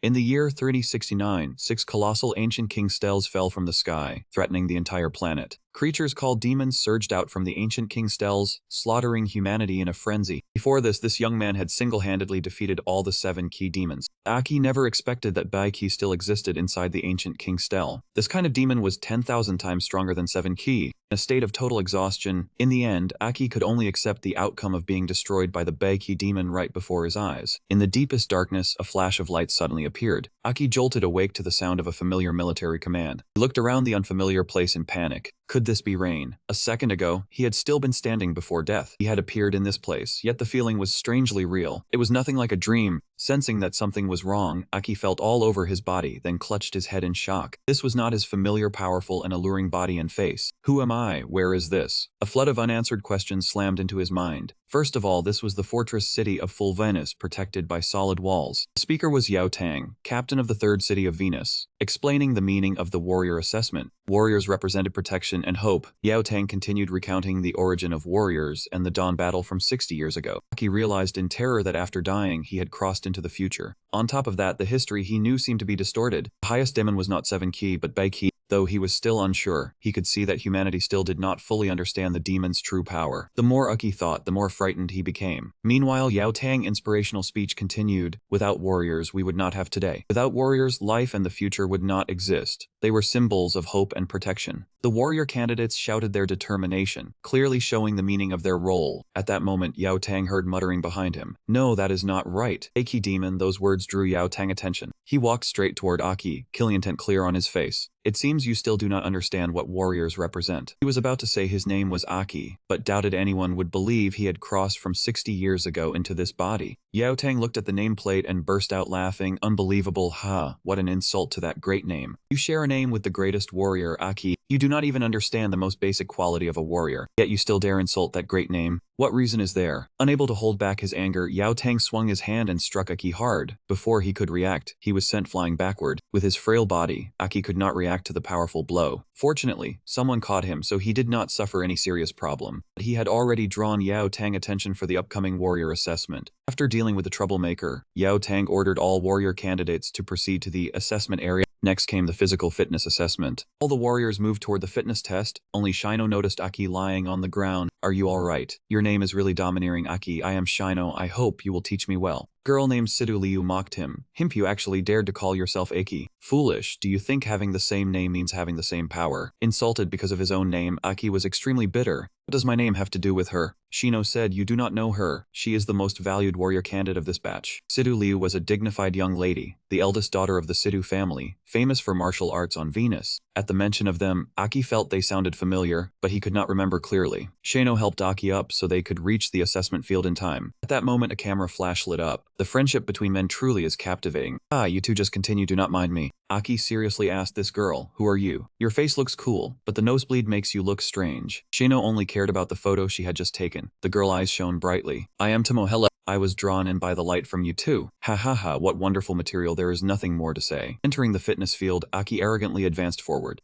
In the year 3069, 6 colossal ancient king steles fell from the sky, threatening the entire planet. Creatures called demons surged out from the ancient king steles, slaughtering humanity in a frenzy. Before this young man had single-handedly defeated all the 7 key demons. Aki never expected that Bai-Ki still existed inside the ancient king stele. This kind of demon was 10,000 times stronger than 7 Ki. In a state of total exhaustion, in the end, Aki could only accept the outcome of being destroyed by the Bai-Ki demon right before his eyes. In the deepest darkness, a flash of light suddenly appeared. Aki jolted awake to the sound of a familiar military command. He looked around the unfamiliar place in panic. Could this be Rain? A second ago, he had still been standing before death. He had appeared in this place, yet the feeling was strangely real. It was nothing like a dream. Sensing that something was wrong, Aki felt all over his body, then clutched his head in shock. This was not his familiar, powerful, and alluring body and face. Who am I? Where is this? A flood of unanswered questions slammed into his mind. First of all, this was the fortress city of Full Venus, protected by solid walls. The speaker was Yao Tang, captain of the third city of Venus. Explaining the meaning of the warrior assessment. Warriors represented protection and hope. Yao Tang continued recounting the origin of warriors and the dawn battle from 60 years ago. Aki realized in terror that after dying, he had crossed into the future. On top of that, the history he knew seemed to be distorted. The highest demon was not 7 Ki, but Bai Ki. Though he was still unsure, he could see that humanity still did not fully understand the demon's true power. The more Aki thought, the more frightened he became. Meanwhile, Yao Tang's inspirational speech continued. Without warriors, we would not have today. Without warriors, life and the future would not exist. They were symbols of hope and protection. The warrior candidates shouted their determination, clearly showing the meaning of their role. At that moment, Yao Tang heard muttering behind him. No, that is not right. Aki demon, those words drew Yao Tang's attention. He walked straight toward Aki, killing intent clear on his face. It seems you still do not understand what warriors represent. He was about to say his name was Aki, but doubted anyone would believe he had crossed from 60 years ago into this body. Yao Tang looked at the nameplate and burst out laughing. Unbelievable, what an insult to that great name. You share a name with the greatest warrior, Aki. You do not even understand the most basic quality of a warrior, yet you still dare insult that great name. What reason is there? Unable to hold back his anger, Yao Tang swung his hand and struck Aki hard. Before he could react, he was sent flying backward. With his frail body, Aki could not react to the powerful blow. Fortunately, someone caught him, so he did not suffer any serious problem. But he had already drawn Yao Tang's attention for the upcoming warrior assessment. After dealing with the troublemaker, Yao Tang ordered all warrior candidates to proceed to the assessment area. Next came the physical fitness assessment. All the warriors moved toward the fitness test. Only Shino noticed Aki lying on the ground. Are you alright? Your name is really domineering, Aki. I am Shino. I hope you will teach me well. Girl named Sidu Liu mocked him. You actually dared to call yourself Aki. Foolish, do you think having the same name means having the same power? Insulted because of his own name, Aki was extremely bitter. What does my name have to do with her? Shino said, you do not know her. She is the most valued warrior candidate of this batch. Sidu Liu was a dignified young lady, the eldest daughter of the Sidu family, famous for martial arts on Venus. At the mention of them, Aki felt they sounded familiar, but he could not remember clearly. Shino helped Aki up so they could reach the assessment field in time. At that moment, a camera flash lit up. The friendship between men truly is captivating. You two just continue, do not mind me. Aki seriously asked this girl, who are you? Your face looks cool, but the nosebleed makes you look strange. Shino only cared about the photo she had just taken. The girl's eyes shone brightly. I am Tomohella. I was drawn in by the light from you too. What wonderful material, there is nothing more to say. Entering the fitness field, Aki arrogantly advanced forward.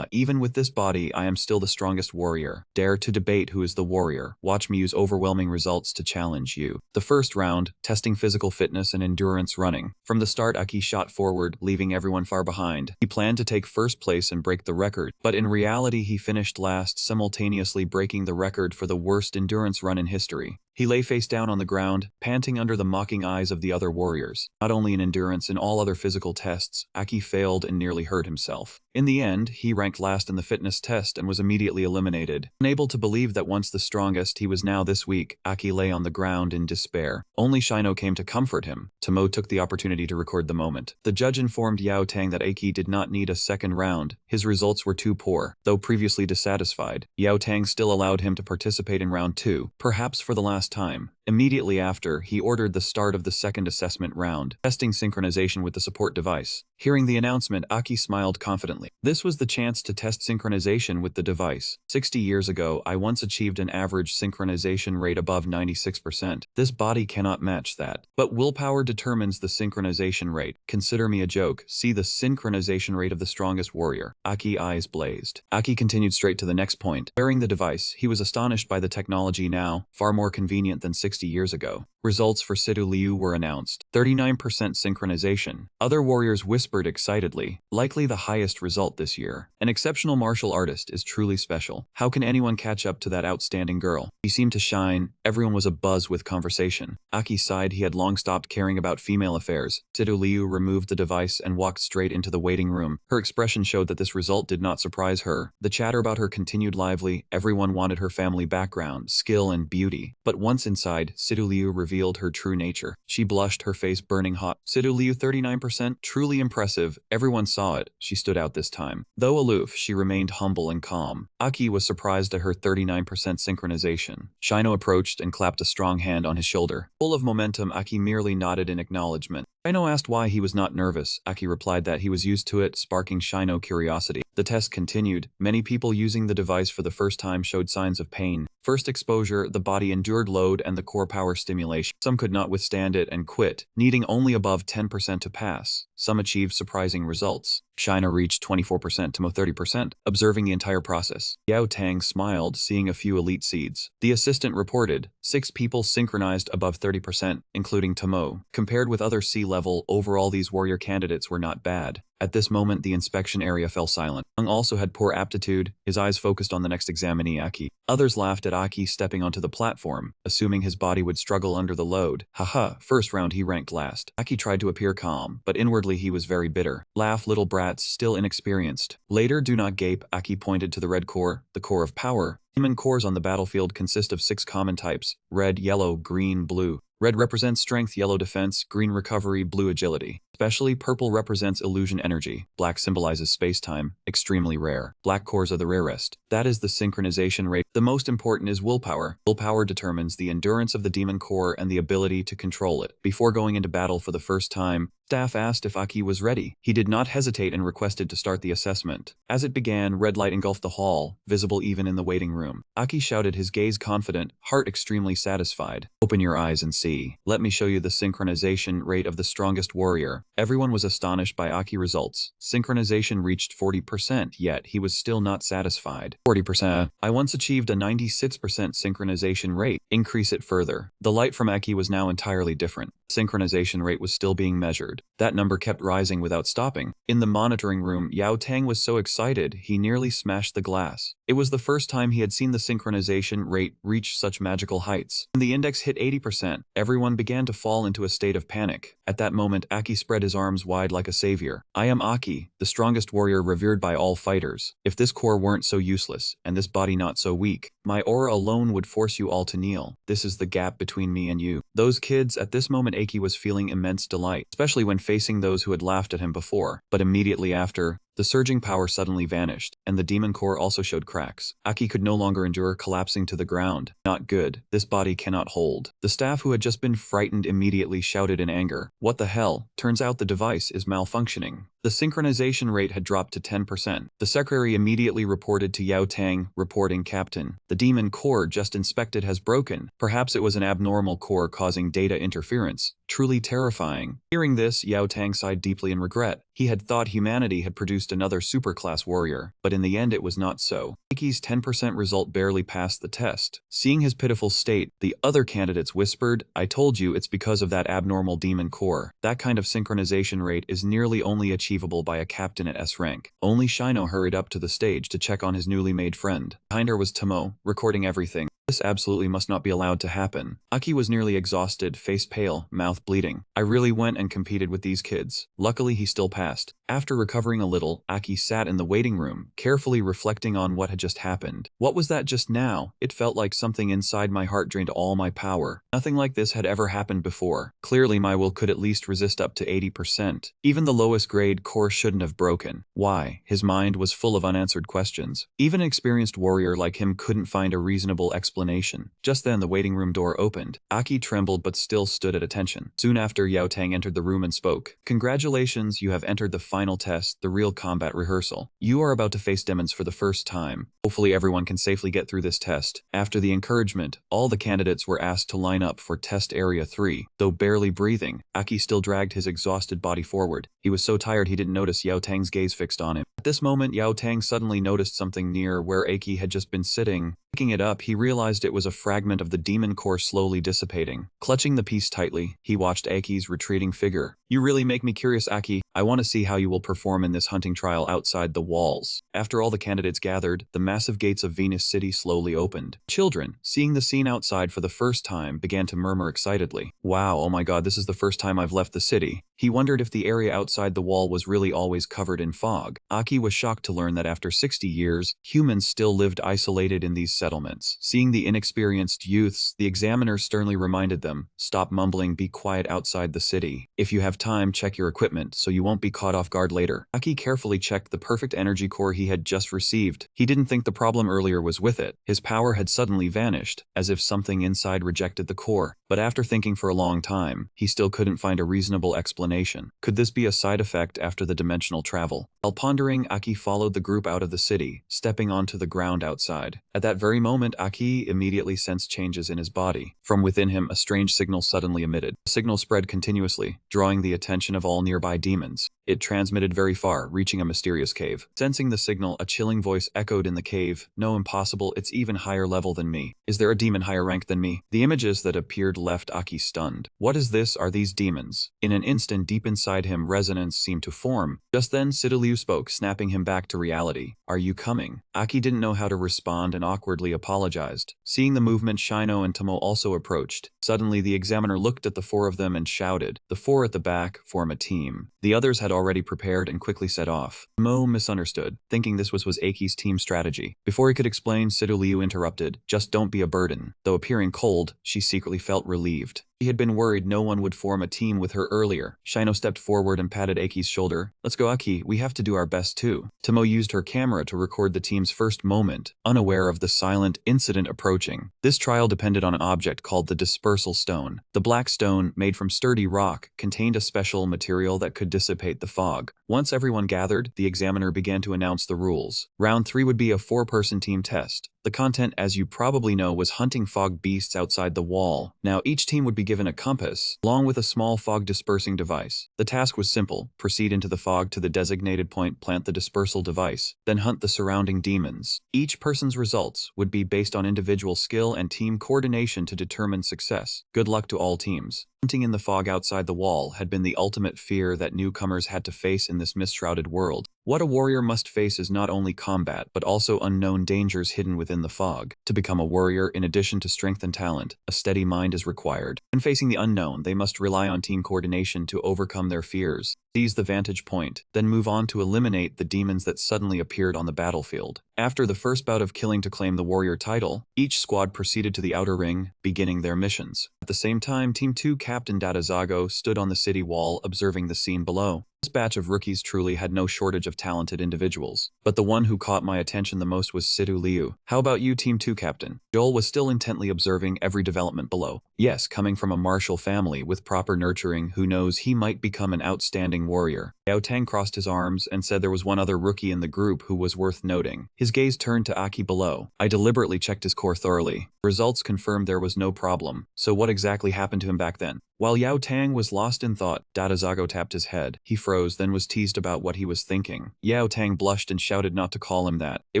Even with this body, I am still the strongest warrior. Dare to debate who is the warrior. Watch me use overwhelming results to challenge you. The first round, testing physical fitness and endurance running. From the start, Aki shot forward, leaving everyone far behind. He planned to take first place and break the record, but in reality he finished last, simultaneously breaking the record for the worst endurance run in history. He lay face down on the ground, panting under the mocking eyes of the other warriors. Not only in endurance, in all other physical tests, Aki failed and nearly hurt himself. In the end, he ranked last in the fitness test and was immediately eliminated. Unable to believe that once the strongest, he was now this weak, Aki lay on the ground in despair. Only Shino came to comfort him. Tomo took the opportunity to record the moment. The judge informed Yao Tang that Aki did not need a second round. His results were too poor. Though previously dissatisfied, Yao Tang still allowed him to participate in round 2, perhaps for the last time. Immediately after, he ordered the start of the second assessment round, testing synchronization with the support device. Hearing the announcement, Aki smiled confidently. This was the chance to test synchronization with the device. 60 years ago, I once achieved an average synchronization rate above 96%. This body cannot match that. But willpower determines the synchronization rate. Consider me a joke. See the synchronization rate of the strongest warrior. Aki's eyes blazed. Aki continued straight to the next point. Wearing the device, he was astonished by the technology now, far more convenient than 60 years ago. Results for Sidu Liu were announced. 39% synchronization. Other warriors whispered excitedly, likely the highest result this year. An exceptional martial artist is truly special. How can anyone catch up to that outstanding girl? He seemed to shine. Everyone was abuzz with conversation. Aki sighed he had long stopped caring about female affairs. Sidu Liu removed the device and walked straight into the waiting room. Her expression showed that this result did not surprise her. The chatter about her continued lively. Everyone wanted her family background, skill, and beauty. But once inside, Sidu Liu revealed her true nature. She blushed, her face burning hot. Sidu Liu 39%, truly impressive. Everyone saw it. She stood out this time. Though aloof, she remained humble and calm. Aki was surprised at her 39% synchronization. Shino approached and clapped a strong hand on his shoulder. Full of momentum, Aki merely nodded in acknowledgement. Shino asked why he was not nervous. Aki replied that he was used to it, sparking Shino curiosity. The test continued. Many people using the device for the first time showed signs of pain. First exposure, the body endured load and the core power stimulation. Some could not withstand it and quit, needing only above 10% to pass. Some achieved surprising results. Shino reached 24% to 30%, observing the entire process. Yao Tang smiled, seeing a few elite seeds. The assistant reported, 6 people synchronized above 30%, including Tomo. Compared with other C-level, overall these warrior candidates were not bad. At this moment, the inspection area fell silent. Young also had poor aptitude, his eyes focused on the next examinee, Aki. Others laughed at Aki stepping onto the platform, assuming his body would struggle under the load. Haha, first round he ranked last. Aki tried to appear calm, but inwardly he was very bitter. Laugh, little brats, still inexperienced. Later, do not gape, Aki pointed to the red core, the core of power. Demon cores on the battlefield consist of 6 common types: red, yellow, green, blue. Red represents strength, yellow defense, green recovery, blue agility. Especially purple represents illusion energy. Black symbolizes space-time, extremely rare. Black cores are the rarest. That is the synchronization rate. The most important is willpower. Willpower determines the endurance of the demon core and the ability to control it. Before going into battle for the first time, staff asked if Aki was ready. He did not hesitate and requested to start the assessment. As it began, red light engulfed the hall, visible even in the waiting room. Aki shouted, his gaze confident, heart extremely satisfied. Open your eyes and see. Let me show you the synchronization rate of the strongest warrior. Everyone was astonished by Aki results. Synchronization reached 40%, yet he was still not satisfied. 40%. I once achieved a 96% synchronization rate. Increase it further. The light from Aki was now entirely different. Synchronization rate was still being measured. That number kept rising without stopping. In the monitoring room, Yao Tang was so excited, he nearly smashed the glass. It was the first time he had seen the synchronization rate reach such magical heights. When the index hit 80%, everyone began to fall into a state of panic. At that moment, Aki spread his arms wide like a savior. I am Aki, the strongest warrior revered by all fighters. If this core weren't so useless, and this body not so weak, my aura alone would force you all to kneel. This is the gap between me and you. Those kids, at this moment Aki was feeling immense delight, especially when facing those who had laughed at him before. But immediately after, the surging power suddenly vanished, and the demon core also showed cracks. Aki could no longer endure collapsing to the ground. Not good. This body cannot hold. The staff who had just been frightened immediately shouted in anger. What the hell? Turns out the device is malfunctioning. The synchronization rate had dropped to 10%. The secretary immediately reported to Yao Tang, reporting, Captain, the demon core just inspected has broken. Perhaps it was an abnormal core causing data interference. Truly terrifying. Hearing this, Yao Tang sighed deeply in regret. He had thought humanity had produced another superclass warrior, but in the end it was not so. Aki's 10% result barely passed the test. Seeing his pitiful state, the other candidates whispered, I told you it's because of that abnormal demon core. That kind of synchronization rate is nearly only achievable by a captain at S rank. Only Shino hurried up to the stage to check on his newly made friend. Behind her was Tomo, recording everything. This absolutely must not be allowed to happen. Aki was nearly exhausted, face pale, mouth bleeding. I really went and competed with these kids. Luckily he still passed. After recovering a little, Aki sat in the waiting room, carefully reflecting on what had just happened. What was that just now? It felt like something inside my heart drained all my power. Nothing like this had ever happened before. Clearly my will could at least resist up to 80%. Even the lowest grade core shouldn't have broken. Why? His mind was full of unanswered questions. Even an experienced warrior like him couldn't find a reasonable explanation. Just then the waiting room door opened. Aki trembled but still stood at attention. Soon after, Yao Tang entered the room and spoke. Congratulations, you have entered the final test, the real combat rehearsal. You are about to face demons for the first time. Hopefully everyone can safely get through this test. After the encouragement, all the candidates were asked to line up for test area 3. Though barely breathing, Aki still dragged his exhausted body forward. He was so tired he didn't notice Yao Tang's gaze fixed on him. At this moment, Yao Tang suddenly noticed something near where Aki had just been sitting. Picking it up, he realized it was a fragment of the demon core slowly dissipating. Clutching the piece tightly, he watched Aki's retreating figure. You really make me curious, Aki. I want to see how you will perform in this hunting trial outside the walls. After all the candidates gathered, the massive gates of Venus City slowly opened. Children, seeing the scene outside for the first time, began to murmur excitedly. Wow, oh my god, this is the first time I've left the city. He wondered if the area outside the wall was really always covered in fog. Aki was shocked to learn that after 60 years, humans still lived isolated in these settlements. Seeing the inexperienced youths, the examiner sternly reminded them, "Stop mumbling, be quiet outside the city. If you have time, check your equipment so you won't be caught off guard later." Aki carefully checked the perfect energy core he had just received. He didn't think the problem earlier was with it. His power had suddenly vanished, as if something inside rejected the core. But after thinking for a long time, he still couldn't find a reasonable explanation. Could this be a side effect after the dimensional travel? While pondering, Aki followed the group out of the city, stepping onto the ground outside. At that very moment, Aki immediately sensed changes in his body. From within him, a strange signal suddenly emitted. The signal spread continuously, drawing the attention of all nearby demons. It transmitted very far, reaching a mysterious cave. Sensing the signal, a chilling voice echoed in the cave. "No, impossible, it's even higher level than me. Is there a demon higher rank than me?" The images that appeared left Aki stunned. What is this? Are these demons? In an instant, deep inside him, resonance seemed to form. Just then, Sidoliu spoke, snapping him back to reality. "Are you coming?" Aki didn't know how to respond and awkwardly apologized. Seeing the movement, Shino and Tomo also approached. Suddenly, the examiner looked at the four of them and shouted. The four at the back form a team. The others had already prepared and quickly set off. Mo misunderstood, thinking this was Aki's team strategy. Before he could explain, Sidoliu interrupted. "Just don't be a burden." Though appearing cold, she secretly felt relieved. She had been worried no one would form a team with her earlier. Shino stepped forward and patted Aki's shoulder. "Let's go, Aki, we have to do our best too." Tomo used her camera to record the team's first moment, unaware of the silent incident approaching. This trial depended on an object called the dispersal stone. The black stone, made from sturdy rock, contained a special material that could dissipate the fog. Once everyone gathered, the examiner began to announce the rules. Round 3 would be a 4-person team test. The content, as you probably know, was hunting fog beasts outside the wall. Now, each team would be given a compass, along with a small fog-dispersing device. The task was simple. Proceed into the fog to the designated point, plant the dispersal device, then hunt the surrounding demons. Each person's results would be based on individual skill and team coordination to determine success. Good luck to all teams. Hunting in the fog outside the wall had been the ultimate fear that newcomers had to face in this mist-shrouded world. What a warrior must face is not only combat, but also unknown dangers hidden within the fog. To become a warrior, in addition to strength and talent, a steady mind is required. When facing the unknown, they must rely on team coordination to overcome their fears. Seize the vantage point, then move on to eliminate the demons that suddenly appeared on the battlefield. After the first bout of killing to claim the warrior title, each squad proceeded to the outer ring, beginning their missions. At the same time, Team 2 Captain Datazago stood on the city wall, observing the scene below. This batch of rookies truly had no shortage of talented individuals, but the one who caught my attention the most was Sidu Liu. "How about you, Team 2 Captain?" Joel was still intently observing every development below. Yes, coming from a martial family with proper nurturing, who knows, he might become an outstanding warrior. Yao Tang crossed his arms and said there was one other rookie in the group who was worth noting. His gaze turned to Aki below. I deliberately checked his core thoroughly. Results confirmed there was no problem. So what exactly happened to him back then? While Yao Tang was lost in thought, Datazago tapped his head. He froze, then was teased about what he was thinking. Yao Tang blushed and shouted not to call him that. It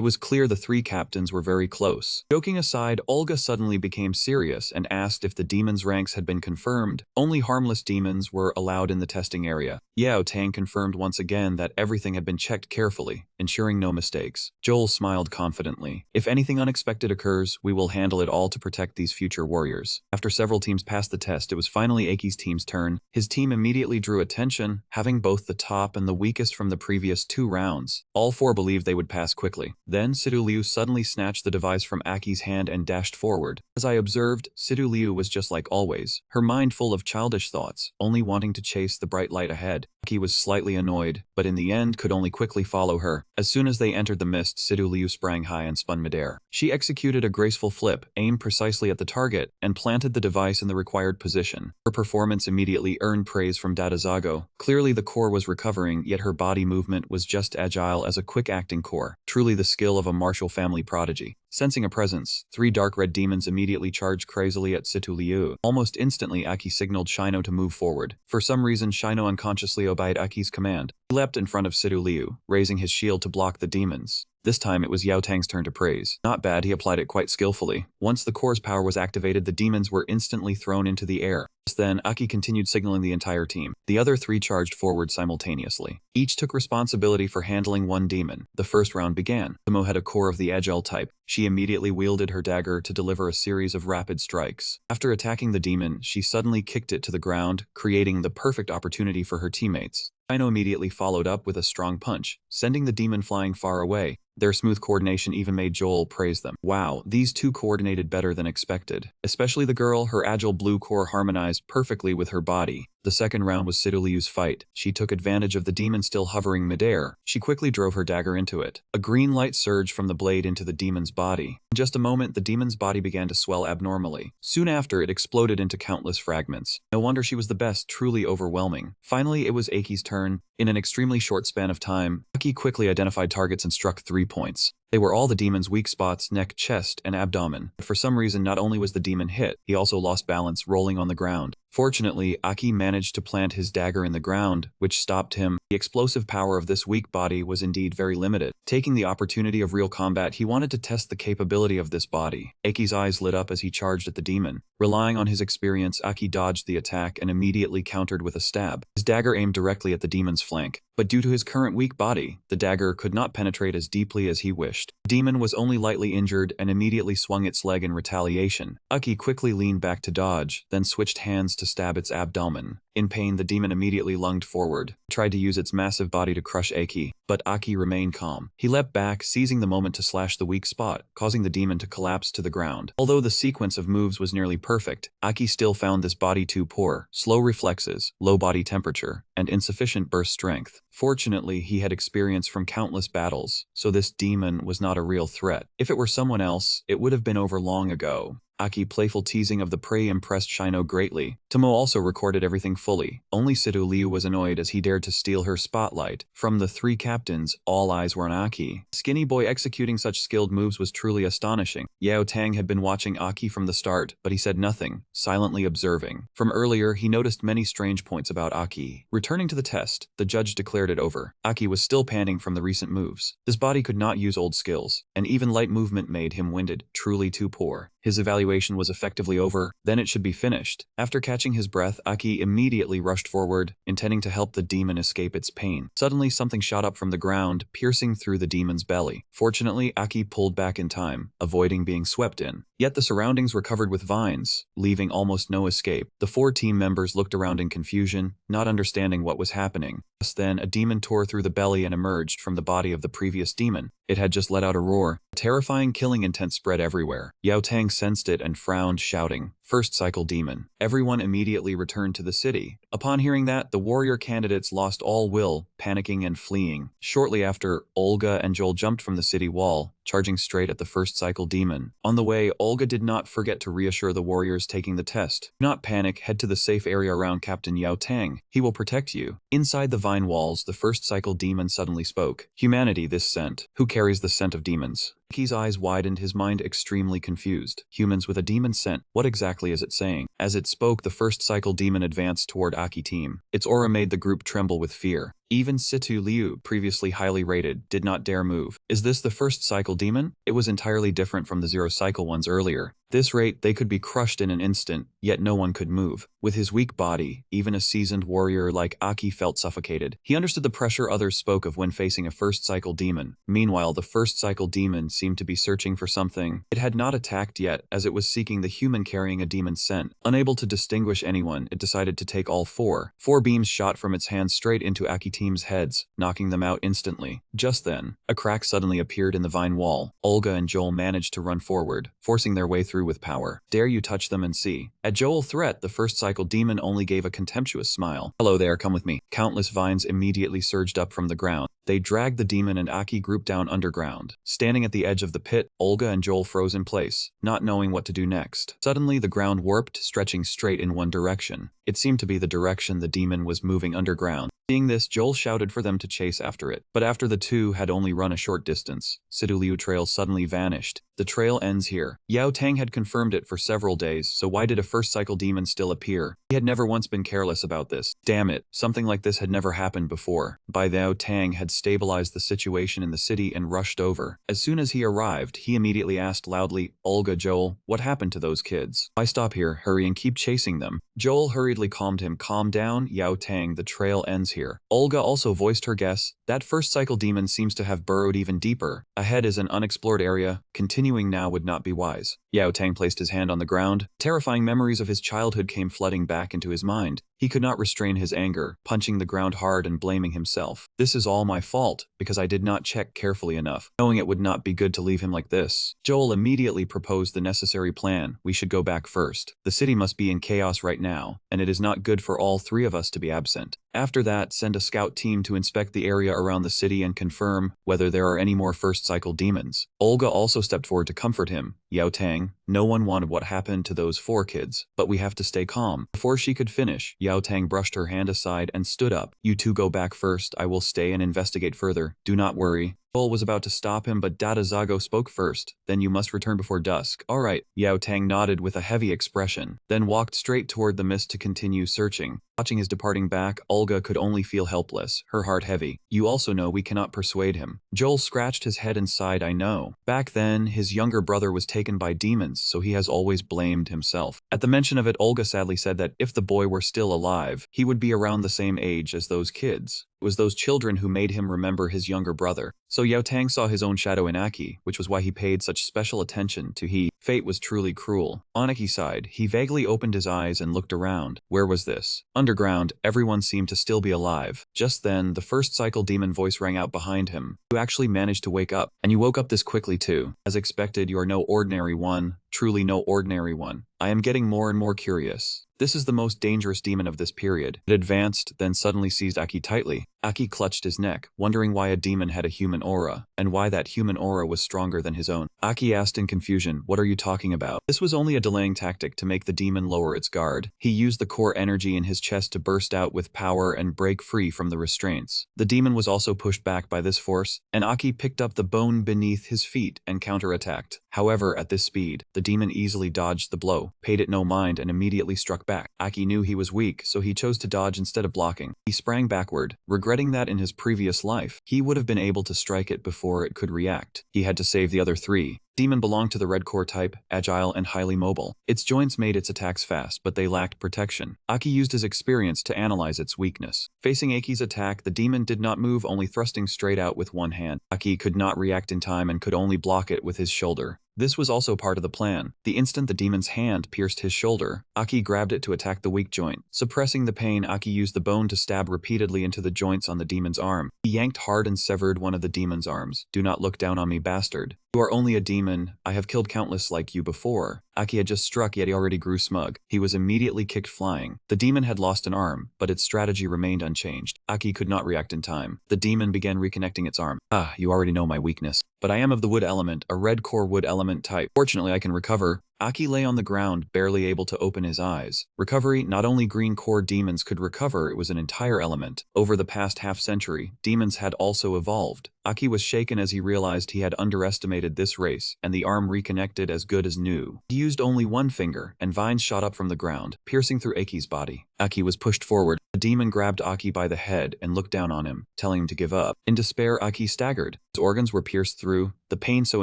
was clear the 3 captains were very close. Joking aside, Olga suddenly became serious and asked if the demons' ranks had been confirmed. Only harmless demons were allowed in the testing area. Yao Tang confirmed once again that everything had been checked carefully, ensuring no mistakes. Joel smiled confidently. If anything unexpected occurs, we will handle it all to protect these future warriors. After several teams passed the test, it was finally Aki's team's turn. His team immediately drew attention, having both the top and the weakest from the previous 2 rounds. All 4 believed they would pass quickly. Then Sidu Liu suddenly snatched the device from Aki's hand and dashed forward. As I observed, Sidu Liu was just like always, her mind full of childish thoughts, only wanting to chase the bright light ahead. Aki was slightly annoyed, but in the end could only quickly follow her. As soon as they entered the mist, Sidu Liu sprang high and spun midair. She executed a graceful flip, aimed precisely at the target, and planted the device in the required position. Her performance immediately earned praise from Datazago. Clearly the core was recovering, yet her body movement was just agile as a quick-acting core. truly the skill of a martial family prodigy. Sensing a presence, 3 dark red demons immediately charged crazily at Situ Liu. Almost instantly, Aki signaled Shino to move forward. For some reason, Shino unconsciously obeyed Aki's command. He leapt in front of Situ Liu, raising his shield to block the demons. This time it was Yao Tang's turn to praise. Not bad, he applied it quite skillfully. Once the core's power was activated, the demons were instantly thrown into the air. Just then, Aki continued signaling the entire team. The other 3 charged forward simultaneously. Each took responsibility for handling one demon. The first round began. Tomo had a core of the agile type. She immediately wielded her dagger to deliver a series of rapid strikes. After attacking the demon, she suddenly kicked it to the ground, creating the perfect opportunity for her teammates. Shino immediately followed up with a strong punch, sending the demon flying far away. Their smooth coordination even made Joel praise them. Wow, these 2 coordinated better than expected. Especially the girl, her agile blue core harmonized perfectly with her body. The second round was Situ Liu's fight. She took advantage of the demon still hovering midair. She quickly drove her dagger into it. A green light surged from the blade into the demon's body. In just a moment, the demon's body began to swell abnormally. Soon after, it exploded into countless fragments. No wonder she was the best, truly overwhelming. Finally, it was Aki's turn. In an extremely short span of time, Aki quickly identified targets and struck 3 points. They were all the demon's weak spots: neck, chest, and abdomen. But for some reason, not only was the demon hit, he also lost balance, rolling on the ground. Fortunately, Aki managed to plant his dagger in the ground, which stopped him. The explosive power of this weak body was indeed very limited. Taking the opportunity of real combat, he wanted to test the capability of this body. Aki's eyes lit up as he charged at the demon. Relying on his experience, Aki dodged the attack and immediately countered with a stab. His dagger aimed directly at the demon's flank. But due to his current weak body, the dagger could not penetrate as deeply as he wished. The demon was only lightly injured and immediately swung its leg in retaliation. Aki quickly leaned back to dodge, then switched hands to stab its abdomen. In pain, the demon immediately lunged forward, tried to use its massive body to crush Aki, but Aki remained calm. He leapt back, seizing the moment to slash the weak spot, causing the demon to collapse to the ground. Although the sequence of moves was nearly perfect, Aki still found this body too poor. Slow reflexes, low body temperature, and insufficient burst strength. Fortunately, he had experience from countless battles, so this demon was not a real threat. If it were someone else, it would have been over long ago. Aki's playful teasing of the prey impressed Shino greatly. Tomo also recorded everything fully. Only Situ Liu was annoyed as he dared to steal her spotlight. From the 3 captains, all eyes were on Aki. Skinny boy executing such skilled moves was truly astonishing. Yao Tang had been watching Aki from the start, but he said nothing, silently observing. From earlier, he noticed many strange points about Aki. Returning to the test, the judge declared it over. Aki was still panting from the recent moves. His body could not use old skills, and even light movement made him winded, truly too poor. His evaluation was effectively over, then it should be finished. After catching his breath, Aki immediately rushed forward, intending to help the demon escape its pain. Suddenly, something shot up from the ground, piercing through the demon's belly. Fortunately, Aki pulled back in time, avoiding being swept in. Yet the surroundings were covered with vines, leaving almost no escape. The 4 team members looked around in confusion, not understanding what was happening. Just then, a demon tore through the belly and emerged from the body of the previous demon. It had just let out a roar. A terrifying killing intent spread everywhere. Yao Tang sensed it and frowned, shouting, "First cycle demon." Everyone immediately returned to the city. Upon hearing that, the warrior candidates lost all will, panicking and fleeing. Shortly after, Olga and Joel jumped from the city wall, charging straight at the first cycle demon. On the way, Olga did not forget to reassure the warriors taking the test. "Do not panic, head to the safe area around Captain Yao Tang. He will protect you." Inside the vine walls, the first cycle demon suddenly spoke. "Humanity, this scent. Who carries the scent of demons?" Aki's eyes widened, his mind extremely confused. Humans with a demon scent, what exactly is it saying? As it spoke, the first cycle demon advanced toward Aki team. Its aura made the group tremble with fear. Even Situ Liu, previously highly rated, did not dare move. Is this the first cycle demon? It was entirely different from the 0 cycle ones earlier. This rate, they could be crushed in an instant, yet no one could move. With his weak body, even a seasoned warrior like Aki felt suffocated. He understood the pressure others spoke of when facing a first cycle demon. Meanwhile, the first cycle demon seemed to be searching for something. It had not attacked yet, as it was seeking the human carrying a demon scent. Unable to distinguish anyone, it decided to take all 4. 4 beams shot from its hands straight into Aki team's heads, knocking them out instantly. Just then, a crack suddenly appeared in the vine wall. Olga and Joel managed to run forward, forcing their way through with power. "Dare you touch them and see." At Joel's threat, the first cycle demon only gave a contemptuous smile. "Hello there, come with me." Countless vines immediately surged up from the ground. They dragged the demon and Aki group down underground. Standing at the edge of the pit, Olga and Joel froze in place, not knowing what to do next. Suddenly, the ground warped, stretching straight in one direction. It seemed to be the direction the demon was moving underground. Seeing this, Joel shouted for them to chase after it. But after the two had only run a short distance, Siduliu Trail suddenly vanished. The trail ends here. Yao Tang had confirmed it for several days, so why did a first cycle demon still appear? He had never once been careless about this. Damn it, something like this had never happened before. Yao Tang had stabilized the situation in the city and rushed over. As soon as he arrived, he immediately asked loudly, Olga, Joel, what happened to those kids? Why stop here, hurry and keep chasing them? Joel hurriedly calmed him. Calm down, Yao Tang, the trail ends here. Olga also voiced her guess. That first cycle demon seems to have burrowed even deeper. Ahead is an unexplored area. Continuing now would not be wise. Yao Tang placed his hand on the ground. Terrifying memories of his childhood came flooding back into his mind. He could not restrain his anger, punching the ground hard and blaming himself. This is all my fault, because I did not check carefully enough, knowing it would not be good to leave him like this. Joel immediately proposed the necessary plan. We should go back first. The city must be in chaos right now, and it is not good for all three of us to be absent. After that, send a scout team to inspect the area around the city and confirm whether there are any more first cycle demons. Olga also stepped forward to comfort him. Yao Tang, no one wanted what happened to those 4 kids, but we have to stay calm. Before she could finish, Yao Tang brushed her hand aside and stood up. You two go back first, I will stay and investigate further. Do not worry. Joel was about to stop him, but Dada Zago spoke first. Then you must return before dusk. All right. Yao Tang nodded with a heavy expression, then walked straight toward the mist to continue searching. Watching his departing back, Olga could only feel helpless, her heart heavy. You also know we cannot persuade him. Joel scratched his head and sighed, I know. Back then, his younger brother was taken by demons, so he has always blamed himself. At the mention of it, Olga sadly said that if the boy were still alive, he would be around the same age as those kids. It was those children who made him remember his younger brother. So Yao Tang saw his own shadow in Aki, which was why he paid such special attention to he. Fate was truly cruel. On Aki's side, he vaguely opened his eyes and looked around. Where was this? Underground, everyone seemed to still be alive. Just then, the first cycle demon voice rang out behind him. You actually managed to wake up, and you woke up this quickly too. As expected, you are no ordinary one. Truly no ordinary one. I am getting more and more curious. This is the most dangerous demon of this period. It advanced, then suddenly seized Aki tightly. Aki clutched his neck, wondering why a demon had a human aura, and why that human aura was stronger than his own. Aki asked in confusion, what are you talking about? This was only a delaying tactic to make the demon lower its guard. He used the core energy in his chest to burst out with power and break free from the restraints. The demon was also pushed back by this force, and Aki picked up the bone beneath his feet and counterattacked. However, at this speed, the demon easily dodged the blow, paid it no mind, and immediately struck back. Aki knew he was weak, so he chose to dodge instead of blocking. He sprang backward, regretting that in his previous life, he would have been able to strike it before it could react. He had to save the other 3. Demon belonged to the red core type, agile and highly mobile. Its joints made its attacks fast, but they lacked protection. Aki used his experience to analyze its weakness. Facing Aki's attack, the demon did not move, only thrusting straight out with one hand. Aki could not react in time and could only block it with his shoulder. This was also part of the plan. The instant the demon's hand pierced his shoulder, Aki grabbed it to attack the weak joint. Suppressing the pain, Aki used the bone to stab repeatedly into the joints on the demon's arm. He yanked hard and severed one of the demon's arms. Do not look down on me, bastard. You are only a demon. I have killed countless like you before. Aki had just struck, yet he already grew smug. He was immediately kicked flying. The demon had lost an arm, but its strategy remained unchanged. Aki could not react in time. The demon began reconnecting its arm. Ah, you already know my weakness. But I am of the wood element, a red core wood element type. Fortunately, I can recover. Aki lay on the ground, barely able to open his eyes. Recovery, not only green core demons could recover, it was an entire element. Over the past half-century, demons had also evolved. Aki was shaken as he realized he had underestimated this race, and the arm reconnected as good as new. He used only one finger, and vines shot up from the ground, piercing through Aki's body. Aki was pushed forward. The demon grabbed Aki by the head and looked down on him, telling him to give up. In despair, Aki staggered. His organs were pierced through, the pain so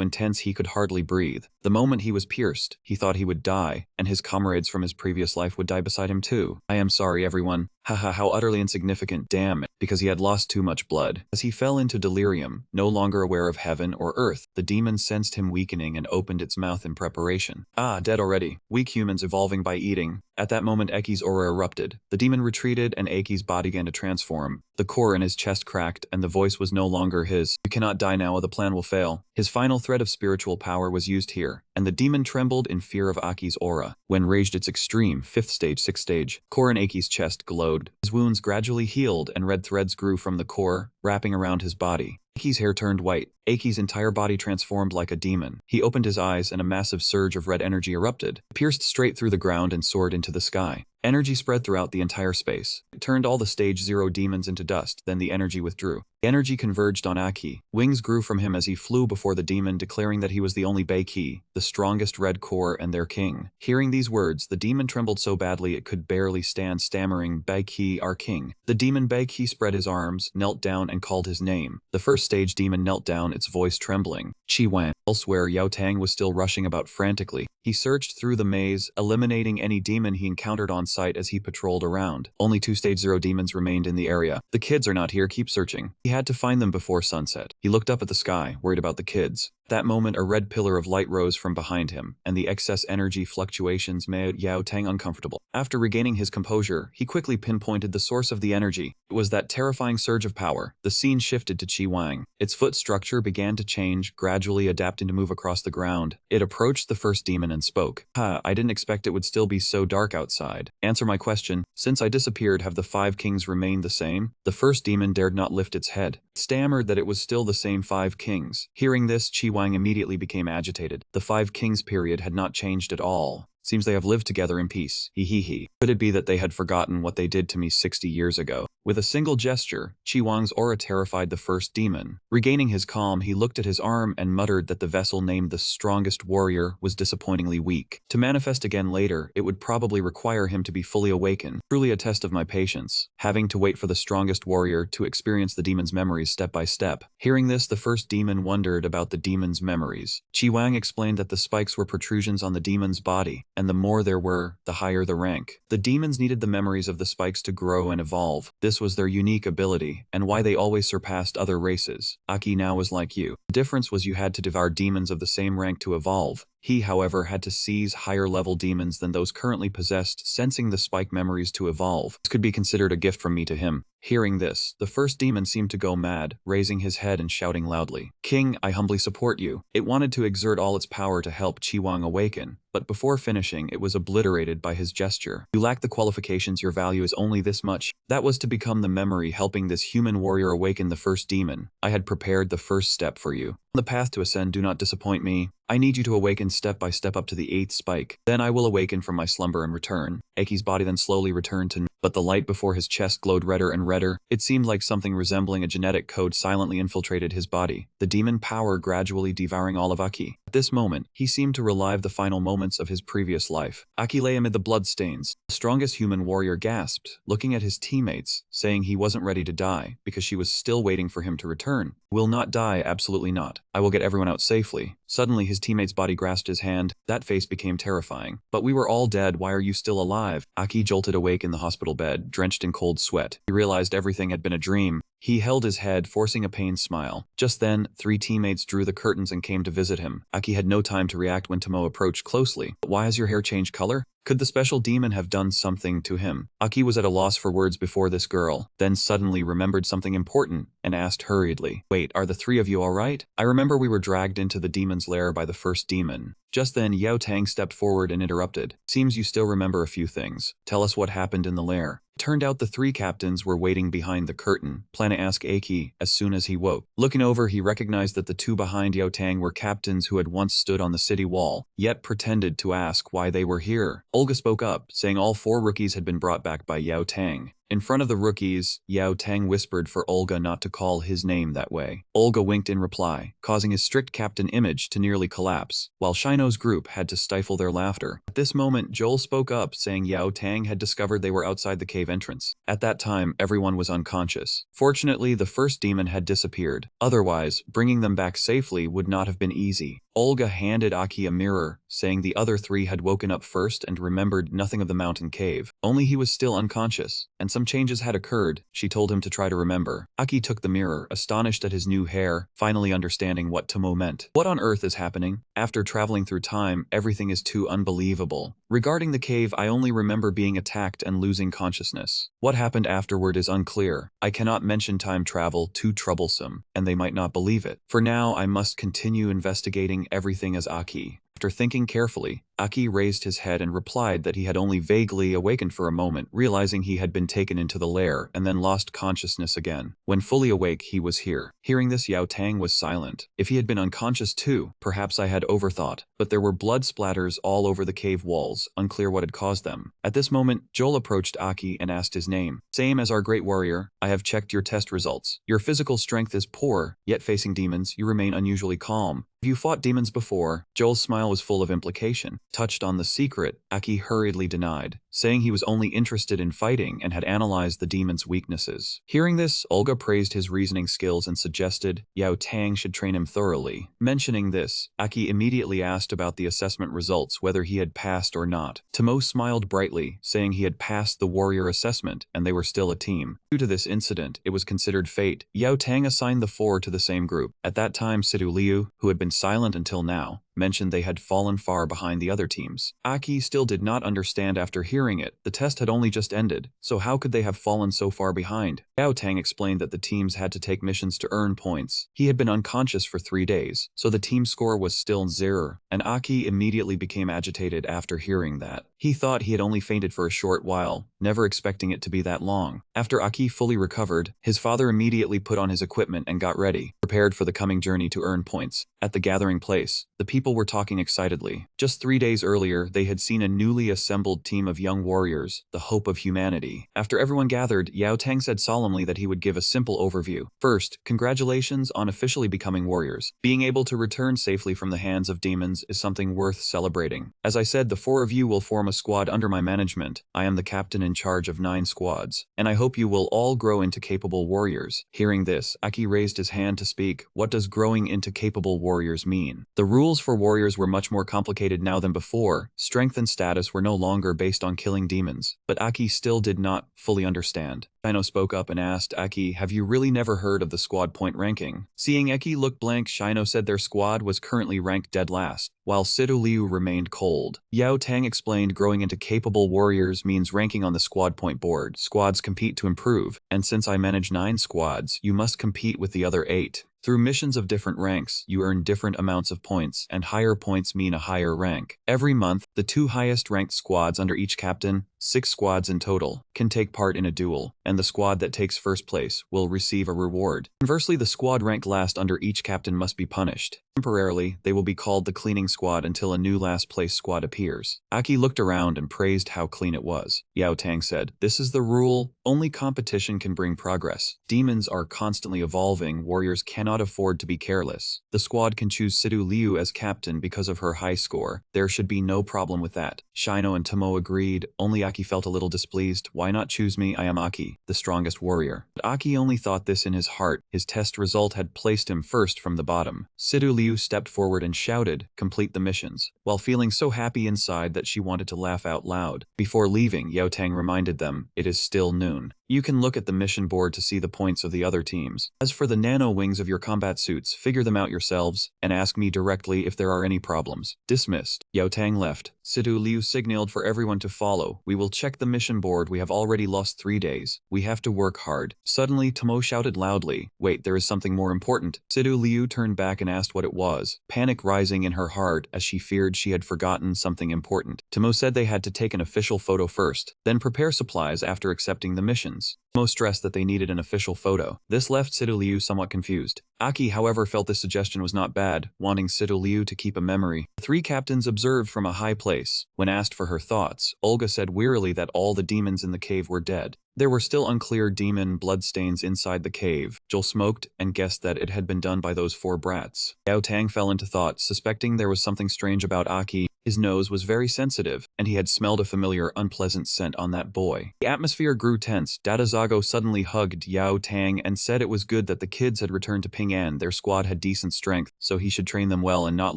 intense he could hardly breathe. The moment he was pierced, he thought he would die, and his comrades from his previous life would die beside him too. I am sorry, everyone. Haha, how utterly insignificant, damn it, because he had lost too much blood. As he fell into delirium, no longer aware of heaven or earth, the demon sensed him weakening and opened its mouth in preparation. Ah, dead already. Weak humans evolving by eating. At that moment, Aki's aura erupted. The demon retreated and Aki's body began to transform. The core in his chest cracked and the voice was no longer his. You cannot die now or the plan will fail. His final thread of spiritual power was used here, and the demon trembled in fear of Aki's aura. When raged its extreme, 5th stage, 6th stage, core in Aki's chest glowed. His wounds gradually healed and red threads grew from the core, wrapping around his body. Aki's hair turned white. Aki's entire body transformed like a demon. He opened his eyes and a massive surge of red energy erupted, pierced straight through the ground and soared into the sky. Energy spread throughout the entire space. It turned all the Stage 0 demons into dust, then the energy withdrew. The energy converged on Aki. Wings grew from him as he flew before the demon, declaring that he was the only Baiki, the strongest red core and their king. Hearing these words, the demon trembled so badly it could barely stand, stammering, "Baiki, our king." The demon Baiki spread his arms, knelt down and called his name. The first stage demon knelt down, its voice trembling. Qi Wang. Elsewhere, Yao Tang was still rushing about frantically. He searched through the maze, eliminating any demon he encountered on sight as he patrolled around. Only 2 Stage 0 demons remained in the area. "The kids are not here, keep searching." He had to find them before sunset. He looked up at the sky, worried about the kids. At that moment, a red pillar of light rose from behind him, and the excess energy fluctuations made Yao Tang uncomfortable. After regaining his composure, he quickly pinpointed the source of the energy. It was that terrifying surge of power. The scene shifted to Qi Wang. Its foot structure began to change, gradually adapting to move across the ground. It approached the first demon and spoke. I didn't expect it would still be so dark outside. Answer my question. Since I disappeared, have the 5 kings remained the same?" The first demon dared not lift its head. It stammered that it was still the same 5 kings. Hearing this, Qi Wang immediately became agitated. The 5 kings period had not changed at all. Seems they have lived together in peace. He. Could it be that they had forgotten what they did to me 60 years ago? With a single gesture, Qi Wang's aura terrified the first demon. Regaining his calm, he looked at his arm and muttered that the vessel named the strongest warrior was disappointingly weak. To manifest again later, it would probably require him to be fully awakened. Truly a test of my patience, having to wait for the strongest warrior to experience the demon's memories step by step. Hearing this, the first demon wondered about the demon's memories. Qi Wang explained that the spikes were protrusions on the demon's body, and the more there were, the higher the rank. The demons needed the memories of the spikes to grow and evolve. This was their unique ability, and why they always surpassed other races. Aki now was like you. The difference was you had to devour demons of the same rank to evolve. He, however, had to seize higher-level demons than those currently possessed, sensing the spike memories to evolve. This could be considered a gift from me to him. Hearing this, the first demon seemed to go mad, raising his head and shouting loudly, "King, I humbly support you." It wanted to exert all its power to help Qi Wang awaken, but before finishing, it was obliterated by his gesture. "You lack the qualifications, your value is only this much." That was to become the memory helping this human warrior awaken the first demon. "I had prepared the first step for you. On the path to ascend, do not disappoint me. I need you to awaken step by step up to the 8th spike. Then I will awaken from my slumber and return." Aki's body then slowly returned to but the light before his chest glowed redder and redder. It seemed like something resembling a genetic code silently infiltrated his body, the demon power gradually devouring all of Aki. At this moment, he seemed to relive the final moments of his previous life. Aki lay amid the bloodstains. The strongest human warrior gasped, looking at his teammates, saying he wasn't ready to die, because she was still waiting for him to return. "Will not die, absolutely not. I will get everyone out safely." Suddenly, his teammate's body grasped his hand. That face became terrifying. "But we were all dead, why are you still alive?" Aki jolted awake in the hospital bed, drenched in cold sweat. He realized everything had been a dream. He held his head, forcing a pained smile. Just then, 3 teammates drew the curtains and came to visit him. Aki had no time to react when Tomo approached closely. "Why has your hair changed color?" Could the special demon have done something to him? Aki was at a loss for words before this girl, then suddenly remembered something important and asked hurriedly, "Wait, are the 3 of you alright? I remember we were dragged into the demon's lair by the first demon." Just then, Yao Tang stepped forward and interrupted. "Seems you still remember a few things. Tell us what happened in the lair." It turned out the 3 captains were waiting behind the curtain, planning to ask Aki as soon as he woke. Looking over, he recognized that the 2 behind Yao Tang were captains who had once stood on the city wall, yet pretended to ask why they were here. Olga spoke up, saying all 4 rookies had been brought back by Yao Tang. In front of the rookies, Yao Tang whispered for Olga not to call his name that way. Olga winked in reply, causing his strict captain image to nearly collapse, while Shino's group had to stifle their laughter. At this moment, Joel spoke up, saying Yao Tang had discovered they were outside the cave entrance. At that time, everyone was unconscious. Fortunately, the first demon had disappeared. Otherwise, bringing them back safely would not have been easy. Olga handed Aki a mirror, saying the other 3 had woken up first and remembered nothing of the mountain cave. Only he was still unconscious, and some changes had occurred. She told him to try to remember. Aki took the mirror, astonished at his new hair, finally understanding what Tomo meant. "What on earth is happening? After traveling through time, everything is too unbelievable. Regarding the cave, I only remember being attacked and losing consciousness. What happened afterward is unclear. I cannot mention time travel, too troublesome, and they might not believe it. For now, I must continue investigating everything as Aki." After thinking carefully, Aki raised his head and replied that he had only vaguely awakened for a moment, realizing he had been taken into the lair and then lost consciousness again. When fully awake, he was here. Hearing this, Yao Tang was silent. If he had been unconscious too, perhaps I had overthought, but there were blood splatters all over the cave walls, unclear what had caused them. At this moment, Joel approached Aki and asked his name. Same as our great warrior, I have checked your test results. Your physical strength is poor, yet facing demons, you remain unusually calm. Have you fought demons before? Joel's smile was full of implication. Touched on the secret, Aki hurriedly denied, saying he was only interested in fighting and had analyzed the demon's weaknesses. Hearing this, Olga praised his reasoning skills and suggested Yao Tang should train him thoroughly. Mentioning this, Aki immediately asked about the assessment results, whether he had passed or not. Tomo smiled brightly, saying he had passed the warrior assessment and they were still a team. Due to this incident, it was considered fate. Yao Tang assigned the four to the same group. At that time, Sidu Liu, who had been silent until now, mentioned they had fallen far behind the other teams. Aki still did not understand after hearing it. The test had only just ended, so how could they have fallen so far behind? Yao Tang explained that the teams had to take missions to earn points. He had been unconscious for 3 days, so the team score was still 0, and Aki immediately became agitated after hearing that. He thought he had only fainted for a short while, never expecting it to be that long. After Aki fully recovered, his father immediately put on his equipment and got ready, prepared for the coming journey to earn points. At the gathering place, the people were talking excitedly. Just 3 days earlier, they had seen a newly assembled team of young warriors, the hope of humanity. After everyone gathered, Yao Tang said solemnly that he would give a simple overview. First, congratulations on officially becoming warriors. Being able to return safely from the hands of demons is something worth celebrating. As I said, the 4 of you will form a squad under my management. I am the captain in charge of 9 squads, and I hope you will all grow into capable warriors. Hearing this, Aki raised his hand to speak. What does growing into capable warriors mean? The rules for warriors were much more complicated now than before. Strength and status were no longer based on killing demons, but Aki still did not fully understand. Shino spoke up and asked, Aki, have you really never heard of the squad point ranking? Seeing Aki look blank, Shino said their squad was currently ranked dead last, while Sidu Liu remained cold. Yao Tang explained growing into capable warriors means ranking on the squad point board. Squads compete to improve, and since I manage 9 squads, you must compete with the other 8. Through missions of different ranks, you earn different amounts of points, and higher points mean a higher rank. Every month, the 2 highest ranked squads under each captain, 6 squads in total, can take part in a duel, and the squad that takes first place will receive a reward. Conversely, the squad ranked last under each captain must be punished. Temporarily, they will be called the cleaning squad until a new last place squad appears. Aki looked around and praised how clean it was. Yao Tang said, this is the rule. Only competition can bring progress. Demons are constantly evolving. Warriors cannot afford to be careless. The squad can choose Sidu Liu as captain because of her high score. There should be no problem with that. Shino and Tomo agreed. Only Aki felt a little displeased. Why not choose me? I am Aki, the strongest warrior. But Aki only thought this in his heart. His test result had placed him first from the bottom. Sidu Liu stepped forward and shouted, complete the missions, while feeling so happy inside that she wanted to laugh out loud. Before leaving, Yao Tang reminded them, it is still noon. You can look at the mission board to see the points of the other teams. As for the nano wings of your combat suits, figure them out yourselves, and ask me directly if there are any problems. Dismissed. Yao Tang left. Sidu Liu signaled for everyone to follow. We will check the mission board. We have already lost 3 days. We have to work hard. Suddenly, Tomo shouted loudly, wait, there is something more important. Sidu Liu turned back and asked what it was, panic rising in her heart as she feared she had forgotten something important. Tomo said they had to take an official photo first, then prepare supplies after accepting the missions. Tomo stressed that they needed an official photo. This left Sidu Liu somewhat confused. Aki, however, felt this suggestion was not bad, wanting Sidu Liu to keep a memory. The 3 captains observed from a high place. When asked for her thoughts, Olga said wearily that all the demons in the cave were dead. There were still unclear demon bloodstains inside the cave. Joel smoked and guessed that it had been done by those 4 brats. Yao Tang fell into thought, suspecting there was something strange about Aki. His nose was very sensitive, and he had smelled a familiar, unpleasant scent on that boy. The atmosphere grew tense. Dadazago suddenly hugged Yao Tang and said it was good that the kids had returned to Ping'an. Their squad had decent strength, so he should train them well and not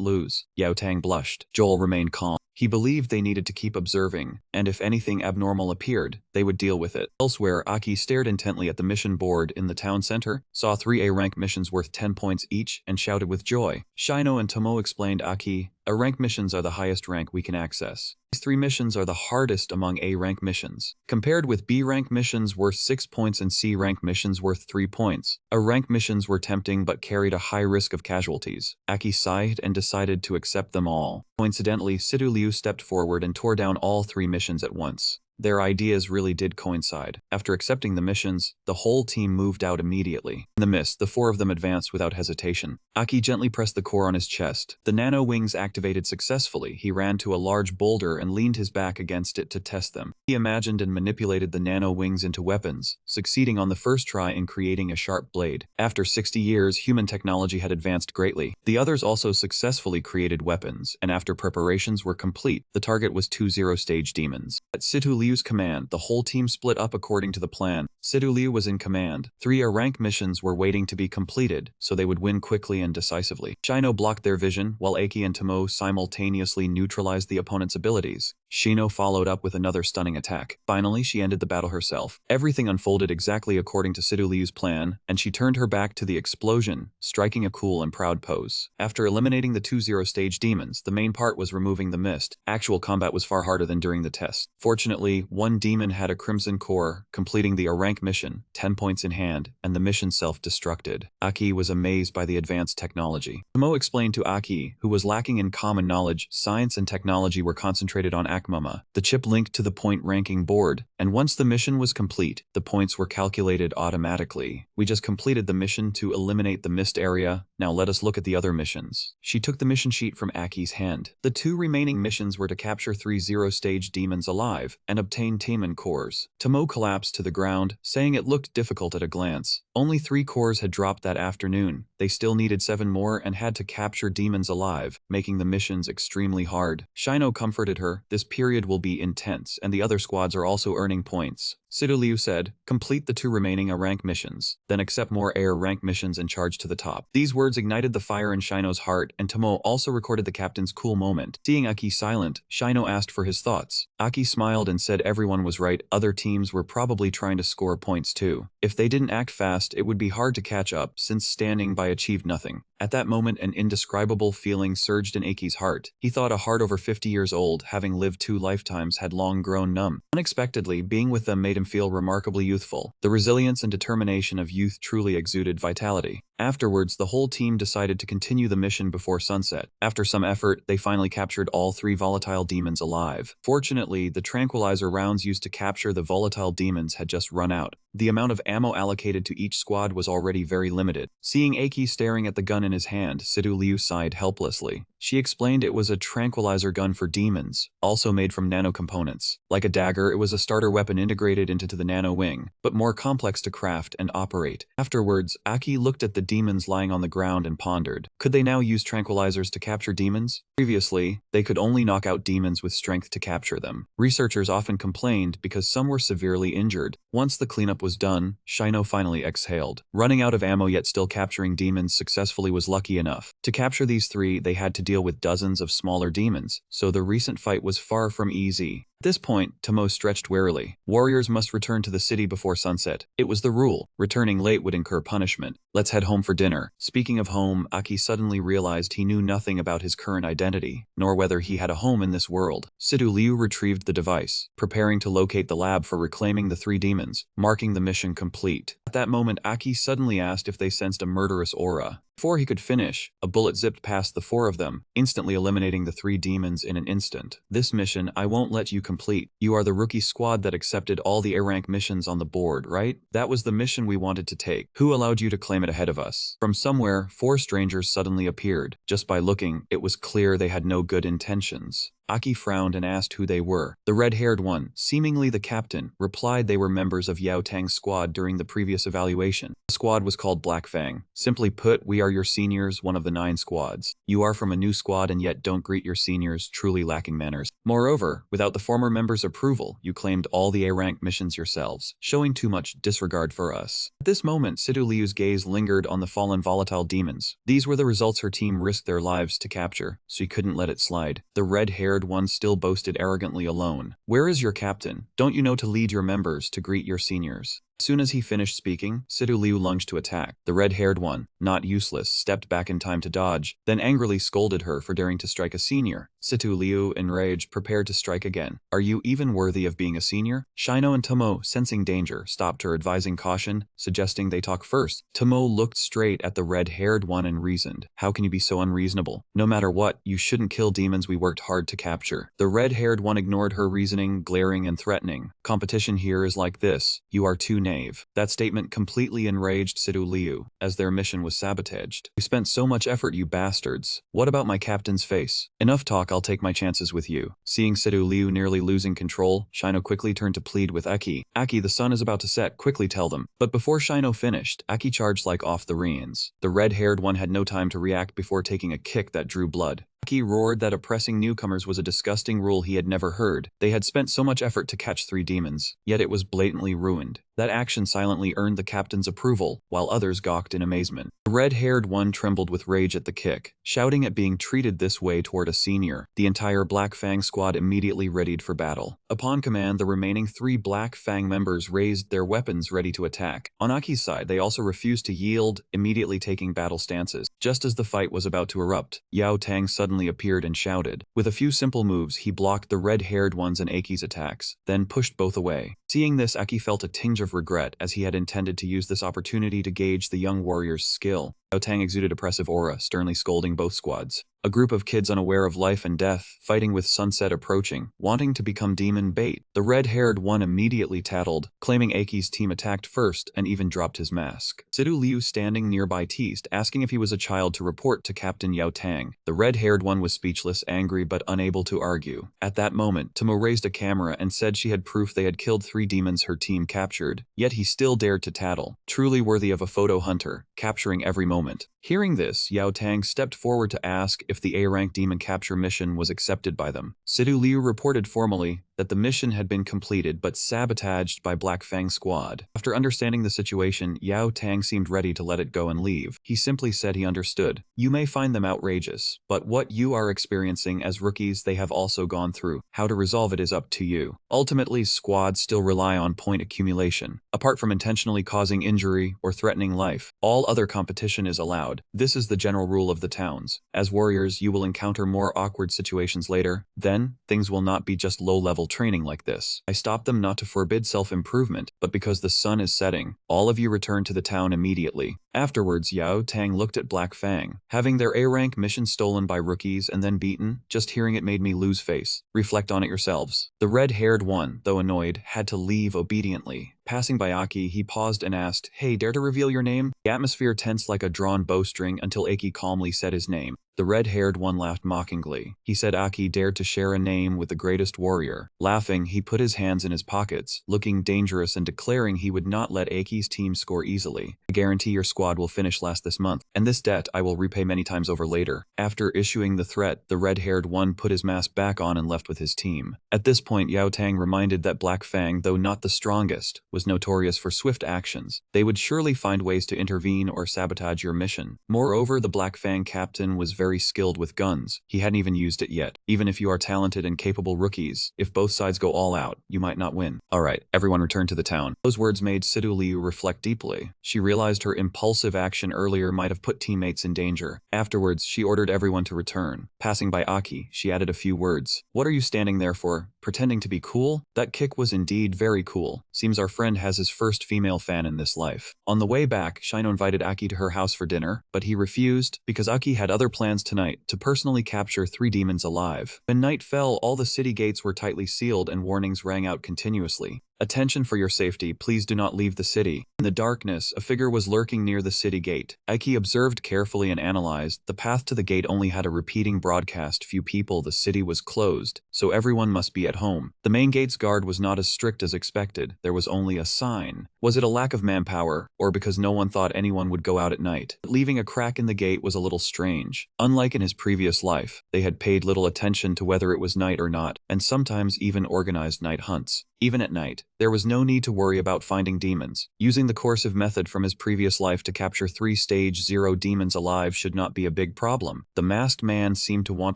lose. Yao Tang blushed. Joel remained calm. He believed they needed to keep observing, and if anything abnormal appeared, they would deal with it. Elsewhere, Aki stared intently at the mission board in the town center, saw 3 A-rank missions worth 10 points each, and shouted with joy. Shino and Tomo explained, Aki, A-rank missions are the highest rank we can access. These 3 missions are the hardest among A-rank missions, compared with B-rank missions worth 6 points and C-rank missions worth 3 points. A-rank missions were tempting but carried a high risk of casualties. Aki sighed and decided to accept them all. Coincidentally, Sidu Liu stepped forward and tore down all 3 missions at once. Their ideas really did coincide. After accepting the missions, the whole team moved out immediately. In the mist, the 4 of them advanced without hesitation. Aki gently pressed the core on his chest. The nano wings activated successfully. He ran to a large boulder and leaned his back against it to test them. He imagined and manipulated the nano wings into weapons, succeeding on the first try in creating a sharp blade. After 60 years, human technology had advanced greatly. The others also successfully created weapons, and after preparations were complete, the target was 2 zero-stage demons. At Situ Liu's command, the whole team split up according to the plan. Sidu Liu was in command. 3 A-rank missions were waiting to be completed, so they would win quickly and decisively. Shino blocked their vision, while Aki and Tomo simultaneously neutralized the opponent's abilities. Shino followed up with another stunning attack. Finally, she ended the battle herself. Everything unfolded exactly according to Sidu Liu's plan, and she turned her back to the explosion, striking a cool and proud pose. After eliminating the 2 zero-stage demons, the main part was removing the mist. Actual combat was far harder than during the test. Fortunately, one demon had a crimson core, completing the A-rank mission, 10 points in hand, and the mission self-destructed. Aki was amazed by the advanced technology. Tomo explained to Aki, who was lacking in common knowledge, science and technology were concentrated on Akmama. The chip linked to the point ranking board, and once the mission was complete, the points were calculated automatically. We just completed the mission to eliminate the mist area. Now let us look at the other missions. She took the mission sheet from Aki's hand. The 2 remaining missions were to capture 3 zero-stage demons alive and obtain Taman cores. Tomo collapsed to the ground, saying it looked difficult at a glance. Only 3 cores had dropped that afternoon. They still needed 7 more and had to capture demons alive, making the missions extremely hard. Shino comforted her. This period will be intense, and the other squads are also earning points. Sidu Liu said, complete the 2 remaining A-rank missions, then accept more A-rank missions and charge to the top. These words ignited the fire in Shino's heart, and Tomo also recorded the captain's cool moment. Seeing Aki silent, Shino asked for his thoughts. Aki smiled and said everyone was right. Other teams were probably trying to score points too. If they didn't act fast, it would be hard to catch up, since standing by achieved nothing. At that moment, an indescribable feeling surged in Aki's heart. He thought a heart over 50 years old, having lived 2 lifetimes, had long grown numb. Unexpectedly, being with them made him feel remarkably youthful. The resilience and determination of youth truly exuded vitality. Afterwards, the whole team decided to continue the mission before sunset. After some effort, they finally captured all 3 volatile demons alive. Fortunately, the tranquilizer rounds used to capture the volatile demons had just run out. The amount of ammo allocated to each squad was already very limited. Seeing Aki staring at the gun in his hand, Sidu Liu sighed helplessly. She explained it was a tranquilizer gun for demons, also made from nano components. Like a dagger, it was a starter weapon integrated into the nano wing, but more complex to craft and operate. Afterwards, Aki looked at the demons lying on the ground and pondered. Could they now use tranquilizers to capture demons? Previously, they could only knock out demons with strength to capture them. Researchers often complained because some were severely injured. Once the cleanup was done, Shino finally exhaled. Running out of ammo yet still capturing demons successfully was lucky enough. To capture these 3, they had to deal with dozens of smaller demons, so the recent fight was far from easy. At this point, Tomo stretched warily. Warriors must return to the city before sunset. It was the rule. Returning late would incur punishment. Let's head home for dinner. Speaking of home, Aki suddenly realized he knew nothing about his current identity, nor whether he had a home in this world. Sidu Liu retrieved the device, preparing to locate the lab for reclaiming the 3 demons, marking the mission complete. At that moment, Aki suddenly asked if they sensed a murderous aura. Before he could finish, a bullet zipped past the 4 of them, instantly eliminating the 3 demons in an instant. This mission, I won't let you complete. You are the rookie squad that accepted all the A-rank missions on the board, right? That was the mission we wanted to take. Who allowed you to claim it ahead of us? From somewhere, 4 strangers suddenly appeared. Just by looking, it was clear they had no good intentions. Aki frowned and asked who they were. The red-haired one, seemingly the captain, replied they were members of Yao Tang's squad during the previous evaluation. The squad was called Black Fang. Simply put, we are your seniors, one of the 9 squads. You are from a new squad and yet don't greet your seniors, truly lacking manners. Moreover, without the former members' approval, you claimed all the A-rank missions yourselves, showing too much disregard for us. At this moment, Sidu Liu's gaze lingered on the fallen volatile demons. These were the results her team risked their lives to capture, so he couldn't let it slide. The red-haired one still boasted arrogantly alone. Where is your captain? Don't you know to lead your members to greet your seniors? As soon as he finished speaking, Sidu Liu lunged to attack. The red-haired one, not useless, stepped back in time to dodge, then angrily scolded her for daring to strike a senior. Sidu Liu, enraged, prepared to strike again. Are you even worthy of being a senior? Shino and Tomo, sensing danger, stopped her, advising caution, suggesting they talk first. Tomo looked straight at the red-haired one and reasoned. How can you be so unreasonable? No matter what, you shouldn't kill demons we worked hard to capture. The red-haired one ignored her reasoning, glaring and threatening. Competition here is like this. You are too knave. That statement completely enraged Sidu Liu, as their mission was sabotaged. You spent so much effort, you bastards. What about my captain's face? Enough talk, I'll take my chances with you. Seeing Sidu Liu nearly losing control, Shino quickly turned to plead with Aki. Aki, the sun is about to set, quickly tell them. But before Shino finished, Aki charged like off the reins. The red-haired one had no time to react before taking a kick that drew blood. Aki roared that oppressing newcomers was a disgusting rule he had never heard. They had spent so much effort to catch 3 demons, yet it was blatantly ruined. That action silently earned the captain's approval, while others gawked in amazement. The red-haired one trembled with rage at the kick, shouting at being treated this way toward a senior. The entire Black Fang squad immediately readied for battle. Upon command, the remaining 3 Black Fang members raised their weapons ready to attack. On Aki's side, they also refused to yield, immediately taking battle stances. Just as the fight was about to erupt, Yao Tang suddenly appeared and shouted. With a few simple moves, he blocked the red-haired one's and Aki's attacks, then pushed both away. Seeing this, Aki felt a tinge of regret, as he had intended to use this opportunity to gauge the young warrior's skill. Yao Tang exuded oppressive aura, sternly scolding both squads. A group of kids unaware of life and death, fighting with sunset approaching, wanting to become demon bait. The red-haired one immediately tattled, claiming Aki's team attacked first and even dropped his mask. Sidu Liu standing nearby teased, asking if he was a child to report to Captain Yao Tang. The red-haired one was speechless, angry but unable to argue. At that moment, Tomo raised a camera and said she had proof they had killed 3 demons her team captured, yet he still dared to tattle. Truly worthy of a photo hunter, capturing every moment. Hearing this, Yao Tang stepped forward to ask if the A-rank demon capture mission was accepted by them. Sidu Liu reported formally that the mission had been completed but sabotaged by Black Fang squad. After understanding the situation, Yao Tang seemed ready to let it go and leave. He simply said he understood. You may find them outrageous, but what you are experiencing as rookies they have also gone through. How to resolve it is up to you. Ultimately, squads still rely on point accumulation. Apart from intentionally causing injury or threatening life, all other competition is allowed. This is the general rule of the towns. As warriors, you will encounter more awkward situations later. Then, things will not be just low-level training like this. I stopped them not to forbid self-improvement, but because the sun is setting. All of you return to the town immediately. Afterwards, Yao Tang looked at Black Fang. Having their A-rank mission stolen by rookies and then beaten, just hearing it made me lose face. Reflect on it yourselves. The red-haired one, though annoyed, had to leave obediently. Passing by Aki, he paused and asked, "Hey, dare to reveal your name?" The atmosphere tensed like a drawn bowstring until Aki calmly said his name. The red-haired one laughed mockingly. He said Aki dared to share a name with the greatest warrior. Laughing, he put his hands in his pockets, looking dangerous and declaring he would not let Aki's team score easily. I guarantee your squad will finish last this month, and this debt I will repay many times over later. After issuing the threat, the red-haired one put his mask back on and left with his team. At this point, Yao Tang reminded that Black Fang, though not the strongest, was notorious for swift actions. They would surely find ways to intervene or sabotage your mission. Moreover, the Black Fang captain was very skilled with guns. He hadn't even used it yet. Even if you are talented and capable rookies, if both sides go all out, you might not win. Alright, everyone return to the town. Those words made Sidu Liu reflect deeply. She realized her impulsive action earlier might have put teammates in danger. Afterwards, she ordered everyone to return. Passing by Aki, she added a few words. What are you standing there for? Pretending to be cool? That kick was indeed very cool. Seems our friend has his first female fan in this life. On the way back, Shino invited Aki to her house for dinner, but he refused because Aki had other plans tonight to personally capture 3 demons alive. When night fell, all the city gates were tightly sealed and warnings rang out continuously. Attention for your safety, please do not leave the city. In the darkness, a figure was lurking near the city gate. Aki observed carefully and analyzed. The path to the gate only had a repeating broadcast. Few people, the city was closed, so everyone must be at home. The main gate's guard was not as strict as expected. There was only a sign. Was it a lack of manpower, or because no one thought anyone would go out at night? Leaving a crack in the gate was a little strange. Unlike in his previous life, they had paid little attention to whether it was night or not. and sometimes even organized night hunts. Even at night, there was no need to worry about finding demons. Using the coercive method from his previous life to capture 3 Stage 0 demons alive should not be a big problem. The masked man seemed to want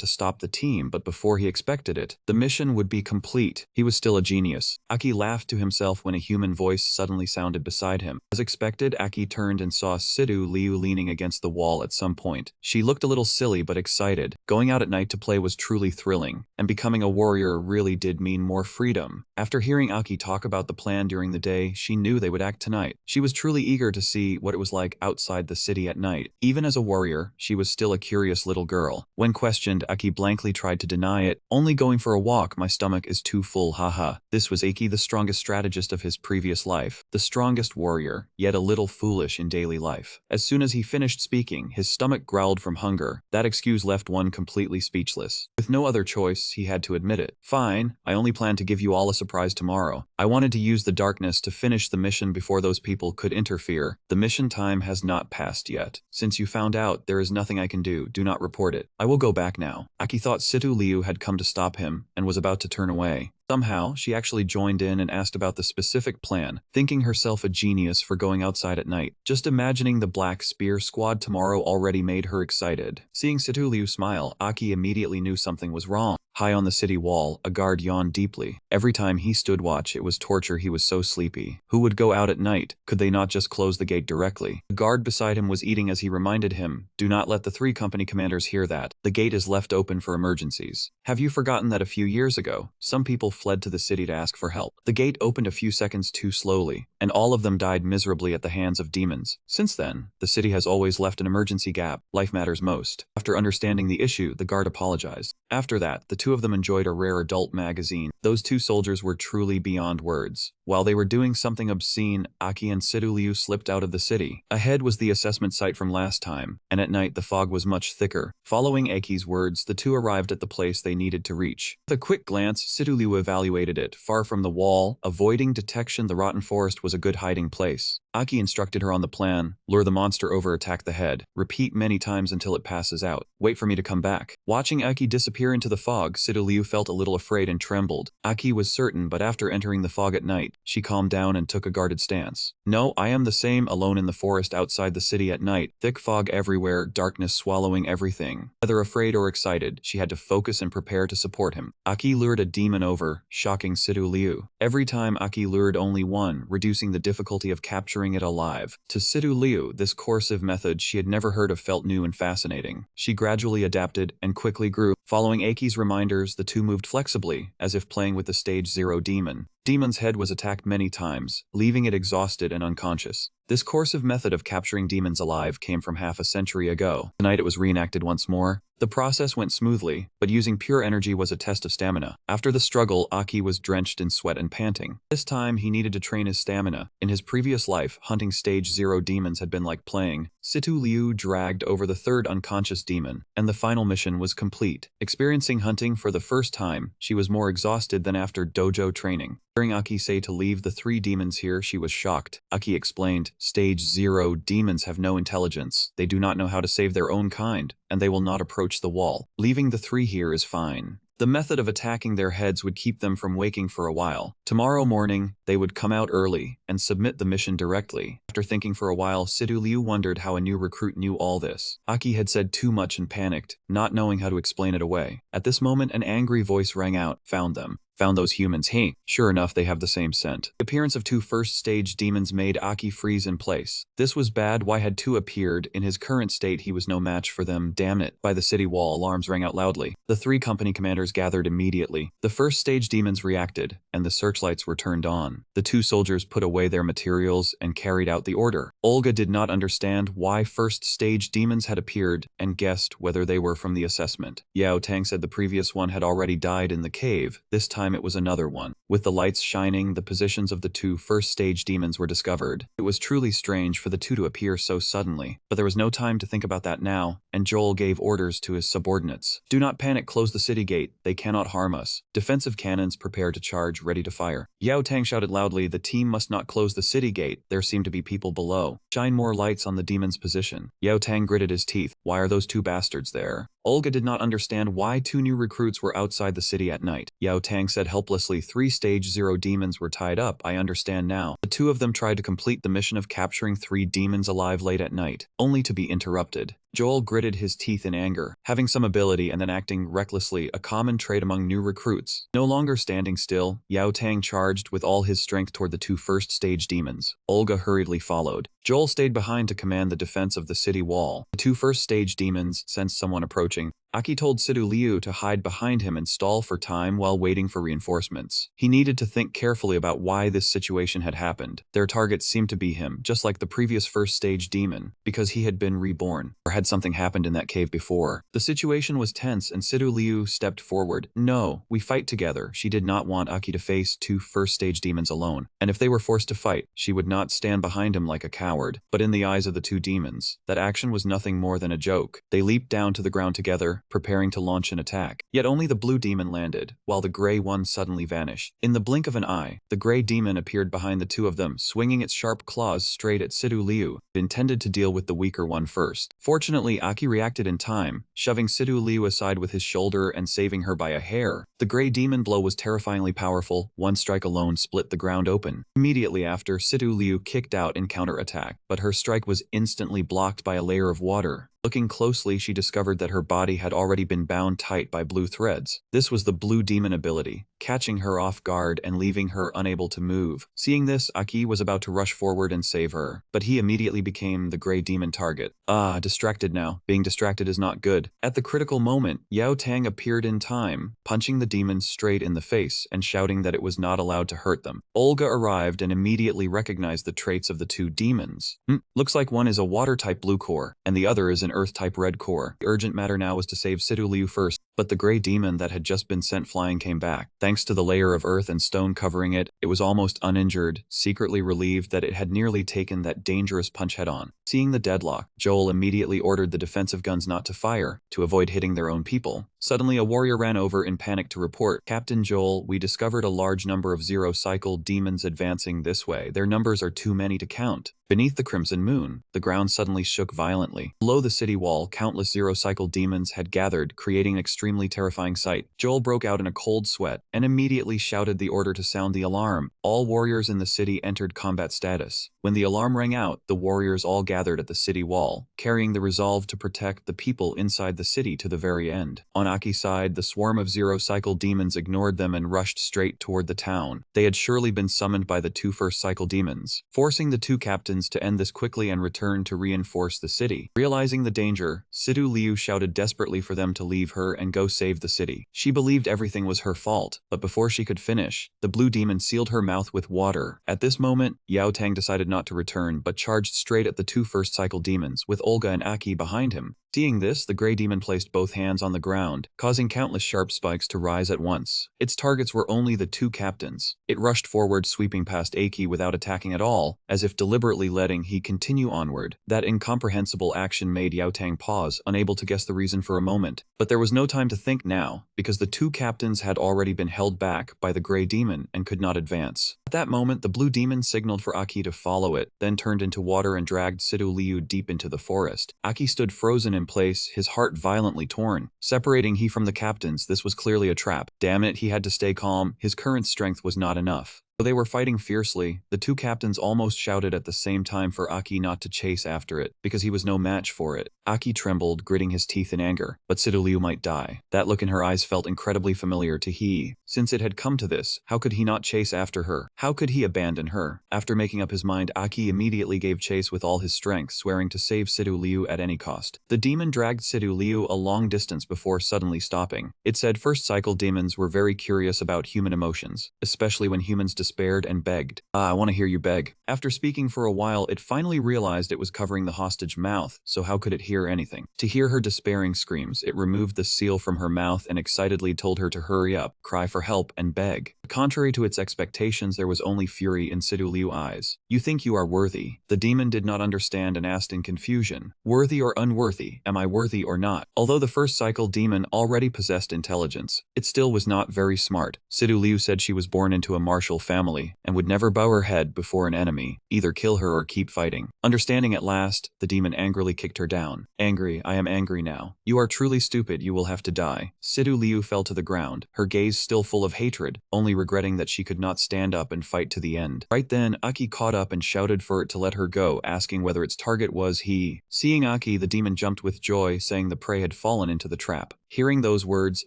to stop the team, but before he expected it, the mission would be complete. He was still a genius. Aki laughed to himself when a human voice suddenly sounded beside him. As expected, Aki turned and saw Sidu Liu leaning against the wall at some point. She looked a little silly but excited. Going out at night to play was truly thrilling, and becoming a warrior really did mean more freedom. After hearing Aki talk about the plan during the day, she knew they would act tonight. She was truly eager to see what it was like outside the city at night. Even as a warrior, she was still a curious little girl. When questioned, Aki blankly tried to deny it. Only going for a walk, my stomach is too full, haha. This was Aki, the strongest strategist of his previous life, the strongest warrior, yet a little foolish in daily life. As soon as he finished speaking, his stomach growled from hunger. That excuse left one completely speechless. With no other choice, he had to admit it. Fine, I only plan to give you all a surprise tomorrow. I wanted to use the darkness to finish the mission before those people could interfere. The mission time has not passed yet. Since you found out, there is nothing I can do. Do not report it. I will go back now. Aki thought Situ Liu had come to stop him and was about to turn away. Somehow, she actually joined in and asked about the specific plan, thinking herself a genius for going outside at night. Just imagining the Black Spear Squad tomorrow already made her excited. Seeing Situ Liu smile, Aki immediately knew something was wrong. High on the city wall, a guard yawned deeply. Every time he stood watch, it was torture. He was so sleepy. Who would go out at night? Could they not just close the gate directly? The guard beside him was eating as he reminded him, do not let the 3 company commanders hear that. The gate is left open for emergencies. Have you forgotten that a few years ago, some people fled to the city to ask for help? The gate opened a few seconds too slowly, and all of them died miserably at the hands of demons. Since then, the city has always left an emergency gap. Life matters most. After understanding the issue, the guard apologized. After that, the 2 of them enjoyed a rare adult magazine. Those 2 soldiers were truly beyond words. While they were doing something obscene, Aki and Sidu Liu slipped out of the city. Ahead was the assessment site from last time, and at night the fog was much thicker. Following Aki's words, the 2 arrived at the place they needed to reach. With a quick glance, Sidu Liu evaluated it. Far from the wall, avoiding detection, the rotten forest was a good hiding place. Aki instructed her on the plan. Lure the monster over, attack the head. Repeat many times until it passes out. Wait for me to come back. Watching Aki disappear into the fog, Sidu Liu felt a little afraid and trembled. Aki was certain, but after entering the fog at night, she calmed down and took a guarded stance. No, I am the same, alone in the forest outside the city at night. Thick fog everywhere, darkness swallowing everything. Whether afraid or excited, she had to focus and prepare to support him. Aki lured a demon over, shocking Sidu Liu. Every time Aki lured only one, reducing the difficulty of capturing it alive. To Sidu Liu, this coercive method she had never heard of felt new and fascinating. She gradually adapted and quickly grew. Following Aki's reminders, the 2 moved flexibly, as if playing with the Stage 0 demon. Demon's head was attacked many times, leaving it exhausted and unconscious. This coercive method of capturing demons alive came from half a century ago. Tonight it was reenacted once more. The process went smoothly, but using pure energy was a test of stamina. After the struggle, Aki was drenched in sweat and panting. This time, he needed to train his stamina. In his previous life, hunting Stage 0 demons had been like playing. Situ Liu dragged over the 3rd unconscious demon, and the final mission was complete. Experiencing hunting for the first time, she was more exhausted than after dojo training. Hearing Aki say to leave the 3 demons here, she was shocked. Aki explained, Stage 0 demons have no intelligence. They do not know how to save their own kind, and they will not approach the wall. Leaving the 3 here is fine. The method of attacking their heads would keep them from waking for a while. Tomorrow morning, they would come out early and submit the mission directly. After thinking for a while, Sidu Liu wondered how a new recruit knew all this. Aki had said too much and panicked, not knowing how to explain it away. At this moment, an angry voice rang out, found them. Found those humans, hey. Sure enough, they have the same scent. The appearance of 2 first-stage demons made Aki freeze in place. This was bad. Why had 2 appeared? In his current state, he was no match for them. Damn it. By the city wall, alarms rang out loudly. The 3 company commanders gathered immediately. The first-stage demons reacted, and the searchlights were turned on. The 2 soldiers put away their materials and carried out the order. Olga did not understand why first-stage demons had appeared and guessed whether they were from the assessment. Yao Tang said the previous one had already died in the cave. This time it was another one. With the lights shining, the positions of the 2 first-stage demons were discovered. It was truly strange for the 2 to appear so suddenly, but there was no time to think about that now, and Joel gave orders to his subordinates. Do not panic, close the city gate. They cannot harm us. Defensive cannons prepare to charge, ready to fire. Yao Tang shouted loudly, the team must not close the city gate. There seem to be people below. Shine more lights on the demon's position. Yao Tang gritted his teeth. Why are those 2 bastards there? Olga did not understand why 2 new recruits were outside the city at night. Yao Tang said helplessly, 3 Stage 0 demons were tied up, I understand now. The 2 of them tried to complete the mission of capturing 3 demons alive late at night, only to be interrupted. Joel gritted his teeth in anger, having some ability and then acting recklessly, a common trait among new recruits. No longer standing still, Yao Tang charged with all his strength toward the 2 first-stage demons. Olga hurriedly followed. Joel stayed behind to command the defense of the city wall. The 2 first-stage demons sensed someone approaching. Aki told Sidu Liu to hide behind him and stall for time while waiting for reinforcements. He needed to think carefully about why this situation had happened. Their targets seemed to be him, just like the previous first-stage demon, because he had been reborn. Or had something happened in that cave before. The situation was tense and Sidu Liu stepped forward. No, we fight together. She did not want Aki to face 2 first-stage demons alone. And if they were forced to fight, she would not stand behind him like a coward. But in the eyes of the 2 demons, that action was nothing more than a joke. They leaped down to the ground together, preparing to launch an attack. Yet only the blue demon landed, while the gray one suddenly vanished. In the blink of an eye, the gray demon appeared behind the 2 of them, swinging its sharp claws straight at Sidu Liu, intended to deal with the weaker one first. Fortunately, Aki reacted in time, shoving Sidu Liu aside with his shoulder and saving her by a hair. The gray demon blow was terrifyingly powerful. One strike alone split the ground open. Immediately after, Sidu Liu kicked out in counterattack, but her strike was instantly blocked by a layer of water. Looking closely, she discovered that her body had already been bound tight by blue threads. This was the blue demon ability, catching her off guard and leaving her unable to move. Seeing this, Aki was about to rush forward and save her, but he immediately became the gray demon target. Distracted now. Being distracted is not good. At the critical moment, Yao Tang appeared in time, punching the demon straight in the face and shouting that it was not allowed to hurt them. Olga arrived and immediately recognized the traits of the 2 demons. Looks like one is a water-type blue core, and the other is an earth-type red core. The urgent matter now was to save Sidu Liu first, but the gray demon that had just been sent flying came back. Thanks to the layer of earth and stone covering it, it was almost uninjured, secretly relieved that it had nearly taken that dangerous punch head-on. Seeing the deadlock, Joel immediately ordered the defensive guns not to fire, to avoid hitting their own people. Suddenly, a warrior ran over in panic to report, Captain Joel, we discovered a large number of zero-cycle demons advancing this way. Their numbers are too many to count. Beneath the crimson moon, the ground suddenly shook violently. Below the city wall, countless zero-cycle demons had gathered, creating an extremely terrifying sight. Joel broke out in a cold sweat and immediately shouted the order to sound the alarm. All warriors in the city entered combat status. When the alarm rang out, the warriors all gathered at the city wall, carrying the resolve to protect the people inside the city to the very end. On Aki's side, the swarm of zero-cycle demons ignored them and rushed straight toward the town. They had surely been summoned by the 2 first-cycle demons, forcing the 2 captains to end this quickly and return to reinforce the city. Realizing the danger, Sidu Liu shouted desperately for them to leave her and go save the city. She believed everything was her fault, but before she could finish, the blue demon sealed her mouth with water. At this moment, Yao Tang decided not to return but charged straight at the 2 first-cycle demons, with Olga and Aki behind him. Seeing this, the gray demon placed both hands on the ground, causing countless sharp spikes to rise at once. Its targets were only the 2 captains. It rushed forward, sweeping past Aki without attacking at all, as if deliberately letting he continue onward. That incomprehensible action made Yao Tang pause, unable to guess the reason for a moment. But there was no time to think now, because the 2 captains had already been held back by the gray demon and could not advance. At that moment, the blue demon signaled for Aki to follow it, then turned into water and dragged Sidu Liu deep into the forest. Aki stood frozen in place, his heart violently torn. Separating he from the captains, this was clearly a trap. Damn it, he had to stay calm. His current strength was not enough. Though they were fighting fiercely, the 2 captains almost shouted at the same time for Aki not to chase after it, because he was no match for it. Aki trembled, gritting his teeth in anger, but Sidu Liu might die. That look in her eyes felt incredibly familiar to he. Since it had come to this, how could he not chase after her? How could he abandon her? After making up his mind, Aki immediately gave chase with all his strength, swearing to save Sidu Liu at any cost. The demon dragged Sidu Liu a long distance before suddenly stopping. It said first-cycle demons were very curious about human emotions, especially when humans despaired and begged. I want to hear you beg. After speaking for a while, it finally realized it was covering the hostage mouth, so how could it hear anything? To hear her despairing screams, it removed the seal from her mouth and excitedly told her to hurry up, cry for help, and beg. contrary to its expectations, there was only fury in Sidu Liu's eyes. "You think you are worthy?" The demon did not understand and asked in confusion. "Worthy or unworthy? Am I worthy or not?" Although the first cycle demon already possessed intelligence, it still was not very smart. Sidu Liu said she was born into a martial family and would never bow her head before an enemy, either kill her or keep fighting. Understanding at last, the demon angrily kicked her down. "Angry, I am angry now. You are truly stupid, you will have to die." Sidu Liu fell to the ground, her gaze still full of hatred, only regretting that she could not stand up and fight to the end. Right then, Aki caught up and shouted for it to let her go, asking whether its target was he. Seeing Aki, the demon jumped with joy, saying the prey had fallen into the trap. Hearing those words,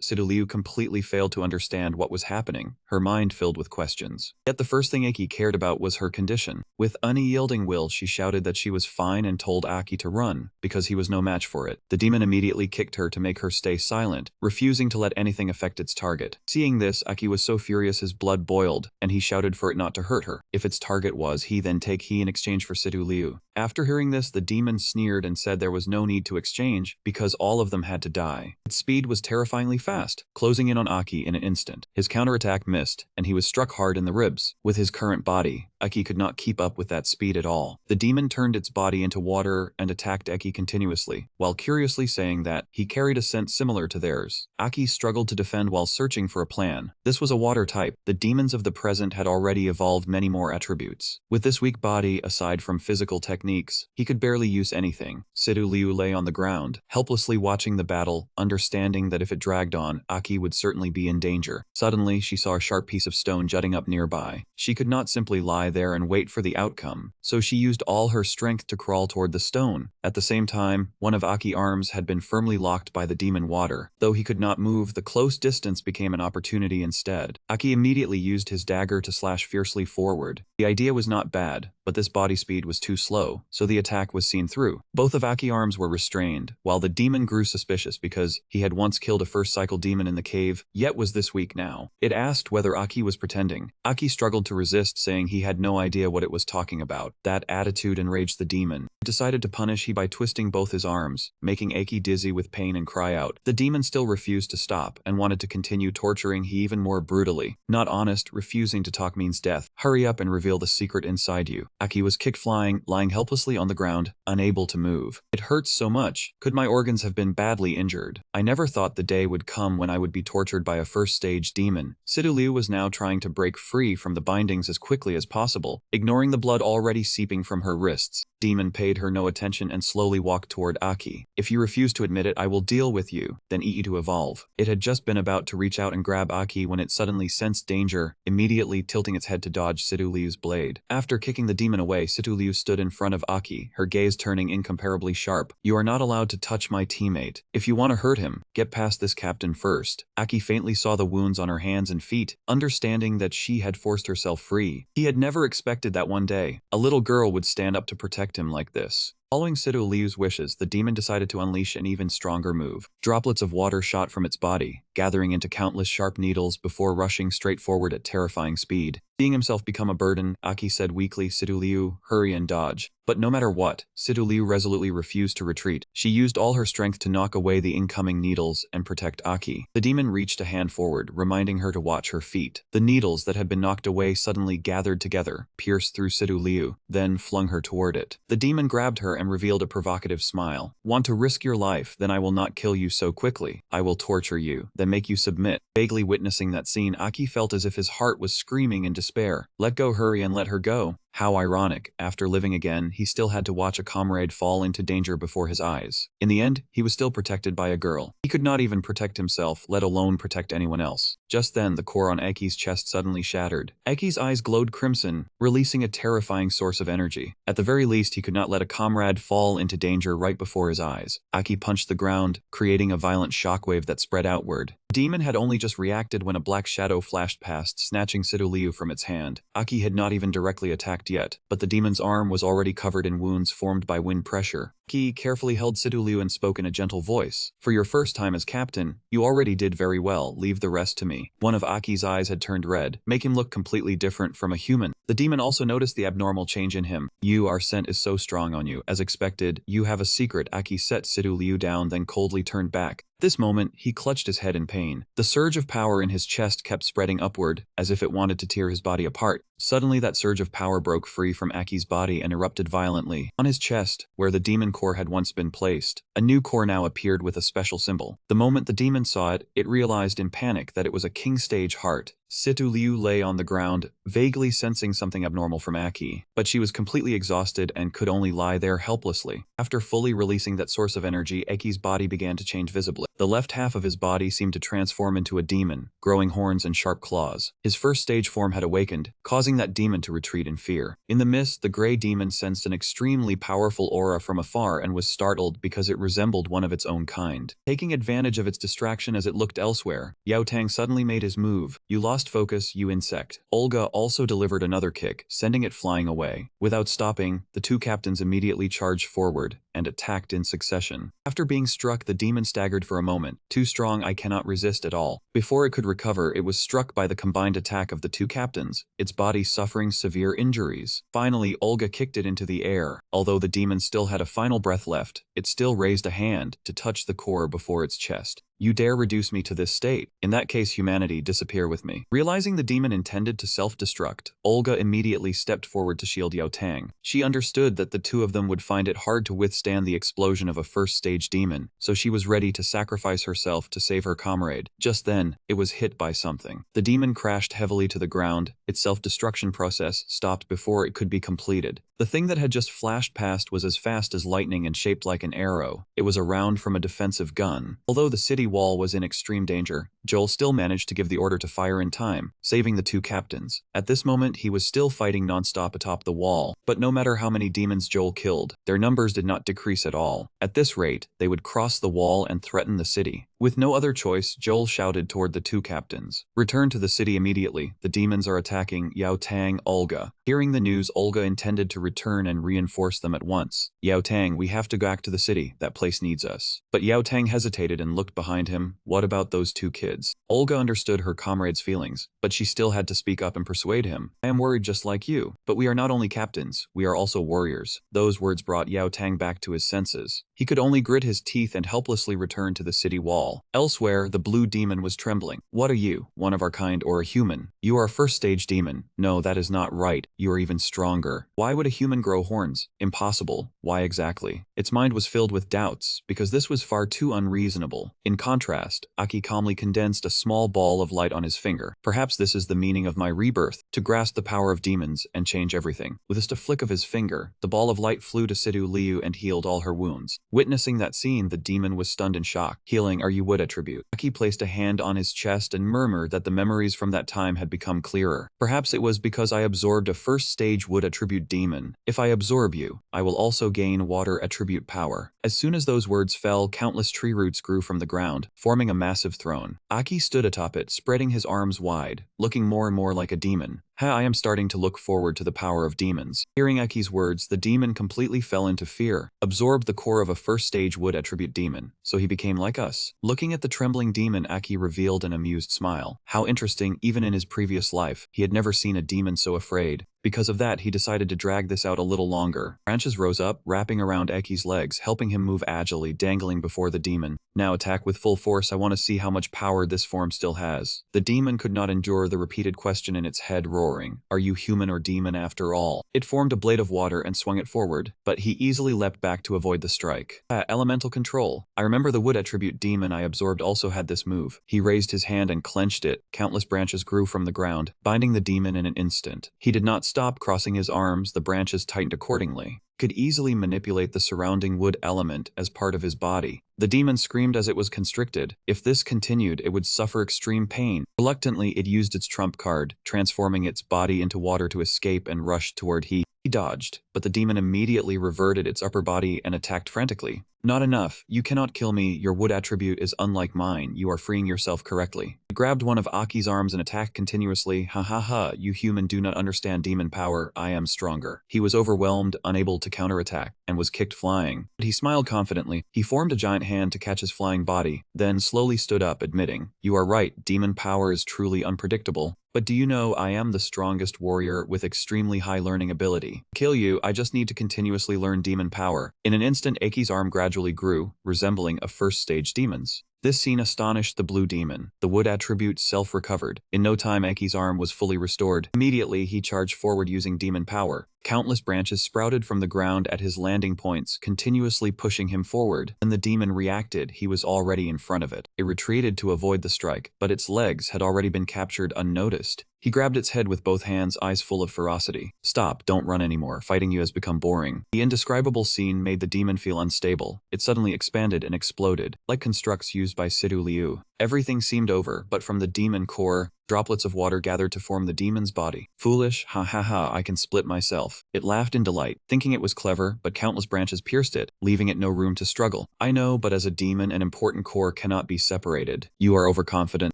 Sidu Liu completely failed to understand what was happening, her mind filled with questions. Yet the first thing Aki cared about was her condition. With unyielding will, she shouted that she was fine and told Aki to run, because he was no match for it. The demon immediately kicked her to make her stay silent, refusing to let anything affect its target. Seeing this, Aki was so furious his blood boiled, and he shouted for it not to hurt her. If its target was he, then take he in exchange for Sidu Liu. After hearing this, the demon sneered and said there was no need to exchange, because all of them had to die. Its speed was terrifyingly fast, closing in on Aki in an instant. His counterattack missed, and he was struck hard in the ribs. With his current body, Aki could not keep up with that speed at all. The demon turned its body into water and attacked Aki continuously, while curiously saying that he carried a scent similar to theirs. Aki struggled to defend while searching for a plan. This was a water type. The demons of the present had already evolved many more attributes. With this weak body, aside from physical techniques, he could barely use anything. Sidu Liu lay on the ground, helplessly watching the battle, understanding that if it dragged on, Aki would certainly be in danger. Suddenly, she saw a sharp piece of stone jutting up nearby. She could not simply lie there and wait for the outcome, so she used all her strength to crawl toward the stone. At the same time, one of Aki's arms had been firmly locked by the demon water. Though he could not move, the close distance became an opportunity instead. Aki immediately used his dagger to slash fiercely forward. The idea was not bad, but this body speed was too slow, so the attack was seen through. Both of Aki's arms were restrained, while the demon grew suspicious because he had once killed a first cycle demon in the cave, yet was this weak now. It asked whether Aki was pretending. Aki struggled to resist, saying he had no idea what it was talking about. That attitude enraged the demon. It decided to punish he by twisting both his arms, making Aki dizzy with pain and cry out. The demon still refused to stop and wanted to continue torturing he even more brutally. Not honest, refusing to talk means death. Hurry up and reveal the secret inside you. Aki was kicked flying, lying helplessly on the ground, unable to move. It hurts so much. Could my organs have been badly injured? I never thought the day would come when I would be tortured by a first stage demon. Sidu Liu was now trying to break free from the bindings as quickly as possible, ignoring the blood already seeping from her wrists. Demon paid her no attention and slowly walked toward Aki. "If you refuse to admit it, I will deal with you, then eat you to evolve." It had just been about to reach out and grab Aki when it suddenly sensed danger, immediately tilting its head to dodge Sidu Liu's blade. After kicking the demon away, Sidu Liu stood in front of Aki, her gaze turning incomparably sharp. "You are not allowed to touch my teammate. If you want to hurt him, get past this captain first." Aki faintly saw the wounds on her hands and feet, understanding that she had forced herself free. He had never expected that one day a little girl would stand up to protect him like this. Following Sidu Liu's wishes, the demon decided to unleash an even stronger move. Droplets of water shot from its body, gathering into countless sharp needles before rushing straight forward at terrifying speed. Seeing himself become a burden, Aki said weakly, "Sidu Liu, hurry and dodge." But no matter what, Sidu Liu resolutely refused to retreat. She used all her strength to knock away the incoming needles and protect Aki. The demon reached a hand forward, reminding her to watch her feet. The needles that had been knocked away suddenly gathered together, pierced through Sidu Liu, then flung her toward it. The demon grabbed her and revealed a provocative smile. "Want to risk your life? Then I will not kill you so quickly. I will torture you, then make you submit." Vaguely witnessing that scene, Aki felt as if his heart was screaming in despair. Let go, hurry and let her go. How ironic. After living again, he still had to watch a comrade fall into danger before his eyes. In the end, he was still protected by a girl. He could not even protect himself, let alone protect anyone else. Just then, the core on Aki's chest suddenly shattered. Aki's eyes glowed crimson, releasing a terrifying source of energy. At the very least, he could not let a comrade fall into danger right before his eyes. Aki punched the ground, creating a violent shockwave that spread outward. The demon had only just reacted when a black shadow flashed past, snatching Sidu Liu from its hand. Aki had not even directly attacked yet, but the demon's arm was already covered in wounds formed by wind pressure. Aki carefully held Sidu Liu and spoke in a gentle voice. "For your first time as captain, you already did very well. Leave the rest to me." One of Aki's eyes had turned red, making him look completely different from a human. The demon also noticed the abnormal change in him. Our scent is so strong on you. As expected, you have a secret." Aki set Sidu Liu down, then coldly turned back. At this moment, he clutched his head in pain. The surge of power in his chest kept spreading upward, as if it wanted to tear his body apart. Suddenly that surge of power broke free from Aki's body and erupted violently. On his chest, where the demon core had once been placed, a new core now appeared with a special symbol. The moment the demon saw it, it realized in panic that it was a king stage heart. Situ Liu lay on the ground, vaguely sensing something abnormal from Aki, but she was completely exhausted and could only lie there helplessly. After fully releasing that source of energy, Aki's body began to change visibly. The left half of his body seemed to transform into a demon, growing horns and sharp claws. His first stage form had awakened, causing that demon to retreat in fear. In the mist, the gray demon sensed an extremely powerful aura from afar and was startled because it resembled one of its own kind. Taking advantage of its distraction as it looked elsewhere, Yao Tang suddenly made his move. "You lost focus, you insect." Olga also delivered another kick, sending it flying away. Without stopping, the two captains immediately charged forward and attacked in succession. After being struck, the demon staggered for a moment. "Too strong, I cannot resist at all." Before it could recover, it was struck by the combined attack of the two captains, its body suffering severe injuries. Finally, Olga kicked it into the air. Although the demon still had a final breath left, it still raised a hand to touch the core before its chest. "You dare reduce me to this state? In that case, humanity, disappear with me." Realizing the demon intended to self-destruct, Olga immediately stepped forward to shield Yao Tang. She understood that the two of them would find it hard to withstand the explosion of a first-stage demon, so she was ready to sacrifice herself to save her comrade. Just then, it was hit by something. The demon crashed heavily to the ground. Its self-destruction process stopped before it could be completed. The thing that had just flashed past was as fast as lightning and shaped like an arrow. It was a round from a defensive gun. Although the city wall was in extreme danger, Joel still managed to give the order to fire in time, saving the two captains. At this moment, he was still fighting non-stop atop the wall, but no matter how many demons Joel killed, their numbers did not decrease at all. At this rate, they would cross the wall and threaten the city. With no other choice, Joel shouted toward the two captains, "Return to the city immediately. The demons are attacking Yao Tang, Olga." Hearing the news, Olga intended to return and reinforce them at once. "Yao Tang, we have to go back to the city. That place needs us." But Yao Tang hesitated and looked behind him. "What about those two kids?" Olga understood her comrade's feelings, but she still had to speak up and persuade him. "I am worried just like you, but we are not only captains, we are also warriors." Those words brought Yao Tang back to his senses. He could only grit his teeth and helplessly return to the city wall. Elsewhere, the blue demon was trembling. "What are you, one of our kind or a human? You are a first-stage demon." "No, that is not right. You are even stronger." "Why would a human grow horns?" "Impossible." "Why exactly?" Its mind was filled with doubts, because this was far too unreasonable. In contrast, Aki calmly condensed a small ball of light on his finger. "Perhaps this is the meaning of my rebirth, to grasp the power of demons and change everything." With just a flick of his finger, the ball of light flew to Situ Liu and healed all her wounds. Witnessing that scene, the demon was stunned in shock. "Healing, are you wood attribute?" Aki placed a hand on his chest and murmured that the memories from that time had become clearer. "Perhaps it was because I absorbed a first-stage wood attribute demon. If I absorb you, I will also gain water attribute power." As soon as those words fell, countless tree roots grew from the ground, forming a massive throne. Aki stood atop it, spreading his arms wide, looking more and more like a demon. I am starting to look forward to the power of demons." Hearing Aki's words, the demon completely fell into fear. "Absorbed the core of a first-stage wood attribute demon, so he became like us." Looking at the trembling demon, Aki revealed an amused smile. How interesting, even in his previous life, he had never seen a demon so afraid. Because of that, he decided to drag this out a little longer. Branches rose up, wrapping around Aki's legs, helping him move agilely, dangling before the demon. "Now attack with full force. I want to see how much power this form still has." The demon could not endure the repeated question in its head, roaring, "Are you human or demon after all?" It formed a blade of water and swung it forward, but he easily leapt back to avoid the strike. Elemental control. I remember the wood attribute demon I absorbed also had this move. He raised his hand and clenched it. Countless branches grew from the ground, binding the demon in an instant. He did not stop. Crossing his arms, the branches tightened accordingly. Could easily manipulate the surrounding wood element as part of his body. The demon screamed as it was constricted. If this continued, it would suffer extreme pain. Reluctantly, it used its trump card, transforming its body into water to escape and rushed toward He dodged, but the demon immediately reverted its upper body and attacked frantically. "Not enough. You cannot kill me. Your wood attribute is unlike mine. You are freeing yourself correctly." He grabbed one of Aki's arms and attacked continuously. "Ha ha ha, you human do not understand demon power. I am stronger." He was overwhelmed, unable to counterattack, and was kicked flying. But he smiled confidently. He formed a giant hand to catch his flying body, then slowly stood up, admitting, "You are right, demon power is truly unpredictable. But do you know I am the strongest warrior with extremely high learning ability? To kill you, I just need to continuously learn demon power." In an instant, Aki's arm gradually grew, resembling a first-stage demon's. This scene astonished the blue demon. The wood attribute self-recovered. In no time, Eki's arm was fully restored. Immediately, he charged forward using demon power. Countless branches sprouted from the ground at his landing points, continuously pushing him forward. When the demon reacted, he was already in front of it. It retreated to avoid the strike, but its legs had already been captured unnoticed. He grabbed its head with both hands, eyes full of ferocity. "Stop, don't run anymore. Fighting you has become boring." The indescribable scene made the demon feel unstable. It suddenly expanded and exploded, like constructs used by Sidu Liu. Everything seemed over, but from the demon core, droplets of water gathered to form the demon's body. "Foolish, ha ha ha, I can split myself." It laughed in delight, thinking it was clever, but countless branches pierced it, leaving it no room to struggle. "I know, but as a demon, an important core cannot be separated. You are overconfident."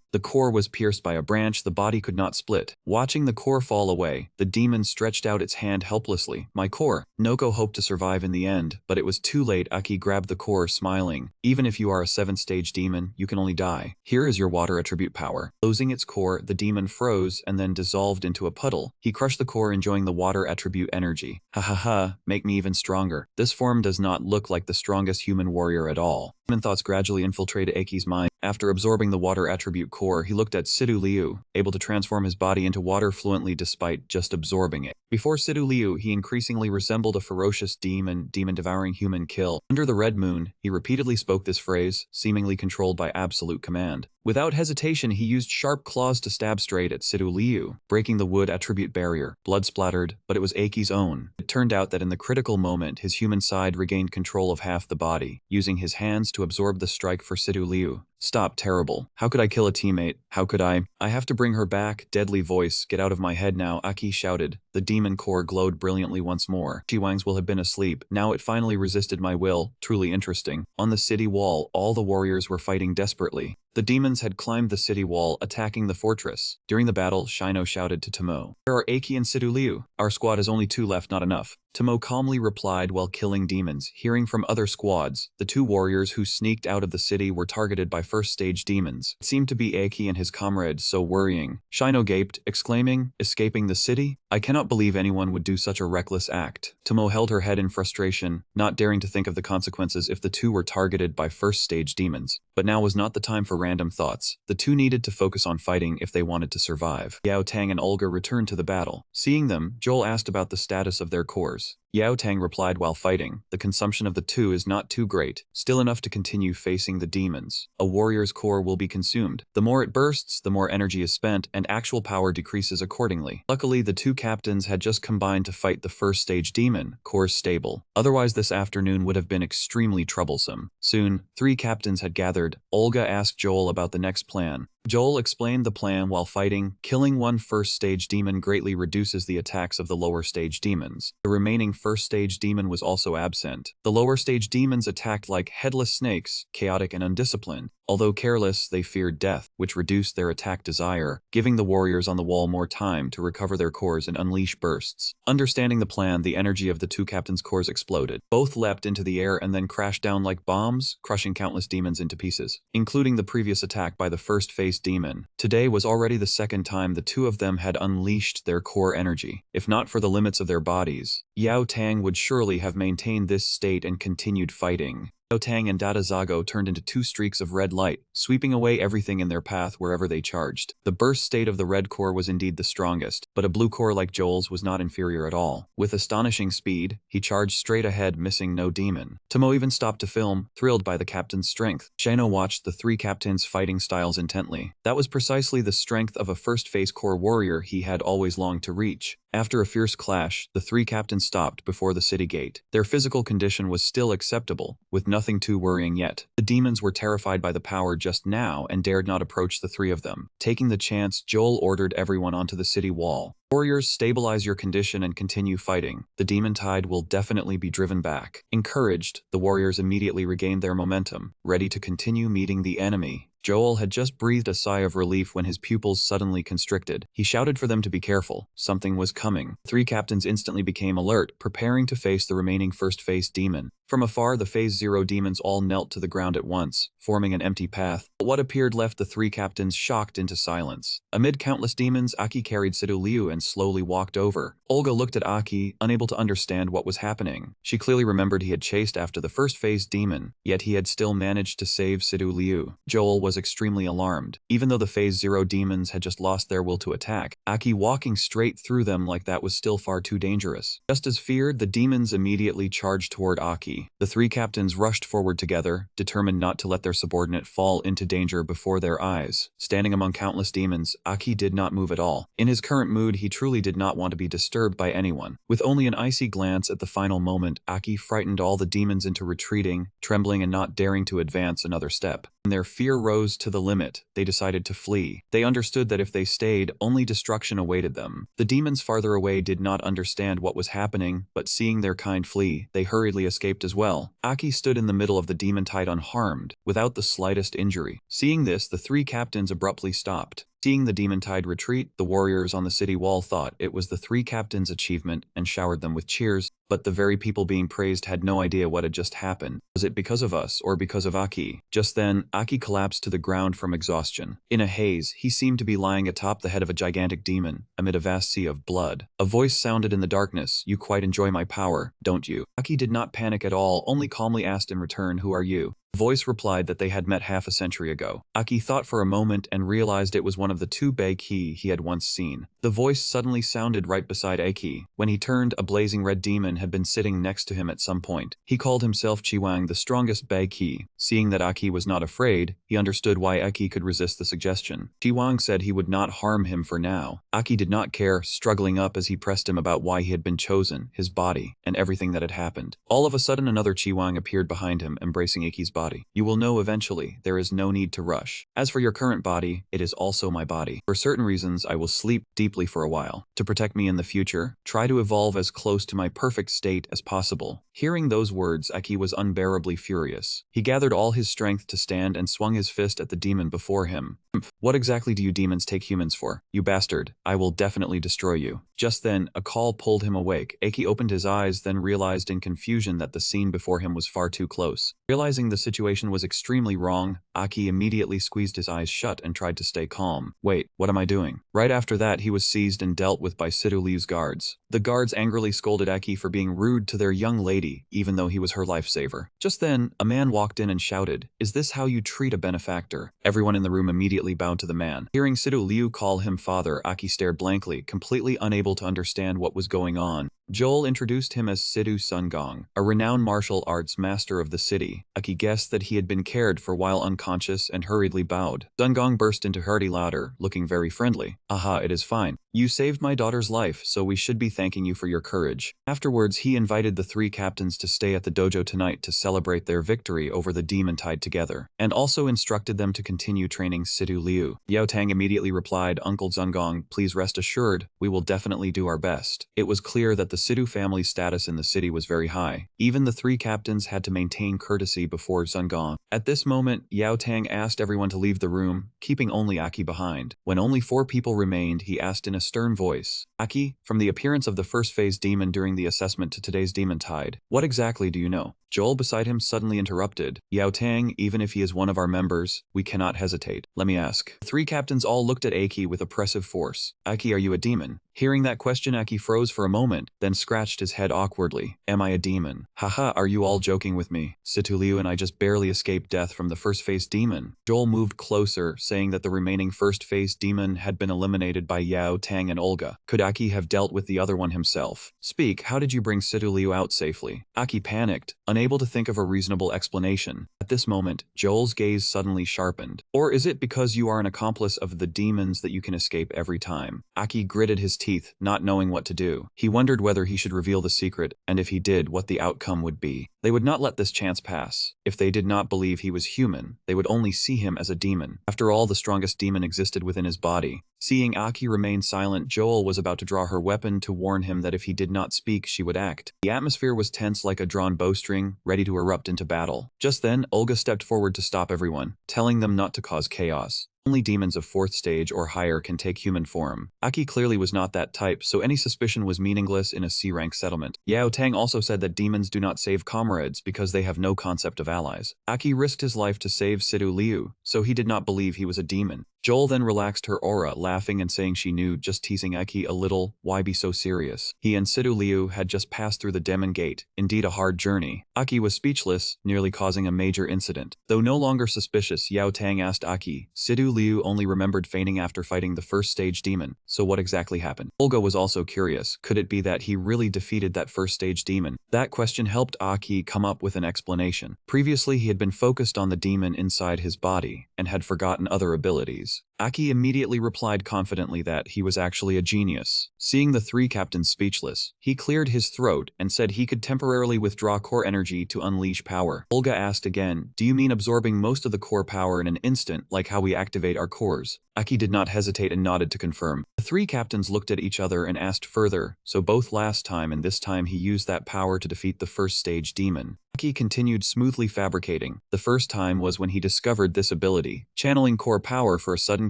The core was pierced by a branch the body could not split. Watching the core fall away, the demon stretched out its hand helplessly. "My core." Noko hoped to survive in the end, but it was too late. Aki grabbed the core, smiling. "Even if you are a 7th-stage demon, you can only die. Here is your water attribute power." Closing its core, the demon froze and then dissolved into a puddle. He crushed the core, enjoying the water attribute energy. "Ha ha ha, make me even stronger." This form does not look like the strongest human warrior at all. Demon thoughts gradually infiltrated Aki's mind. After absorbing the water attribute core, he looked at Sidu Liu, able to transform his body into water fluently despite just absorbing it. Before Sidu Liu, he increasingly resembled a ferocious demon devouring human kill. Under the red moon, he repeatedly spoke this phrase, seemingly controlled by absolute command. Without hesitation, he used sharp claws to stab straight at Sidu Liu, breaking the wood attribute barrier. Blood splattered, but it was Aki's own. It turned out that in the critical moment, his human side regained control of half the body, using his hands to absorb the strike for Sidu Liu. "Stop, terrible. How could I kill a teammate? How could I? I have to bring her back." Deadly voice, "Get out of my head now," Aki shouted. The demon core glowed brilliantly once more. Chiwangs will have been asleep. Now it finally resisted my will. Truly interesting. On the city wall, all the warriors were fighting desperately. The demons had climbed the city wall, attacking the fortress. During the battle, Shino shouted to Tomo, "There are Aki and Sidu Liu. Our squad has only 2 left, not enough." Tomo calmly replied while killing demons. Hearing from other squads, the 2 warriors who sneaked out of the city were targeted by 1st-stage demons. It seemed to be Aki and his comrades, so worrying. Shino gaped, exclaiming, "Escaping the city? I cannot believe anyone would do such a reckless act." Tomo held her head in frustration, not daring to think of the consequences if the 2 were targeted by 1st-stage demons. But now was not the time for random thoughts. The 2 needed to focus on fighting if they wanted to survive. Yao Tang and Olga returned to the battle. Seeing them, Joel asked about the status of their cores. Yao Tang replied while fighting, "The consumption of the 2 is not too great, still enough to continue facing the demons. A warrior's core will be consumed. The more it bursts, the more energy is spent, and actual power decreases accordingly." Luckily, the 2 captains had just combined to fight the 1st-stage demon, cores stable. Otherwise, this afternoon would have been extremely troublesome. Soon, 3 captains had gathered. Olga asked Joel about the next plan. Joel explained the plan while fighting. Killing one 1st-stage demon greatly reduces the attacks of the lower-stage demons. The remaining 1st-stage demon was also absent. The lower-stage demons attacked like headless snakes, chaotic and undisciplined. Although careless, they feared death, which reduced their attack desire, giving the warriors on the wall more time to recover their cores and unleash bursts. Understanding the plan, the energy of the 2 captains' cores exploded. Both leapt into the air and then crashed down like bombs, crushing countless demons into pieces, including the previous attack by the first-phase demon. Today was already the 2nd time the 2 of them had unleashed their core energy. If not for the limits of their bodies, Yao Tang would surely have maintained this state and continued fighting. Yao Tang and Dada Zago turned into 2 streaks of red light, sweeping away everything in their path wherever they charged. The burst state of the red core was indeed the strongest, but a blue core like Joel's was not inferior at all. With astonishing speed, he charged straight ahead, missing no demon. Tomo even stopped to film, thrilled by the captain's strength. Shino watched the 3 captains' fighting styles intently. That was precisely the strength of a first-phase core warrior he had always longed to reach. After a fierce clash, the 3 captains stopped before the city gate. Their physical condition was still acceptable, with nothing too worrying yet. The demons were terrified by the power just now and dared not approach the 3 of them. Taking the chance, Joel ordered everyone onto the city wall. "Warriors, stabilize your condition and continue fighting. The demon tide will definitely be driven back." Encouraged, the warriors immediately regained their momentum, ready to continue meeting the enemy. Joel had just breathed a sigh of relief when his pupils suddenly constricted. He shouted for them to be careful. Something was coming. 3 captains instantly became alert, preparing to face the remaining first-phase demon. From afar, the Phase Zero demons all knelt to the ground at once, forming an empty path. But what appeared left the three captains shocked into silence. Amid countless demons, Aki carried Sidu Liu and slowly walked over. Olga looked at Aki, unable to understand what was happening. She clearly remembered he had chased after the first phase demon, yet he had still managed to save Sidu Liu. Joel was extremely alarmed. Even though the Phase Zero demons had just lost their will to attack, Aki walking straight through them like that was still far too dangerous. Just as feared, the demons immediately charged toward Aki. The three captains rushed forward together, determined not to let their subordinate fall into danger before their eyes. Standing among countless demons, Aki did not move at all. In his current mood, he truly did not want to be disturbed by anyone. With only an icy glance at the final moment, Aki frightened all the demons into retreating, trembling and not daring to advance another step. When their fear rose to the limit, they decided to flee. They understood that if they stayed, only destruction awaited them. The demons farther away did not understand what was happening, but seeing their kind flee, they hurriedly escaped as well. Aki stood in the middle of the demon tide unharmed, without the slightest injury. Seeing this, the three captains abruptly stopped. Seeing the demon tide retreat, the warriors on the city wall thought it was the three captains' achievement and showered them with cheers, but the very people being praised had no idea what had just happened. Was it because of us or because of Aki? Just then, Aki collapsed to the ground from exhaustion. In a haze, he seemed to be lying atop the head of a gigantic demon, amid a vast sea of blood. A voice sounded in the darkness, "You quite enjoy my power, don't you?" Aki did not panic at all, only calmly asked in return, "Who are you?" The voice replied that they had met half a century ago. Aki thought for a moment and realized it was one of the two Baiki he had once seen. The voice suddenly sounded right beside Aki. When he turned, a blazing red demon had been sitting next to him at some point. He called himself Chiwang, the strongest Baiki. Seeing that Aki was not afraid, he understood why Aki could resist the suggestion. Chiwang said he would not harm him for now. Aki did not care, struggling up as he pressed him about why he had been chosen, his body, and everything that had happened. All of a sudden, another Chiwang appeared behind him, embracing Aki's body. You will know eventually. There is no need to rush. As for your current body, it is also my body. For certain reasons, I will sleep deeply for a while. To protect me in the future, try to evolve as close to my perfect state as possible. Hearing those words, Aki was unbearably furious. He gathered all his strength to stand and swung his fist at the demon before him. What exactly do you demons take humans for? You bastard. I will definitely destroy you. Just then, a call pulled him awake. Aki opened his eyes, then realized in confusion that the scene before him was far too close. Realizing the situation was extremely wrong, Aki immediately squeezed his eyes shut and tried to stay calm. Wait, what am I doing? Right after that, he was seized and dealt with by Sidu Liu's guards. The guards angrily scolded Aki for being rude to their young lady, even though he was her lifesaver. Just then, a man walked in and shouted, "Is this how you treat a benefactor?" Everyone in the room immediately bowed to the man. Hearing Sidu Liu call him father, Aki stared blankly, completely unable to understand what was going on. Joel introduced him as Sidu Sungong, a renowned martial arts master of the city. Aki guessed that he had been cared for while unconscious and hurriedly bowed. Sungong burst into hearty laughter, looking very friendly. "Aha, it is fine. You saved my daughter's life, so we should be thanking you for your courage." Afterwards, he invited the three captains to stay at the dojo tonight to celebrate their victory over the demon tide together, and also instructed them to continue training Sidu Liu. Yao Tang immediately replied, "Uncle Sungong, please rest assured, we will definitely do our best." It was clear that the Sidu family's status in the city was very high. Even the three captains had to maintain courtesy before Sungong. At this moment, Yao Tang asked everyone to leave the room, keeping only Aki behind. When only 4 people remained, he asked in a stern voice, "Aki, from the appearance of the first phase demon during the assessment to today's demon tide, what exactly do you know?" Joel beside him suddenly interrupted. "Yao Tang, even if he is one of our members, we cannot hesitate. Let me ask." The 3 captains all looked at Aki with oppressive force. "Aki, are you a demon?" Hearing that question, Aki froze for a moment, then scratched his head awkwardly. "Am I a demon? Haha, are you all joking with me? Situ Liu and I just barely escaped death from the first phase demon." Joel moved closer, saying that the remaining first phase demon had been eliminated by Yao Tang and Olga. Could Aki have dealt with the other one himself? "Speak, how did you bring Situ Liu out safely?" Aki panicked, unable to think of a reasonable explanation. At this moment, Joel's gaze suddenly sharpened. "Or is it because you are an accomplice of the demons that you can escape every time?" Aki gritted his teeth, not knowing what to do. He wondered whether he should reveal the secret, and if he did, what the outcome would be. They would not let this chance pass. If they did not believe he was human, they would only see him as a demon. After all, the strongest demon existed within his body. Seeing Aki remain silent, Joel was about to draw her weapon to warn him that if he did not speak, she would act. The atmosphere was tense like a drawn bowstring, ready to erupt into battle. Just then, Olga stepped forward to stop everyone, telling them not to cause chaos. Only demons of 4th stage or higher can take human form. Aki clearly was not that type, so any suspicion was meaningless in a C-rank settlement. Yao Tang also said that demons do not save comrades because they have no concept of allies. Aki risked his life to save Sidu Liu, so he did not believe he was a demon. Joel then relaxed her aura, laughing and saying she knew, just teasing Aki a little, why be so serious? He and Sidu Liu had just passed through the Demon Gate, indeed a hard journey. Aki was speechless, nearly causing a major incident. Though no longer suspicious, Yao Tang asked Aki, Sidu Liu only remembered fainting after fighting the 1st stage demon, so what exactly happened? Olga was also curious, could it be that he really defeated that 1st stage demon? That question helped Aki come up with an explanation. Previously he had been focused on the demon inside his body, and had forgotten other abilities. Aki immediately replied confidently that he was actually a genius. Seeing the 3 captains speechless, he cleared his throat and said he could temporarily withdraw core energy to unleash power. Olga asked again, do you mean absorbing most of the core power in an instant, like how we activate our cores? Aki did not hesitate and nodded to confirm. The 3 captains looked at each other and asked further, so both last time and this time he used that power to defeat the 1st stage demon. Aki continued smoothly fabricating. The first time was when he discovered this ability, channeling core power for a sudden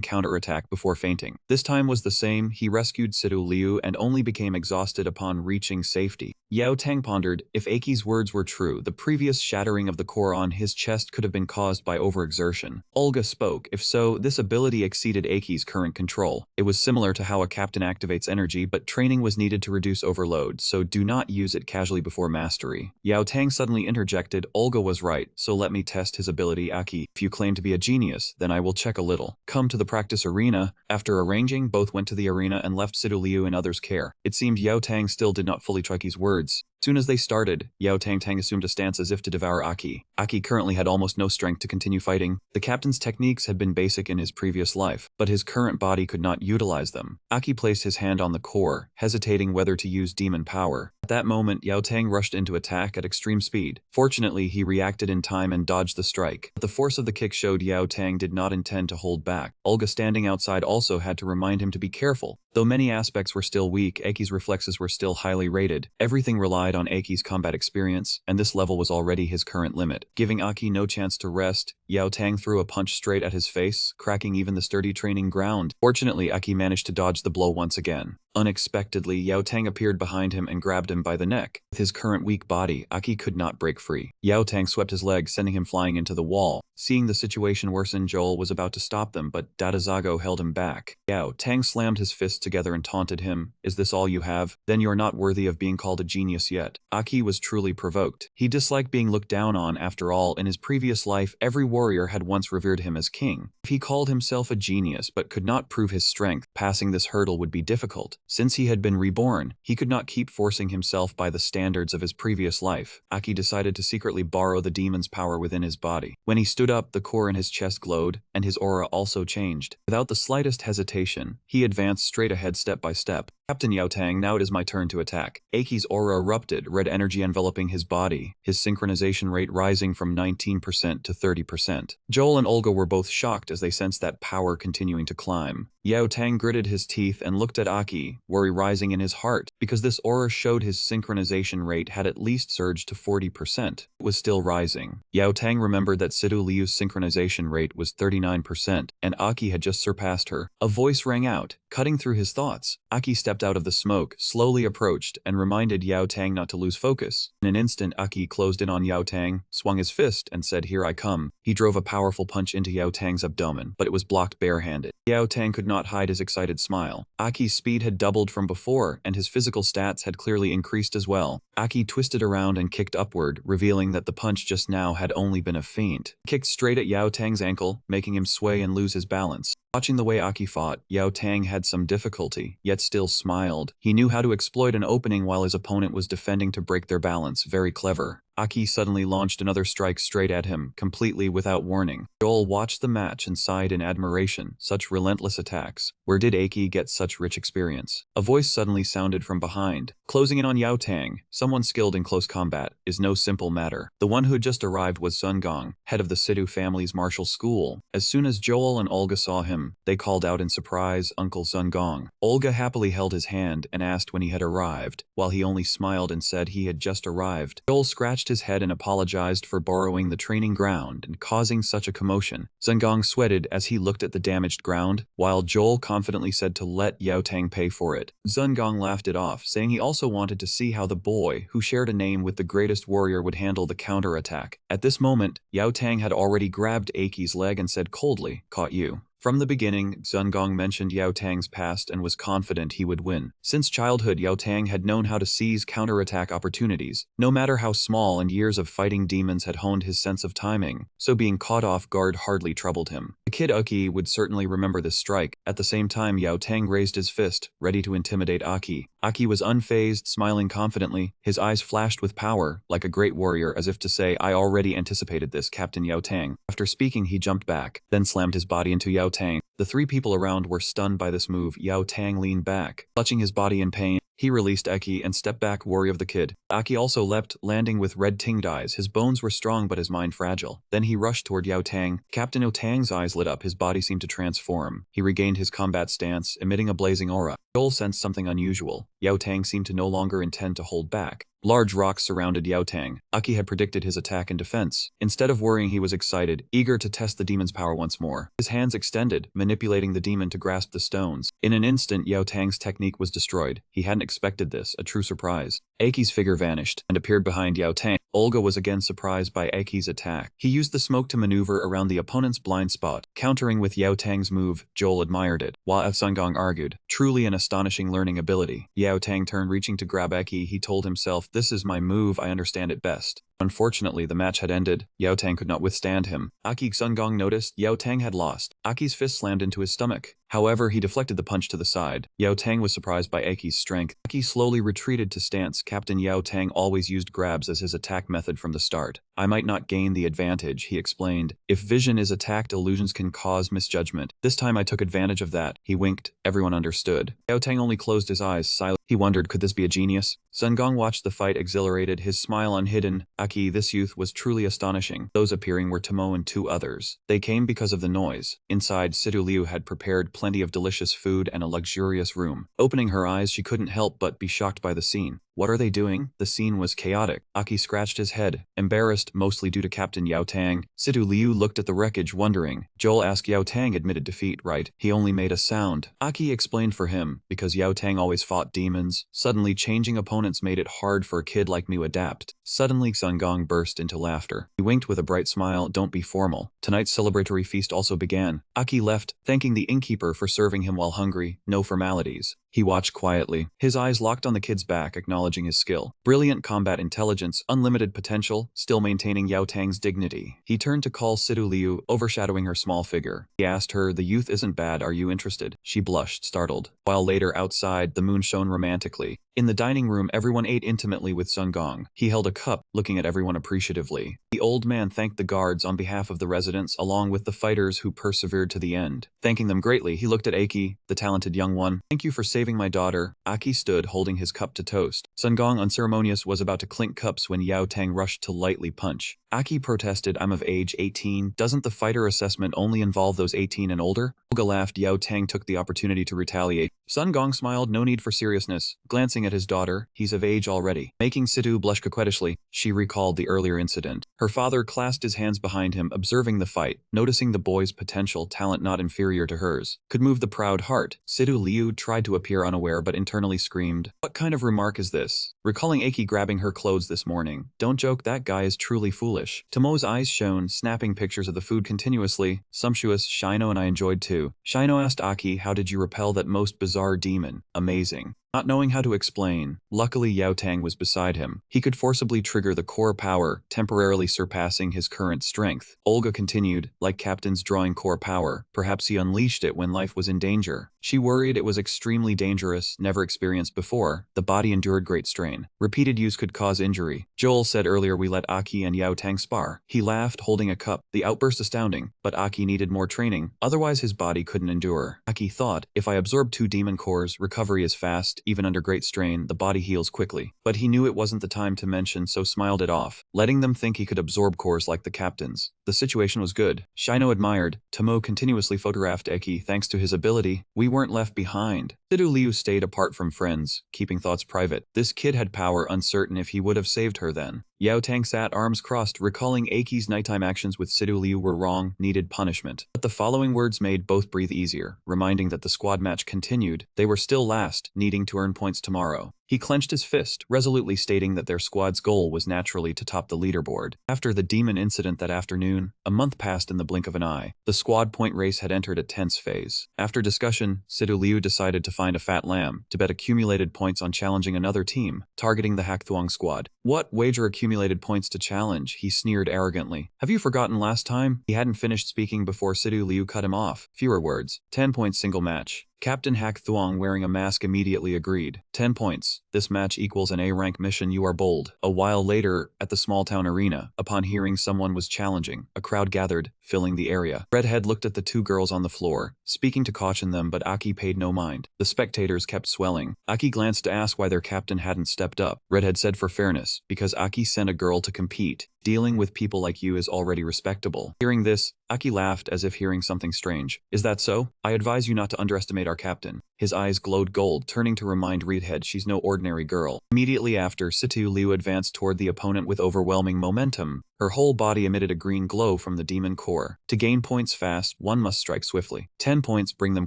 counterattack before fainting. This time was the same, he rescued Sidu Liu and only became exhausted upon reaching safety. Yao Tang pondered, if Aki's words were true, the previous shattering of the core on his chest could have been caused by overexertion. Olga spoke, if so, this ability exceeded Aki's current control. It was similar to how a captain activates energy, but training was needed to reduce overload, so do not use it casually before mastery. Yao Tang suddenly interjected, Olga was right, so let me test his ability. Aki, if you claim to be a genius, then I will check a little. Come to the practice arena. After arranging, both went to the arena and left Sidu Liu in others' care. It seemed Yao Tang still did not fully trust Aki's words. Soon as they started, Yao Tang assumed a stance as if to devour Aki. Aki currently had almost no strength to continue fighting. The captain's techniques had been basic in his previous life, but his current body could not utilize them. Aki placed his hand on the core, hesitating whether to use demon power. At that moment, Yao Tang rushed into attack at extreme speed. Fortunately, he reacted in time and dodged the strike. But the force of the kick showed Yao Tang did not intend to hold back. Olga standing outside also had to remind him to be careful. Though many aspects were still weak, Aki's reflexes were still highly rated. Everything relied on Aki's combat experience, and this level was already his current limit. Giving Aki no chance to rest, Yao Tang threw a punch straight at his face, cracking even the sturdy training ground. Fortunately, Aki managed to dodge the blow once again. Unexpectedly, Yao Tang appeared behind him and grabbed him by the neck. With his current weak body, Aki could not break free. Yao Tang swept his leg, sending him flying into the wall. Seeing the situation worsen, Joel was about to stop them, but Dadazago held him back. Yao Tang slammed his fists together and taunted him, "Is this all you have? Then you're not worthy of being called a genius yet." Aki was truly provoked. He disliked being looked down on. After all, in his previous life, every warrior had once revered him as king. If he called himself a genius but could not prove his strength, passing this hurdle would be difficult. Since he had been reborn, he could not keep forcing himself by the standards of his previous life. Aki decided to secretly borrow the demon's power within his body. When he stood up, the core in his chest glowed, and his aura also changed. Without the slightest hesitation, he advanced straight ahead step by step. Captain Yao Tang, now it is my turn to attack. Aki's aura erupted, red energy enveloping his body, his synchronization rate rising from 19% to 30%. Joel and Olga were both shocked as they sensed that power continuing to climb. Yao Tang gritted his teeth and looked at Aki, worry rising in his heart, because this aura showed his synchronization rate had at least surged to 40%. It was still rising. Yao Tang remembered that Sidu Liu's synchronization rate was 39%, and Aki had just surpassed her. A voice rang out, cutting through his thoughts. Aki stepped out of the smoke, slowly approached, and reminded Yao Tang not to lose focus. In an instant, Aki closed in on Yao Tang, swung his fist, and said, "Here I come." He drove a powerful punch into Yao Tang's abdomen, but it was blocked barehanded. Yao Tang could not hide his excited smile. Aki's speed had doubled from before, and his physical stats had clearly increased as well. Aki twisted around and kicked upward, revealing that the punch just now had only been a feint. He kicked straight at Yao Tang's ankle, making him sway and lose his balance. Watching the way Aki fought, Yao Tang had some difficulty, yet still smiled. He knew how to exploit an opening while his opponent was defending to break their balance. Very clever. Aki suddenly launched another strike straight at him, completely without warning. Joel watched the match and sighed in admiration. Such relentless attacks. Where did Aki get such rich experience? A voice suddenly sounded from behind, closing in on Yao Tang. Someone skilled in close combat is no simple matter. The one who had just arrived was Sun Gong, head of the Sidu family's martial school. As soon as Joel and Olga saw him, they called out in surprise, "Uncle Sun Gong." Olga happily held his hand and asked when he had arrived, while he only smiled and said he had just arrived. Joel scratched his head and apologized for borrowing the training ground and causing such a commotion. Zengong sweated as he looked at the damaged ground, while Joel confidently said to let Yao Tang pay for it. Zengong laughed it off, saying he also wanted to see how the boy, who shared a name with the greatest warrior, would handle the counterattack. At this moment, Yao Tang had already grabbed Aki's leg and said coldly, "Caught you." From the beginning, Zengong mentioned Yao Tang's past and was confident he would win. Since childhood, Yao Tang had known how to seize counterattack opportunities, no matter how small, and years of fighting demons had honed his sense of timing, so being caught off guard hardly troubled him. The kid Aki would certainly remember this strike. At the same time, Yao Tang raised his fist, ready to intimidate Aki. Aki was unfazed, smiling confidently. His eyes flashed with power, like a great warrior, as if to say, "I already anticipated this, Captain Yao Tang." After speaking, he jumped back, then slammed his body into Yao Tang. The three people around were stunned by this move. Yao Tang leaned back, clutching his body in pain. He released Aki and stepped back, wary of the kid. Aki also leapt, landing with red-tinged eyes. His bones were strong but his mind fragile. Then he rushed toward Yao Tang. Captain Yao Tang's eyes lit up. His body seemed to transform. He regained his combat stance, emitting a blazing aura. Joel sensed something unusual. Yao Tang seemed to no longer intend to hold back. Large rocks surrounded Yao Tang. Aki had predicted his attack and defense. Instead of worrying, he was excited, eager to test the demon's power once more. His hands extended, manipulating the demon to grasp the stones. In an instant, Yao Tang's technique was destroyed. He hadn't expected this, a true surprise. Aki's figure vanished and appeared behind Yao Tang. Olga was again surprised by Aki's attack. He used the smoke to maneuver around the opponent's blind spot, countering with Yao Tang's move. Joel admired it, while Zengong argued, "Truly an astonishing learning ability." Yao Tang turned, reaching to grab Aki. He told himself, "This is my move, I understand it best." Unfortunately, the match had ended. Yao Tang could not withstand him. Zengong noticed Yao Tang had lost. Aki's fist slammed into his stomach. However, he deflected the punch to the side. Yao Tang was surprised by Aki's strength. Aki slowly retreated to stance. Captain Yao Tang always used grabs as his attack method from the start. "I might not gain the advantage," he explained. "If vision is attacked, illusions can cause misjudgment. This time I took advantage of that." He winked. Everyone understood. Yao Tang only closed his eyes, silent. He wondered, could this be a genius? Zengong watched the fight, exhilarated, his smile unhidden. Aki, this youth was truly astonishing. Those appearing were Tomo and two others. They came because of the noise. Inside, Sidu Liu had prepared plenty of delicious food and a luxurious room. Opening her eyes, she couldn't help but be shocked by the scene. What are they doing? The scene was chaotic. Aki scratched his head, embarrassed, mostly due to Captain Yao Tang. Sidu Liu looked at the wreckage, wondering. Joel asked, "Yao Tang admitted defeat, right? He only made a sound." Aki explained for him, because Yao Tang always fought demons. Suddenly, changing opponents made it hard for a kid like me to adapt. Suddenly, Zengong burst into laughter. He winked with a bright smile. "Don't be formal." Tonight's celebratory feast also began. Aki left, thanking the innkeeper for serving him while hungry. No formalities. He watched quietly. His eyes locked on the kid's back, acknowledging his skill. Brilliant combat intelligence, unlimited potential, still maintaining Yao Tang's dignity. He turned to call Sidu Liu, overshadowing her small figure. He asked her, "The youth isn't bad, are you interested?" She blushed, startled. While later, outside, the moon shone romantically. In the dining room, everyone ate intimately with Zengong. He held a cup, looking at everyone appreciatively. The old man thanked the guards on behalf of the residents, along with the fighters who persevered to the end. Thanking them greatly, he looked at Aki, the talented young one. "Thank you for saving my daughter." Aki stood, holding his cup to toast. Zengong, unceremonious, was about to clink cups when Yao Tang rushed to lightly punch. Aki protested, "I'm of age 18. Doesn't the fighter assessment only involve those 18 and older?" Olga laughed. Yao Tang took the opportunity to retaliate. Zengong smiled, no need for seriousness. Glancing at his daughter, "He's of age already." Making Sidu blush coquettishly, she recalled the earlier incident. Her father clasped his hands behind him, observing the fight, noticing the boy's potential, talent not inferior to hers. Could move the proud heart. Sidu Liu tried to appear unaware but internally screamed, "What kind of remark is this?" Recalling Aki grabbing her clothes this morning. "Don't joke, that guy is truly foolish." Tomo's eyes shone, snapping pictures of the food continuously. "Sumptuous, Shino and I enjoyed too." Shino asked Aki, "How did you repel that most bizarre demon?" "Amazing." Not knowing how to explain, luckily Yao Tang was beside him. He could forcibly trigger the core power, temporarily surpassing his current strength. Olga continued, "Like captains drawing core power, perhaps he unleashed it when life was in danger." She worried it was extremely dangerous, never experienced before. The body endured great strain. Repeated use could cause injury. Joel said earlier we let Aki and Yao Tang spar. He laughed, holding a cup. The outburst astounding, but Aki needed more training, otherwise his body couldn't endure. Aki thought, "If I absorb 2 demon cores, recovery is fast. Even under great strain, the body heals quickly." But he knew it wasn't the time to mention, so smiled it off, letting them think he could absorb cores like the captains. The situation was good. Shino admired. Tomo continuously photographed Eki thanks to his ability. We weren't left behind. Sidu Liu stayed apart from friends, keeping thoughts private. This kid had power, uncertain if he would have saved her then. Yao Tang sat arms crossed, recalling Eiki's nighttime actions with Sidu Liu were wrong, needed punishment. But the following words made both breathe easier, reminding that the squad match continued. They were still last, needing to earn points tomorrow. He clenched his fist, resolutely stating that their squad's goal was naturally to top the leaderboard. After the demon incident that afternoon, a month passed in the blink of an eye. The squad point race had entered a tense phase. After discussion, Sidu Liu decided to find a fat lamb to bet accumulated points on challenging another team, targeting the Hakthuang squad. What, wager accumulated points to challenge? He sneered arrogantly. Have you forgotten last time? He hadn't finished speaking before Sidu Liu cut him off. Fewer words. 10 points single match. Captain Hak Thuong wearing a mask immediately agreed. 10 points. This match equals an A-rank mission, you are bold. A while later, at the small-town arena, upon hearing someone was challenging, a crowd gathered, filling the area. Redhead looked at the two girls on the floor, speaking to caution them, but Aki paid no mind. The spectators kept swelling. Aki glanced to ask why their captain hadn't stepped up. Redhead said for fairness, because Aki sent a girl to compete. Dealing with people like you is already respectable. Hearing this, Aki laughed as if hearing something strange. Is that so? I advise you not to underestimate our captain. His eyes glowed gold, turning to remind Redhead she's no ordinary girl. Immediately after, Situ Liu advanced toward the opponent with overwhelming momentum. Her whole body emitted a green glow from the demon core. To gain points fast, one must strike swiftly. 10 points, bring them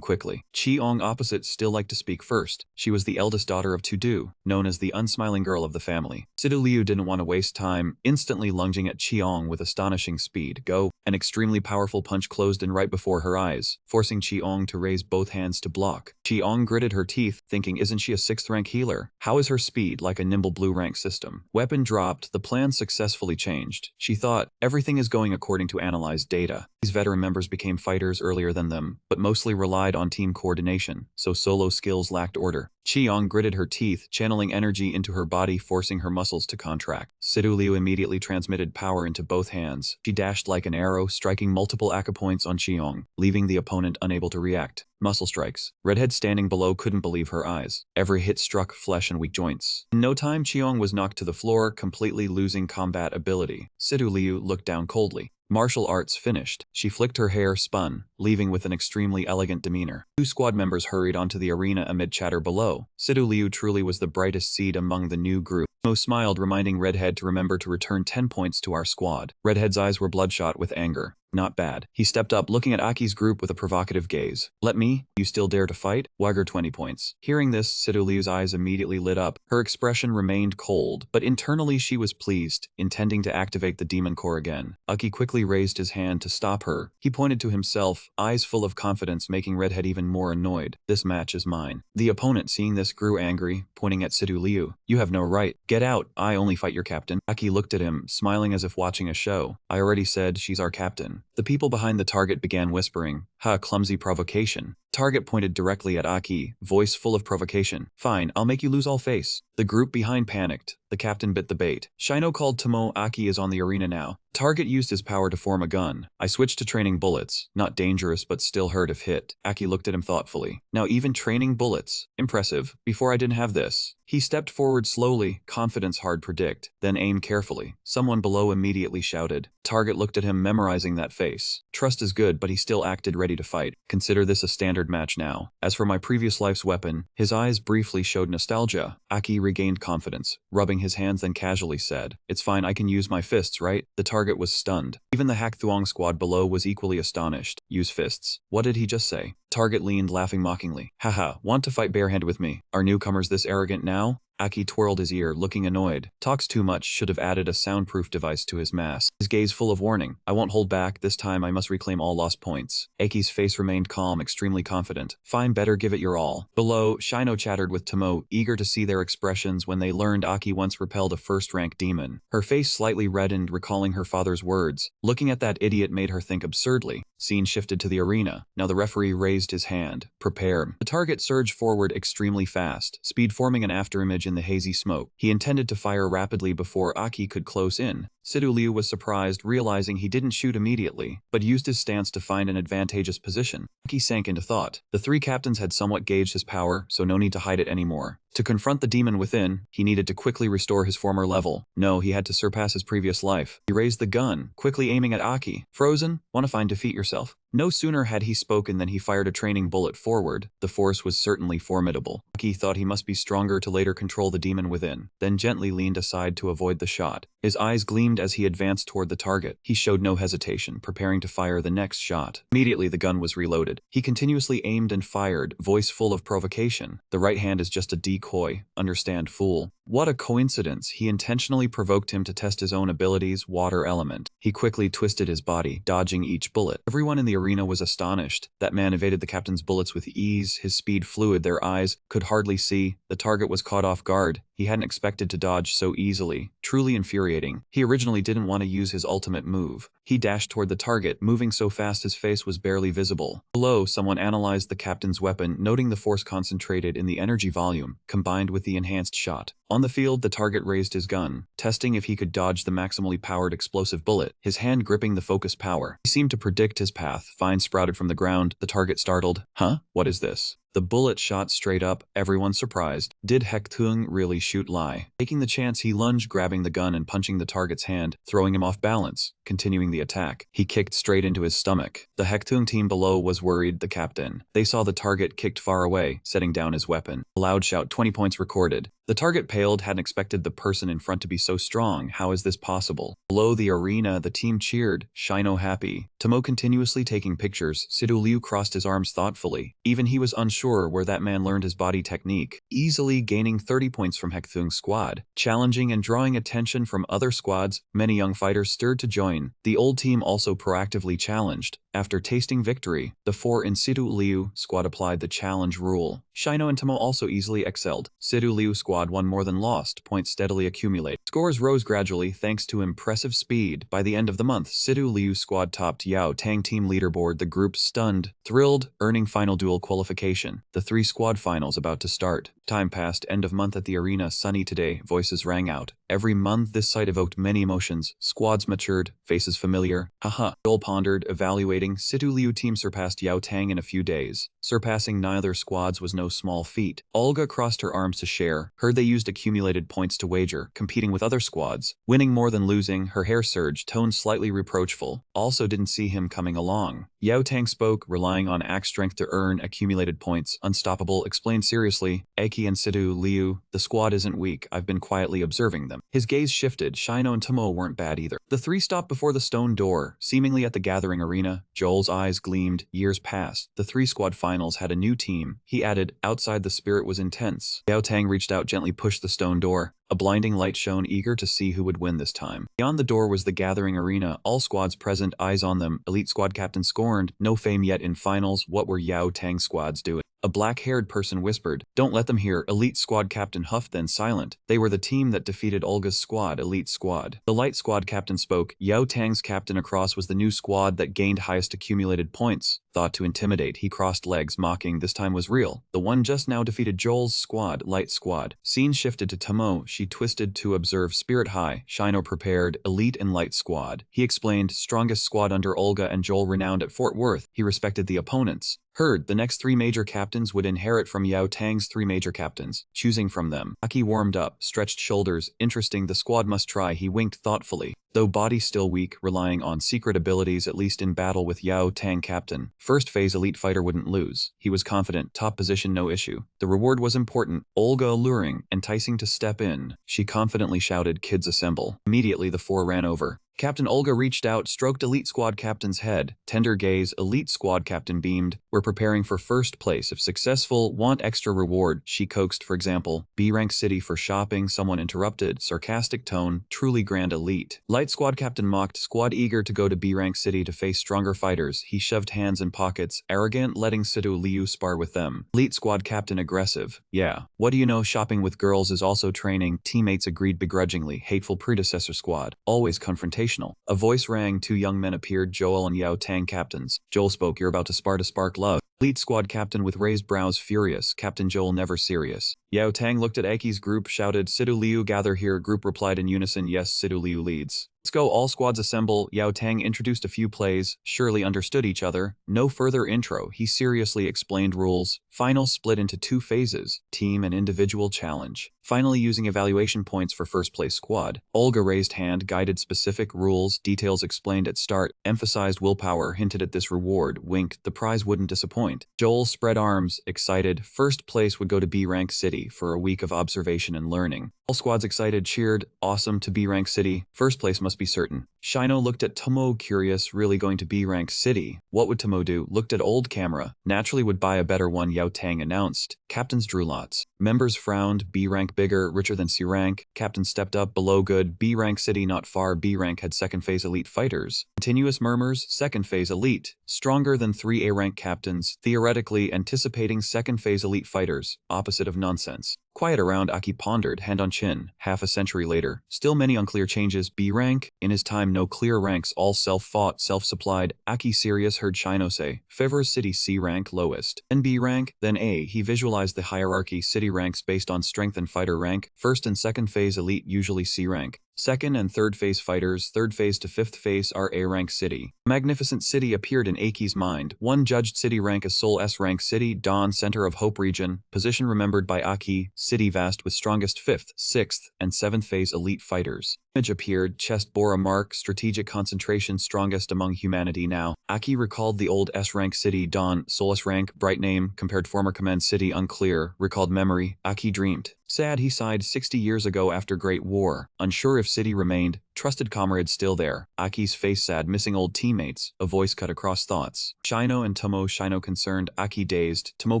quickly. Chi-ong opposite still liked to speak first. She was the eldest daughter of Tudu, known as the unsmiling girl of the family. Sidu Liu didn't want to waste time, instantly lunging at Chi-ong with astonishing speed. Go! An extremely powerful punch closed in right before her eyes, forcing Chi-ong to raise both hands to block. Chi-ong gritted her teeth, thinking, isn't she a 6th rank healer? How is her speed like a nimble blue rank system? Weapon dropped, the plan successfully changed. She thought, everything is going according to analyzed data. These veteran members became fighters earlier than them, but mostly relied on team coordination, so solo skills lacked order. Chi-ong gritted her teeth, channeling energy into her body, forcing her muscles to contract. Sidu Liu immediately transmitted power into both hands. She dashed like an arrow, striking multiple acupoints on Chi-ong, leaving the opponent unable to react. Muscle strikes. Redhead standing below couldn't believe her eyes. Every hit struck flesh and weak joints. In no time, Chi-ong was knocked to the floor, completely losing combat ability. Sidu Liu looked down coldly. Martial arts finished. She flicked her hair, spun, leaving with an extremely elegant demeanor. Two squad members hurried onto the arena amid chatter below. Sidu Liu truly was the brightest seed among the new group. Mo smiled, reminding Redhead to remember to return 10 points to our squad. Redhead's eyes were bloodshot with anger. Not bad. He stepped up, looking at Aki's group with a provocative gaze. Let me? You still dare to fight? Wagger 20 points. Hearing this, Sidu Liu's eyes immediately lit up. Her expression remained cold, but internally she was pleased, intending to activate the demon core again. Aki quickly raised his hand to stop her. He pointed to himself, eyes full of confidence, making Redhead even more annoyed. This match is mine. The opponent, seeing this, grew angry, pointing at Sidu Liu. You have no right. Get out. I only fight your captain. Aki looked at him, smiling as if watching a show. I already said she's our captain. The people behind the target began whispering, "Ha, clumsy provocation." Target pointed directly at Aki, voice full of provocation. Fine, I'll make you lose all face. The group behind panicked. The captain bit the bait. Shino called Tomo. Aki is on the arena now. Target used his power to form a gun. I switched to training bullets. Not dangerous, but still hurt if hit. Aki looked at him thoughtfully. Now even training bullets. Impressive. Before I didn't have this. He stepped forward slowly, confidence hard predict, then aimed carefully. Someone below immediately shouted. Target looked at him, memorizing that face. Trust is good, but he still acted ready to fight. Consider this a standard match now. As for my previous life's weapon, his eyes briefly showed nostalgia. Aki regained confidence, rubbing his hands, then casually said, it's fine, I can use my fists, right? The target was stunned. Even the Hak Thuong squad below was equally astonished. Use fists. What did he just say? Target leaned, laughing mockingly. Haha, want to fight barehanded with me? Are newcomers this arrogant now? Aki twirled his ear, looking annoyed. Talks too much, should have added a soundproof device to his mask. His gaze full of warning. I won't hold back, this time I must reclaim all lost points. Aki's face remained calm, extremely confident. Fine, better give it your all. Below, Shino chattered with Tomo, eager to see their expressions when they learned Aki once repelled a first-rank demon. Her face slightly reddened, recalling her father's words. Looking at that idiot made her think absurdly. Scene shifted to the arena. Now the referee raised his hand. Prepare. The target surged forward extremely fast, speed forming an afterimage in the hazy smoke. He intended to fire rapidly before Aki could close in. Sidu Liu was surprised, realizing he didn't shoot immediately, but used his stance to find an advantageous position. Aki sank into thought. The three captains had somewhat gauged his power, so no need to hide it anymore. To confront the demon within, he needed to quickly restore his former level. No, he had to surpass his previous life. He raised the gun, quickly aiming at Aki. Frozen? Wanna find defeat yourself? No sooner had he spoken than he fired a training bullet forward. The force was certainly formidable. Aki thought he must be stronger to later control the demon within, then gently leaned aside to avoid the shot. His eyes gleamed as he advanced toward the target. He showed no hesitation, preparing to fire the next shot. Immediately the gun was reloaded. He continuously aimed and fired, voice full of provocation. The right hand is just a decoy. Understand, fool. What a coincidence. He intentionally provoked him to test his own abilities, water element. He quickly twisted his body, dodging each bullet. Everyone in the arena was astonished. That man evaded the captain's bullets with ease, his speed fluid, their eyes could hardly see. The target was caught off guard. He hadn't expected to dodge so easily. Truly infuriating. He originally didn't want to use his ultimate move. He dashed toward the target, moving so fast his face was barely visible. Below, someone analyzed the captain's weapon, noting the force concentrated in the energy volume, combined with the enhanced shot. On the field, the target raised his gun, testing if he could dodge the maximally powered explosive bullet, his hand gripping the focus power. He seemed to predict his path. Vines sprouted from the ground, the target startled. Huh? What is this? The bullet shot straight up, everyone surprised. Did Hektung really shoot lie? Taking the chance, he lunged, grabbing the gun and punching the target's hand, throwing him off balance. Continuing the attack, he kicked straight into his stomach. The Hektung team below was worried, the captain. They saw the target kicked far away, setting down his weapon. A loud shout, 20 points recorded. The target paled, hadn't expected the person in front to be so strong. How is this possible? Below the arena, the team cheered, Shino happy. Tomo continuously taking pictures, Sidu Liu crossed his arms thoughtfully. Even he was unsure where that man learned his body technique. Easily gaining 30 points from Hekthung's squad. Challenging and drawing attention from other squads, many young fighters stirred to join. The old team also proactively challenged. After tasting victory, the 4 in Sidu Liu squad applied the challenge rule. Shino and Tomo also easily excelled. Sidu Liu squad won more than lost, points steadily accumulate. Scores rose gradually thanks to impressive speed. By the end of the month, Sidu Liu squad topped Yao Tang team leaderboard, the group stunned, thrilled, earning final duel qualification. The 3 squad finals about to start. Time passed, end of month at the arena, sunny today, voices rang out. Every month this sight evoked many emotions. Squads matured, faces familiar. Haha. Joel pondered, evaluating. Sidu Liu team surpassed Yao Tang in a few days. Surpassing neither squads was no small feat. Olga crossed her arms to share. Heard they used accumulated points to wager, competing with other squads. Winning more than losing, her hair surged, tone slightly reproachful. Also didn't see him coming along. Yao Tang spoke, relying on axe strength to earn accumulated points. Unstoppable, explained seriously. Aki and Sidu Liu, the squad isn't weak. I've been quietly observing them. His gaze shifted. Shino and Tomo weren't bad either. The 3 stopped before the stone door, seemingly at the gathering arena. Joel's eyes gleamed. Years passed. The 3 squad finals had a new team. He added, outside the spirit was intense. Yao Tang reached out, gently pushed the stone door. A blinding light shone, eager to see who would win this time. Beyond the door was the gathering arena, all squads present, eyes on them. Elite squad captain scorned, no fame yet in finals. What were Yao Tang squads doing? A black-haired person whispered, don't let them hear. Elite squad captain huffed, then silent. They were the team that defeated Olga's squad, Elite squad. The light squad captain spoke. Yao Tang's captain across was the new squad that gained highest accumulated points. Thought to intimidate, he crossed legs, mocking. This time was real. The one just now defeated Joel's squad, light squad. Scene shifted to Tomo. She twisted to observe spirit high. Shino prepared, elite and light squad. He explained, strongest squad under Olga and Joel, renowned at Fort Worth. He respected the opponents. Heard, the next 3 major captains would inherit from Yao Tang's 3 major captains, choosing from them. Aki warmed up, stretched shoulders. Interesting, the squad must try. He winked thoughtfully. Though body still weak, relying on secret abilities, at least in battle with Yao Tang captain. First phase elite fighter wouldn't lose. He was confident, top position no issue. The reward was important. Olga alluring, enticing to step in. She confidently shouted, kids assemble. Immediately the 4 ran over. Captain Olga reached out, stroked elite squad captain's head. Tender gaze, elite squad captain beamed. We're preparing for first place. If successful, want extra reward. She coaxed, for example, B-rank city for shopping. Someone interrupted, sarcastic tone, truly grand elite. Light squad captain mocked, squad eager to go to B-rank city to face stronger fighters. He shoved hands in pockets, arrogant, letting Sidu Liu spar with them. Elite squad captain aggressive. Yeah. What do you know, shopping with girls is also training. Teammates agreed begrudgingly. Hateful predecessor squad. Always confrontation. A voice rang, 2 young men appeared, Joel and Yao Tang captains. Joel spoke, you're about to spar to spark love. Elite squad captain with raised brows furious, Captain Joel never serious. Yao Tang looked at Aki's group, shouted, Sidu Liu gather here. Group replied in unison, yes, Sidu Liu leads. Let's go, all squads assemble. Yao Tang introduced a few plays, surely understood each other. No further intro, he seriously explained rules. Final split into 2 phases, team and individual challenge. Finally using evaluation points for first place squad. Olga raised hand, guided specific rules, details explained at start, emphasized willpower, hinted at this reward, winked, the prize wouldn't disappoint. Joel spread arms, excited, first place would go to B rank city for a week of observation and learning. All squads excited cheered, awesome, to B rank city, first place must be certain. Shino looked at Tomo curious, really going to B rank city? What would Tomo do? Looked at old camera, naturally would buy a better one. Yao Tang announced. Captains drew lots. Members frowned, B rank bigger, richer than C rank. Captain stepped up, below good, B rank city not far. B rank had second phase elite fighters. Continuous murmurs, second phase elite. Stronger than 3 A rank captains, theoretically anticipating second phase elite fighters, opposite of nonsense. Quiet around, Aki pondered, hand on chin. Half a century later, still many unclear changes. B rank? In his time no clear ranks, all self-fought, self-supplied. Aki serious, heard Shino say. Favors city C rank lowest. Then B rank, then A. He visualized the hierarchy, city ranks based on strength and fighter rank. First and second phase elite usually C rank. Second and third phase fighters, third phase to fifth phase are A rank city. Magnificent city appeared in Aki's mind. One judged city rank as Seoul S rank city, Dawn center of Hope region, position remembered by Aki, city vast with strongest fifth, sixth, and seventh phase elite fighters. Image appeared, chest bore a mark, strategic concentration strongest among humanity now. Aki recalled the old S rank city, Dawn, Seoul S rank, bright name, compared former command city, unclear, recalled memory. Aki dreamed. Sad, he sighed, 60 years ago after Great War, unsure if city remained, trusted comrades still there. Aki's face sad, missing old teammates, a voice cut across thoughts. Shino and Tomo. Shino concerned, Aki dazed. Tomo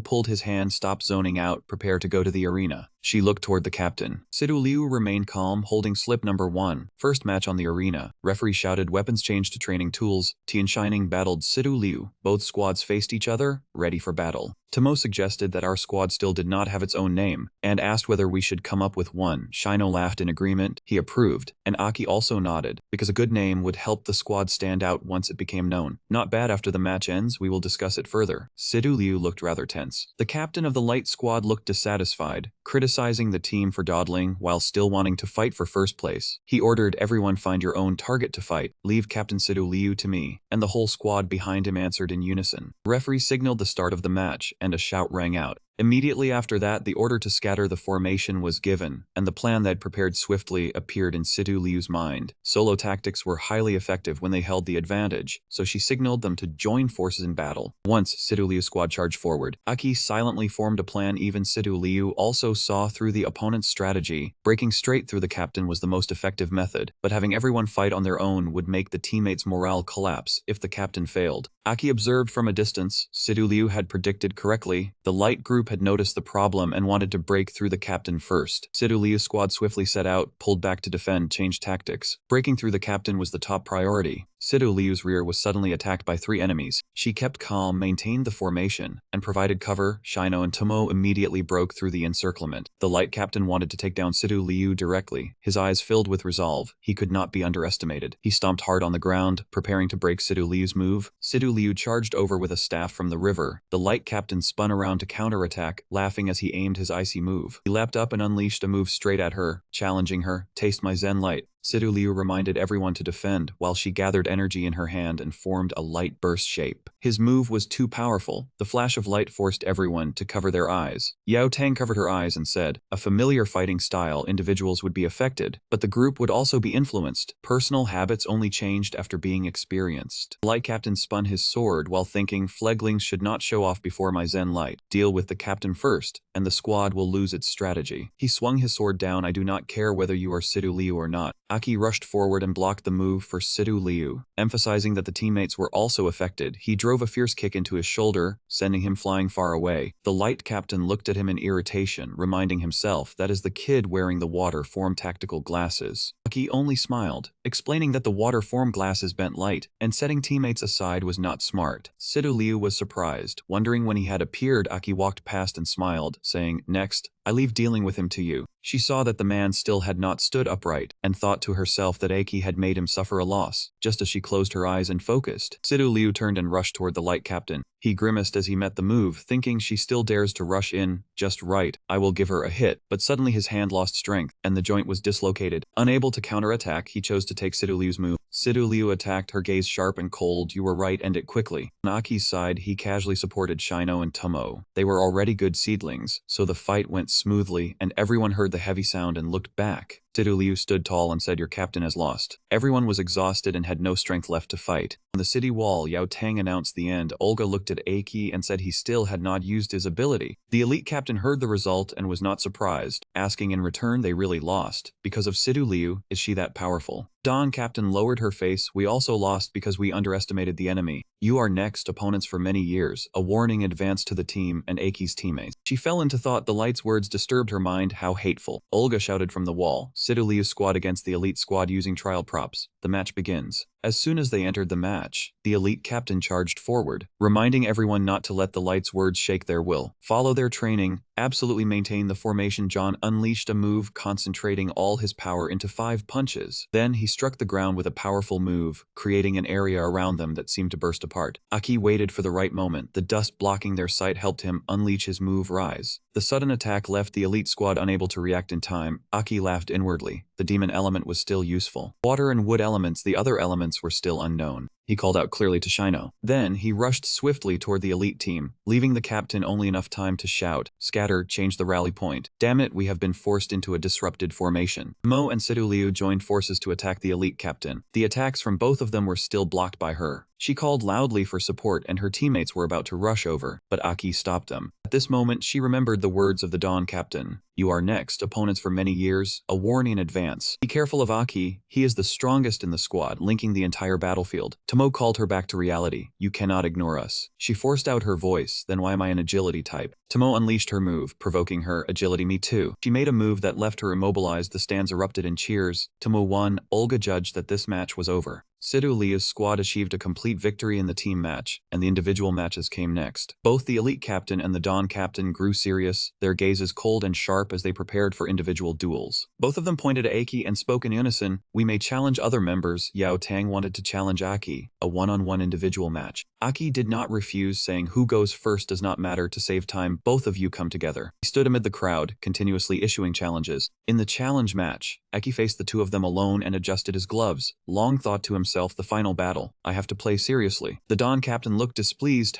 pulled his hand, stopped zoning out, prepare to go to the arena. She looked toward the captain. Sidu Liu remained calm, holding slip number 1. First match on the arena. Referee shouted, weapons changed to training tools. Tian Shining battled Sidu Liu. Both squads faced each other, ready for battle. Tomo suggested that our squad still did not have its own name, and asked whether we should come up with one. Shino laughed in agreement. He approved, and Aki also nodded, because a good name would help the squad stand out once it became known. Not bad. After the match ends, we will discuss it further. Sidu Liu looked rather tense. The captain of the light squad looked dissatisfied, criticizing the team for dawdling while still wanting to fight for first place. He ordered everyone find your own target to fight. Leave Captain Sidu Liu to me, and the whole squad behind him answered in unison. The referee signaled the start of the match, and a shout rang out. Immediately after that, the order to scatter the formation was given, and the plan they'd prepared swiftly appeared in Sidu Liu's mind. Solo tactics were highly effective when they held the advantage, so she signaled them to join forces in battle. Once Sidu Liu's squad charged forward, Aki silently formed a plan. Even Sidu Liu also saw through the opponent's strategy. Breaking straight through the captain was the most effective method, but having everyone fight on their own would make the teammates' morale collapse if the captain failed. Aki observed from a distance. Sidu Liu had predicted correctly. The light group had noticed the problem and wanted to break through the captain first. Sidu Liu's squad swiftly set out, pulled back to defend, changed tactics. Breaking through the captain was the top priority. Sidu Liu's rear was suddenly attacked by 3 enemies. She kept calm, maintained the formation, and provided cover. Shino and Tomo immediately broke through the encirclement. The light captain wanted to take down Sidu Liu directly. His eyes filled with resolve. He could not be underestimated. He stomped hard on the ground, preparing to break Sidu Liu's move. Sidu Liu charged over with a staff from the river. The light captain spun around to counterattack, laughing as he aimed his icy move. He leapt up and unleashed a move straight at her, challenging her. Taste my Zen light. Sidu Liu reminded everyone to defend while she gathered energy in her hand and formed a light burst shape. His move was too powerful. The flash of light forced everyone to cover their eyes. Yao Tang covered her eyes and said, a familiar fighting style, individuals would be affected, but the group would also be influenced. Personal habits only changed after being experienced. The light captain spun his sword while thinking, fledglings should not show off before my Zen light. Deal with the captain first, and the squad will lose its strategy. He swung his sword down. I do not care whether you are Sidu Liu or not. Aki rushed forward and blocked the move for Sidu Liu. Emphasizing that the teammates were also affected, he drove a fierce kick into his shoulder, sending him flying far away. The light captain looked at him in irritation, reminding himself that is the kid wearing the water form tactical glasses. Aki only smiled, explaining that the water form glasses bent light, and setting teammates aside was not smart. Sidu Liu was surprised, wondering when he had appeared. Aki walked past and smiled, saying, next, I leave dealing with him to you. She saw that the man still had not stood upright, and thought to herself that Aki had made him suffer a loss, just as she closed her eyes and focused. Sidu Liu turned and rushed toward the light captain. He grimaced as he met the move, thinking she still dares to rush in, just right, I will give her a hit, but suddenly his hand lost strength, and the joint was dislocated. Unable to to counterattack, he chose to take Sidu Liu's move. Sidu Liu attacked, her gaze sharp and cold. You were right, end it quickly. On Aki's side, he casually supported Shino and Tomo. They were already good seedlings, so the fight went smoothly, and everyone heard the heavy sound and looked back. Sidu Liu stood tall and said, "Your captain has lost." Everyone was exhausted and had no strength left to fight. On the city wall, Yao Tang announced the end. Olga looked at Aki and said he still had not used his ability. The elite captain heard the result and was not surprised, asking in return they really lost. Because of Sidu Liu, is she that powerful? Dawn Captain lowered her face. We also lost because we underestimated the enemy. You are next, opponents for many years. A warning advanced to the team and Aki's teammates. She fell into thought. The light's words disturbed her mind. How hateful. Olga shouted from the wall. Sidu Liu's squad against the elite squad using trial props. The match begins. As soon as they entered the match, the elite captain charged forward, reminding everyone not to let the light's words shake their will. Follow their training, absolutely maintain the formation. John unleashed a move, concentrating all his power into 5 punches. Then he struck the ground with a powerful move, creating an area around them that seemed to burst apart. Aki waited for the right moment. The dust blocking their sight helped him unleash his move, Rise. The sudden attack left the elite squad unable to react in time. Aki laughed inwardly. The demon element was still useful. Water and wood elements, the other elements were still unknown. He called out clearly to Shino. Then he rushed swiftly toward the elite team, leaving the captain only enough time to shout, "Scatter, change the rally point. Damn it, we have been forced into a disrupted formation." Mo and Sidu Liu joined forces to attack the elite captain. The attacks from both of them were still blocked by her. She called loudly for support and her teammates were about to rush over, but Aki stopped them. At this moment, she remembered the words of the Dawn Captain. You are next, opponents for many years, a warning in advance. Be careful of Aki, he is the strongest in the squad, linking the entire battlefield. Tomo called her back to reality. You cannot ignore us. She forced out her voice, then why am I an agility type? Tomo unleashed her move, provoking her, agility me too. She made a move that left her immobilized, the stands erupted in cheers. Tomo won. Olga judged that this match was over. Sidu Liu's squad achieved a complete victory in the team match, and the individual matches came next. Both the elite captain and the Dawn captain grew serious, their gazes cold and sharp as they prepared for individual duels. Both of them pointed at Aki and spoke in unison, we may challenge other members. Yao Tang wanted to challenge Aki, a one-on-one individual match. Aki did not refuse, saying who goes first does not matter. To save time, both of you come together. He stood amid the crowd, continuously issuing challenges. In the challenge match, Aki faced the two of them alone and adjusted his gloves. Long thought to himself, the final battle. I have to play seriously. The Dawn captain looked displeased.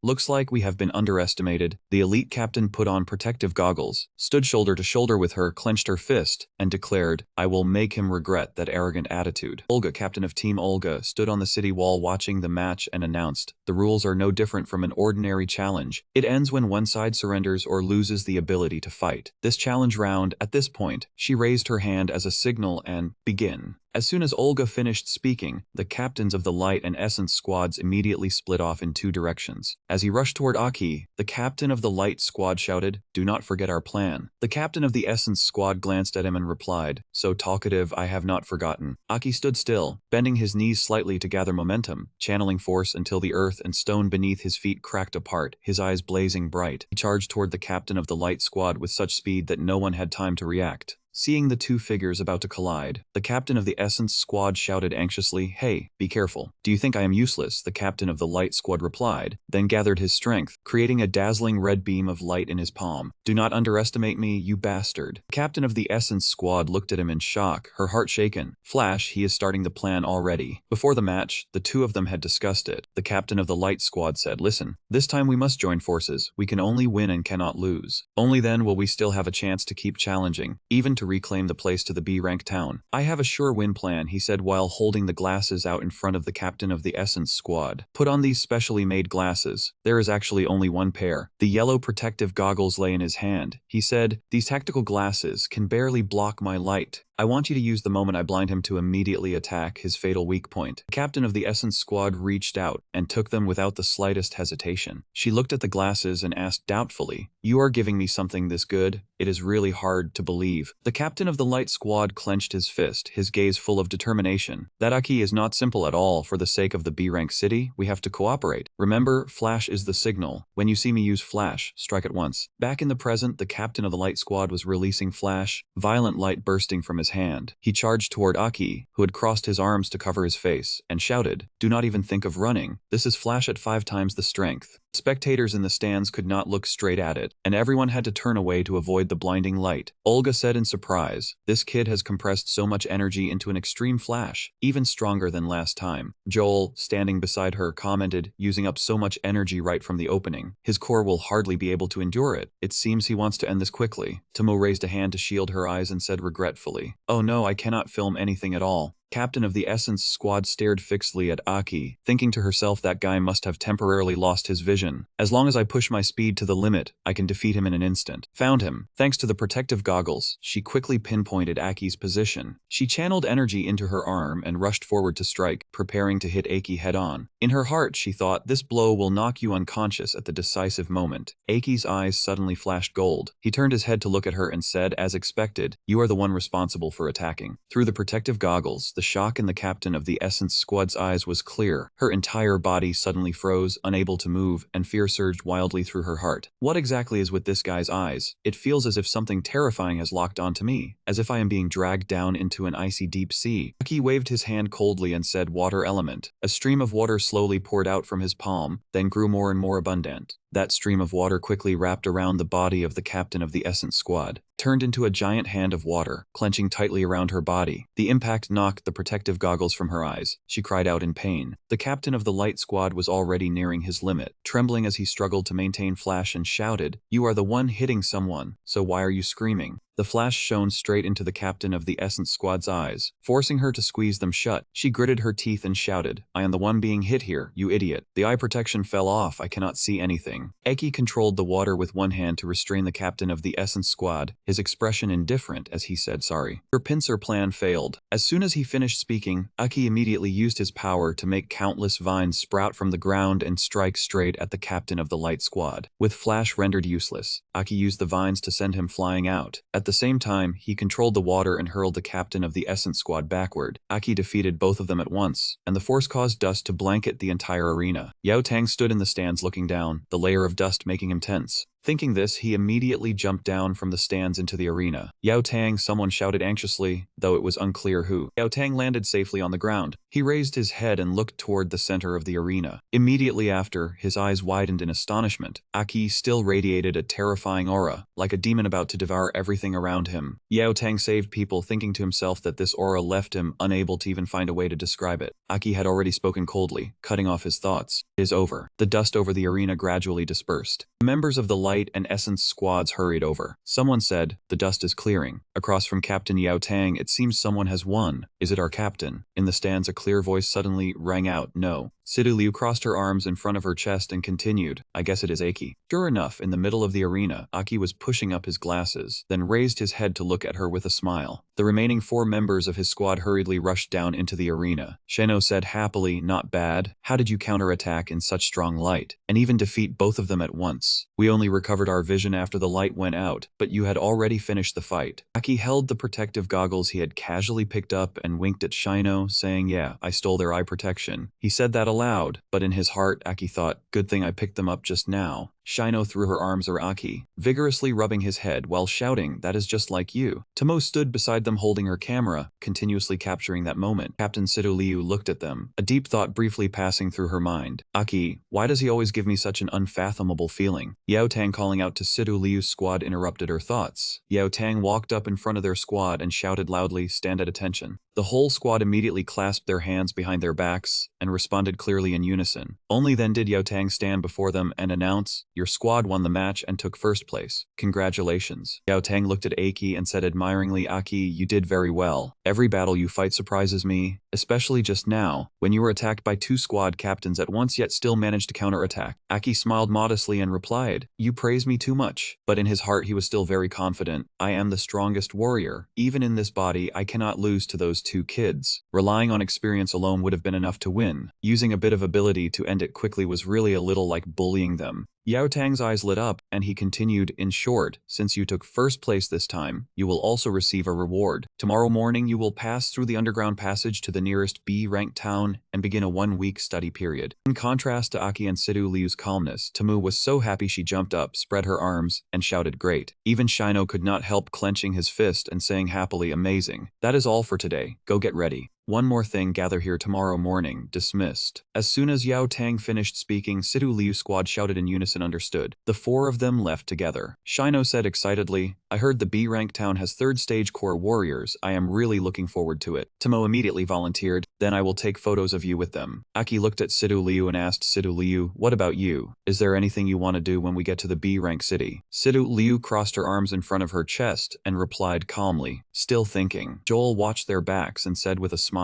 Looks like we have been underestimated. The elite captain put on protective goggles, stood shoulder to shoulder with her, clenched her fist, and declared, I will make him regret that arrogant attitude. Olga, captain of Team Olga, stood on the city wall watching the match and announced, the rules are no different from an ordinary challenge. It ends when one side surrenders or loses the ability to fight. This challenge round, at this point, she raised her hand as a signal and begin. As soon as Olga finished speaking, the captains of the Light and Essence squads immediately split off in 2 directions. As he rushed toward Aki, the captain of the Light squad shouted, do not forget our plan. The captain of the Essence squad glanced at him and replied, so talkative, I have not forgotten. Aki stood still, bending his knees slightly to gather momentum, channeling force until the earth and stone beneath his feet cracked apart, his eyes blazing bright. He charged toward the captain of the Light squad with such speed that no one had time to react. Seeing the 2 figures about to collide, the captain of the Essence squad shouted anxiously, hey, be careful. Do you think I am useless? The captain of the Light squad replied, then gathered his strength, creating a dazzling red beam of light in his palm. Do not underestimate me, you bastard. The captain of the Essence squad looked at him in shock, her heart shaken. Flash, he is starting the plan already. Before the match, the 2 of them had discussed it. The captain of the Light squad said, listen, this time we must join forces. We can only win and cannot lose. Only then will we still have a chance to keep challenging, even to reclaim the place to the B-rank town. I have a sure win plan, he said while holding the glasses out in front of the captain of the Essence squad. Put on these specially made glasses. There is actually only one pair. The yellow protective goggles lay in his hand. He said, these tactical glasses can barely block my light. I want you to use the moment I blind him to immediately attack his fatal weak point. The captain of the Essence squad reached out and took them without the slightest hesitation. She looked at the glasses and asked doubtfully, you are giving me something this good? It is really hard to believe. The captain of the Light squad clenched his fist, his gaze full of determination. That Aki is not simple at all. For the sake of the B-rank city, we have to cooperate. Remember, Flash is the signal. When you see me use Flash, strike at once. Back in the present, the captain of the Light squad was releasing Flash, violent light bursting from his hand. He charged toward Aki, who had crossed his arms to cover his face, and shouted, do not even think of running. This is Flash at 5 times the strength. Spectators in the stands could not look straight at it, and everyone had to turn away to avoid the blinding light. Olga said in surprise, "This kid has compressed so much energy into an extreme flash, even stronger than last time." Joel, standing beside her, commented, "Using up so much energy right from the opening. His core will hardly be able to endure it. It seems he wants to end this quickly." Tomo raised a hand to shield her eyes and said regretfully, "Oh no, I cannot film anything at all." Captain of the Essence Squad stared fixedly at Aki, thinking to herself that guy must have temporarily lost his vision. "As long as I push my speed to the limit, I can defeat him in an instant." Found him. Thanks to the protective goggles, she quickly pinpointed Aki's position. She channeled energy into her arm and rushed forward to strike, preparing to hit Aki head-on. In her heart, she thought, "This blow will knock you unconscious at the decisive moment." Aki's eyes suddenly flashed gold. He turned his head to look at her and said, as expected, "You are the one responsible for attacking." Through the protective goggles, the shock in the captain of the Essence Squad's eyes was clear. Her entire body suddenly froze, unable to move, and fear surged wildly through her heart. What exactly is with this guy's eyes? It feels as if something terrifying has locked onto me, as if I am being dragged down into an icy deep sea. Aki waved his hand coldly and said, "Water element." A stream of water slowly poured out from his palm, then grew more and more abundant. That stream of water quickly wrapped around the body of the captain of the Essence Squad, turned into a giant hand of water, clenching tightly around her body. The impact knocked the protective goggles from her eyes. She cried out in pain. The captain of the Light Squad was already nearing his limit, trembling as he struggled to maintain flash and shouted, "You are the one hitting someone, so why are you screaming?" The flash shone straight into the captain of the Essence Squad's eyes, forcing her to squeeze them shut. She gritted her teeth and shouted, "I am the one being hit here, you idiot. The eye protection fell off, I cannot see anything." Eki controlled the water with one hand to restrain the captain of the Essence Squad, his expression indifferent as he said sorry. Her pincer plan failed. As soon as he finished speaking, Aki immediately used his power to make countless vines sprout from the ground and strike straight at the captain of the Light Squad. With flash rendered useless, Aki used the vines to send him flying out. At the same time, he controlled the water and hurled the captain of the Essence Squad backward. Aki defeated both of them at once, and the force caused dust to blanket the entire arena. Yao Tang stood in the stands looking down, the layer of dust making him tense. Thinking this, he immediately jumped down from the stands into the arena. "Yao Tang," someone shouted anxiously, though it was unclear who. Yao Tang landed safely on the ground. He raised his head and looked toward the center of the arena. Immediately after, his eyes widened in astonishment. Aki still radiated a terrifying aura, like a demon about to devour everything around him. Yao Tang saved people, thinking to himself that this aura left him unable to even find a way to describe it. Aki had already spoken coldly, cutting off his thoughts. "It is over." The dust over the arena gradually dispersed. Members of the Light and Essence Squads hurried over. Someone said, "The dust is clearing." Across from Captain Yao Tang, "It seems someone has won. Is it our captain?" In the stands, a clear voice suddenly rang out, "No." Sidu Liu crossed her arms in front of her chest and continued, "I guess it is Aki." Sure enough, in the middle of the arena, Aki was pushing up his glasses, then raised his head to look at her with a smile. The remaining 4 members of his squad hurriedly rushed down into the arena. Sheno said happily, "Not bad. How did you counterattack in such strong light, and even defeat both of them at once? We only recovered our vision after the light went out, but you had already finished the fight." Aki held the protective goggles he had casually picked up and winked at Shino, saying, "Yeah, I stole their eye protection." He said that aloud, but in his heart, Aki thought, "Good thing I picked them up just now." Shino threw her arms around Aki, vigorously rubbing his head while shouting, "That is just like you." Tomo stood beside them holding her camera, continuously capturing that moment. Captain Sido Liu looked at them, a deep thought briefly passing through her mind. "Aki, why does he always give me such an unfathomable feeling?" Yao Tang calling out to Sido Liu's squad interrupted her thoughts. Yao Tang walked up in front of their squad and shouted loudly, "Stand at attention." The whole squad immediately clasped their hands behind their backs and responded clearly in unison. Only then did Yao Tang stand before them and announce, "Your squad won the match and took first place. Congratulations." Yao Tang looked at Aki and said admiringly, "Aki, you did very well. Every battle you fight surprises me, especially just now, when you were attacked by 2 squad captains at once yet still managed to counterattack." Aki smiled modestly and replied, "You praise me too much." But in his heart he was still very confident. "I am the strongest warrior. Even in this body, I cannot lose to those 2 kids. Relying on experience alone would have been enough to win. Using a bit of ability to end it quickly was really a little like bullying them." Yao Tang's eyes lit up, and he continued, "In short, since you took first place this time, you will also receive a reward. Tomorrow morning you will pass through the underground passage to the nearest B-ranked town and begin a 1-week study period." In contrast to Aki and Sidu Liu's calmness, Tamu was so happy she jumped up, spread her arms, and shouted, "Great." Even Shino could not help clenching his fist and saying happily, "Amazing. That is all for today. Go get ready." One more thing, gather here tomorrow morning. Dismissed. As soon as Yao Tang finished speaking, Sidu Liu squad shouted in unison, understood. The four of them left together. Shino said excitedly, I heard the B-rank town has 3rd stage core warriors. I am really looking forward to it. Tomo immediately volunteered, then I will take photos of you with them. Aki looked at Sidu Liu and asked Sidu Liu, what about you? Is there anything you want to do when we get to the B-rank city? Sidu Liu crossed her arms in front of her chest and replied calmly, still thinking. Joel watched their backs and said with a smile,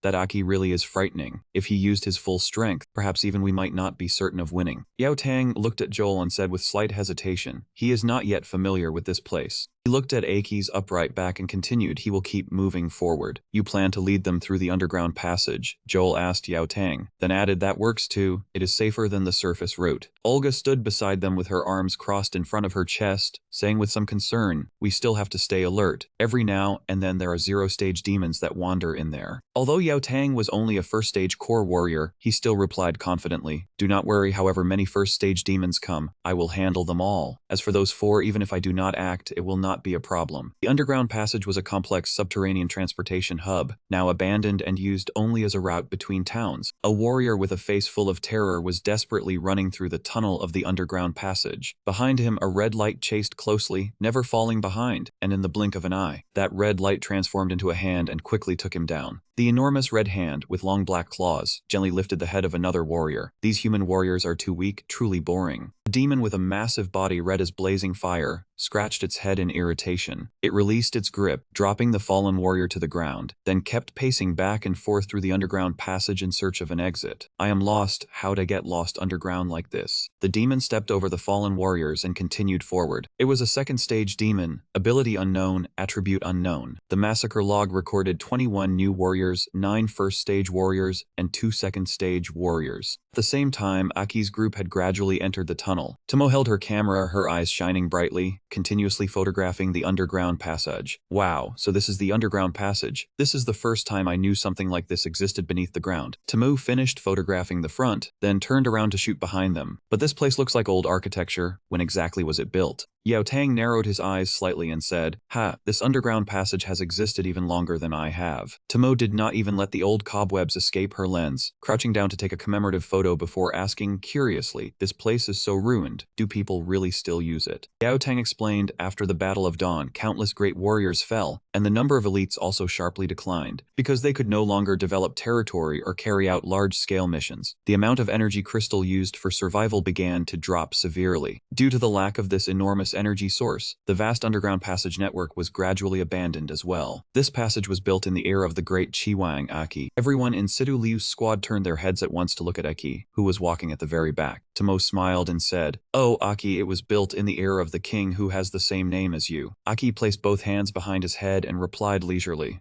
that Aki really is frightening. If he used his full strength, perhaps even we might not be certain of winning. Yao Tang looked at Joel and said with slight hesitation, he is not yet familiar with this place. He looked at Aki's upright back and continued, he will keep moving forward. You plan to lead them through the underground passage? Joel asked Yao Tang, then added, that works too. It is safer than the surface route. Olga stood beside them with her arms crossed in front of her chest, saying with some concern, we still have to stay alert. Every now and then there are 0-stage demons that wander in there. Although Yao Tang was only a 1st stage core warrior, he still replied confidently, do not worry, however many 1st stage demons come, I will handle them all. As for those 4, even if I do not act, it will not be a problem. The underground passage was a complex subterranean transportation hub, now abandoned and used only as a route between towns. A warrior with a face full of terror was desperately running through the tunnel of the underground passage. Behind him, a red light chased closely, never falling behind, and in the blink of an eye, that red light transformed into a hand and quickly took him down. The enormous red hand, with long black claws, gently lifted the head of another warrior. These human warriors are too weak, truly boring. The demon with a massive body red as blazing fire scratched its head in irritation. It released its grip, dropping the fallen warrior to the ground, then kept pacing back and forth through the underground passage in search of an exit. I am lost. How'd I get lost underground like this? The demon stepped over the fallen warriors and continued forward. It was a 2nd stage demon, ability unknown, attribute unknown. The massacre log recorded 21 new warriors, 9 1st stage warriors, and 2 2nd stage warriors. At the same time, Aki's group had gradually entered the tunnel. Tomo held her camera, her eyes shining brightly, continuously photographing the underground passage. Wow, so this is the underground passage. This is the first time I knew something like this existed beneath the ground. Tomo finished photographing the front, then turned around to shoot behind them. But this place looks like old architecture. When exactly was it built? Yao Tang narrowed his eyes slightly and said, ha, this underground passage has existed even longer than I have. Tomo did not even let the old cobwebs escape her lens, crouching down to take a commemorative photo before asking curiously, this place is so ruined, do people really still use it? Yao Tang explained, after the Battle of Dawn, countless great warriors fell, and the number of elites also sharply declined, because they could no longer develop territory or carry out large-scale missions. The amount of energy crystal used for survival began to drop severely. Due to the lack of this enormous energy source, the vast underground passage network was gradually abandoned as well. This passage was built in the era of the great Chiwang Aki. Everyone in Sidu Liu's squad turned their heads at once to look at Aki, who was walking at the very back. Tomo smiled and said, oh, Aki, it was built in the era of the king who has the same name as you. Aki placed both hands behind his head and replied leisurely,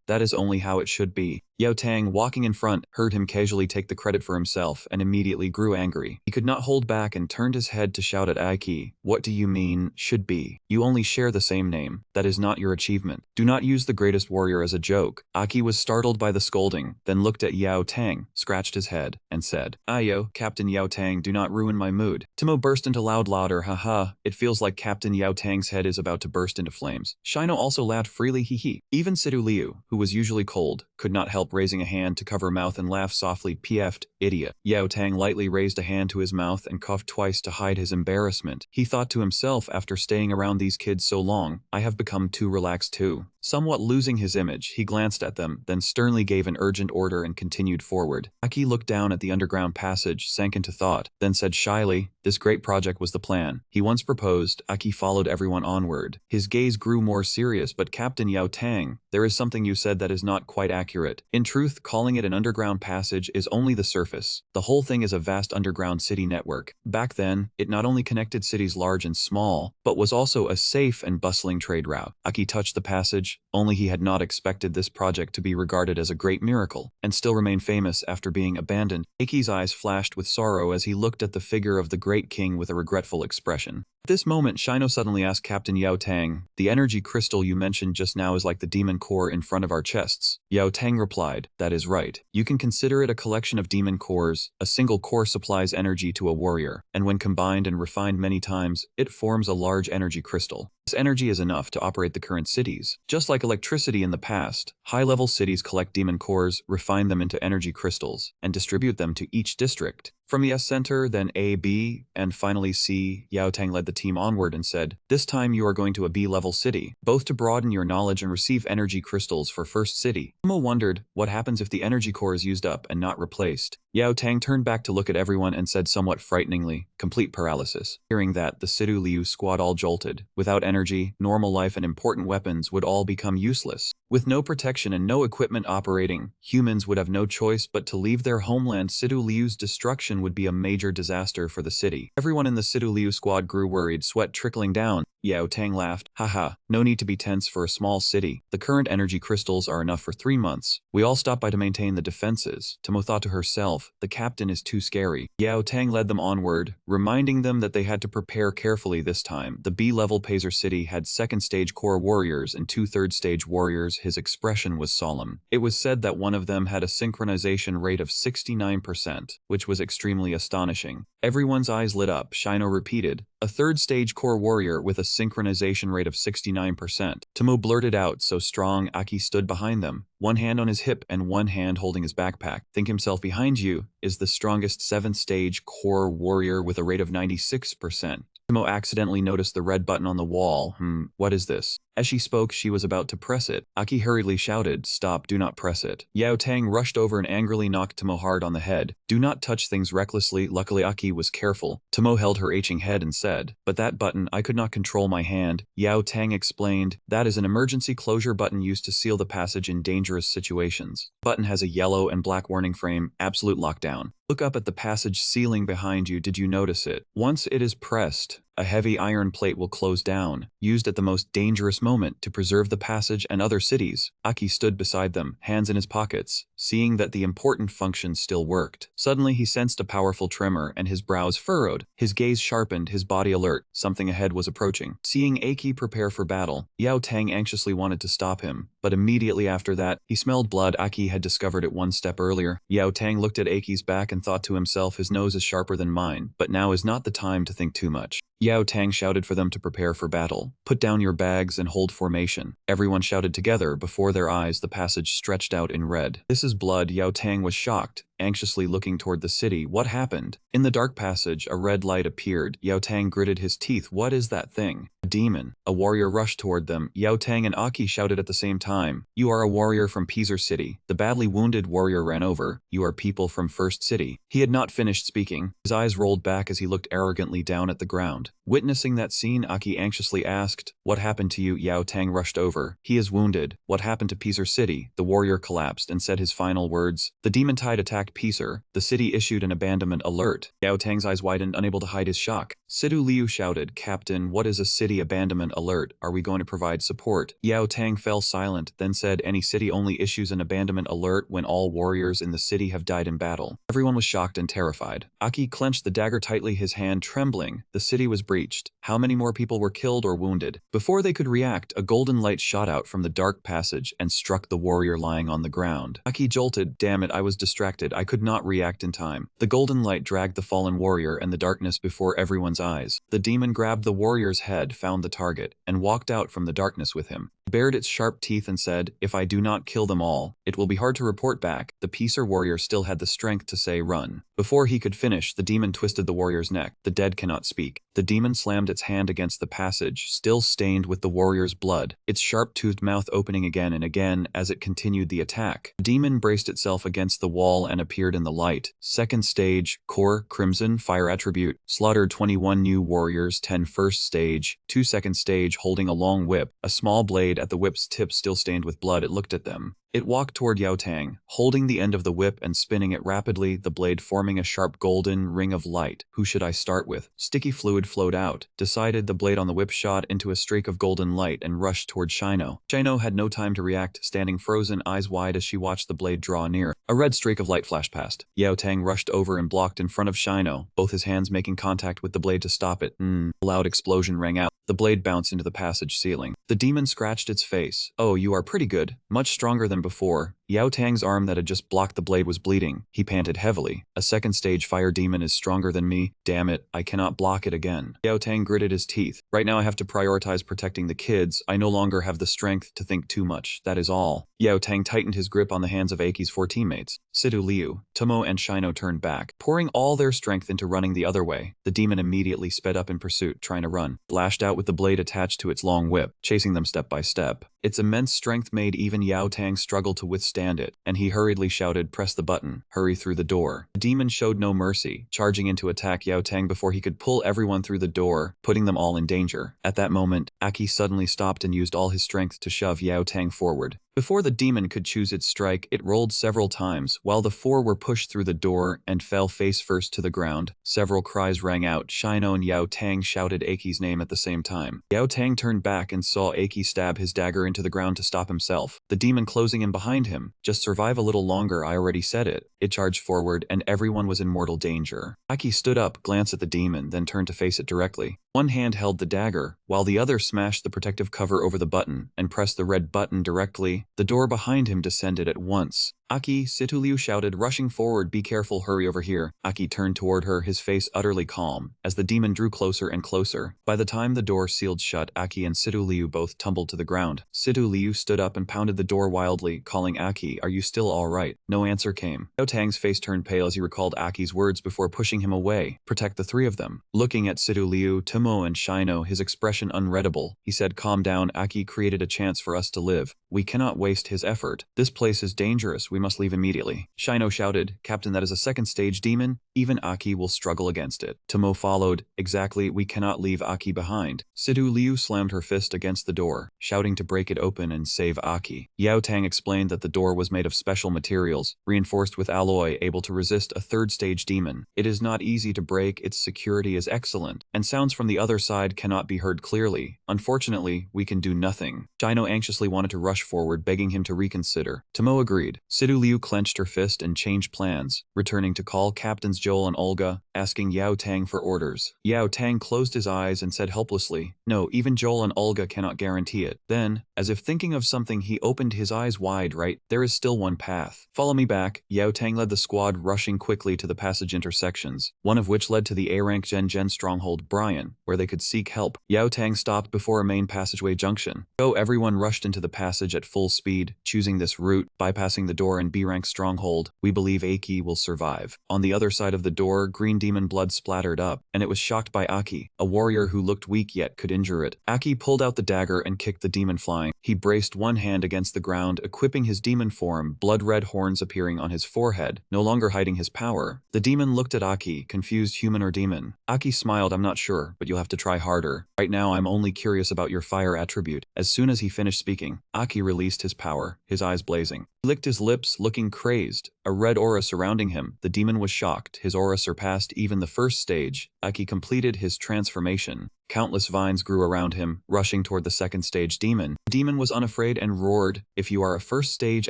that is only how it should be. Yao Tang, walking in front, heard him casually take the credit for himself and immediately grew angry. He could not hold back and turned his head to shout at Aki, what do you mean, should be? You only share the same name. That is not your achievement. Do not use the greatest warrior as a joke. Aki was startled by the scolding, then looked at Yao Tang, scratched his head, and said, Ayo, Captain Yao Tang, do not ruin my mood. Tomo burst into laughter, haha, it feels like Captain Yao Tang's head is about to burst into flames. Shino also laughed freely, hee. Even Sidu Liu, who was usually cold, could not help raising a hand to cover mouth and laugh softly, pf'd, idiot. Yao Tang lightly raised a hand to his mouth and coughed twice to hide his embarrassment. He thought to himself, after staying around these kids so long, I have become too relaxed too. Somewhat losing his image, he glanced at them, then sternly gave an urgent order and continued forward. Aki looked down at the underground passage, sank into thought, then said shyly, this great project was the plan. He once proposed. Aki followed everyone onward. His gaze grew more serious, but Captain Yao Tang, there is something you said that is not quite accurate. In truth, calling it an underground passage is only the surface. The whole thing is a vast underground city network. Back then, it not only connected cities large and small, but was also a safe and bustling trade route. Aki touched the passage, only he had not expected this project to be regarded as a great miracle, and still remain famous after being abandoned. Aki's eyes flashed with sorrow as he looked at the figure of the great king with a regretful expression. At this moment, Shino suddenly asked Captain Yao Tang, "The energy crystal you mentioned just now is like the demon core in front of our chests." Yao Tang replied, "That is right. You can consider it a collection of demon cores. A single core supplies energy to a warrior, and when combined and refined many times, it forms a large energy crystal. This energy is enough to operate the current cities. Just like electricity in the past, high-level cities collect demon cores, refine them into energy crystals, and distribute them to each district. From the S center, then A, B, and finally C, Yao Tang led the team onward and said, "This time you are going to a B-level city, both to broaden your knowledge and receive energy crystals for first city." Mo wondered, what happens if the energy core is used up and not replaced? Yao Tang turned back to look at everyone and said somewhat frighteningly, "Complete paralysis." Hearing that, the Sidu Liu squad all jolted. Without energy, normal life and important weapons would all become useless. With no protection and no equipment operating, humans would have no choice but to leave their homeland. Sidu Liu's destruction would be a major disaster for the city. Everyone in the Sidu Liu squad grew worried, sweat trickling down. Yao Tang laughed, "Haha, no need to be tense for a small city. The current energy crystals are enough for 3 months. We all stop by to maintain the defenses." Tomo thought to herself, "The captain is too scary." Yao Tang led them onward, reminding them that they had to prepare carefully this time. The B-level Pazer city had second-stage core warriors and 2 third-stage warriors. His expression was solemn. It was said that one of them had a synchronization rate of 69%, which was extremely astonishing. Everyone's eyes lit up. Shino repeated, "A third-stage core warrior with a synchronization rate of 69%. Tomo blurted out, so strong. Aki stood behind them, one hand on his hip and one hand holding his backpack. Think himself behind you is the strongest 7th-stage core warrior with a rate of 96%. Tomo accidentally noticed the red button on the wall. What is this? As she spoke, she was about to press it. Aki hurriedly shouted, "Stop, do not press it." Yao Tang rushed over and angrily knocked Tomo hard on the head. "Do not touch things recklessly." Luckily, Aki was careful. Tomo held her aching head and said, "But that button, I could not control my hand." Yao Tang explained, "That is an emergency closure button used to seal the passage in dangerous situations. The button has a yellow and black warning frame, absolute lockdown. Look up at the passage ceiling behind you. Did you notice it? Once it is pressed, a heavy iron plate will close down, used at the most dangerous moment to preserve the passage and other cities." Aki stood beside them, hands in his pockets, seeing that the important function still worked. Suddenly he sensed a powerful tremor and his brows furrowed. His gaze sharpened, his body alert. Something ahead was approaching. Seeing Aki prepare for battle, Yao Tang anxiously wanted to stop him, but immediately after that, he smelled blood. Aki had discovered it one step earlier. Yao Tang looked at Aki's back and thought to himself, his nose is sharper than mine, but now is not the time to think too much. Yao Tang shouted for them to prepare for battle. "Put down your bags and hold formation." Everyone shouted together. Before their eyes, the passage stretched out in red. "This is blood." Yao Tang was shocked, anxiously looking toward the city. What happened? In the dark passage, a red light appeared. Yao Tang gritted his teeth. What is that thing? A demon. A warrior rushed toward them. Yao Tang and Aki shouted at the same time, "You are a warrior from Pazer City." The badly wounded warrior ran over. "You are people from First City." He had not finished speaking. His eyes rolled back as he looked arrogantly down at the ground. Witnessing that scene, Aki anxiously asked, "What happened to you?" Yao Tang rushed over. "He is wounded." "What happened to Pazer City?" The warrior collapsed and said his final words. "The demon tide attacked Pazer. The city issued an abandonment alert." Yao Tang's eyes widened, unable to hide his shock. Sidu Liu shouted, "Captain, what is a city abandonment alert? Are we going to provide support?" Yao Tang fell silent, then said, "Any city only issues an abandonment alert when all warriors in the city have died in battle." Everyone was shocked and terrified. Aki clenched the dagger tightly, his hand trembling. The city was breached. How many more people were killed or wounded? Before they could react, a golden light shot out from the dark passage and struck the warrior lying on the ground. Aki jolted. "Damn it, I was distracted. I could not react in time." The golden light dragged the fallen warrior and the darkness before everyone's eyes. The demon grabbed the warrior's head, found the target, and walked out from the darkness with him. It bared its sharp teeth and said, "If I do not kill them all, it will be hard to report back." The Pazer warrior still had the strength to say, "Run." Before he could finish, the demon twisted the warrior's neck. The dead cannot speak. The demon slammed its hand against the passage, still stained with the warrior's blood, its sharp-toothed mouth opening again and again as it continued the attack. The demon braced itself against the wall and appeared in the light. Second stage, core, crimson, fire attribute, slaughtered 21 new warriors, 10 first stage, 2 second stage, holding a long whip, a small blade at the whip's tip still stained with blood. It looked at them. It walked toward Yao Tang, holding the end of the whip and spinning it rapidly, the blade forming a sharp golden ring of light. Who should I start with? Sticky fluid flowed out. Decided the blade on the whip shot into a streak of golden light and rushed toward Shino. Shino had no time to react, standing frozen, eyes wide as she watched the blade draw near. A red streak of light flashed past. Yao Tang rushed over and blocked in front of Shino, both his hands making contact with the blade to stop it. A loud explosion rang out. The blade bounced into the passage ceiling. The demon scratched its face. Oh, you are pretty good. Much stronger than before. Yao Tang's arm that had just blocked the blade was bleeding. He panted heavily. A second stage fire demon is stronger than me. Damn it, I cannot block it again. Yao Tang gritted his teeth. Right now I have to prioritize protecting the kids. I no longer have the strength to think too much. That is all. Yao Tang tightened his grip on the hands of Aki's 4 teammates. Sidu Liu, Tomo and Shino turned back, pouring all their strength into running the other way. The demon immediately sped up in pursuit, trying to run. Lashed out with the blade attached to its long whip, chasing them step by step. Its immense strength made even Yao Tang struggle to withstand it, and he hurriedly shouted, "Press the button, hurry through the door." The demon showed no mercy, charging in to attack Yao Tang before he could pull everyone through the door, putting them all in danger. At that moment, Aki suddenly stopped and used all his strength to shove Yao Tang forward. Before the demon could choose its strike, it rolled several times, while the 4 were pushed through the door and fell face first to the ground. Several cries rang out. Shino and Yao Tang shouted Aki's name at the same time. Yao Tang turned back and saw Aki stab his dagger into the ground to stop himself, the demon closing in behind him. Just survive a little longer, I already said it. It charged forward, and everyone was in mortal danger. Aki stood up, glanced at the demon, then turned to face it directly. One hand held the dagger, while the other smashed the protective cover over the button and pressed the red button directly. The door behind him descended at once. Aki, Situliu shouted, rushing forward, "Be careful, hurry over here." Aki turned toward her, his face utterly calm, as the demon drew closer and closer. By the time the door sealed shut, Aki and Situliu both tumbled to the ground. Situliu stood up and pounded the door wildly, calling Aki, "Are you still all right?" No answer came. Yao Tang's face turned pale as he recalled Aki's words before pushing him away. Protect the 3 of them. Looking at Situliu, Tomo and Shino, his expression unreadable, he said, "Calm down, Aki created a chance for us to live. We cannot waste his effort. This place is dangerous. We must leave immediately." Shino shouted, "Captain, that is a second stage demon. Even Aki will struggle against it." Tomo followed, "Exactly, we cannot leave Aki behind." Sidu Liu slammed her fist against the door, shouting to break it open and save Aki. Yao Tang explained that the door was made of special materials, reinforced with alloy, able to resist a third stage demon. It is not easy to break, its security is excellent, and sounds from the other side cannot be heard clearly. Unfortunately, we can do nothing. Shino anxiously wanted to rush forward, begging him to reconsider. Tomo agreed. Sidu Liu clenched her fist and changed plans, returning to call Captains Joel and Olga, asking Yao Tang for orders. Yao Tang closed his eyes and said helplessly, "No, even Joel and Olga cannot guarantee it." Then, as if thinking of something, he opened his eyes wide. "Right, there is still one path. Follow me back." Yao Tang led the squad, rushing quickly to the passage intersections, one of which led to the A-rank Gen stronghold Brian, where they could seek help. Yao Tang stopped before a main passageway junction. So everyone rushed into the passage at full speed, choosing this route, bypassing the door in B-rank stronghold. "We believe Aki will survive." On the other side of the door, green demon blood splattered up, and it was shocked by Aki, a warrior who looked weak yet could injure it. Aki pulled out the dagger and kicked the demon flying. He braced one hand against the ground, equipping his demon form, blood-red horns appearing on his forehead, no longer hiding his power. The demon looked at Aki, confused, human or demon. Aki smiled, "I'm not sure, but you'll have to try harder. Right now I'm only curious about your fire attribute." As soon as he finished speaking, Aki released his power, his eyes blazing. He licked his lips, looking crazed, a red aura surrounding him. The demon was shocked. His aura surpassed even the first stage. Aki completed his transformation. Countless vines grew around him, rushing toward the second stage demon. The demon was unafraid and roared, "If you are a first stage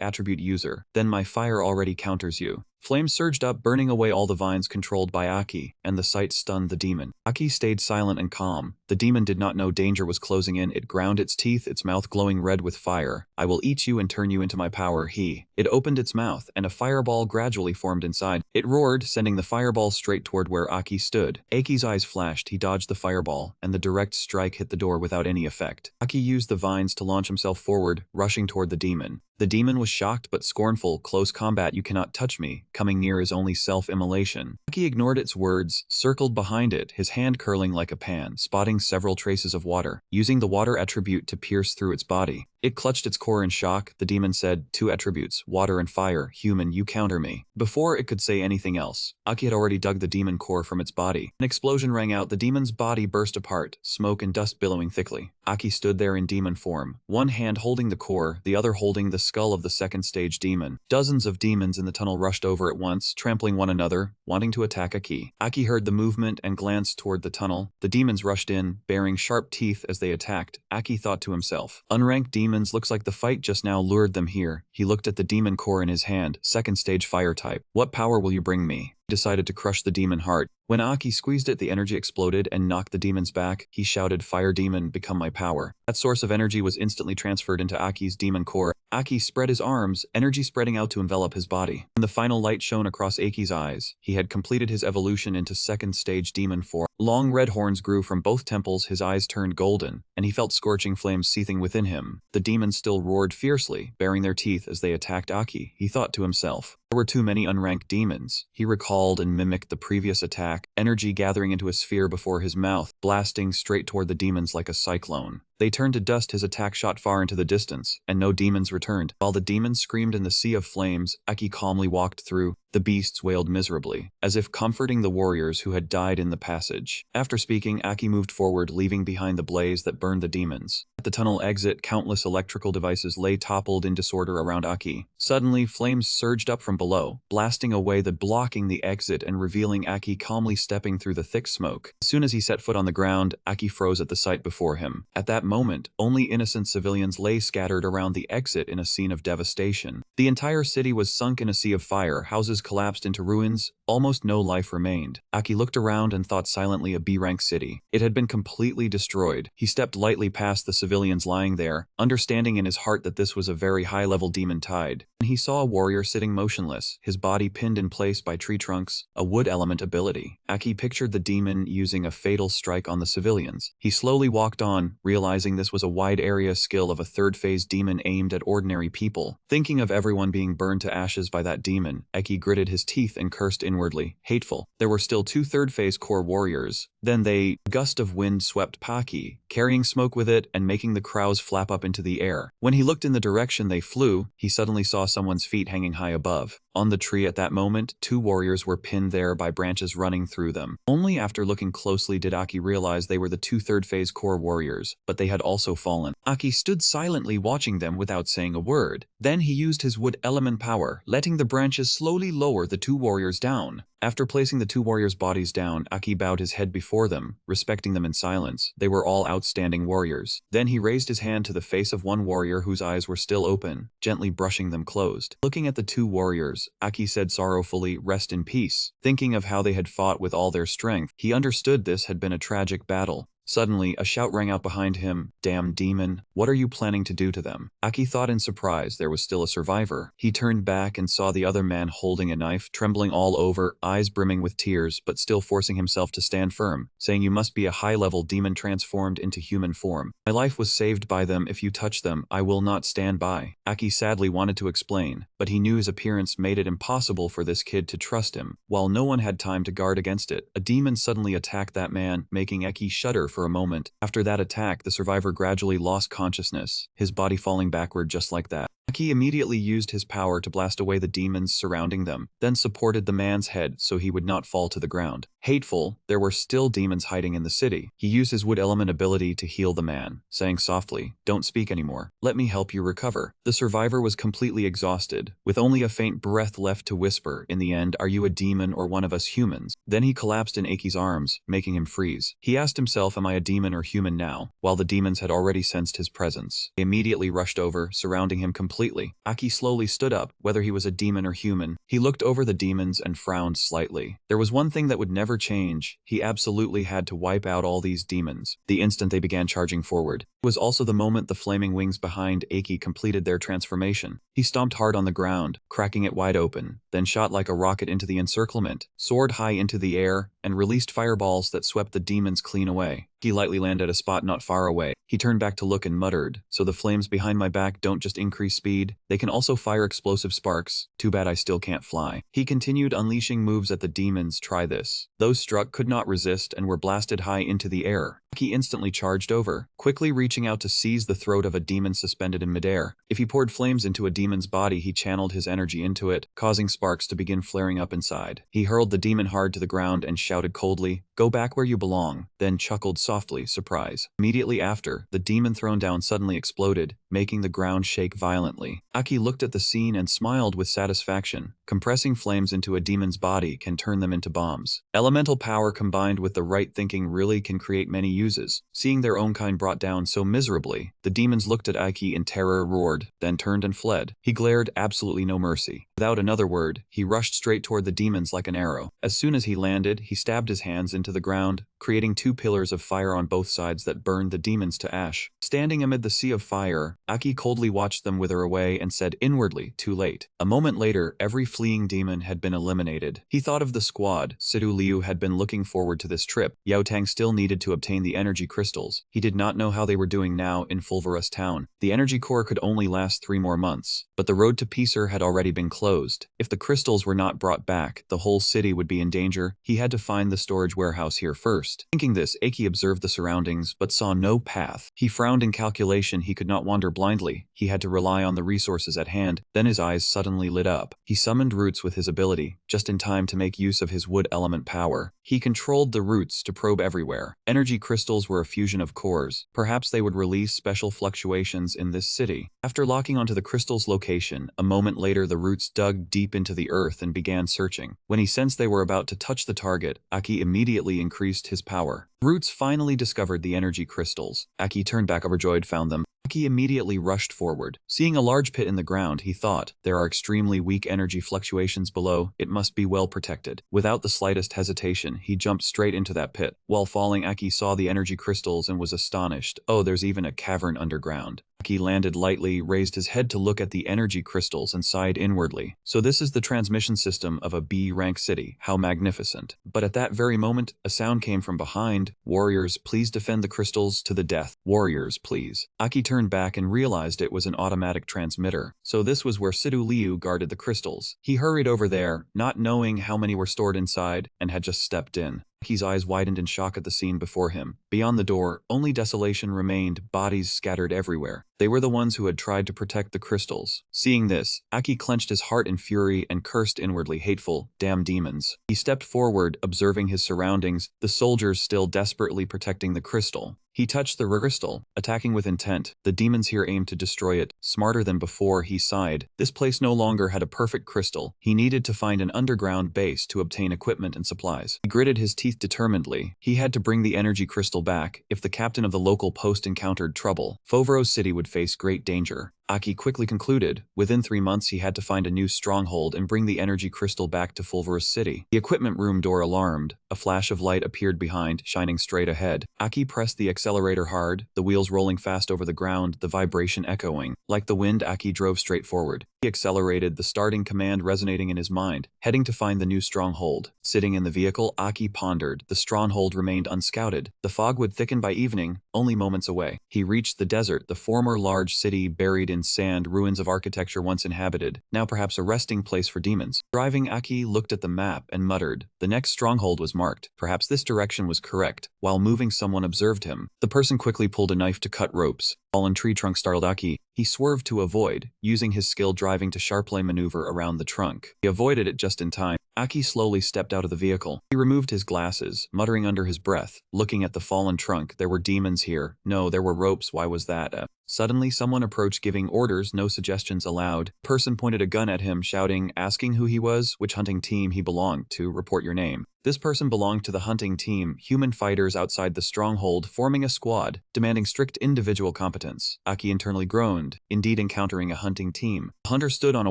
attribute user, then my fire already counters you." Flames surged up, burning away all the vines controlled by Aki, and the sight stunned the demon. Aki stayed silent and calm. The demon did not know danger was closing in. It ground its teeth, its mouth glowing red with fire. "I will eat you and turn you into my power." It opened its mouth, and a fireball gradually formed inside. It roared, sending the fireball straight toward where Aki stood. Aki's eyes flashed. He dodged the fireball, and the direct strike hit the door without any effect. Aki used the vines to launch himself forward, rushing toward the demon. The demon was shocked but scornful. "Close combat, you cannot touch me. Coming near is only self-immolation." Aki ignored its words, circled behind it, his hand curling like a pan, spotting several traces of water, using the water attribute to pierce through its body. It clutched its core in shock. The demon said, "Two attributes, water and fire. Human, you counter me." Before it could say anything else, Aki had already dug the demon core from its body. An explosion rang out. The demon's body burst apart, smoke and dust billowing thickly. Aki stood there in demon form, one hand holding the core, the other holding the skull of the second stage demon. Dozens of demons in the tunnel rushed over at once, trampling one another, wanting to attack Aki. Aki heard the movement and glanced toward the tunnel. The demons rushed in, baring sharp teeth as they attacked. Aki thought to himself, "Unranked demons, looks like the fight just now lured them here." He looked at the demon core in his hand, second stage fire type. "What power will you bring me?" He decided to crush the demon heart. When Aki squeezed it, the energy exploded and knocked the demons back. He shouted, "Fire demon, become my power." That source of energy was instantly transferred into Aki's demon core. Aki spread his arms, energy spreading out to envelop his body. When the final light shone across Aki's eyes, he had completed his evolution into second stage demon form. Long red horns grew from both temples, his eyes turned golden, and he felt scorching flames seething within him. The demons still roared fiercely, baring their teeth as they attacked Aki. He thought to himself, there were too many unranked demons. He recalled and mimicked the previous attack, energy gathering into a sphere before his mouth, blasting straight toward the demons like a cyclone. They turned to dust. His attack shot far into the distance, and no demons returned. While the demons screamed in the sea of flames, Aki calmly walked through. The beasts wailed miserably, as if comforting the warriors who had died in the passage. After speaking, Aki moved forward, leaving behind the blaze that burned the demons. At the tunnel exit, countless electrical devices lay toppled in disorder around Aki. Suddenly, flames surged up from below, blasting away blocking the exit and revealing Aki calmly stepping through the thick smoke. As soon as he set foot on the ground, Aki froze at the sight before him. At that moment, only innocent civilians lay scattered around the exit in a scene of devastation. The entire city was sunk in a sea of fire, houses collapsed into ruins, almost no life remained. Aki looked around and thought silently, a B-rank city. It had been completely destroyed. He stepped lightly past the civilians lying there, understanding in his heart that this was a very high-level demon tide. And he saw a warrior sitting motionless, his body pinned in place by tree trunks, a wood element ability. Aki pictured the demon using a fatal strike on the civilians. He slowly walked on, realizing this was a wide area skill of a third-phase demon aimed at ordinary people. Thinking of everyone being burned to ashes by that demon, Aki gritted his teeth and cursed inwardly. Hateful. There were still two third-phase core warriors. Then a gust of wind swept Paki, carrying smoke with it and making the crows flap up into the air. When he looked in the direction they flew, he suddenly saw someone's feet hanging high above. On the tree at that moment, two warriors were pinned there by branches running through them. Only after looking closely did Aki realize they were the two third-phase core warriors, but they had also fallen. Aki stood silently watching them without saying a word. Then he used his wood element power, letting the branches slowly lower the two warriors down. After placing the two warriors' bodies down, Aki bowed his head before them, respecting them in silence. They were all outstanding warriors. Then he raised his hand to the face of one warrior whose eyes were still open, gently brushing them closed. Looking at the two warriors, Aki said sorrowfully, "Rest in peace." Thinking of how they had fought with all their strength, he understood this had been a tragic battle. Suddenly, a shout rang out behind him, "Damn demon, what are you planning to do to them?" Aki thought in surprise there was still a survivor. He turned back and saw the other man holding a knife, trembling all over, eyes brimming with tears, but still forcing himself to stand firm, saying, "You must be a high-level demon transformed into human form. My life was saved by them. If you touch them, I will not stand by." Aki sadly wanted to explain, but he knew his appearance made it impossible for this kid to trust him. While no one had time to guard against it, a demon suddenly attacked that man, making Aki shudder for a moment. After that attack, the survivor gradually lost consciousness, his body falling backward just like that. Aki immediately used his power to blast away the demons surrounding them, then supported the man's head so he would not fall to the ground. Hateful, there were still demons hiding in the city. He used his wood element ability to heal the man, saying softly, "Don't speak anymore. Let me help you recover." The survivor was completely exhausted, with only a faint breath left to whisper, "In the end, are you a demon or one of us humans?" Then he collapsed in Aki's arms, making him freeze. He asked himself, "Am I a demon or human now?" While the demons had already sensed his presence. They immediately rushed over, surrounding him completely. Aki slowly stood up, whether he was a demon or human. He looked over the demons and frowned slightly. There was one thing that would never change. He absolutely had to wipe out all these demons. The instant they began charging forward. It was also the moment the flaming wings behind Aki completed their transformation. He stomped hard on the ground, cracking it wide open, then shot like a rocket into the encirclement, soared high into the air, and released fireballs that swept the demons clean away. He lightly landed at a spot not far away. He turned back to look and muttered, "So the flames behind my back don't just increase speed, they can also fire explosive sparks. Too bad I still can't fly." He continued unleashing moves at the demons. "Try this." Those struck could not resist and were blasted high into the air. Aki instantly charged over, quickly reaching out to seize the throat of a demon suspended in midair. If he poured flames into a demon's body, he channeled his energy into it, causing sparks to begin flaring up inside. He hurled the demon hard to the ground and shouted coldly, "Go back where you belong," then chuckled softly, surprise. Immediately after, the demon thrown down suddenly exploded, making the ground shake violently. Aki looked at the scene and smiled with satisfaction. Compressing flames into a demon's body can turn them into bombs. Elemental power combined with the right thinking really can create many uses. Seeing their own kind brought down so miserably, the demons looked at Aki in terror, roared, then turned and fled. He glared absolutely no mercy. Without another word, he rushed straight toward the demons like an arrow. As soon as he landed, he stabbed his hands into the ground, creating two pillars of fire on both sides that burned the demons to ash. Standing amid the sea of fire, Aki coldly watched them wither away and said inwardly, "Too late." A moment later, every fleeing demon had been eliminated. He thought of the squad. Sidu Liu had been looking forward to this trip. Yao Tang still needed to obtain the energy crystals. He did not know how they were doing now in Fulverus town. The energy core could only last 3 more months, but the road to Peacer had already been closed. If the crystals were not brought back, the whole city would be in danger. He had to find the storage warehouse here first. Thinking this, Aki observed the surroundings, but saw no path. He frowned in calculation. He could not wander blindly. He had to rely on the resources at hand. Then his eyes suddenly lit up. He summoned roots with his ability, just in time to make use of his wood element power. He controlled the roots to probe everywhere. Energy crystals were a fusion of cores. Perhaps they would release special fluctuations in this city. After locking onto the crystal's location, a moment later the roots dug deep into the earth and began searching. When he sensed they were about to touch the target, Aki immediately increased his power. Roots finally discovered the energy crystals. Aki turned back overjoyed, found them. Aki immediately rushed forward. Seeing a large pit in the ground, he thought, there are extremely weak energy fluctuations below, it must be well protected. Without the slightest hesitation, he jumped straight into that pit. While falling, Aki saw the energy crystals and was astonished. Oh, there's even a cavern underground. Aki landed lightly, raised his head to look at the energy crystals and sighed inwardly. So this is the transmission system of a B-rank city. How magnificent. But at that very moment, a sound came from behind. Warriors, please defend the crystals to the death. Warriors, please. Aki turned back and realized it was an automatic transmitter. So this was where Sidu Liu guarded the crystals. He hurried over there, not knowing how many were stored inside, and had just stepped in. Aki's eyes widened in shock at the scene before him. Beyond the door, only desolation remained, bodies scattered everywhere. They were the ones who had tried to protect the crystals. Seeing this, Aki clenched his heart in fury and cursed inwardly, hateful, damn demons. He stepped forward, observing his surroundings, the soldiers still desperately protecting the crystal. He touched the crystal, attacking with intent. The demons here aimed to destroy it. Smarter than before, he sighed. This place no longer had a perfect crystal. He needed to find an underground base to obtain equipment and supplies. He gritted his teeth determinedly. He had to bring the energy crystal back. If the captain of the local post encountered trouble, Fulverus City would face great danger. Aki quickly concluded, within 3 months he had to find a new stronghold and bring the energy crystal back to Fulverus City. The equipment room door alarmed. A flash of light appeared behind, shining straight ahead. Aki pressed the accelerator hard, the wheels rolling fast over the ground, the vibration echoing. Like the wind, Aki drove straight forward. He accelerated, the starting command resonating in his mind, heading to find the new stronghold. Sitting in the vehicle, Aki pondered. The stronghold remained unscouted. The fog would thicken by evening, only moments away. He reached the desert, the former large city buried in sand, ruins of architecture once inhabited, now perhaps a resting place for demons. Driving, Aki looked at the map and muttered. The next stronghold was marked. Perhaps this direction was correct. While moving, someone observed him. The person quickly pulled a knife to cut ropes. Fallen tree trunk startled Aki. He swerved to avoid, using his skill driving to sharply maneuver around the trunk. He avoided it just in time. Aki slowly stepped out of the vehicle. He removed his glasses, muttering under his breath, looking at the fallen trunk. There were demons here. No, there were ropes. Why was that? Suddenly, someone approached giving orders, no suggestions allowed. A person pointed a gun at him, shouting, asking who he was, which hunting team he belonged to, report your name. This person belonged to the hunting team, human fighters outside the stronghold, forming a squad, demanding strict individual competence. Aki internally groaned, indeed encountering a hunting team. The hunter stood on a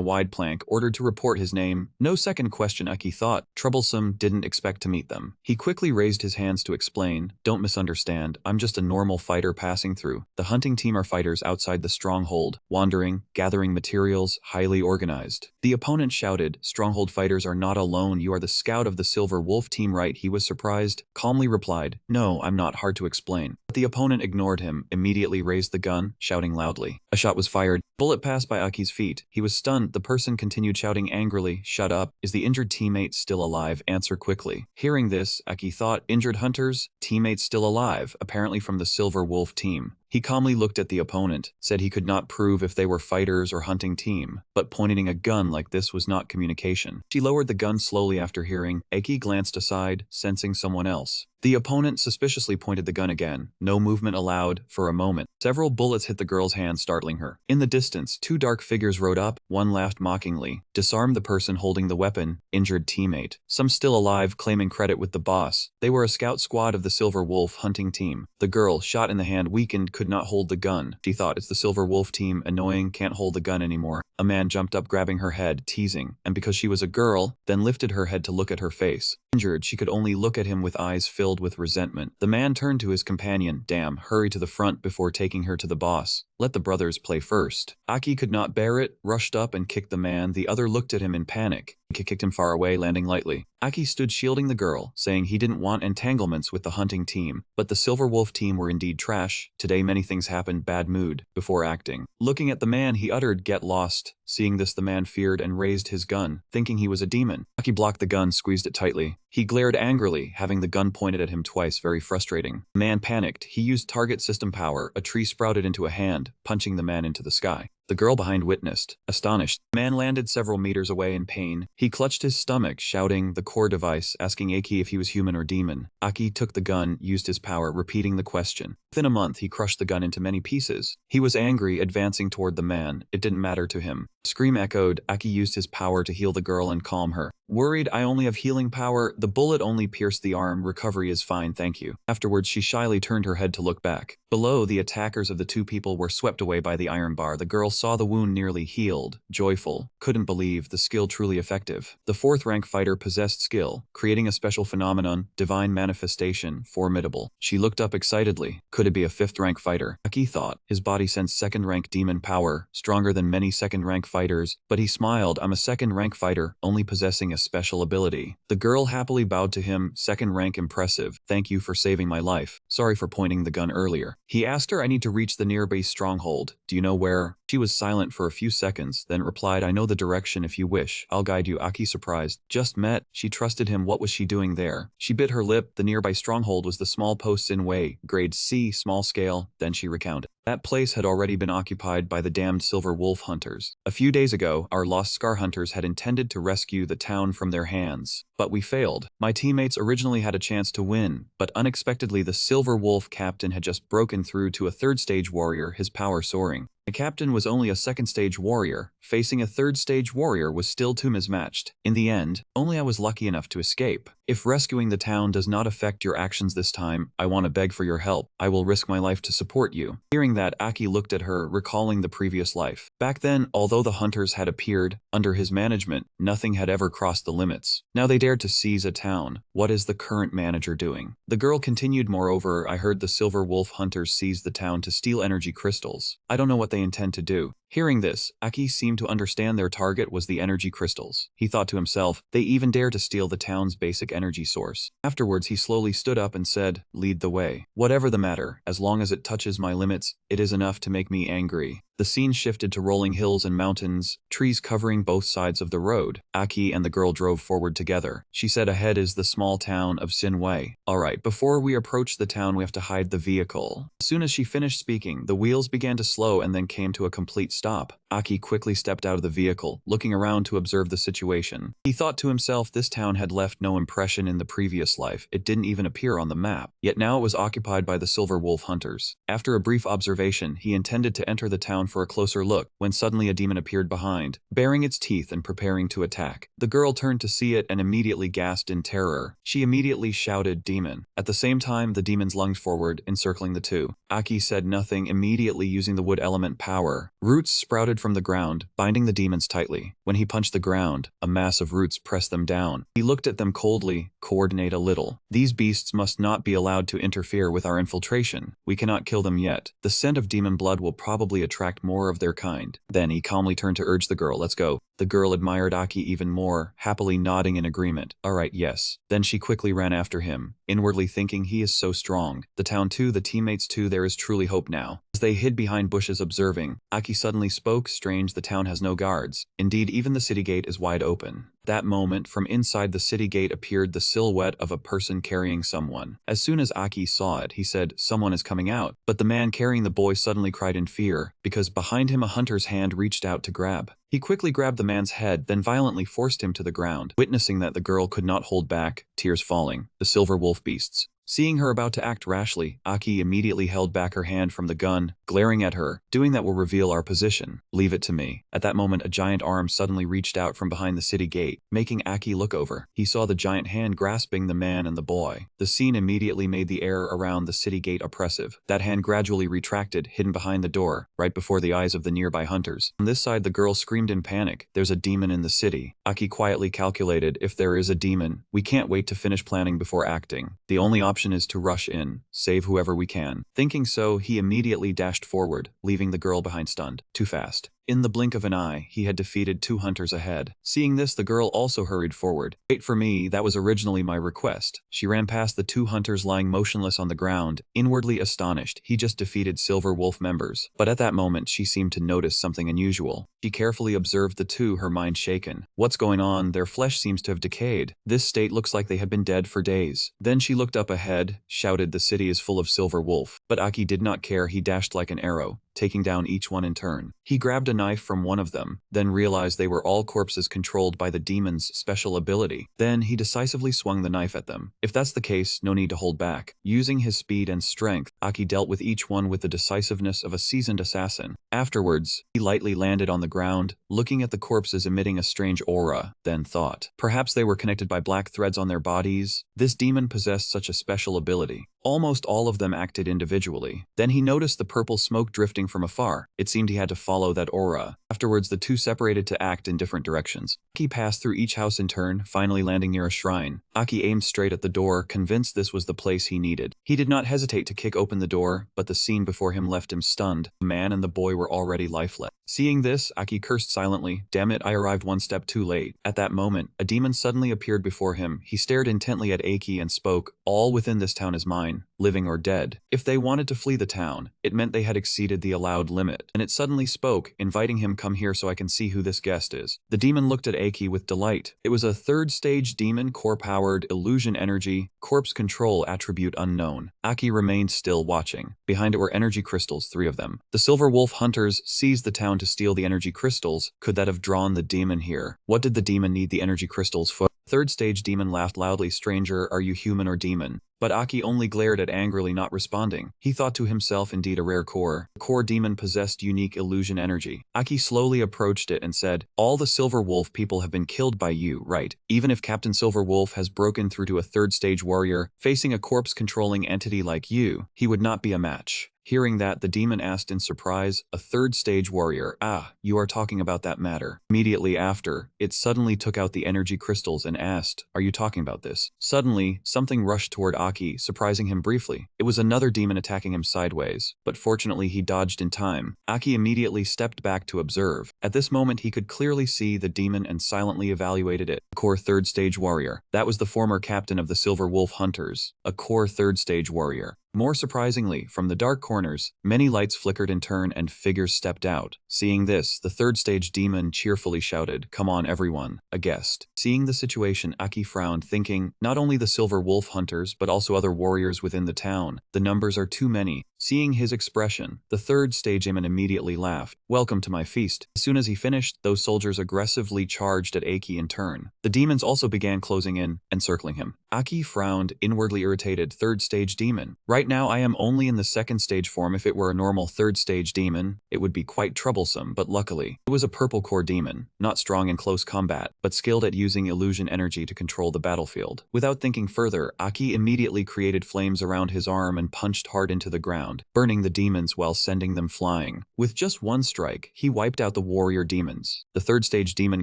wide plank, ordered to report his name. No second question, Aki thought. Troublesome, didn't expect to meet them. He quickly raised his hands to explain. Don't misunderstand, I'm just a normal fighter passing through. The hunting team are fighters outside the stronghold, wandering, gathering materials, highly organized. The opponent shouted, stronghold fighters are not alone, you are the scout of the Silver Wolf team, right? He was surprised, calmly replied, no, I'm not, hard to explain. But the opponent ignored him, immediately raised the gun, shouting loudly. A shot was fired. Bullet passed by Aki's feet. He was stunned. The person continued shouting angrily, "Shut up. Is the injured teammate still alive? Answer quickly." Hearing this, Aki thought, injured hunters? Teammates still alive, apparently from the Silver Wolf team. He calmly looked at the opponent, said he could not prove if they were fighters or hunting team, but pointing a gun like this was not communication. She lowered the gun slowly after hearing. Aki glanced aside, sensing someone else. The opponent suspiciously pointed the gun again. No movement allowed for a moment. Several bullets hit the girl's hand, startling her. In the distance, two dark figures rode up. One laughed mockingly, disarmed the person holding the weapon, injured teammate. Some still alive, claiming credit with the boss. They were a scout squad of the Silver Wolf hunting team. The girl, shot in the hand, weakened, could not hold the gun. She thought, it's the Silver Wolf team, annoying, can't hold the gun anymore. A man jumped up, grabbing her head, teasing, and because she was a girl, then lifted her head to look at her face. Injured, she could only look at him with eyes filled with resentment. The man turned to his companion. Damn, hurry to the front before taking her to the boss. Let the brothers play first. Aki could not bear it, rushed up and kicked the man. The other looked at him in panic. He kicked him far away, landing lightly. Aki stood shielding the girl, saying he didn't want entanglements with the hunting team. But the Silver Wolf team were indeed trash. Today many things happened, bad mood, before acting. Looking at the man, he uttered, "Get lost." Seeing this, the man feared and raised his gun, thinking he was a demon. Aki blocked the gun, squeezed it tightly. He glared angrily, having the gun pointed at him twice, very frustrating. The man panicked. He used target system power. A tree sprouted into a hand, punching the man into the sky. The girl behind witnessed, astonished. The man landed several meters away in pain. He clutched his stomach, shouting the core device, asking Aki if he was human or demon. Aki took the gun, used his power, repeating the question. Within a month, he crushed the gun into many pieces. He was angry, advancing toward the man. It didn't matter to him. Scream echoed. Aki used his power to heal the girl and calm her. Worried, I only have healing power. The bullet only pierced the arm. Recovery is fine, thank you. Afterwards, she shyly turned her head to look back. Below, the attackers of the two people were swept away by the iron bar. The girl saw the wound nearly healed, joyful, couldn't believe the skill truly effective. The fourth rank fighter possessed skill, creating a special phenomenon, divine manifestation, formidable. She looked up excitedly. Could it be a fifth rank fighter? Aki thought. His body sensed second rank demon power, stronger than many second rank fighters, but he smiled. I'm a second rank fighter, only possessing a special ability. The girl happily bowed to him. Second rank impressive. Thank you for saving my life. Sorry for pointing the gun earlier. He asked her, I need to reach the nearby stronghold. Do you know where? She was silent for a few seconds, then replied, I know the direction if you wish. I'll guide you. Aki surprised. Just met. She trusted him. What was she doing there? She bit her lip. The nearby stronghold was the small posts in Wei, grade C, small scale. Then she recounted. That place had already been occupied by the damned Silver Wolf hunters. A few days ago, our lost Scar hunters had intended to rescue the town from their hands, but we failed. My teammates originally had a chance to win, but unexpectedly the Silver Wolf captain had just broken through to a third stage warrior, his power soaring. The captain was only a second stage warrior. Facing a third stage warrior was still too mismatched. In the end, only I was lucky enough to escape. If rescuing the town does not affect your actions this time, I want to beg for your help. I will risk my life to support you. Hearing that, Aki looked at her, recalling the previous life. Back then, although the hunters had appeared under his management, nothing had ever crossed the limits. Now they dared to seize a town. What is the current manager doing? The girl continued, moreover, I heard the Silver Wolf hunters seized the town to steal energy crystals. I don't know what they intend to do. Hearing this, Aki seemed to understand their target was the energy crystals. He thought to himself, they even dare to steal the town's basic energy source. Afterwards, he slowly stood up and said, lead the way. Whatever the matter, as long as it touches my limits, it is enough to make me angry. The scene shifted to rolling hills and mountains, trees covering both sides of the road. Aki and the girl drove forward together. She said ahead is the small town of Sinwei. Alright, before we approach the town we have to hide the vehicle. As soon as she finished speaking, the wheels began to slow and then came to a complete stop. Aki quickly stepped out of the vehicle, looking around to observe the situation. He thought to himself this town had left no impression in the previous life. It didn't even appear on the map. Yet now it was occupied by the Silver Wolf hunters. After a brief observation, he intended to enter the town for a closer look, when suddenly a demon appeared behind, baring its teeth and preparing to attack. The girl turned to see it and immediately gasped in terror. She immediately shouted, demon. At the same time, the demons lunged forward, encircling the two. Aki said nothing, immediately using the wood element power. Roots sprouted from the ground, binding the demons tightly. When he punched the ground, a mass of roots pressed them down. He looked at them coldly, coordinate a little. These beasts must not be allowed to interfere with our infiltration. We cannot kill them yet. The scent of demon blood will probably attract more of their kind. Then he calmly turned to urge the girl, let's go. The girl admired Aki even more, happily nodding in agreement. Alright, yes. Then she quickly ran after him, inwardly thinking he is so strong. The town too, the teammates too, there is truly hope now. As they hid behind bushes observing, Aki suddenly spoke, strange, the town has no guards. Indeed, even the city gate is wide open. That moment, from inside the city gate appeared the silhouette of a person carrying someone. As soon as Aki saw it, he said, someone is coming out. But the man carrying the boy suddenly cried in fear, because behind him a hunter's hand reached out to grab. He quickly grabbed the man's head, then violently forced him to the ground. Witnessing that, the girl could not hold back, tears falling. The silver wolf beasts. Seeing her about to act rashly, Aki immediately held back her hand from the gun, glaring at her. Doing that will reveal our position. Leave it to me. At that moment, a giant arm suddenly reached out from behind the city gate, making Aki look over. He saw the giant hand grasping the man and the boy. The scene immediately made the air around the city gate oppressive. That hand gradually retracted, hidden behind the door, right before the eyes of the nearby hunters. On this side, the girl screamed in panic. There's a demon in the city. Aki quietly calculated, if there is a demon, we can't wait to finish planning before acting. The only option is to rush in, save whoever we can. Thinking so, he immediately dashed forward, leaving the girl behind stunned. Too fast. In the blink of an eye, he had defeated 2 hunters ahead. Seeing this, the girl also hurried forward. Wait for me, that was originally my request. She ran past the 2 hunters lying motionless on the ground, inwardly astonished. He just defeated Silver Wolf members. But at that moment, she seemed to notice something unusual. She carefully observed the 2, her mind shaken. What's going on? Their flesh seems to have decayed. This state looks like they had been dead for days. Then she looked up ahead, shouted, the city is full of Silver Wolf. But Aki did not care, he dashed like an arrow, taking down each one in turn. He grabbed a knife from one of them, then realized they were all corpses controlled by the demon's special ability. Then he decisively swung the knife at them. If that's the case, no need to hold back. Using his speed and strength, Aki dealt with each one with the decisiveness of a seasoned assassin. Afterwards, he lightly landed on the ground, looking at the corpses emitting a strange aura, then thought, perhaps they were connected by black threads on their bodies. This demon possessed such a special ability. Almost all of them acted individually. Then he noticed the purple smoke drifting from afar. It seemed he had to follow that aura. Afterwards, the 2 separated to act in different directions. Aki passed through each house in turn, finally landing near a shrine. Aki aimed straight at the door, convinced this was the place he needed. He did not hesitate to kick open the door, but the scene before him left him stunned. The man and the boy were already lifeless. Seeing this, Aki cursed silently. Damn it, I arrived 1 step too late. At that moment, a demon suddenly appeared before him. He stared intently at Aki and spoke, all within this town is mine, living or dead. If they wanted to flee the town, it meant they had exceeded the allowed limit. And it suddenly spoke, inviting him, come here so I can see who this guest is. The demon looked at Aki with delight. It was a 3rd stage demon, core-powered, illusion energy, corpse control attribute unknown. Aki remained still watching. Behind it were energy crystals, 3 of them. The Silver Wolf hunters seized the town to steal the energy crystals. Could that have drawn the demon here? What did the demon need the energy crystals for? 3rd stage demon laughed loudly, stranger, are you human or demon? But Aki only glared at angrily, not responding. He thought to himself, indeed a rare core. The core demon possessed unique illusion energy. Aki slowly approached it and said, all the Silver Wolf people have been killed by you, right? Even if Captain Silver Wolf has broken through to a 3rd stage warrior, facing a corpse-controlling entity like you, he would not be a match. Hearing that, the demon asked in surprise, a 3rd stage warrior, ah, you are talking about that matter. Immediately after, it suddenly took out the energy crystals and asked, are you talking about this? Suddenly, something rushed toward Aki, surprising him briefly. It was another demon attacking him sideways, but fortunately he dodged in time. Aki immediately stepped back to observe. At this moment he could clearly see the demon and silently evaluated it. A core 3rd stage warrior. That was the former captain of the Silver Wolf hunters. A core 3rd stage warrior. More surprisingly, from the dark corners, many lights flickered in turn and figures stepped out. Seeing this, the 3rd stage demon cheerfully shouted, come on everyone, a guest. Seeing the situation, Aki frowned, thinking, not only the Silver Wolf hunters but also other warriors within the town. The numbers are too many. Seeing his expression, the 3rd stage demon immediately laughed. Welcome to my feast. As soon as he finished, those soldiers aggressively charged at Aki in turn. The demons also began closing in, encircling him. Aki frowned, inwardly irritated. 3rd stage demon. Right now I am only in the 2nd stage form. If it were a normal 3rd stage demon, it would be quite troublesome, but luckily, it was a purple core demon, not strong in close combat, but skilled at using illusion energy to control the battlefield. Without thinking further, Aki immediately created flames around his arm and punched hard into the ground, burning the demons while sending them flying. With just 1 strike, he wiped out the warrior demons. The 3rd stage demon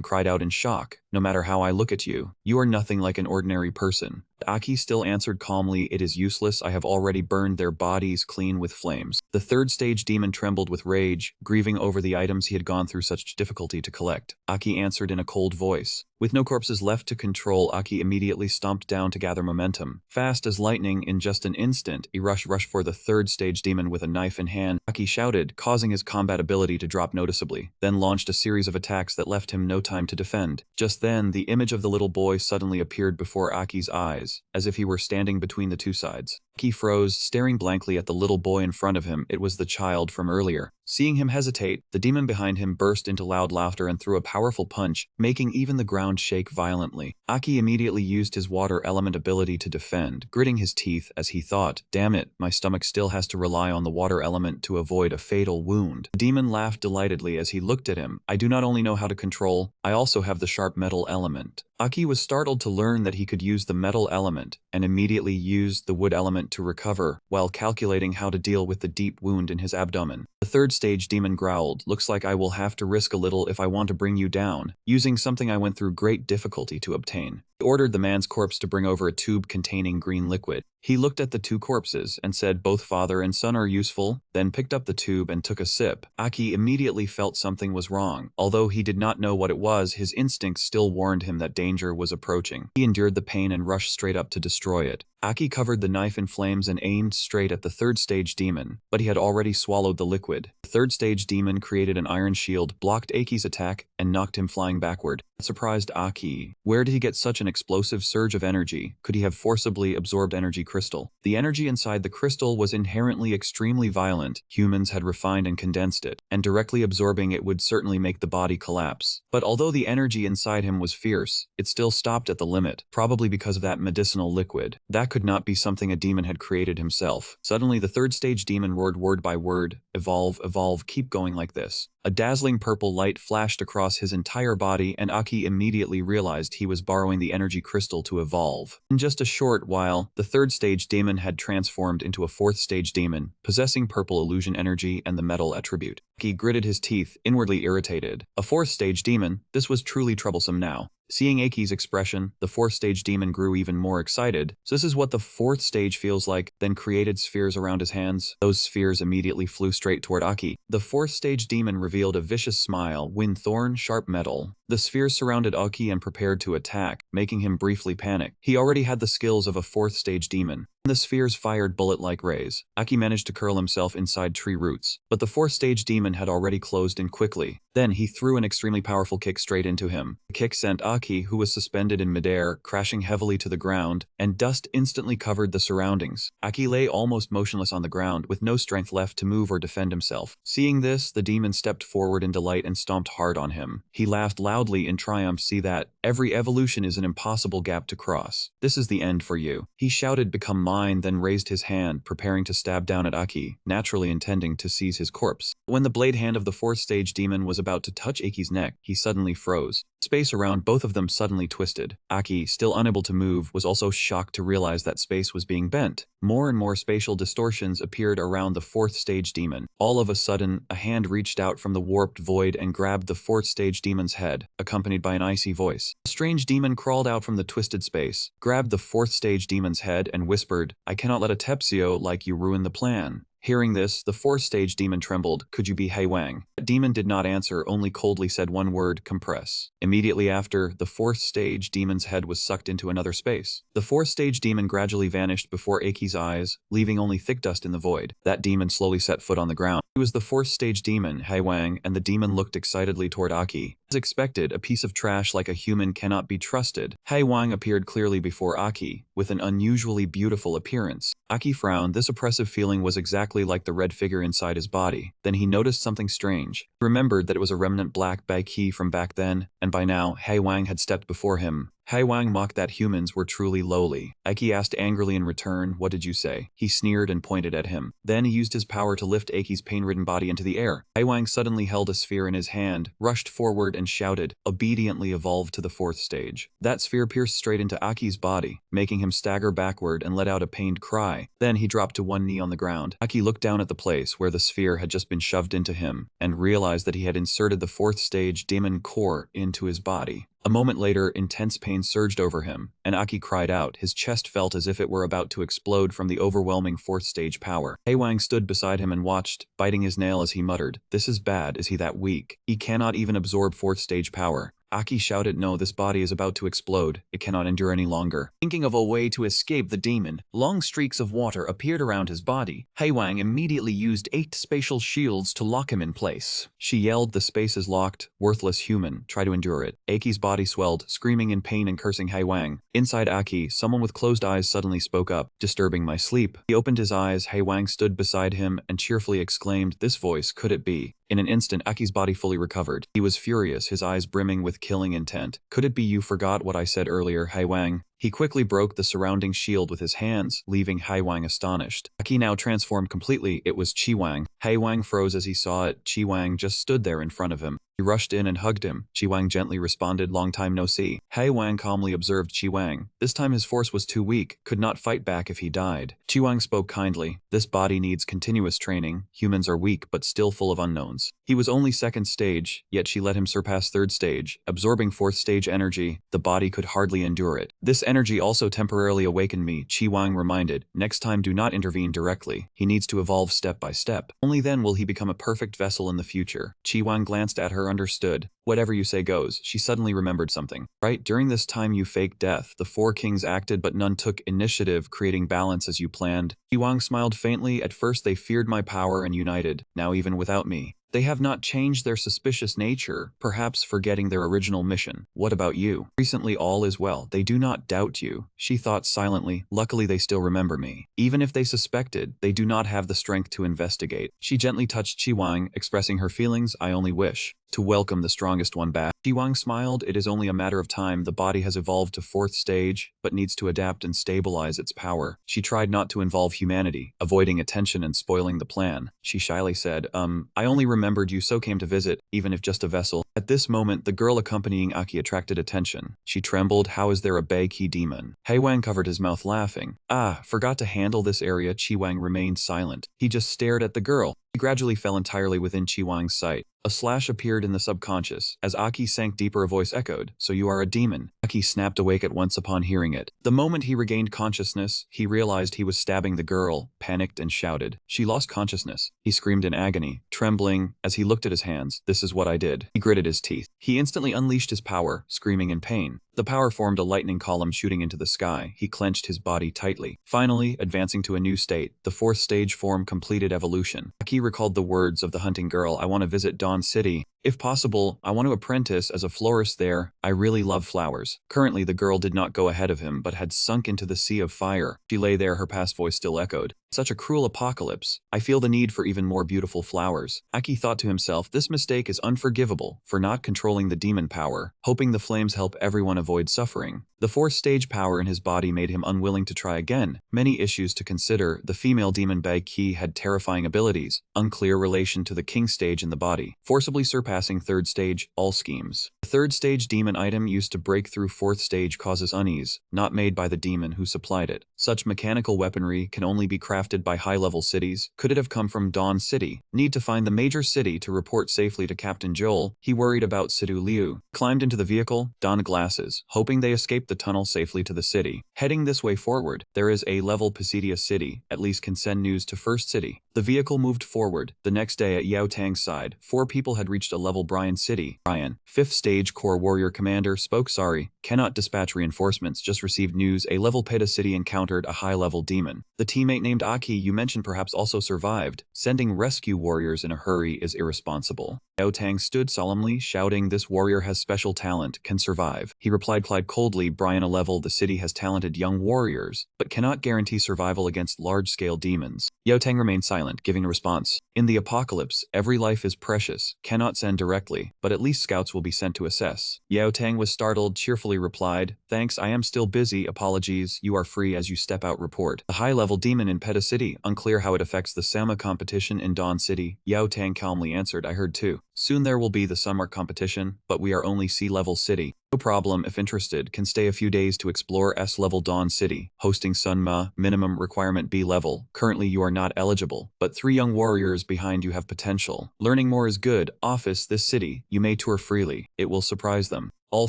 cried out in shock. No matter how I look at you, you are nothing like an ordinary person. Aki still answered calmly, it is useless, I have already burned their bodies clean with flames. The third stage demon trembled with rage, grieving over the items he had gone through such difficulty to collect. Aki answered in a cold voice. With no corpses left to control, Aki immediately stomped down to gather momentum. Fast as lightning, in just an instant, he rushed for the third stage demon with a knife in hand. Aki shouted, causing his combat ability to drop noticeably, then launched a series of attacks that left him no time to defend. Just then, the image of the little boy suddenly appeared before Aki's eyes, as if he were standing between the two sides. Aki froze, staring blankly at the little boy in front of him. It was the child from earlier. Seeing him hesitate, the demon behind him burst into loud laughter and threw a powerful punch, making even the ground shake violently. Aki immediately used his water element ability to defend, gritting his teeth as he thought, damn it, my stomach still has to rely on the water element to avoid a fatal wound. The demon laughed delightedly as he looked at him. I do not only know how to control, I also have the sharp metal element. Aki was startled to learn that he could use the metal element, and immediately used the wood element to recover, while calculating how to deal with the deep wound in his abdomen. The third stage demon growled, looks like I will have to risk a little if I want to bring you down, using something I went through great difficulty to obtain. He ordered the man's corpse to bring over a tube containing green liquid. He looked at the two corpses and said both father and son are useful, then picked up the tube and took a sip. Aki immediately felt something was wrong. Although he did not know what it was, his instincts still warned him that danger was approaching. He endured the pain and rushed straight up to destroy it. Aki covered the knife in flames and aimed straight at the third stage demon, but he had already swallowed the liquid. The third stage demon created an iron shield, blocked Aki's attack, and knocked him flying backward. That surprised Aki. Where did he get such an explosive surge of energy? Could he have forcibly absorbed energy crystal? The energy inside the crystal was inherently extremely violent. Humans had refined and condensed it, and directly absorbing it would certainly make the body collapse. But although the energy inside him was fierce, it still stopped at the limit, probably because of that medicinal liquid. That could not be something a demon had created himself. Suddenly, the third stage demon roared word by word, evolve, evolve, keep going like this. A dazzling purple light flashed across his entire body, and Aki immediately realized he was borrowing the energy crystal to evolve. In just a short while, the third stage demon had transformed into a fourth stage demon, possessing purple illusion energy and the metal attribute. Aki gritted his teeth, inwardly irritated. A fourth stage demon? This was truly troublesome now. Seeing Aki's expression, the fourth stage demon grew even more excited. So this is what the fourth stage feels like, then created spheres around his hands. Those spheres immediately flew straight toward Aki. The fourth stage demon revealed a vicious smile, wind thorn, sharp metal. The spheres surrounded Aki and prepared to attack, making him briefly panic. He already had the skills of a fourth stage demon. The spheres fired bullet-like rays. Aki managed to curl himself inside tree roots, but the fourth stage demon had already closed in quickly. Then he threw an extremely powerful kick straight into him. The kick sent Aki, who was suspended in midair, crashing heavily to the ground, and dust instantly covered the surroundings. Aki lay almost motionless on the ground, with no strength left to move or defend himself. Seeing this, the demon stepped forward in delight and stomped hard on him. He laughed loudly in triumph. See that? Every evolution is an impossible gap to cross. This is the end for you. He shouted, become mine, then raised his hand, preparing to stab down at Aki, naturally intending to seize his corpse. When the blade hand of the fourth stage demon was about to touch Aki's neck, he suddenly froze. Space around both of them suddenly twisted. Aki, still unable to move, was also shocked to realize that space was being bent. More and more spatial distortions appeared around the fourth stage demon. All of a sudden, a hand reached out from the warped void and grabbed the fourth stage demon's head, accompanied by an icy voice. A strange demon crawled out from the twisted space, grabbed the fourth stage demon's head, and whispered, I cannot let a Tepsio like you ruin the plan. Hearing this, the fourth stage demon trembled. Could you be Hei Wang? That demon did not answer, only coldly said one word, compress. Immediately after, the fourth stage demon's head was sucked into another space. The fourth stage demon gradually vanished before Aki's eyes, leaving only thick dust in the void. That demon slowly set foot on the ground. He was the fourth stage demon, Hei Wang, and the demon looked excitedly toward Aki. As expected, a piece of trash like a human cannot be trusted. Hei Wang appeared clearly before Aki, with an unusually beautiful appearance. Aki frowned. This oppressive feeling was exactly like the red figure inside his body. Then he noticed something strange. He remembered that it was a remnant black bag key from back then, and by now, Hei Wang had stepped before him. Hei Wang mocked that humans were truly lowly. Aki asked angrily in return, what did you say? He sneered and pointed at him. Then he used his power to lift Aki's pain-ridden body into the air. Hei Wang suddenly held a sphere in his hand, rushed forward and shouted, obediently evolved to the fourth stage. That sphere pierced straight into Aki's body, making him stagger backward and let out a pained cry. Then he dropped to one knee on the ground. Aki looked down at the place where the sphere had just been shoved into him, and realized that he had inserted the fourth stage demon core into his body. A moment later, intense pain surged over him, and Aki cried out. His chest felt as if it were about to explode from the overwhelming fourth stage power. Haewang stood beside him and watched, biting his nail as he muttered, "This is bad. Is he that weak? He cannot even absorb fourth stage power." Aki shouted, "No, this body is about to explode. It cannot endure any longer." Thinking of a way to escape the demon, long streaks of water appeared around his body. Haewang immediately used 8 spatial shields to lock him in place. She yelled, "The space is locked. Worthless human. Try to endure it." Aki's body swelled, screaming in pain and cursing Haewang. Inside Aki, someone with closed eyes suddenly spoke up, "Disturbing my sleep." He opened his eyes. Haewang stood beside him and cheerfully exclaimed, "This voice, could it be?" In an instant, Aki's body fully recovered. He was furious, his eyes brimming with killing intent. "Could it be you forgot what I said earlier, Haewang?" He quickly broke the surrounding shield with his hands, leaving Haewang astonished. Aki now transformed completely. It was Chiwang. Haewang froze as he saw it. Chiwang just stood there in front of him. He rushed in and hugged him. Chiwang gently responded, "Long time no see." Haewang calmly observed Chiwang. This time his force was too weak, could not fight back if he died. Chiwang spoke kindly, "This body needs continuous training. Humans are weak but still full of unknowns." He was only second stage, yet she let him surpass third stage. Absorbing fourth stage energy, the body could hardly endure it. "This energy also temporarily awakened me," Chiwang reminded. "Next time do not intervene directly. He needs to evolve step by step. Only then will he become a perfect vessel in the future." Chiwang glanced at her, understood. "Whatever you say goes." She suddenly remembered something. "Right, during this time you faked death. The 4 kings acted but none took initiative, creating balance as you planned." Chiwang smiled faintly. "At first they feared my power and united. Now even without me, they have not changed their suspicious nature, perhaps forgetting their original mission. What about you? Recently all is well. They do not doubt you." She thought silently. "Luckily they still remember me. Even if they suspected, they do not have the strength to investigate." She gently touched Chiwang, expressing her feelings. "I only wish to welcome the strongest one back." Chiwang smiled. "It is only a matter of time. The body has evolved to fourth stage, but needs to adapt and stabilize its power." She tried not to involve humanity, avoiding attention and spoiling the plan. She shyly said, I only remembered you so came to visit, even if just a vessel." At this moment, the girl accompanying Aki attracted attention. She trembled. "How is there a Baiki demon?" Haewang covered his mouth, laughing. "Ah, forgot to handle this area." Chiwang remained silent. He just stared at the girl. He gradually fell entirely within Chiwang's sight. A slash appeared in the subconscious. As Aki sank deeper, a voice echoed, "So you are a demon." Aki snapped awake at once upon hearing it. The moment he regained consciousness, he realized he was stabbing the girl, panicked and shouted. "She lost consciousness." He screamed in agony, trembling as he looked at his hands. "This is what I did." He gritted his teeth. He instantly unleashed his power, screaming in pain. The power formed a lightning column shooting into the sky. He clenched his body tightly. Finally, advancing to a new state, the fourth stage form completed evolution. Aki recalled the words of the hunting girl, "I want to visit Dawn City. If possible, I want to apprentice as a florist there. I really love flowers." Currently, the girl did not go ahead of him, but had sunk into the sea of fire. She lay there, her past voice still echoed. "Such a cruel apocalypse. I feel the need for even more beautiful flowers." Aki thought to himself, this mistake is unforgivable for not controlling the demon power, hoping the flames help everyone avoid suffering. The fourth stage power in his body made him unwilling to try again. Many issues to consider. The female demon Baiki had terrifying abilities, unclear relation to the king stage in the body, forcibly surpassing third stage, all schemes. The third stage demon item used to break through fourth stage causes unease, not made by the demon who supplied it. Such mechanical weaponry can only be crafted by high-level cities. Could it have come from Dawn City? Need to find the major city to report safely to Captain Joel. He worried about Sidu Liu. Climbed into the vehicle, donned glasses, hoping they escaped the tunnel safely to the city. Heading this way forward, there is a level Pisidia City, at least can send news to First City. The vehicle moved forward. The next day at Yao Tang's side, 4 people had reached a level Brian City. Brian, 5th stage core warrior commander, spoke, "Sorry, cannot dispatch reinforcements, just received news a level Peta City encountered a high-level demon. The teammate named Aki you mentioned perhaps also survived. Sending rescue warriors in a hurry is irresponsible." Yao Tang stood solemnly, shouting, "This warrior has special talent, can survive." He replied coldly, "Brian, a level the city has talented young warriors, but cannot guarantee survival against large-scale demons." Yao Tang remained silent, giving a response. "In the apocalypse, every life is precious, cannot send directly, but at least scouts will be sent to assess." Yao Tang was startled, cheerfully replied, "Thanks, I am still busy, apologies, you are free as you step out report." The high-level demon in Peta City, unclear how it affects the Sama competition in Dawn City. Yao Tang calmly answered, "I heard too. Soon there will be the summer competition, but we are only C-level city. No problem, if interested, can stay a few days to explore S-level Dawn City, hosting Sunma, minimum requirement B-level. Currently you are not eligible, but 3 young warriors behind you have potential. Learning more is good. Office, this city, you may tour freely. It will surprise them." All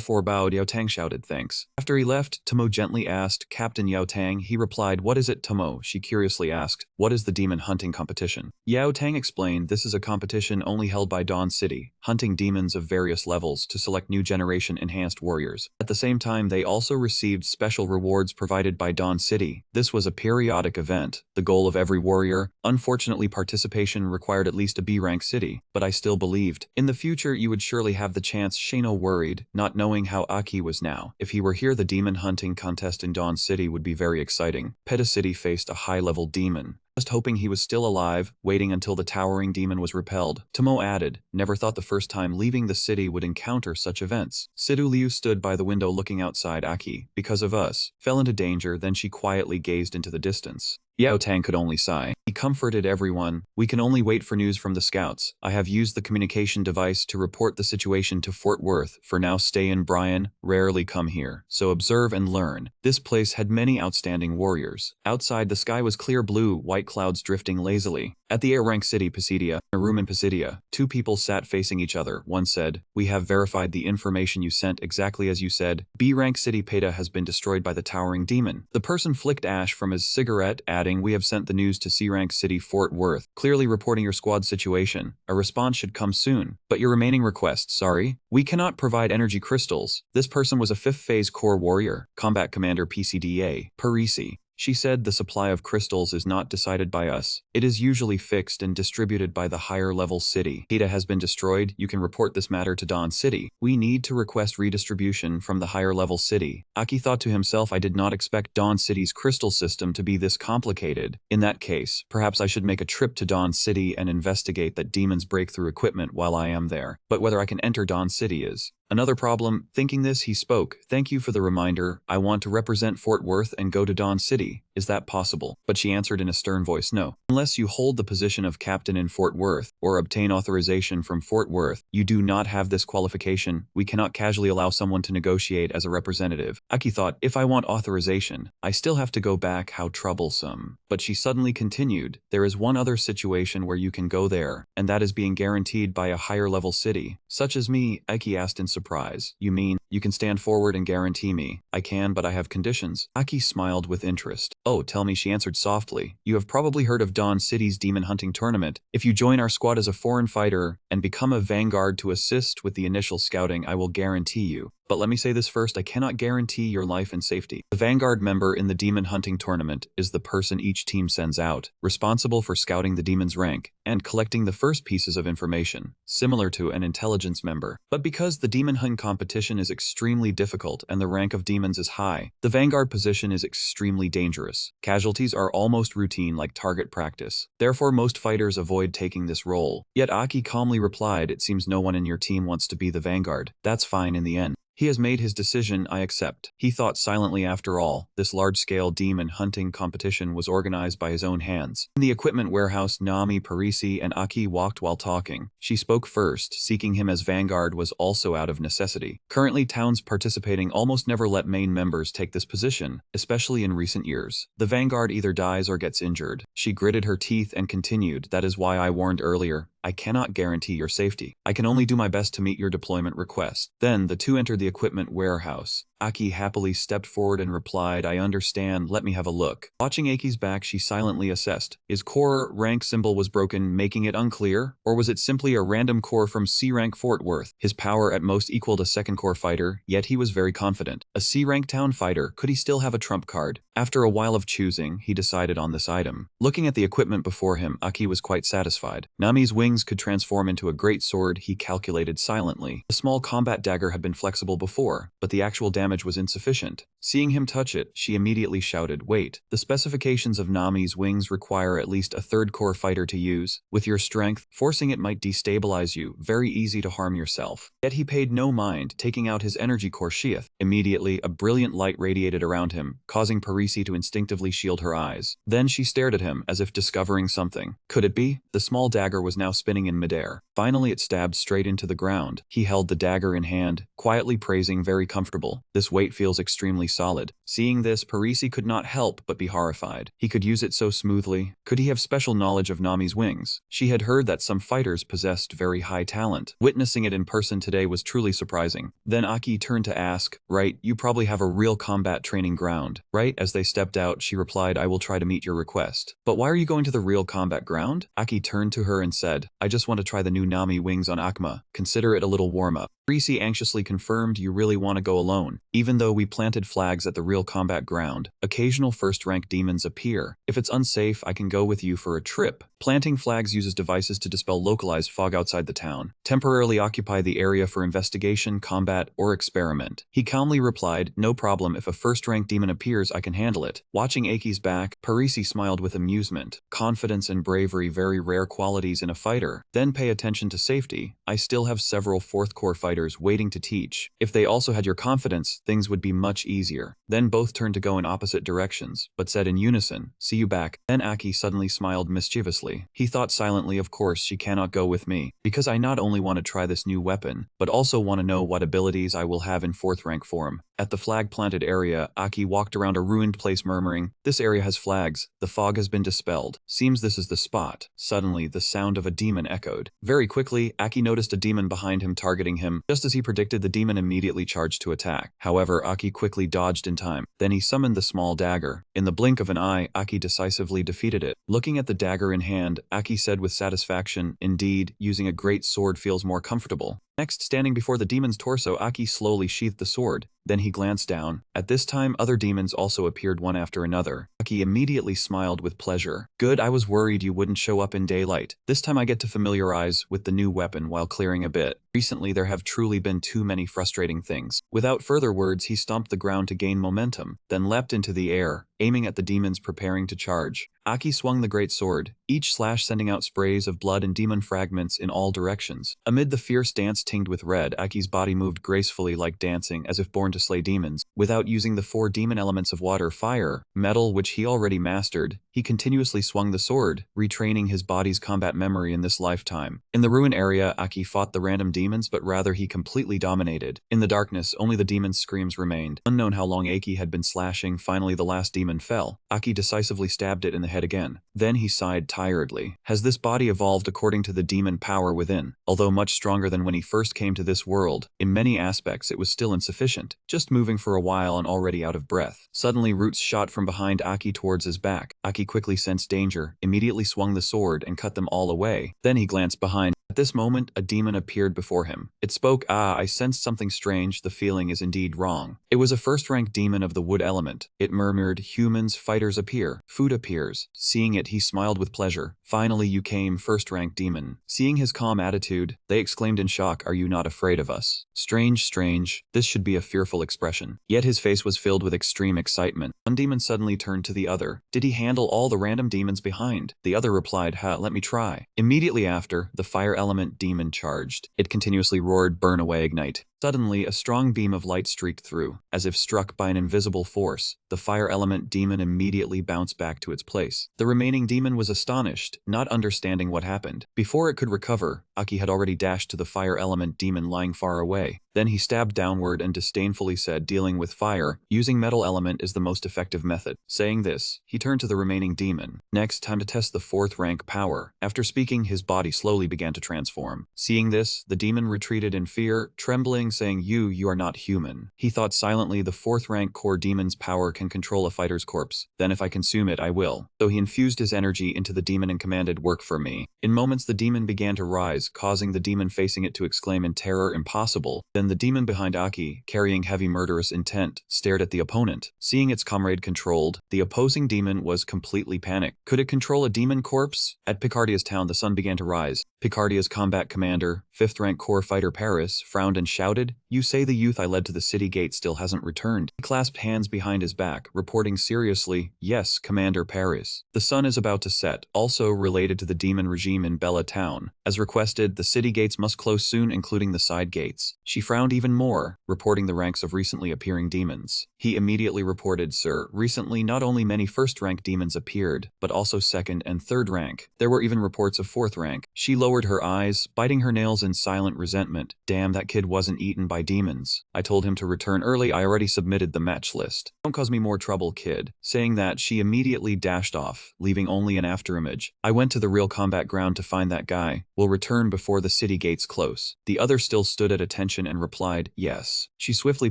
four bowed. Yao Tang shouted thanks. After he left, Tomo gently asked Captain Yao Tang. He replied, "What is it, Tomo?" She curiously asked, "What is the demon hunting competition?" Yao Tang explained, "This is a competition only held by Dawn City, hunting demons of various levels to select new generation enhanced warriors. At the same time, they also received special rewards provided by Dawn City. This was a periodic event. The goal of every warrior. Unfortunately, participation required at least a B-rank city, but I still believed. In the future, you would surely have the chance." Shano worried, not knowing how Aki was now. If he were here, the demon hunting contest in Dawn City would be very exciting. Peta City faced a high-level demon. Just hoping he was still alive, waiting until the towering demon was repelled. Tomo added, "Never thought the first time leaving the city would encounter such events." Sidu Liu stood by the window looking outside. "Aki, because of us, fell into danger." Then she quietly gazed into the distance. Yao Tang could only sigh. He comforted everyone. "We can only wait for news from the scouts. I have used the communication device to report the situation to Fort Worth. For now, stay in Brian, rarely come here. So observe and learn." This place had many outstanding warriors. Outside, the sky was clear blue, white clouds drifting lazily. At the A-rank city, Pisidia, a room in Pisidia, two people sat facing each other. One said, "We have verified the information you sent exactly as you said. B-rank city Peta has been destroyed by the towering demon." The person flicked ash from his cigarette, adding, "We have sent the news to C-rank city Fort Worth, clearly reporting your squad's situation. A response should come soon. But your remaining request, sorry? We cannot provide energy crystals." This person was a 5th phase core warrior, combat commander PCDA, Parisi. She said, "The supply of crystals is not decided by us. It is usually fixed and distributed by the higher-level city. Peta has been destroyed. You can report this matter to Dawn City. We need to request redistribution from the higher-level city." Aki thought to himself, "I did not expect Dawn City's crystal system to be this complicated. In that case, perhaps I should make a trip to Dawn City and investigate that demon's breakthrough equipment while I am there. But whether I can enter Dawn City is another problem." Thinking this, he spoke, "Thank you for the reminder. I want to represent Fort Worth and go to Dawn City. Is that possible?" But she answered in a stern voice, "No. Unless you hold the position of captain in Fort Worth, or obtain authorization from Fort Worth, you do not have this qualification. We cannot casually allow someone to negotiate as a representative." Aki thought, "If I want authorization, I still have to go back. How troublesome." But she suddenly continued, "There is one other situation where you can go there, and that is being guaranteed by a higher-level city. Such as me." Aki asked in surprise, "You mean, you can stand forward and guarantee me?" "I can, but I have conditions." Aki smiled with interest. "Oh, tell me," she answered softly. "You have probably heard of Dawn City's demon hunting tournament. If you join our squad as a foreign fighter and become a vanguard to assist with the initial scouting, I will guarantee you. But let me say this first, I cannot guarantee your life and safety. The vanguard member in the demon hunting tournament is the person each team sends out, responsible for scouting the demon's rank and collecting the first pieces of information, similar to an intelligence member. But because the demon hunting competition is extremely difficult and the rank of demons is high, the vanguard position is extremely dangerous. Casualties are almost routine, like target practice. Therefore, most fighters avoid taking this role. Yet Aki calmly replied, "It seems no one in your team wants to be the vanguard. That's fine in the end. He has made his decision, I accept." He thought silently. After all, this large-scale demon hunting competition was organized by his own hands. In the equipment warehouse, Nami, Parisi, and Aki walked while talking. She spoke first. Seeking him as vanguard was also out of necessity. Currently, towns participating almost never let main members take this position, especially in recent years. The vanguard either dies or gets injured. She gritted her teeth and continued, "That is why I warned earlier. I cannot guarantee your safety. I can only do my best to meet your deployment request." Then the two entered the equipment warehouse. Aki happily stepped forward and replied, "I understand, let me have a look." Watching Aki's back, she silently assessed. His core rank symbol was broken, making it unclear, or was it simply a random core from C-rank Fort Worth? His power at most equaled a second core fighter, yet he was very confident. A C-rank town fighter, could he still have a trump card? After a while of choosing, he decided on this item. Looking at the equipment before him, Aki was quite satisfied. Nami's wings could transform into a great sword, he calculated silently. The small combat dagger had been flexible before, but the actual damage was insufficient. Seeing him touch it, she immediately shouted, "Wait, the specifications of Nami's wings require at least a third core fighter to use. With your strength, forcing it might destabilize you, very easy to harm yourself." Yet he paid no mind, taking out his energy core sheath. Immediately, a brilliant light radiated around him, causing Parisi to instinctively shield her eyes. Then she stared at him, as if discovering something. Could it be? The small dagger was now spinning in midair. Finally, it stabbed straight into the ground. He held the dagger in hand, quietly praising, very comfortable. This weight feels extremely solid. Seeing this, Parisi could not help but be horrified. He could use it so smoothly. Could he have special knowledge of Nami's wings? She had heard that some fighters possessed very high talent. Witnessing it in person today was truly surprising. Then Aki turned to ask, "Right, you probably have a real combat training ground, right?" As they stepped out, she replied, "I will try to meet your request." "But why are you going to the real combat ground?" Aki turned to her and said, "I just want to try the new Nami wings on Akuma. Consider it a little warm-up." Parisi anxiously confirmed, "You really want to go alone?" "Even though we planted flags at the real combat ground, occasional first-rank demons appear. If it's unsafe, I can go with you for a trip." Planting flags uses devices to dispel localized fog outside the town. Temporarily occupy the area for investigation, combat, or experiment. He calmly replied, "No problem. If a first-rank demon appears, I can handle it." Watching Aki's back, Parisi smiled with amusement. Confidence and bravery, very rare qualities in a fighter. Then pay attention to safety. I still have several fourth-core fighters waiting to teach. If they also had your confidence, things would be much easier. Then both turned to go in opposite directions, but said in unison, "See you back." Then Aki suddenly smiled mischievously. He thought silently, "Of course she cannot go with me, because I not only want to try this new weapon, but also want to know what abilities I will have in fourth-rank form." At the flag-planted area, Aki walked around a ruined place murmuring, "This area has flags. The fog has been dispelled. Seems this is the spot." Suddenly, the sound of a demon echoed. Very quickly, Aki noticed a demon behind him targeting him. Just as he predicted, the demon immediately charged to attack. However, Aki quickly dodged in time. Then he summoned the small dagger. In the blink of an eye, Aki decisively defeated it. Looking at the dagger in hand, Aki said with satisfaction, "Indeed, using a great sword feels more comfortable." Next, standing before the demon's torso, Aki slowly sheathed the sword. Then he glanced down. At this time, other demons also appeared one after another. Aki immediately smiled with pleasure. "Good, I was worried you wouldn't show up in daylight. This time I get to familiarize with the new weapon while clearing a bit. Recently, there have truly been too many frustrating things." Without further words, he stomped the ground to gain momentum, then leapt into the air, aiming at the demons preparing to charge. Aki swung the great sword, each slash sending out sprays of blood and demon fragments in all directions. Amid the fierce dance tinged with red, Aki's body moved gracefully like dancing, as if born to slay demons. Without using the 4 demon elements of water, fire, metal, which he already mastered, he continuously swung the sword, retraining his body's combat memory in this lifetime. In the ruin area, Aki fought the random demons, but rather he completely dominated. In the darkness, only the demon's screams remained. Unknown how long Aki had been slashing, finally the last demon fell. Aki decisively stabbed it in the head again. Then he sighed tiredly. Has this body evolved according to the demon power within? Although much stronger than when he first came to this world, in many aspects it was still insufficient, just moving for a while and already out of breath. Suddenly, roots shot from behind Aki towards his back. Aki quickly sensed danger, immediately swung the sword and cut them all away. Then he glanced behind. At this moment, a demon appeared before him. It spoke, "Ah, I sensed something strange. The feeling is indeed wrong." It was a first-rank demon of the wood element. It murmured, "Humans, fighters appear. Food appears." Seeing it, he smiled with pleasure. "Finally you came, first-rank demon." Seeing his calm attitude, they exclaimed in shock, "Are you not afraid of us?" Strange, strange. This should be a fearful expression. Yet his face was filled with extreme excitement. One demon suddenly turned to the other. Did he handle all the random demons behind? The other replied, "Ha, let me try." Immediately after, the fire element demon charged. It continuously roared, "Burn away, ignite." Suddenly, a strong beam of light streaked through. As if struck by an invisible force, the fire element demon immediately bounced back to its place. The remaining demon was astonished, not understanding what happened. Before it could recover, Aki had already dashed to the fire element demon lying far away. Then he stabbed downward and disdainfully said, "Dealing with fire, using metal element is the most effective method." Saying this, he turned to the remaining demon. Next, time to test the 4th rank power. After speaking, his body slowly began to transform. Seeing this, the demon retreated in fear, trembling, saying, You are not human." He thought silently, the 4th rank core demon's power can control a fighter's corpse. Then if I consume it, I will. So he infused his energy into the demon and commanded, "Work for me." In moments, the demon began to rise, causing the demon facing it to exclaim in terror, "Impossible." Then the demon behind Aki, carrying heavy murderous intent, stared at the opponent. Seeing its comrade controlled, the opposing demon was completely panicked. Could it control a demon corpse? At Picardia's town, the sun began to rise. Picardia's combat commander, 5th rank core fighter Paris, frowned and shouted shouted. You say the youth I led to the city gate still hasn't returned. He clasped hands behind his back, reporting seriously, yes, Commander Paris. The sun is about to set, also related to the demon regime in Bella Town. As requested, the city gates must close soon, including the side gates. She frowned even more, reporting the ranks of recently appearing demons. He immediately reported, sir, recently not only many first-rank demons appeared, but also second and third rank. There were even reports of fourth rank. She lowered her eyes, biting her nails in silent resentment. Damn, that kid wasn't eaten by demons. I told him to return early. I already submitted the match list. Don't cause me more trouble, kid. Saying that, she immediately dashed off, leaving only an afterimage. I went to the real combat ground to find that guy. We'll return before the city gates close. The other still stood at attention and replied, yes. She swiftly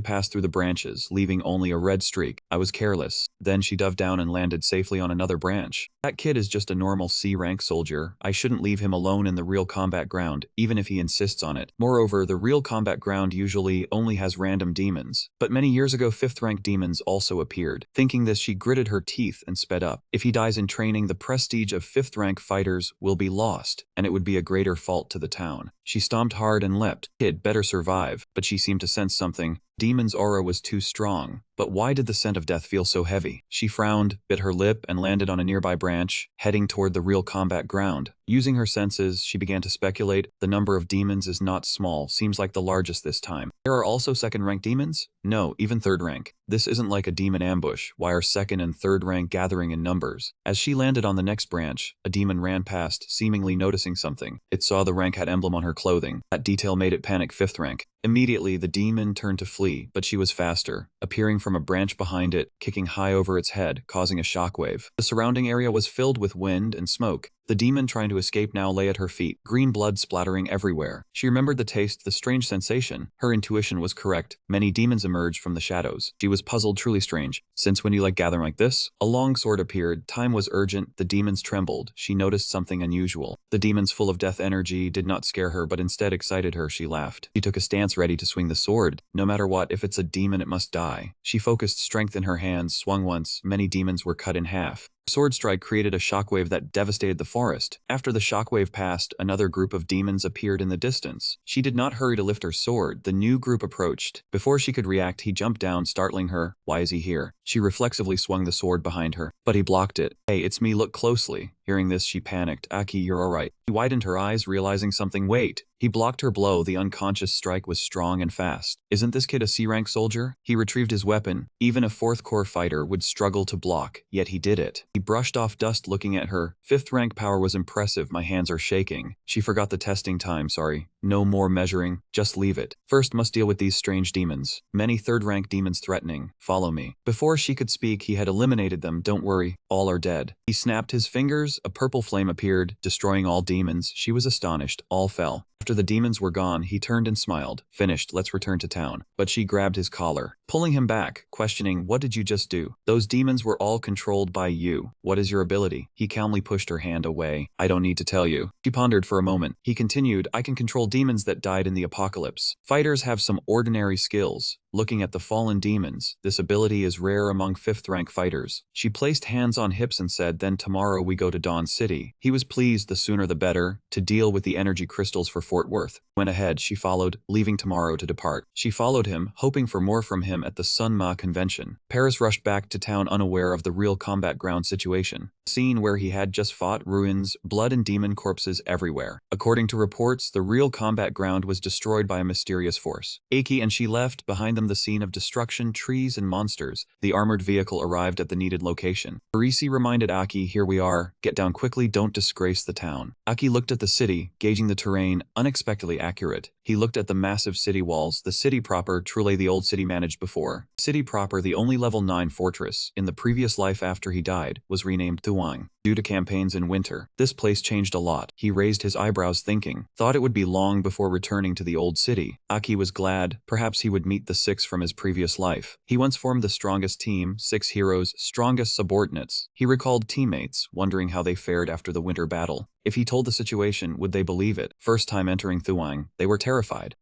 passed through the branches, leaving only a red streak. I was careless. Then she dove down and landed safely on another branch. That kid is just a normal C-rank soldier. I shouldn't leave him alone in the real combat ground, even if he insists on it. Moreover, the real combat ground usually only has random demons. But many years ago, 5th rank demons also appeared. Thinking this, she gritted her teeth and sped up. If he dies in training, the prestige of 5th rank fighters will be lost, and it would be a greater fault to the town. She stomped hard and leapt. Kid better survive, but she seemed to sense something. Demon's aura was too strong. But why did the scent of death feel so heavy? She frowned, bit her lip, and landed on a nearby branch, heading toward the real combat ground. Using her senses, she began to speculate. The number of demons is not small, seems like the largest this time. There are also second-rank demons? No, even third rank. This isn't like a demon ambush. Why are second and third rank gathering in numbers? As she landed on the next branch, a demon ran past, seemingly noticing something. It saw the rank hat emblem on her clothing. That detail made it panic 5th rank. Immediately, the demon turned to flee, but she was faster, appearing from a branch behind it, kicking high over its head, causing a shockwave. The surrounding area was filled with wind and smoke. The demon trying to escape now lay at her feet, green blood splattering everywhere. She remembered the taste, the strange sensation. Her intuition was correct. Many demons emerged from the shadows. She was puzzled, truly strange. Since when do you like gathering like this? A long sword appeared. Time was urgent. The demons trembled. She noticed something unusual. The demons full of death energy did not scare her, but instead excited her. She laughed. She took a stance ready to swing the sword. No matter what, if it's a demon, it must die. She focused strength in her hands, swung once. Many demons were cut in half. Sword strike created a shockwave that devastated the forest. After the shockwave passed, another group of demons appeared in the distance. She did not hurry to lift her sword. The new group approached. Before she could react, he jumped down, startling her. Why is he here? She reflexively swung the sword behind her, but he blocked it. Hey, it's me, look closely. Hearing this, she panicked. Aki, you're alright. She widened her eyes, realizing something. Wait. He blocked her blow. The unconscious strike was strong and fast. Isn't this kid a C-rank soldier? He retrieved his weapon. Even a 4th Corps fighter would struggle to block, yet he did it. He brushed off dust looking at her. 5th rank power was impressive. My hands are shaking. She forgot the testing time, sorry. No more measuring. Just leave it. First must deal with these strange demons. Many 3rd rank demons threatening. Follow me. Before she could speak, he had eliminated them. Don't worry. All are dead. He snapped his fingers. A purple flame appeared, destroying all demons. She was astonished. All fell. After the demons were gone, he turned and smiled. Finished, let's return to town. But she grabbed his collar, pulling him back, questioning, what did you just do? Those demons were all controlled by you. What is your ability? He calmly pushed her hand away. I don't need to tell you. She pondered for a moment. He continued, I can control demons that died in the apocalypse. Fighters have some ordinary skills. Looking at the fallen demons, this ability is rare among 5th rank fighters. She placed hands on hips and said, then tomorrow we go to Dawn City. He was pleased, the sooner the better, to deal with the energy crystals for Fort Worth. Went ahead, she followed, leaving tomorrow to depart. She followed him, hoping for more from him at the Sunma convention. Paris rushed back to town unaware of the real combat ground situation. Scene where he had just fought, ruins, blood and demon corpses everywhere. According to reports, the real combat ground was destroyed by a mysterious force. Aki and she left behind them the scene of destruction, trees and monsters. The armored vehicle arrived at the needed location. Parisi reminded Aki, here we are. Get down quickly, don't disgrace the town. Aki looked at the city, gauging the terrain, unexpectedly accurate. He looked at the massive city walls, the city proper, truly the old city managed before. City proper, the only level 9 fortress, in the previous life after he died, was renamed Thuang. Due to campaigns in winter, this place changed a lot. He raised his eyebrows thinking, thought it would be long before returning to the old city. Aki was glad, perhaps he would meet the 6 from his previous life. He once formed the strongest team, 6 heroes, strongest subordinates. He recalled teammates, wondering how they fared after the winter battle. If he told the situation, would they believe it? First time entering Thuwang, they were terrified.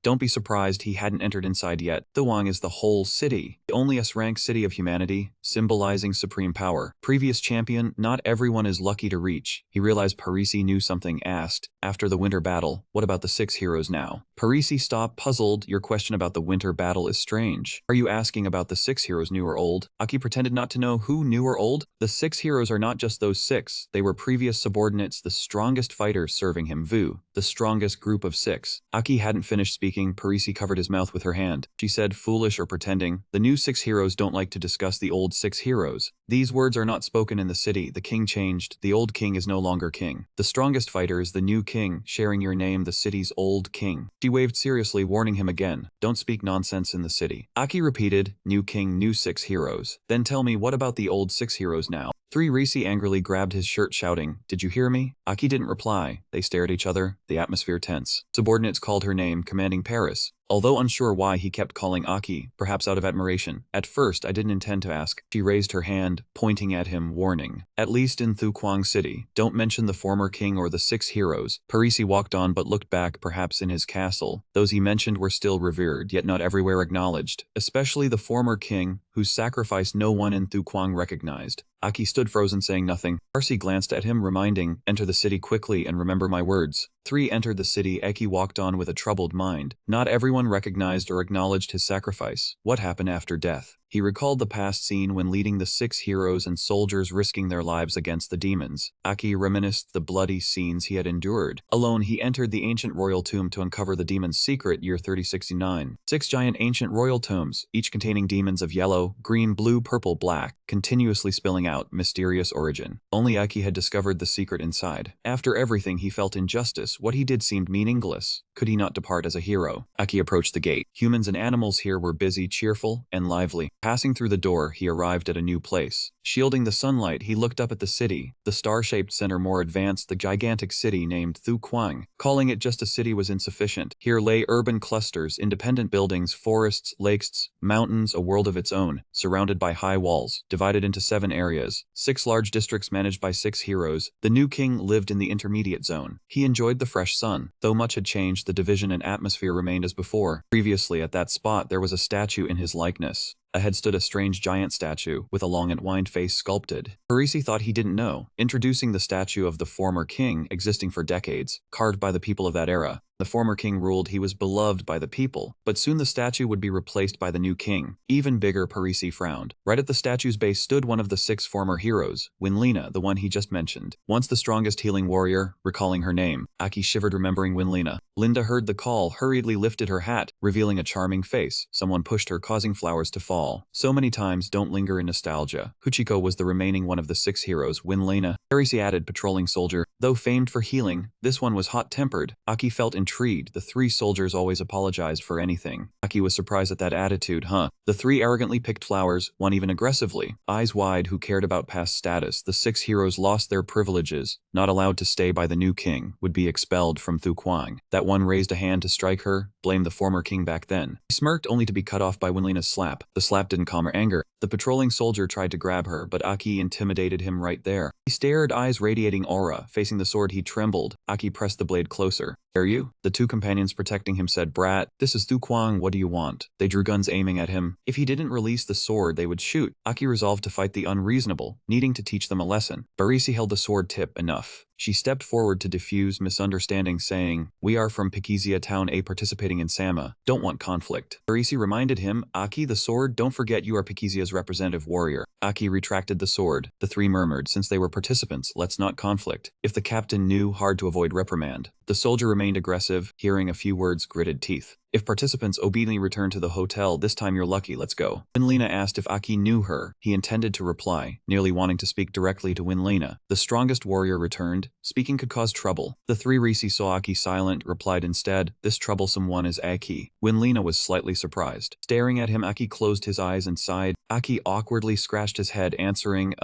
Don't be surprised he hadn't entered inside yet. Thuwang is the whole city. The only S-rank city of humanity, symbolizing supreme power. Previous champion, not everyone is lucky to reach. He realized Parisi knew something, asked, after the winter battle, what about the 6 heroes now? Parisi stopped, puzzled. Your question about the winter battle is strange. Are you asking about the 6 heroes, new or old? Aki pretended not to know who new or old. The 6 heroes are not just those 6. They were previous subordinates, the strongest fighters serving him. Vu, the strongest group of 6. Aki hadn't finished speaking. Parisi covered his mouth with her hand. She said, foolish or pretending. The new 6 heroes don't like to discuss the old 6 heroes. These words are not spoken in the city. The king changed. The old king is no longer king. The strongest fighter is the new king, sharing your name, the city's old king. She waved seriously, warning him again. Don't speak nonsense in the city. Aki repeated, new king, new 6 heroes. Then tell me, what about the old 6 heroes now? Risi angrily grabbed his shirt, shouting, did you hear me? Aki didn't reply. They stared at each other, the atmosphere tense. Subordinates called her name, commanding Paris. Although unsure why he kept calling Aki, perhaps out of admiration. At first, I didn't intend to ask. She raised her hand, pointing at him, warning. At least in Thukwang City, don't mention the former king or the 6 heroes. Parisi walked on but looked back, perhaps in his castle. Those he mentioned were still revered, yet not everywhere acknowledged. Especially the former king, whose sacrifice no one in Thukwang recognized. Aki stood frozen, saying nothing. Parsi glanced at him, reminding, enter the city quickly and remember my words. 3 entered the city. Aki walked on with a troubled mind. Not everyone recognized or acknowledged his sacrifice. What happened after death? He recalled the past scene when leading the 6 heroes and soldiers risking their lives against the demons. Aki reminisced the bloody scenes he had endured. Alone, he entered the ancient royal tomb to uncover the demon's secret. Year 3069. 6 giant ancient royal tombs, each containing demons of yellow, green, blue, purple, black, continuously spilling out, mysterious origin. Only Aki had discovered the secret inside. After everything, he felt injustice. What he did seemed meaningless. Could he not depart as a hero? Aki approached the gate. Humans and animals here were busy, cheerful, and lively. Passing through the door, he arrived at a new place. Shielding the sunlight, he looked up at the city. The star-shaped center more advanced, the gigantic city named Thukwang. Calling it just a city was insufficient. Here lay urban clusters, independent buildings, forests, lakes, mountains, a world of its own, surrounded by high walls, divided into 7 areas. 6 large districts managed by 6 heroes. The new king lived in the intermediate zone. He enjoyed the fresh sun. Though much had changed, the division and atmosphere remained as before. Previously, at that spot, there was a statue in his likeness. Ahead stood a strange giant statue, with a long and wide face sculpted. Parisi thought he didn't know. Introducing the statue of the former king, existing for decades, carved by the people of that era. The former king ruled. He was beloved by the people, but soon the statue would be replaced by the new king. Even bigger, Parisi frowned. Right at the statue's base stood one of the 6 former heroes, Winlina, the one he just mentioned. Once the strongest healing warrior, recalling her name. Aki shivered, remembering Winlina. Linda heard the call, hurriedly lifted her hat, revealing a charming face. Someone pushed her, causing flowers to fall. So many times, don't linger in nostalgia. Huchiko was the remaining one of the 6 heroes, Winlina. Parisi added, patrolling soldier. Though famed for healing, this one was hot-tempered. Aki felt intrigued. The 3 soldiers always apologized for anything. Aki was surprised at that attitude, The 3 arrogantly picked flowers, one even aggressively. Eyes wide, who cared about past status? The 6 heroes lost their privileges, not allowed to stay by the new king, would be expelled from Thukwang. That one raised a hand to strike her, blamed the former king back then. He smirked, only to be cut off by Winlina's slap. The slap didn't calm her anger. The patrolling soldier tried to grab her, but Aki intimidated him right there. He stared, eyes radiating aura. Facing the sword, he trembled. Aki pressed the blade closer. Dare you? The 2 companions protecting him said, brat, this is Thukwang, what do you want? They drew guns aiming at him. If he didn't release the sword, they would shoot. Aki resolved to fight the unreasonable, needing to teach them a lesson. Barisi held the sword tip. Enough. She stepped forward to diffuse misunderstanding, saying, we are from Pikizia Town A, participating in Sama. Don't want conflict. Barisi reminded him, Aki, the sword, don't forget you are Pikizia's representative warrior. Aki retracted the sword. The 3 murmured, since they were participants, let's not conflict. If the captain knew, hard to avoid reprimand. The soldier remained aggressive, hearing a few words, gritted teeth. If participants obediently return to the hotel, this time you're lucky, let's go. Winlina asked if Aki knew her. He intended to reply, nearly wanting to speak directly to Winlina. The strongest warrior returned. Speaking could cause trouble. The 3 Risi saw Aki silent, replied instead, this troublesome one is Aki. Winlina was slightly surprised. Staring at him, Aki closed his eyes and sighed. Aki awkwardly scratched his head, answering,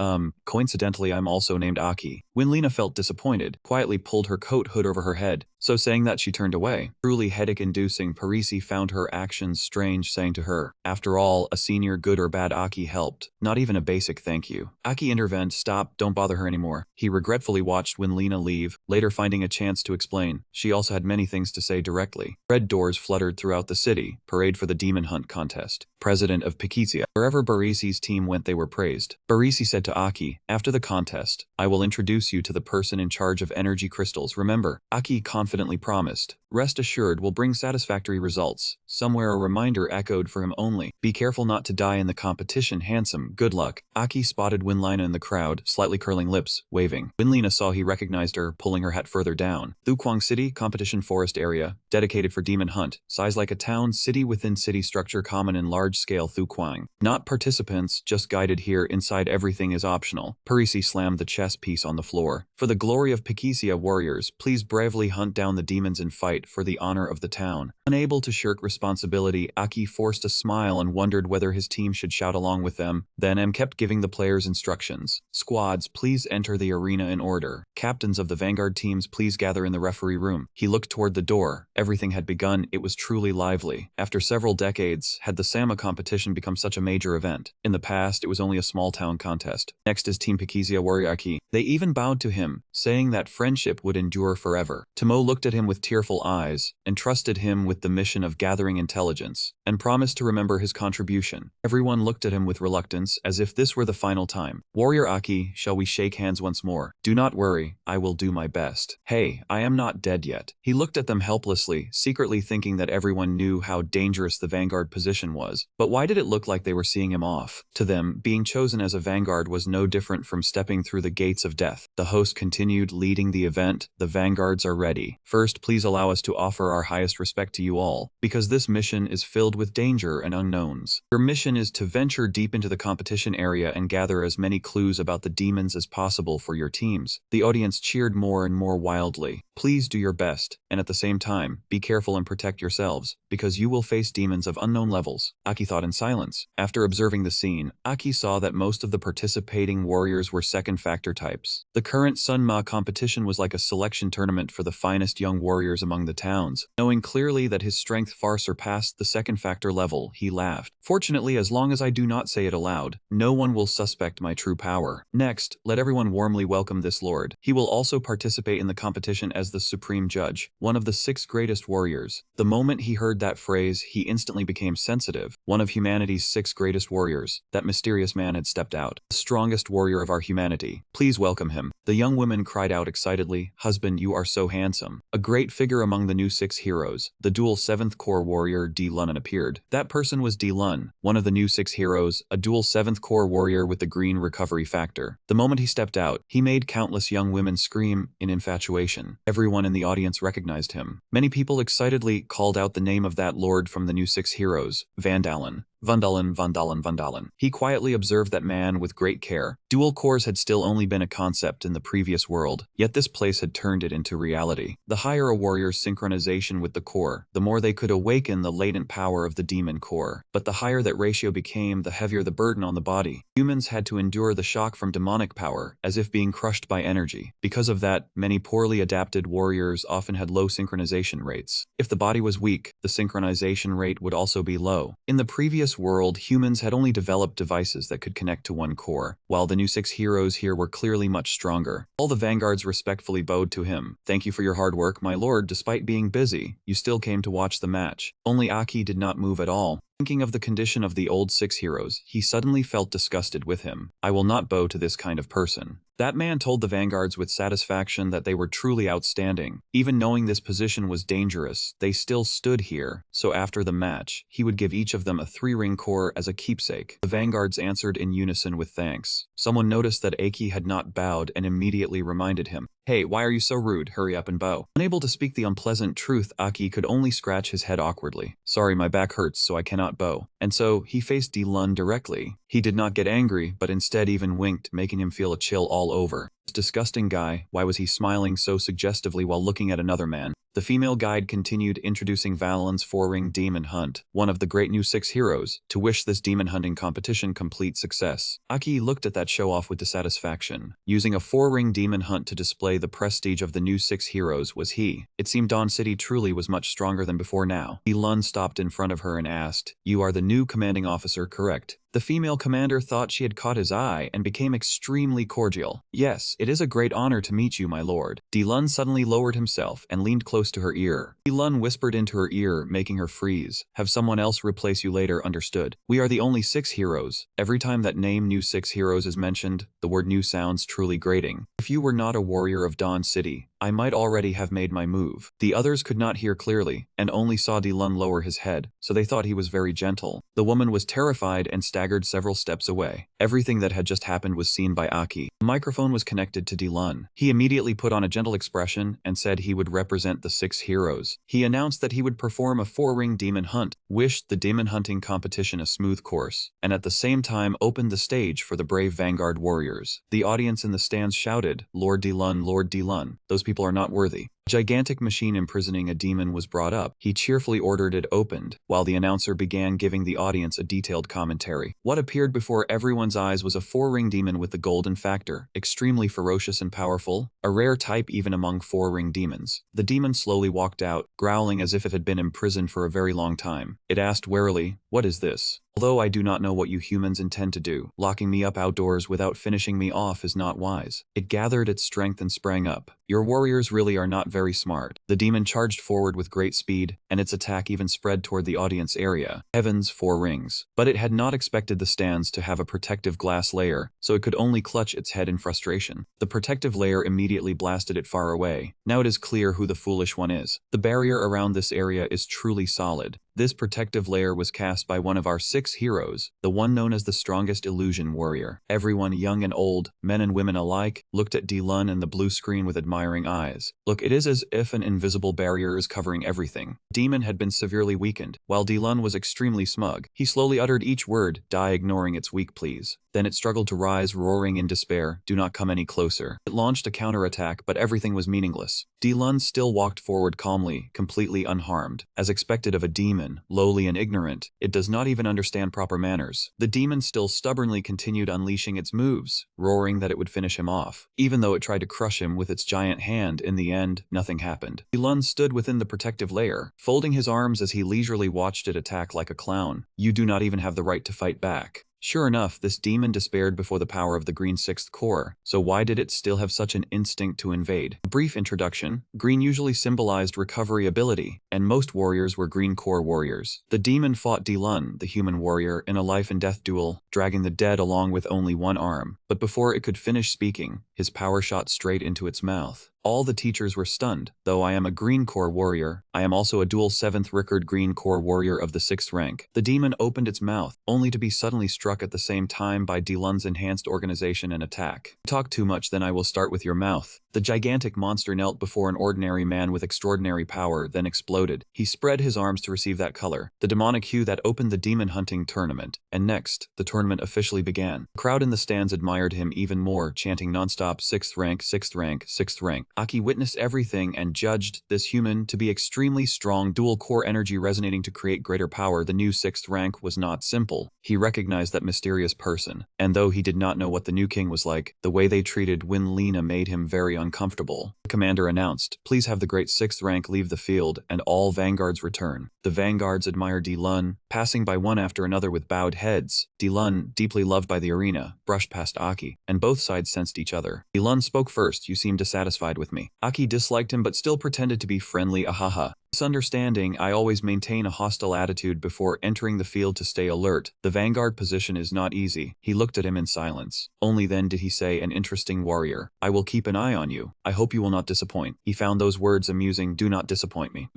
coincidentally I'm also named Aki. Winlina felt disappointed, quietly pulled her coat hood over her head. So saying that, she turned away. Truly headache-inducing, Parisi found her actions strange, saying to her, "After all, a senior good or bad Aki helped. Not even a basic thank you." Aki intervened. "Stop, don't bother her anymore." He regretfully watched when Lena leave, later finding a chance to explain. She also had many things to say directly. Red doors fluttered throughout the city. Parade for the Demon Hunt contest. President of Pikizia. Wherever Barisi's team went, they were praised. Barisi said to Aki, "After the contest, I will introduce you to the person in charge of energy crystals. Remember." Aki confidently promised. "Rest assured, will bring satisfactory results." Somewhere a reminder echoed for him only. "Be careful not to die in the competition. Handsome. Good luck." Aki spotted Winlina in the crowd, slightly curling lips, waving. Winlina saw he recognized her, pulling her hat further down. Thukwang City, competition forest area, dedicated for Demon Hunt. Size like a town, city within city structure common in large-scale Thukwang. Not participants, just guided here. Inside everything is optional. Parisi slammed the chess piece on the floor. "For the glory of Pikizia warriors, please bravely hunt down the demons and fight for the honor of the town." Unable to shirk responsibility, Aki forced a smile and wondered whether his team should shout along with them. Then M kept giving the players instructions. "Squads, please enter the arena in order. Captains of the vanguard teams, please gather in the referee room." He looked toward the door. Everything had begun. It was truly lively. After several decades, had the Sama competition become such a major event? In the past, it was only a small town contest. Next is Team Pikizia warrior Aki. They even bowed to him, saying that friendship would endure forever. Tomo looked at him with tearful eyes, entrusted him with the mission of gathering intelligence, and promised to remember his contribution. Everyone looked at him with reluctance, as if this were the final time. "Warrior Aki, shall we shake hands once more?" "Do not worry, I will do my best." "Hey, I am not dead yet." He looked at them helplessly, secretly thinking that everyone knew how dangerous the vanguard position was. But why did it look like they were seeing him off? To them, being chosen as a vanguard was no different from stepping through the gates of death. The host continued, leading the event. "The vanguards are ready. First, please allow us to offer our highest respect to you all, because this mission is filled with danger and unknowns. Your mission is to venture deep into the competition area and gather as many clues about the demons as possible for your teams." The audience cheered more and more wildly. "Please do your best, and at the same time, be careful and protect yourselves, because you will face demons of unknown levels." Aki thought in silence. After observing the scene, Aki saw that most of the participating warriors were second factor types. The current Sunma competition was like a selection tournament for the finest young warriors among the towns. Knowing clearly that his strength far surpassed the second factor level, he laughed. "Fortunately, as long as I do not say it aloud, no one will suspect my true power. Next, let everyone warmly welcome this lord. He will also participate in the competition as the supreme judge, one of the 6 greatest warriors." The moment he heard that phrase, he instantly became sensitive. One of humanity's 6 greatest warriors. That mysterious man had stepped out. "The strongest warrior of our humanity. Please welcome him." The young woman cried out excitedly, "Husband, you are so handsome." A great figure among the new 6 heroes. The dual 7th Corps warrior D. Lunn appeared. That person was D. Lunn, one of the new 6 heroes, a dual 7th Corps warrior with the green recovery factor. The moment he stepped out, he made countless young women scream in infatuation. Everyone in the audience recognized him. Many people excitedly called out the name of that lord from the new 6 heroes, Vandalen. Vandalen, Vandalen, Vandalen. He quietly observed that man with great care. Dual cores had still only been a concept in the previous world, yet this place had turned it into reality. The higher a warrior's synchronization with the core, the more they could awaken the latent power of the demon core. But the higher that ratio became, the heavier the burden on the body. Humans had to endure the shock from demonic power, as if being crushed by energy. Because of that, many poorly adapted warriors often had low synchronization rates. If the body was weak, the synchronization rate would also be low. In the previous world, humans had only developed devices that could connect to one core, while the new 6 heroes here were clearly much stronger. All the vanguards respectfully bowed to him. "Thank you for your hard work, my lord. Despite being busy, you still came to watch the match." Only Aki did not move at all. Thinking of the condition of the old 6 heroes, he suddenly felt disgusted with him. "I will not bow to this kind of person." That man told the vanguards with satisfaction that they were truly outstanding. Even knowing this position was dangerous, they still stood here, so after the match, he would give each of them a 3-ring core as a keepsake. The vanguards answered in unison with thanks. Someone noticed that Aki had not bowed and immediately reminded him, "Hey, why are you so rude? Hurry up and bow." Unable to speak the unpleasant truth, Aki could only scratch his head awkwardly. "Sorry, my back hurts, so I cannot bow." And so, he faced D. Lun directly. He did not get angry, but instead even winked, making him feel a chill all over. This disgusting guy, why was he smiling so suggestively while looking at another man? The female guide continued introducing Valen's 4-ring demon hunt, one of the great new 6 heroes, to wish this demon hunting competition complete success. Aki looked at that show-off with dissatisfaction. Using a 4-ring demon hunt to display the prestige of the new 6 heroes was he. It seemed Dawn City truly was much stronger than before now. Lun stopped in front of her and asked, "You are the new commanding officer, correct?" The female commander thought she had caught his eye and became extremely cordial. "Yes, it is a great honor to meet you, my lord." Lun suddenly lowered himself and leaned close to her ear. Lun whispered into her ear, making her freeze. "Have someone else replace you later, understood? We are the only 6 heroes." Every time that name new 6 heroes is mentioned, the word new sounds truly grating. "If you were not a warrior of Dawn City, I might already have made my move." The others could not hear clearly, and only saw Lun lower his head, so they thought he was very gentle. The woman was terrified and staggered several steps away. Everything that had just happened was seen by Aki. The microphone was connected to Lun. He immediately put on a gentle expression and said he would represent the 6 heroes. He announced that he would perform a 4-ring demon hunt, wished the demon hunting competition a smooth course, and at the same time opened the stage for the brave vanguard warriors. The audience in the stands shouted, "Lord Lun, Lord Lun, those people are not worthy." A gigantic machine imprisoning a demon was brought up. He cheerfully ordered it opened, while the announcer began giving the audience a detailed commentary. What appeared before everyone's eyes was a 4-ring demon with the golden factor, extremely ferocious and powerful, a rare type even among 4-ring demons. The demon slowly walked out, growling as if it had been imprisoned for a very long time. It asked warily, "What is this? Although I do not know what you humans intend to do, locking me up outdoors without finishing me off is not wise." It gathered its strength and sprang up. "Your warriors really are not very smart." The demon charged forward with great speed, and its attack even spread toward the audience area. Heavens, 4 rings. But it had not expected the stands to have a protective glass layer, so it could only clutch its head in frustration. The protective layer immediately blasted it far away. Now it is clear who the foolish one is. The barrier around this area is truly solid. This protective layer was cast by one of our 6 heroes, the one known as the strongest illusion warrior. Everyone, young and old, men and women alike, looked at Lun and the blue screen with admiring eyes. Look, it is as if an invisible barrier is covering everything. Demon had been severely weakened, while Lun was extremely smug. He slowly uttered each word, die ignoring its weak pleas. Then it struggled to rise, roaring in despair, "Do not come any closer." It launched a counterattack, but everything was meaningless. Lun still walked forward calmly, completely unharmed. As expected of a demon, lowly and ignorant, it does not even understand proper manners. The demon still stubbornly continued unleashing its moves, roaring that it would finish him off. Even though it tried to crush him with its giant hand, in the end, nothing happened. Lun stood within the protective layer, folding his arms as he leisurely watched it attack like a clown. "You do not even have the right to fight back." Sure enough, this demon despaired before the power of the Green 6th Corps, so why did it still have such an instinct to invade? A brief introduction. Green usually symbolized recovery ability, and most warriors were Green Corps warriors. The demon fought Lun, the human warrior, in a life and death duel, dragging the dead along with only one arm. But before it could finish speaking, his power shot straight into its mouth. All the teachers were stunned. Though I am a Green Corps warrior, I am also a dual 7th Rickard Green Corps warrior of the 6th rank. The demon opened its mouth, only to be suddenly struck at the same time by Lun's enhanced organization and attack. "Talk too much, then I will start with your mouth." The gigantic monster knelt before an ordinary man with extraordinary power, then exploded. He spread his arms to receive that color, the demonic hue that opened the demon hunting tournament. And next, the tournament officially began. The crowd in the stands admired him even more, chanting nonstop, "6th rank, 6th rank, 6th rank." Aki witnessed everything and judged this human to be extremely strong, dual core energy resonating to create greater power. The new 6th rank was not simple. He recognized that mysterious person, and though he did not know what the new king was like, the way they treated Lena made him very uncomfortable. The commander announced, "Please have the great 6th rank leave the field and all vanguards return." The vanguards admired Lun, passing by one after another with bowed heads. Lun, deeply loved by the arena, brushed past Aki, and both sides sensed each other. Lun spoke first. "You seem dissatisfied with me." Aki disliked him but still pretended to be friendly. "Ahaha. Misunderstanding, I always maintain a hostile attitude before entering the field to stay alert. The vanguard position is not easy." He looked at him in silence. Only then did he say, "An interesting warrior. I will keep an eye on you. I hope you will not disappoint." He found those words amusing. "Do not disappoint me."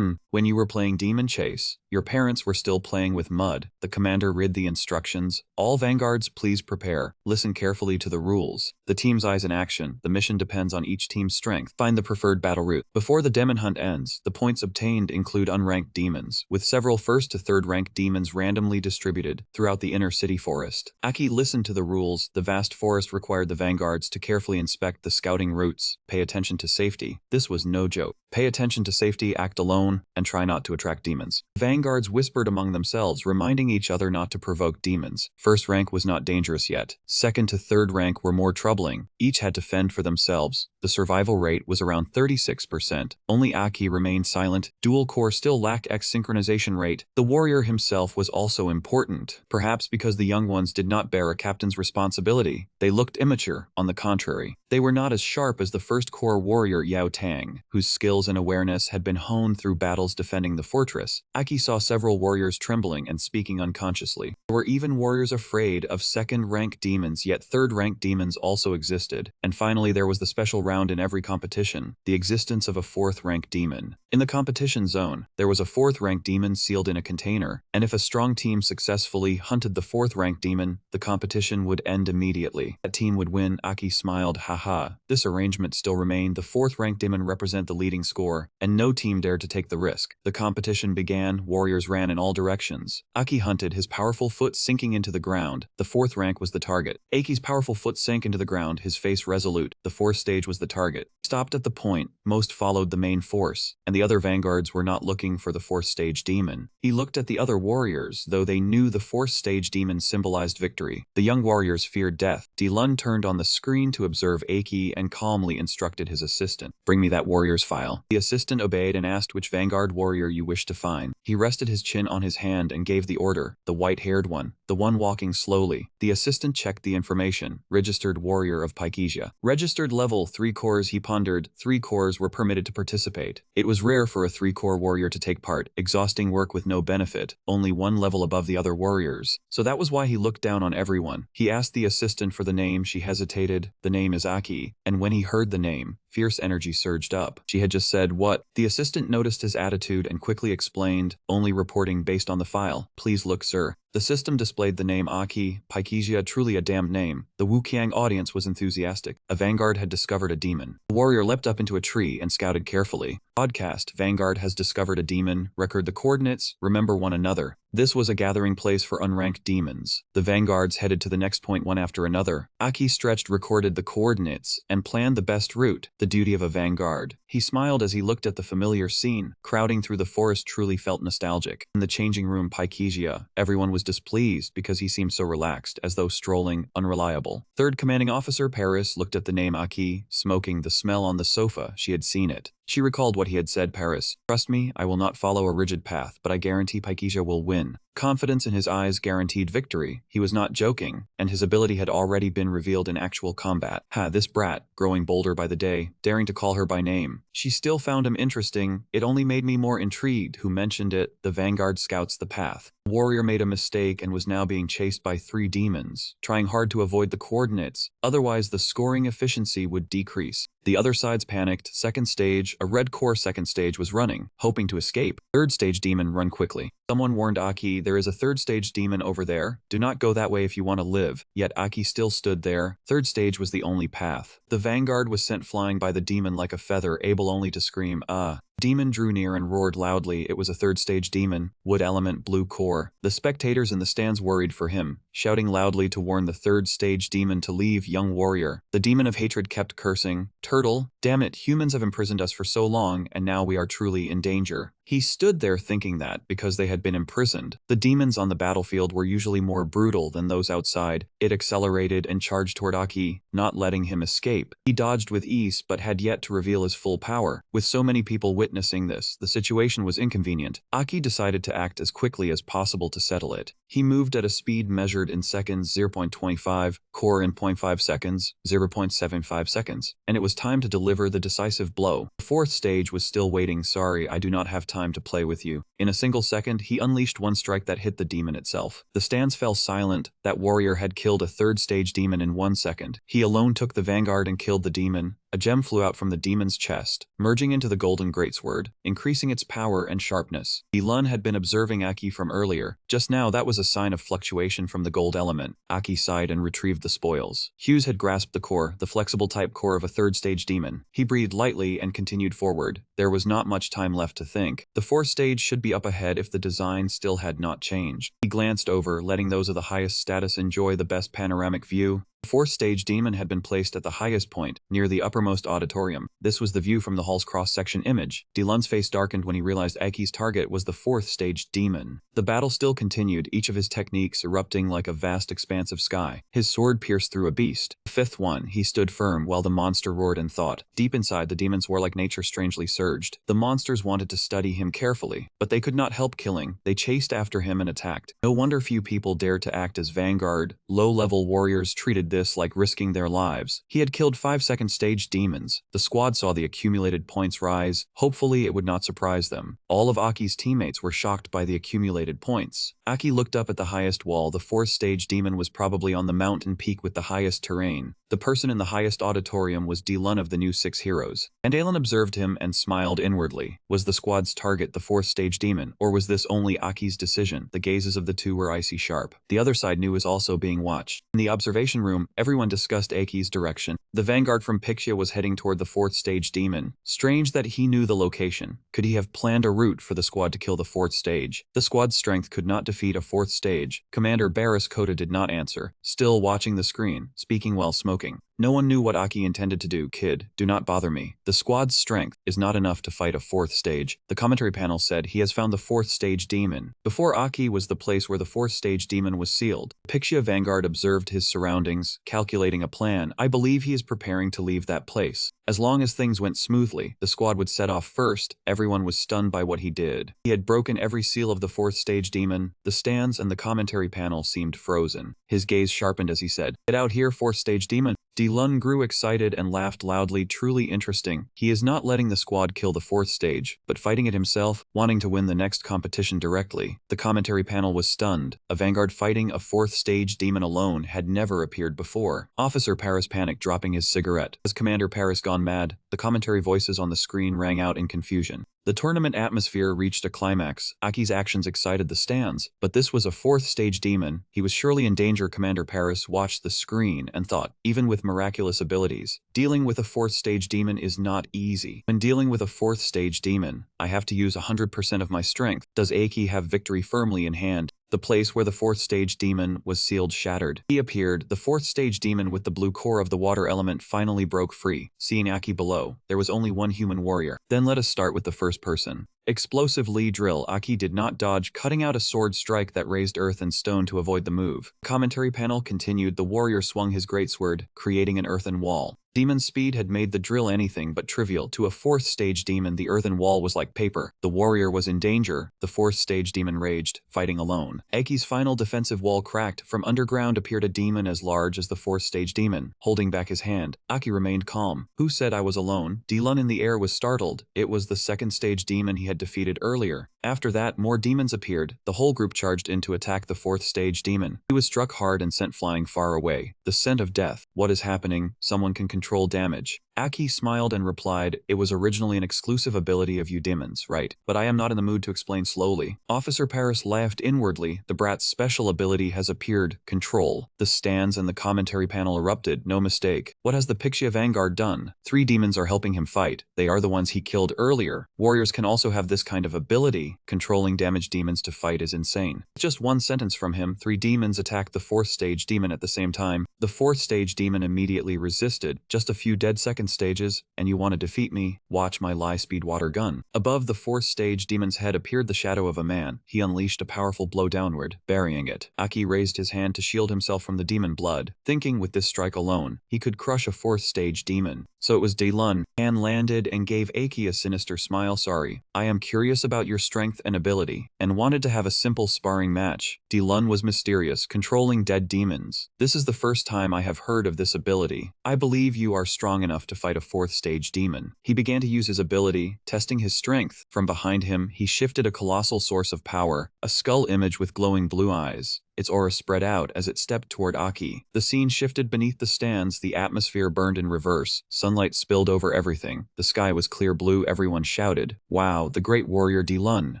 When you were playing Demon Chase, your parents were still playing with mud." The commander read the instructions. "All vanguards, please prepare. Listen carefully to the rules. The team's eyes in action. The mission depends on each team's strength. Find the preferred battle route. Before the demon hunt ends, the points obtained contained include unranked demons, with several first to third rank demons randomly distributed throughout the inner city forest. Aki listened to the rules. The vast forest required the vanguards to carefully inspect the scouting routes, pay attention to safety. This was no joke. Pay attention to safety, act alone, and try not to attract demons. Vanguards whispered among themselves, reminding each other not to provoke demons. First rank was not dangerous yet. Second to third rank were more troubling. Each had to fend for themselves. The survival rate was around 36%. Only Aki remained silent. Dual core still lacked X synchronization rate. The warrior himself was also important, perhaps because the young ones did not bear a captain's responsibility. They looked immature, on the contrary. They were not as sharp as the first core warrior Yao Tang, whose skills and awareness had been honed through battles defending the fortress. Aki saw several warriors trembling and speaking unconsciously. There were even warriors afraid of second-rank demons, yet third-rank demons also existed. And finally, there was the special round in every competition, the existence of a fourth-rank demon. In the competition zone, there was a fourth-rank demon sealed in a container, and if a strong team successfully hunted the fourth-rank demon, the competition would end immediately. That team would win. Aki smiled. Haha. This arrangement still remained. The fourth-rank demon represent the leading score, and no team dared to take the risk. The competition began. Warriors ran in all directions. Aki hunted, his powerful foot sinking into the ground. The fourth rank was the target. Aki's powerful foot sank into the ground, his face resolute. The fourth stage was the target. Stopped at the point. Most followed the main force, and the other vanguards were not looking for the fourth stage demon. He looked at the other warriors, though they knew the fourth stage demon symbolized victory. The young warriors feared death. Lun turned on the screen to observe Aki and calmly instructed his assistant. Bring me that warrior's file. The assistant obeyed and asked which vanguard warrior you wish to find. He rested his chin on his hand and gave the order. The white-haired one, the one walking slowly. The assistant checked the information. Registered warrior of Paikesia. Registered level 3 cores. He pondered. 3 cores were permitted to participate. It was rare for a 3-core warrior to take part. Exhausting work with no benefit. Only one level above the other warriors. So that was why he looked down on everyone. He asked the assistant for the name. She hesitated. The name is Aki. And when he heard the name, fierce energy surged up. She had just said, "What?" The assistant noticed his attitude and quickly explained, "Only reporting based on the file. Please look, sir." The system displayed the name Aki, Paikesia, truly a damned name. The Wuqiang audience was enthusiastic. A vanguard had discovered a demon. The warrior leapt up into a tree and scouted carefully. Podcast, Vanguard has discovered a demon. Record the coordinates. Remember one another. This was a gathering place for unranked demons. The vanguards headed to the next point one after another. Aki stretched, recorded the coordinates, and planned the best route, the duty of a vanguard. He smiled as he looked at the familiar scene. Crowding through the forest truly felt nostalgic. In the changing room Paikesia, everyone was displeased because he seemed so relaxed, as though strolling, unreliable. Third Commanding Officer Paris looked at the name Aki, smoking, the smell on the sofa. She had seen it. She recalled what he had said. Paris, trust me, I will not follow a rigid path, but I guarantee Paikesia will win. Confidence in his eyes guaranteed victory. He was not joking, and his ability had already been revealed in actual combat. This brat, growing bolder by the day, daring to call her by name. She still found him interesting. It only made me more intrigued. Who mentioned it? The vanguard scouts the path. The warrior made a mistake and was now being chased by 3 demons, trying hard to avoid the coordinates. Otherwise, the scoring efficiency would decrease. The other sides panicked. Second stage, a red core second stage was running, hoping to escape. Third stage demon, run quickly. Someone warned Aki, there is a third stage demon over there. Do not go that way if you want to live. Yet Aki still stood there. Third stage was the only path. The vanguard was sent flying by the demon like a feather, able only to scream, "Ah." Demon drew near and roared loudly. It was a third stage demon, wood element, blue core. The spectators in the stands worried for him, shouting loudly to warn the third stage demon to leave. Young warrior. The demon of hatred kept cursing, "Turtle, damn it, humans have imprisoned us for so long, and now we are truly in danger." He stood there thinking that, because they had been imprisoned, the demons on the battlefield were usually more brutal than those outside. It accelerated and charged toward Aki, not letting him escape. He dodged with ease but had yet to reveal his full power. With so many people witnessing this, the situation was inconvenient. Aki decided to act as quickly as possible to settle it. He moved at a speed measured in seconds, 0.25, core in 0.5 seconds, 0.75 seconds, and it was time to deliver the decisive blow. The fourth stage was still waiting. "Sorry, I do not have time to play with you." In a single second, he unleashed one strike that hit the demon itself. The stands fell silent. That warrior had killed a third stage demon in 1 second. He alone took the vanguard and killed the demon. A gem flew out from the demon's chest, merging into the golden greatsword, increasing its power and sharpness. Dilun had been observing Aki from earlier. Just now that was a sign of fluctuation from the gold element. Aki sighed and retrieved the spoils. Hughes had grasped the core, the flexible type core of a third-stage demon. He breathed lightly and continued forward. There was not much time left to think. The fourth stage should be up ahead if the design still had not changed. He glanced over, letting those of the highest status enjoy the best panoramic view. The fourth stage demon had been placed at the highest point, near the uppermost auditorium. This was the view from the hall's cross-section image. Dilun's face darkened when he realized Aki's target was the fourth stage demon. The battle still continued, each of his techniques erupting like a vast expanse of sky. His sword pierced through a beast. The fifth one, he stood firm while the monster roared and thought. Deep inside, the demon's warlike nature strangely surged. The monsters wanted to study him carefully, but they could not help killing. They chased after him and attacked. No wonder few people dared to act as vanguard. Low-level warriors treated this like risking their lives. He had killed 5 second-stage demons. The squad saw the accumulated points rise. Hopefully, it would not surprise them. All of Aki's teammates were shocked by the accumulated points. Aki looked up at the highest wall. The fourth-stage demon was probably on the mountain peak with the highest terrain. The person in the highest auditorium was Dilun of the new 6 heroes. And Alan observed him and smiled inwardly. Was the squad's target the fourth-stage demon, or was this only Aki's decision? The gazes of the two were icy sharp. The other side knew was also being watched. In the observation room, everyone discussed Aki's direction. The vanguard from Pixia was heading toward the fourth-stage demon. Strange that he knew the location. Could he have planned a route for the squad to kill the fourth stage? The squad's strength could not defeat a fourth stage. Commander Barris Kota did not answer, still watching the screen, speaking while smoking. No one knew what Aki intended to do. Kid, do not bother me. The squad's strength is not enough to fight a fourth stage. The commentary panel said he has found the fourth stage demon. Before Aki was the place where the fourth stage demon was sealed. Pixia Vanguard observed his surroundings, calculating a plan. I believe he is preparing to leave that place. As long as things went smoothly, the squad would set off first. Everyone was stunned by what he did. He had broken every seal of the fourth stage demon. The stands and the commentary panel seemed frozen. His gaze sharpened as he said, "Get out here, fourth stage demon." Dilun grew excited and laughed loudly. Truly interesting. He is not letting the squad kill the fourth stage, but fighting it himself, wanting to win the next competition directly. The commentary panel was stunned. A vanguard fighting a fourth stage demon alone had never appeared before. Officer Paris panicked, dropping his cigarette. Has Commander Paris gone mad? The commentary voices on the screen rang out in confusion. The tournament atmosphere reached a climax. Aki's actions excited the stands, but this was a fourth stage demon. He was surely in danger. Commander Paris watched the screen and thought, even with miraculous abilities, dealing with a fourth stage demon is not easy. When dealing with a fourth stage demon, I have to use 100% of my strength. Does Aki have victory firmly in hand? The place where the fourth stage demon was sealed shattered. He appeared. The fourth stage demon with the blue core of the water element finally broke free. Seeing Aki below, there was only one human warrior. Then let us start with the first person. Explosive Lee drill. Aki did not dodge, cutting out a sword strike that raised earth and stone to avoid the move. Commentary panel continued. The warrior swung his greatsword, creating an earthen wall. Demon's speed had made the drill anything but trivial. To a fourth stage demon, the earthen wall was like paper. The warrior was in danger. The fourth stage demon raged, fighting alone. Aki's final defensive wall cracked. From underground appeared a demon as large as the fourth stage demon, holding back his hand. Aki remained calm. Who said I was alone? Dilun in the air was startled. It was the second stage demon he had defeated earlier. After that, more demons appeared. The whole group charged in to attack the fourth stage demon. He was struck hard and sent flying far away. The scent of death. What is happening? Someone can control damage. Aki smiled and replied, it was originally an exclusive ability of you demons, right? But I am not in the mood to explain slowly. Officer Paris laughed inwardly. The brat's special ability has appeared. Control. The stands and the commentary panel erupted. No mistake. What has the Pixia Vanguard done? 3 demons are helping him fight. They are the ones he killed earlier. Warriors can also have this kind of ability. Controlling damaged demons to fight is insane. Just one sentence from him, 3 demons attacked the fourth stage demon at the same time. The fourth stage demon immediately resisted. Just a few dead second stages, and you want to defeat me? Watch my lie-speed water gun. Above the fourth stage demon's head appeared the shadow of a man. He unleashed a powerful blow downward, burying it. Aki raised his hand to shield himself from the demon blood, thinking with this strike alone, he could crush a fourth stage demon. So it was Dilun. Han landed and gave Aki a sinister smile. Sorry, I am curious about your strength and ability, and wanted to have a simple sparring match. Dilun was mysterious, controlling dead demons. This is the first time I have heard of this ability. I believe you are strong enough to fight a fourth stage demon. He began to use his ability, testing his strength. From behind him, he shifted a colossal source of power, a skull image with glowing blue eyes. Its aura spread out as it stepped toward Aki. The scene shifted beneath the stands, the atmosphere burned in reverse, sunlight spilled over everything. The sky was clear blue, everyone shouted, "Wow, the great warrior Dilun,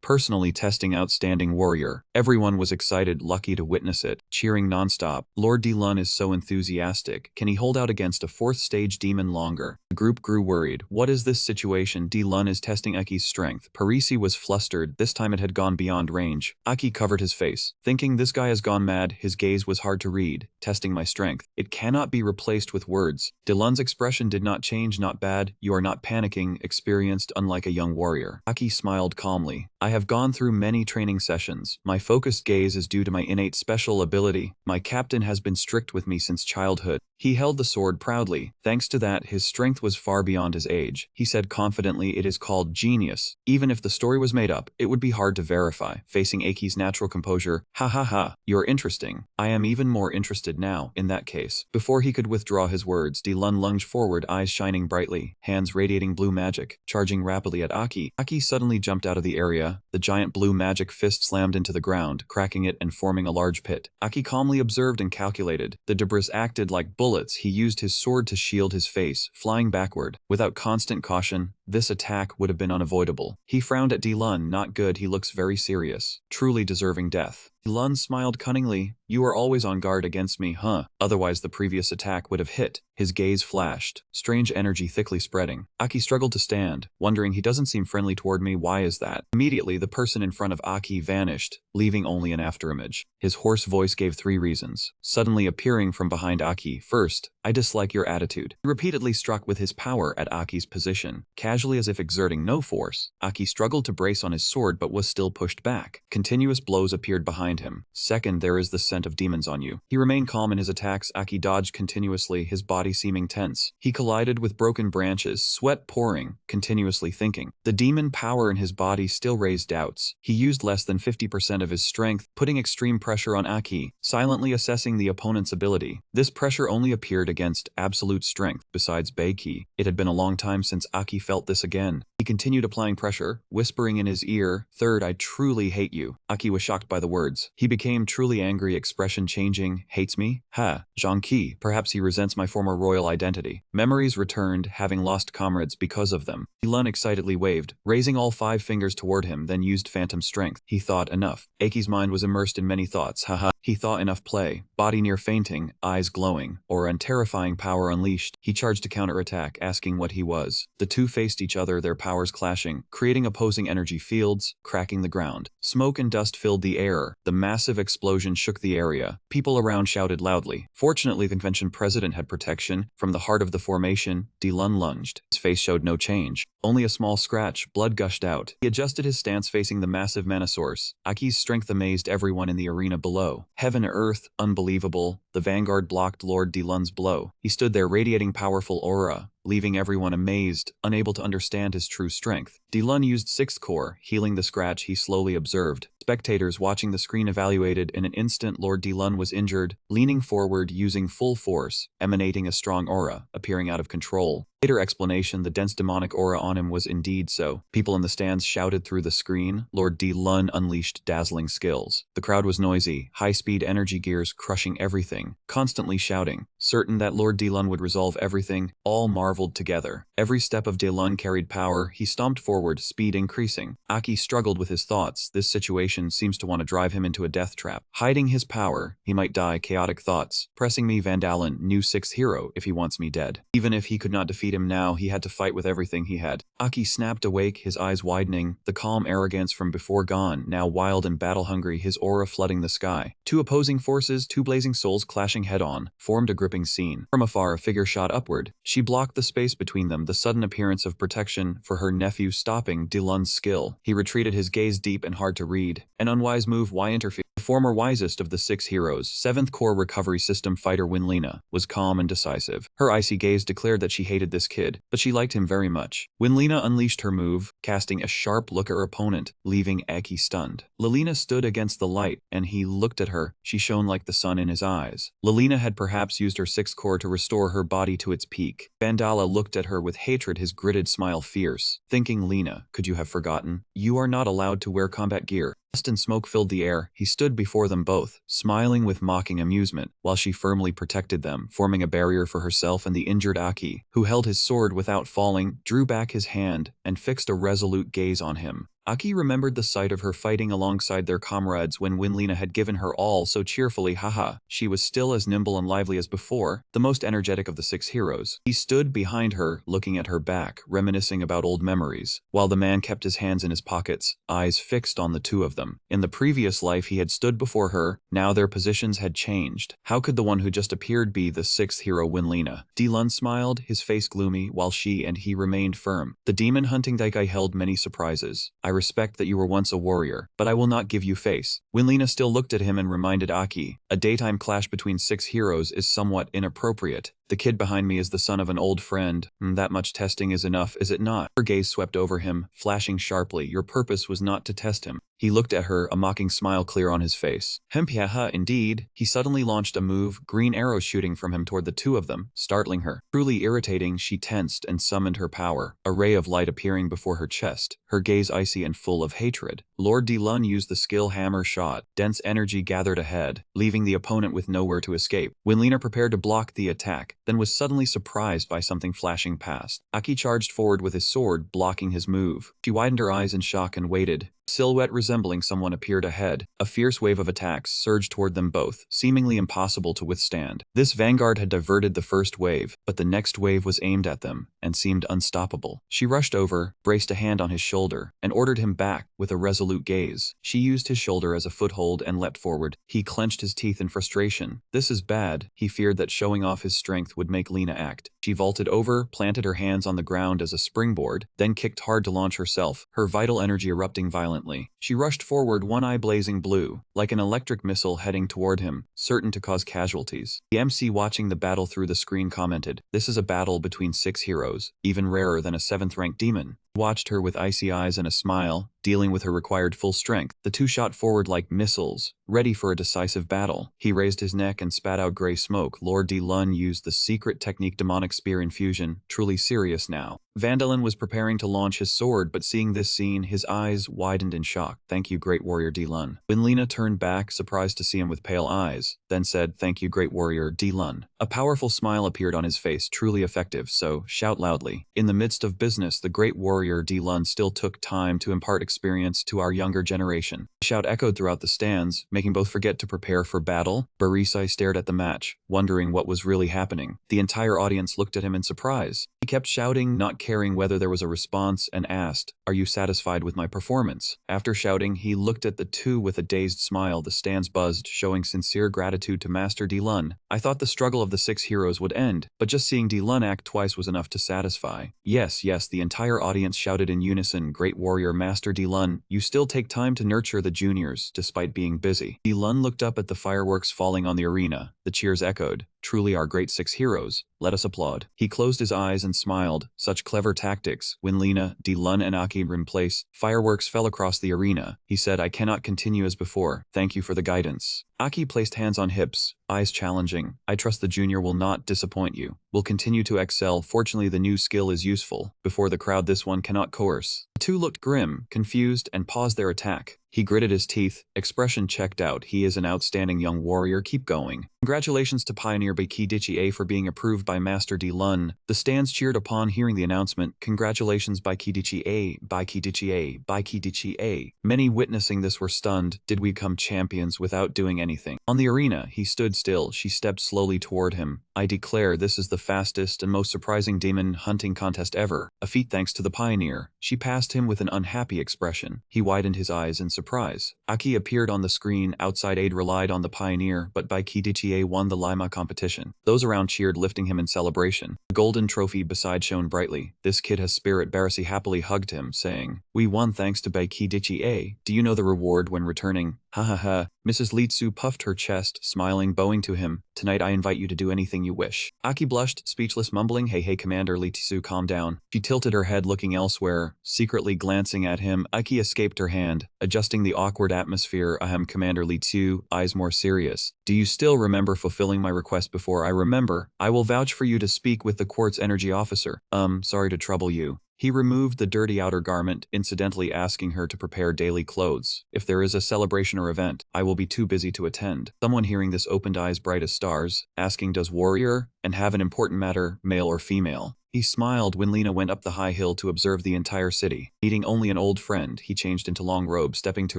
personally testing outstanding warrior." Everyone was excited, lucky to witness it, cheering nonstop. Lord Dilun is so enthusiastic. Can he hold out against a fourth stage demon longer? The group grew worried. What is this situation? Dilun is testing Aki's strength. Parisi was flustered. This time it had gone beyond range. Aki covered his face, thinking this guy has gone mad. His gaze was hard to read. Testing my strength. It cannot be replaced with words. Dilun's expression did not change. Not bad. You are not panicking. Experienced, unlike a young warrior. Aki smiled calmly. I have gone through many training sessions. My focused gaze is due to my innate special ability. My captain has been strict with me since childhood. He held the sword proudly. Thanks to that, his strength was far beyond his age. He said confidently, it is called genius. Even if the story was made up, it would be hard to verify. Facing Aki's natural composure, ha ha ha, you're interesting. I am even more interested now, in that case. Before he could withdraw his words, Dilun lunged forward, eyes shining brightly, hands radiating blue magic, charging rapidly at Aki. Aki suddenly jumped out of the area. The giant blue magic fist slammed into the ground, cracking it and forming a large pit. Aki calmly observed and calculated. The debris acted like bullets. He used his sword to shield his face, flying backward. Without constant caution, this attack would have been unavoidable. He frowned at Dilun. Not good, he looks very serious. Truly deserving death. Dilun smiled cunningly. You are always on guard against me, huh? Otherwise the previous attack would have hit. His gaze flashed, strange energy thickly spreading. Aki struggled to stand, wondering he doesn't seem friendly toward me, why is that? Immediately the person in front of Aki vanished, leaving only an afterimage. His hoarse voice gave 3 reasons, suddenly appearing from behind Aki. First, I dislike your attitude. He repeatedly struck with his power at Aki's position, casually as if exerting no force. Aki struggled to brace on his sword but was still pushed back. Continuous blows appeared behind him. Second, there is the scent of demons on you. He remained calm in his attacks. Aki dodged continuously, his body seeming tense. He collided with broken branches, sweat pouring, continuously thinking. The demon power in his body still raised doubts. He used less than 50% of his strength, putting extreme pressure on Aki, silently assessing the opponent's ability. This pressure only appeared against absolute strength. Besides Beiki, it had been a long time since Aki felt this again. He continued applying pressure, whispering in his ear, "Third, I truly hate you." Aki was shocked by the words. He became truly angry, expression changing. Hates me? Ha, Zhang Qi. Perhaps he resents my former royal identity. Memories returned, having lost comrades because of them. Dilun excitedly waved, raising all 5 fingers toward him, then used phantom strength. He thought enough. Aki's mind was immersed in many thoughts. Haha. He thought enough play. Body near fainting, eyes glowing, aura and terrifying power unleashed. He charged to counterattack, asking what he was. The two faced each other, their powers clashing, creating opposing energy fields, cracking the ground. Smoke and dust filled the air. The massive explosion shook the area. People around shouted loudly. Fortunately, the convention president had protection. From the heart of the formation, Dilun lunged. His face showed no change. Only a small scratch, blood gushed out. He adjusted his stance facing the massive mana source. Aki's strength amazed everyone in the arena below. Heaven, earth, unbelievable. The vanguard blocked Lord Dilun's blow. He stood there radiating powerful aura, leaving everyone amazed, unable to understand his true strength. Dilun used 6th core, healing the scratch he slowly observed. Spectators watching the screen evaluated. In an instant, Lord Dilun was injured, leaning forward using full force, emanating a strong aura, appearing out of control. Later explanation, the dense demonic aura on him was indeed so. People in the stands shouted through the screen. Lord Dilun unleashed dazzling skills. The crowd was noisy, high-speed energy gears crushing everything, constantly shouting. Certain that Lord Dilun would resolve everything, all marveled together. Every step of Dilun carried power. He stomped forward, speed increasing. Aki struggled with his thoughts. This situation seems to want to drive him into a death trap. Hiding his power, he might die. Chaotic thoughts. Pressing me, Vandalin, new 6th hero if he wants me dead. Even if he could not defeat him now, he had to fight with everything he had. Aki snapped awake, his eyes widening, the calm arrogance from before gone, now wild and battle-hungry, his aura flooding the sky. 2 opposing forces, 2 blazing souls clashing head-on, formed a gripping scene. From afar, a figure shot upward. She blocked the space between them, the sudden appearance of protection for her nephew stopping Dilun's skill. He retreated, his gaze deep and hard to read. An unwise move, why interfere? The former wisest of the 6 heroes, 7th core recovery system fighter Winlina, was calm and decisive. Her icy gaze declared that she hated this kid, but she liked him very much. Winlina unleashed her move, casting a sharp look at her opponent, leaving Aki stunned. Lilina stood against the light, and he looked at her. She shone like the sun in his eyes. Lilina had perhaps used her 6th core to restore her body to its peak. Vandala looked at her with hatred, his gritted smile fierce. Thinking, Lina, could you have forgotten? You are not allowed to wear combat gear. Dust and smoke filled the air. He stood before them both, smiling with mocking amusement, while she firmly protected them, forming a barrier for herself and the injured Aki, who held his sword without falling, drew back his hand, and fixed a resolute gaze on him. Aki remembered the sight of her fighting alongside their comrades when Winlina had given her all so cheerfully. Haha, she was still as nimble and lively as before, the most energetic of the 6 heroes. He stood behind her, looking at her back, reminiscing about old memories, while the man kept his hands in his pockets, eyes fixed on the two of them. In the previous life he had stood before her, now their positions had changed. How could the one who just appeared be the 6th hero Winlina? Dilun smiled, his face gloomy, while she and he remained firm. The demon hunting Daikai held many surprises. I respect that you were once a warrior, but I will not give you face. Winlina still looked at him and reminded Aki, a daytime clash between 6 heroes is somewhat inappropriate. The kid behind me is the son of an old friend. That much testing is enough, is it not? Her gaze swept over him, flashing sharply. Your purpose was not to test him. He looked at her, a mocking smile clear on his face. Hempyaha, indeed. He suddenly launched a move, green arrows shooting from him toward the two of them, startling her. Truly irritating, she tensed and summoned her power, a ray of light appearing before her chest, her gaze icy and full of hatred. Lord Dilun used the skill hammer shot. Dense energy gathered ahead, leaving the opponent with nowhere to escape. Winlina prepared to block the attack, then was suddenly surprised by something flashing past. Aki charged forward with his sword, blocking his move. She widened her eyes in shock and waited. Silhouette resembling someone appeared ahead. A fierce wave of attacks surged toward them both, seemingly impossible to withstand. This vanguard had diverted the first wave, but the next wave was aimed at them, and seemed unstoppable. She rushed over, braced a hand on his shoulder, and ordered him back with a resolute gaze. She used his shoulder as a foothold and leapt forward. He clenched his teeth in frustration. This is bad. He feared that showing off his strength would make Lena act. She vaulted over, planted her hands on the ground as a springboard, then kicked hard to launch herself, her vital energy erupting violently. She rushed forward, one eye blazing blue, like an electric missile heading toward him, certain to cause casualties. The MC watching the battle through the screen commented, "This is a battle between 6 heroes, even rarer than a 7th-ranked demon." Watched her with icy eyes and a smile, dealing with her required full strength. The two shot forward like missiles, ready for a decisive battle. He raised his neck and spat out gray smoke. Lord Dilun used the secret technique demonic spear infusion, truly serious now. Vandalin was preparing to launch his sword, but seeing this scene, his eyes widened in shock. "Thank you, great warrior Dilun." Winlina turned back, surprised to see him with pale eyes, then said, "Thank you, great warrior Dilun." A powerful smile appeared on his face, truly effective, so shout loudly. In the midst of business, the great warrior Dilun still took time to impart experience to our younger generation. The shout echoed throughout the stands, making both forget to prepare for battle. Barisai stared at the match, wondering what was really happening. The entire audience looked at him in surprise. He kept shouting, not caring whether there was a response, and asked, "Are you satisfied with my performance?" After shouting, he looked at the two with a dazed smile. The stands buzzed, showing sincere gratitude to Master Dilun. "I thought the struggle of the 6 heroes would end, but just seeing Dilun act twice was enough to satisfy." Yes, yes, the entire audience shouted in unison, "Great warrior Master Dilun, you still take time to nurture the juniors, despite being busy." Dilun looked up at the fireworks falling on the arena. The cheers echoed. "Truly our great 6 heroes. Let us applaud." He closed his eyes and smiled. Such clever tactics. When Lena, Dilun and Aki were in place, fireworks fell across the arena. He said, "I cannot continue as before. Thank you for the guidance." Aki placed hands on hips, eyes challenging. "I trust the junior will not disappoint you. Will continue to excel. Fortunately, the new skill is useful. Before the crowd, this one cannot coerce." The two looked grim, confused, and paused their attack. He gritted his teeth, expression checked out. "He is an outstanding young warrior. Keep going." Congratulations to Pioneer Baikidichi A for being approved by Master Dilun. The stands cheered upon hearing the announcement. "Congratulations Baikidichi A, Baikidichi A, Baikidichi A." Many witnessing this were stunned. Did we become champions without doing anything? On the arena, he stood still. She stepped slowly toward him. "I declare this is the fastest and most surprising demon hunting contest ever. A feat thanks to the Pioneer." She passed him with an unhappy expression. He widened his eyes in surprise. Aki appeared on the screen. Outside aid relied on the Pioneer, but Baikidichi A won the Lima competition. Those around cheered, lifting him in celebration. The golden trophy beside shone brightly. "This kid has spirit." Barasi happily hugged him, saying, "We won thanks to Baikidichi A. Do you know the reward when returning?" "Ha ha ha." Mrs. Litsu puffed her chest, smiling, bowing to him. "Tonight I invite you to do anything you wish." Aki blushed, speechless, mumbling, Hey, Commander Litsu, calm down." She tilted her head, looking elsewhere, secretly glancing at him. Aki escaped her hand, adjusting the awkward atmosphere. "Ahem, Commander Litsu," eyes more serious. "Do you still remember fulfilling my request before?" "I remember. I will vouch for you to speak with the Quartz Energy Officer." Sorry to trouble you." He removed the dirty outer garment, incidentally asking her to prepare daily clothes. If there is a celebration or event, I will be too busy to attend. Someone hearing this opened eyes bright as stars, asking, does warrior and have an important matter, male or female? He smiled when Lena went up the high hill to observe the entire city. Meeting only an old friend, he changed into long robe, stepping to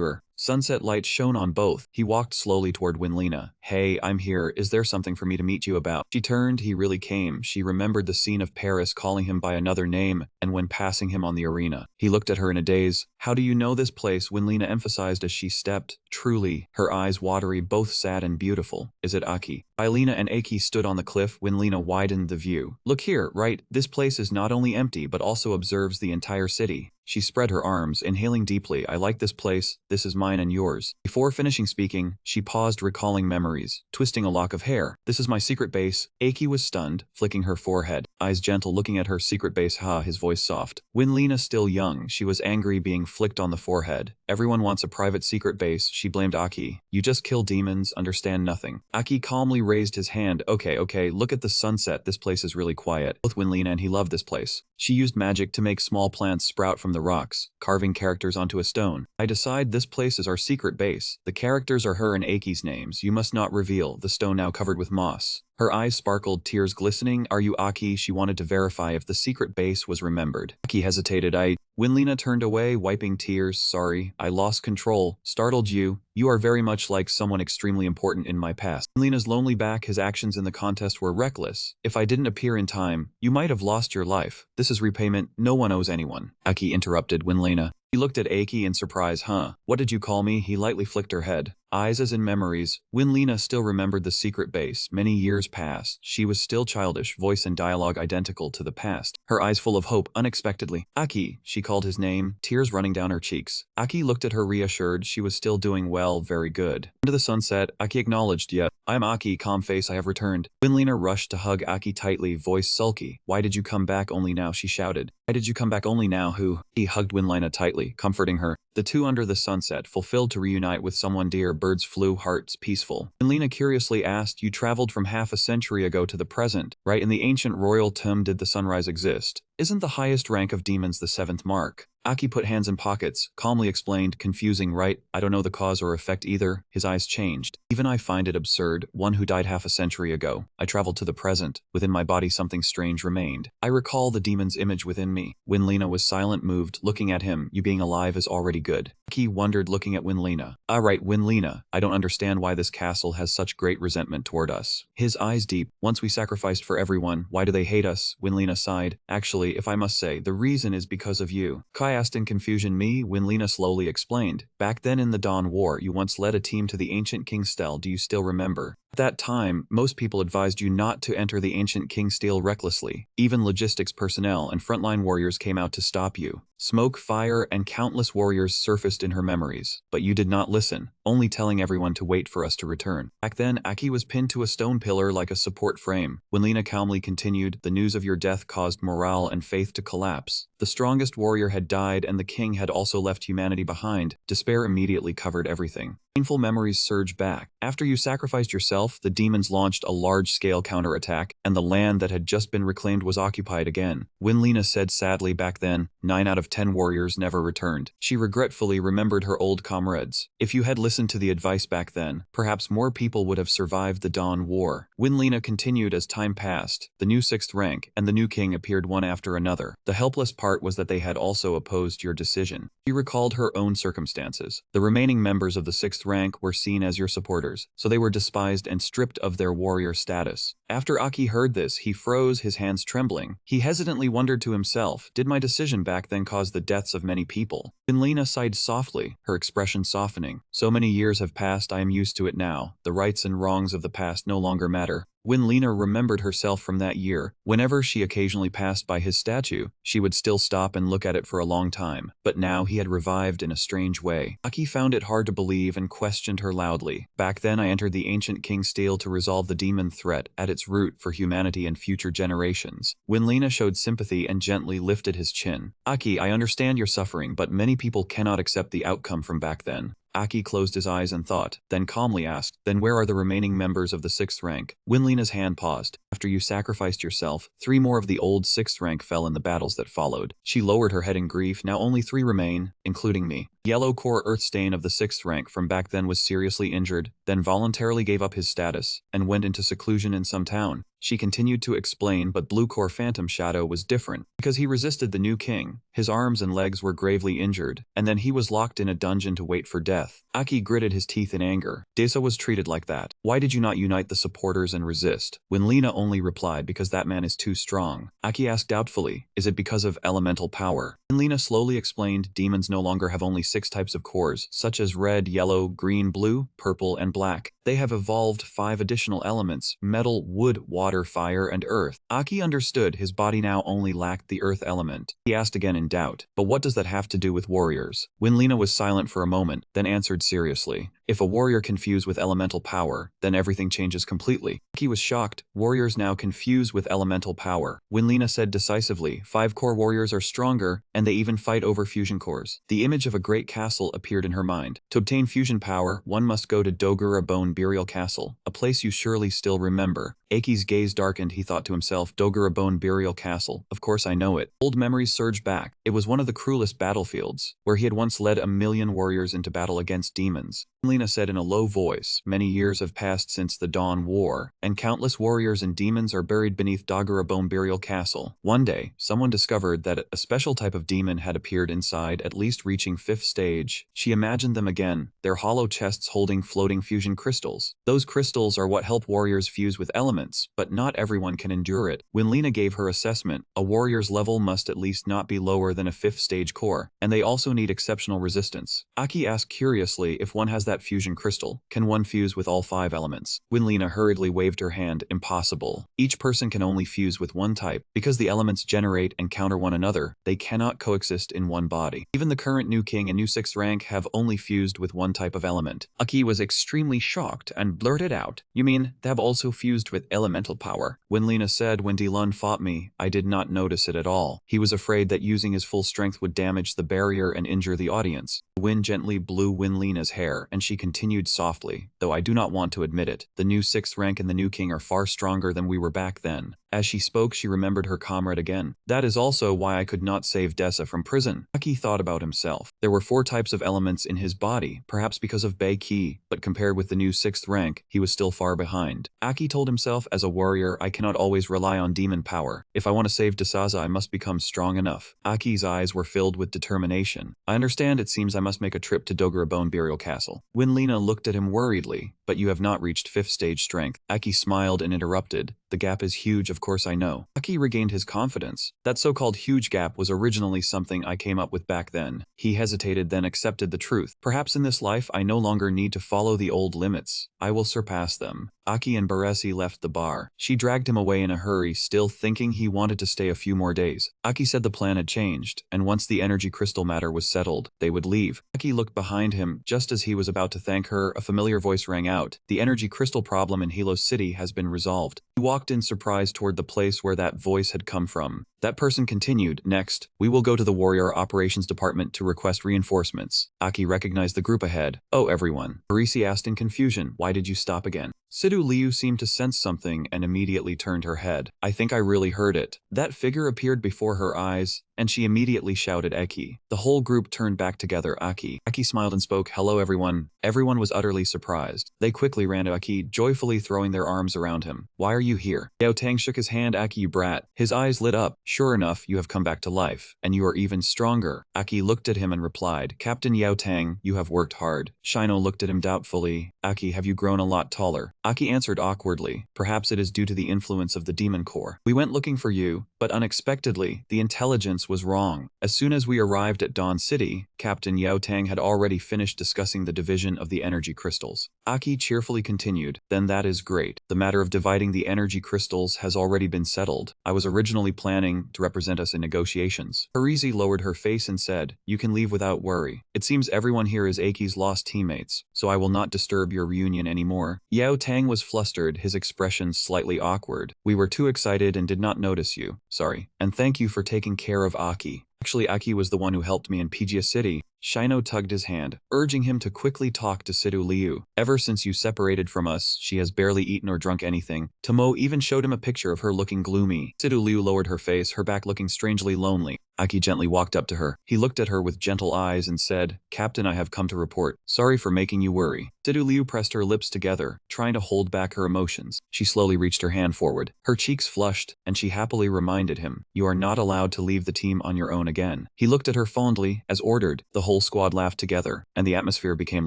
her. Sunset light shone on both. He walked slowly toward Winlina. Hey, I'm here. Is there something for me to meet you about? She turned. He really came. She remembered the scene of Paris calling him by another name and when passing him on the arena. He looked at her in a daze. How do you know this place? Winlina emphasized as she stepped. Truly, her eyes watery, both sad and beautiful. Is it Aki? Ailina and Aki stood on the cliff. Winlina widened the view. Look here, right? This place is not only empty but also observes the entire city. She spread her arms, inhaling deeply. I like this place. This is mine and yours. Before finishing speaking, she paused, recalling memories, twisting a lock of hair. This is my secret base. Aki was stunned, flicking her forehead, eyes gentle, looking at her secret base. His voice soft. Winlina still young, she was angry, being flicked on the forehead. Everyone wants a private secret base, she blamed Aki. You just kill demons, understand nothing. Aki calmly raised his hand. Okay, look at the sunset. This place is really quiet. Both Winlina and he loved this place. She used magic to make small plants sprout from the rocks, carving characters onto a stone. I decide this place is our secret base. The characters are her and Aki's names. You must not reveal. The stone now covered with moss. Her eyes sparkled, tears glistening. Are you Aki? She wanted to verify if the secret base was remembered. Aki hesitated. Winlina turned away, wiping tears. Sorry, I lost control. Startled you. You are very much like someone extremely important in my past. Winlina's lonely back. His actions in the contest were reckless. If I didn't appear in time, you might have lost your life. This is repayment. No one owes anyone. Aki interrupted Winlina. He looked at Aki in surprise. What did you call me? He lightly flicked her head. Eyes as in memories. Winlina still remembered the secret base. Many years passed. She was still childish, voice and dialogue identical to the past. Her eyes full of hope. Unexpectedly, Aki, she called his name, tears running down her cheeks. Aki looked at her, reassured. She was still doing well, very good. Into the sunset, Aki acknowledged. Yeah, I'm Aki, calm face, I have returned. Winlina rushed to hug Aki tightly, voice sulky. Why did you come back only now? She shouted. Why did you come back only now? Who? He hugged Winlina tightly, comforting her. The two under the sunset, fulfilled to reunite with someone dear. Birds flew, hearts peaceful. Winlina curiously asked, you traveled from half a century ago to the present, right? In the ancient royal tomb did the sunrise exist? Isn't the highest rank of demons the 7th mark? Aki put hands in pockets, calmly explained, confusing, right? I don't know the cause or effect either. His eyes changed. Even I find it absurd. One who died half a century ago. I traveled to the present. Within my body something strange remained. I recall the demon's image within me. Winlina was silent, moved, looking at him. You being alive is already good. Aki wondered, looking at Winlina. Right, Winlina. I don't understand why this castle has such great resentment toward us. His eyes deep. Once we sacrificed for everyone. Why do they hate us? Winlina sighed. Actually, if I must say, the reason is because of you. Kai asked in confusion. Me? Winlina slowly explained. Back then in the Dawn War, you once led a team to the ancient King Stel. Do you still remember? At that time, most people advised you not to enter the ancient King Steel recklessly. Even logistics personnel and frontline warriors came out to stop you. Smoke, fire, and countless warriors surfaced in her memories. But you did not listen, only telling everyone to wait for us to return. Back then, Aki was pinned to a stone pillar like a support frame. Winlina calmly continued, the news of your death caused morale and faith to collapse. The strongest warrior had died and the king had also left humanity behind. Despair immediately covered everything. Painful memories surged back. After you sacrificed yourself, the demons launched a large-scale counterattack, and the land that had just been reclaimed was occupied again. Winlina said sadly, back then, 9 out of 10 warriors never returned. She regretfully remembered her old comrades. If you had listened to the advice back then, perhaps more people would have survived the Dawn War. Winlina continued as time passed. The new 6th rank and the new king appeared one after another. The helpless part was that they had also opposed your decision. She recalled her own circumstances. The remaining members of the 6th rank were seen as your supporters, so they were despised and stripped of their warrior status. After Aki heard this, he froze, his hands trembling. He hesitantly wondered to himself, did my decision back then cause the deaths of many people? Winlina sighed softly, her expression softening. So many years have passed, I am used to it now. The rights and wrongs of the past no longer matter. Winlina remembered herself from that year. Whenever she occasionally passed by his statue, she would still stop and look at it for a long time. But now he had revived in a strange way. Aki found it hard to believe and questioned her loudly. Back then I entered the ancient King Steel to resolve the demon threat at its root for humanity and future generations. Winlina showed sympathy and gently lifted his chin. Aki, I understand your suffering, but many people cannot accept the outcome from back then. Aki closed his eyes and thought, then calmly asked, then where are the remaining members of the 6th rank? Winlina's hand paused. After you sacrificed yourself, 3 more of the old 6th rank fell in the battles that followed. She lowered her head in grief. Now only 3 remain, including me. Yellow core Earthstain of the 6th rank from back then was seriously injured, then voluntarily gave up his status, and went into seclusion in some town. She continued to explain, but Blue Core Phantom Shadow was different, because he resisted the new king. His arms and legs were gravely injured, and then he was locked in a dungeon to wait for death. Aki gritted his teeth in anger. Desa was treated like that. Why did you not unite the supporters and resist? Winlina only replied, because that man is too strong. Aki asked doubtfully, is it because of elemental power? Winlina slowly explained, demons no longer have only 6 types of cores, such as red, yellow, green, blue, purple, and black. They have evolved 5 additional elements: metal, wood, water, fire, and earth. Aki understood his body now only lacked the earth element. He asked again in doubt, but what does that have to do with warriors? Winlina was silent for a moment, then answered seriously, if a warrior can fuse with elemental power, then everything changes completely. Aki was shocked. Warriors now can fuse with elemental power. Winlina said decisively, 5 core warriors are stronger, and they even fight over fusion cores. The image of a great castle appeared in her mind. To obtain fusion power, one must go to Dogura Bone Burial Castle, a place you surely still remember. Aki's gaze darkened. He thought to himself, Dogura Bone Burial Castle, of course I know it. Old memories surged back. It was one of the cruelest battlefields, where he had once led 1,000,000 warriors into battle against demons. Lena said in a low voice, many years have passed since the Dawn War, and countless warriors and demons are buried beneath Dogura Bone Burial Castle. One day, someone discovered that a special type of demon had appeared inside, at least reaching 5th stage. She imagined them again, their hollow chests holding floating fusion crystals. Those crystals are what help warriors fuse with elements, but not everyone can endure it. When Lena gave her assessment, a warrior's level must at least not be lower than a 5th stage core, and they also need exceptional resistance. Aki asked curiously, if one has that fusion crystal, can one fuse with all 5 elements? Winlina hurriedly waved her hand. Impossible. Each person can only fuse with one type. Because the elements generate and counter one another, they cannot coexist in one body. Even the current new king and new 6th rank have only fused with one type of element. Aki was extremely shocked and blurted out, you mean they have also fused with elemental power? Winlina said, when Dilun fought me, I did not notice it at all. He was afraid that using his full strength would damage the barrier and injure the audience. The wind gently blew Winlina's hair, and she continued softly, though I do not want to admit it, the new 6th rank and the new king are far stronger than we were back then. As she spoke, she remembered her comrade again. That is also why I could not save Desa from prison. Aki thought about himself. There were 4 types of elements in his body, perhaps because of Bei Qi, but compared with the new 6th rank, he was still far behind. Aki told himself, as a warrior, I cannot always rely on demon power. If I want to save Desaza, I must become strong enough. Aki's eyes were filled with determination. I understand, it seems I must make a trip to Dogura Bone Burial Castle. Winlina looked at him worriedly, but you have not reached 5th stage strength. Aki smiled and interrupted. The gap is huge, of course I know. Aki regained his confidence. That so-called huge gap was originally something I came up with back then. He hesitated, then accepted the truth. Perhaps in this life I no longer need to follow the old limits. I will surpass them. Aki and Baresi left the bar. She dragged him away in a hurry, still thinking he wanted to stay a few more days. Aki said the plan had changed, and once the energy crystal matter was settled, they would leave. Aki looked behind him. Just as he was about to thank her, a familiar voice rang out. The energy crystal problem in Hilo City has been resolved. He walked in surprise toward the place where that voice had come from. That person continued, next, we will go to the Warrior Operations Department to request reinforcements. Aki recognized the group ahead. Oh, everyone. Baresi asked in confusion, why did you stop again? Sidu Liu seemed to sense something and immediately turned her head. I think I really heard it. That figure appeared before her eyes, and she immediately shouted Eki. The whole group turned back together. Aki smiled and spoke, hello everyone. Everyone was utterly surprised. They quickly ran to Aki, joyfully throwing their arms around him. Why are you here? Yao Tang shook his hand. Aki, you brat. His eyes lit up. Sure enough, you have come back to life, and you are even stronger. Aki looked at him and replied, Captain Yao Tang, you have worked hard. Shino looked at him doubtfully. Aki, have you grown a lot taller? Aki answered awkwardly, perhaps it is due to the influence of the demon core. We went looking for you, but unexpectedly, the intelligence was wrong. As soon as we arrived at Dawn City, Captain Yao Tang had already finished discussing the division of the energy crystals. Aki cheerfully continued, then that is great. The matter of dividing the energy crystals has already been settled. I was originally planning to represent us in negotiations. Parisi lowered her face and said, you can leave without worry. It seems everyone here is Aki's lost teammates, so I will not disturb your reunion anymore. Yao Tang was flustered, his expression slightly awkward. We were too excited and did not notice you. Sorry. And thank you for taking care of Aki. Actually, Aki was the one who helped me in Pigia City. Shino tugged his hand, urging him to quickly talk to Sidu Liu. Ever since you separated from us, she has barely eaten or drunk anything. Tomo even showed him a picture of her looking gloomy. Sidu Liu lowered her face, her back looking strangely lonely. Aki gently walked up to her. He looked at her with gentle eyes and said, "Captain, I have come to report. Sorry for making you worry." Sidu Liu pressed her lips together, trying to hold back her emotions. She slowly reached her hand forward. Her cheeks flushed, and she happily reminded him, "You are not allowed to leave the team on your own again." He looked at her fondly, as ordered. The whole squad laughed together, and the atmosphere became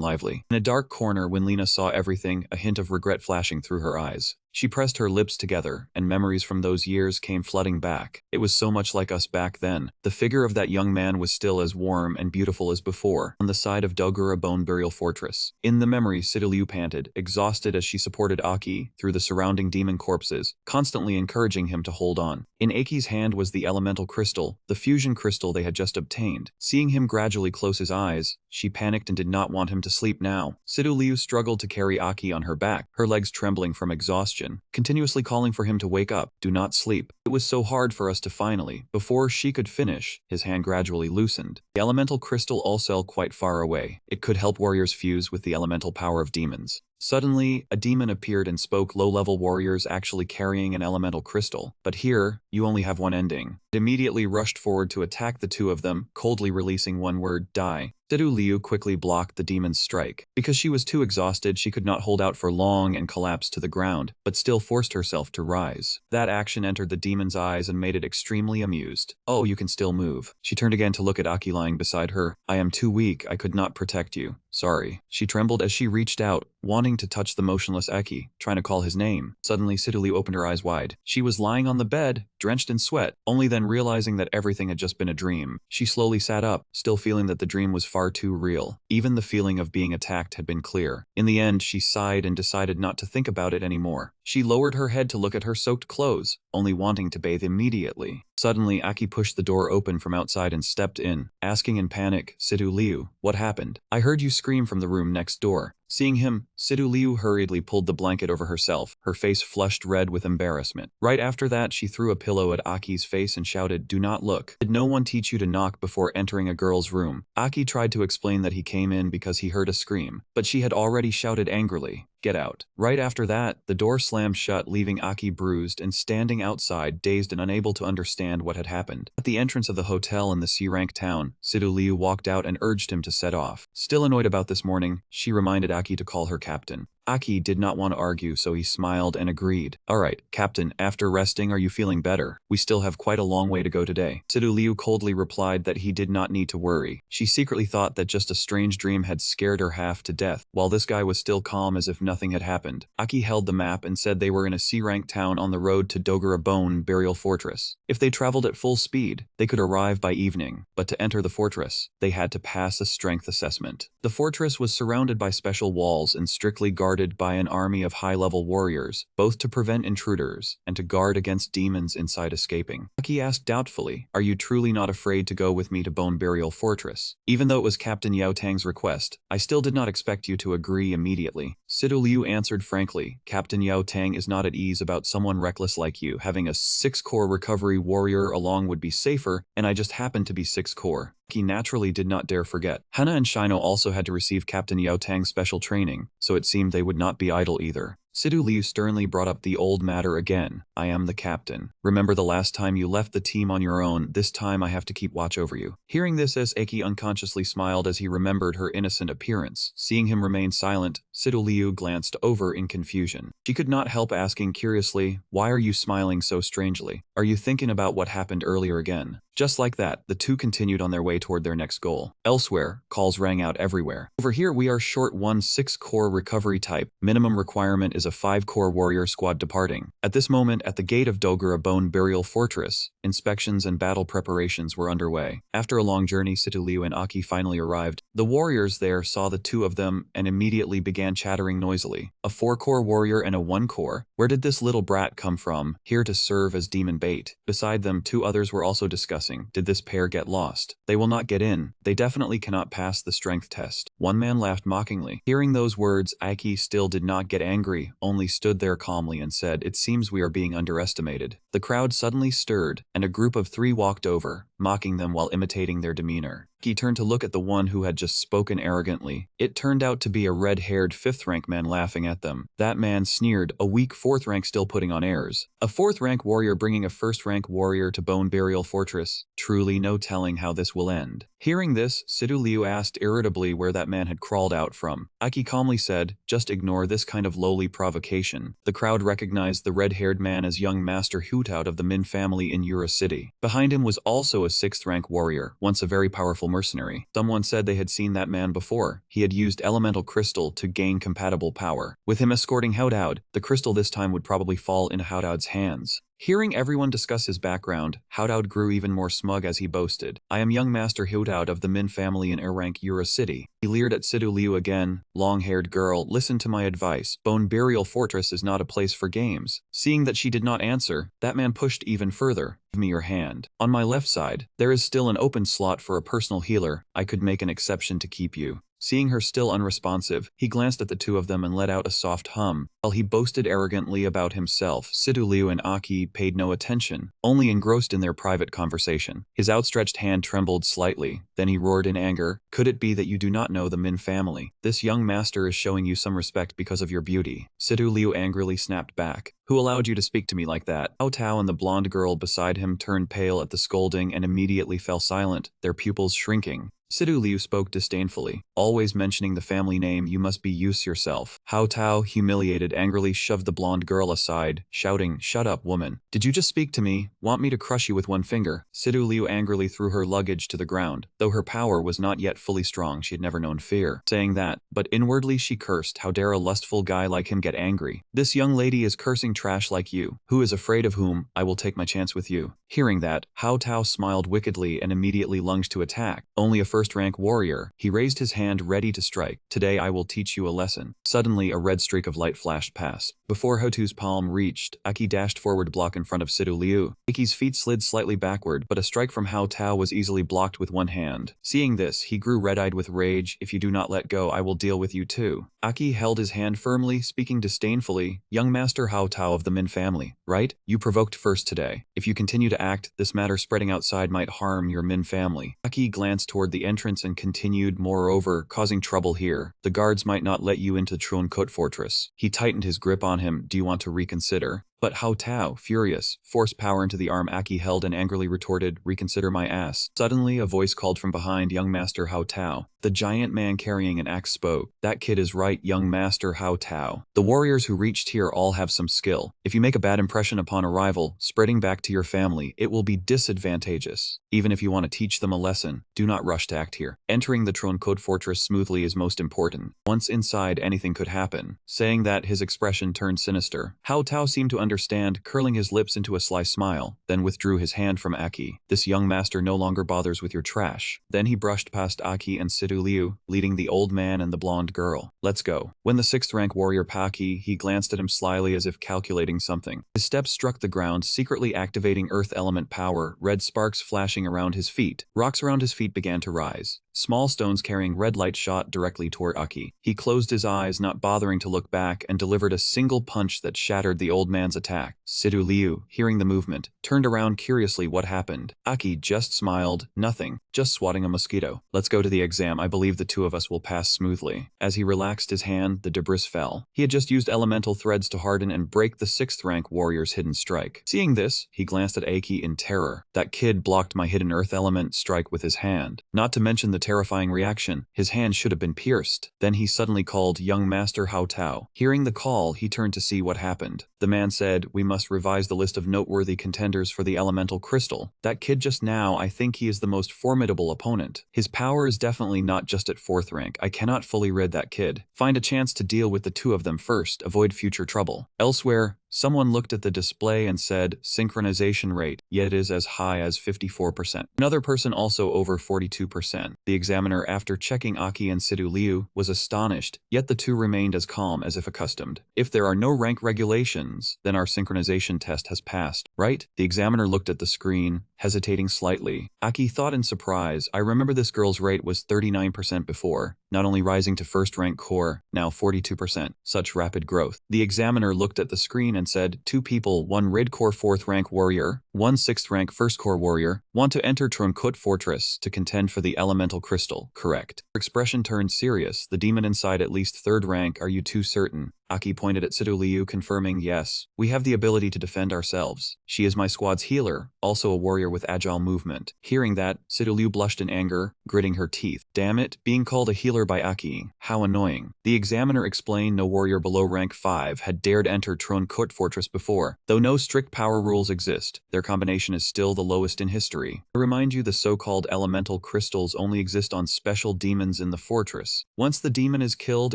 lively. In a dark corner, when Lena saw everything, a hint of regret flashing through her eyes. She pressed her lips together, and memories from those years came flooding back. It was so much like us back then. The figure of that young man was still as warm and beautiful as before, on the side of Dogura Bone Burial Fortress. In the memory, Sidu Liu panted, exhausted as she supported Aki through the surrounding demon corpses, constantly encouraging him to hold on. In Aki's hand was the elemental crystal, the fusion crystal they had just obtained. Seeing him gradually close his eyes, she panicked and did not want him to sleep now. Sidu Liu struggled to carry Aki on her back, her legs trembling from exhaustion, continuously calling for him to wake up, do not sleep. It was so hard for us to finally. Before she could finish, his hand gradually loosened. The elemental crystal also quite far away. It could help warriors fuse with the elemental power of demons. Suddenly, a demon appeared and spoke. Low-level warriors actually carrying an elemental crystal. But here, you only have one ending. It immediately rushed forward to attack the two of them, coldly releasing one word, die. Sidu Liu quickly blocked the demon's strike. Because she was too exhausted, she could not hold out for long and collapsed to the ground, but still forced herself to rise. That action entered the demon's eyes and made it extremely amused. "Oh, you can still move." She turned again to look at Aki lying beside her. "I am too weak, I could not protect you. Sorry." She trembled as she reached out, wanting to touch the motionless Aki, trying to call his name. Suddenly, Sidu Liu opened her eyes wide. She was lying on the bed, drenched in sweat, only then realizing that everything had just been a dream. She slowly sat up, still feeling that the dream was far too real. Even the feeling of being attacked had been clear. In the end, she sighed and decided not to think about it anymore. She lowered her head to look at her soaked clothes, only wanting to bathe immediately. Suddenly, Aki pushed the door open from outside and stepped in, asking in panic, "Sidu Liu, what happened? I heard you scream from the room next door." Seeing him, Sidu Liu hurriedly pulled the blanket over herself, her face flushed red with embarrassment. Right after that, she threw a pillow at Aki's face and shouted, "Do not look. Did no one teach you to knock before entering a girl's room?" Aki tried to explain that he came in because he heard a scream, but she had already shouted angrily, "Get out." Right after that, the door slammed shut, leaving Aki bruised and standing outside, dazed and unable to understand what had happened. At the entrance of the hotel in the C-rank town, Sidu Liu walked out and urged him to set off. Still annoyed about this morning, she reminded Aki to call her captain. Aki did not want to argue, so he smiled and agreed. "Alright, Captain, after resting, are you feeling better? We still have quite a long way to go today." Sidu Liu coldly replied that he did not need to worry. She secretly thought that just a strange dream had scared her half to death, while this guy was still calm as if nothing had happened. Aki held the map and said they were in a C-rank town on the road to Dogura Bone Burial Fortress. If they traveled at full speed, they could arrive by evening, but to enter the fortress, they had to pass a strength assessment. The fortress was surrounded by special walls and strictly guarded by an army of high-level warriors, both to prevent intruders and to guard against demons inside escaping. Aki asked doubtfully, "Are you truly not afraid to go with me to Bone Burial Fortress?" Even though it was Captain Yao Tang's request, I still did not expect you to agree immediately. Sidu Liu answered frankly, "Captain Yao Tang is not at ease about someone reckless like you. Having a 6-core recovery warrior along would be safer, and I just happen to be 6-core. He naturally did not dare forget. Hana and Shino also had to receive Captain Yao Tang's special training, so it seemed they would not be idle either. Sidu Liu sternly brought up the old matter again. "I am the captain. Remember the last time you left the team on your own, this time I have to keep watch over you." Hearing this, Aki unconsciously smiled as he remembered her innocent appearance. Seeing him remain silent, Sidu Liu glanced over in confusion. She could not help asking curiously, "Why are you smiling so strangely? Are you thinking about what happened earlier again?" Just like that, the two continued on their way toward their next goal. Elsewhere, calls rang out everywhere. "Over here we are short one 6-core recovery type. Minimum requirement is a 5-core warrior squad departing." At this moment, at the gate of Dogura Bone Burial Fortress, inspections and battle preparations were underway. After a long journey, Sidu Liu and Aki finally arrived. The warriors there saw the two of them and immediately began chattering noisily. "A 4-core warrior and a 1-core? Where did this little brat come from, here to serve as demon bait?" Beside them, 2 others were also discussing, "Did this pair get lost? They will not get in. They definitely cannot pass the strength test." One man laughed mockingly. Hearing those words, Aki still did not get angry, only stood there calmly and said, "It seems we are being underestimated." The crowd suddenly stirred, and a group of 3 walked over, mocking them while imitating their demeanor. He turned to look at the one who had just spoken arrogantly. It turned out to be a red-haired 5th-rank man laughing at them. That man sneered, a weak 4th rank still putting on airs. A 4th-rank warrior bringing a 1st-rank warrior to Bone Burial Fortress. Truly no telling how this will end. Hearing this, Sidu Liu asked irritably where that man had crawled out from. Aki calmly said, just ignore this kind of lowly provocation. The crowd recognized the red-haired man as young Master Hootout of the Min family in Yura City. Behind him was also a 6th-rank warrior, once a very powerful mercenary. Someone said they had seen that man before. He had used elemental crystal to gain compatible power. With him escorting Hootout, the crystal this time would probably fall into Hootout's hands. Hearing everyone discuss his background, Hootout grew even more smug as he boasted, I am young Master Hootout of the Min family in Rank Yura City. He leered at Sidu Liu again, long-haired girl, listen to my advice. Bone Burial Fortress is not a place for games. Seeing that she did not answer, that man pushed even further. Give me your hand. On my left side, there is still an open slot for a personal healer. I could make an exception to keep you. Seeing her still unresponsive, he glanced at the two of them and let out a soft hum. While he boasted arrogantly about himself, Sidu Liu and Aki paid no attention, only engrossed in their private conversation. His outstretched hand trembled slightly. Then he roared in anger, could it be that you do not know the Min family? This young master is showing you some respect because of your beauty. Sidu Liu angrily snapped back. Who allowed you to speak to me like that? Hao Tao and the blonde girl beside him turned pale at the scolding and immediately fell silent, their pupils shrinking. Sidu Liu spoke disdainfully, always mentioning the family name, you must be used yourself. Hao Tao, humiliated, angrily shoved the blonde girl aside, shouting, shut up, woman. Did you just speak to me? Want me to crush you with one finger? Sidu Liu angrily threw her luggage to the ground. Though her power was not yet fully strong, she had never known fear. Saying that, but inwardly she cursed, how dare a lustful guy like him get angry? This young lady is cursing trash like you. Who is afraid of whom? I will take my chance with you. Hearing that, Hao Tao smiled wickedly and immediately lunged to attack. Only a 1st-rank warrior, he raised his hand ready to strike. Today I will teach you a lesson. Suddenly, a red streak of light flashed past. Before Hotu's palm reached, Aki dashed forward block in front of Sidu Liu. Aki's feet slid slightly backward, but a strike from Hao Tao was easily blocked with one hand. Seeing this, he grew red-eyed with rage. If you do not let go, I will deal with you too. Aki held his hand firmly, speaking disdainfully, young Master Hao Tao of the Min family, right? You provoked first today. If you continue to act, this matter spreading outside might harm your Min family. Aki glanced toward the entrance and continued, moreover, causing trouble here. The guards might not let you into Tronkot Fortress. He tightened his grip on him. Do you want to reconsider? But Hao Tao, furious, forced power into the arm Aki held and angrily retorted, reconsider my ass. Suddenly, a voice called from behind young Master Hao Tao. The giant man carrying an axe spoke. That kid is right, young Master Hao Tao. The warriors who reached here all have some skill. If you make a bad impression upon arrival, spreading back to your family, it will be disadvantageous. Even if you want to teach them a lesson, do not rush to act here. Entering the Tronkot Fortress smoothly is most important. Once inside, anything could happen. Saying that, his expression turned sinister. Hao Tao seemed to understand, curling his lips into a sly smile, then withdrew his hand from Aki. This young master no longer bothers with your trash. Then he brushed past Aki and Sidu Liu, leading the old man and the blonde girl. Let's go. When the 6th-rank warrior Paki, he glanced at him slyly as if calculating something. His steps struck the ground, secretly activating earth element power, red sparks flashing around his feet. Rocks around his feet began to rise. Small stones carrying red light shot directly toward Aki. He closed his eyes, not bothering to look back, and delivered a single punch that shattered the old man's attack. Sidu Liu, hearing the movement, turned around curiously. What happened? Aki just smiled. Nothing. Just swatting a mosquito. Let's go to the exam. I believe the two of us will pass smoothly. As he relaxed his hand, the debris fell. He had just used elemental threads to harden and break the 6th-rank warrior's hidden strike. Seeing this, he glanced at Aki in terror. That kid blocked my hidden earth element strike with his hand. Not to mention the terrifying reaction. His hand should have been pierced. Then he suddenly called young Master Hao Tao. Hearing the call, he turned to see what happened. The man said, we must revise the list of noteworthy contenders for the elemental crystal. That kid just now, I think he is the most formidable opponent. His power is definitely not just at 4th rank. I cannot fully rid that kid. Find a chance to deal with the two of them first. Avoid future trouble. Elsewhere, someone looked at the display and said, synchronization rate, yet it is as high as 54%. Another person also over 42%. The examiner, after checking Aki and Sidu Liu, was astonished, yet the two remained as calm as if accustomed. If there are no rank regulations, then our synchronization test has passed, right? The examiner looked at the screen, hesitating slightly. Aki thought in surprise, I remember this girl's rate was 39% before, not only rising to first rank core, now 42%. Such rapid growth. The examiner looked at the screen and said, 2 people, 1 Red Core 4th rank warrior, 1 6th rank 1st core warrior, want to enter Tronkut Fortress to contend for the elemental crystal. Correct. Her expression turned serious. The demon inside at least 3rd rank, are you too certain? Aki pointed at Sidu Liu, confirming, yes, we have the ability to defend ourselves. She is my squad's healer, also a warrior with agile movement. Hearing that, Sidu Liu blushed in anger, gritting her teeth. Damn it, being called a healer by Aki. How annoying. The examiner explained no warrior below rank 5 had dared enter Tronkut Fortress before. Though no strict power rules exist, their combination is still the lowest in history. I remind you the so-called elemental crystals only exist on special demons in the fortress. Once the demon is killed,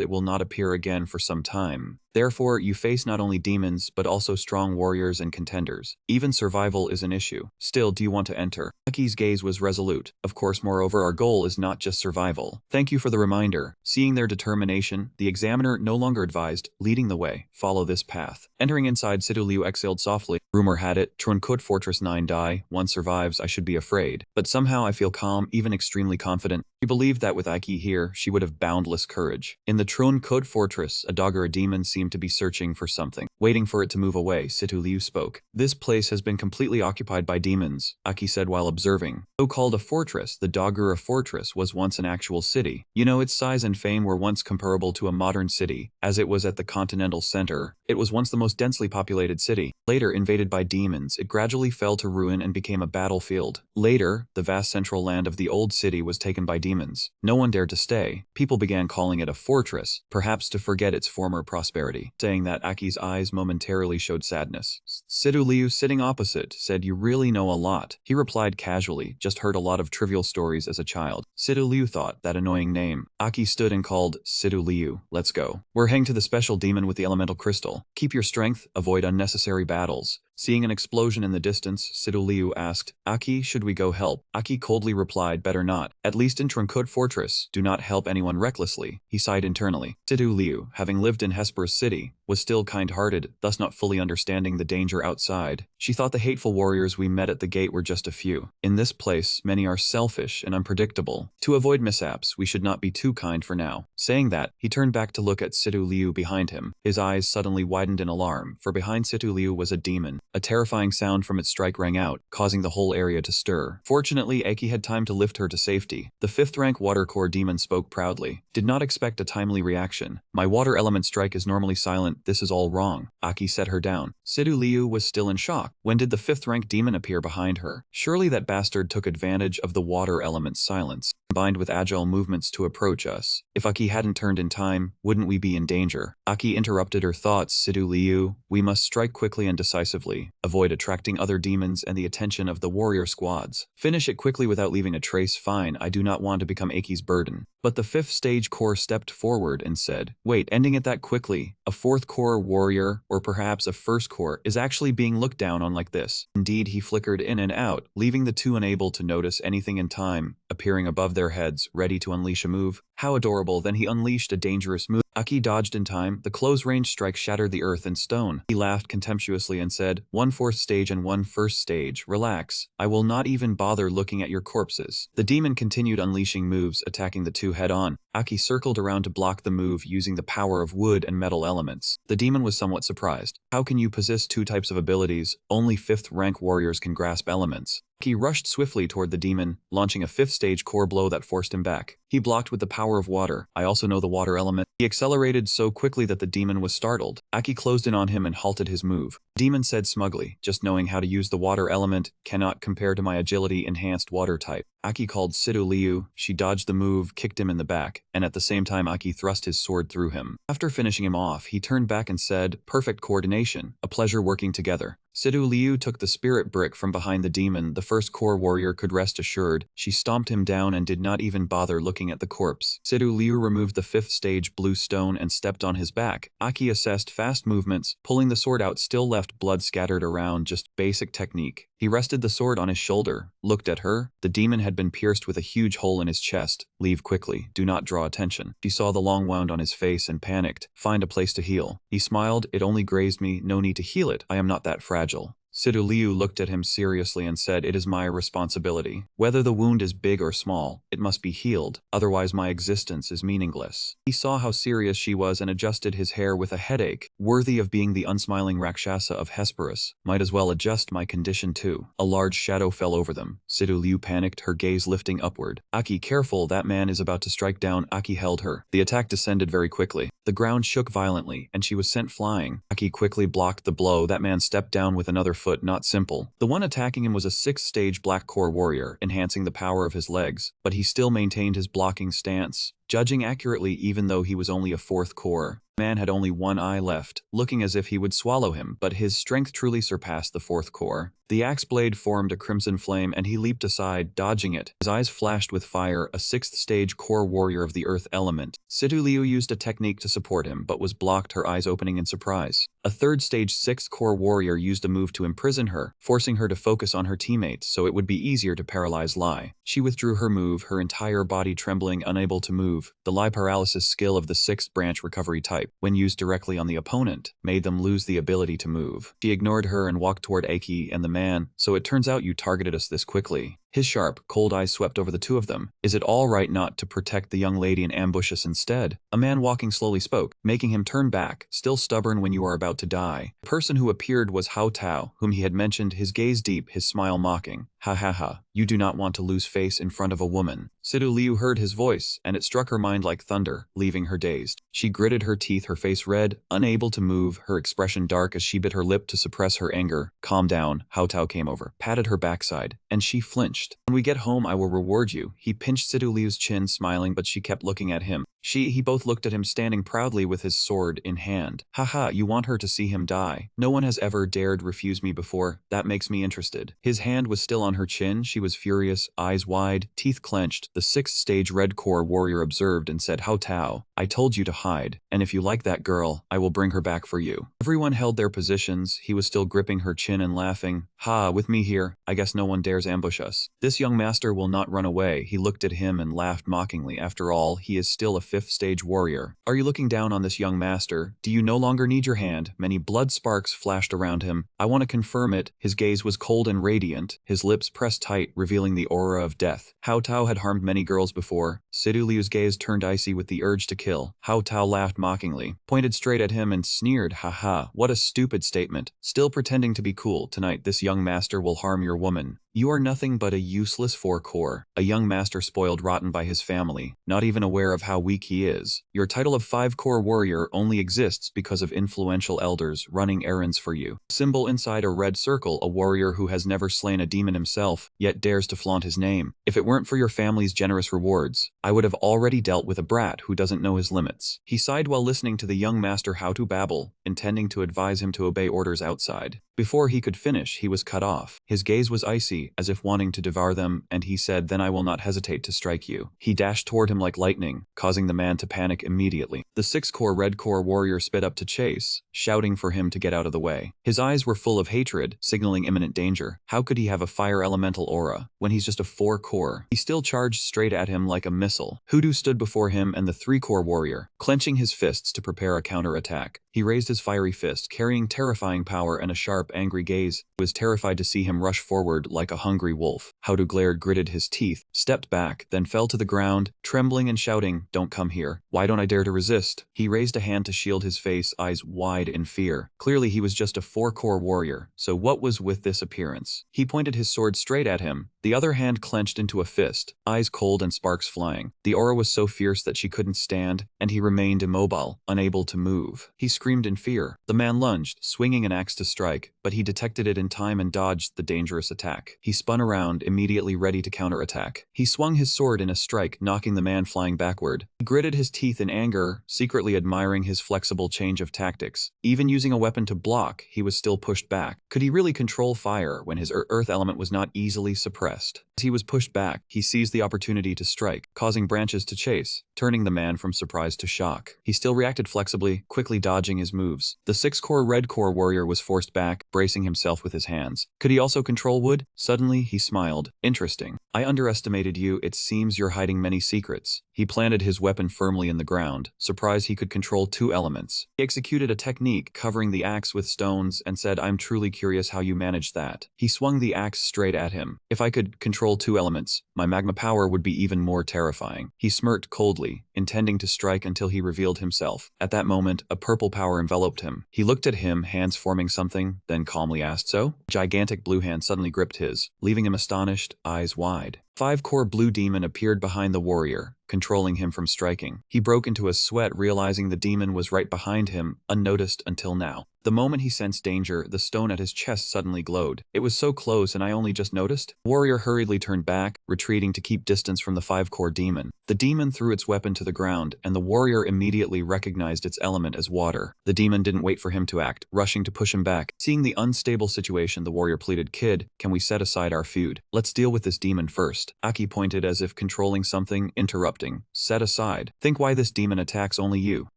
it will not appear again for some time. Therefore, you face not only demons, but also strong warriors and contenders. Even survival is an issue. Still, do you want to enter? Aki's gaze was resolute. Of course, moreover, our goal is not just survival. Thank you for the reminder. Seeing their determination, the examiner no longer advised, leading the way, follow this path. Entering inside, Sidu Liu exhaled softly. Rumor had it, Tronkut Fortress 9 die, 1 survives, I should be afraid. But somehow I feel calm, even extremely confident. She believed that with Aki here, she would have boundless courage. In the Tronkut Fortress, a dog or a demon seemed to be searching for something. Waiting for it to move away, Situ Liu spoke. This place has been completely occupied by demons, Aki said while observing. Though called a fortress, the Dogura Fortress was once an actual city. You know, its size and fame were once comparable to a modern city, as it was at the continental center. It was once the most densely populated city. Later, invaded by demons, it gradually fell to ruin and became a battlefield. Later, the vast central land of the old city was taken by demons. No one dared to stay. People began calling it a fortress, perhaps to forget its former prosperity. Saying that, Aki's eyes momentarily showed sadness. Sidu Liu, sitting opposite, said, you really know a lot. He replied casually, just heard a lot of trivial stories as a child. Sidu Liu thought, that annoying name. Aki stood and called, Sidu Liu, let's go. We're heading to the special demon with the elemental crystal. Keep your strength, avoid unnecessary battles. Seeing an explosion in the distance, Sidu Liu asked, Aki, should we go help? Aki coldly replied, better not. At least in Tronkut Fortress, do not help anyone recklessly. He sighed internally. Sidu Liu, having lived in Hesper's city, was still kind-hearted, thus not fully understanding the danger outside. She thought the hateful warriors we met at the gate were just a few. In this place, many are selfish and unpredictable. To avoid mishaps, we should not be too kind for now. Saying that, he turned back to look at Sidu Liu behind him. His eyes suddenly widened in alarm, for behind Sidu Liu was a demon. A terrifying sound from its strike rang out, causing the whole area to stir. Fortunately, Aki had time to lift her to safety. The 5th rank water core demon spoke proudly. Did not expect a timely reaction. My water element strike is normally silent, this is all wrong. Aki set her down. Sidu Liu was still in shock. When did the 5th rank demon appear behind her? Surely that bastard took advantage of the water element's silence, combined with agile movements to approach us. If Aki hadn't turned in time, wouldn't we be in danger? Aki interrupted her thoughts. Sidu Liu, we must strike quickly and decisively. Avoid attracting other demons and the attention of the warrior squads. Finish it quickly without leaving a trace. Fine, I do not want to become Aki's burden. But the 5th stage core stepped forward and said, wait, ending it that quickly? A 4th core warrior, or perhaps a 1st core, is actually being looked down on like this. Indeed, he flickered in and out, leaving the two unable to notice anything in time, appearing above their heads, ready to unleash a move. How adorable, then he unleashed a dangerous move. Aki dodged in time. The close-range strike shattered the earth and stone. He laughed contemptuously and said, 1 4th stage and 1 1st stage, relax. I will not even bother looking at your corpses. The demon continued unleashing moves, attacking the two head-on. Aki circled around to block the move using the power of wood and metal elements. The demon was somewhat surprised. How can you possess 2 types of abilities? Only 5th rank warriors can grasp elements. Aki rushed swiftly toward the demon, launching a 5th stage core blow that forced him back. He blocked with the power of water. I also know the water element. He accelerated so quickly that the demon was startled. Aki closed in on him and halted his move. The demon said smugly, just knowing how to use the water element cannot compare to my agility enhanced water type. Aki called Sidu Liu. She dodged the move, kicked him in the back, and at the same time Aki thrust his sword through him. After finishing him off, he turned back and said, perfect coordination, a pleasure working together. Sidu Liu took the spirit brick from behind the demon. The 1st core warrior could rest assured. She stomped him down and did not even bother looking at the corpse. Sidu Liu removed the 5th stage blue stone and stepped on his back. Aki assessed fast movements, pulling the sword out still left blood scattered around, just basic technique. He rested the sword on his shoulder, looked at her. The demon had been pierced with a huge hole in his chest. Leave quickly, do not draw attention. She saw the long wound on his face and panicked. Find a place to heal. He smiled, it only grazed me, no need to heal it, I am not that fragile. Sidu Liu looked at him seriously and said, "It is my responsibility. Whether the wound is big or small, it must be healed, otherwise my existence is meaningless." He saw how serious she was and adjusted his hair with a headache. Worthy of being the unsmiling Rakshasa of Hesperus, might as well adjust my condition too. A large shadow fell over them. Sidu Liu panicked, her gaze lifting upward. "Aki, careful, that man is about to strike down." Aki held her. The attack descended very quickly. The ground shook violently, and she was sent flying. Aki quickly blocked the blow. That man stepped down with another foot. Not simple. The one attacking him was a 6th-stage black core warrior, enhancing the power of his legs, but he still maintained his blocking stance, judging accurately even though he was only a 4th core. The man had only one eye left, looking as if he would swallow him, but his strength truly surpassed the 4th core. The axe blade formed a crimson flame and he leaped aside, dodging it. His eyes flashed with fire, a 6th-stage core warrior of the earth element. Sidu Liu used a technique to support him, but was blocked, her eyes opening in surprise. A 3rd-stage 6th core warrior used a move to imprison her, forcing her to focus on her teammates so it would be easier to paralyze Lai. She withdrew her move, her entire body trembling, unable to move. The Lai paralysis skill of the 6th branch recovery type, when used directly on the opponent, made them lose the ability to move. She ignored her and walked toward Aki and the man. "So it turns out you targeted us this quickly." His sharp, cold eyes swept over the two of them. "Is it all right not to protect the young lady and ambush us instead?" A man walking slowly spoke, making him turn back, still stubborn when you are about to die. The person who appeared was Hao Tao, whom he had mentioned, his gaze deep, his smile mocking. "Ha ha ha, you do not want to lose face in front of a woman." Sidu Liu heard his voice, and it struck her mind like thunder, leaving her dazed. She gritted her teeth, her face red, unable to move, her expression dark as she bit her lip to suppress her anger. "Calm down." Hao Tao came over, patted her backside, and she flinched. "When we get home I will reward you." He pinched Sidu Liu's chin, smiling, but she kept looking at him. He both looked at him standing proudly with his sword in hand. "Haha, you want her to see him die. No one has ever dared refuse me before. That makes me interested." His hand was still on her chin. She was furious, eyes wide, teeth clenched. The 6th-stage red core warrior observed and said, "Hao Tao, I told you to hide, and if you like that girl, I will bring her back for you." Everyone held their positions. He was still gripping her chin and laughing. "Ha, with me here, I guess no one dares ambush us. This young master will not run away." He looked at him and laughed mockingly. "After all, he is still a 5th-stage warrior. Are you looking down on this young master? Do you no longer need your hand?" Many blood sparks flashed around him. "I want to confirm it." His gaze was cold and radiant, his lips pressed tight, revealing the aura of death. Hao Tao had harmed many girls before. Sidu Liu's gaze turned icy with the urge to kill. Hao Tao laughed mockingly, pointed straight at him and sneered, "Haha, what a stupid statement. Still pretending to be cool. Tonight this young master will harm your woman. You are nothing but a useless 4-core. A young master spoiled rotten by his family, not even aware of how weak he is. Your title of 5-core warrior only exists because of influential elders running errands for you. Symbol inside a red circle, a warrior who has never slain a demon himself, yet dares to flaunt his name. If it weren't for your family's generous rewards, I would have already dealt with a brat who doesn't know his limits." He sighed while listening to the young master how to babble, intending to advise him to obey orders outside. Before he could finish, he was cut off. His gaze was icy, as if wanting to devour them, and he said, "Then I will not hesitate to strike you." He dashed toward him like lightning, causing the man to panic immediately. The 6-core red core warrior sped up to chase, shouting for him to get out of the way. His eyes were full of hatred, signaling imminent danger. How could he have a fire elemental aura when he's just a 4-core? He still charged straight at him like a missile. Hoodoo stood before him and the 3-core warrior, clenching his fists to prepare a counterattack. He raised his fiery fist, carrying terrifying power and a sharp, angry gaze. He was terrified to see him rush forward like a hungry wolf. Hoodoo glared, gritted his teeth, stepped back, then fell to the ground, trembling and shouting, "Don't come here. Why don't I dare to resist?" He raised a hand to shield his face, eyes wide in fear. Clearly he was just a 4-core warrior, so what was with this appearance? He pointed his sword straight at him, the other hand clenched into a fist, eyes cold and sparks flying. The aura was so fierce that she couldn't stand, and he remained immobile, unable to move. He screamed in fear. The man lunged, swinging an axe to strike, but he detected it in time and dodged the dangerous attack. He spun around, immediately ready to counterattack. He swung his sword in a strike, knocking the man flying backward. He gritted his teeth in anger, secretly admiring his flexible change of tactics. Even using a weapon to block, he was still pushed back. Could he really control fire when his earth element was not easily suppressed? As he was pushed back, he seized the opportunity to strike, causing branches to chase, turning the man from surprise to shock. He still reacted flexibly, quickly dodging his moves. The 6-core red core warrior was forced back, bracing himself with his hands. Could he also control wood? Suddenly, he smiled. "Interesting. I underestimated you. It seems you're hiding many secrets. He planted his weapon firmly in the ground, surprised he could control 2 elements. He executed a technique covering the axe with stones and said, "I'm truly curious how you managed that." He swung the axe straight at him. "If I could control 2 elements, my magma power would be even more terrifying." He smirked coldly, intending to strike until he revealed himself. At that moment, a purple power enveloped him. He looked at him, hands forming something, then calmly asked, "So?" A gigantic blue hand suddenly gripped his, leaving him astonished, eyes wide. 5-core blue demon appeared behind the warrior, controlling him from striking. He broke into a sweat, realizing the demon was right behind him, unnoticed until now. The moment he sensed danger, the stone at his chest suddenly glowed. "It was so close and I only just noticed?" The warrior hurriedly turned back, retreating to keep distance from the 5-core demon. The demon threw its weapon to the ground, and the warrior immediately recognized its element as water. The demon didn't wait for him to act, rushing to push him back. Seeing the unstable situation, the warrior pleaded, "Kid, can we set aside our feud? Let's deal with this demon first." Aki pointed as if controlling something, interrupting. "Set aside. Think why this demon attacks only you."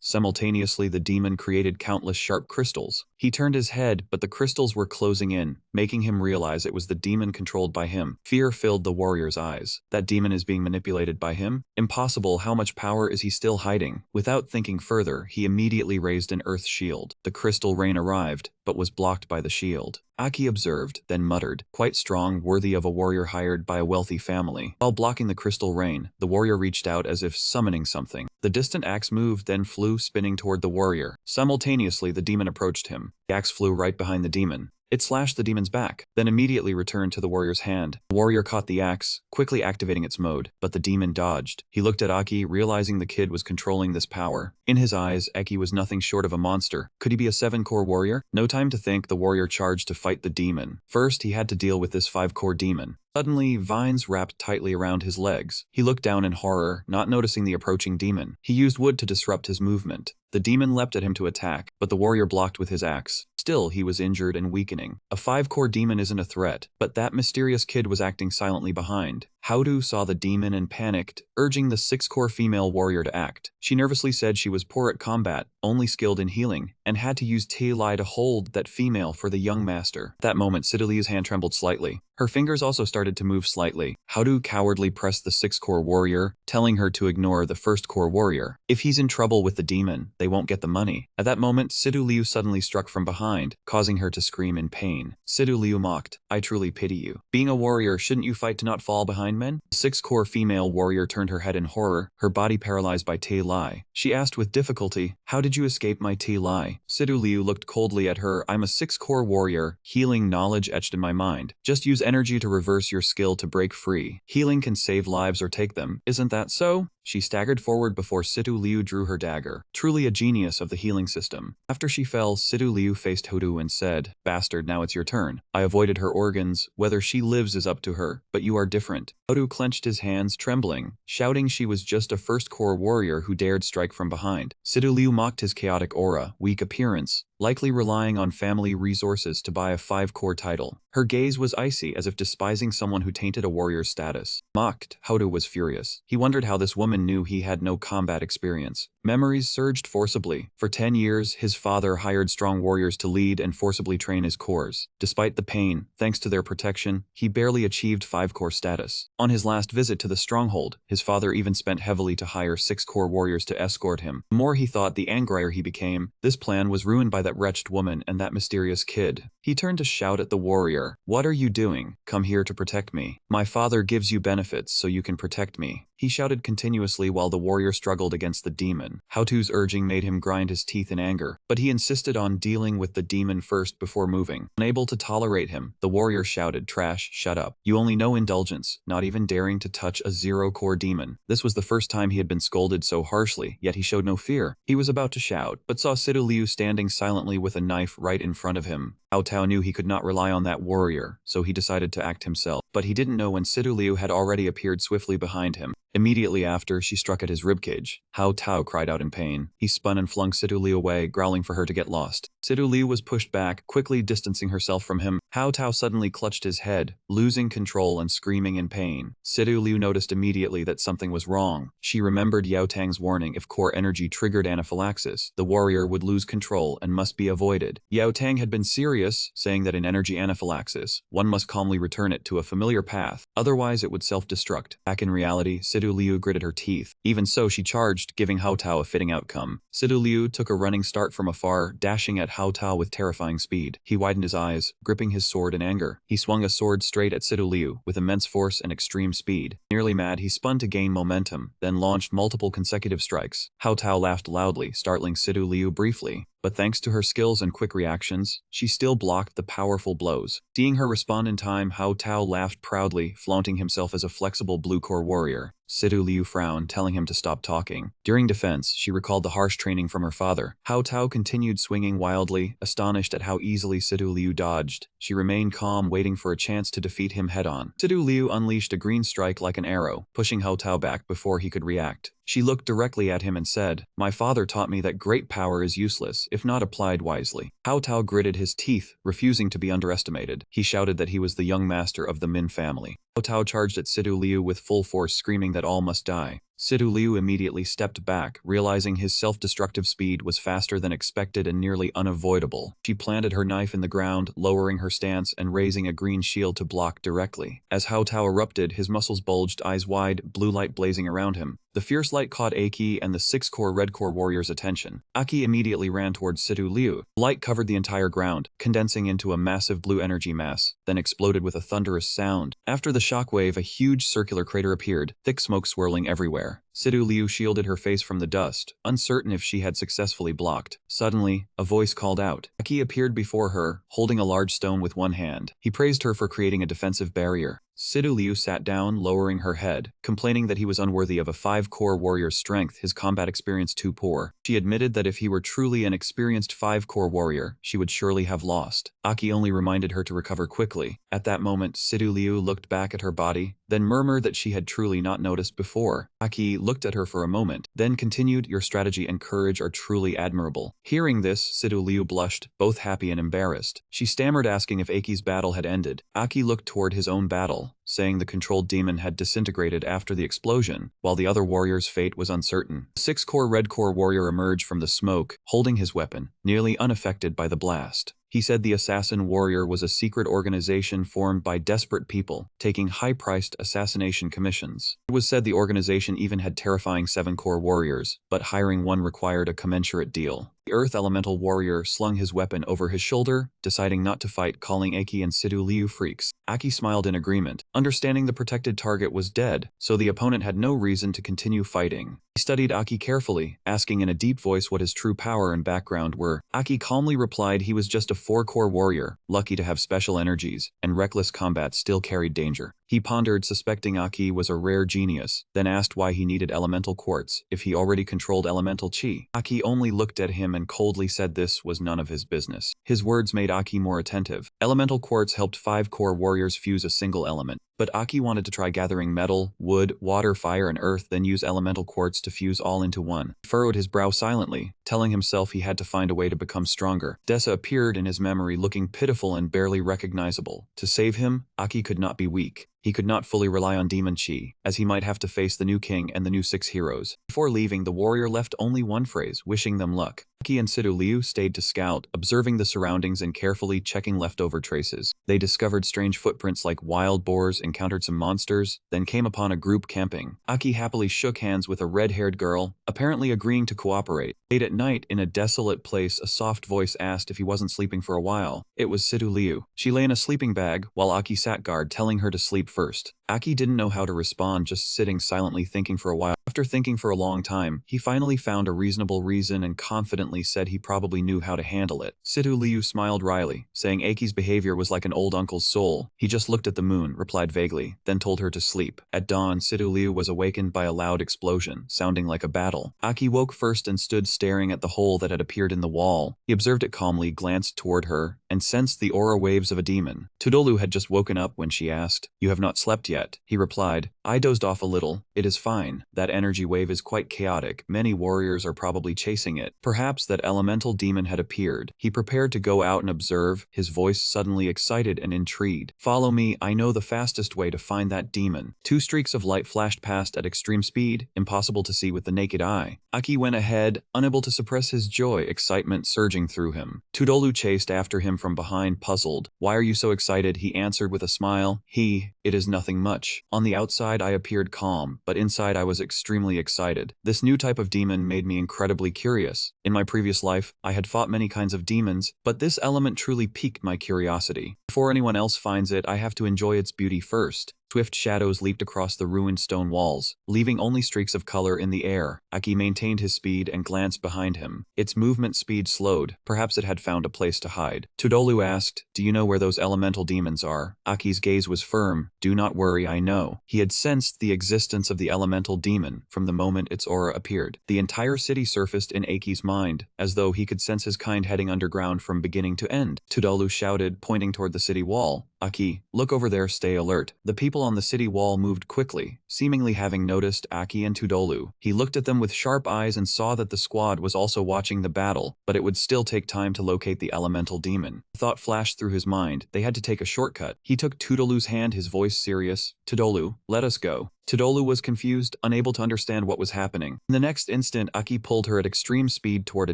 Simultaneously, the demon created countless sharp crystals. He turned his head, but the crystals were closing in, making him realize it was the demon controlled by him. Fear filled the warrior's eyes. That demon is being manipulated by him? Impossible. How much power is he still hiding? Without thinking further, he immediately raised an earth shield. The crystal rain arrived, but was blocked by the shield. Aki observed, then muttered, "Quite strong, worthy of a warrior hired by a wealthy family." While blocking the crystal rain, the warrior reached out as if summoning something. The distant axe moved, then flew spinning toward the warrior. Simultaneously, the demon approached him. The axe flew right behind the demon. It slashed the demon's back, then immediately returned to the warrior's hand. The warrior caught the axe, quickly activating its mode, but the demon dodged. He looked at Aki, realizing the kid was controlling this power. In his eyes, Aki was nothing short of a monster. Could he be a 7-core warrior? No time to think, the warrior charged to fight the demon. First, he had to deal with this 5-core demon. Suddenly, vines wrapped tightly around his legs. He looked down in horror, not noticing the approaching demon. He used wood to disrupt his movement. The demon leapt at him to attack, but the warrior blocked with his axe. Still, he was injured and weakening. A 5-core demon isn't a threat, but that mysterious kid was acting silently behind. Haodu saw the demon and panicked, urging the 6-core female warrior to act. She nervously said she was poor at combat, only skilled in healing, and had to use Tailai to hold that female for the young master. At that moment, Sidaliu's hand trembled slightly. Her fingers also started to move slightly. Haodu cowardly pressed the 6-core warrior, telling her to ignore the 1st-core warrior. If he's in trouble with the demon, they won't get the money. At that moment, Sidaliu suddenly struck from behind, causing her to scream in pain. Sidaliu mocked, "I truly pity you. Being a warrior, shouldn't you fight to not fall behind men?" The 6-core female warrior turned her head in horror, her body paralyzed by Tailai. She asked with difficulty, "How did you escape my Tailai?" Sidaliu looked coldly at her. "I'm a 6-core warrior, healing knowledge etched in my mind. Just use energy to reverse your skill to break free. Healing can save lives or take them. Isn't that so?" She staggered forward before Sidaliu drew her dagger. Truly a genius of the healing system. After she fell, Sidaliu faced Haodu and said, "Bastard, now it's your turn. I avoided her organs. Whether she lives is up to her, but you are different." Haodu clenched his hands, trembling, shouting she was just a 1st-core warrior who dared strike from behind. Sidaliu mocked his chaotic aura, weak appearance, likely relying on family resources to buy a 5-core title. Her gaze was icy, as if despising someone who tainted a warrior's status. Mocked, Haodu was furious. He wondered how this woman knew he had no combat experience. Memories surged forcibly. For 10 years, his father hired strong warriors to lead and forcibly train his cores. Despite the pain, thanks to their protection, he barely achieved 5-core status. On his last visit to the stronghold, his father even spent heavily to hire 6-core warriors to escort him. The more he thought, the angrier he became. This plan was ruined by that wretched woman and that mysterious kid. He turned to shout at the warrior, "What are you doing? Come here to protect me. My father gives you benefits so you can protect me." He shouted continuously while the warrior struggled against the demon. Haodu's urging made him grind his teeth in anger, but he insisted on dealing with the demon first before moving. Unable to tolerate him, the warrior shouted, "Trash, shut up. You only know indulgence, not even daring to touch a 0-core demon." This was the first time he had been scolded so harshly, yet he showed no fear. He was about to shout, but saw Sidaliu standing silently with a knife right in front of him. Hao Tao knew he could not rely on that warrior, so he decided to act himself. But he didn't know when Sidaliu had already appeared swiftly behind him. Immediately after, she struck at his ribcage. Hao Tao cried out in pain. He spun and flung Sidaliu away, growling for her to get lost. Sidu Liu was pushed back, quickly distancing herself from him. Hao Tao suddenly clutched his head, losing control and screaming in pain. Sidu Liu noticed immediately that something was wrong. She remembered Yao Tang's warning: if core energy triggered anaphylaxis, the warrior would lose control and must be avoided. Yao Tang had been serious, saying that in energy anaphylaxis, one must calmly return it to a familiar path, otherwise it would self-destruct. Back in reality, Sidu Liu gritted her teeth. Even so, she charged, giving Hao Tao a fitting outcome. Sidu Liu took a running start from afar, dashing at Hao Tao with terrifying speed. He widened his eyes, gripping his sword in anger. He swung a sword straight at Sidu Liu, with immense force and extreme speed. Nearly mad, he spun to gain momentum, then launched multiple consecutive strikes. Hao Tao laughed loudly, startling Sidu Liu briefly. But thanks to her skills and quick reactions, she still blocked the powerful blows. Seeing her respond in time, Hao Tao laughed proudly, flaunting himself as a flexible blue-core warrior. Sidu Liu frowned, telling him to stop talking. During defense, she recalled the harsh training from her father. Hao Tao continued swinging wildly, astonished at how easily Sidu Liu dodged. She remained calm, waiting for a chance to defeat him head-on. Sidu Liu unleashed a green strike like an arrow, pushing Hao Tao back before he could react. She looked directly at him and said, "My father taught me that great power is useless if not applied wisely." Hao Tao gritted his teeth, refusing to be underestimated. He shouted that he was the young master of the Min family. Hao Tao charged at Sidu Liu with full force, screaming that all must die. Sidu Liu immediately stepped back, realizing his self-destructive speed was faster than expected and nearly unavoidable. She planted her knife in the ground, lowering her stance and raising a green shield to block directly. As Hao Tao erupted, his muscles bulged, eyes wide, blue light blazing around him. The fierce light caught Aki and the 6-core red-core warrior's attention. Aki immediately ran towards Sidu Liu. Light covered the entire ground, condensing into a massive blue energy mass, then exploded with a thunderous sound. After the shockwave, a huge circular crater appeared, thick smoke swirling everywhere. Sidu Liu shielded her face from the dust, uncertain if she had successfully blocked. Suddenly, a voice called out. Aki appeared before her, holding a large stone with one hand. He praised her for creating a defensive barrier. Sidu Liu sat down, lowering her head, complaining that he was unworthy of a 5-core warrior's strength, his combat experience too poor. She admitted that if he were truly an experienced 5-core warrior, she would surely have lost. Aki only reminded her to recover quickly. At that moment, Sidu Liu looked back at her body, then murmured that she had truly not noticed before. Aki looked at her for a moment, then continued, "Your strategy and courage are truly admirable." Hearing this, Sidu Liu blushed, both happy and embarrassed. She stammered, asking if Aki's battle had ended. Aki looked toward his own battle, saying the controlled demon had disintegrated after the explosion, while the other warrior's fate was uncertain. The 6-core red-core warrior emerged from the smoke, holding his weapon, nearly unaffected by the blast. He said the Assassin Warrior was a secret organization formed by desperate people, taking high-priced assassination commissions. It was said the organization even had terrifying 7-core warriors, but hiring one required a commensurate deal. The Earth Elemental Warrior slung his weapon over his shoulder, deciding not to fight, calling Aki and Sidu Liu freaks. Aki smiled in agreement, understanding the protected target was dead, so the opponent had no reason to continue fighting. He studied Aki carefully, asking in a deep voice what his true power and background were. Aki calmly replied he was just a 4-core warrior, lucky to have special energies, and reckless combat still carried danger. He pondered, suspecting Aki was a rare genius, then asked why he needed elemental quartz, if he already controlled elemental chi. Aki only looked at him and coldly said this was none of his business. His words made Aki more attentive. Elemental quartz helped 5-core warriors fuse a single element, but Aki wanted to try gathering metal, wood, water, fire, and earth, then use elemental quartz to fuse all into one. He furrowed his brow silently, telling himself he had to find a way to become stronger. Dessa appeared in his memory, looking pitiful and barely recognizable. To save him, Aki could not be weak. He could not fully rely on demon chi, as he might have to face the new king and the new 6 heroes. Before leaving, the warrior left only one phrase, wishing them luck. Aki and Sidu Liu stayed to scout, observing the surroundings and carefully checking leftover traces. They discovered strange footprints like wild boars, encountered some monsters, then came upon a group camping. Aki happily shook hands with a red-haired girl, apparently agreeing to cooperate. Late at night, in a desolate place, a soft voice asked if he wasn't sleeping for a while. It was Sidu Liu. She lay in a sleeping bag, while Aki sat guard, telling her to sleep first. Aki didn't know how to respond, just sitting silently thinking for a while. After thinking for a long time, he finally found a reasonable reason and confidently said he probably knew how to handle it. Sidu Liu smiled wryly, saying Aki's behavior was like an old uncle's soul. He just looked at the moon, replied vaguely, then told her to sleep. At dawn, Sidu Liu was awakened by a loud explosion, sounding like a battle. Aki woke first and stood staring at the hole that had appeared in the wall. He observed it calmly, glanced toward her, and sensed the aura waves of a demon. Tudolu had just woken up when she asked, "You have not slept yet?" He replied, "I dozed off a little. It is fine. That energy wave is quite chaotic. Many warriors are probably chasing it." Perhaps that elemental demon had appeared. He prepared to go out and observe, his voice suddenly excited and intrigued. "Follow me, I know the fastest way to find that demon." Two streaks of light flashed past at extreme speed, impossible to see with the naked eye. Aki went ahead, unable to suppress his joy, excitement surging through him. Tudolu chased after him from behind, puzzled. "Why are you so excited?" He answered with a smile. It is nothing much. On the outside I appeared calm, but inside I was extremely excited. This new type of demon made me incredibly curious. In my previous life, I had fought many kinds of demons, but this element truly piqued my curiosity. Before anyone else finds it, I have to enjoy its beauty first. Swift shadows leaped across the ruined stone walls, leaving only streaks of color in the air. Aki maintained his speed and glanced behind him. Its movement speed slowed. Perhaps it had found a place to hide. Tudolu asked, "Do you know where those elemental demons are?" Aki's gaze was firm. "Do not worry, I know." He had sensed the existence of the elemental demon from the moment its aura appeared. The entire city surfaced in Aki's mind, as though he could sense his kind heading underground from beginning to end. Tudolu shouted, pointing toward the city wall, "Aki, look over there, stay alert." The people on the city wall moved quickly, seemingly having noticed Aki and Tudolu. He looked at them with sharp eyes and saw that the squad was also watching the battle, but it would still take time to locate the elemental demon. The thought flashed through his mind, they had to take a shortcut. He took Tudolu's hand, his voice serious. "Tudolu, let us go." Tudolu was confused, unable to understand what was happening. In the next instant, Aki pulled her at extreme speed toward a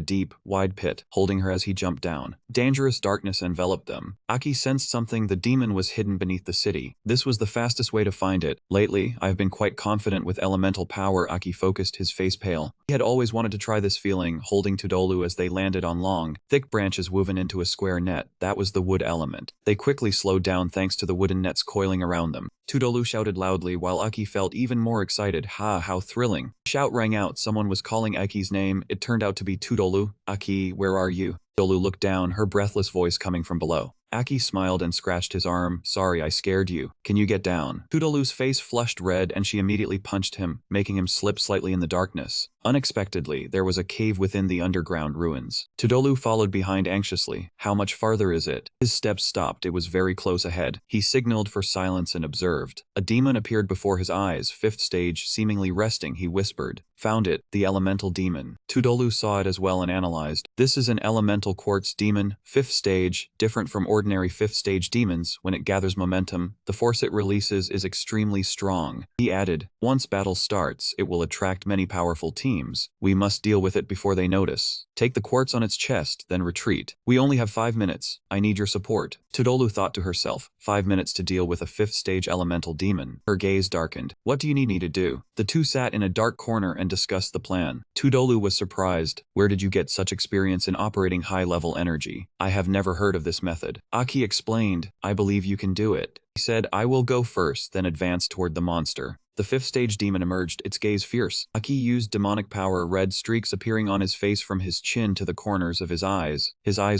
deep, wide pit, holding her as he jumped down. Dangerous darkness enveloped them. Aki sensed something: the demon was hidden beneath the city. This was the fastest way to find it. "Lately, I have been quite confident with elemental power." Aki focused, his face pale. He had always wanted to try this feeling, holding Tudolu as they landed on long, thick branches woven into a square net. That was the wood element. They quickly slowed down thanks to the wooden nets coiling around them. Tudolu shouted loudly while Aki felt even more excited. "Ha, how thrilling." A shout rang out. Someone was calling Aki's name. It turned out to be Tudolu. "Aki, where are you?" Tudolu looked down, her breathless voice coming from below. Aki smiled and scratched his arm. "Sorry, I scared you. Can you get down?" Tudolu's face flushed red and she immediately punched him, making him slip slightly in the darkness. Unexpectedly, there was a cave within the underground ruins. Tudolu followed behind anxiously. "How much farther is it?" His steps stopped. It was very close ahead. He signaled for silence and observed. A demon appeared before his eyes, 5th stage, seemingly resting. He whispered, "Found it, the elemental demon." Tudolu saw it as well and analyzed. "This is an elemental quartz demon, 5th stage, different from ordinary 5th stage demons. When it gathers momentum, the force it releases is extremely strong." He added, "Once battle starts, it will attract many powerful teams. We must deal with it before they notice. Take the quartz on its chest, then retreat. We only have 5 minutes. I need your support." Tudolu thought to herself, 5 minutes to deal with a 5th stage elemental demon. Her gaze darkened. "What do you need me to do?" The two sat in a dark corner and discussed the plan. Tudolu was surprised. "Where did you get such experience in operating high-level energy?" "I have never heard of this method." Aki explained, "I believe you can do it." He said, "I will go first, then advance toward the monster." The 5th stage demon emerged, its gaze fierce. Aki used demonic power, red streaks appearing on his face from his chin to the corners of his eyes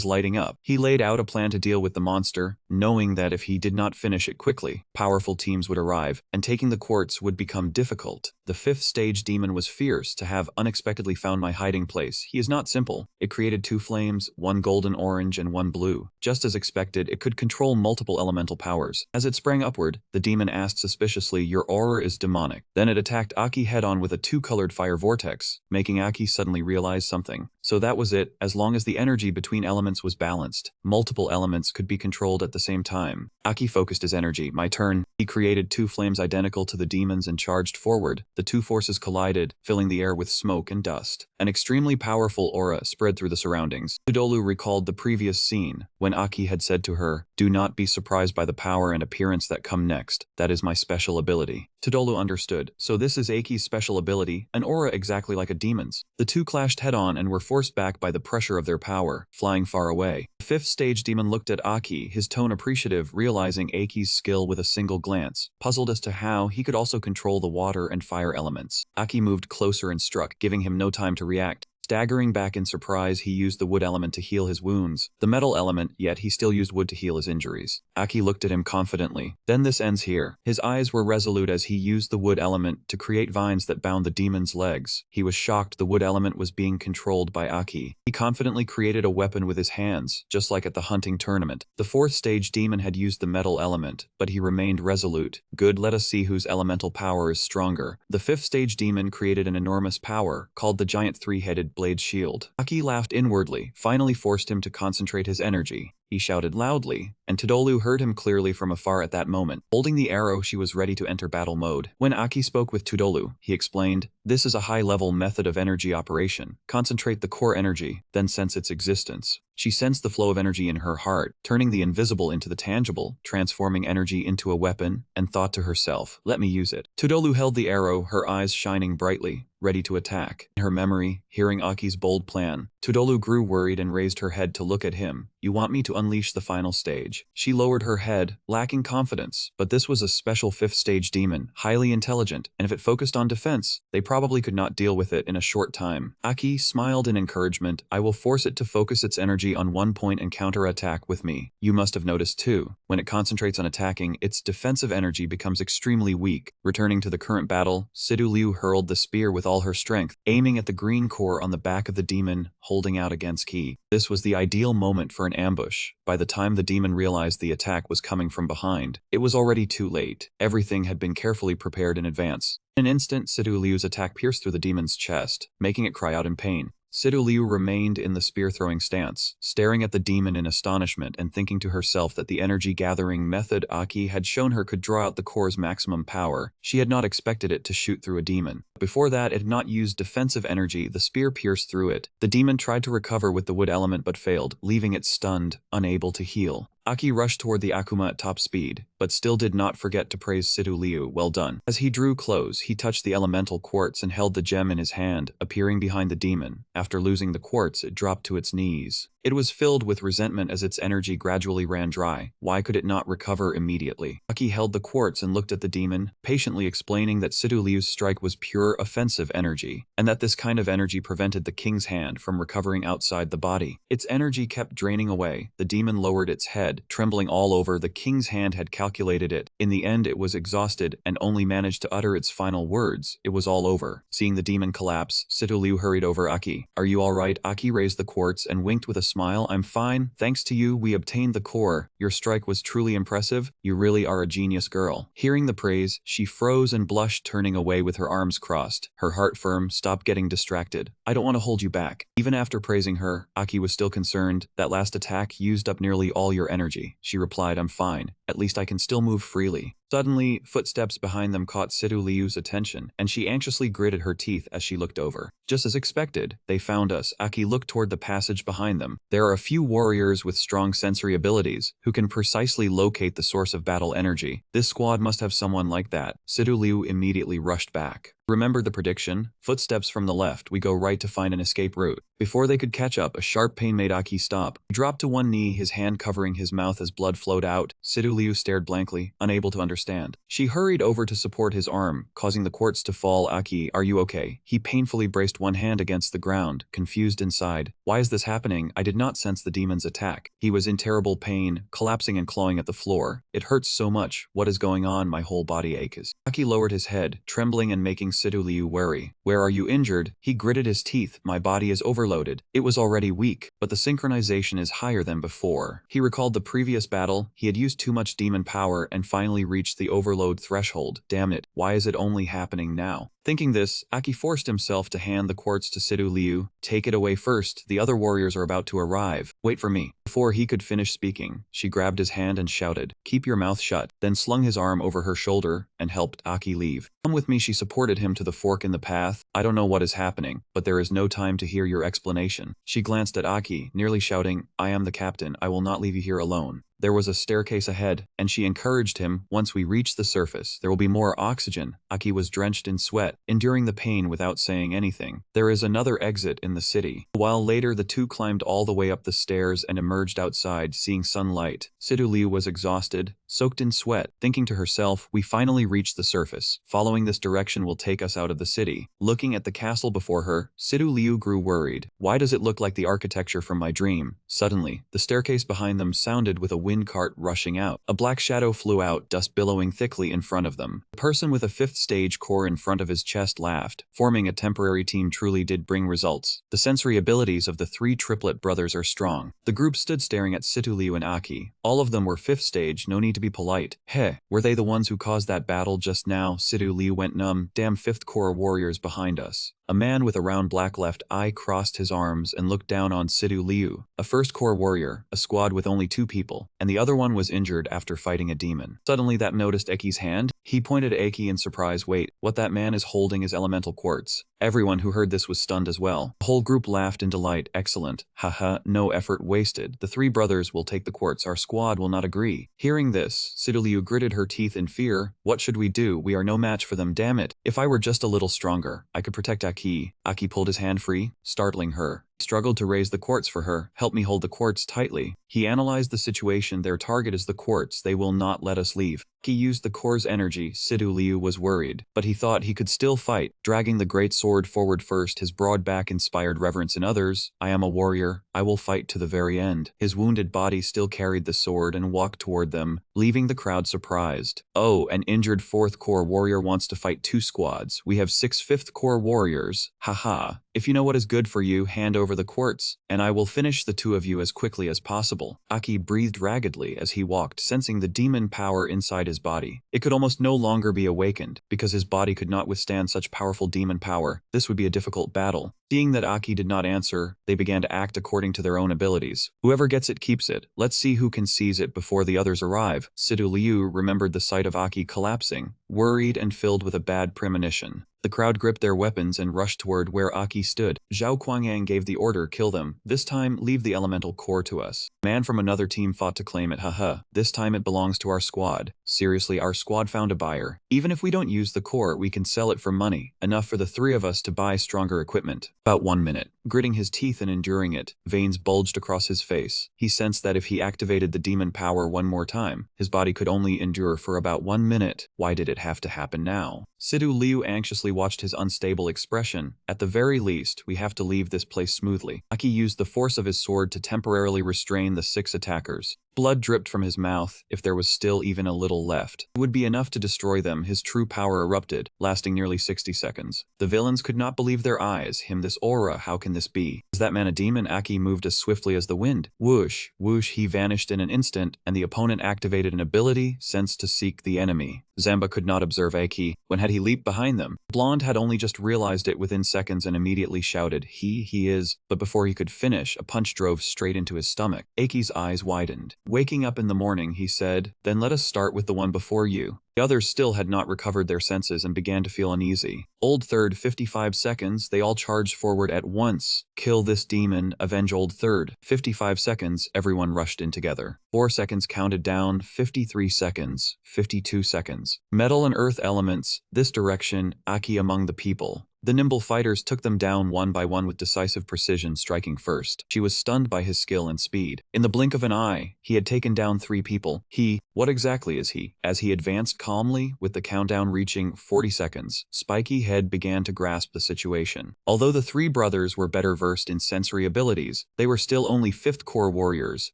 lighting up. He laid out a plan to deal with the monster, knowing that if he did not finish it quickly, powerful teams would arrive, and taking the quartz would become difficult. The 5th stage demon was fierce. "To have unexpectedly found my hiding place. He is not simple." It created 2 flames, one golden orange and one blue. Just as expected, it could control multiple elemental powers. As it sprang upward, the demon asked suspiciously, "Your aura is demonic." Then it attacked Aki head-on with a 2-colored fire vortex, making Aki suddenly realize something. So that was it. As long as the energy between elements was balanced, multiple elements could be controlled at the same time. Aki focused his energy. "My turn." He created 2 flames identical to the demons and charged forward. The 2 forces collided, filling the air with smoke and dust. An extremely powerful aura spread through the surroundings. Tudolu recalled the previous scene, when Aki had said to her, "Do not be surprised by the power and appearance that come next. That is my special ability." Tudolu understood. So this is Aki's special ability, an aura exactly like a demon's. The two clashed head-on and were forced back by the pressure of their power, flying far away. The 5th stage demon looked at Aki, his tone appreciative, realizing Aki's skill with a single glance, puzzled as to how he could also control the water and fire elements. Aki moved closer and struck, giving him no time to react. Staggering back in surprise, he used the wood element to heal his wounds, the metal element, yet he still used wood to heal his injuries. Aki looked at him confidently. Then this ends here. His eyes were resolute as he used the wood element to create vines that bound the demon's legs. He was shocked the wood element was being controlled by Aki. He confidently created a weapon with his hands, just like at the hunting tournament. The fourth stage demon had used the metal element, but he remained resolute. Good, let us see whose elemental power is stronger. The fifth stage demon created an enormous power, called the giant three-headed blade shield. Aki laughed inwardly, finally forced him to concentrate his energy. He shouted loudly, and Todolu heard him clearly from afar at that moment. Holding the arrow, she was ready to enter battle mode. When Aki spoke with Todolu, he explained, "This is a high-level method of energy operation. Concentrate the core energy, then sense its existence." She sensed the flow of energy in her heart, turning the invisible into the tangible, transforming energy into a weapon, and thought to herself, "Let me use it." Todolu held the arrow, her eyes shining brightly, ready to attack. In her memory, hearing Aki's bold plan, Todolu grew worried and raised her head to look at him. "You want me to unleash the final stage?" She lowered her head, lacking confidence, but this was a special fifth stage demon, highly intelligent, and if it focused on defense, they probably could not deal with it in a short time. Aki smiled in encouragement. "I will force it to focus its energy on one point and counter-attack with me. You must have noticed too, when it concentrates on attacking, its defensive energy becomes extremely weak." Returning to the current battle, Sidu Liu hurled the spear with all her strength, aiming at the green core on the back of the demon, holding out against Ki. This was the ideal moment for an ambush. By the time the demon realized the attack was coming from behind, it was already too late. Everything had been carefully prepared in advance. In an instant, Sidu Liu's attack pierced through the demon's chest, making it cry out in pain. Sidu Liu remained in the spear-throwing stance, staring at the demon in astonishment and thinking to herself that the energy-gathering method Aki had shown her could draw out the core's maximum power. She had not expected it to shoot through a demon. Before that, it had not used defensive energy. The spear pierced through it. The demon tried to recover with the wood element but failed, leaving it stunned, unable to heal. Aki rushed toward the Akuma at top speed, but still did not forget to praise Sidu Liu. "Well done." As he drew close, he touched the elemental quartz and held the gem in his hand, appearing behind the demon. After losing the quartz, it dropped to its knees. It was filled with resentment as its energy gradually ran dry. Why could it not recover immediately? Aki held the quartz and looked at the demon, patiently explaining that Sidu Liu's strike was pure offensive energy, and that this kind of energy prevented the king's hand from recovering outside the body. Its energy kept draining away. The demon lowered its head, trembling all over. The king's hand had calculated it. In the end, it was exhausted and only managed to utter its final words. It was all over. Seeing the demon collapse, Sidu Liu hurried over Aki. "Are you all right?" Aki raised the quartz and winked with a smile. "I'm fine. Thanks to you, we obtained the core. Your strike was truly impressive. You really are a genius girl." Hearing the praise, she froze and blushed, turning away with her arms crossed. Her heart firm. "Stop getting distracted. I don't want to hold you back." Even after praising her, Aki was still concerned. "That last attack used up nearly all your energy." She replied, "I'm fine. At least I can still move freely." Suddenly, footsteps behind them caught Sidu Liu's attention, and she anxiously gritted her teeth as she looked over. Just as expected, "They found us." Aki looked toward the passage behind them. There are a few warriors with strong sensory abilities who can precisely locate the source of battle energy. This squad must have someone like that. Sidu Liu immediately rushed back. "Remember the prediction? Footsteps from the left, we go right to find an escape route." Before they could catch up, a sharp pain made Aki stop. He dropped to one knee, his hand covering his mouth as blood flowed out. Sidu Liu stared blankly, unable to understand. She hurried over to support his arm, causing the quartz to fall. "Aki, are you okay?" He painfully braced one hand against the ground, confused inside. "Why is this happening? I did not sense the demon's attack." He was in terrible pain, collapsing and clawing at the floor. "It hurts so much. What is going on? My whole body aches." Aki lowered his head, trembling and making Sidu Liu wary. "Where are you injured?" He gritted his teeth. "My body is overloaded." It was already weak, but the synchronization is higher than before. He recalled the previous battle. He had used too much demon power and finally reached the overload threshold. Damn it, why is it only happening now? Thinking this, Aki forced himself to hand the quartz to Sidu Liu. "Take it away first. The other warriors are about to arrive. Wait for me." Before he could finish speaking, she grabbed his hand and shouted, "Keep your mouth shut," then slung his arm over her shoulder and helped Aki leave. "Come with me." She supported him to the fork in the path. "I don't know what is happening, but there is no time to hear your explanation." She glanced at Aki, nearly shouting, "I am the captain. I will not leave you here alone." There was a staircase ahead, and she encouraged him. "Once we reach the surface, there will be more oxygen." Aki was drenched in sweat, enduring the pain without saying anything. "There is another exit in the city." A while later, the two climbed all the way up the stairs and emerged outside, seeing sunlight. Sidu Liu was exhausted, soaked in sweat, thinking to herself, we finally reached the surface. Following this direction will take us out of the city. Looking at the castle before her, Sidu Liu grew worried. Why does it look like the architecture from my dream? Suddenly, the staircase behind them sounded with a wind cart rushing out. A black shadow flew out, dust billowing thickly in front of them. The person with a 5th stage core in front of his chest laughed. Forming a temporary team truly did bring results. The sensory abilities of the 3 triplet brothers are strong. The group stood staring at Situ Liu and Aki. All of them were 5th stage, no need to be polite. Heh, were they the ones who caused that battle just now? Situ Liu went numb. Damn 5th core warriors behind us. A man with a round black left eye crossed his arms and looked down on Sidu Liu, a 1st core warrior, a squad with only 2 people, and the other one was injured after fighting a demon. Suddenly that noticed Eki's hand. He pointed at Eki in surprise. Wait, what that man is holding is elemental quartz. Everyone who heard this was stunned as well. The whole group laughed in delight. Excellent. Haha, no effort wasted. The 3 brothers will take the quartz. Our squad will not agree. Hearing this, Sidu Liu gritted her teeth in fear. What should we do? We are no match for them, damn it. If I were just a little stronger, I could protect Aki. Aki pulled his hand free, startling her. He struggled to raise the quartz for her. Help me hold the quartz tightly. He analyzed the situation. Their target is the quartz. They will not let us leave. He used the core's energy. Sidu Liu was worried, but he thought he could still fight. Dragging the great sword forward first, his broad back inspired reverence in others. I am a warrior. I will fight to the very end. His wounded body still carried the sword and walked toward them, leaving the crowd surprised. Oh, an injured 4th core warrior wants to fight 2 squads. We have 6 5th core warriors. Haha. If you know what is good for you, hand over the quartz, and I will finish the 2 of you as quickly as possible. Aki breathed raggedly as he walked, sensing the demon power inside his body. It could almost no longer be awakened, because his body could not withstand such powerful demon power. This would be a difficult battle. Seeing that Aki did not answer, they began to act according to their own abilities. Whoever gets it keeps it. Let's see who can seize it before the others arrive. Sidu Liu remembered the sight of Aki collapsing, worried and filled with a bad premonition. The crowd gripped their weapons and rushed toward where Aki stood. Zhao Kuangyang gave the order, kill them. This time, leave the elemental core to us. A man from another team fought to claim it. Haha. This time it belongs to our squad. Seriously, our squad found a buyer. Even if we don't use the core, we can sell it for money. Enough for the 3 of us to buy stronger equipment. About 1 minute. Gritting his teeth and enduring it, veins bulged across his face. He sensed that if he activated the demon power one more time, his body could only endure for about 1 minute. Why did it have to happen now? Sidu Liu anxiously watched his unstable expression. At the very least, we have to leave this place smoothly. Aki used the force of his sword to temporarily restrain the 6 attackers. Blood dripped from his mouth. If there was still even a little left, it would be enough to destroy them. His true power erupted, lasting nearly 60 seconds. The villains could not believe their eyes. This aura, how can this be? Is that man a demon? Aki moved as swiftly as the wind. Whoosh, whoosh, he vanished in an instant, and the opponent activated an ability, Sense to Seek the Enemy. Zamba could not observe Aki. When had he leaped behind them? Blonde had only just realized it within seconds and immediately shouted, he is, but before he could finish, a punch drove straight into his stomach. Aki's eyes widened. Waking up in the morning, he said, then let us start with the one before you. The others still had not recovered their senses and began to feel uneasy. Old Third, 55 seconds, they all charged forward at once. Kill this demon, avenge Old Third. 55 seconds, everyone rushed in together. 4 seconds counted down, 53 seconds, 52 seconds. Metal and earth elements, this direction, Aki among the people. The nimble fighters took them down one by one with decisive precision, striking first. She was stunned by his skill and speed. In the blink of an eye, he had taken down 3 people. What exactly is he? As he advanced calmly, with the countdown reaching 40 seconds, Spiky Head began to grasp the situation. Although the 3 brothers were better versed in sensory abilities, they were still only 5th core warriors,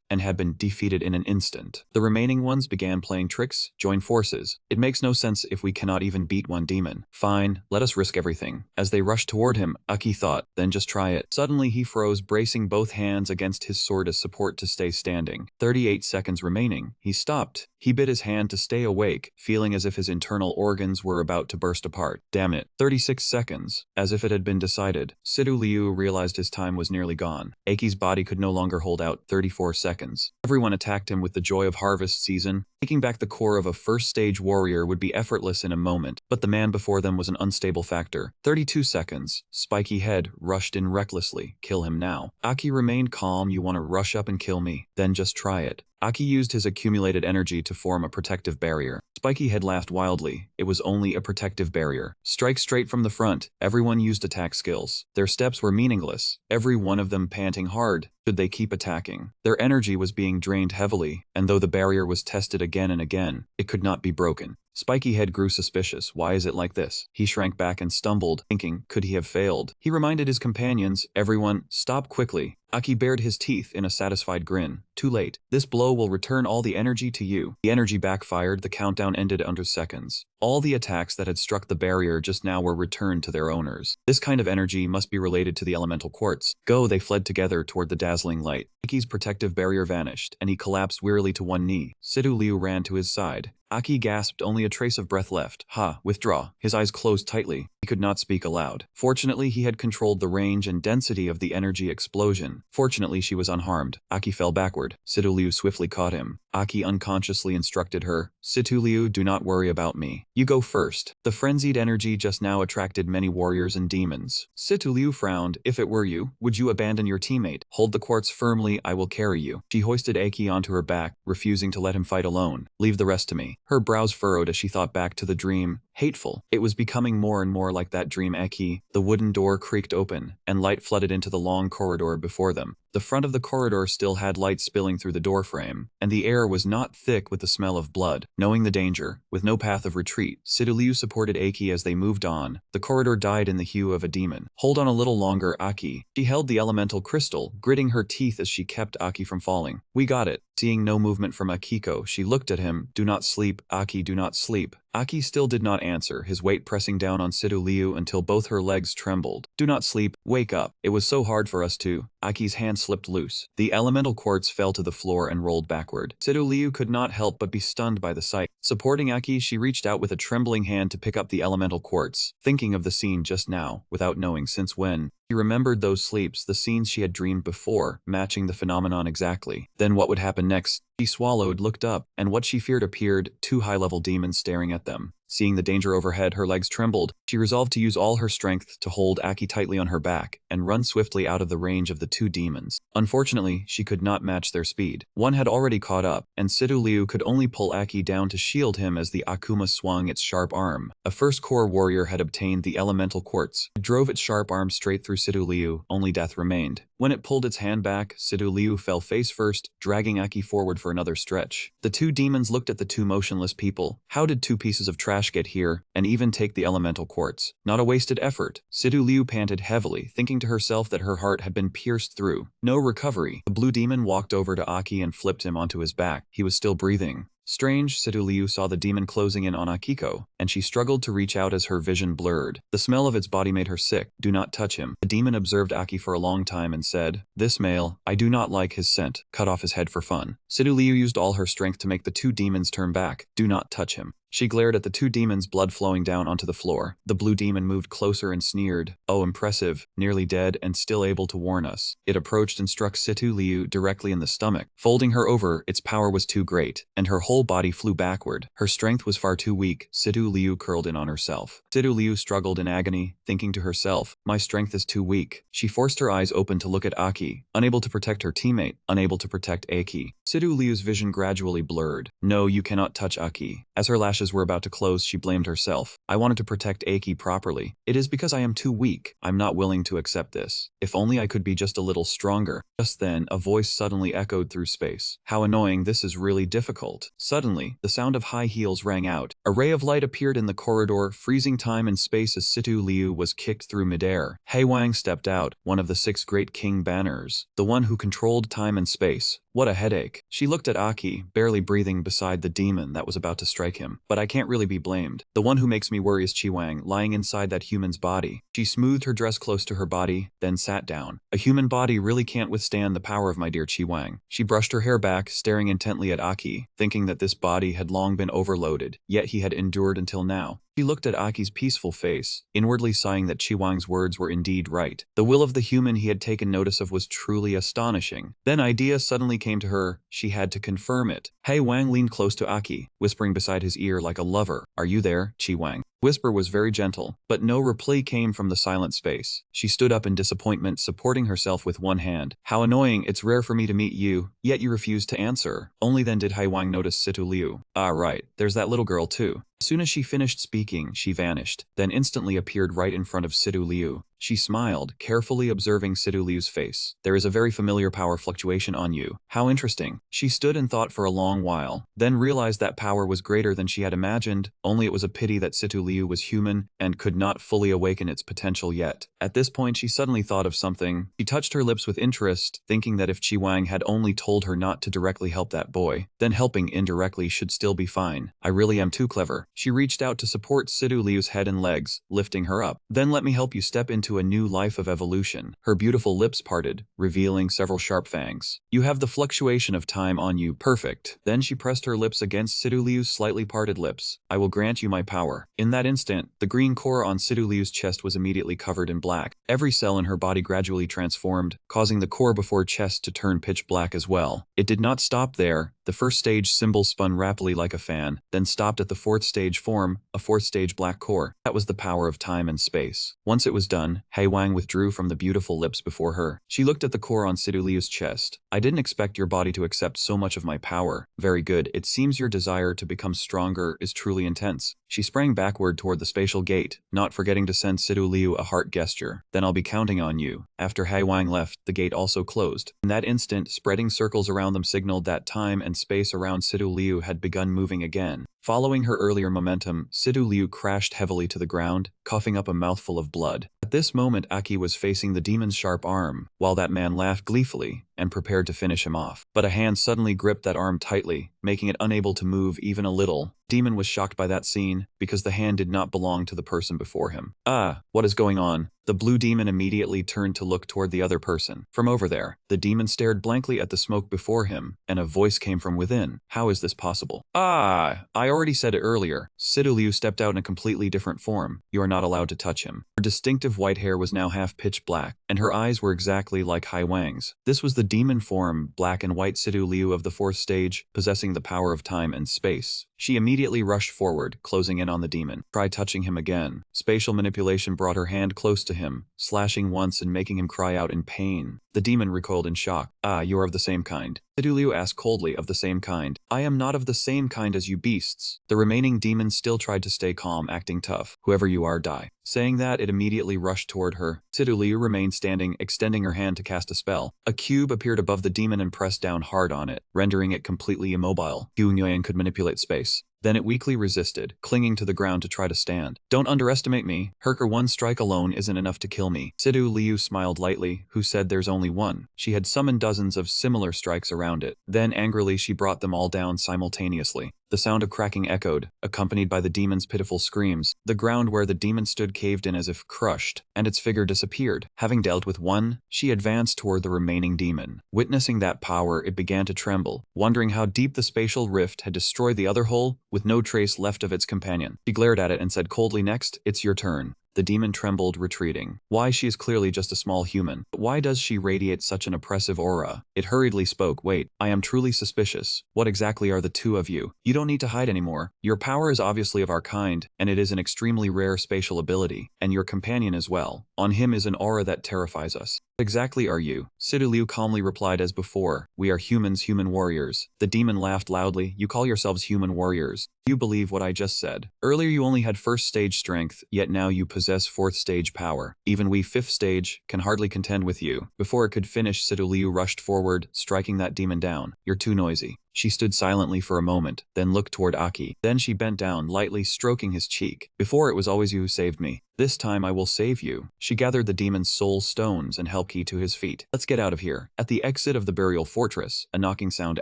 and had been defeated in an instant. The remaining ones began playing tricks, join forces. It makes no sense if we cannot even beat one demon. Fine, let us risk everything. As they rushed toward him, Aki thought, then just try it. Suddenly he froze, bracing both hands against his sword as support to stay standing. 38 seconds remaining. He stopped. He bit his hand to stay awake, feeling as if his internal organs were about to burst apart. Damn it. 36 seconds. As if it had been decided, Sidu Liu realized his time was nearly gone. Aki's body could no longer hold out. 34 seconds. Everyone attacked him with the joy of harvest season. Taking back the core of a first-stage warrior would be effortless in a moment, but the man before them was an unstable factor. 32 seconds. Spiky Head rushed in recklessly. Kill him now. Aki remained calm. You want to rush up and kill me? Then just try it. Aki used his accumulated energy to form a protective barrier. Spiky had laughed wildly. It was only a protective barrier. Strike straight from the front. Everyone used attack skills. Their steps were meaningless, every one of them panting hard. Should they keep attacking? Their energy was being drained heavily, and though the barrier was tested again and again, it could not be broken. Spiky Head grew suspicious. Why is it like this? He shrank back and stumbled, thinking, could he have failed? He reminded his companions, everyone, stop quickly. Aki bared his teeth in a satisfied grin. Too late. This blow will return all the energy to you. The energy backfired. The countdown ended under seconds. All the attacks that had struck the barrier just now were returned to their owners. This kind of energy must be related to the elemental quartz. Go, they fled together toward the dazzling light. Aki's protective barrier vanished, and he collapsed wearily to one knee. Sidu Liu ran to his side. Aki gasped, only a trace of breath left. Ha, withdraw. His eyes closed tightly. He could not speak aloud. Fortunately, he had controlled the range and density of the energy explosion. Fortunately, she was unharmed. Aki fell backward. Sidu Liu swiftly caught him. Aki unconsciously instructed her, Situ Liu, do not worry about me. You go first. The frenzied energy just now attracted many warriors and demons. Situ Liu frowned. If it were you, would you abandon your teammate? Hold the quartz firmly, I will carry you. She hoisted Aki onto her back, refusing to let him fight alone. Leave the rest to me. Her brows furrowed as she thought back to the dream. Hateful. It was becoming more and more like that dream Aki. The wooden door creaked open, and light flooded into the long corridor before them. The front of the corridor still had light spilling through the doorframe, and the air was not thick with the smell of blood. Knowing the danger, with no path of retreat, Sidu Liu supported Aki as they moved on. The corridor died in the hue of a demon. Hold on a little longer, Aki. She held the elemental crystal, gritting her teeth as she kept Aki from falling. We got it. Seeing no movement from Akiko, she looked at him. Do not sleep, Aki, do not sleep. Aki still did not answer, his weight pressing down on Sidu Liu until both her legs trembled. Do not sleep, wake up. It was so hard for us to. Aki's hand slipped loose. The elemental quartz fell to the floor and rolled backward. Sidu Liu could not help but be stunned by the sight. Supporting Aki, she reached out with a trembling hand to pick up the elemental quartz, thinking of the scene just now, without knowing since when. She remembered those sleeps, the scenes she had dreamed before, matching the phenomenon exactly. Then what would happen next? She swallowed, looked up, and what she feared appeared, two high-level demons staring at them. Seeing the danger overhead, her legs trembled. She resolved to use all her strength to hold Aki tightly on her back and run swiftly out of the range of the two demons. Unfortunately, she could not match their speed. One had already caught up, and Sidu Liu could only pull Aki down to shield him as the Akuma swung its sharp arm. A first core warrior had obtained the elemental quartz. It drove its sharp arm straight through Sidu Liu, only death remained. When it pulled its hand back, Sidu Liu fell face first, dragging Aki forward for another stretch. The two demons looked at the two motionless people. How did two pieces of trash get here, and even take the elemental quartz? Not a wasted effort. Sidu Liu panted heavily, thinking to herself that her heart had been pierced through. No recovery. The blue demon walked over to Aki and flipped him onto his back. He was still breathing. Strange, Sidu Liu saw the demon closing in on Akiko, and she struggled to reach out as her vision blurred. The smell of its body made her sick. Do not touch him. The demon observed Aki for a long time and said, this male, I do not like his scent. Cut off his head for fun. Sidu Liu used all her strength to make the two demons turn back. Do not touch him. She glared at the two demons, blood flowing down onto the floor. The blue demon moved closer and sneered. Oh, impressive. Nearly dead and still able to warn us. It approached and struck Situ Liu directly in the stomach. Folding her over, its power was too great, and her whole body flew backward. Her strength was far too weak. Situ Liu curled in on herself. Situ Liu struggled in agony, thinking to herself, my strength is too weak. She forced her eyes open to look at Aki, unable to protect her teammate, unable to protect Aki. Situ Liu's vision gradually blurred. No, you cannot touch Aki. As her lashes were about to close, she blamed herself. I wanted to protect Aki properly. It is because I am too weak. I'm not willing to accept this. If only I could be just a little stronger. Just then, a voice suddenly echoed through space. How annoying, this is really difficult. Suddenly, the sound of high heels rang out. A ray of light appeared in the corridor, freezing time and space as Situ Liu was kicked through midair. Hei Wang stepped out, one of the 6 great king banners, the one who controlled time and space. What a headache. She looked at Aki, barely breathing beside the demon that was about to strike him. But I can't really be blamed. The one who makes me worry is Chi Wang, lying inside that human's body. She smoothed her dress close to her body, then sat down. A human body really can't withstand the power of my dear Chi Wang. She brushed her hair back, staring intently at Aki, thinking that this body had long been overloaded, yet he had endured until now. She looked at Aki's peaceful face, inwardly sighing that Chi Wang's words were indeed right. The will of the human he had taken notice of was truly astonishing. Then idea suddenly came to her. She had to confirm it. Hei Wang leaned close to Aki, whispering beside his ear like a lover. Are you there, Chi Wang? Whisper was very gentle, but no reply came from the silent space. She stood up in disappointment, supporting herself with one hand. How annoying, it's rare for me to meet you, yet you refused to answer. Only then did Haiwang notice Situ Liu. Ah right, there's that little girl too. As soon as she finished speaking, she vanished, then instantly appeared right in front of Situ Liu. She smiled, carefully observing Situ Liu's face. There is a very familiar power fluctuation on you. How interesting. She stood and thought for a long while, then realized that power was greater than she had imagined, only it was a pity that Situ Liu was human and could not fully awaken its potential yet. At this point she suddenly thought of something. She touched her lips with interest, thinking that if Chi Wang had only told her not to directly help that boy, then helping indirectly should still be fine. I really am too clever. She reached out to support Situ Liu's head and legs, lifting her up. Then let me help you step into a new life of evolution. Her beautiful lips parted, revealing several sharp fangs. You have the fluctuation of time on you. Perfect. Then she pressed her lips against Situ Liu's slightly parted lips. I will grant you my power. In that instant, the green core on Situ Liu's chest was immediately covered in black. Every cell in her body gradually transformed, causing the core before chest to turn pitch black as well. It did not stop there. The first stage symbol spun rapidly like a fan, then stopped at the fourth stage form, a fourth stage black core. That was the power of time and space. Once it was done, Haiwang withdrew from the beautiful lips before her. She looked at the core on Situ Liu's chest. I didn't expect your body to accept so much of my power. Very good. It seems your desire to become stronger is truly intense. She sprang backward toward the spatial gate, not forgetting to send Situ Liu a heart gesture. Then I'll be counting on you. After Haiwang left, the gate also closed. In that instant, spreading circles around them signaled that time and space around Situ Liu had begun moving again. Following her earlier momentum, Situ Liu crashed heavily to the ground, coughing up a mouthful of blood. At this moment, Aki was facing the demon's sharp arm, while that man laughed gleefully and prepared to finish him off. But a hand suddenly gripped that arm tightly, making it unable to move even a little. Demon was shocked by that scene, because the hand did not belong to the person before him. Ah, what is going on? The blue demon immediately turned to look toward the other person. From over there, the demon stared blankly at the smoke before him, and a voice came from within. How is this possible? Ah, I already said it earlier. Situ Liu stepped out in a completely different form. You are not allowed to touch him. Her distinctive white hair was now half pitch black, and her eyes were exactly like Haiwang's. This was the demon form, black and white Situ Liu of the fourth stage, possessing the power of time and space. She immediately rushed forward, closing in on the demon. Try touching him again. Spatial manipulation brought her hand close to him, slashing once and making him cry out in pain. The demon recoiled in shock. Ah, you are of the same kind. Situ Liu asked coldly, of the same kind. I am not of the same kind as you beasts. The remaining demons still tried to stay calm, acting tough. Whoever you are, die. Saying that, it immediately rushed toward her. Situ Liu remained standing, extending her hand to cast a spell. A cube appeared above the demon and pressed down hard on it, rendering it completely immobile. Yu Nguyen could manipulate space. Then it weakly resisted, clinging to the ground to try to stand. Don't underestimate me. Herker, one strike alone isn't enough to kill me. Situ Liu smiled lightly, who said there's only one. She had summoned dozens of similar strikes around it. Then angrily she brought them all down simultaneously. The sound of cracking echoed, accompanied by the demon's pitiful screams. The ground where the demon stood caved in as if crushed, and its figure disappeared. Having dealt with one, she advanced toward the remaining demon. Witnessing that power, it began to tremble, wondering how deep the spatial rift had destroyed the other hole, with no trace left of its companion. She glared at it and said coldly, next, it's your turn. The demon trembled, retreating. Why, she is clearly just a small human. But why does she radiate such an oppressive aura? It hurriedly spoke. Wait, I am truly suspicious. What exactly are the two of you? You don't need to hide anymore. Your power is obviously of our kind, and it is an extremely rare spatial ability, and your companion as well. On him is an aura that terrifies us. What exactly are you? Situ Liu calmly replied as before. We are humans, human warriors. The demon laughed loudly. You call yourselves human warriors. You believe what I just said. Earlier you only had first stage strength, yet now you possess fourth stage power. Even we fifth stage can hardly contend with you. Before it could finish, Situ Liu rushed forward, striking that demon down. You're too noisy. She stood silently for a moment, then looked toward Aki. Then she bent down, lightly stroking his cheek. Before it was always you who saved me. This time I will save you. She gathered the demon's soul stones and helped Ki to his feet. Let's get out of here. At the exit of the burial fortress, a knocking sound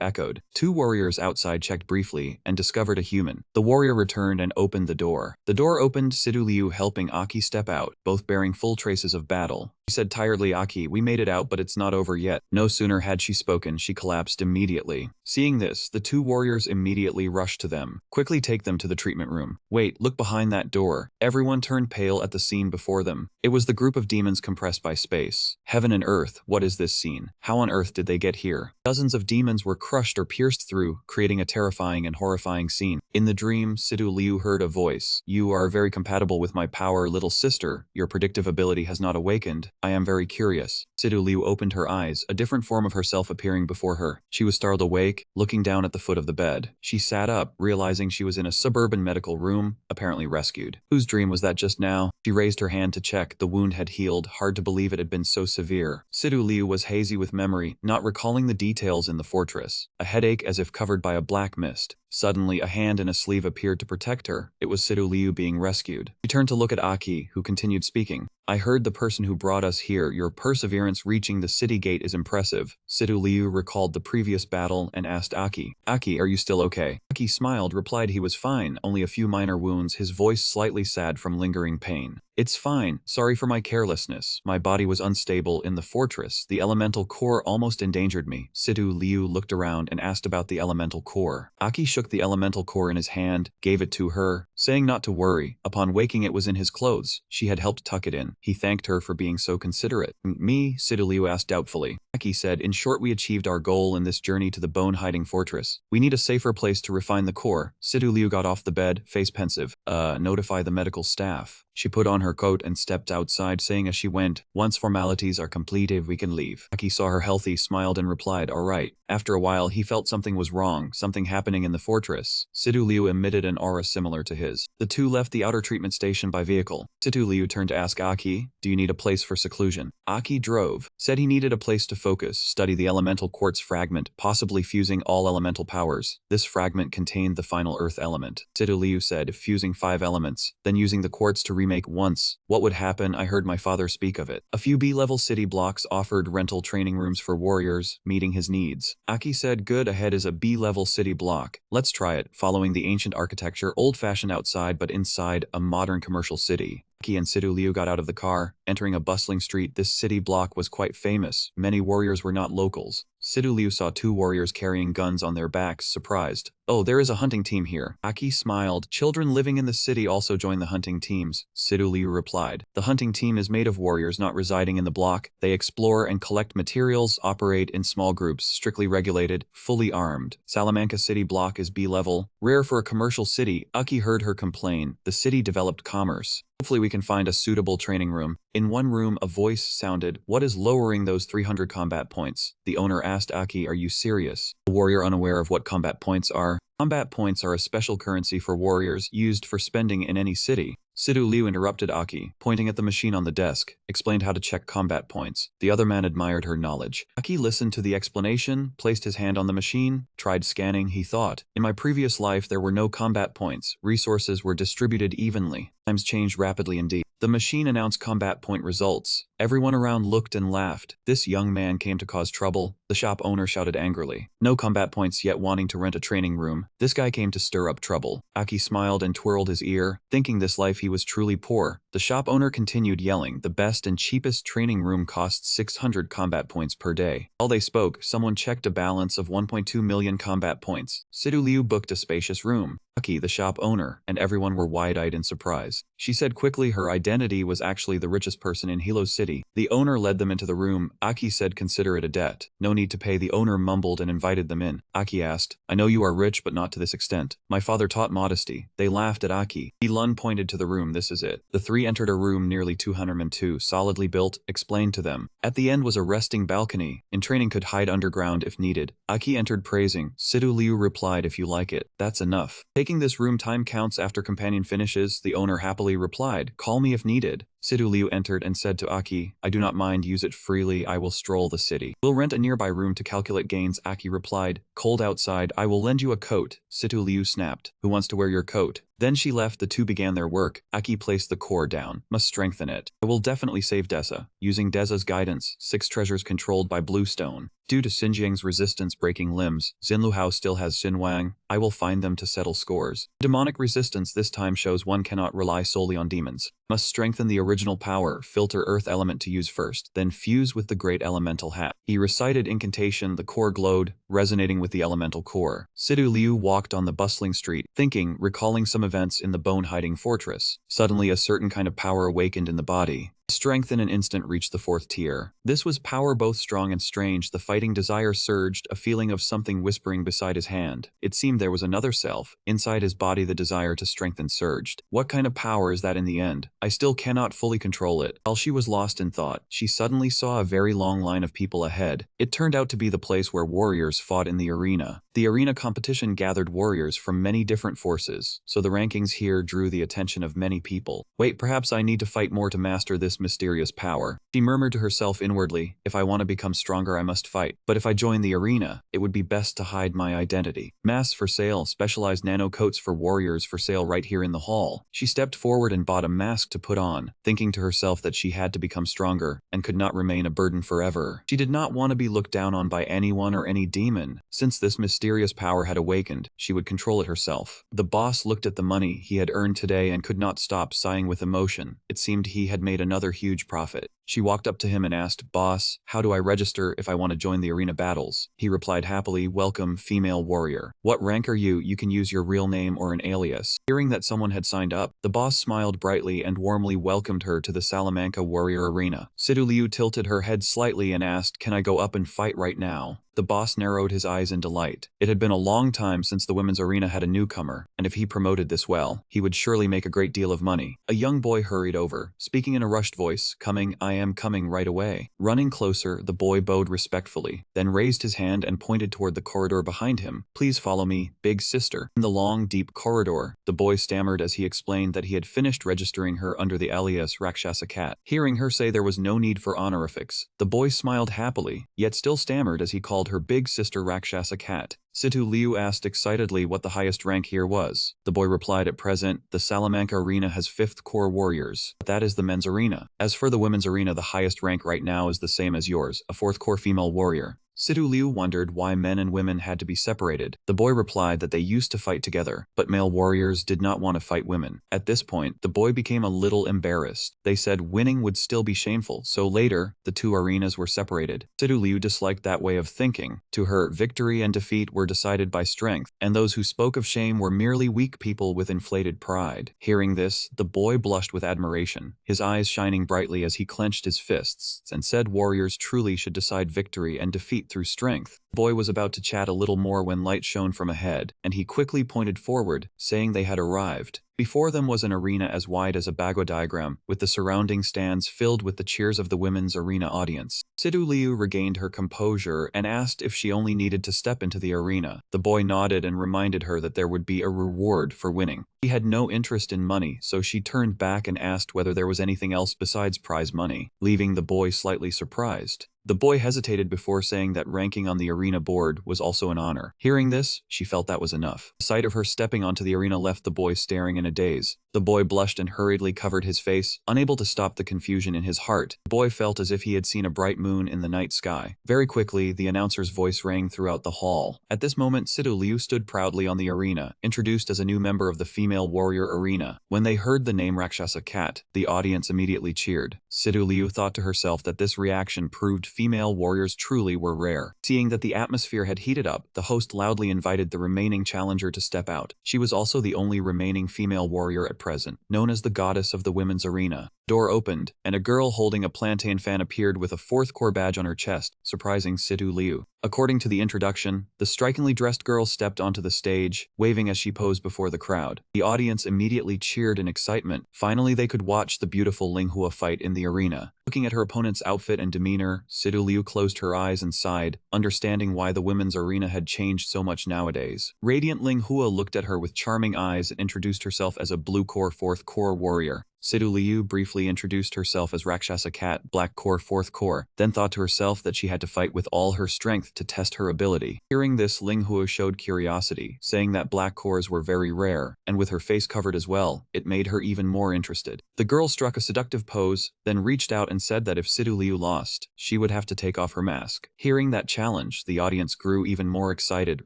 echoed. Two warriors outside checked briefly and discovered a human. The warrior returned and opened the door. The door opened, Situ Liu helping Aki step out, both bearing full traces of battle. She said tiredly, Aki, we made it out but it's not over yet. No sooner had she spoken, she collapsed immediately. Seeing this, the two warriors immediately rushed to them. Quickly take them to the treatment room. Wait, look behind that door. Everyone turned pale at the scene before them. It was the group of demons compressed by space. Heaven and earth, what is this scene? How on earth did they get here? Dozens of demons were crushed or pierced through, creating a terrifying and horrifying scene. In the dream, Sidu Liu heard a voice. You are very compatible with my power, little sister. Your predictive ability has not awakened. I am very curious. Sidu Liu opened her eyes, a different form of herself appearing before her. She was startled awake, looking down at the foot of the bed. She sat up, realizing she was in a suburban medical room, apparently rescued. Whose dream was that just now? She raised her hand to check. The wound had healed. Hard to believe it had been so severe. Sidu Liu was hazy with memory, not recalling the details in the fortress. A headache as if covered by a black mist. Suddenly, a hand in a sleeve appeared to protect her. It was Sidu Liu being rescued. She turned to look at Aki, who continued speaking. I heard the person who brought us here. Your perseverance reaching the city gate is impressive. Sidu Liu recalled the previous battle and asked Aki, Aki, are you still okay? Aki smiled, replied he was fine, only a few minor wounds, his voice slightly sad from lingering pain. It's fine. Sorry for my carelessness. My body was unstable in the fortress. The elemental core almost endangered me. Sidu Liu looked around and asked about the elemental core. Aki shook the elemental core in his hand, gave it to her, saying not to worry. Upon waking, it was in his clothes. She had helped tuck it in. He thanked her for being so considerate. Me? Sidu Liu asked doubtfully. Aki said, in short, we achieved our goal in this journey to the bone-hiding fortress. We need a safer place to refine the core. Sidu Liu got off the bed, face pensive. Notify the medical staff. She put on her coat and stepped outside, saying as she went, once formalities are completed, we can leave. Aki saw her healthy, smiled and replied, all right. After a while, he felt something was wrong, something happening in the fortress. Sidu Liu emitted an aura similar to his. The two left the outer treatment station by vehicle. Sidu Liu turned to ask Aki, do you need a place for seclusion? Aki drove, said he needed a place to focus, study the elemental quartz fragment, possibly fusing all elemental powers. This fragment contained the final earth element. Sidu Liu said, fusing 5 elements, then using the quartz to remake once. What would happen? I heard my father speak of it. A few B-level city blocks offered rental training rooms for warriors, meeting his needs. Aki said, good, ahead is a B-level city block. Let's try it, following the ancient architecture, old-fashioned outside but inside a modern commercial city. Aki and Sidu Liu got out of the car, entering a bustling street. This city block was quite famous. Many warriors were not locals. Sidu Liu saw 2 warriors carrying guns on their backs, surprised. Oh, there is a hunting team here. Aki smiled. Children living in the city also join the hunting teams. Sidu Liu replied. The hunting team is made of warriors not residing in the block. They explore and collect materials, operate in small groups, strictly regulated, fully armed. Salamanca city block is B-level, rare for a commercial city. Aki heard her complain. The city developed commerce. Hopefully we can find a suitable training room. In one room, a voice sounded, what is lowering those 300 combat points? The owner asked Aki, are you serious? The warrior, unaware of what combat points are. Combat points are a special currency for warriors used for spending in any city. Sidu Liu interrupted Aki, pointing at the machine on the desk, explained how to check combat points. The other man admired her knowledge. Aki listened to the explanation, placed his hand on the machine, tried scanning. He thought, in my previous life there were no combat points. Resources were distributed evenly. Times changed rapidly indeed. The machine announced combat point results. Everyone around looked and laughed. This young man came to cause trouble. The shop owner shouted angrily. No combat points yet, wanting to rent a training room. This guy came to stir up trouble. Aki smiled and twirled his ear, thinking this life he was truly poor. The shop owner continued yelling. The best and cheapest training room costs 600 combat points per day. While they spoke, someone checked a balance of 1.2 million combat points. Sidu Liu booked a spacious room. Aki, the shop owner, and everyone were wide-eyed in surprise. She said quickly her identity was actually the richest person in Hilo City. The owner led them into the room. Aki said consider it a debt. No need to pay. The owner mumbled and invited them in. Aki asked, I know you are rich but not to this extent. My father taught modesty. They laughed at Aki. Lun pointed to the room. This is it. The 3 entered a room nearly 202, solidly built, explained to them. At the end was a resting balcony. In training could hide underground if needed. Aki entered praising. Sidu Liu replied, if you like it, that's enough. Taking this room time counts after companion finishes, the owner happily replied, call me if needed. Sidu Liu entered and said to Aki, I do not mind, use it freely, I will stroll the city. We'll rent a nearby room to calculate gains. Aki replied, cold outside, I will lend you a coat. Sidu Liu snapped, who wants to wear your coat? Then she left. The two began their work. Aki placed the core down. Must strengthen it. I will definitely save Deza. Using Deza's guidance, 6 treasures controlled by Bluestone. Due to Xinjiang's resistance breaking limbs, Xinluhao still has Xinwang. I will find them to settle scores. Demonic resistance this time shows one cannot rely solely on demons. Must strengthen the original power, filter earth element to use first, then fuse with the great elemental hat. He recited incantation, the core glowed, resonating with the elemental core. Sidu Liu walked on the bustling street, thinking, recalling some events in the bone-hiding fortress. Suddenly a certain kind of power awakened in the body. Strength in an instant reached the 4th tier. This was power both strong and strange. The fighting desire surged, a feeling of something whispering beside his hand. It seemed there was another self. Inside his body the desire to strengthen surged. What kind of power is that in the end? I still cannot fully control it. While she was lost in thought, she suddenly saw a very long line of people ahead. It turned out to be the place where warriors fought in the arena. The arena competition gathered warriors from many different forces, so the rankings here drew the attention of many people. Wait, perhaps I need to fight more to master this mysterious power. She murmured to herself inwardly, if I want to become stronger I must fight, but if I join the arena, it would be best to hide my identity. Masks for sale, specialized nano coats for warriors for sale right here in the hall. She stepped forward and bought a mask to put on, thinking to herself that she had to become stronger and could not remain a burden forever. She did not want to be looked down on by anyone or any demon. Since this mysterious power had awakened, she would control it herself. The boss looked at the money he had earned today and could not stop sighing with emotion. It seemed he had made another huge profit. She walked up to him and asked, "Boss, how do I register if I want to join the arena battles?" He replied happily, "Welcome, female warrior. What rank are you? You can use your real name or an alias." Hearing that someone had signed up, the boss smiled brightly and warmly welcomed her to the Salamanca warrior arena. Sidu Liu tilted her head slightly and asked, "Can I go up and fight right now?" The boss narrowed his eyes in delight. It had been a long time since the women's arena had a newcomer, and if he promoted this well, he would surely make a great deal of money. A young boy hurried over, speaking in a rushed voice, I am coming right away." Running closer, the boy bowed respectfully, then raised his hand and pointed toward the corridor behind him. "Please follow me, big sister." In the long, deep corridor, the boy stammered as he explained that he had finished registering her under the alias Rakshasa Cat. Hearing her say there was no need for honorifics, the boy smiled happily, yet still stammered as he called her big sister Rakshasa Cat. Situ Liu asked excitedly what the highest rank here was. The boy replied, "At present, the Salamanca arena has 5th core warriors. That is the men's arena. As for the women's arena, the highest rank right now is the same as yours, a 4th core female warrior." Sidu Liu wondered why men and women had to be separated. The boy replied that they used to fight together, but male warriors did not want to fight women. At this point, the boy became a little embarrassed. They said winning would still be shameful, so later, the two arenas were separated. Sidu Liu disliked that way of thinking. To her, victory and defeat were decided by strength, and those who spoke of shame were merely weak people with inflated pride. Hearing this, the boy blushed with admiration, his eyes shining brightly as he clenched his fists, and said warriors truly should decide victory and defeat through strength. The boy was about to chat a little more when light shone from ahead, and he quickly pointed forward, saying they had arrived. Before them was an arena as wide as a Bagua diagram, with the surrounding stands filled with the cheers of the women's arena audience. Sidu Liu regained her composure and asked if she only needed to step into the arena. The boy nodded and reminded her that there would be a reward for winning. She had no interest in money, so she turned back and asked whether there was anything else besides prize money, leaving the boy slightly surprised. The boy hesitated before saying that ranking on the arena board was also an honor. Hearing this, she felt that was enough. The sight of her stepping onto the arena left the boy staring in a daze. The boy blushed and hurriedly covered his face, unable to stop the confusion in his heart. The boy felt as if he had seen a bright moon in the night sky. Very quickly, the announcer's voice rang throughout the hall. At this moment, Sidu Liu stood proudly on the arena, introduced as a new member of the female warrior arena. When they heard the name Rakshasa Cat, the audience immediately cheered. Sidu Liu thought to herself that this reaction proved female warriors truly were rare. Seeing that the atmosphere had heated up, the host loudly invited the remaining challenger to step out. She was also the only remaining female warrior at present, known as the goddess of the women's arena. Door opened, and a girl holding a plantain fan appeared with a 4th core badge on her chest, surprising Sidu Liu. According to the introduction, the strikingly dressed girl stepped onto the stage, waving as she posed before the crowd. The audience immediately cheered in excitement. Finally, they could watch the beautiful Linghua fight in the arena. Looking at her opponent's outfit and demeanor, Sidu Liu closed her eyes and sighed, understanding why the women's arena had changed so much nowadays. Radiant Linghua looked at her with charming eyes and introduced herself as a blue core 4th core warrior. Sidu Liu briefly introduced herself as Rakshasa Cat, Black Core 4th Core, then thought to herself that she had to fight with all her strength to test her ability. Hearing this, Linghua showed curiosity, saying that Black Cores were very rare, and with her face covered as well, it made her even more interested. The girl struck a seductive pose, then reached out and said that if Sidu Liu lost, she would have to take off her mask. Hearing that challenge, the audience grew even more excited,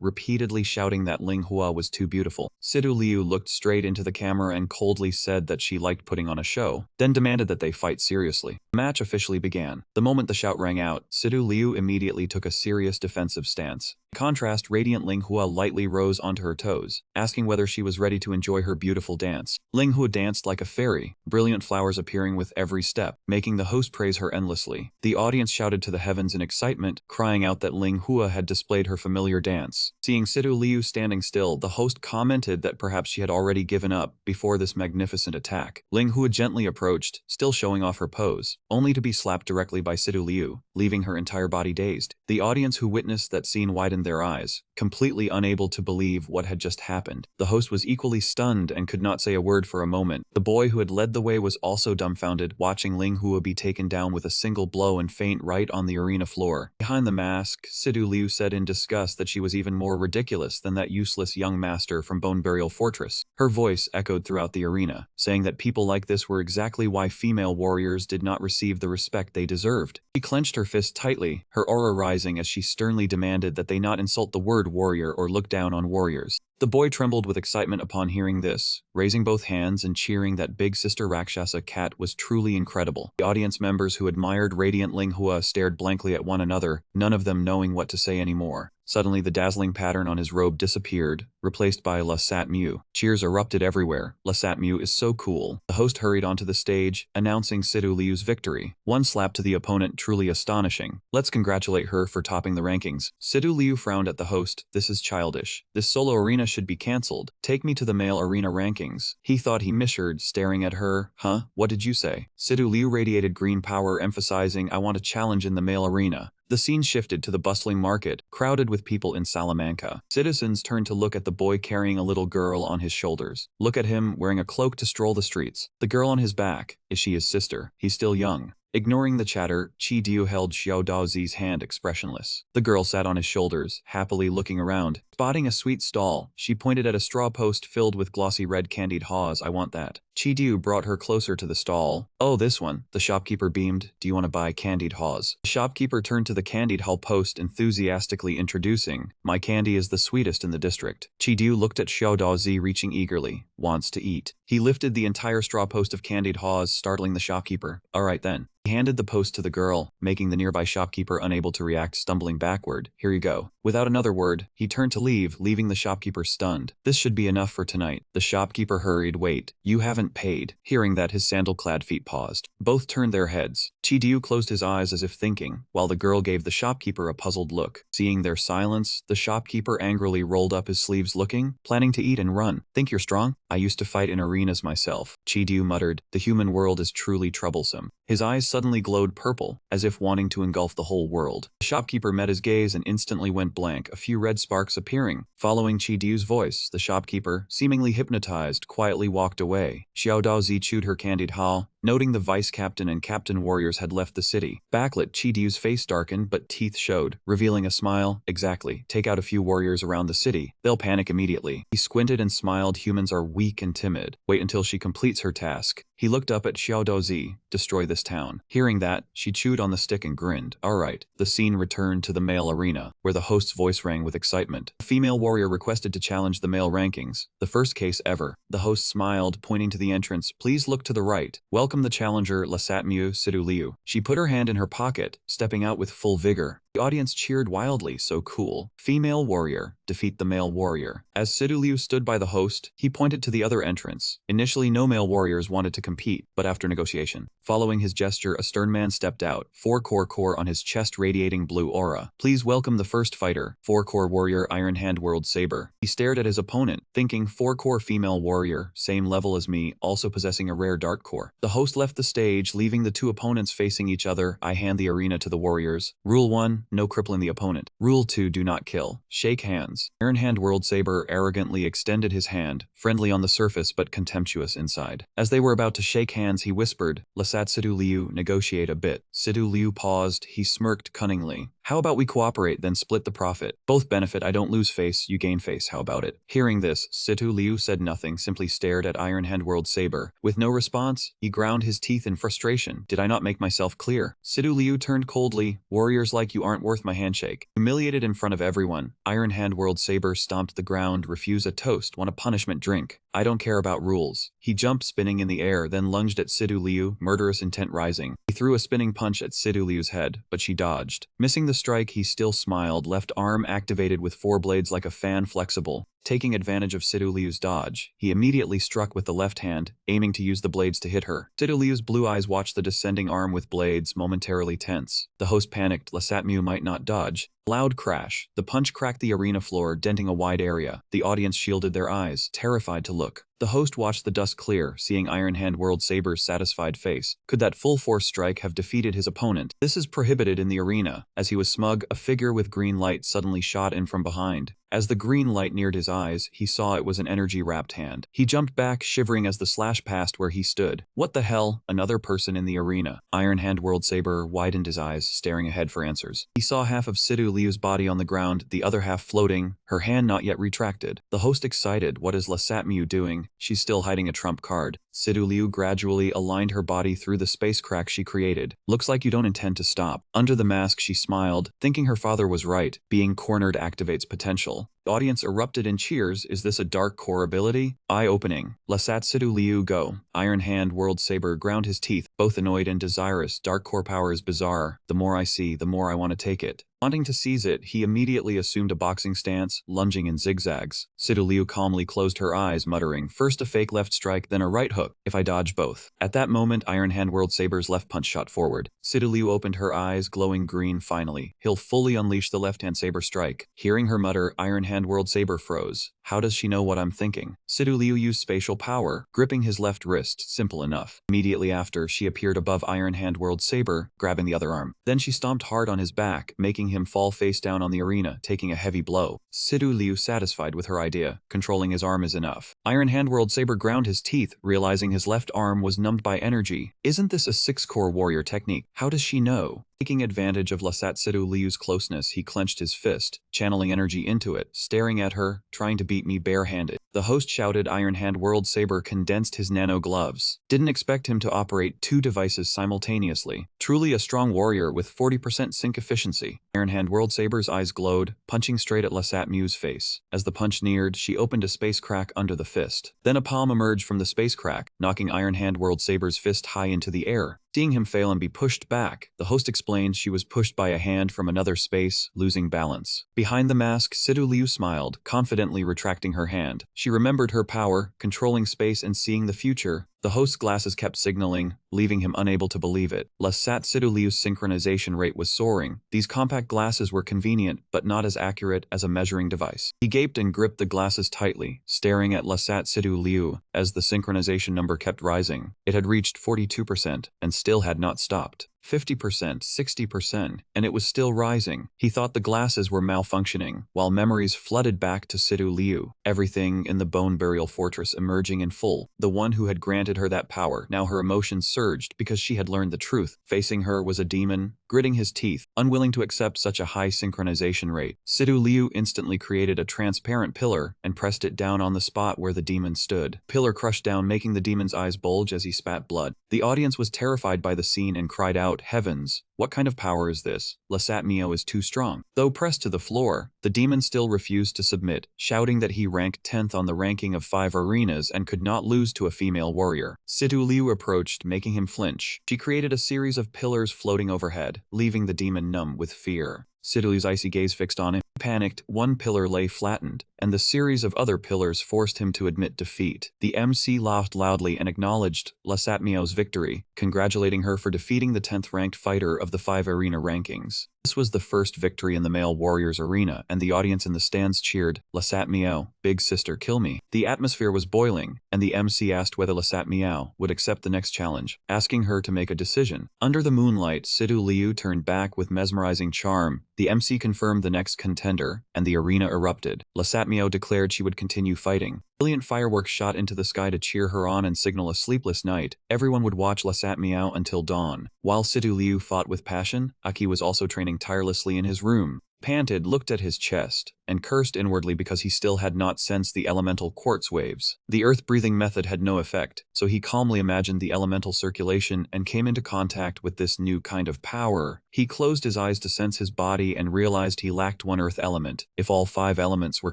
repeatedly shouting that Linghua was too beautiful. Sidu Liu looked straight into the camera and coldly said that she liked putting putting on a show, then demanded that they fight seriously. The match officially began. The moment the shout rang out, Sidu Liu immediately took a serious defensive stance. In contrast, Radiant Linghua lightly rose onto her toes, asking whether she was ready to enjoy her beautiful dance. Linghua danced like a fairy, brilliant flowers appearing with every step, making the host praise her endlessly. The audience shouted to the heavens in excitement, crying out that Linghua had displayed her familiar dance. Seeing Sidu Liu standing still, the host commented that perhaps she had already given up before this magnificent attack. Linghua gently approached, still showing off her pose, only to be slapped directly by Sidu Liu, leaving her entire body dazed. The audience who witnessed that scene widened their eyes, completely unable to believe what had just happened. The host was equally stunned and could not say a word for a moment. The boy who had led the way was also dumbfounded, watching Linghua be taken down with a single blow and faint right on the arena floor. Behind the mask, Sidu Liu said in disgust that she was even more ridiculous than that useless young master from Bone Burial Fortress. Her voice echoed throughout the arena, saying that people like this were exactly why female warriors did not receive the respect they deserved. She clenched her fist tightly, her aura rising as she sternly demanded that they not insult the word warrior or look down on warriors. The boy trembled with excitement upon hearing this, raising both hands and cheering that big sister Rakshasa cat was truly incredible. The audience members who admired Radiant Linghua stared blankly at one another, none of them knowing what to say anymore. Suddenly, the dazzling pattern on his robe disappeared, replaced by La Sat Mew. Cheers erupted everywhere. La Sat Mew is so cool. The host hurried onto the stage, announcing Sidu Liu's victory. One slap to the opponent truly astonishing. Let's congratulate her for topping the rankings. Sidu Liu frowned at the host. This is childish. This solo arena should be cancelled. Take me to the male arena rankings. He thought he measured, staring at her. Huh? What did you say? Sidu Liu radiated green power, emphasizing, I want a challenge in the male arena. The scene shifted to the bustling market, crowded with people in Salamanca. Citizens turned to look at the boy carrying a little girl on his shoulders. Look at him, wearing a cloak to stroll the streets. The girl on his back. Is she his sister? He's still young. Ignoring the chatter, Chi Diu held Xiao Daozi's hand expressionless. The girl sat on his shoulders, happily looking around. Spotting a sweet stall, she pointed at a straw post filled with glossy red candied haws. I want that. Chi Diu brought her closer to the stall. Oh, this one. The shopkeeper beamed. Do you want to buy candied haws? The shopkeeper turned to the candied haw post, enthusiastically introducing, my candy is the sweetest in the district. Chi Diu looked at Xiao Daozi, reaching eagerly. Wants to eat. He lifted the entire straw post of candied haws, startling the shopkeeper. All right then. He handed the post to the girl, making the nearby shopkeeper unable to react, stumbling backward. Here you go. Without another word, he turned to leave, leaving the shopkeeper stunned. This should be enough for tonight. The shopkeeper hurried. Wait, you haven't paid. Hearing that, his sandal-clad feet paused. Both turned their heads. Chi Diu closed his eyes as if thinking, while the girl gave the shopkeeper a puzzled look. Seeing their silence, the shopkeeper angrily rolled up his sleeves, looking, planning to eat and run. Think you're strong? I used to fight in arenas myself. Chi Diu muttered, the human world is truly troublesome. His eyes suddenly glowed purple, as if wanting to engulf the whole world. The shopkeeper met his gaze and instantly went blank, a few red sparks appearing. Following Chi Diu's voice, the shopkeeper, seemingly hypnotized, quietly walked away. Xiao Daozi chewed her candied haw, noting the vice-captain and captain warriors had left the city. Backlit, Chi Diu's face darkened, but teeth showed, revealing a smile. Exactly. Take out a few warriors around the city. They'll panic immediately. He squinted and smiled. Humans are weak and timid. Wait until she completes her task. He looked up at Xiao Daozi. Destroy this town. Hearing that, she chewed on the stick and grinned. Alright. The scene returned to the male arena, where the host's voice rang with excitement. A female warrior requested to challenge the male rankings. The first case ever. The host smiled, pointing to the entrance. Please look to the right. Welcome the challenger, Lasatmu Sidu Liu. She put her hand in her pocket, stepping out with full vigor. The audience cheered wildly. So cool. Female warrior. Defeat the male warrior. As Sidu Liu stood by the host, he pointed to the other entrance. Initially, no male warriors wanted to compete, but after negotiation. Following his gesture, a stern man stepped out, 4-core on his chest radiating blue aura. Please welcome the first fighter, 4-core warrior Iron Hand World Saber. He stared at his opponent, thinking 4-core female warrior, same level as me, also possessing a rare dark core. The host left the stage, leaving the two opponents facing each other. I hand the arena to the warriors. Rule 1, no crippling the opponent. Rule 2, do not kill. Shake hands. Iron Hand World Saber arrogantly extended his hand, friendly on the surface but contemptuous inside. As they were about to shake hands, he whispered, Lasat Sidu Liu, negotiate a bit. Sidu Liu paused. He smirked cunningly. How about we cooperate, then split the profit? Both benefit. I don't lose face, you gain face. How about it? Hearing this, Situ Liu said nothing, simply stared at Iron Hand World Saber. With no response, he ground his teeth in frustration. Did I not make myself clear? Situ Liu turned coldly. Warriors like you aren't worth my handshake. Humiliated in front of everyone, Iron Hand World Saber stomped the ground. Refuse a toast, want a punishment drink. I don't care about rules. He jumped spinning in the air, then lunged at Situ Liu, murderous intent rising. He threw a spinning punch at Situ Liu's head, but she dodged. Missing the strike, he still smiled, left arm activated with 4 blades like a fan, flexible. Taking advantage of Situ Liu's dodge, he immediately struck with the left hand, aiming to use the blades to hit her. Situ Liu's blue eyes watched the descending arm with blades, momentarily tense. The host panicked. Lasatmu might not dodge. Loud crash. The punch cracked the arena floor, denting a wide area. The audience shielded their eyes, terrified to look. The host watched the dust clear, seeing Iron Hand World Saber's satisfied face. Could that full-force strike have defeated his opponent? This is prohibited in the arena. As he was smug, a figure with green light suddenly shot in from behind. As the green light neared his eyes, he saw it was an energy-wrapped hand. He jumped back, shivering as the slash passed where he stood. What the hell? Another person in the arena. Iron Hand World Saber widened his eyes, staring ahead for answers. He saw half of Situ Liu's body on the ground, the other half floating, her hand not yet retracted. The host excited. What is Lasatmu doing? She's still hiding a trump card. Situ Liu gradually aligned her body through the space crack she created. Looks like you don't intend to stop. Under the mask, she smiled, thinking her father was right. Being cornered activates potential. The audience erupted in cheers. Is this a dark core ability? Eye-opening. Lasat Situ Liu go. Iron Hand World Saber ground his teeth, both annoyed and desirous. Dark core power is bizarre. The more I see, the more I want to take it. Wanting to seize it, he immediately assumed a boxing stance, lunging in zigzags. Situ Liu calmly closed her eyes, muttering, first a fake left strike, then a right hook, if I dodge both. At that moment, Iron Hand World Saber's left punch shot forward. Situ Liu opened her eyes, glowing green finally. He'll fully unleash the left-hand saber strike. Hearing her mutter, Iron Hand World Saber froze. How does she know what I'm thinking? Situ Liu used spatial power, gripping his left wrist, simple enough. Immediately after, she appeared above Iron Hand World Saber, grabbing the other arm. Then she stomped hard on his back, making him fall face down on the arena, taking a heavy blow. Situ Liu satisfied with her idea. Controlling his arm is enough. Iron Hand World Saber ground his teeth, realizing his left arm was numbed by energy. Isn't this a 6-core warrior technique? How does she know? Taking advantage of Lasat Situ Liu's closeness, he clenched his fist, channeling energy into it, staring at her, trying to beat me barehanded. The host shouted. Iron Hand World Saber condensed his nano gloves. Didn't expect him to operate 2 devices simultaneously. Truly a strong warrior with 40% sync efficiency. Iron Hand World Saber's eyes glowed, punching straight at Lasatmu's face. As the punch neared, she opened a space crack under the fist. Then a palm emerged from the space crack, knocking Iron Hand World Saber's fist high into the air. Seeing him fail and be pushed back, the host explained she was pushed by a hand from another space, losing balance. Behind the mask, Situ Liu smiled, confidently retracting her hand. She remembered her power, controlling space and seeing the future. The host's glasses kept signaling, leaving him unable to believe it. Lasat Situ Liu's synchronization rate was soaring. These compact glasses were convenient, but not as accurate as a measuring device. He gaped and gripped the glasses tightly, staring at Lasat Situ Liu as the synchronization number kept rising. It had reached 42% and still had not stopped. 50%, 60%, and it was still rising. He thought the glasses were malfunctioning, while memories flooded back to Situ Liu. Everything in the bone burial fortress emerging in full. The one who had granted her that power. Now her emotions surged because she had learned the truth. Facing her was a demon, gritting his teeth, unwilling to accept such a high synchronization rate. Situ Liu instantly created a transparent pillar and pressed it down on the spot where the demon stood. Pillar crushed down, making the demon's eyes bulge as he spat blood. The audience was terrified by the scene and cried out, heavens, what kind of power is this? Lasatmu is too strong. Though pressed to the floor, the demon still refused to submit, shouting that he ranked 10th on the ranking of 5 arenas and could not lose to a female warrior. Situ Liu approached, making him flinch. She created a series of pillars floating overhead, leaving the demon numb with fear. Situ Liu's icy gaze fixed on him. Panicked, one pillar lay flattened, and the series of other pillars forced him to admit defeat. The MC laughed loudly and acknowledged Lasatmu's victory, congratulating her for defeating the 10th ranked fighter of the 5 arena rankings. This was the first victory in the male warriors arena, and the audience in the stands cheered, Lasatmu, big sister, kill me. The atmosphere was boiling, and the MC asked whether Lasatmu would accept the next challenge, asking her to make a decision. Under the moonlight, Situ Liu turned back with mesmerizing charm. The MC confirmed the next contender, and the arena erupted. Lasatmu Mio declared she would continue fighting. Brilliant fireworks shot into the sky to cheer her on and signal a sleepless night. Everyone would watch Mio until dawn. While Sidu Liu fought with passion, Aki was also training tirelessly in his room. Panted, looked at his chest, and cursed inwardly because he still had not sensed the elemental quartz waves. The earth-breathing method had no effect, so he calmly imagined the elemental circulation and came into contact with this new kind of power. He closed his eyes to sense his body and realized he lacked one earth element. If all 5 elements were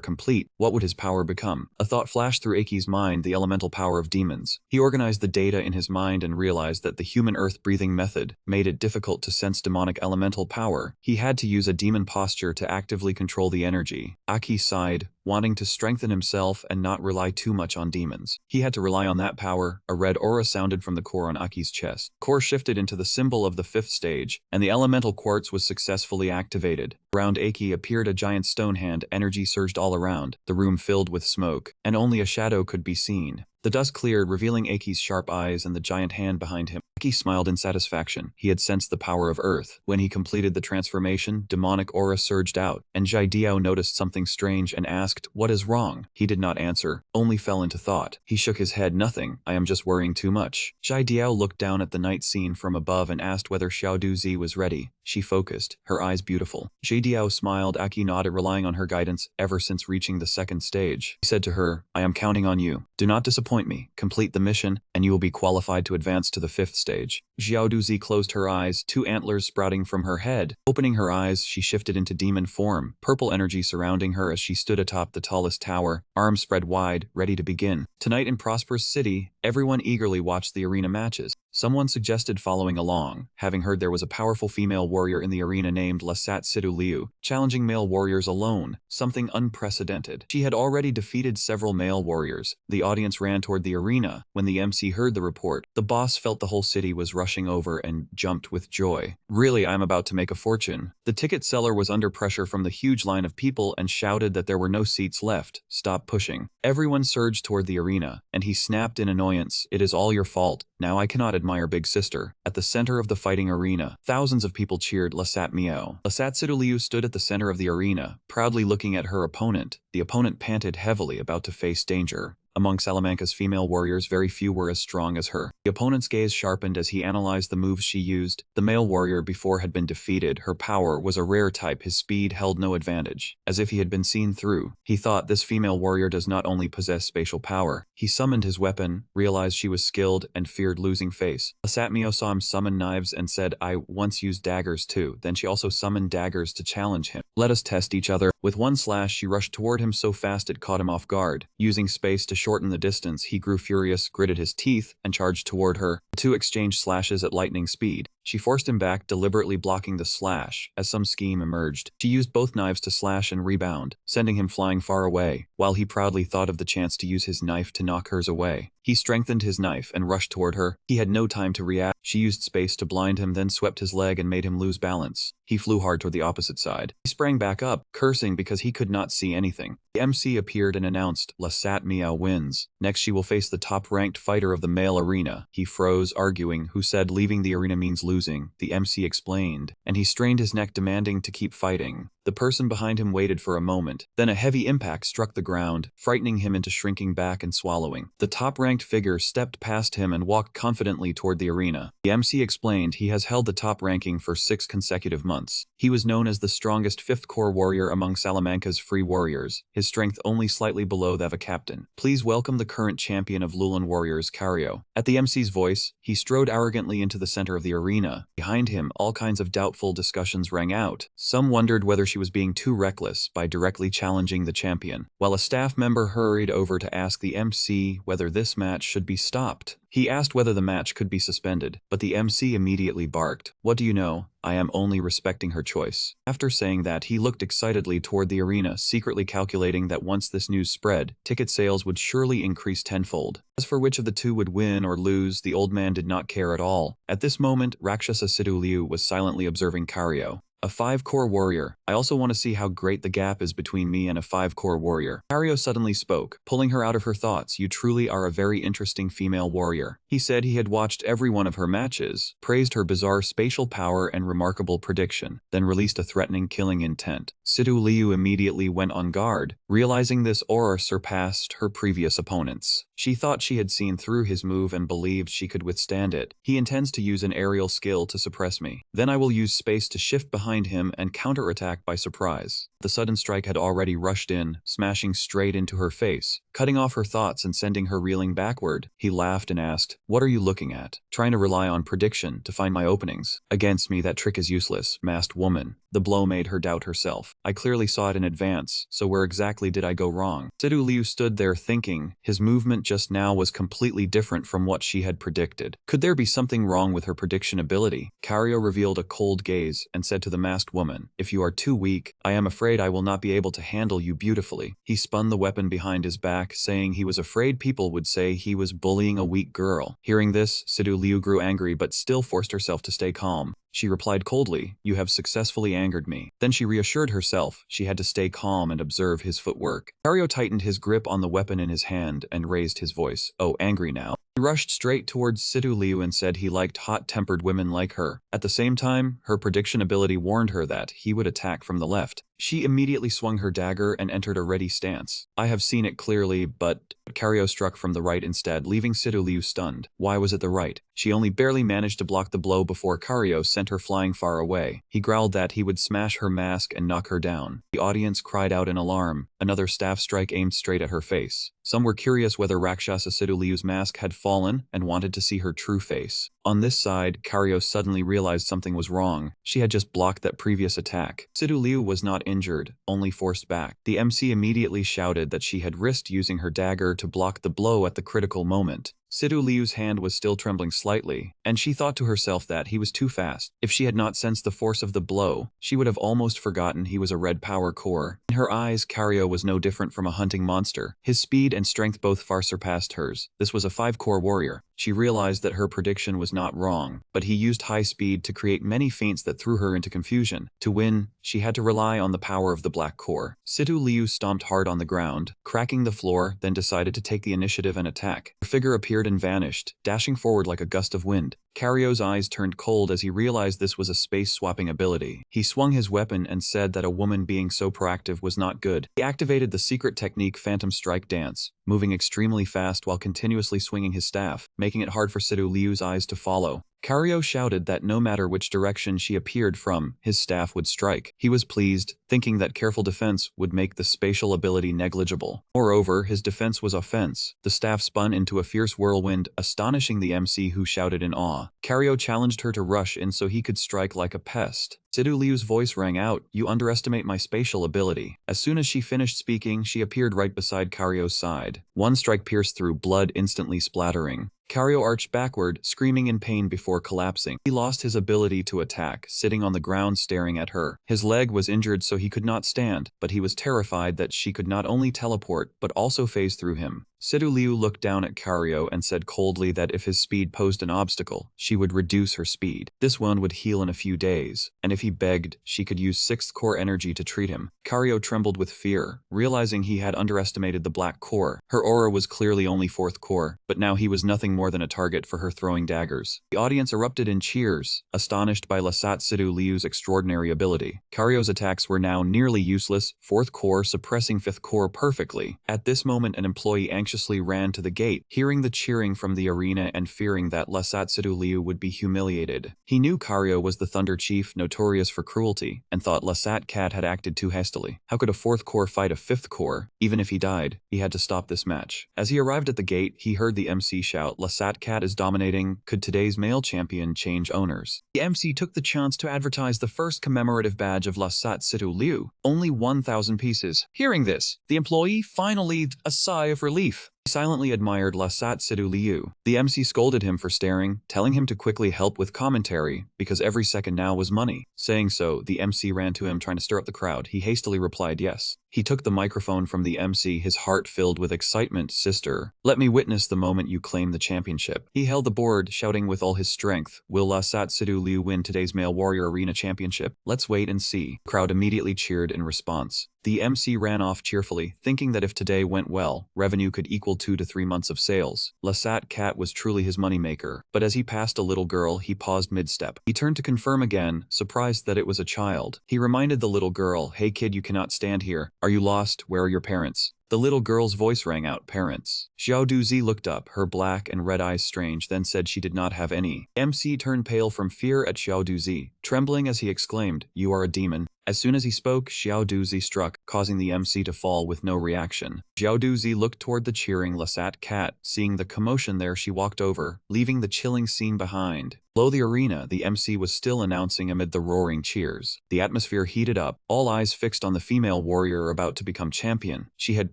complete, what would his power become? A thought flashed through Aki's mind, the elemental power of demons. He organized the data in his mind and realized that the human earth-breathing method made it difficult to sense demonic elemental power. He had to use a demon posture to actively control the energy. Aki sighed, wanting to strengthen himself and not rely too much on demons. He had to rely on that power. A red aura sounded from the core on Aki's chest. Core shifted into the symbol of the 5th stage, and the elemental quartz was successfully activated. Around Aki appeared a giant stone hand. Energy surged all around, the room filled with smoke, and only a shadow could be seen. The dust cleared, revealing Aki's sharp eyes and the giant hand behind him. Aki smiled in satisfaction. He had sensed the power of Earth. When he completed the transformation, demonic aura surged out, and Jidiao noticed something strange and asked, "What is wrong?" He did not answer, only fell into thought. He shook his head. "Nothing. I am just worrying too much." Jidiao looked down at the night scene from above and asked whether Xiaoduzi was ready. She focused, her eyes beautiful. Jidiao smiled. Aki nodded, relying on her guidance ever since reaching the 2nd stage. He said to her, "I am counting on you. Do not disappoint me. Complete the mission, and you will be qualified to advance to the 5th stage." Xiaoduzi closed her eyes, 2 antlers sprouting from her head. Opening her eyes, she shifted into demon form, purple energy surrounding her as she stood atop the tallest tower, arms spread wide, ready to begin. Tonight in Prosperous City, everyone eagerly watched the arena matches. Someone suggested following along, having heard there was a powerful female warrior in the arena named Lasat Sidu Liu, challenging male warriors alone, something unprecedented. She had already defeated several male warriors. The audience ran toward the arena. When the MC heard the report, the boss felt the whole city was rushing over and jumped with joy. "Really, I'm about to make a fortune." The ticket seller was under pressure from the huge line of people and shouted that there were no seats left. "Stop pushing." Everyone surged toward the arena, and he snapped in annoyance, "It is all your fault. Now I cannot admire Big Sister." At the center of the fighting arena, thousands of people cheered Lasat Mio. Lasat Sidu Liu stood at the center of the arena, proudly looking at her opponent. The opponent panted heavily, about to face danger. Among Salamanca's female warriors, very few were as strong as her. The opponent's gaze sharpened as he analyzed the moves she used. The male warrior before had been defeated. Her power was a rare type. His speed held no advantage. As if he had been seen through. He thought, this female warrior does not only possess spatial power. He summoned his weapon, realized she was skilled, and feared losing face. Asatmio saw him summon knives and said, "I once used daggers too." Then she also summoned daggers to challenge him. "Let us test each other." With one slash, she rushed toward him so fast it caught him off guard. Using space to shorten the distance, he grew furious, gritted his teeth, and charged toward her. The two exchanged slashes at lightning speed. She forced him back, deliberately blocking the slash. As some scheme emerged, she used both knives to slash and rebound, sending him flying far away, while he proudly thought of the chance to use his knife to knock hers away. He strengthened his knife and rushed toward her. He had no time to react. She used space to blind him, then swept his leg and made him lose balance. He flew hard toward the opposite side. He sprang back up, cursing because he could not see anything. The MC appeared and announced, "Lasat Mio wins. Next she will face the top-ranked fighter of the male arena." He froze, arguing, who said leaving the arena means losing. The MC explained, and he strained his neck, demanding to keep fighting. The person behind him waited for a moment. Then a heavy impact struck the ground, frightening him into shrinking back and swallowing. The top-ranked figure stepped past him and walked confidently toward the arena. The MC explained he has held the top ranking for 6 consecutive months. He was known as the strongest 5th Corps warrior among Salamanca's free warriors, his strength only slightly below that of a captain. Please welcome the current champion of Lulan warriors, Cario. At the MC's voice, he strode arrogantly into the center of the arena. Behind him, all kinds of doubtful discussions rang out. Some wondered whether she was being too reckless by directly challenging the champion, while a staff member hurried over to ask the MC whether this match should be stopped. He asked whether the match could be suspended, but the MC immediately barked, "What do you know? I am only respecting her choice." After saying that, he looked excitedly toward the arena, secretly calculating that once this news spread, ticket sales would surely increase tenfold. As for which of the two would win or lose, the old man did not care at all. At this moment, Rakshasa Sidu Liu was silently observing Cario. A 5-core warrior. I also want to see how great the gap is between me and a 5-core warrior. Kario suddenly spoke, pulling her out of her thoughts. You truly are a very interesting female warrior. He said he had watched every one of her matches, praised her bizarre spatial power and remarkable prediction, then released a threatening killing intent. Sidu Liu immediately went on guard, realizing this aura surpassed her previous opponents. She thought she had seen through his move and believed she could withstand it. He intends to use an aerial skill to suppress me. Then I will use space to shift behind him and counterattack by surprise. The sudden strike had already rushed in, smashing straight into her face, cutting off her thoughts and sending her reeling backward. He laughed and asked, "What are you looking at? Trying to rely on prediction to find my openings. Against me, that trick is useless, masked woman." The blow made her doubt herself. I clearly saw it in advance, so where exactly did I go wrong? Sidu Liu stood there thinking. His movement just now was completely different from what she had predicted. Could there be something wrong with her prediction ability? Kario revealed a cold gaze and said to the masked woman, "If you are too weak, I am afraid I will not be able to handle you beautifully." He spun the weapon behind his back, saying he was afraid people would say he was bullying a weak girl. Hearing this, Sidu Liu grew angry but still forced herself to stay calm. She replied coldly, "You have successfully angered me." Then she reassured herself she had to stay calm and observe his footwork. Kario tightened his grip on the weapon in his hand and raised his voice. "Oh, angry now?" He rushed straight towards Sidu Liu and said he liked hot-tempered women like her. At the same time, her prediction ability warned her that he would attack from the left. She immediately swung her dagger and entered a ready stance. I have seen it clearly, but Kario struck from the right instead, leaving Sidu Liu stunned. Why was it the right? She only barely managed to block the blow before Kario sent her flying far away. He growled that he would smash her mask and knock her down. The audience cried out in alarm. Another staff strike aimed straight at her face. Some were curious whether Rakshasa Sidu Liu's mask had fallen and wanted to see her true face. On this side, Kario suddenly realized something was wrong. She had just blocked that previous attack. Sidu Liu was not injured, only forced back. The MC immediately shouted that she had risked using her dagger to block the blow at the critical moment. Sidu Liu's hand was still trembling slightly, and she thought to herself that he was too fast. If she had not sensed the force of the blow, she would have almost forgotten he was a red power core. In her eyes, Kario was no different from a hunting monster. His speed and strength both far surpassed hers. This was a 5-core warrior. She realized that her prediction was not wrong, but he used high speed to create many feints that threw her into confusion. To win, she had to rely on the power of the black core. Sidu Liu stomped hard on the ground, cracking the floor, then decided to take the initiative and attack. Her figure appeared and vanished, dashing forward like a gust of wind. Kario's eyes turned cold as he realized this was a space-swapping ability. He swung his weapon and said that a woman being so proactive was not good. He activated the secret technique Phantom Strike Dance, moving extremely fast while continuously swinging his staff, making it hard for Sidu Liu's eyes to follow. Kario shouted that no matter which direction she appeared from, his staff would strike. He was pleased, thinking that careful defense would make the spatial ability negligible. Moreover, his defense was offense. The staff spun into a fierce whirlwind, astonishing the MC, who shouted in awe. Kario challenged her to rush in so he could strike like a pest. Sidu Liu's voice rang out, "You underestimate my spatial ability." As soon as she finished speaking, she appeared right beside Kario's side. One strike pierced through, blood instantly splattering. Kario arched backward, screaming in pain before collapsing. He lost his ability to attack, sitting on the ground staring at her. His leg was injured so he could not stand, but he was terrified that she could not only teleport but also phase through him. Sidu Liu looked down at Kario and said coldly that if his speed posed an obstacle, she would reduce her speed. This wound would heal in a few days, and if he begged, she could use 6th core energy to treat him. Kario trembled with fear, realizing he had underestimated the black core. Her aura was clearly only 4th core, but now he was nothing more than a target for her throwing daggers. The audience erupted in cheers, astonished by Lasat Sidu Liu's extraordinary ability. Kario's attacks were now nearly useless, 4th core suppressing 5th core perfectly. At this moment, an employee anxiously ran to the gate, hearing the cheering from the arena and fearing that Lasat Sidu Liu would be humiliated. He knew Kario was the Thunder Chief, notorious for cruelty, and thought Lasat Cat had acted too hastily. How could a 4th core fight a 5th core? Even if he died, he had to stop this match. As he arrived at the gate, he heard the MC shout, "Lasat Cat is dominating. Could today's male champion change owners?" The MC took the chance to advertise the first commemorative badge of Lasat Sidu Liu, only 1,000 pieces. Hearing this, the employee finally heaved a sigh of relief. He silently admired Lasat Sidu Liu. The MC scolded him for staring, telling him to quickly help with commentary, because every second now was money. Saying so, the MC ran to him trying to stir up the crowd. He hastily replied yes. He took the microphone from the MC, his heart filled with excitement. Sister, let me witness the moment you claim the championship. He held the board, shouting with all his strength, will Lasatsudu Liu win today's Male Warrior Arena Championship? Let's wait and see. The crowd immediately cheered in response. The MC ran off cheerfully, thinking that if today went well, revenue could equal 2 to 3 months of sales. Lasat was truly his moneymaker, but as he passed a little girl, he paused mid-step. He turned to confirm again, surprised that it was a child. He reminded the little girl, hey kid, you cannot stand here. Are you lost? Where are your parents? The little girl's voice rang out, parents. Xiao Duzi looked up, her black and red eyes strange, then said she did not have any. MC turned pale from fear at Xiao Duzi, trembling as he exclaimed, you are a demon. As soon as he spoke, Xiao Duzi struck, causing the MC to fall with no reaction. Xiao Duzi looked toward the cheering Lasat cat. Seeing the commotion there, she walked over, leaving the chilling scene behind. Below the arena, the MC was still announcing amid the roaring cheers. The atmosphere heated up, all eyes fixed on the female warrior about to become champion. She had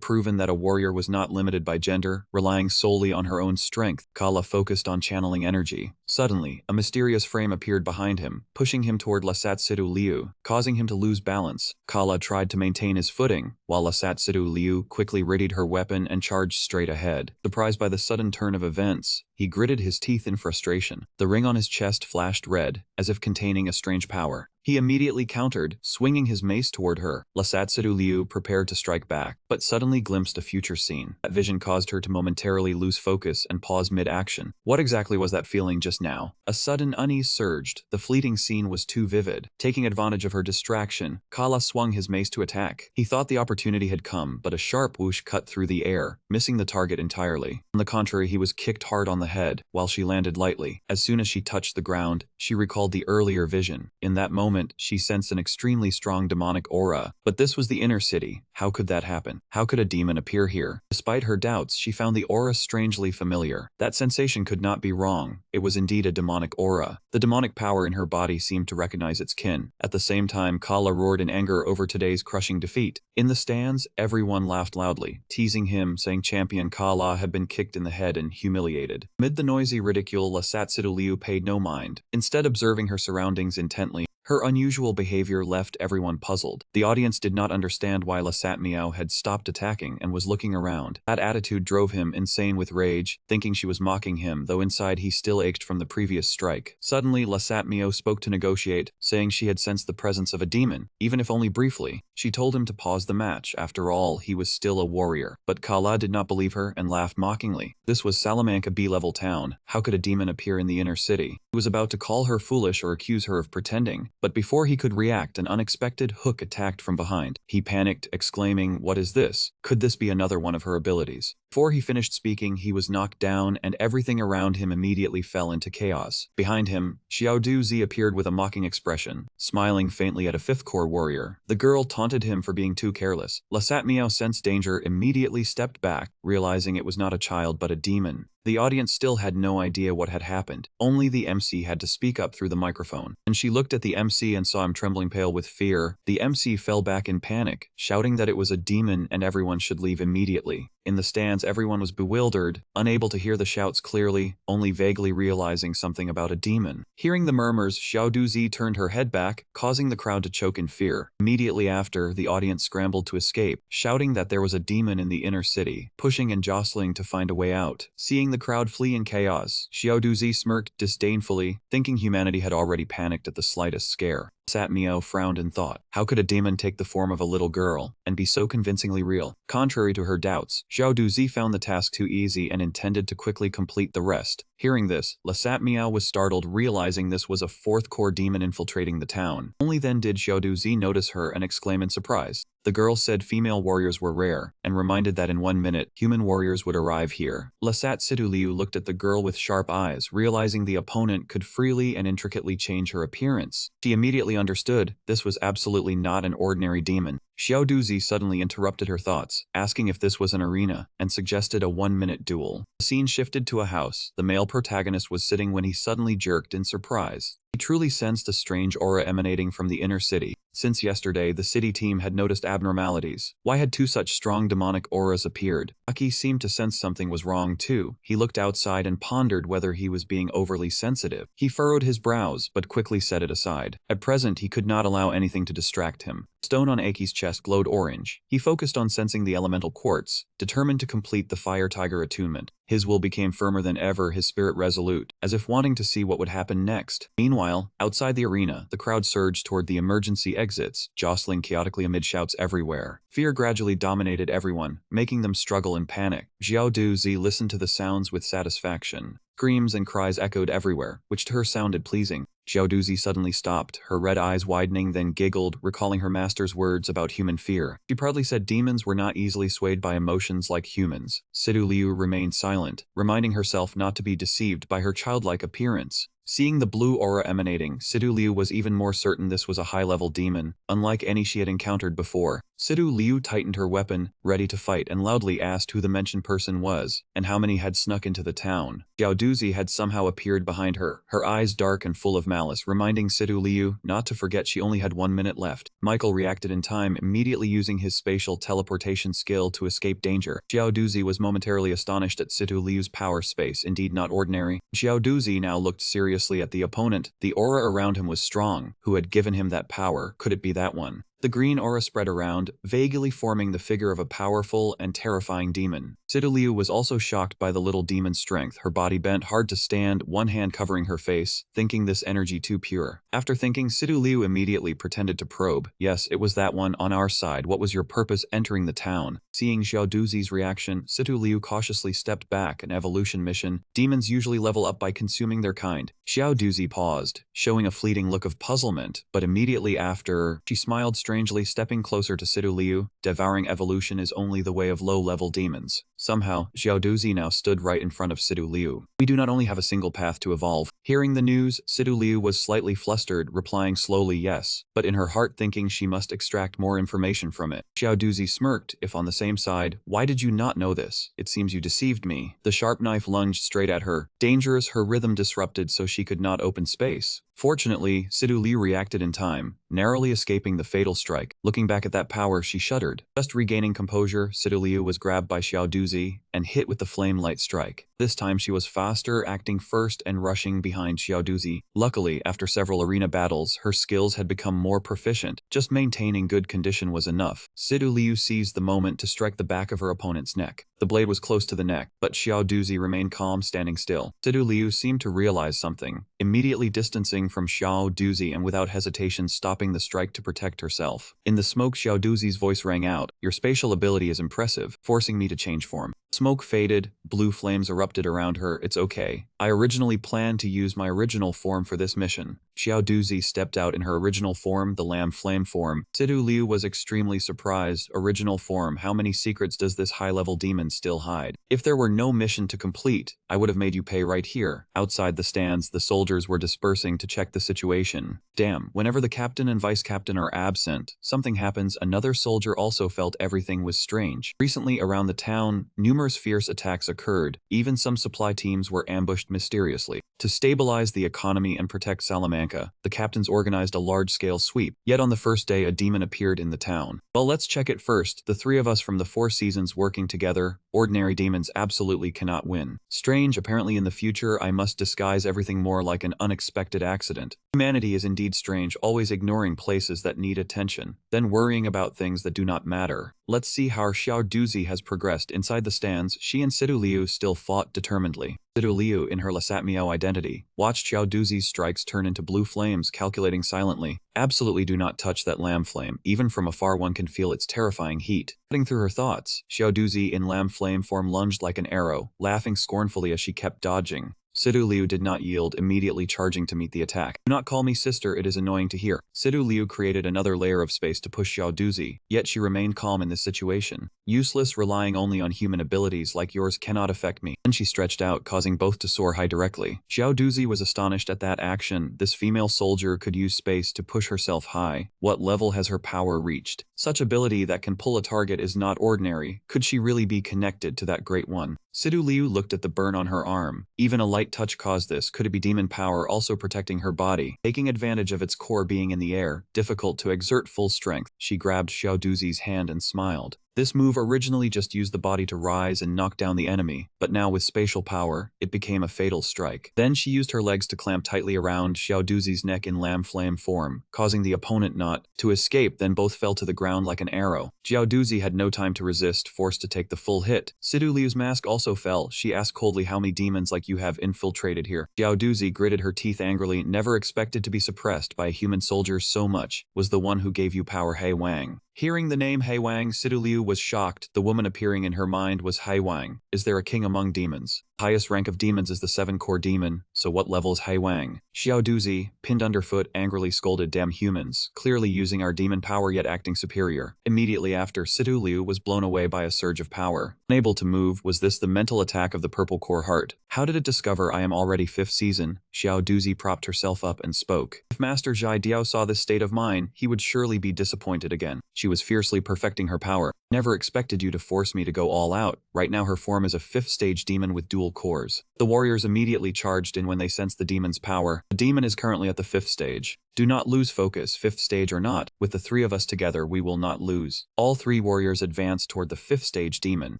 proven that a warrior was not limited by gender, relying solely on her own strength. Kala focused on channeling energy. Suddenly, a mysterious frame appeared behind him, pushing him toward Lasatsudu Liu, causing him to lose balance. Kala tried to maintain his footing, while Lasatsudu Liu quickly readied her weapon and charged straight ahead. Surprised by the sudden turn of events, he gritted his teeth in frustration. The ring on his chest flashed red, as if containing a strange power. He immediately countered, swinging his mace toward her. Lasatsudu Liu prepared to strike back, but suddenly glimpsed a future scene. That vision caused her to momentarily lose focus and pause mid-action. What exactly was that feeling just now? A sudden unease surged. The fleeting scene was too vivid. Taking advantage of her distraction, Kala swung his mace to attack. He thought the opportunity had come, but a sharp whoosh cut through the air, missing the target entirely. On the contrary, he was kicked hard on the head, while she landed lightly. As soon as she touched the ground, she recalled the earlier vision. In that moment, she sensed an extremely strong demonic aura. But this was the inner city. How could that happen? How could a demon appear here? Despite her doubts, she found the aura strangely familiar. That sensation could not be wrong. It was indeed a demonic aura. The demonic power in her body seemed to recognize its kin. At the same time, Kala roared in anger over today's crushing defeat. In the stands, everyone laughed loudly, teasing him, saying champion Kala had been kicked in the head and humiliated. Amid the noisy ridicule, Lasatsudu Liu paid no mind, instead observing her surroundings intently. Her unusual behavior left everyone puzzled. The audience did not understand why Lasat Miao had stopped attacking and was looking around. That attitude drove him insane with rage, thinking she was mocking him, though inside he still ached from the previous strike. Suddenly, Lasat Miao spoke to negotiate, saying she had sensed the presence of a demon, even if only briefly. She told him to pause the match. After all, he was still a warrior. But Kala did not believe her and laughed mockingly. This was Salamanca B-level town. How could a demon appear in the inner city? He was about to call her foolish or accuse her of pretending. But before he could react, an unexpected hook attacked from behind. He panicked, exclaiming, what is this? Could this be another one of her abilities? Before he finished speaking, he was knocked down and everything around him immediately fell into chaos. Behind him, Xiao Duzi appeared with a mocking expression, smiling faintly at a fifth-core warrior. The girl taunted him for being too careless. Lasat Miao sensed danger, immediately stepped back, realizing it was not a child but a demon. The audience still had no idea what had happened. Only the MC had to speak up through the microphone. And she looked at the MC and saw him trembling pale with fear. The MC fell back in panic, shouting that it was a demon and everyone should leave immediately. In the stands, everyone was bewildered, unable to hear the shouts clearly, only vaguely realizing something about a demon. Hearing the murmurs, Xiao Duzi turned her head back, causing the crowd to choke in fear. Immediately after, the audience scrambled to escape, shouting that there was a demon in the inner city, pushing and jostling to find a way out. Seeing the crowd flee in chaos, Xiao Duzi smirked disdainfully, thinking humanity had already panicked at the slightest scare. Lasat Miao frowned and thought, how could a demon take the form of a little girl and be so convincingly real? Contrary to her doubts, Xiao Duzi found the task too easy and intended to quickly complete the rest. Hearing this, Lasat Miao was startled, realizing this was a fourth-core demon infiltrating the town. Only then did Xiao Duzi notice her and exclaim in surprise. The girl said female warriors were rare, and reminded that in 1 minute, human warriors would arrive here. Lasatsudu Liu looked at the girl with sharp eyes, realizing the opponent could freely and intricately change her appearance. She immediately understood this was absolutely not an ordinary demon. Xiao Duzi suddenly interrupted her thoughts, asking if this was an arena, and suggested a 1-minute duel. The scene shifted to a house. The male protagonist was sitting when he suddenly jerked in surprise. He truly sensed a strange aura emanating from the inner city. Since yesterday, the city team had noticed abnormalities. Why had 2 such strong demonic auras appeared? Aki seemed to sense something was wrong too. He looked outside and pondered whether he was being overly sensitive. He furrowed his brows, but quickly set it aside. At present, he could not allow anything to distract him. Stone on Aki's chest glowed orange. He focused on sensing the elemental quartz, determined to complete the Fire Tiger attunement. His will became firmer than ever, his spirit resolute, as if wanting to see what would happen next. Meanwhile, outside the arena, the crowd surged toward the emergency exits, jostling chaotically amid shouts everywhere. Fear gradually dominated everyone, making them struggle in panic. Xiao Duzi listened to the sounds with satisfaction. Screams and cries echoed everywhere, which to her sounded pleasing. Xiao Duzi suddenly stopped, her red eyes widening, then giggled, recalling her master's words about human fear. She proudly said demons were not easily swayed by emotions like humans. Sidu Liu remained silent, reminding herself not to be deceived by her childlike appearance. Seeing the blue aura emanating, Sidu Liu was even more certain this was a high-level demon, unlike any she had encountered before. Sidu Liu tightened her weapon, ready to fight, and loudly asked who the mentioned person was, and how many had snuck into the town. Xiao Duzi had somehow appeared behind her, her eyes dark and full of malice, reminding Sidu Liu not to forget she only had 1 minute left. Michael reacted in time, immediately using his spatial teleportation skill to escape danger. Xiao Duzi was momentarily astonished at Sidu Liu's power space, indeed not ordinary. Xiao Duzi now looked seriously at the opponent. The aura around him was strong. Who had given him that power? Could it be that one? The green aura spread around, vaguely forming the figure of a powerful and terrifying demon. Sidu Liu was also shocked by the little demon's strength. Her body bent hard to stand, one hand covering her face, thinking this energy too pure. After thinking, Sidu Liu immediately pretended to probe. Yes, it was that one on our side. What was your purpose entering the town? Seeing Xiao Duzi's reaction, Sidu Liu cautiously stepped back. An evolution mission. Demons usually level up by consuming their kind. Xiao Duzi paused, showing a fleeting look of puzzlement, but immediately after, she smiled strangely, stepping closer to Sidu Liu. Devouring evolution is only the way of low-level demons. Somehow, Xiao Duzi now stood right in front of Sidu Liu. We do not only have a single path to evolve. Hearing the news, Sidu Liu was slightly flustered, replying slowly yes, but in her heart thinking she must extract more information from it. Xiao Duzi smirked. If on the same side, why did you not know this? It seems you deceived me. The sharp knife lunged straight at her. Dangerous, her rhythm disrupted so she could not open space. Fortunately, Sidu Liu reacted in time, narrowly escaping the fatal strike. Looking back at that power, she shuddered. Just regaining composure, Sidu Liu was grabbed by Xiao Duzi and hit with the flame light strike. This time she was faster, acting first and rushing behind Xiao Duzi. Luckily, after several arena battles, her skills had become more proficient. Just maintaining good condition was enough. Sidu Liu seized the moment to strike the back of her opponent's neck. The blade was close to the neck, but Xiao Duzi remained calm, standing still. Sidu Liu seemed to realize something, immediately distancing from Xiao Duzi and without hesitation stopping the strike to protect herself. In the smoke, Xiao Duzi's voice rang out, "Your spatial ability is impressive, forcing me to change form." Smoke faded, blue flames erupted around her. It's okay. I originally planned to use my original form for this mission. Xiao Duzi stepped out in her original form, the lamb flame form. Sidu Liu was extremely surprised. Original form, how many secrets does this high-level demon still hide? If there were no mission to complete, I would have made you pay right here. Outside the stands, the soldiers were dispersing to check the situation. Damn, whenever the captain and vice captain are absent, something happens. Another soldier also felt everything was strange. Recently, around the town, numerous fierce attacks occurred. Even some supply teams were ambushed mysteriously. To stabilize the economy and protect Salamanca, the captains organized a large-scale sweep. Yet on the first day, a demon appeared in the town. Well, let's check it first. The three of us from the Four Seasons working together. Ordinary demons absolutely cannot win. Strange, apparently in the future, I must disguise everything more like an unexpected accident. Humanity is indeed strange, always ignoring places that need attention, then worrying about things that do not matter. Let's see how Xiao Duzi has progressed. Inside the stands, she and Sidu Liu still fought determinedly. Sidu Liu, in her Lasat Miao identity, watched Xiao Duzi's strikes turn into blue flames, calculating silently. Absolutely do not touch that lamb flame. Even from afar one can feel its terrifying heat. Cutting through her thoughts, Xiao Duzi in lamb flame form lunged like an arrow, laughing scornfully as she kept dodging. Sidu Liu did not yield, immediately charging to meet the attack. Do not call me sister, it is annoying to hear. Sidu Liu created another layer of space to push Xiao Duzi, yet she remained calm in this situation. Useless, relying only on human abilities like yours cannot affect me. Then she stretched out, causing both to soar high directly. Xiao Duzi was astonished at that action. This female soldier could use space to push herself high. What level has her power reached? Such ability that can pull a target is not ordinary. Could she really be connected to that great one? Sidu Liu looked at the burn on her arm. Even a light touch caused this. Could it be demon power also protecting her body? Taking advantage of its core being in the air, difficult to exert full strength, she grabbed Xiao Duzi's hand and smiled. This move originally just used the body to rise and knock down the enemy, but now with spatial power, it became a fatal strike. Then she used her legs to clamp tightly around Xiaoduzi's neck in lamb flame form, causing the opponent not to escape, then both fell to the ground like an arrow. Xiaoduzi had no time to resist, forced to take the full hit. Sidu Liu's mask also fell. She asked coldly, how many demons like you have infiltrated here? Xiaoduzi gritted her teeth angrily, never expected to be suppressed by a human soldier so much. Was the one who gave you power He Wang? Hearing the name He Wang, Sidu Liu was shocked. The woman appearing in her mind was He Wang. Is there a king among demons? Highest rank of demons is the 7-core demon, so what level is He Wang? Xiaoduzi, pinned underfoot, angrily scolded, damn humans, clearly using our demon power yet acting superior. Immediately after, Sidu Liu was blown away by a surge of power. Unable to move, was this the mental attack of the purple core heart? How did it discover I am already 5th season? Xiaoduzi propped herself up and spoke. If Master Zhai Diao saw this state of mine, he would surely be disappointed again. She was fiercely perfecting her power. Never expected you to force me to go all out. Right now her form is a 5th stage demon with dual cores. The warriors immediately charged in when they sensed the demon's power. The demon is currently at the 5th stage. Do not lose focus, 5th stage or not. With the 3 of us together, we will not lose. All 3 warriors advanced toward the 5th stage demon.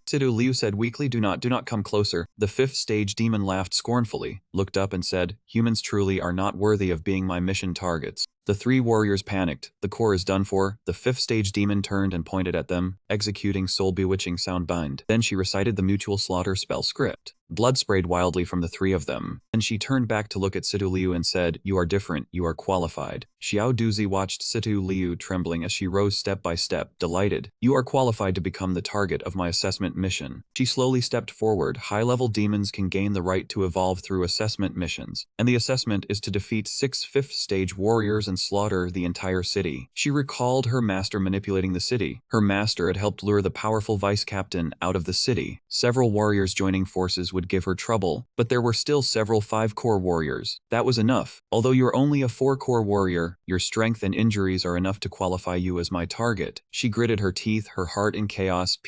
Sidu Liu said weakly, do not come closer. The 5th stage demon laughed scornfully, looked up and said, humans truly are not worthy of being my mission targets. The 3 warriors panicked. The core is done for. The 5th stage demon turned and pointed at them, executing soul-bewitching soundbind. Then she recited the mutual slaughter spell script. Blood sprayed wildly from the 3 of them, and she turned back to look at Sidu Liu and said, you are different, you are qualified. Xiaoduzi watched Sidu Liu trembling as she rose step by step, delighted. You are qualified to become the target of my assessment mission. She slowly stepped forward. High-level demons can gain the right to evolve through assessment missions, and the assessment is to defeat 6 5th stage warriors and slaughter the entire city. She recalled her master manipulating the city. Her master had helped lure the powerful vice-captain out of the city. Several warriors joining forces would give her trouble, but there were still several 5-core warriors. That was enough. Although you're only a 4-core warrior, your strength and injuries are enough to qualify you as my target. She gritted her teeth, her heart in chaos.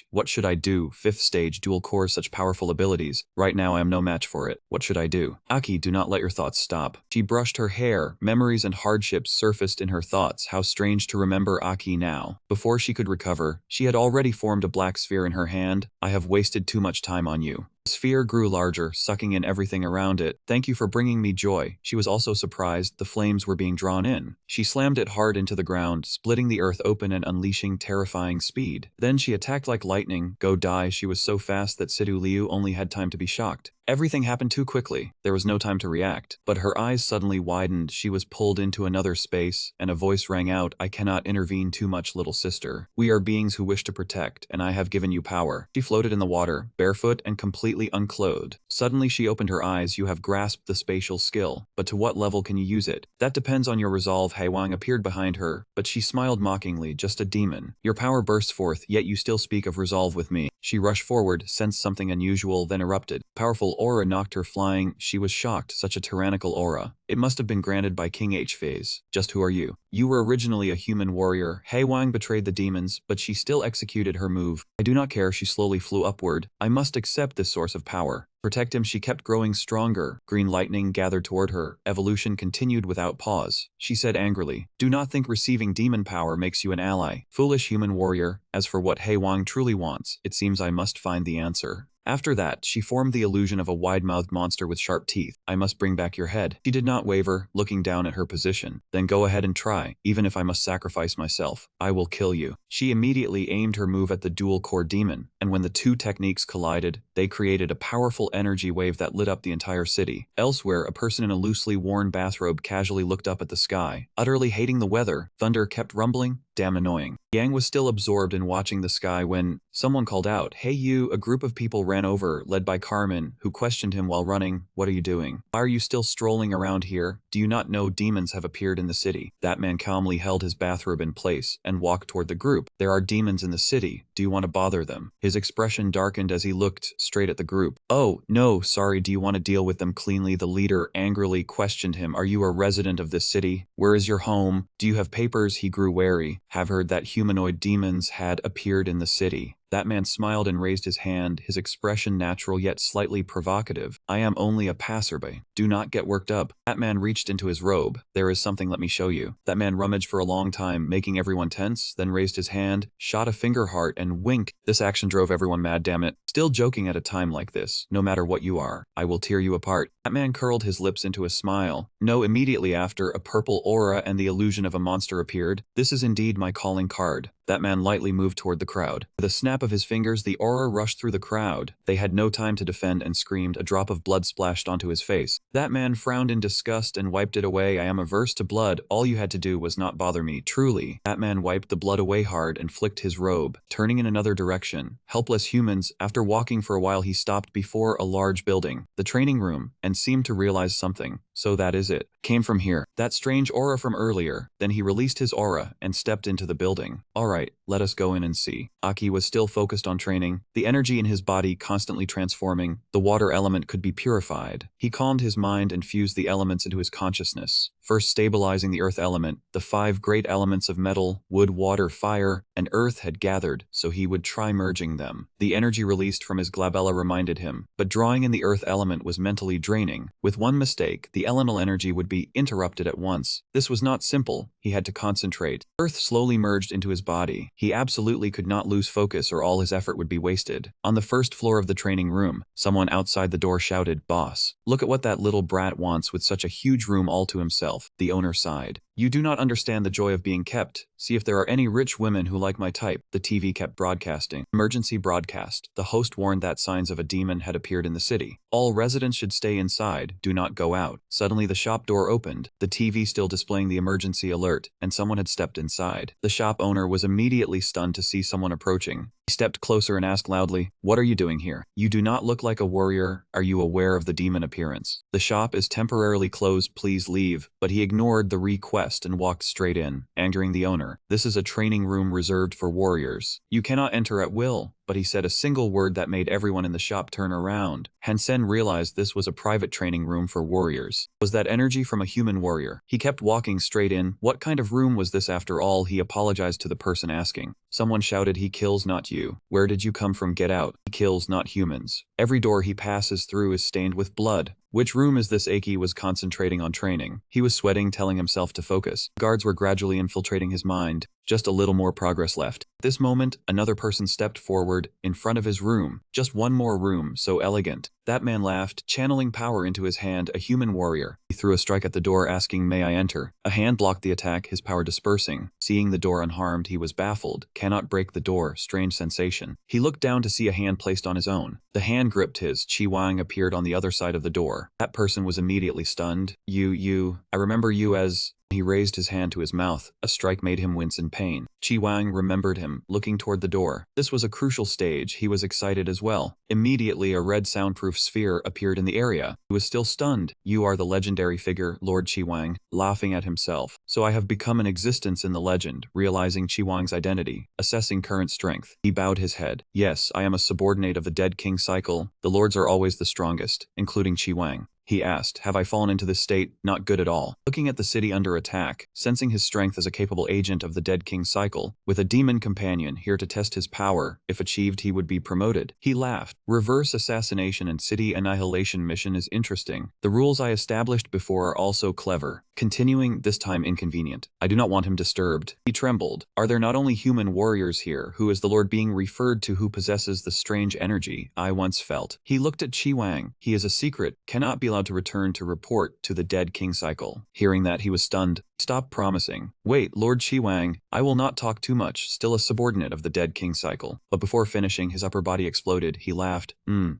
What should I do? 5th stage dual cores, such powerful abilities. Right now I am no match for it. What should I do? Aki, do not let your thoughts stop. She brushed her hair. Memories and hardships surfaced in her thoughts. How strange to remember Aki now. Before she could recover, she had already formed a black sphere in her hand. I have wasted too much time on you. The sphere grew larger, sucking in everything around it. Thank you for bringing me joy. She was also surprised the flames were being drawn in. She slammed it hard into the ground, splitting the earth open and unleashing terrifying speed. Then she attacked like lightning. Go die. She was so fast that Sidu Liu only had time to be shocked. Everything happened too quickly. There was no time to react. But her eyes suddenly widened. She was pulled into another space, and a voice rang out, I cannot intervene too much, little sister. We are beings who wish to protect, and I have given you power. She floated in the water, barefoot and completely unclothed. Suddenly she opened her eyes. You have grasped the spatial skill, but to what level can you use it? That depends on your resolve. He Wang appeared behind her, but she smiled mockingly, just a demon. Your power bursts forth, yet you still speak of resolve with me. She rushed forward, sensed something unusual, then erupted. Powerful aura knocked her flying. She was shocked. Such a tyrannical aura. It must have been granted by King H-Phase. Just who are you? You were originally a human warrior. He Wang betrayed the demons, but she still executed her move. I do not care. She slowly flew upward. I must accept this source of power. Protect him. She kept growing stronger. Green lightning gathered toward her. Evolution continued without pause. She said angrily, do not think receiving demon power makes you an ally. Foolish human warrior. As for what He Wang truly wants, it seems I must find the answer. After that, she formed the illusion of a wide-mouthed monster with sharp teeth. I must bring back your head. She did not waver, looking down at her position. Then go ahead and try. Even if I must sacrifice myself, I will kill you. She immediately aimed her move at the dual-core demon, and when the 2 techniques collided, they created a powerful energy wave that lit up the entire city. Elsewhere, a person in a loosely worn bathrobe casually looked up at the sky. Utterly hating the weather, thunder kept rumbling. Damn annoying. Yang was still absorbed in watching the sky when someone called out, hey you. A group of people ran over, led by Carmen, who questioned him while running, what are you doing? Why are you still strolling around here? Do you not know demons have appeared in the city? That man calmly held his bathrobe in place and walked toward the group. There are demons in the city. Do you want to bother them? His expression darkened as he looked straight at the group. Oh, no, sorry, do you want to deal with them cleanly? The leader angrily questioned him. Are you a resident of this city? Where is your home? Do you have papers? He grew wary. Have heard that humanoid demons had appeared in the city. That man smiled and raised his hand, his expression natural yet slightly provocative. I am only a passerby. Do not get worked up. That man reached into his robe. There is something, let me show you. That man rummaged for a long time, making everyone tense, then raised his hand, shot a finger heart, and wink. This action drove everyone mad, damn it. Still joking at a time like this. No matter what you are, I will tear you apart. That man curled his lips into a smile. No, immediately after, a purple aura and the illusion of a monster appeared. This is indeed my calling card. That man lightly moved toward the crowd. With a snap of his fingers, the aura rushed through the crowd. They had no time to defend and screamed. A drop of blood splashed onto his face. That man frowned in disgust and wiped it away. I am averse to blood. All you had to do was not bother me. Truly. That man wiped the blood away hard and flicked his robe, turning in another direction. Helpless humans. After walking for a while, he stopped before a large building, the training room, and seemed to realize something. So that is it. Came from here. That strange aura from earlier. Then he released his aura and stepped into the building. Alright, let us go in and see. Aki was still focused on training, the energy in his body constantly transforming. The water element could be purified. He calmed his mind and fused the elements into his consciousness, first stabilizing the earth element. The 5 great elements of metal, wood, water, fire, and earth had gathered, so he would try merging them. The energy released from his glabella reminded him, but drawing in the earth element was mentally draining. With one mistake, the elemental energy would be interrupted at once. This was not simple. He had to concentrate. Earth slowly merged into his body. He absolutely could not lose focus or all his effort would be wasted. On the first floor of the training room, someone outside the door shouted, "Boss, look at what that little brat wants with such a huge room all to himself." The owner sighed. "You do not understand the joy of being kept. See if there are any rich women who like my type." The TV kept broadcasting. Emergency broadcast. The host warned that signs of a demon had appeared in the city. All residents should stay inside. Do not go out. Suddenly the shop door opened, the TV still displaying the emergency alert, and someone had stepped inside. The shop owner was immediately stunned to see someone approaching. He stepped closer and asked loudly, "What are you doing here? You do not look like a warrior. Are you aware of the demon appearance? The shop is temporarily closed. Please leave." But he ignored the request and walked straight in, angering the owner. "This is a training room reserved for warriors. You cannot enter at will." But he said a single word that made everyone in the shop turn around. Hansen realized this was a private training room for warriors. Was that energy from a human warrior? He kept walking straight in. What kind of room was this after all? He apologized to the person asking. Someone shouted, "He kills, not you. Where did you come from? Get out. He kills, not humans. Every door he passes through is stained with blood." Which room is this? Aki was concentrating on training. He was sweating, telling himself to focus. Guards were gradually infiltrating his mind. Just a little more progress left. At this moment, another person stepped forward, in front of his room. Just one more room, so elegant. That man laughed, channeling power into his hand, a human warrior. He threw a strike at the door, asking, "May I enter?" A hand blocked the attack, his power dispersing. Seeing the door unharmed, he was baffled. Cannot break the door, strange sensation. He looked down to see a hand placed on his own. The hand gripped his. Chi Wang appeared on the other side of the door. That person was immediately stunned. I remember you as..." He raised his hand to his mouth. A strike made him wince in pain. Chi Wang remembered him, looking toward the door. This was a crucial stage. He was excited as well. Immediately, a red soundproof sphere appeared in the area. He was still stunned. "You are the legendary figure," Lord Chi Wang, laughing at himself. "So I have become an existence in the legend." Realizing Chi Wang's identity, assessing current strength, he bowed his head. "Yes, I am a subordinate of the Dead King cycle. The lords are always the strongest, including Chi Wang." He asked, "Have I fallen into this state? Not good at all." Looking at the city under attack, sensing his strength as a capable agent of the Dead King cycle, with a demon companion here to test his power, if achieved he would be promoted. He laughed. "Reverse assassination and city annihilation mission is interesting. The rules I established before are also clever." Continuing, this time inconvenient. "I do not want him disturbed." He trembled. "Are there not only human warriors here? Who is the lord being referred to who possesses the strange energy I once felt?" He looked at Chi Wang. "He is a secret, cannot be allowed to return to report to the Dead King cycle." Hearing that, he was stunned. "Stop promising." "Wait, Lord Chi Wang, I will not talk too much, still a subordinate of the Dead King cycle." But before finishing, his upper body exploded. He laughed.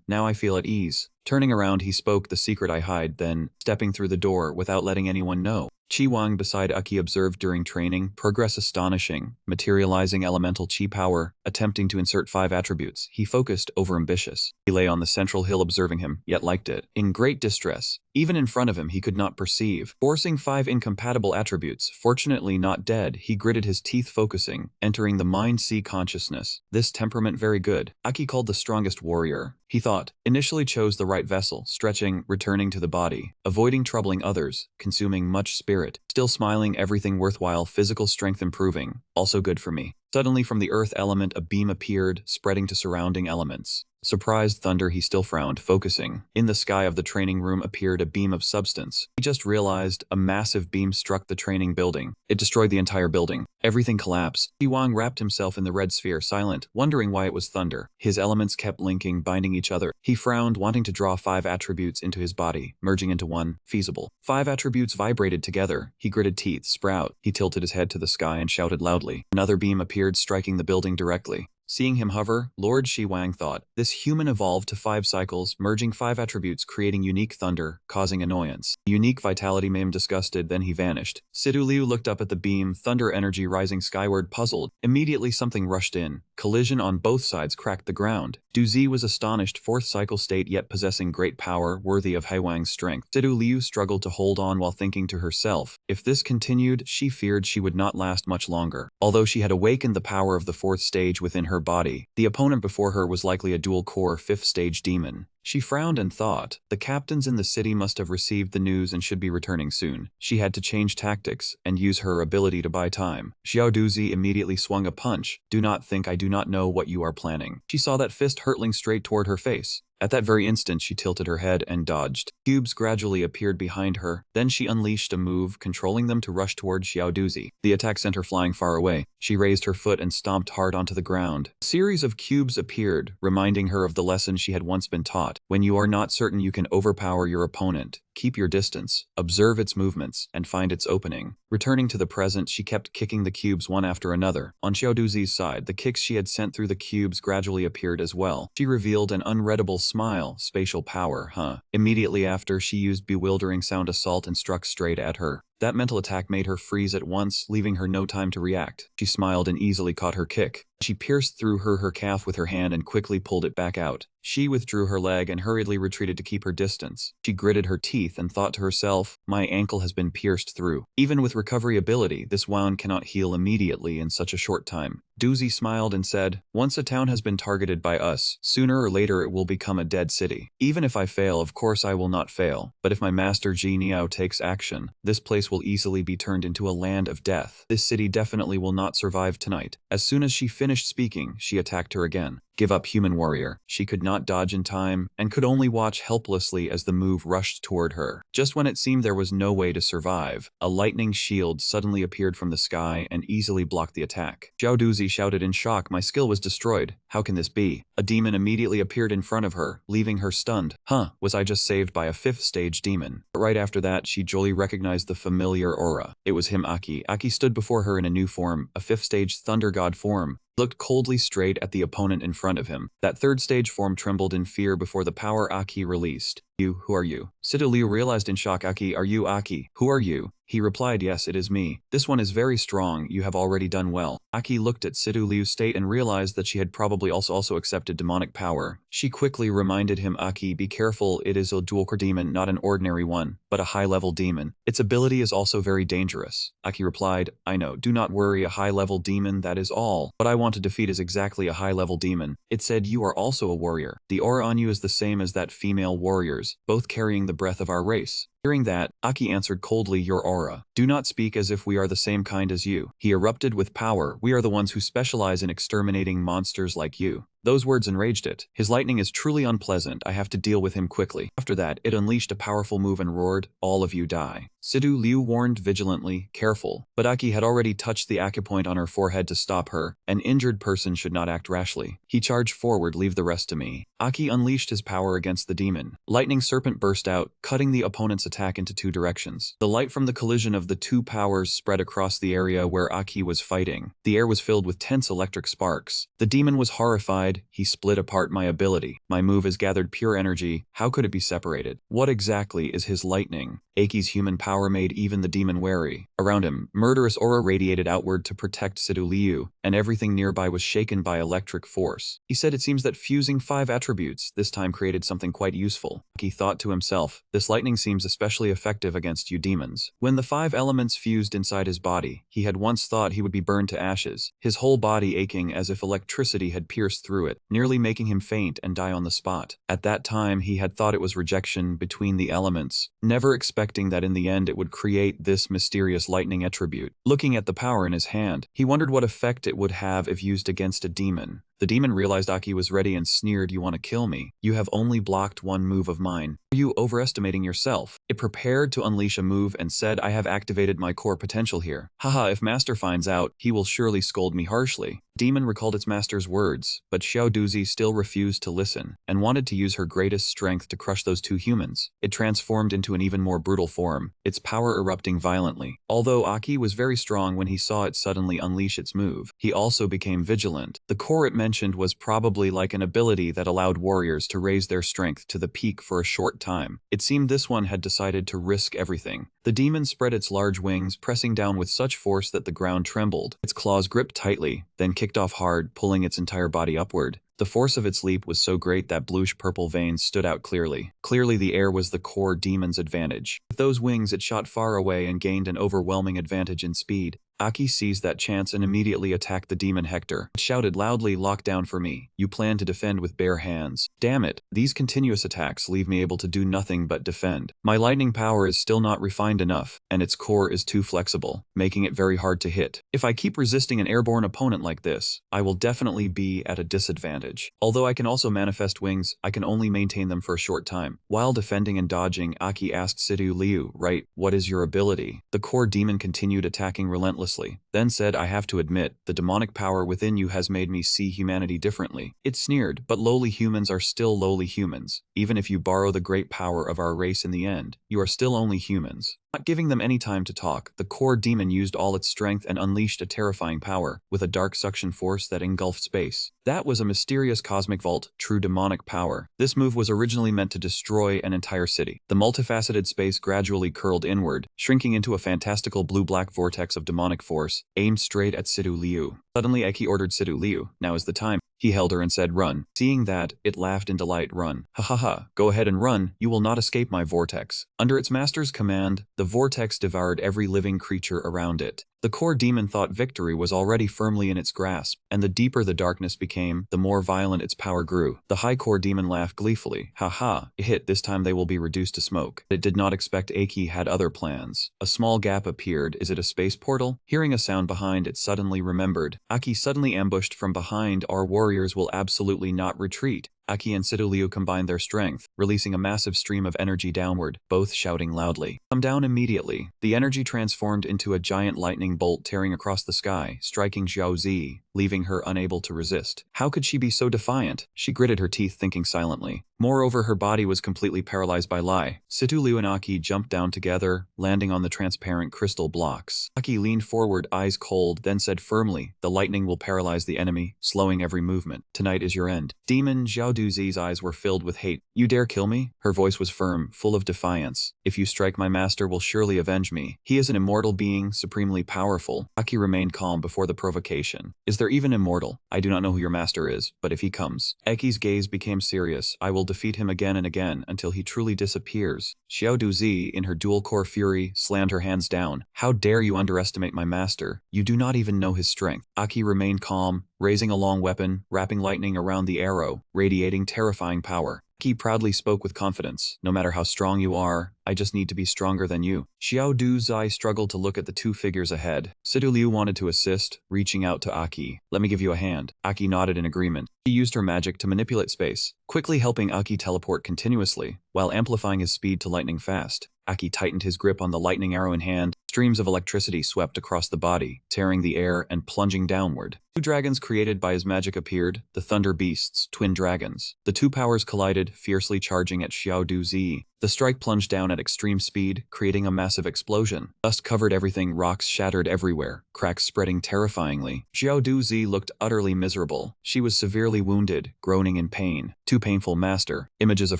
Now I feel at ease." Turning around, he spoke, "The secret I hide," then, stepping through the door without letting anyone know. Chi Wang beside Aki observed during training, progress astonishing, materializing elemental chi power, attempting to insert 5 attributes. He focused, overambitious. He lay on the central hill observing him, yet liked it. In great distress. Even in front of him he could not perceive. Forcing 5 incompatible attributes, fortunately not dead, he gritted his teeth focusing, entering the mind-sea consciousness. This temperament very good. Aki called the strongest warrior. He thought, initially chose the right vessel, stretching, returning to the body, avoiding troubling others, consuming much spirit, still smiling, everything worthwhile, physical strength improving, also good for me. Suddenly from the earth element a beam appeared, spreading to surrounding elements. Surprised Thunder, he still frowned, focusing. In the sky of the training room appeared a beam of substance. He just realized a massive beam struck the training building. It destroyed the entire building. Everything collapsed. Wang wrapped himself in the red sphere, silent, wondering why it was thunder. His elements kept linking, binding each other. He frowned, wanting to draw 5 attributes into his body, merging into one, feasible. 5 attributes vibrated together. He gritted teeth, sprout. He tilted his head to the sky and shouted loudly. Another beam appeared, striking the building directly. Seeing him hover, Lord Wang thought, this human evolved to 5 cycles, merging 5 attributes, creating unique thunder, causing annoyance. Unique vitality made him disgusted, then he vanished. Liu looked up at the beam, thunder energy rising skyward, puzzled. Immediately something rushed in. Collision on both sides cracked the ground. Duzi was astonished, 4th cycle state yet possessing great power, worthy of Wang's strength. Liu struggled to hold on while thinking to herself, if this continued, she feared she would not last much longer. Although she had awakened the power of the 4th stage within her body, the opponent before her was likely a dual-core 5th stage demon. She frowned and thought, the captains in the city must have received the news and should be returning soon. She had to change tactics and use her ability to buy time. Xiao Duzi immediately swung a punch. Do not think I do not know what you are planning. She saw that fist hurtling straight toward her face. At that very instant, she tilted her head and dodged. Cubes gradually appeared behind her. Then she unleashed a move, controlling them to rush toward Xiao Duzi. The attack sent her flying far away. She raised her foot and stomped hard onto the ground. A series of cubes appeared, reminding her of the lesson she had once been taught. When you are not certain you can overpower your opponent, keep your distance, observe its movements, and find its opening. Returning to the present, she kept kicking the cubes one after another. On Xiao Duzi's side, the kicks she had sent through the cubes gradually appeared as well. She revealed an unreadable smile. Spatial power, huh? Immediately after, she used bewildering sound assault and struck straight at her. That mental attack made her freeze at once, leaving her no time to react. She smiled and easily caught her kick. She pierced through her calf with her hand and quickly pulled it back out. She withdrew her leg and hurriedly retreated to keep her distance. She gritted her teeth and thought to herself, my ankle has been pierced through. Even with recovery ability, this wound cannot heal immediately in such a short time. Duzi smiled and said, once a town has been targeted by us, sooner or later it will become a dead city. Even if I fail, of course I will not fail. But if my master Ji Niao takes action, this place will easily be turned into a land of death. This city definitely will not survive tonight. As soon as she finished speaking, she attacked her again. Give up, human warrior. She could not dodge in time, and could only watch helplessly as the move rushed toward her. Just when it seemed there was no way to survive, a lightning shield suddenly appeared from the sky and easily blocked the attack. Xiao Duzi shouted in shock, my skill was destroyed. How can this be? A demon immediately appeared in front of her, leaving her stunned. Huh, was I just saved by a 5th stage demon? But right after that, she duly recognized the familiar aura. It was him, Aki. Aki stood before her in a new form, a 5th stage thunder god form. Looked coldly straight at the opponent in front of him. That 3rd stage form trembled in fear before the power Aki released. Who are you? Liu realized in shock, Aki, are you Aki? Who are you? He replied, yes, it is me. This one is very strong, you have already done well. Aki looked at Liu's state and realized that she had probably also accepted demonic power. She quickly reminded him, Aki, be careful, it is a dual-core demon, not an ordinary one, but a high-level demon. Its ability is also very dangerous. Aki replied, I know, do not worry, a high-level demon, that is all. What I want to defeat is exactly a high-level demon. It said you are also a warrior. The aura on you is the same as that female warrior's, both carrying the breath of our race. Hearing that, Aki answered coldly, your aura. Do not speak as if we are the same kind as you. He erupted with power, we are the ones who specialize in exterminating monsters like you. Those words enraged it. His lightning is truly unpleasant, I have to deal with him quickly. After that, it unleashed a powerful move and roared, all of you die. Liu warned vigilantly, careful. But Aki had already touched the acupoint on her forehead to stop her. An injured person should not act rashly. He charged forward, leave the rest to me. Aki unleashed his power against the demon. Lightning serpent burst out, cutting the opponent's attack into 2 directions. The light from the collision of the 2 powers spread across the area where Aki was fighting. The air was filled with tense electric sparks. The demon was horrified. He split apart my ability. My move has gathered pure energy. How could it be separated? What exactly is his lightning? Aki's human power made even the demon wary. Around him, murderous aura radiated outward to protect Liu, and everything nearby was shaken by electric force. He said it seems that fusing 5 attributes this time created something quite useful. He thought to himself, this lightning seems especially effective against you demons. When the 5 elements fused inside his body, he had once thought he would be burned to ashes, his whole body aching as if electricity had pierced through it, nearly making him faint and die on the spot. At that time, he had thought it was rejection between the elements, never expecting that in the end it would create this mysterious lightning attribute. Looking at the power in his hand, he wondered what effect it would have if used against a demon. The demon realized Aki was ready and sneered, "You want to kill me? You have only blocked one move of mine. Are you overestimating yourself?" It prepared to unleash a move and said, "I have activated my core potential here. Haha, if master finds out, he will surely scold me harshly." Demon recalled its master's words, but Xiao Duzi still refused to listen, and wanted to use her greatest strength to crush those 2 humans. It transformed into an even more brutal form, its power erupting violently. Although Aki was very strong when he saw it suddenly unleash its move, he also became vigilant. The core it mentioned was probably like an ability that allowed warriors to raise their strength to the peak for a short time. It seemed this one had decided to risk everything. The demon spread its large wings, pressing down with such force that the ground trembled. Its claws gripped tightly, then kicked off hard, pulling its entire body upward. The force of its leap was so great that bluish-purple veins stood out clearly. Clearly the air was the core demon's advantage. With those wings it shot far away and gained an overwhelming advantage in speed. Aki seized that chance and immediately attacked the demon Hector. It shouted loudly, "Lock down for me. You plan to defend with bare hands. Damn it, these continuous attacks leave me able to do nothing but defend. My lightning power is still not refined enough, and its core is too flexible, making it very hard to hit. If I keep resisting an airborne opponent like this, I will definitely be at a disadvantage. Although I can also manifest wings, I can only maintain them for a short time." While defending and dodging, Aki asked Sidu Liu, "Right, what is your ability?" The core demon continued attacking relentlessly, then said, "I have to admit, the demonic power within you has made me see humanity differently." It sneered, "But lowly humans are still lowly humans. Even if you borrow the great power of our race in the end, you are still only humans." Not giving them any time to talk, the core demon used all its strength and unleashed a terrifying power, with a dark suction force that engulfed space. That was a mysterious cosmic vault, true demonic power. This move was originally meant to destroy an entire city. The multifaceted space gradually curled inward, shrinking into a fantastical blue-black vortex of demonic force, aimed straight at Sidu Liu. Suddenly Eki ordered Sidu Liu, "Now is the time." He held her and said, "Run." Seeing that, it laughed in delight, "Run. Ha ha ha, go ahead and run, you will not escape my vortex." Under its master's command, the vortex devoured every living creature around it. The core demon thought victory was already firmly in its grasp, and the deeper the darkness became, the more violent its power grew. The high core demon laughed gleefully. "Ha ha, it hit, this time they will be reduced to smoke." It did not expect Aki had other plans. A small gap appeared. Is it a space portal? Hearing a sound behind, it suddenly remembered. Aki suddenly ambushed from behind. Our warriors will absolutely not retreat. Aki and Sidu Liu combined their strength, releasing a massive stream of energy downward, both shouting loudly, "Come down immediately." The energy transformed into a giant lightning bolt tearing across the sky, striking Xiao Zi, leaving her unable to resist. How could she be so defiant? She gritted her teeth, thinking silently. Moreover, her body was completely paralyzed by Lai. Sidu Liu and Aki jumped down together, landing on the transparent crystal blocks. Aki leaned forward, eyes cold, then said firmly, "The lightning will paralyze the enemy, slowing every movement. Tonight is your end." Demon Xiao Duzi's eyes were filled with hate. "You dare kill me?" Her voice was firm, full of defiance. "If you strike, my master will surely avenge me. He is an immortal being, supremely powerful." Aki remained calm before the provocation. "Is there even immortal? I do not know who your master is, but if he comes." Aki's gaze became serious. "I will defeat him again and again until he truly disappears." Xiao Duzi, in her dual-core fury, slammed her hands down. "How dare you underestimate my master? You do not even know his strength." Aki remained calm, raising a long weapon, wrapping lightning around the arrow, radiating terrifying power. Aki proudly spoke with confidence. "No matter how strong you are, I just need to be stronger than you." Xiao Duzai struggled to look at the two figures ahead. Sidu Liu wanted to assist, reaching out to Aki. "Let me give you a hand." Aki nodded in agreement. She used her magic to manipulate space, quickly helping Aki teleport continuously, while amplifying his speed to lightning fast. Aki tightened his grip on the lightning arrow in hand. Streams of electricity swept across the body, tearing the air and plunging downward. Two dragons created by his magic appeared, the thunder beasts, twin dragons. The two powers collided, fiercely charging at Xiao Duzi. The strike plunged down at extreme speed, creating a massive explosion. Dust covered everything, rocks shattered everywhere, cracks spreading terrifyingly. Xiao Duzi looked utterly miserable. She was severely wounded, groaning in pain. Too painful, master. Images of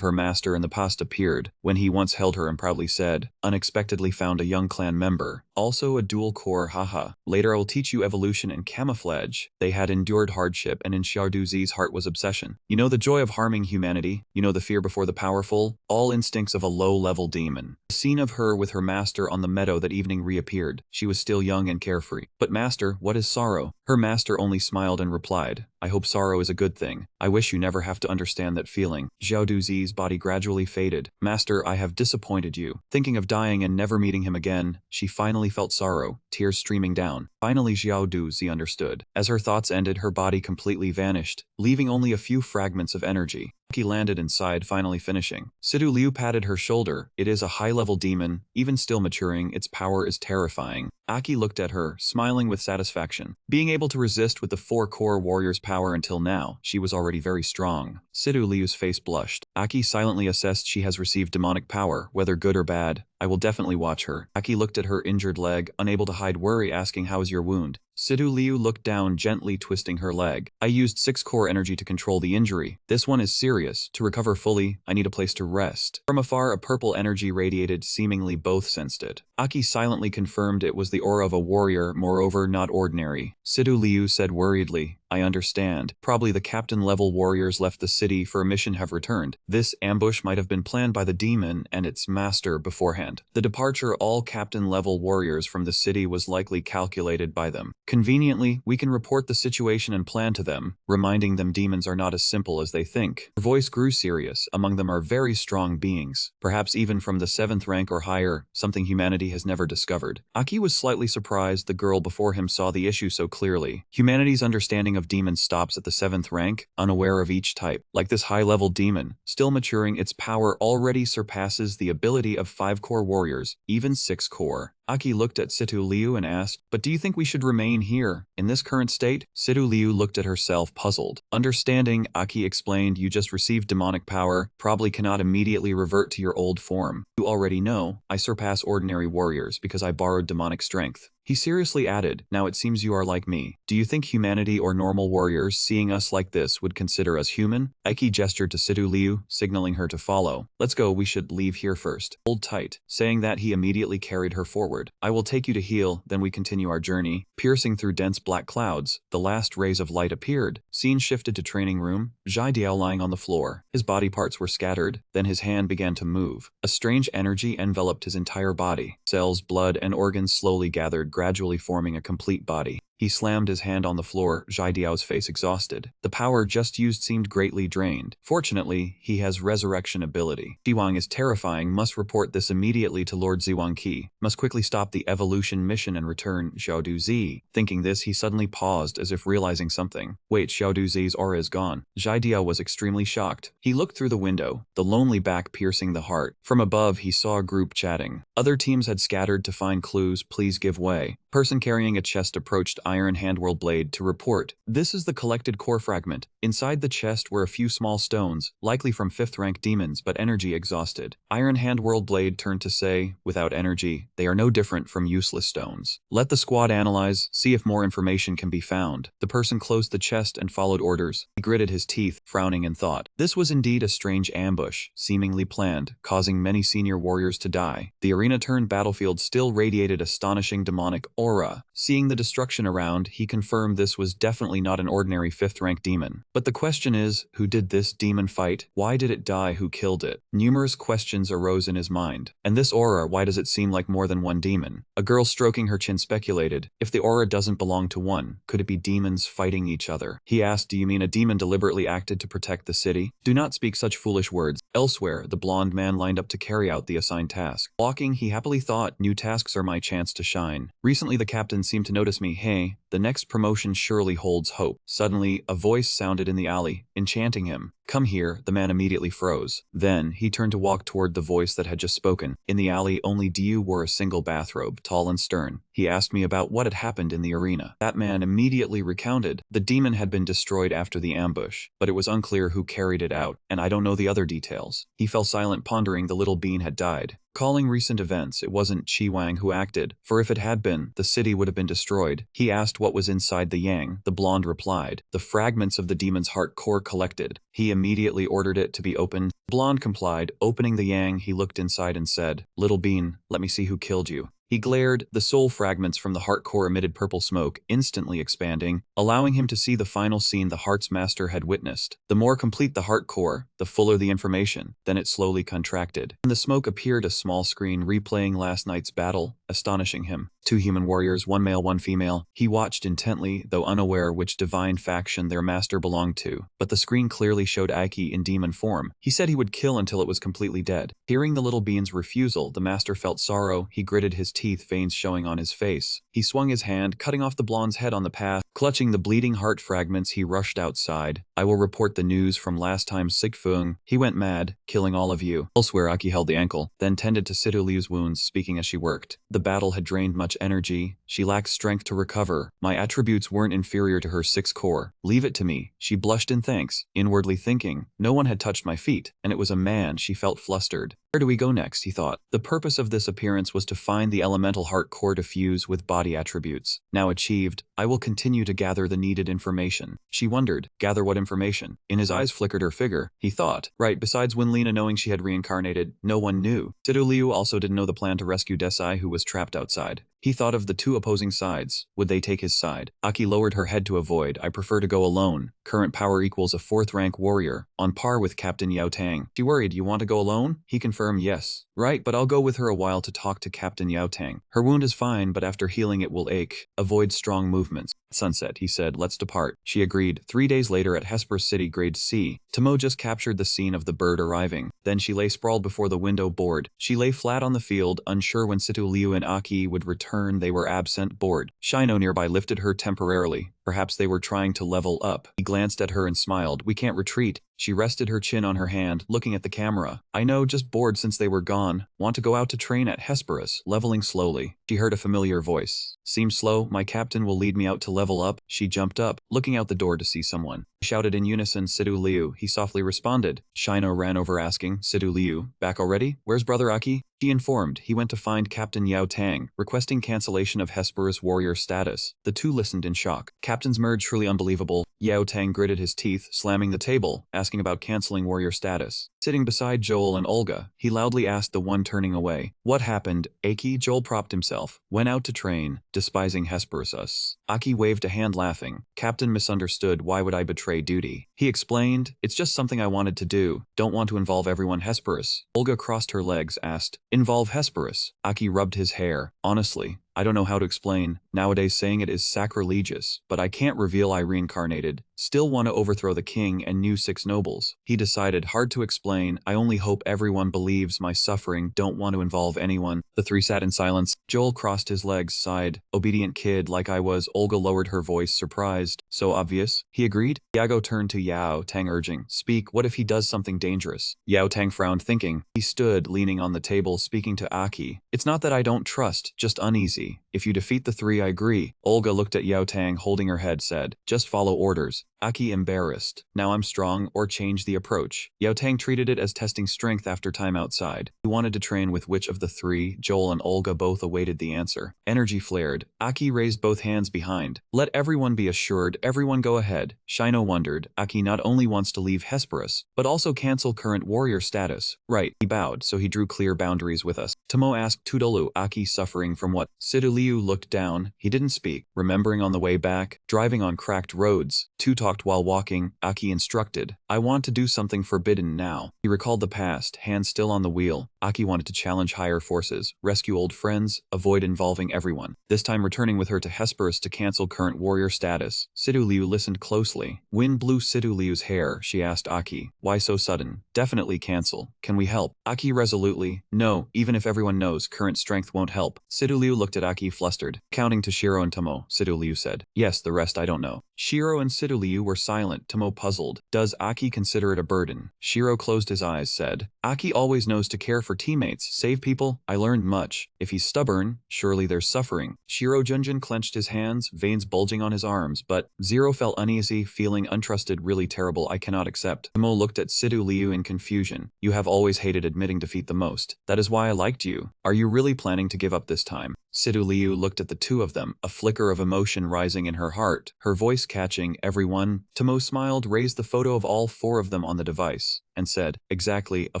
her master in the past appeared, when he once held her and proudly said, "Unexpectedly found a young clan member." her. Also a dual core, haha. Later I'll teach you evolution and camouflage. They had endured hardship, and in Xiaoduzi's heart was obsession. You know the joy of harming humanity, you know the fear before the powerful, all instincts of a low-level demon. The scene of her with her master on the meadow that evening reappeared. She was still young and carefree. But master, what is sorrow? Her master only smiled and replied, I hope sorrow is a good thing. I wish you never have to understand that feeling. Xiaoduzi's body gradually faded. Master, I have disappointed you. Thinking of dying and never meeting him again, she finally felt sorrow, tears streaming down. Finally Xiaoduzi understood. As her thoughts ended, her body completely vanished, leaving only a few fragments of energy. Aki landed inside, finally finishing. Sidu Liu patted her shoulder. It is a high-level demon, even still maturing, its power is terrifying. Aki looked at her, smiling with satisfaction. Being able to resist with the 4 core warriors' power until now, she was already very strong. Sidu Liu's face blushed. Aki silently assessed she has received demonic power, whether good or bad. I will definitely watch her. Aki looked at her injured leg, unable to hide worry, asking, how is your wound? Sidu Liu looked down, gently twisting her leg. I used 6 core energy to control the injury. This one is serious. To recover fully, I need a place to rest. From afar, a purple energy radiated, seemingly both sensed it. Aki silently confirmed it was the aura of a warrior, moreover not ordinary. Sidu Liu said worriedly, I understand. Probably the captain-level warriors left the city for a mission have returned. This ambush might have been planned by the demon and its master beforehand. The departure all captain-level warriors from the city was likely calculated by them. Conveniently, we can report the situation and plan to them, reminding them demons are not as simple as they think. Her voice grew serious. Among them are very strong beings, perhaps even from the 7th rank or higher, something humanity has never discovered. Aki was slightly surprised the girl before him saw the issue so clearly. Humanity's understanding of demons stops at the 7th rank, unaware of each type. Like this high-level demon, still maturing, its power already surpasses the ability of 5 core warriors, even 6 core. Aki looked at Situ Liu and asked, but do you think we should remain here, in this current state? Situ Liu looked at herself, puzzled. Understanding, Aki explained, you just received demonic power, probably cannot immediately revert to your old form. You already know, I surpass ordinary warriors because I borrowed demonic strength. He seriously added, now it seems you are like me. Do you think humanity or normal warriors seeing us like this would consider us human? Aki gestured to Sidu Liu, signaling her to follow. Let's go, we should leave here first. Hold tight. Saying that, he immediately carried her forward. I will take you to heal, then we continue our journey. Piercing through dense black clouds, the last rays of light appeared. Scene shifted to training room, Zhai Diao lying on the floor. His body parts were scattered, then his hand began to move. A strange energy enveloped his entire body. Cells, blood, and organs slowly gathered, gradually forming a complete body. He slammed his hand on the floor, Zhai Diao's face exhausted. The power just used seemed greatly drained. Fortunately, he has resurrection ability. Diwang is terrifying, must report this immediately to Lord Ziwangqi. Must quickly stop the evolution mission and return Xiaoduzi. Thinking this, he suddenly paused as if realizing something. Wait, Xiaoduzi's aura is gone. Zhai Diao was extremely shocked. He looked through the window, the lonely back piercing the heart. From above, he saw a group chatting. Other teams had scattered to find clues. Please give way. Person carrying a chest approached Iron Handworld Blade to report. This is the collected core fragment. Inside the chest were a few small stones, likely from 5th rank demons, but energy exhausted. Iron Handworld Blade turned to say, without energy, they are no different from useless stones. Let the squad analyze, see if more information can be found. The person closed the chest and followed orders. He gritted his teeth, frowning in thought. This was indeed a strange ambush, seemingly planned, causing many senior warriors to die. The arena turned battlefield still radiated astonishing demonic aura. Seeing the destruction around, he confirmed this was definitely not an ordinary 5th rank demon. But the question is, who did this demon fight? Why did it die? Who killed it? Numerous questions arose in his mind. And this aura, why does it seem like more than one demon? A girl stroking her chin speculated, if the aura doesn't belong to one, could it be demons fighting each other? He asked, do you mean a demon deliberately acted to protect the city? Do not speak such foolish words. Elsewhere, the blonde man lined up to carry out the assigned task. Walking, he happily thought, new tasks are my chance to shine. Recently the captain seemed to notice me. Hey, the next promotion surely holds hope. Suddenly, a voice sounded in the alley, enchanting him. Come here, the man immediately froze. Then, he turned to walk toward the voice that had just spoken. In the alley, only Diu wore a single bathrobe, tall and stern. He asked me about what had happened in the arena. That man immediately recounted. The demon had been destroyed after the ambush, but it was unclear who carried it out, and I don't know the other details. He fell silent, pondering. The little bean had died. Calling recent events, it wasn't Qi Wang who acted, for if it had been, the city would have been destroyed. He asked what was inside the yang. The blonde replied, the fragments of the demon's heart core collected. He immediately ordered it to be opened. Blonde complied. Opening the yang, he looked inside and said, little bean, let me see who killed you. He glared, the soul fragments from the heart core emitted purple smoke, instantly expanding, allowing him to see the final scene the heart's master had witnessed. The more complete the heart core, the fuller the information. Then it slowly contracted. In the smoke appeared a small screen replaying last night's battle, astonishing him. 2 human warriors, 1 male, 1 female. He watched intently, though unaware which divine faction their master belonged to. But the screen clearly showed Aki in demon form. He said he would kill until it was completely dead. Hearing the little being's refusal, the master felt sorrow. He gritted his teeth, veins showing on his face. He swung his hand, cutting off the blonde's head on the path. Clutching the bleeding heart fragments, he rushed outside. I will report the news from last time's Sigfung. He went mad, killing all of you. Elsewhere, Aki held the ankle, then tended to Sidu Liu's wounds, speaking as she worked. The battle had drained much energy. She lacked strength to recover. My attributes weren't inferior to her 6 core. Leave it to me. She blushed in thanks, inwardly thinking, no one had touched my feet, and it was a man. She felt flustered. Where do we go next, he thought. The purpose of this appearance was to find the elemental heart core to fuse with body attributes. Now achieved, I will continue to gather the needed information. She wondered, gather what information? In his eyes flickered her figure. He thought, right, besides Winlina knowing she had reincarnated, no one knew. Sidu Liu also didn't know the plan to rescue Desai, who was trapped outside. He thought of the 2 opposing sides. Would they take his side? Aki lowered her head to avoid. I prefer to go alone. Current power equals a 4th rank warrior, on par with Captain Yao Tang. She worried, you want to go alone? He confirmed yes. Right, but I'll go with her a while to talk to Captain Yao Tang. Her wound is fine, but after healing it will ache. Avoid strong movements. Sunset, he said, let's depart. She agreed. 3 days later at Hesperus City, grade C. Tomo just captured the scene of the bird arriving. Then she lay sprawled before the window, bored. She lay flat on the field, unsure when Situ Liu and Aki would return. They were absent, bored. Shino nearby lifted her temporarily. Perhaps they were trying to level up. He glanced at her and smiled. We can't retreat. She rested her chin on her hand, looking at the camera. I know, just bored since they were gone. Want to go out to train at Hesperus, leveling slowly. She heard a familiar voice. Seems slow, my captain will lead me out to level up. She jumped up, looking out the door to see someone. Shouted in unison, Sidu Liu. He softly responded. Shino ran over asking, Sidu Liu, back already? Where's brother Aki? She informed. He went to find Captain Yao Tang, requesting cancellation of Hesperus warrior status. The 2 listened in shock. Captain's merge, truly unbelievable. Yao Tang gritted his teeth, slamming the table, asking about canceling warrior status. Sitting beside Joel and Olga, he loudly asked the one turning away. What happened? Aki? Joel propped himself. Went out to train, despising Hesperus. Aki waved a hand, laughing. Captain misunderstood. Why would I betray duty? He explained. It's just something I wanted to do. Don't want to involve everyone. Hesperus. Olga crossed her legs, asked. Involve Hesperus? Aki rubbed his hair. Honestly, I don't know how to explain. Nowadays saying it is sacrilegious, but I can't reveal I reincarnated. Still want to overthrow the king and new 6 nobles. He decided, hard to explain. I only hope everyone believes my suffering. Don't want to involve anyone. The 3 sat in silence. Joel crossed his legs, sighed. Obedient kid like I was. Olga lowered her voice, surprised. So obvious? He agreed. Yago turned to Yao Tang, urging, speak. What if he does something dangerous? Yao Tang frowned, thinking. He stood, leaning on the table, speaking to Aki. It's not that I don't trust, just uneasy. If you defeat the 3, I agree. Olga looked at Yao Tang, holding her head, said, just follow orders. Aki embarrassed. Now I'm strong, or change the approach. Yao Tang treated it as testing strength after time outside. He wanted to train with which of the 3? Joel and Olga both awaited the answer. Energy flared. Aki raised both hands behind. Let everyone be assured, everyone go ahead. Shino wondered. Aki not only wants to leave Hesperus, but also cancel current warrior status. Right. He bowed, so he drew clear boundaries with us. Tomo asked Tudolu, Aki suffering from what? Sidu Liu looked down. He didn't speak, remembering on the way back, driving on cracked roads. 2 talked while walking. Aki instructed. I want to do something forbidden now. He recalled the past, hands still on the wheel. Aki wanted to challenge higher forces, rescue old friends, avoid involving everyone. This time returning with her to Hesperus to cancel current warrior status. Sidu Liu listened closely. Wind blew Sidu Liu's hair. She asked Aki, why so sudden? Definitely cancel. Can we help? Aki resolutely, no, even if everyone knows, current strength won't help. Sidu Liu looked at Aki, flustered. Counting to Shiro and Tomo, Sidu Liu said. Yes, the rest I don't know. Shiro and Sidu Liu were silent. Tomo puzzled. Does Aki consider it a burden? Shiro closed his eyes, said. Aki always knows to care for teammates, save people. I learned much. If he's stubborn, surely there's suffering. Shiro Junjin clenched his hands, veins bulging on his arms, but Zero felt uneasy, feeling untrusted, really terrible. I cannot accept. Tomo looked at Sidu Liu in confusion. You have always hated admitting defeat the most. That is why I liked you. Are you really planning to give up this time? Sidu Liu looked at the 2 of them, a flicker of emotion rising in her heart, her voice catching everyone. Tomo smiled, raised the photo of all 4 of them on the device. and said, "Exactly, a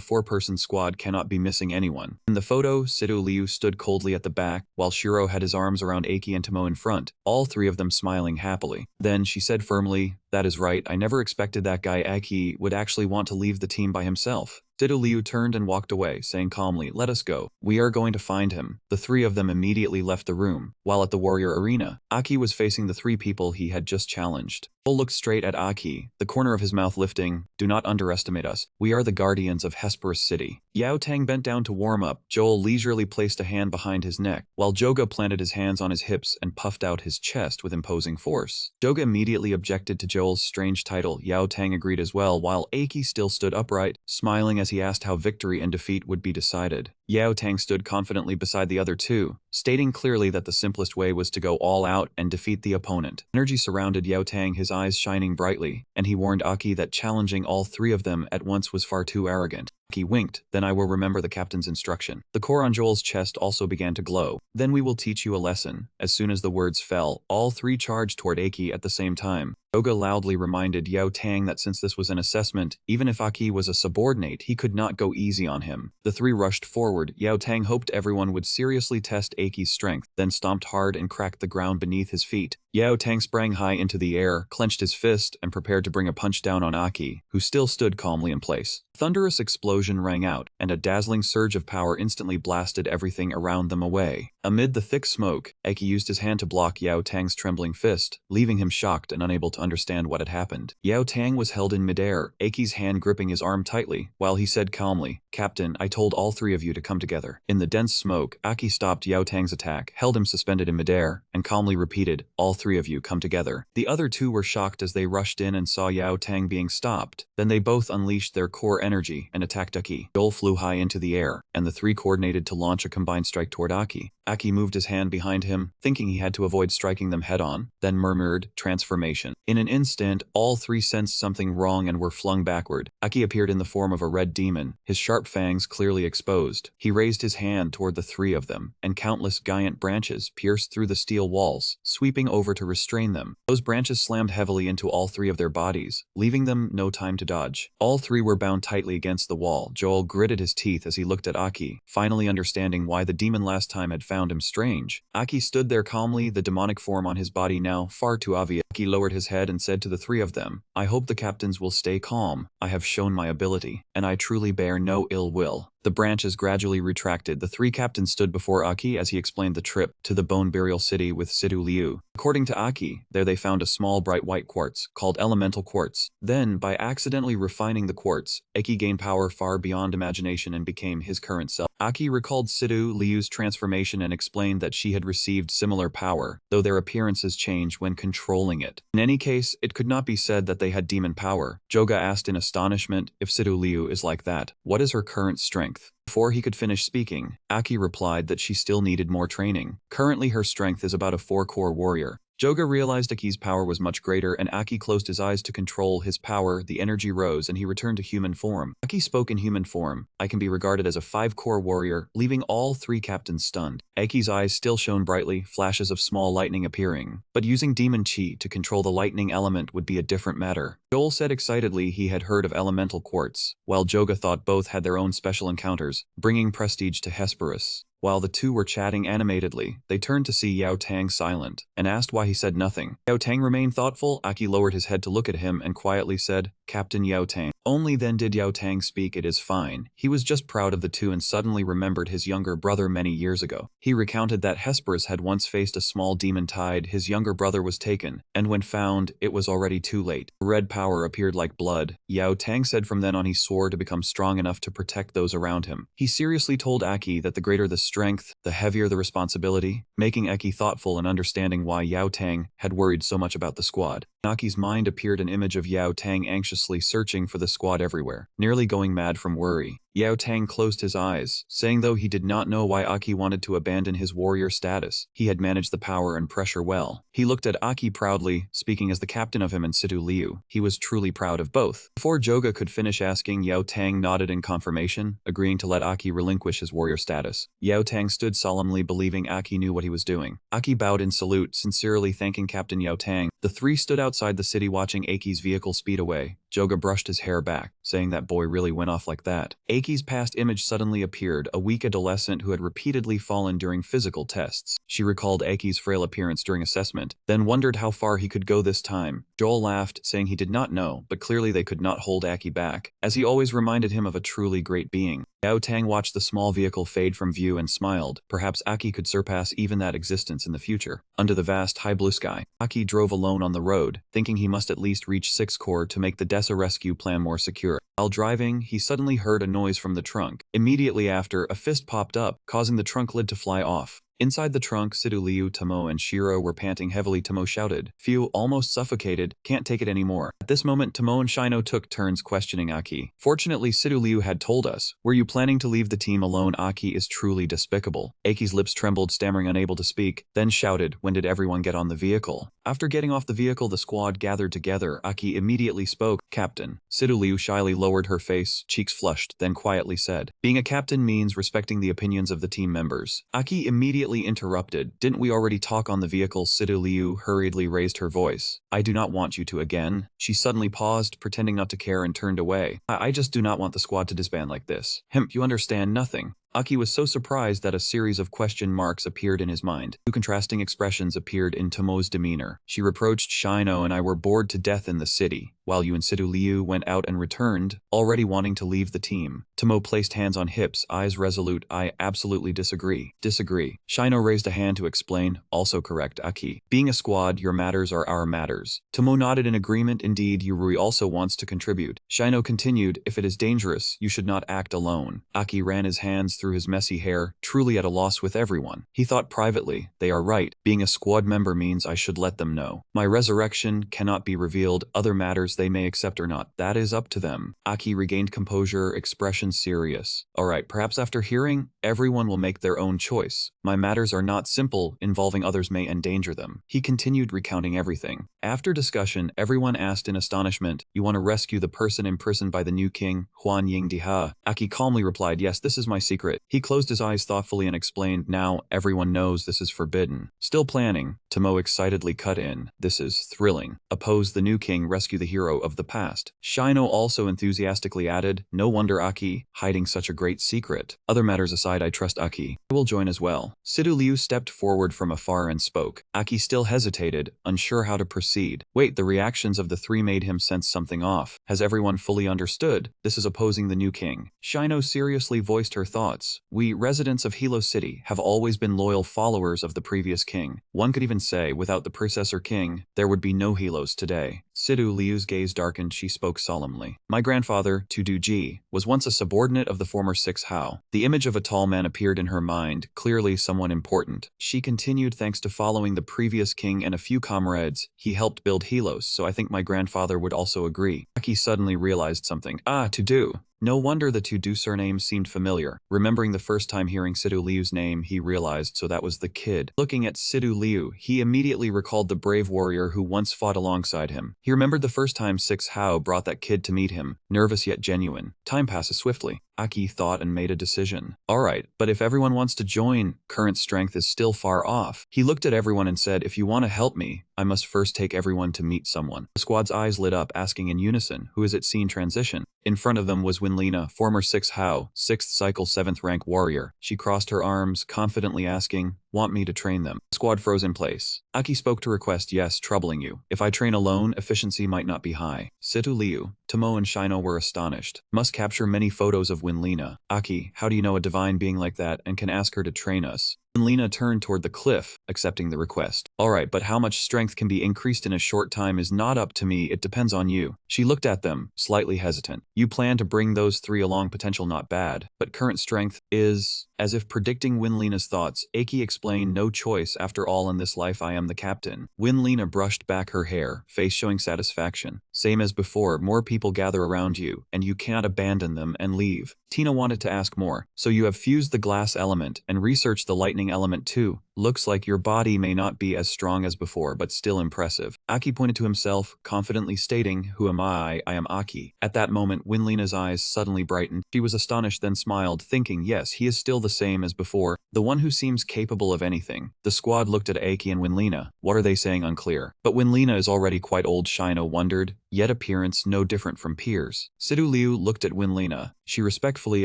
4-person squad cannot be missing anyone." In the photo, Sidu Liu stood coldly at the back, while Shiro had his arms around Aki and Tomo in front, all three of them smiling happily. Then she said firmly, "That is right, I never expected that guy Aki would actually want to leave the team by himself." Sidu Liu turned and walked away, saying calmly, "Let us go. We are going to find him." The three of them immediately left the room. While at the warrior arena, Aki was facing the 3 people he had just challenged. Joel looked straight at Aki, the corner of his mouth lifting. "Do not underestimate us. We are the guardians of Hesperus City." Yao Tang bent down to warm up. Joel leisurely placed a hand behind his neck, while Joga planted his hands on his hips and puffed out his chest with imposing force. Joga immediately objected to Joel's strange title. Yao Tang agreed as well, while Aki still stood upright, smiling as he asked how victory and defeat would be decided. Yao Tang stood confidently beside the other two, stating clearly that the simplest way was to go all out and defeat the opponent. Energy surrounded Yao Tang, his eyes shining brightly, and he warned Aki that challenging all 3 of them at once was far too arrogant. Aki winked, "Then I will remember the captain's instruction." The core on Joel's chest also began to glow. "Then we will teach you a lesson." As soon as the words fell, all 3 charged toward Aki at the same time. Joga loudly reminded Yao Tang that since this was an assessment, even if Aki was a subordinate, he could not go easy on him. The 3 rushed forward. Yao Tang hoped everyone would seriously test Aki's strength, then stomped hard and cracked the ground beneath his feet. Yao Tang sprang high into the air, clenched his fist, and prepared to bring a punch down on Aki, who still stood calmly in place. A thunderous explosion rang out, and a dazzling surge of power instantly blasted everything around them away. Amid the thick smoke, Aki used his hand to block Yao Tang's trembling fist, leaving him shocked and unable to understand what had happened. Yao Tang was held in midair, Aki's hand gripping his arm tightly, while he said calmly, "Captain, I told all 3 of you to come together." In the dense smoke, Aki stopped Yao Tang's attack, held him suspended in midair, and calmly repeated, "All 3 of you come together." The other 2 were shocked as they rushed in and saw Yao Tang being stopped. Then they both unleashed their core energy and attacked Aki. Joel flew high into the air, and the 3 coordinated to launch a combined strike toward Aki. Aki moved his hand behind him, thinking he had to avoid striking them head-on, then murmured, "Transformation." In an instant, all 3 sensed something wrong and were flung backward. Aki appeared in the form of a red demon, his sharp fangs clearly exposed. He raised his hand toward the 3 of them, and countless giant branches pierced through the steel walls, sweeping over to restrain them. Those branches slammed heavily into all 3 of their bodies, leaving them no time to dodge. All 3 were bound tightly against the wall. Joel gritted his teeth as he looked at Aki, finally understanding why the demon last time had found him strange. Aki stood there calmly, the demonic form on his body now far too obvious. Aki lowered his head and said to the 3 of them, "I hope the captains will stay calm. I have shown my ability, and I truly bear no ill will." The branches gradually retracted. The 3 captains stood before Aki as he explained the trip to the Bone Burial City with Sidu Liu. According to Aki, there they found a small bright white quartz, called elemental quartz. Then, by accidentally refining the quartz, Aki gained power far beyond imagination and became his current self. Aki recalled Sidu Liu's transformation and explained that she had received similar power, though their appearances changed when controlling it. In any case, it could not be said that they had demon power. Joga asked in astonishment, "If Sidu Liu is like that, what is her current strength?" Before he could finish speaking, Aki replied that she still needed more training. Currently her strength is about a 4-core warrior. Joga realized Aki's power was much greater, and Aki closed his eyes to control his power. The energy rose and he returned to human form. Aki spoke in human form. "I can be regarded as a 5-core warrior," leaving all 3 captains stunned. Aki's eyes still shone brightly, flashes of small lightning appearing. But using demon chi to control the lightning element would be a different matter. Joel said excitedly he had heard of elemental quartz, while Joga thought both had their own special encounters, bringing prestige to Hesperus. While the 2 were chatting animatedly, they turned to see Yao Tang silent, and asked why he said nothing. Yao Tang remained thoughtful. Aki lowered his head to look at him and quietly said, "Captain Yao Tang." Only then did Yao Tang speak. "It is fine." He was just proud of the 2 and suddenly remembered his younger brother many years ago. He recounted that Hesperus had once faced a small demon tide. His younger brother was taken, and when found, it was already too late. Red power appeared like blood. Yao Tang said from then on he swore to become strong enough to protect those around him. He seriously told Aki that the greater the strength, the heavier the responsibility, making Aki thoughtful and understanding why Yao Tang had worried so much about the squad. In Aki's mind appeared an image of Yao Tang anxiously searching for the squad everywhere, nearly going mad from worry. Yao Tang closed his eyes, saying though he did not know why Aki wanted to abandon his warrior status, he had managed the power and pressure well. He looked at Aki proudly, speaking as the captain of him and Sidu Liu. He was truly proud of both. Before Joga could finish asking, Yao Tang nodded in confirmation, agreeing to let Aki relinquish his warrior status. Yao Tang stood solemnly, believing Aki knew what he was doing. Aki bowed in salute, sincerely thanking Captain Yao Tang. The 3 stood outside the city watching Aki's vehicle speed away. Joga brushed his hair back, saying that boy really went off like that. Aki's past image suddenly appeared, a weak adolescent who had repeatedly fallen during physical tests. She recalled Aki's frail appearance during assessment, then wondered how far he could go this time. Joel laughed, saying he did not know, but clearly they could not hold Aki back, as he always reminded him of a truly great being. Yao Tang watched the small vehicle fade from view and smiled. Perhaps Aki could surpass even that existence in the future. Under the vast high blue sky, Aki drove alone on the road, thinking he must at least reach 6 Corps to make the Dessa rescue plan more secure. While driving, he suddenly heard a noise from the trunk. Immediately after, a fist popped up, causing the trunk lid to fly off. Inside the trunk, Sidu Liu, Tomo, and Shiro were panting heavily. Tomo shouted, "Phew, almost suffocated, can't take it anymore." At this moment, Tomo and Shino took turns questioning Aki. Fortunately, Sidu Liu had told us, "Were you planning to leave the team alone? Aki is truly despicable." Aki's lips trembled, stammering, unable to speak, then shouted, "When did everyone get on the vehicle?" After getting off the vehicle, the squad gathered together. Aki immediately spoke, "Captain." Sidu Liu shyly lowered her face, cheeks flushed, then quietly said, "Being a captain means respecting the opinions of the team members." Aki immediately interrupted, "Didn't we already talk on the vehicle?" Sidu Liu hurriedly raised her voice. "I do not want you to again." She suddenly paused, pretending not to care, and turned away. I just do not want the squad to disband like this." You understand nothing." Aki was so surprised that a series of question marks appeared in his mind. Two contrasting expressions appeared in Tomo's demeanor. She reproached, "Shino and I were bored to death in the city, while you and Sidu Liu went out and returned, already wanting to leave the team." Tomo placed hands on hips, eyes resolute. "I absolutely disagree." "Disagree." Shino raised a hand to explain, "Also correct, Aki. Being a squad, your matters are our matters." Tomo nodded in agreement. "Indeed, Yurui also wants to contribute." Shino continued, "If it is dangerous, you should not act alone." Aki ran his hands through his messy hair, truly at a loss with everyone. He thought privately, "They are right. Being a squad member means I should let them know. My resurrection cannot be revealed. Other matters they may accept or not. That is up to them." Aki regained composure, expression serious. "Alright, perhaps after hearing, everyone will make their own choice. My matters are not simple, involving others may endanger them." He continued recounting everything. After discussion, everyone asked in astonishment, "You want to rescue the person imprisoned by the new king, Huan Ying Diha?" Aki calmly replied, "Yes, this is my secret." He closed his eyes thoughtfully and explained, "Now, everyone knows this is forbidden." "Still planning?" Tomo excitedly cut in, "This is thrilling. Oppose the new king, rescue the hero of the past." Shino also enthusiastically added, "No wonder Aki, hiding such a great secret. Other matters aside, I trust Aki. I will join as well." Sidu Liu stepped forward from afar and spoke. Aki still hesitated, unsure how to proceed. Wait, the reactions of the three made him sense something off. Has everyone fully understood? This is opposing the new king. Shino seriously voiced her thoughts. "We, residents of Hilo City, have always been loyal followers of the previous king. One could even say, without the predecessor king, there would be no Hilos today." Sidu Liu's gaze darkened. She spoke solemnly. "My grandfather, Tudu Ji, was once a subordinate of the former 6 Hao." The image of a tall man appeared in her mind, clearly someone important. She continued, "Thanks to following the previous king and a few comrades, he helped build Hilos, so I think my grandfather would also agree." Aki suddenly realized something. Tudu. No wonder the Tudu surname seemed familiar. Remembering the first time hearing Sidu Liu's name, he realized, so that was the kid. Looking at Sidu Liu, he immediately recalled the brave warrior who once fought alongside him. He remembered the first time 6 Hao brought that kid to meet him, nervous yet genuine. Time passes swiftly. Aki thought and made a decision. "Alright, but if everyone wants to join, current strength is still far off." He looked at everyone and said, "If you want to help me, I must first take everyone to meet someone." The squad's eyes lit up, asking in unison, "Who is it?" Scene transition. In front of them was Winlina, former 6 Hao, 6th cycle 7th rank warrior. She crossed her arms, confidently asking, "Want me to train them?" The squad froze in place. Aki spoke to request, "Yes, troubling you. If I train alone, efficiency might not be high." Sidu Liu, Tomo and Shino were astonished. "Must capture many photos of Winlina." "Aki, how do you know a divine being like that and can ask her to train us?" Lena turned toward the cliff, accepting the request. "Alright, but how much strength can be increased in a short time is not up to me, it depends on you." She looked at them, slightly hesitant. "You plan to bring those 3 along, potential not bad, but current strength is..." As if predicting Winlena's thoughts, Aki explained, "No choice, after all in this life I am the captain." Winlena brushed back her hair, face showing satisfaction. "Same as before, more people gather around you, and you cannot abandon them and leave." Tina wanted to ask more. "So you have fused the glass element and researched the lightning element too?" Looks like your body may not be as strong as before but still impressive. Aki pointed to himself, confidently stating, who am I? I am Aki. At that moment, Winlina's eyes suddenly brightened. She was astonished then smiled, thinking, yes, he is still the same as before, the one who seems capable of anything. The squad looked at Aki and Winlina. What are they saying? Unclear. But Winlina is already quite old, Shino wondered, yet appearance no different from peers. Sidu Liu looked at Winlina. She respectfully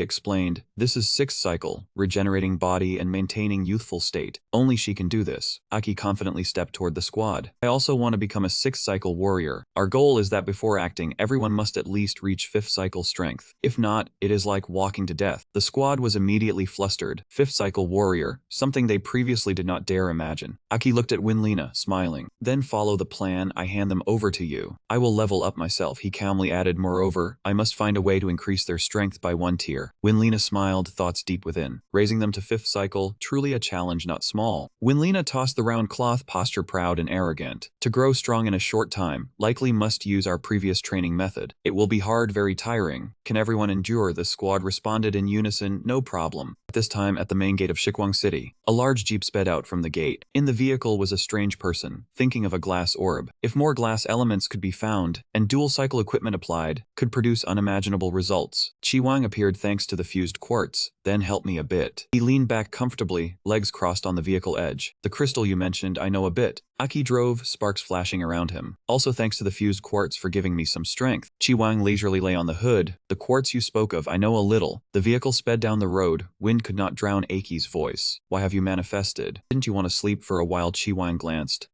explained, this is 6th cycle, regenerating body and maintaining youthful state. Only she can do this. Aki confidently stepped toward the squad. I also want to become a 6th cycle warrior. Our goal is that before acting, everyone must at least reach 5th cycle strength. If not, it is like walking to death. The squad was immediately flustered. 5th cycle warrior, something they previously did not dare imagine. Aki looked at Winlina, smiling. Then follow the plan, I hand them over to you. I will level up myself, he calmly added. Moreover, I must find a way to increase their strength by 1 tier. Winlina smiled, thoughts deep within. Raising them to 5th cycle, truly a challenge not small. Winlina tossed the round cloth, posture proud and arrogant. To grow strong in a short time, likely must use our previous training method. It will be hard, very tiring. Can everyone endure? The squad responded in unison, no problem. At this time, at the main gate of Shikwang City, a large jeep sped out from the gate. In the vehicle was a strange person, thinking of a glass orb. If more glass elements could be found, and dual cycle equipment applied, could produce unimaginable results. Chiwang appeared thanks to the fused quartz. Then help me a bit. He leaned back comfortably, legs crossed on the vehicle edge. The crystal you mentioned, I know a bit. Aki drove, sparks flashing around him. Also thanks to the fused quartz for giving me some strength. Chiwang leisurely lay on the hood. The quartz you spoke of, I know a little. The vehicle sped down the road. Wind could not drown Aki's voice. Why have you manifested? Didn't you want to sleep for a while? Chiwang glanced.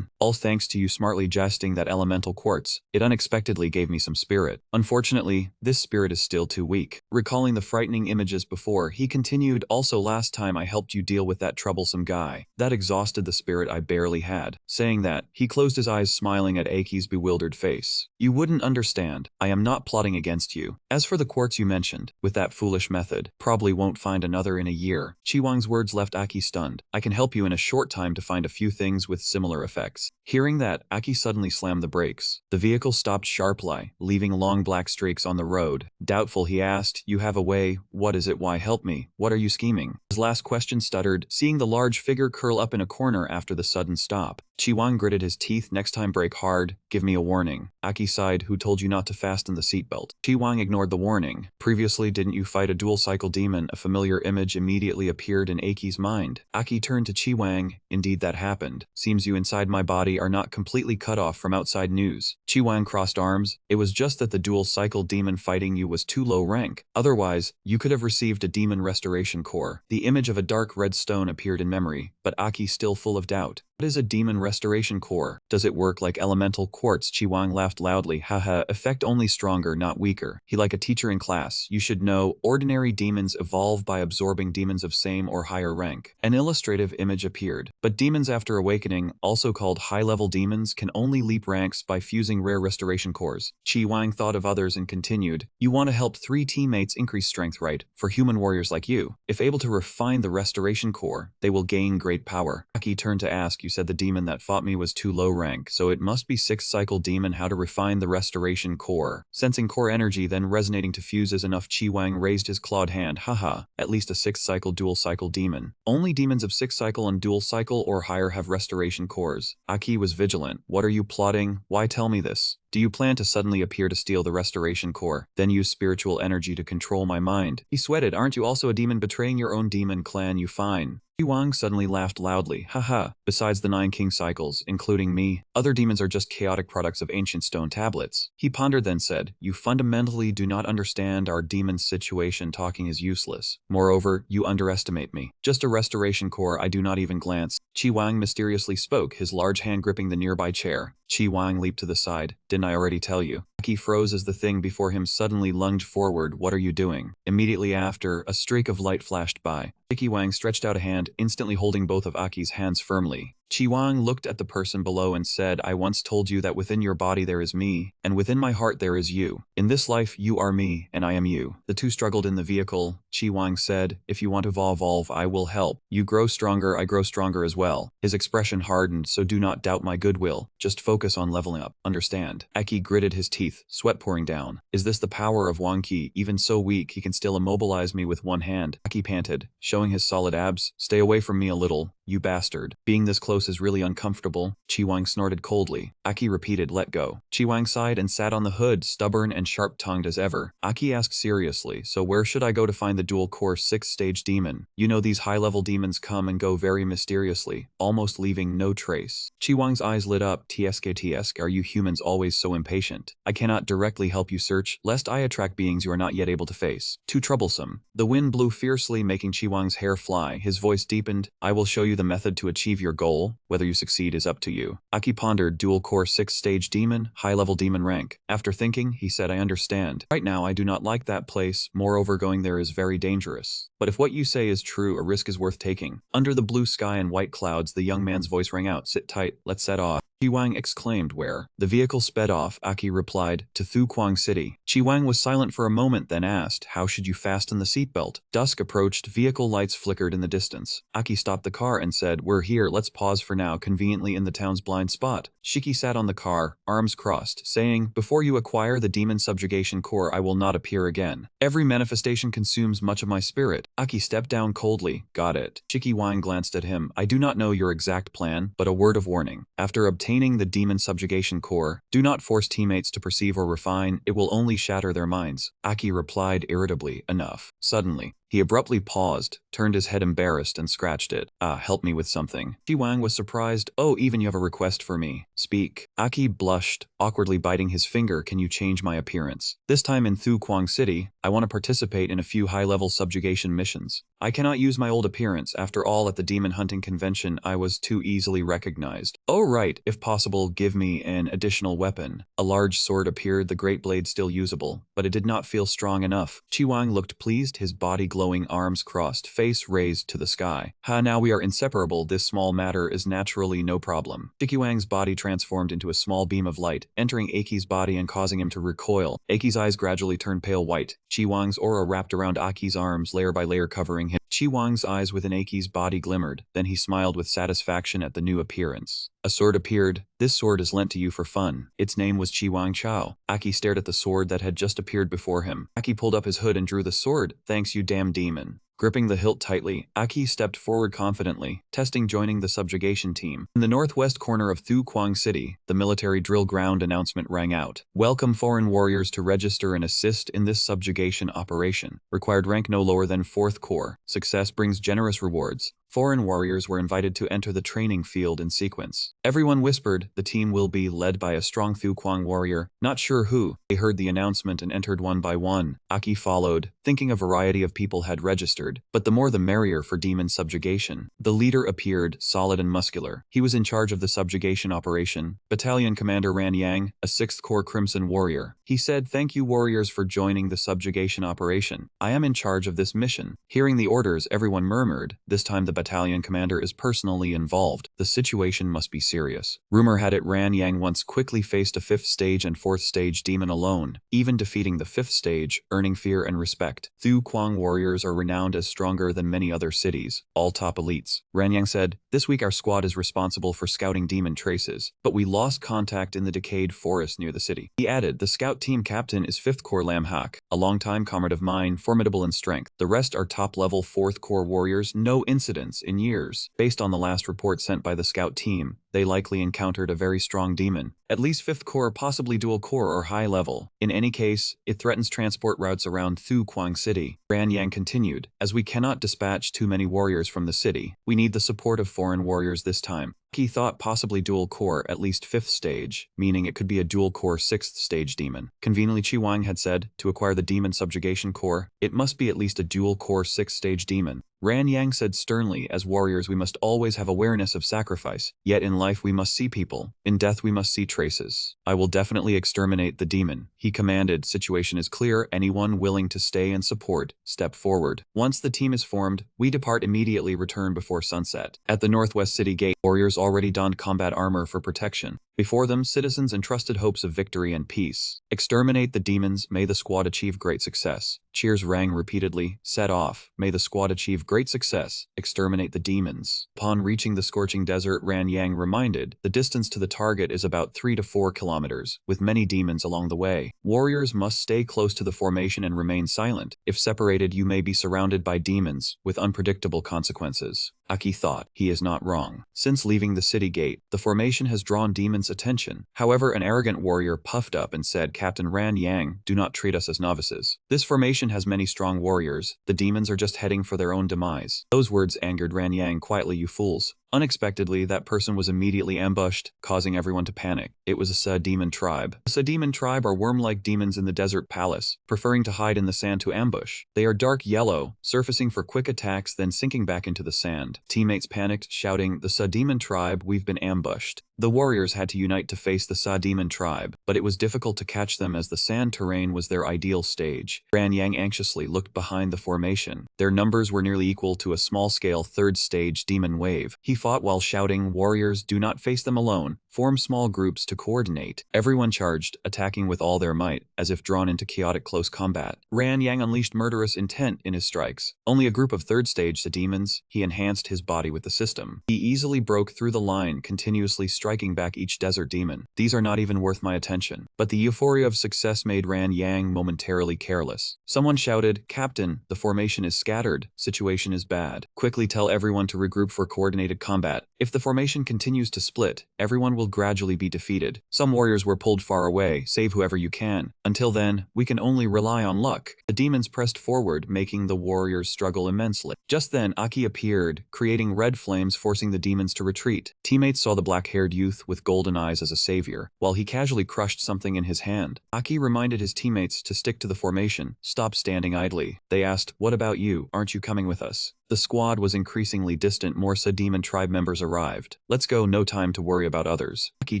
All thanks to you smartly jesting that elemental quartz. It unexpectedly gave me some spirit. Unfortunately, this spirit is still too weak. Recalling the frightening images before, he continued, also last time I helped you deal with that troublesome guy. That exhausted the spirit I barely had. Saying that, he closed his eyes smiling at Aki's bewildered face. You wouldn't understand. I am not plotting against you. As for the quartz you mentioned, with that foolish method, probably won't find another in a year. Chiwang's words left Aki stunned. I can help you in a short time to find a few things with similar effects. Hearing that, Aki suddenly slammed the brakes. The vehicle stopped sharply, leaving long black streaks on the road. Doubtful, he asked, you have a way, what is it? Why help me? What are you scheming? His last question stuttered, seeing the large figure curl up in a corner after the sudden stop. Chiwang gritted his teeth, next time brake hard, give me a warning. Aki sighed, who told you not to fasten the seatbelt? Chiwang ignored the warning. Previously, didn't you fight a dual cycle demon? A familiar image immediately appeared in Aki's mind. Aki turned to Chiwang, indeed that happened. Seems you inside my body are not completely cut off from outside news. Chiwang crossed arms. It was just that the dual cycle demon fighting you was too low rank. Otherwise, you could have received a demon restoration core. The image of a dark red stone appeared in memory, but Aki still full of doubt. What is a demon restoration core? Does it work like elemental quartz? Chiwang laughed loudly. Haha, effect only stronger, not weaker. He like a teacher in class. You should know, ordinary demons evolve by absorbing demons of same or higher rank. An illustrative image appeared. But demons after awakening, also called high-level demons, can only leap ranks by fusing rare restoration cores. Chiwang thought of others and continued. You want to help 3 teammates increase strength, right? For human warriors like you. If able to refine the restoration core, they will gain great power. Aki turned to ask, you said the demon that fought me was too low rank, so it must be 6th cycle demon. How to refine the restoration core? Sensing core energy then resonating to fuse is enough. Chiwang raised his clawed hand. Haha, at least a 6th cycle dual cycle demon. Only demons of 6th cycle and dual cycle or higher have restoration cores. Aki was vigilant. What are you plotting? Why tell me this? Do you plan to suddenly appear to steal the restoration core, then use spiritual energy to control my mind? He sweated. Aren't you also a demon betraying your own demon clan? You fine. Wang suddenly laughed loudly. Haha, besides the 9 king cycles, including me, other demons are just chaotic products of ancient stone tablets. He pondered then said, you fundamentally do not understand our demon's situation. Talking is useless. Moreover, you underestimate me. Just a restoration core, I do not even glance. Wang mysteriously spoke, his large hand gripping the nearby chair. Wang leaped to the side. Didn't I already tell you? Aki froze as the thing before him suddenly lunged forward. What are you doing? Immediately after, a streak of light flashed by. Wang stretched out a hand, instantly holding both of Aki's hands firmly. Wang looked at the person below and said, I once told you that within your body there is me, and within my heart there is you. In this life you are me, and I am you. The two struggled in the vehicle. Wang said, if you want to evolve, I will help. You grow stronger, I grow stronger as well. His expression hardened, so do not doubt my goodwill. Just focus on leveling up. Understand? Aki gritted his teeth, sweat pouring down. Is this the power of Wang Qi? Even so weak, he can still immobilize me with one hand. Aki panted, showing his solid abs. Stay away from me a little, you bastard. Being this close is really uncomfortable. Wang snorted coldly. Aki repeated, let go. Wang sighed and sat on the hood, stubborn and sharp-tongued as ever. Aki asked seriously, so where should I go to find the dual-core 6th-stage demon? You know these high-level demons come and go very mysteriously, almost leaving no trace. Wang's eyes lit up. Tsk, are you humans always so impatient? I cannot directly help you search, lest I attract beings you are not yet able to face. Too troublesome. The wind blew fiercely, making Wang's hair fly. His voice deepened. I will show you the method to achieve your goal. Whether you succeed is up to you. Aki pondered. Dual-core 6th-stage demon, high-level demon rank. After thinking, he said, I understand. Right now, I do not like that place. Moreover, going there is very dangerous. But if what you say is true, a risk is worth taking. Under the blue sky and white clouds, the young man's voice rang out. Sit tight. Let's set off. Wang exclaimed, where? The vehicle sped off. Aki replied, to Thukwang City. Wang was silent for a moment, then asked, how should you fasten the seatbelt? Dusk approached. Vehicle lights flickered in the distance. Aki stopped the car and said, we're here, let's pause for now, conveniently in the town's blind spot. Shiki sat on the car, arms crossed, saying, before you acquire the demon subjugation core, I will not appear again. Every manifestation consumes much of my spirit. Aki stepped down coldly. Got it. Wang glanced at him. I do not know your exact plan, but a word of warning. After obtaining the demon subjugation core, do not force teammates to perceive or refine, it will only shatter their minds. Aki replied irritably, enough. Suddenly, he abruptly paused, turned his head embarrassed and scratched it. Help me with something. Wang was surprised. Oh, even you have a request for me. Speak. Aki blushed, awkwardly biting his finger. Can you change my appearance? This time in Thukwang City, I want to participate in a few high-level subjugation missions. I cannot use my old appearance. After all, at the demon hunting convention, I was too easily recognized. Oh right, if possible, give me an additional weapon. A large sword appeared, the great blade still usable, but it did not feel strong enough. Wang looked pleased, his body glowing, arms crossed, face raised to the sky. Now we are inseparable. This small matter is naturally no problem. Wang's body transformed into a small beam of light, entering Aki's body and causing him to recoil. Aki's eyes gradually turned pale white. Wang's aura wrapped around Aki's arms, layer by layer covering him. Wang's eyes within Aki's body glimmered, then he smiled with satisfaction at the new appearance. A sword appeared. This sword is lent to you for fun. Its name was Wang Chao. Aki stared at the sword that had just appeared before him. Aki pulled up his hood and drew the sword. Thanks, you damn demon. Gripping the hilt tightly, Aki stepped forward confidently, testing joining the subjugation team. In the northwest corner of Thukwang City, the military drill ground announcement rang out. Welcome foreign warriors to register and assist in this subjugation operation. Required rank no lower than 4th Corps. Success brings generous rewards. Foreign warriors were invited to enter the training field in sequence. Everyone whispered, the team will be led by a strong Thukwang warrior, not sure who. They heard the announcement and entered one by one. Aki followed, thinking a variety of people had registered, but the more the merrier for demon subjugation. The leader appeared, solid and muscular. He was in charge of the subjugation operation. Battalion Commander Ran Yang, a 6th Corps Crimson warrior. He said, thank you warriors for joining the subjugation operation. I am in charge of this mission. Hearing the orders, everyone murmured. This time the battalion commander is personally involved. The situation must be serious. Rumor had it Ran Yang once quickly faced a 5th stage and 4th stage demon alone, even defeating the 5th stage, earning fear and respect. Thukwang warriors are renowned as stronger than many other cities, all top elites. Ran Yang said, this week our squad is responsible for scouting demon traces, but we lost contact in the decayed forest near the city. He added, the scout team captain is 5th Corps Lam Hak, a longtime comrade of mine, formidable in strength. The rest are top-level 4th Corps warriors, no incidents in years. Based on the last report sent by the scout team, they likely encountered a very strong demon. At least 5th Corps, possibly dual core or high level. In any case, it threatens transport routes around Thukwang City. Ran Yang continued, as we cannot dispatch too many warriors from the city, we need the support of foreign warriors this time. He thought possibly dual core at least 5th stage, meaning it could be a dual core 6th stage demon. Conveniently Wang had said, to acquire the demon subjugation core, it must be at least a dual core 6th stage demon. Ran Yang said sternly, as warriors we must always have awareness of sacrifice, yet in life we must see people, in death we must see traces. I will definitely exterminate the demon. He commanded, situation is clear, anyone willing to stay and support, step forward. Once the team is formed, we depart immediately, return before sunset. At the northwest city gate, warriors warriors already donned combat armor for protection. Before them, citizens entrusted hopes of victory and peace. Exterminate the demons, may the squad achieve great success. Cheers rang repeatedly. Set off, may the squad achieve great success. Exterminate the demons. Upon reaching the scorching desert, Ran Yang reminded, the distance to the target is about 3 to 4 kilometers, with many demons along the way. Warriors must stay close to the formation and remain silent. If separated, you may be surrounded by demons, with unpredictable consequences. Aki thought, he is not wrong. Since leaving the city gate, the formation has drawn demons' attention. However, an arrogant warrior puffed up and said, Captain Ran Yang, do not treat us as novices. This formation has many strong warriors. The demons are just heading for their own demise. Those words angered Ran Yang quietly. You fools. Unexpectedly, that person was immediately ambushed, causing everyone to panic. It was a Sa demon tribe. The Sa demon tribe are worm-like demons in the desert palace, preferring to hide in the sand to ambush. They are dark yellow, surfacing for quick attacks then sinking back into the sand. Teammates panicked, shouting, the Sa demon tribe, we've been ambushed. The warriors had to unite to face the Sa demon tribe, but it was difficult to catch them as the sand terrain was their ideal stage. Ran Yang anxiously looked behind the formation. Their numbers were nearly equal to a small-scale third-stage demon wave. He fought while shouting, warriors, do not face them alone. Form small groups to coordinate. Everyone charged, attacking with all their might, as if drawn into chaotic close combat. Ran Yang unleashed murderous intent in his strikes. Only a group of third-stage demons, he enhanced his body with the system. He easily broke through the line, continuously striking back each desert demon. These are not even worth my attention. But the euphoria of success made Ran Yang momentarily careless. Someone shouted, Captain, the formation is scattered. Situation is bad. Quickly tell everyone to regroup for coordinated combat. If the formation continues to split, everyone will gradually be defeated. Some warriors were pulled far away. Save whoever you can. Until then, we can only rely on luck. The demons pressed forward, making the warriors struggle immensely. Just then, Aki appeared, creating red flames forcing the demons to retreat. Teammates saw the black-haired youth with golden eyes as a savior, while he casually crushed something in his hand. Aki reminded his teammates to stick to the formation, stop standing idly. They asked, what about you? Aren't you coming with us? The squad was increasingly distant. More Sa demon tribe members arrived. Let's go, no time to worry about others. Aki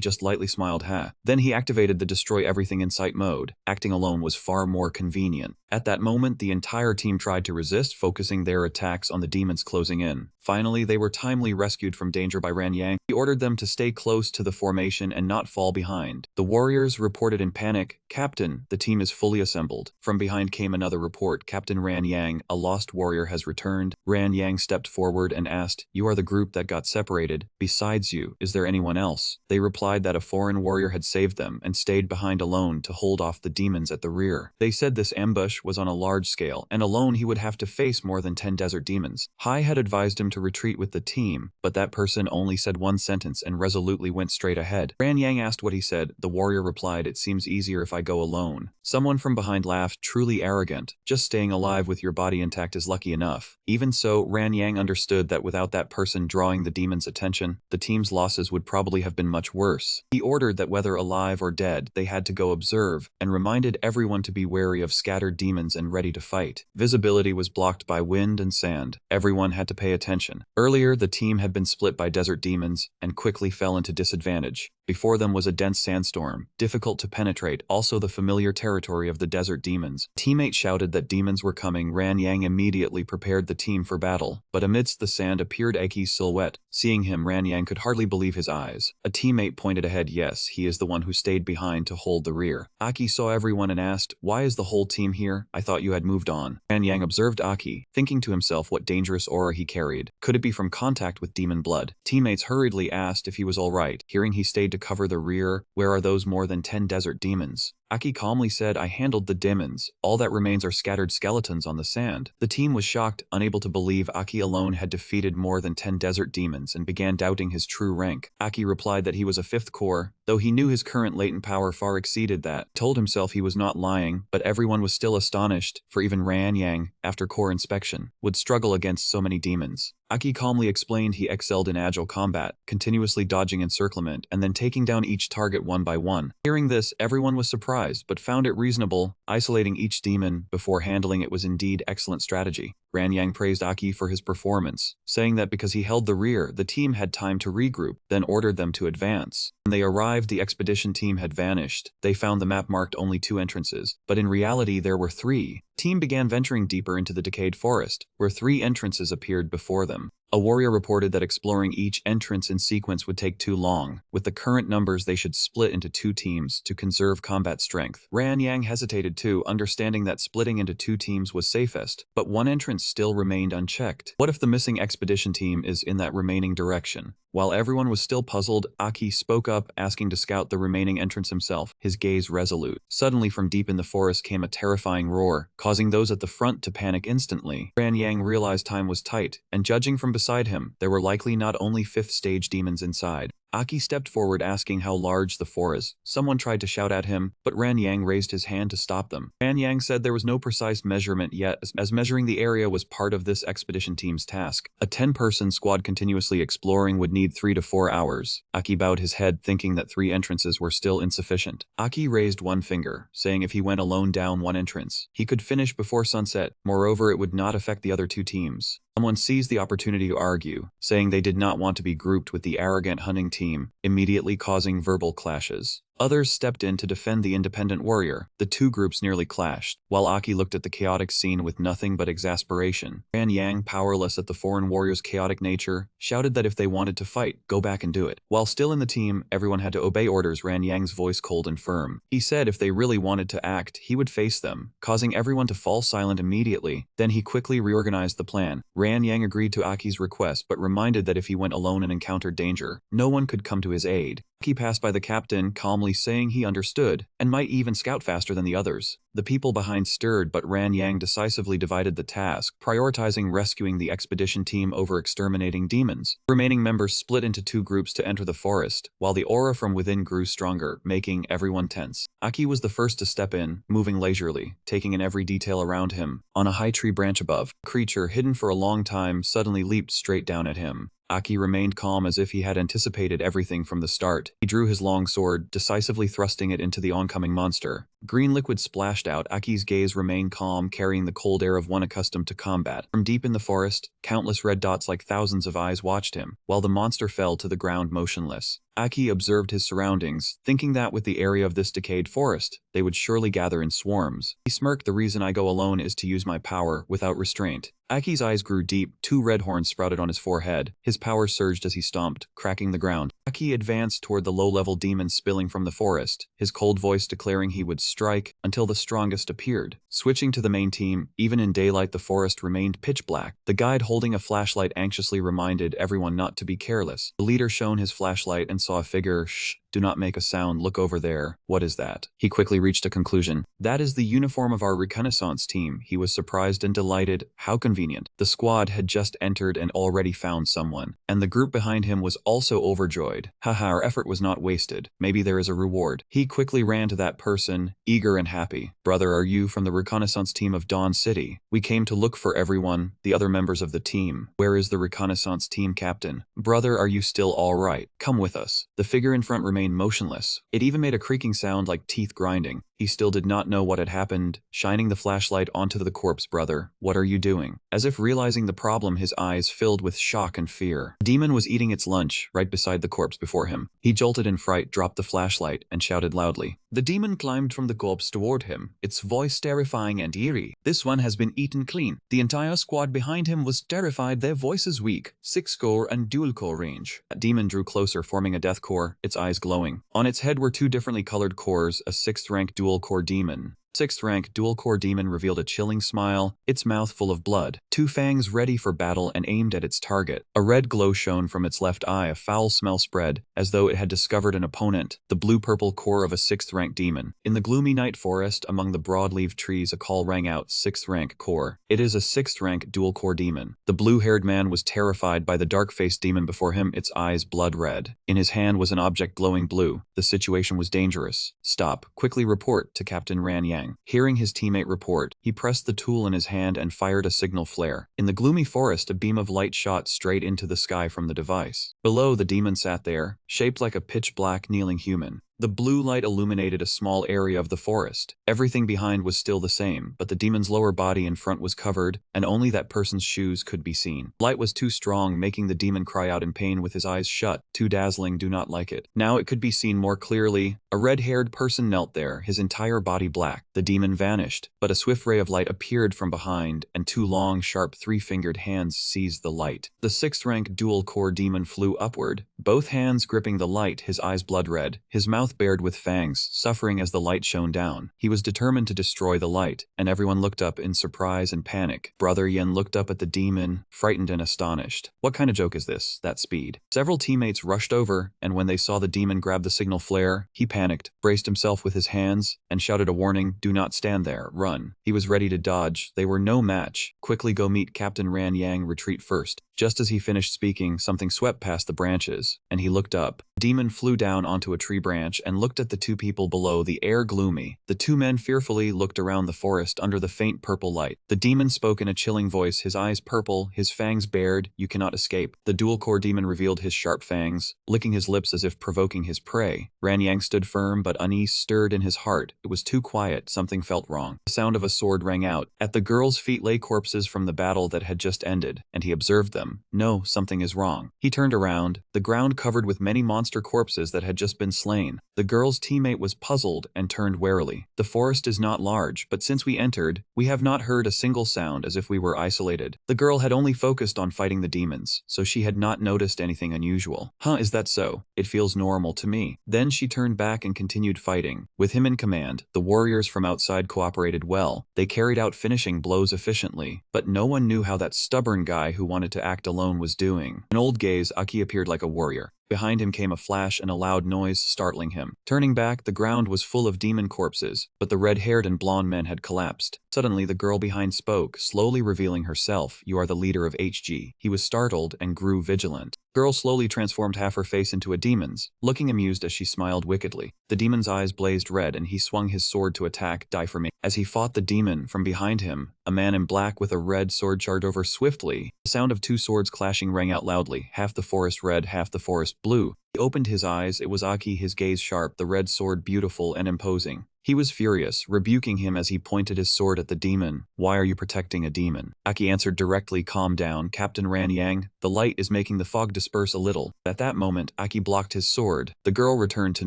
just lightly smiled, Then he activated the destroy everything in sight mode. Acting alone was far more convenient. At that moment, the entire team tried to resist, focusing their attacks on the demons closing in. Finally, they were timely rescued from danger by Ran Yang. He ordered them to stay close to the formation and not fall behind. The warriors reported in panic, Captain, the team is fully assembled. From behind came another report, Captain Ran Yang, a lost warrior has returned. Ran Yang stepped forward and asked, you are the group that got separated. Besides you, is there anyone else? They replied that a foreign warrior had saved them and stayed behind alone to hold off the demons at the rear. They said this ambush was on a large scale, and alone he would have to face more than 10 desert demons. Hai had advised him to retreat with the team, but that person only said one sentence and resolutely went straight ahead. Ran Yang asked what he said. The warrior replied, it seems easier if I go alone. Someone from behind laughed, truly arrogant. Just staying alive with your body intact is lucky enough. Even so, Ran Yang understood that without that person drawing the demons' attention, the team's losses would probably have been much worse. He ordered that whether alive or dead, they had to go observe, and reminded everyone to be wary of scattered demons and ready to fight. Visibility was blocked by wind and sand. Everyone had to pay attention. Earlier, the team had been split by desert demons and quickly fell into disadvantage. Before them was a dense sandstorm, difficult to penetrate, also the familiar territory of the desert demons. Teammates shouted that demons were coming. Ran Yang immediately prepared the team for battle, but amidst the sand appeared Aki's silhouette. Seeing him, Ran Yang could hardly believe his eyes. A teammate pointed ahead. Yes, he is the one who stayed behind to hold the rear. Aki saw everyone and asked, why is the whole team here? I thought you had moved on. Ran Yang observed Aki, thinking to himself what dangerous aura he carried. Could it be from contact with demon blood? Teammates hurriedly asked if he was all right. Hearing he stayed to cover the rear, where are those more than 10 desert demons? Aki calmly said, I handled the demons. All that remains are scattered skeletons on the sand. The team was shocked, unable to believe Aki alone had defeated more than 10 desert demons and began doubting his true rank. Aki replied that he was a 5th core, though he knew his current latent power far exceeded that. Told himself he was not lying, but everyone was still astonished, for even Ran Yang, after core inspection, would struggle against so many demons. Aki calmly explained he excelled in agile combat, continuously dodging encirclement and then taking down each target one by one. Hearing this, everyone was surprised, but found it reasonable. Isolating each demon before handling it was indeed excellent strategy. Ran Yang praised Aki for his performance, saying that because he held the rear, the team had time to regroup, then ordered them to advance. When they arrived, the expedition team had vanished. They found the map marked only 2 entrances, but in reality there were 3. Team began venturing deeper into the decayed forest, where 3 entrances appeared before them. A warrior reported that exploring each entrance in sequence would take too long. With the current numbers, they should split into 2 teams to conserve combat strength. Ran Yang hesitated too, understanding that splitting into 2 teams was safest, but one entrance still remained unchecked. What if the missing expedition team is in that remaining direction? While everyone was still puzzled, Aki spoke up, asking to scout the remaining entrance himself, his gaze resolute. Suddenly, from deep in the forest came a terrifying roar, causing those at the front to panic instantly. Ran Yang realized time was tight, and judging from beside him, there were likely not only 5th stage demons inside. Aki stepped forward, asking how large the forest is. Someone tried to shout at him, but Ran Yang raised his hand to stop them. Ran Yang said there was no precise measurement yet, as measuring the area was part of this expedition team's task. A 10-person squad continuously exploring would need 3 to 4 hours. Aki bowed his head, thinking that 3 entrances were still insufficient. Aki raised one finger, saying if he went alone down one entrance, he could finish before sunset. Moreover, it would not affect the other 2 teams. Someone seized the opportunity to argue, saying they did not want to be grouped with the arrogant hunting team, immediately causing verbal clashes. Others stepped in to defend the independent warrior. The 2 groups nearly clashed, while Aki looked at the chaotic scene with nothing but exasperation. Ran Yang, powerless at the foreign warrior's chaotic nature, shouted that if they wanted to fight, go back and do it. While still in the team, everyone had to obey orders. Ran Yang's voice cold and firm. He said if they really wanted to act, he would face them, causing everyone to fall silent immediately. Then he quickly reorganized the plan. Ran Yang agreed to Aki's request, but reminded that if he went alone and encountered danger, no one could come to his aid. Aki passed by the captain, calmly saying he understood, and might even scout faster than the others. The people behind stirred, but Ran Yang decisively divided the task, prioritizing rescuing the expedition team over exterminating demons. Remaining members split into 2 groups to enter the forest, while the aura from within grew stronger, making everyone tense. Aki was the first to step in, moving leisurely, taking in every detail around him. On a high tree branch above, a creature hidden for a long time suddenly leaped straight down at him. Aki remained calm as if he had anticipated everything from the start. He drew his long sword, decisively thrusting it into the oncoming monster. Green liquid splashed out. Aki's gaze remained calm, carrying the cold air of one accustomed to combat. From deep in the forest, countless red dots like thousands of eyes watched him, while the monster fell to the ground motionless. Aki observed his surroundings, thinking that with the area of this decayed forest, they would surely gather in swarms. He smirked. The reason I go alone is to use my power without restraint. Aki's eyes grew deep, 2 red horns sprouted on his forehead. His power surged as he stomped, cracking the ground. Aki advanced toward the low-level demon spilling from the forest, his cold voice declaring he would strike until the strongest appeared. Switching to the main team, even in daylight the forest remained pitch black. The guide holding a flashlight anxiously reminded everyone not to be careless. The leader shone his flashlight and saw a figure. Shh, do not make a sound, look over there. What is that? He quickly reached a conclusion. That is the uniform of our reconnaissance team. He was surprised and delighted. How convenient. The squad had just entered and already found someone, and the group behind him was also overjoyed. Haha, our effort was not wasted. Maybe there is a reward. He quickly ran to that person, eager and happy. Brother, are you from the reconnaissance team of Dawn City? We came to look for everyone, the other members of the team. Where is the reconnaissance team captain? Brother, are you still all right? Come with us. The figure in front remained motionless. It even made a creaking sound like teeth grinding. He still did not know what had happened. Shining the flashlight onto the corpse, brother, what are you doing? As if realizing the problem, his eyes filled with shock and fear. The demon was eating its lunch right beside the corpse before him. He jolted in fright, dropped the flashlight, and shouted loudly. The demon climbed from the corpse toward him, its voice terrifying and eerie. This one has been eaten clean. The entire squad behind him was terrified, their voices weak. 6-core and dual-core range. That demon drew closer, forming a death core, its eyes glowing. On its head were 2 differently colored cores, a 6th-rank dual-core demon. 6th-rank dual-core demon revealed a chilling smile, its mouth full of blood, 2 fangs ready for battle and aimed at its target. A red glow shone from its left eye, a foul smell spread, as though it had discovered an opponent, the blue-purple core of a 6th-rank demon. In the gloomy night forest, among the broad-leaved trees, a call rang out, 6th-rank core. It is a 6th-rank dual-core demon. The blue-haired man was terrified by the dark-faced demon before him, its eyes blood-red. In his hand was an object glowing blue. The situation was dangerous. Stop. Quickly report to Captain Ran Yang. Hearing his teammate report, he pressed the tool in his hand and fired a signal flare. In the gloomy forest, a beam of light shot straight into the sky from the device. Below, the demon sat there, shaped like a pitch-black kneeling human. The blue light illuminated a small area of the forest. Everything behind was still the same, but the demon's lower body in front was covered, and only that person's shoes could be seen. Light was too strong, making the demon cry out in pain with his eyes shut. Too dazzling, do not like it. Now it could be seen more clearly. A red-haired person knelt there, his entire body black. The demon vanished, but a swift ray ray of light appeared from behind, and two long, sharp, three-fingered hands seized the light. The 6th-rank dual-core demon flew upward, both hands gripping the light, his eyes blood-red, his mouth bared with fangs, suffering as the light shone down. He was determined to destroy the light, and everyone looked up in surprise and panic. Brother Yen looked up at the demon, frightened and astonished. What kind of joke is this, that speed? Several teammates rushed over, and when they saw the demon grab the signal flare, he panicked, braced himself with his hands, and shouted a warning, "Do not stand there, run." He was ready to dodge. They were no match. Quickly go meet Captain Ran Yang, retreat first. Just as he finished speaking, something swept past the branches, and he looked up. The demon flew down onto a tree branch and looked at the two people below, the air gloomy. The two men fearfully looked around the forest under the faint purple light. The demon spoke in a chilling voice, his eyes purple, his fangs bared. "You cannot escape." The dual-core demon revealed his sharp fangs, licking his lips as if provoking his prey. Ran Yang stood firm, but unease stirred in his heart. It was too quiet. Something felt wrong. The sound of a sword rang out. At the girl's feet lay corpses from the battle that had just ended, and he observed them. No, something is wrong. He turned around, the ground covered with many monster corpses that had just been slain. The girl's teammate was puzzled and turned warily. "The forest is not large, but since we entered, we have not heard a single sound, as if we were isolated." The girl had only focused on fighting the demons, so she had not noticed anything unusual. "Huh, is that so? It feels normal to me." Then she turned back and continued fighting. With him in command, the warriors from outside cooperated well. They carried out finishing blows efficiently, but no one knew how that stubborn guy who wanted to act alone was doing. An old gaze, Aki appeared like a warrior. Behind him came a flash and a loud noise, startling him. Turning back, the ground was full of demon corpses, but the red-haired and blonde men had collapsed. Suddenly, the girl behind spoke, slowly revealing herself. "You are the leader of HG." He was startled and grew vigilant. The girl slowly transformed half her face into a demon's, looking amused as she smiled wickedly. The demon's eyes blazed red, and he swung his sword to attack. "Die for me." As he fought the demon, from behind him, a man in black with a red sword charged over swiftly. The sound of two swords clashing rang out loudly, half the forest red, half the forest blue. He opened his eyes. It was Aki, his gaze sharp, the red sword beautiful and imposing. He was furious, rebuking him as he pointed his sword at the demon. "Why are you protecting a demon?" Aki answered directly, "Calm down, Captain Ran Yang. The light is making the fog disperse a little." At that moment, Aki blocked his sword. The girl returned to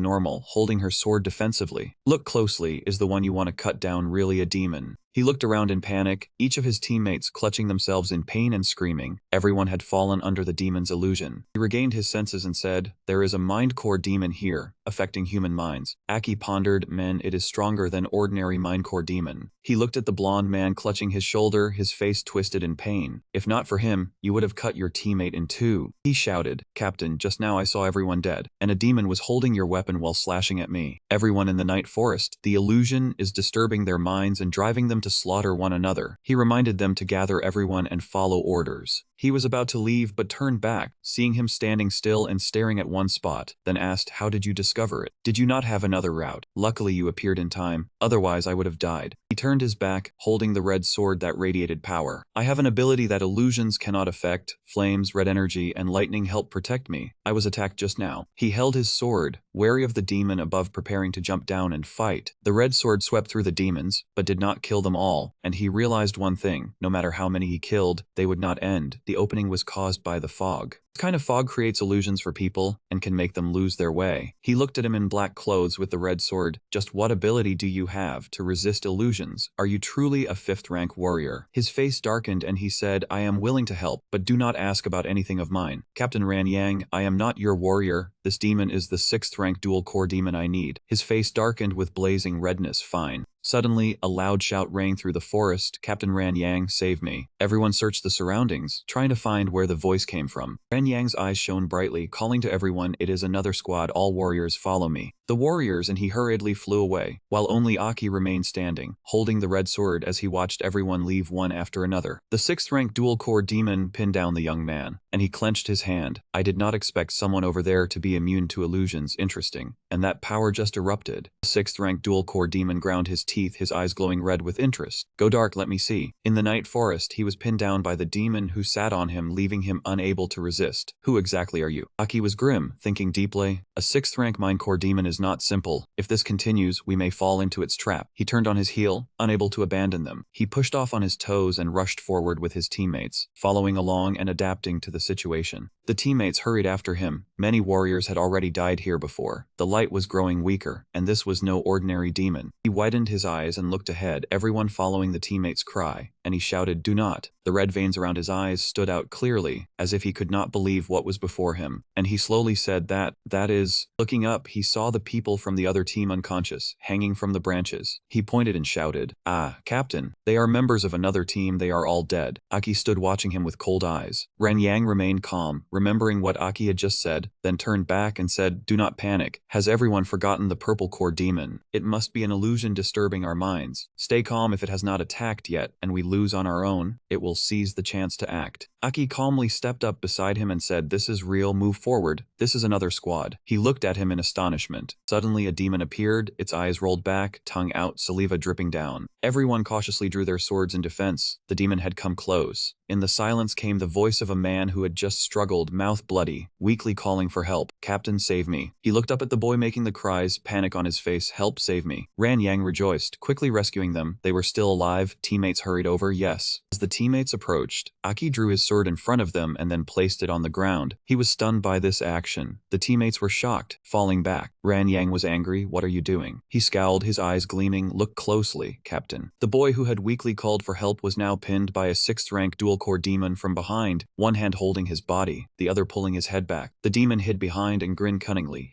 normal, holding her sword defensively. "Look closely. Is the one you want to cut down really a demon?" He looked around in panic, each of his teammates clutching themselves in pain and screaming. Everyone had fallen under the demon's illusion. He regained his senses and said, "There is a mind core demon here, affecting human minds." Aki pondered, "Men, it is stronger than ordinary mind core demon." He looked at the blonde man clutching his shoulder, his face twisted in pain. "If not for him, you would have cut your teammate in two." He shouted, "Captain, just now I saw everyone dead, and a demon was holding your weapon while slashing at me. Everyone in the night forest. The illusion is disturbing their minds and driving them to slaughter one another." He reminded them to gather everyone and follow orders. He was about to leave but turned back, seeing him standing still and staring at one spot, then asked, "How did you discover it? Did you not have another route? Luckily you appeared in time, otherwise I would have died." He turned his back, holding the red sword that radiated power. "I have an ability that illusions cannot affect. Flames, red energy, and lightning help protect me. I was attacked just now." He held his sword, wary of the demon above, preparing to jump down and fight. The red sword swept through the demons, but did not kill them all, and he realized one thing: no matter how many he killed, they would not end. The opening was caused by the fog. This kind of fog creates illusions for people and can make them lose their way. He looked at him in black clothes with the red sword. "Just what ability do you have to resist illusions? Are you truly a 5th-rank warrior?" His face darkened and he said, "I am willing to help, but do not ask about anything of mine." "Captain Ran Yang, I am not your warrior. This demon is the 6th-rank dual-core demon I need." His face darkened with blazing redness. "Fine." Suddenly, a loud shout rang through the forest. "Captain Ran Yang, save me." Everyone searched the surroundings, trying to find where the voice came from. Ran Yang's eyes shone brightly, calling to everyone, "It is another squad. All warriors, follow me." The warriors, and he hurriedly flew away, while only Aki remained standing, holding the red sword as he watched everyone leave one after another. The 6th-rank dual-core demon pinned down the young man, and he clenched his hand. "I did not expect someone over there to be immune to illusions. Interesting." And that power just erupted. The 6th-rank dual-core demon ground his teeth, his eyes glowing red with interest. "Go dark, let me see." In the night forest, he was pinned down by the demon who sat on him, leaving him unable to resist. "Who exactly are you?" Aki was grim, thinking deeply. A 6th-rank mind core demon is not simple. If this continues, we may fall into its trap. He turned on his heel, unable to abandon them. He pushed off on his toes and rushed forward with his teammates, following along and adapting to the situation. The teammates hurried after him. Many warriors had already died here before. The light light was growing weaker, and this was no ordinary demon. He widened his eyes and looked ahead, everyone following the teammate's cry, and he shouted, "Do not." The red veins around his eyes stood out clearly, as if he could not believe what was before him, and he slowly said that is. Looking up, he saw the people from the other team unconscious, hanging from the branches. He pointed and shouted, "Ah, Captain, they are members of another team, they are all dead." Aki stood watching him with cold eyes. Ran Yang remained calm, remembering what Aki had just said, then turned back and said, "Do not panic. Has everyone forgotten the purple core demon? It must be an illusion disturbing our minds. Stay calm. If it has not attacked yet, and we lose on our own, it will seize the chance to act." Aki calmly stepped up beside him and said, "This is real, move forward. This is another squad." He looked at him in astonishment. Suddenly a demon appeared, its eyes rolled back, tongue out, saliva dripping down. Everyone cautiously drew their swords in defense. The demon had come close. In the silence came the voice of a man who had just struggled, mouth bloody, weakly calling for help. "Captain, save me." He looked up at the boy making the cries, panic on his face. "Help, save me." Ran Yang rejoiced, quickly rescuing them. They were still alive. Teammates hurried over, yes. As the teammates approached, Aki drew his sword in front of them and then placed it on the ground. He was stunned by this action. The teammates were shocked, falling back. Ran Yang was angry. "What are you doing?" He scowled, his eyes gleaming. "Look closely, Captain." The boy who had weakly called for help was now pinned by a 6th rank dual-core demon from behind, one hand holding his body, the other pulling his head back. The demon hid behind and grinned cunningly.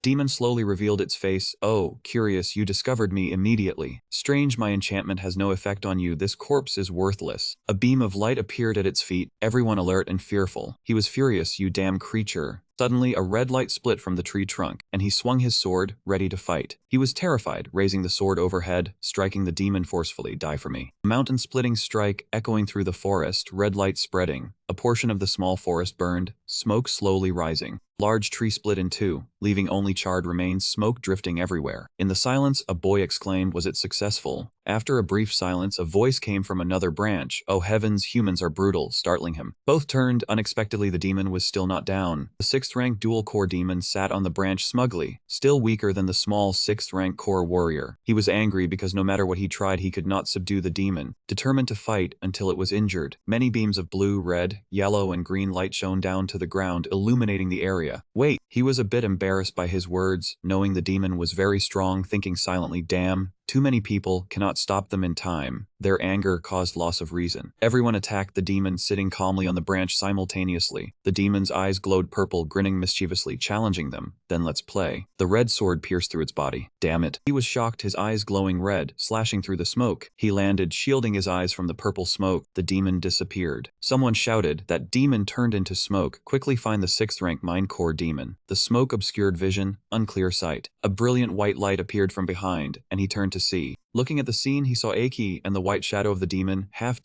Demon slowly revealed its face. "Oh, curious, you discovered me immediately. Strange, my enchantment has no effect on you. This corpse is worthless." A beam of light appeared at its feet, everyone alert and fearful. He was furious. "You damn creature." Suddenly, a red light split from the tree trunk, and he swung his sword, ready to fight. He was terrified, raising the sword overhead, striking the demon forcefully. "Die for me." A mountain-splitting strike, echoing through the forest, red light spreading. A portion of the small forest burned, smoke slowly rising. Large tree split in two, leaving only charred remains, smoke drifting everywhere. In the silence, a boy exclaimed, "Was it successful?" After a brief silence, a voice came from another branch. "Oh heavens, humans are brutal," startling him. Both turned. Unexpectedly, the demon was still not down. The 6th rank dual-core demon sat on the branch smugly, still weaker than the small 6th rank core warrior. He was angry because no matter what he tried, he could not subdue the demon, determined to fight until it was injured. Many beams of blue, red, yellow, and green light shone down to the ground, illuminating the area. "Wait." He was a bit embarrassed by his words, knowing the demon was very strong, thinking silently, "Damn. Too many people, cannot stop them in time." Their anger caused loss of reason. Everyone attacked the demon sitting calmly on the branch simultaneously. The demon's eyes glowed purple, grinning mischievously, challenging them. "Then let's play." The red sword pierced through its body. "Damn it." He was shocked, his eyes glowing red, slashing through the smoke. He landed, shielding his eyes from the purple smoke. The demon disappeared. Someone shouted, "That demon turned into smoke. Quickly find the 6th rank mind core demon." The smoke obscured vision, unclear sight. A brilliant white light appeared from behind, and he turned to see. Looking at the scene, he saw Aki and the white shadow of the demon, half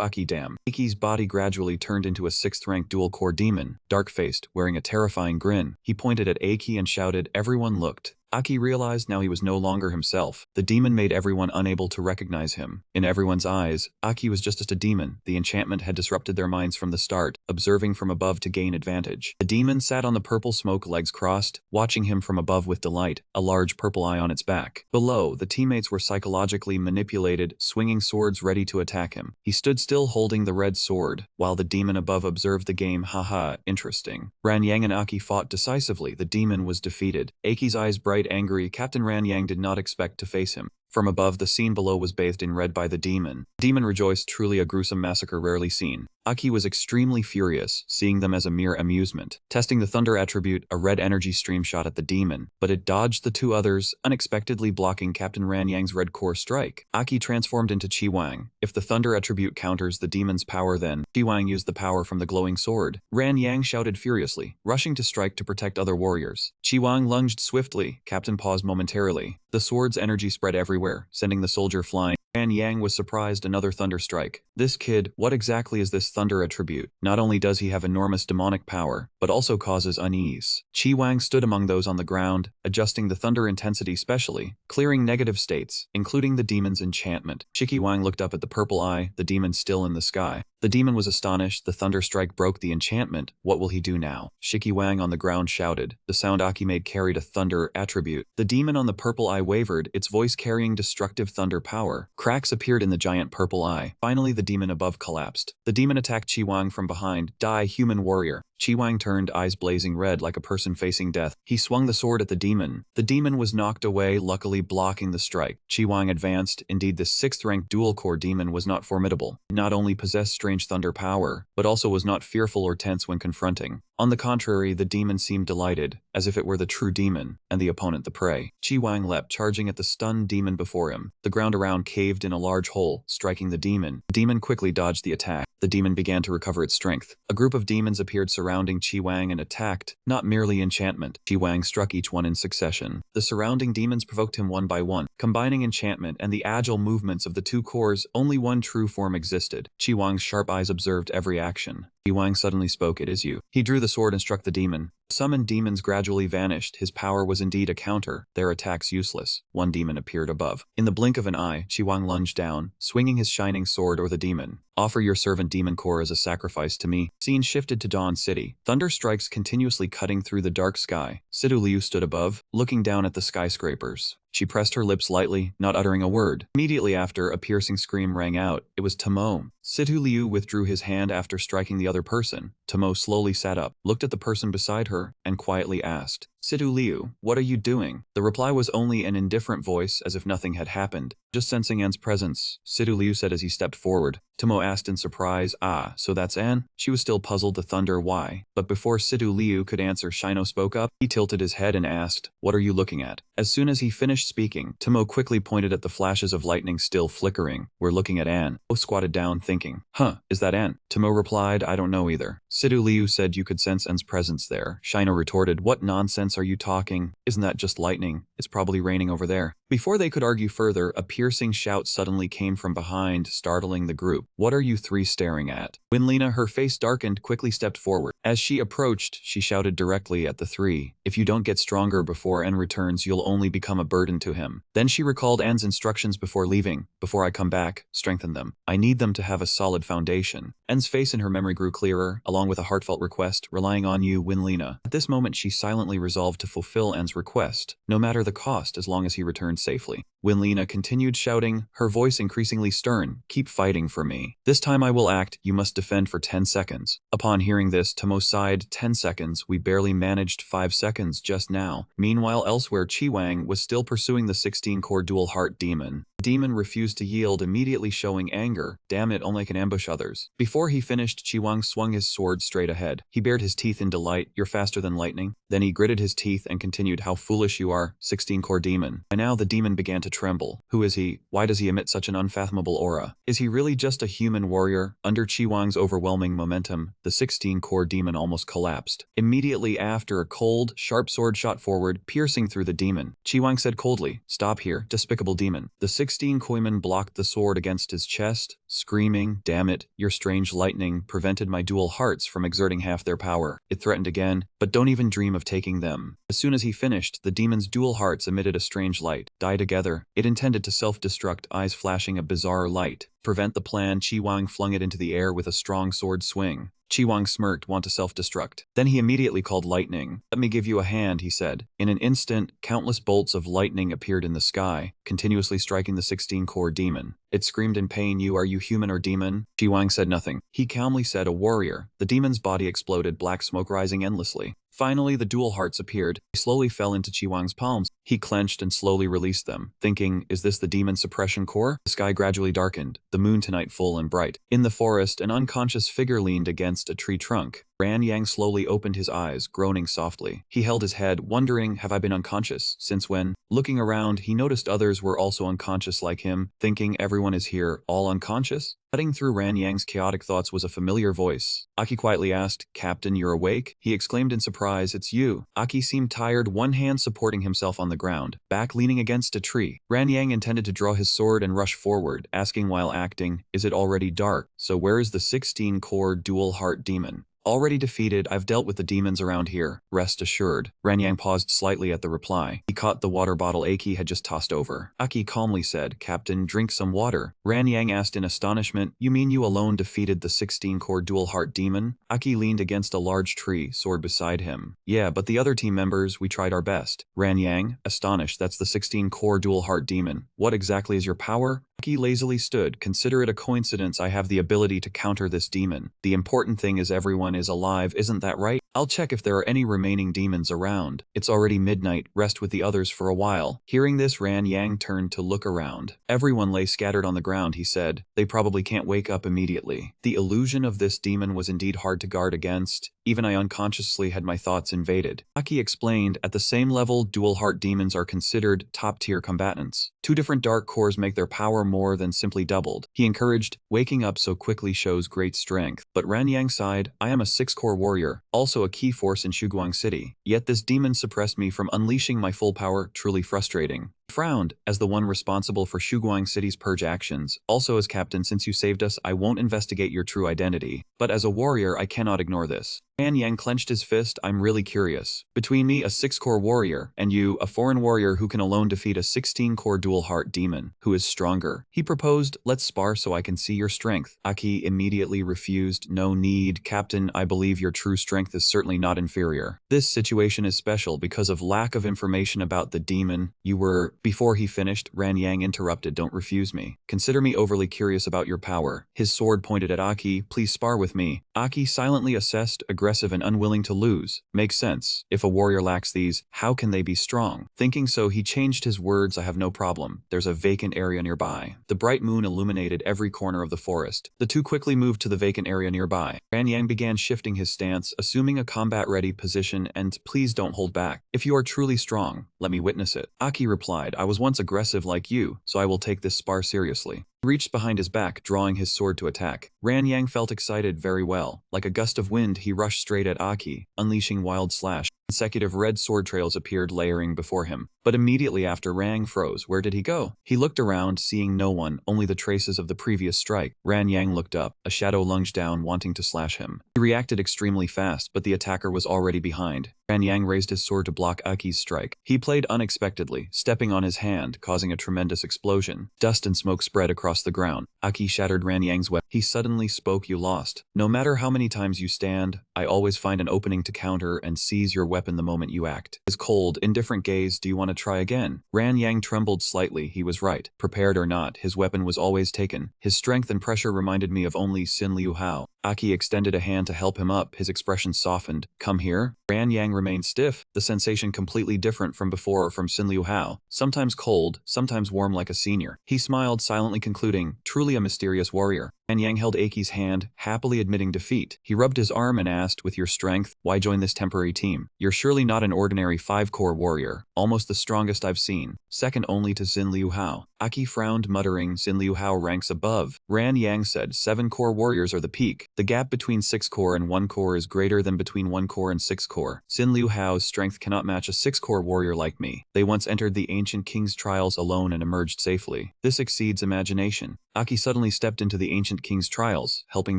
Aki. Damn. Aki's body gradually turned into a 6th rank dual-core demon, dark-faced, wearing a terrifying grin. He pointed at Aki and shouted. Everyone looked. Aki realized now he was no longer himself. The demon made everyone unable to recognize him. In everyone's eyes, Aki was just a demon. The enchantment had disrupted their minds from the start, observing from above to gain advantage. The demon sat on the purple smoke, legs crossed, watching him from above with delight, a large purple eye on its back. Below, the teammates were psychologically manipulated, swinging swords ready to attack him. He stood still holding the red sword, while the demon above observed the game. Haha, interesting. Ran Yang and Aki fought decisively. The demon was defeated. Aki's eyes bright, angry. Captain Ran Yang did not expect to face him. From above, the scene below was bathed in red by the demon. The demon rejoiced, truly a gruesome massacre rarely seen. Aki was extremely furious, seeing them as a mere amusement. Testing the thunder attribute, a red energy stream shot at the demon, but it dodged the two others, unexpectedly blocking Captain Ran Yang's red core strike. Aki transformed into Chi Wang. If the thunder attribute counters the demon's power, then Chi Wang used the power from the glowing sword. Ran Yang shouted furiously, rushing to strike to protect other warriors. Chi Wang lunged swiftly. Captain paused momentarily. The sword's energy spread everywhere, sending the soldier flying. Ran Yang was surprised. Another thunder strike. This kid, what exactly is this thunder attribute? Not only does he have enormous demonic power, but also causes unease. Chi Wang stood among those on the ground, adjusting the thunder intensity specially, clearing negative states, including the demon's enchantment. Chi Wang looked up at the purple eye, the demon still in the sky. The demon was astonished. The thunder strike broke the enchantment. What will he do now? Shiki Wang on the ground shouted. The sound Aki made carried a thunder attribute. The demon on the purple eye wavered, its voice carrying destructive thunder power. Cracks appeared in the giant purple eye. Finally, the demon above collapsed. The demon attacked Chi-Wang from behind. Die, human warrior. Chi-Wang turned, eyes blazing red like a person facing death. He swung the sword at the demon. The demon was knocked away, luckily blocking the strike. Chi-Wang advanced. Indeed, the 6th-ranked dual-core demon was not formidable. It not only possessed strange thunder power, but also was not fearful or tense when confronting. On the contrary, the demon seemed delighted, as if it were the true demon, and the opponent the prey. Chi-Wang leapt, charging at the stunned demon before him. The ground around caved in a large hole, striking the demon. The demon quickly dodged the attack. The demon began to recover its strength. A group of demons appeared surrounding Chi-Wang and attacked, not merely enchantment. Chi-Wang struck each one in succession. The surrounding demons provoked him one by one. Combining enchantment and the agile movements of the two cores, only one true form existed. Chi-Wang's sharp eyes observed every action. Chi-Wang suddenly spoke, "It is you." He drew the sword and struck the demon. Summoned demons gradually vanished. His power was indeed a counter, their attacks useless. One demon appeared above. In the blink of an eye, Chi-Wang lunged down, swinging his shining sword or the demon. "Offer your servant demon core as a sacrifice to me." Scene shifted to Dawn City. Thunder strikes continuously cutting through the dark sky. Sidu Liu stood above, looking down at the skyscrapers. She pressed her lips lightly, not uttering a word. Immediately after, a piercing scream rang out. It was Tomo. Sidu Liu withdrew his hand after striking the other person. Tomo slowly sat up, looked at the person beside her, and quietly asked, "Sidu Liu, what are you doing?" The reply was only an indifferent voice, as if nothing had happened. Just sensing Anne's presence, Sidu Liu said as he stepped forward. Tomo asked in surprise, "Ah, so that's Anne?" She was still puzzled to thunder why. But before Sidu Liu could answer, Shino spoke up. He tilted his head and asked, "What are you looking at?" As soon as he finished speaking, Tomo quickly pointed at the flashes of lightning still flickering. "We're looking at Anne." Bo squatted down thinking, "Huh, is that Anne?" Tomo replied, "I don't know either." Sidu Liu said you could sense Anne's presence there. Shino retorted, "What nonsense are you talking? Isn't that just lightning? It's probably raining over there." Before they could argue further, a piercing shout suddenly came from behind, startling the group. "What are you three staring at?" Winlina, her face darkened, quickly stepped forward. As she approached, she shouted directly at the three, "If you don't get stronger before Anne returns, you'll only become a burden to him." Then she recalled Anne's instructions before leaving. "Before I come back, strengthen them. I need them to have a solid foundation." Anne's face in her memory grew clearer, along with a heartfelt request, "Relying on you, Winlina." At this moment, she silently resolved to fulfill Anne's request, no matter the cost, as long as he returned safely. Winlina continued shouting, her voice increasingly stern, "Keep fighting for me. This time I will act. You must defend for 10 seconds. Upon hearing this, Tomo sighed. 10 seconds? We barely managed 5 seconds just now. Meanwhile, elsewhere, Chi-Wang was still pursuing the 16-core dual heart demon. The demon refused to yield, immediately showing anger. "Damn it, only I can ambush others." Before he finished, Chi-Wang swung his sword straight ahead. He bared his teeth in delight. "You're faster than lightning." Then he gritted his teeth and continued, "How foolish you are, 16-core demon." By now, the demon began to tremble. Who is he? Why does he emit such an unfathomable aura? Is he really just a human warrior? Under Chi-Wang's overwhelming momentum, the 16-core demon almost collapsed. Immediately after, a cold, sharp sword shot forward, piercing through the demon. Chi-Wang said coldly, "Stop here, despicable demon." The 16-Koiman blocked the sword against his chest, screaming, "Damn it, your strange lightning prevented my dual hearts from exerting half their power." It threatened again, "But don't even dream of taking them." As soon as he finished, the demon's dual hearts emitted a strange light. Die together. It intended to self-destruct, eyes flashing a bizarre light. Prevent the plan, Chi-Wang flung it into the air with a strong sword swing. Chi-Wang smirked, "Want to self-destruct." Then he immediately called lightning. "Let me give you a hand," he said. In an instant, countless bolts of lightning appeared in the sky, continuously striking the 16-core demon. It screamed in pain, Are you human or demon?" Chi-Wang said nothing. He calmly said, "A warrior." The demon's body exploded, black smoke rising endlessly. Finally, the dual hearts appeared. They slowly fell into Chi-Wang's palms. He clenched and slowly released them, thinking, "Is this the demon suppression core?" The sky gradually darkened, the moon tonight full and bright. In the forest, an unconscious figure leaned against a tree trunk. Ran Yang slowly opened his eyes, groaning softly. He held his head, wondering, "Have I been unconscious? Since when?" Looking around, he noticed others were also unconscious like him, thinking, "Everyone is here, all unconscious?" Cutting through Ran Yang's chaotic thoughts was a familiar voice. Aki quietly asked, "Captain, you're awake?" He exclaimed in surprise, "It's you." Aki seemed tired, one hand supporting himself on the ground, back leaning against a tree. Ran Yang intended to draw his sword and rush forward, asking while acting, "Is it already dark? So where is the 16-core dual heart demon?" "Already defeated. I've dealt with the demons around here. Rest assured." Ranyang paused slightly at the reply. He caught the water bottle Aki had just tossed over. Aki calmly said, "Captain, drink some water." Ranyang asked in astonishment, "You mean you alone defeated the 16-core dual heart demon?" Aki leaned against a large tree, sword beside him. "Yeah, but the other team members, we tried our best." Ranyang, astonished, "That's the 16-core dual heart demon. What exactly is your power?" Aki lazily stood. Consider it a coincidence I have the ability to counter this demon. The important thing is everyone is alive, isn't that right? I'll check if there are any remaining demons around. It's already midnight, rest with the others for a while. Hearing this, Ran Yang turned to look around. Everyone lay scattered on the ground, he said. They probably can't wake up immediately. The illusion of this demon was indeed hard to guard against. Even I unconsciously had my thoughts invaded. Aki explained, at the same level, dual heart demons are considered top-tier combatants. 2 different dark cores make their power more than simply doubled. He encouraged, waking up so quickly shows great strength. But Ran Yang sighed, I am a 6-core warrior, also a key force in Shuguang City. Yet this demon suppressed me from unleashing my full power, truly frustrating. Frowned, as the one responsible for Shuguang City's purge actions. Also as captain, since you saved us, I won't investigate your true identity. But as a warrior, I cannot ignore this. Ran Yang clenched his fist. I'm really curious. Between me, a 6-core warrior, and you, a foreign warrior who can alone defeat a 16-core dual heart demon, who is stronger? He proposed, let's spar so I can see your strength. Aki immediately refused. No need, Captain, I believe your true strength is certainly not inferior. This situation is special because of lack of information about the demon. You were... Before he finished, Ran Yang interrupted, don't refuse me. Consider me overly curious about your power. His sword pointed at Aki, please spar with me. Aki silently assessed, aggressive and unwilling to lose. Makes sense. If a warrior lacks these, how can they be strong? Thinking so, he changed his words, I have no problem. There's a vacant area nearby. The bright moon illuminated every corner of the forest. The 2 quickly moved to the vacant area nearby. Ran Yang began shifting his stance, assuming a combat-ready position, and please don't hold back. If you are truly strong, let me witness it. Aki replied, I was once aggressive like you, so I will take this spar seriously. He reached behind his back, drawing his sword to attack. Ran Yang felt excited very well. Like a gust of wind, he rushed straight at Aki, unleashing wild slash. Consecutive red sword trails appeared layering before him. But immediately after, Rang froze. Where did he go? He looked around, seeing no one, only the traces of the previous strike. Ran Yang looked up. A shadow lunged down, wanting to slash him. He reacted extremely fast, but the attacker was already behind. Ran Yang raised his sword to block Aki's strike. He played unexpectedly, stepping on his hand, causing a tremendous explosion. Dust and smoke spread across the ground. Aki shattered Ran Yang's weapon. He suddenly spoke, you lost. No matter how many times you stand, I always find an opening to counter and seize your weapon the moment you act. His cold, indifferent gaze, do you want to try again? Ran Yang trembled slightly. He was right. Prepared or not, his weapon was always taken. His strength and pressure reminded me of only Xin Liu Hao. Aki extended a hand to help him up. His expression softened. Come here. Ran Yang remained stiff, the sensation completely different from before from Xin Liu Hao. Sometimes cold, sometimes warm like a senior. He smiled, silently concluding, truly a mysterious warrior. Ran Yang held Aki's hand, happily admitting defeat. He rubbed his arm and asked, with your strength, why join this temporary team? You're surely not an ordinary 5-core warrior, almost the strongest I've seen, second only to Xin Liu Hao. Aki frowned, muttering, Xin Liu Hao ranks above. Ran Yang said, 7-core warriors are the peak. The gap between 6-core and 1-core is greater than between 1-core and 6-core. Xin Liu Hao's strength cannot match a 6-core warrior like me. They once entered the ancient king's trials alone and emerged safely. This exceeds imagination. Aki suddenly stepped into the ancient king's trials, helping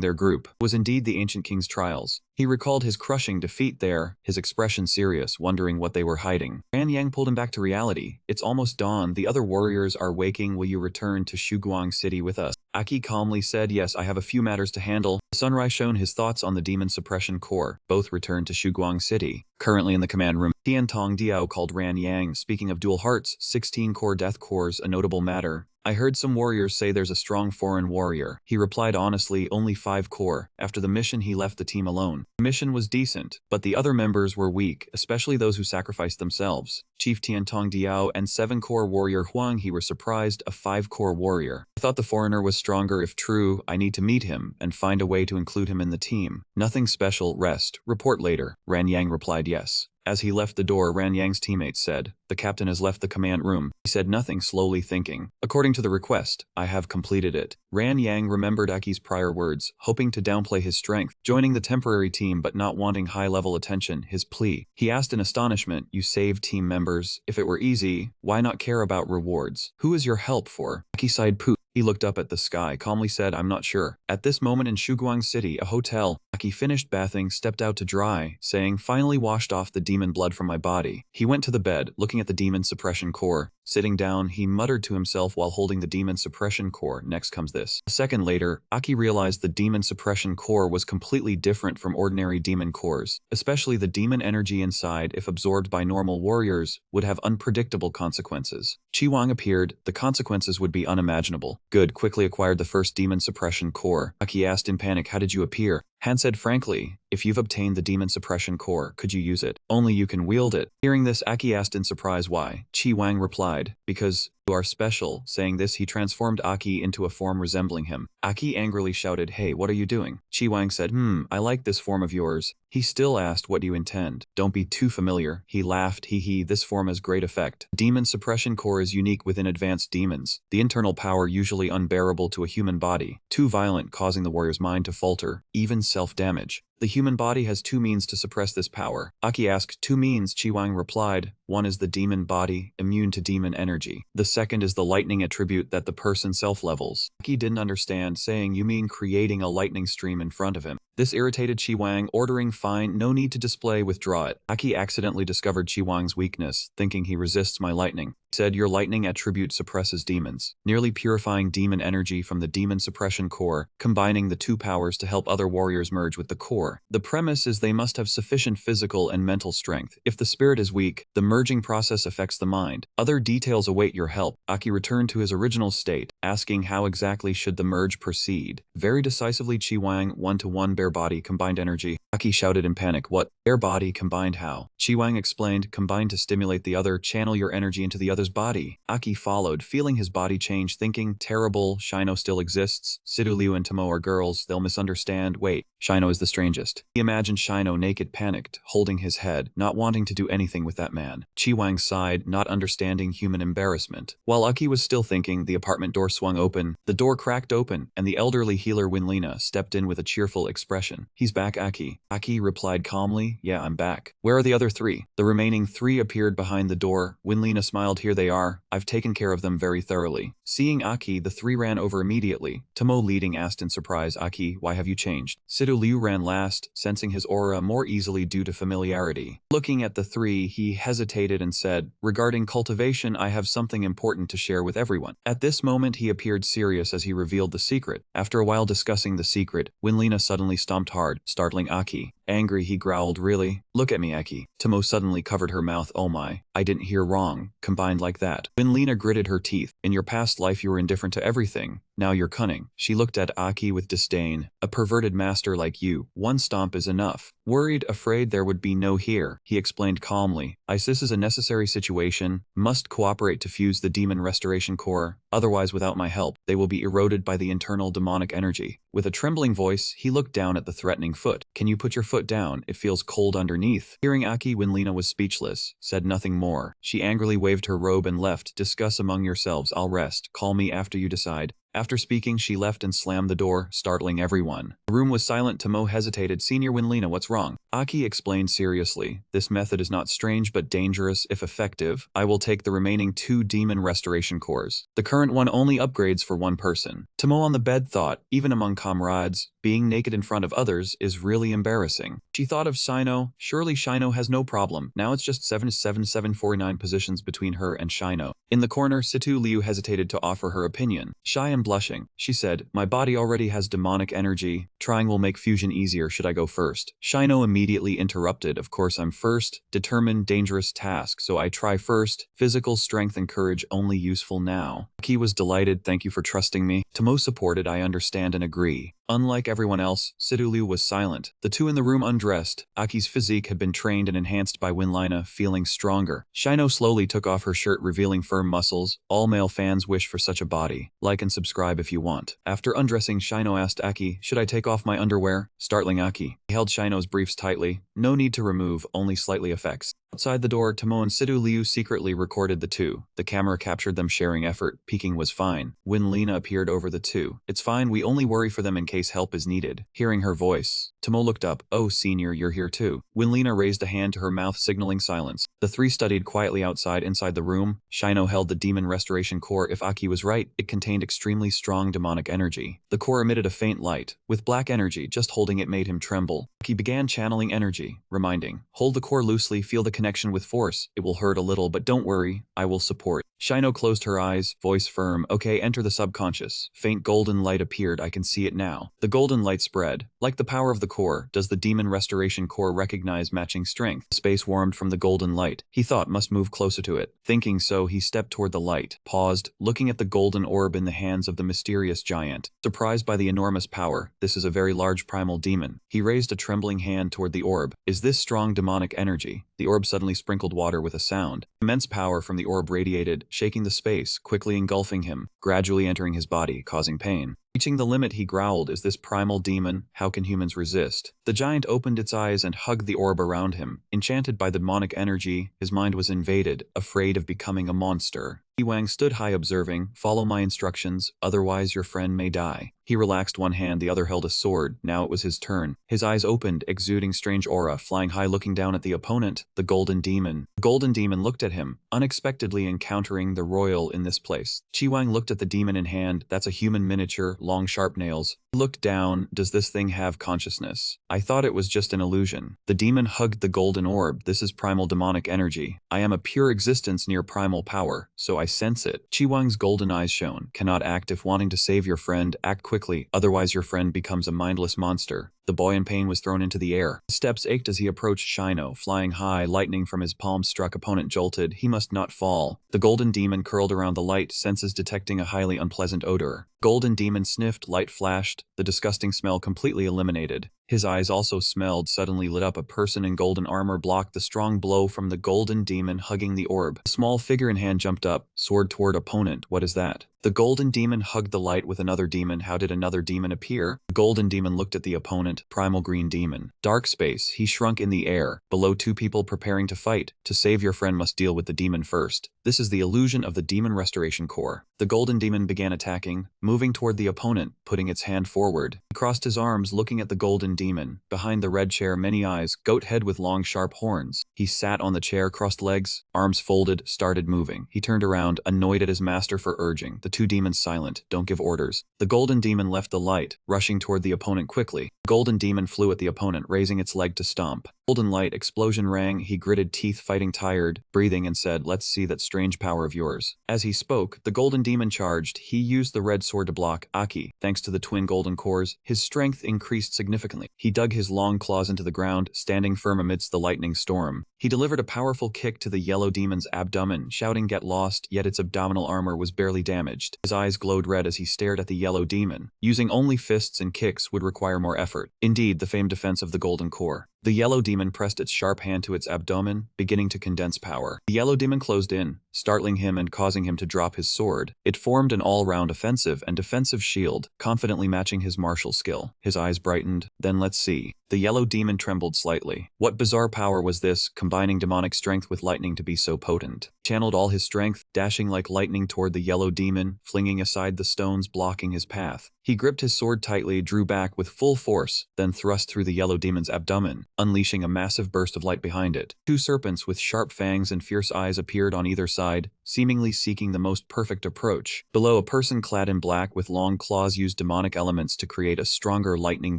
their group. It was indeed the ancient king's trials. He recalled his crushing defeat there, his expression serious, wondering what they were hiding. Ran Yang pulled him back to reality. It's almost dawn. The other warriors are waking. Will you return to Shuguang City with us? Aki calmly said, yes, I have a few matters to handle. The sunrise shone his thoughts on the demon suppression core. Both returned to Shuguang City. Currently in the command room, Tian Tong Diao called Ran Yang. Speaking of dual hearts, 16-core death cores, a notable matter. I heard some warriors say there's a strong foreign warrior. He replied honestly, only 5-core. After the mission, he left the team alone. The mission was decent, but the other members were weak, especially those who sacrificed themselves. Chief Tian Tong Diao and 7-core warrior Huang He were surprised, a 5-core warrior. I thought the foreigner was stronger. If true, I need to meet him and find a way to include him in the team. Nothing special, rest. Report later. Ran Yang replied yes. As he left the door, Ran Yang's teammates said, the captain has left the command room. He said nothing, slowly thinking. According to the request, I have completed it. Ran Yang remembered Aki's prior words, hoping to downplay his strength, joining the temporary team but not wanting high-level attention, his plea. He asked in astonishment, you saved team members. If it were easy, why not care about rewards? Who is your help for? Aki sighed. He looked up at the sky, calmly said, I'm not sure. At this moment in Shuguang City, a hotel, Aki finished bathing, stepped out to dry, saying, finally washed off the demon blood from my body. He went to the bed, looking at the demon suppression core. Sitting down, he muttered to himself while holding the demon suppression core. Next comes this. A second later, Aki realized the demon suppression core was completely different from ordinary demon cores, especially the demon energy inside, if absorbed by normal warriors, would have unpredictable consequences. Chiwang appeared. The consequences would be unimaginable. Good quickly acquired the first demon suppression core. Aki asked in panic, how did you appear? Han said frankly, if you've obtained the demon suppression core, could you use it? Only you can wield it. Hearing this, Aki asked in surprise why. Chi Wang replied, because you are special. Saying this, he transformed Aki into a form resembling him. Aki angrily shouted, hey, what are you doing? Chi Wang said, I like this form of yours. He still asked, what do you intend? Don't be too familiar. He laughed, hee, this form has great effect. Demon suppression core is unique within advanced demons. The internal power usually unbearable to a human body. Too violent, causing the warrior's mind to falter, even self-damage. The human body has two means to suppress this power. Aki asked, two means? Chi Wang replied, one is the demon body, immune to demon energy. The second is the lightning attribute that the person self-levels. Aki didn't understand, saying, you mean creating a lightning stream in front of him. This irritated Chi Wang, ordering, fine, no need to display, withdraw it. Aki accidentally discovered Chi Wang's weakness, thinking he resists my lightning. He said, your lightning attribute suppresses demons, nearly purifying demon energy from the demon suppression core, combining the two powers to help other warriors merge with the core. The premise is they must have sufficient physical and mental strength. If the spirit is weak, the merging process affects the mind. Other details await your help. Aki returned to his original state, asking how exactly should the merge proceed. Very decisively, Chi Wang, 1-to-1 bare body combined energy. Aki shouted in panic, what? Bare body combined how? Chi Wang explained, combined to stimulate the other, channel your energy into the other's body. Aki followed, feeling his body change, thinking, terrible, Shino still exists. Sidu Liu and Tomo are girls, they'll misunderstand. Wait, Shino is the strangest. He imagined Shino naked, panicked, holding his head, not wanting to do anything with that man. Chi Wang sighed, not understanding human embarrassment. While Aki was still thinking, the apartment door swung open. The door cracked open, and the elderly healer Winlina stepped in with a cheerful expression. He's back, Aki. Aki replied calmly, yeah, I'm back. Where are the other three? The remaining three appeared behind the door. Winlina smiled, here they are. I've taken care of them very thoroughly. Seeing Aki, the three ran over immediately. Tomo leading asked in surprise, Aki, why have you changed? Sidu Liu ran last, sensing his aura more easily due to familiarity. Looking at the three, he hesitated and said, regarding cultivation, I have something important to share with everyone. At this moment, he appeared serious as he revealed the secret. After a while discussing the secret, Winlina suddenly stomped hard, startling Aki. Angry, he growled, really? Look at me, Aki. Tomo suddenly covered her mouth, oh my, I didn't hear wrong, combined like that. Winlina gritted her teeth. In your past life you were indifferent to everything. Now you're cunning. She looked at Aki with disdain. A perverted master like you, one stomp is enough. Worried, afraid there would be no here, he explained calmly. This is a necessary situation, must cooperate to fuse the demon restoration core, otherwise without my help, they will be eroded by the internal demonic energy. With a trembling voice, he looked down at the threatening foot. Can you put your foot down? It feels cold underneath. Hearing Aki, Winlina was speechless, said nothing more. She angrily waved her robe and left. Discuss among yourselves, I'll rest. Call me after you decide. After speaking, she left and slammed the door, startling everyone. The room was silent. Tomo hesitated. Senior Winlina, what's wrong? Aki explained seriously. This method is not strange but dangerous if effective. I will take the remaining 2 demon restoration cores. The current one only upgrades for 1 person. Tomo on the bed thought, even among comrades, being naked in front of others is really embarrassing. She thought of Shino. Surely Shino has no problem. Now it's just 7-7-7-49 positions between her and Shino. In the corner, Situ Liu hesitated to offer her opinion. Shy and blushing, she said, my body already has demonic energy. Trying will make fusion easier. Should I go first? Shino immediately interrupted. Of course I'm first. Determined, dangerous task, so I try first. Physical strength and courage only useful now. Aki was delighted. Thank you for trusting me. Tomo supported. I understand and agree. Unlike everyone else, Sidu Liu was silent. The 2 in the room undressed. Aki's physique had been trained and enhanced by Winlina, feeling stronger. Shino slowly took off her shirt, revealing firm muscles. All male fans wish for such a body. Like and subscribe if you want. After undressing, Shino asked Aki, should I take off my underwear? Startling Aki. He held Shino's briefs tightly. No need to remove, only slightly affects. Outside the door, Tomo and Sidu Liu secretly recorded the 2. The camera captured them sharing effort. Peeking was fine. Winlina appeared over the 2. It's fine, we only worry for them in case help is needed. Hearing her voice, Tomo looked up. Oh, senior, you're here too. Winlina raised a hand to her mouth, signaling silence. The 3 studied quietly outside. Inside the room, Shino held the demon restoration core. If Aki was right, it contained extremely strong demonic energy. The core emitted a faint light. With black energy, just holding it made him tremble. Aki began channeling energy, reminding, hold the core loosely, feel the connection connection with force. It will hurt a little, but don't worry, I will support. Shino closed her eyes, voice firm. Okay, enter the subconscious. Faint golden light appeared, I can see it now. The golden light spread. Like the power of the core, does the demon restoration core recognize matching strength? The space warmed from the golden light. He thought must move closer to it. Thinking so, he stepped toward the light, paused, looking at the golden orb in the hands of the mysterious giant. Surprised by the enormous power, this is a very large primal demon. He raised a trembling hand toward the orb. Is this strong demonic energy? The orb suddenly sprinkled water with a sound. Immense power from the orb radiated, shaking the space, quickly engulfing him, gradually entering his body, causing pain. Reaching the limit, he growled, is this primal demon? How can humans resist? The giant opened its eyes and hugged the orb around him. Enchanted by the demonic energy, his mind was invaded, afraid of becoming a monster. Wang stood high observing, follow my instructions, otherwise your friend may die. He relaxed one hand, the other held a sword. Now it was his turn. His eyes opened, exuding strange aura, flying high looking down at the opponent, the golden demon. The golden demon looked at him, unexpectedly encountering the royal in this place. Wang looked at the demon in hand, that's a human miniature, long sharp nails. He looked down, does this thing have consciousness? I thought it was just an illusion. The demon hugged the golden orb, this is primal demonic energy. I am a pure existence near primal power, so I sense it. Wang's golden eyes shone. Cannot act if wanting to save your friend, act quickly, otherwise your friend becomes a mindless monster. The boy in pain was thrown into the air. His steps ached as he approached Shino, flying high, lightning from his palms struck opponent jolted. He must not fall. The golden demon curled around the light, senses detecting a highly unpleasant odor. Golden demon sniffed, light flashed, the disgusting smell completely eliminated. His eyes also smelled, suddenly lit up. A person in golden armor blocked the strong blow from the golden demon hugging the orb. A small figure in hand jumped up, sword toward opponent. What is that? The golden demon hugged the light with another demon. How did another demon appear? The golden demon looked at the opponent, primal green demon. Dark space, he shrunk in the air. Below, two people preparing to fight. To save your friend must deal with the demon first. This is the illusion of the demon restoration core. The golden demon began attacking, moving toward the opponent, putting its hand forward. He crossed his arms, looking at the golden demon. Behind the red chair, many eyes, goat head with long sharp horns. He sat on the chair, crossed legs, arms folded, started moving. He turned around, annoyed at his master for urging. The two demons silent, don't give orders. The golden demon left the light, rushing toward the opponent quickly. The golden demon flew at the opponent, raising its leg to stomp. Golden light explosion rang. He gritted teeth, fighting tired, breathing, and said, let's see that strange power of yours. As he spoke, the golden demon charged. He used the red sword to block Aki. Thanks to the twin golden cores, his strength increased significantly. He dug his long claws into the ground, standing firm amidst the lightning storm. He delivered a powerful kick to the yellow demon's abdomen, shouting get lost, yet its abdominal armor was barely damaged. His eyes glowed red as he stared at the yellow demon. Using only fists and kicks would require more effort. Indeed, the famed defense of the golden core. The yellow demon pressed its sharp hand to its abdomen, beginning to condense power. The yellow demon closed in, startling him and causing him to drop his sword. It formed an all-round offensive and defensive shield, confidently matching his martial skill. His eyes brightened. Then let's see. The yellow demon trembled slightly. What bizarre power was this, combining demonic strength with lightning to be so potent? Channeled all his strength, dashing like lightning toward the yellow demon, flinging aside the stones blocking his path. He gripped his sword tightly, drew back with full force, then thrust through the yellow demon's abdomen, unleashing a massive burst of light behind it. Two serpents with sharp fangs and fierce eyes appeared on either side, seemingly seeking the most perfect approach. Below, a person clad in black with long claws used demonic elements to create a stronger lightning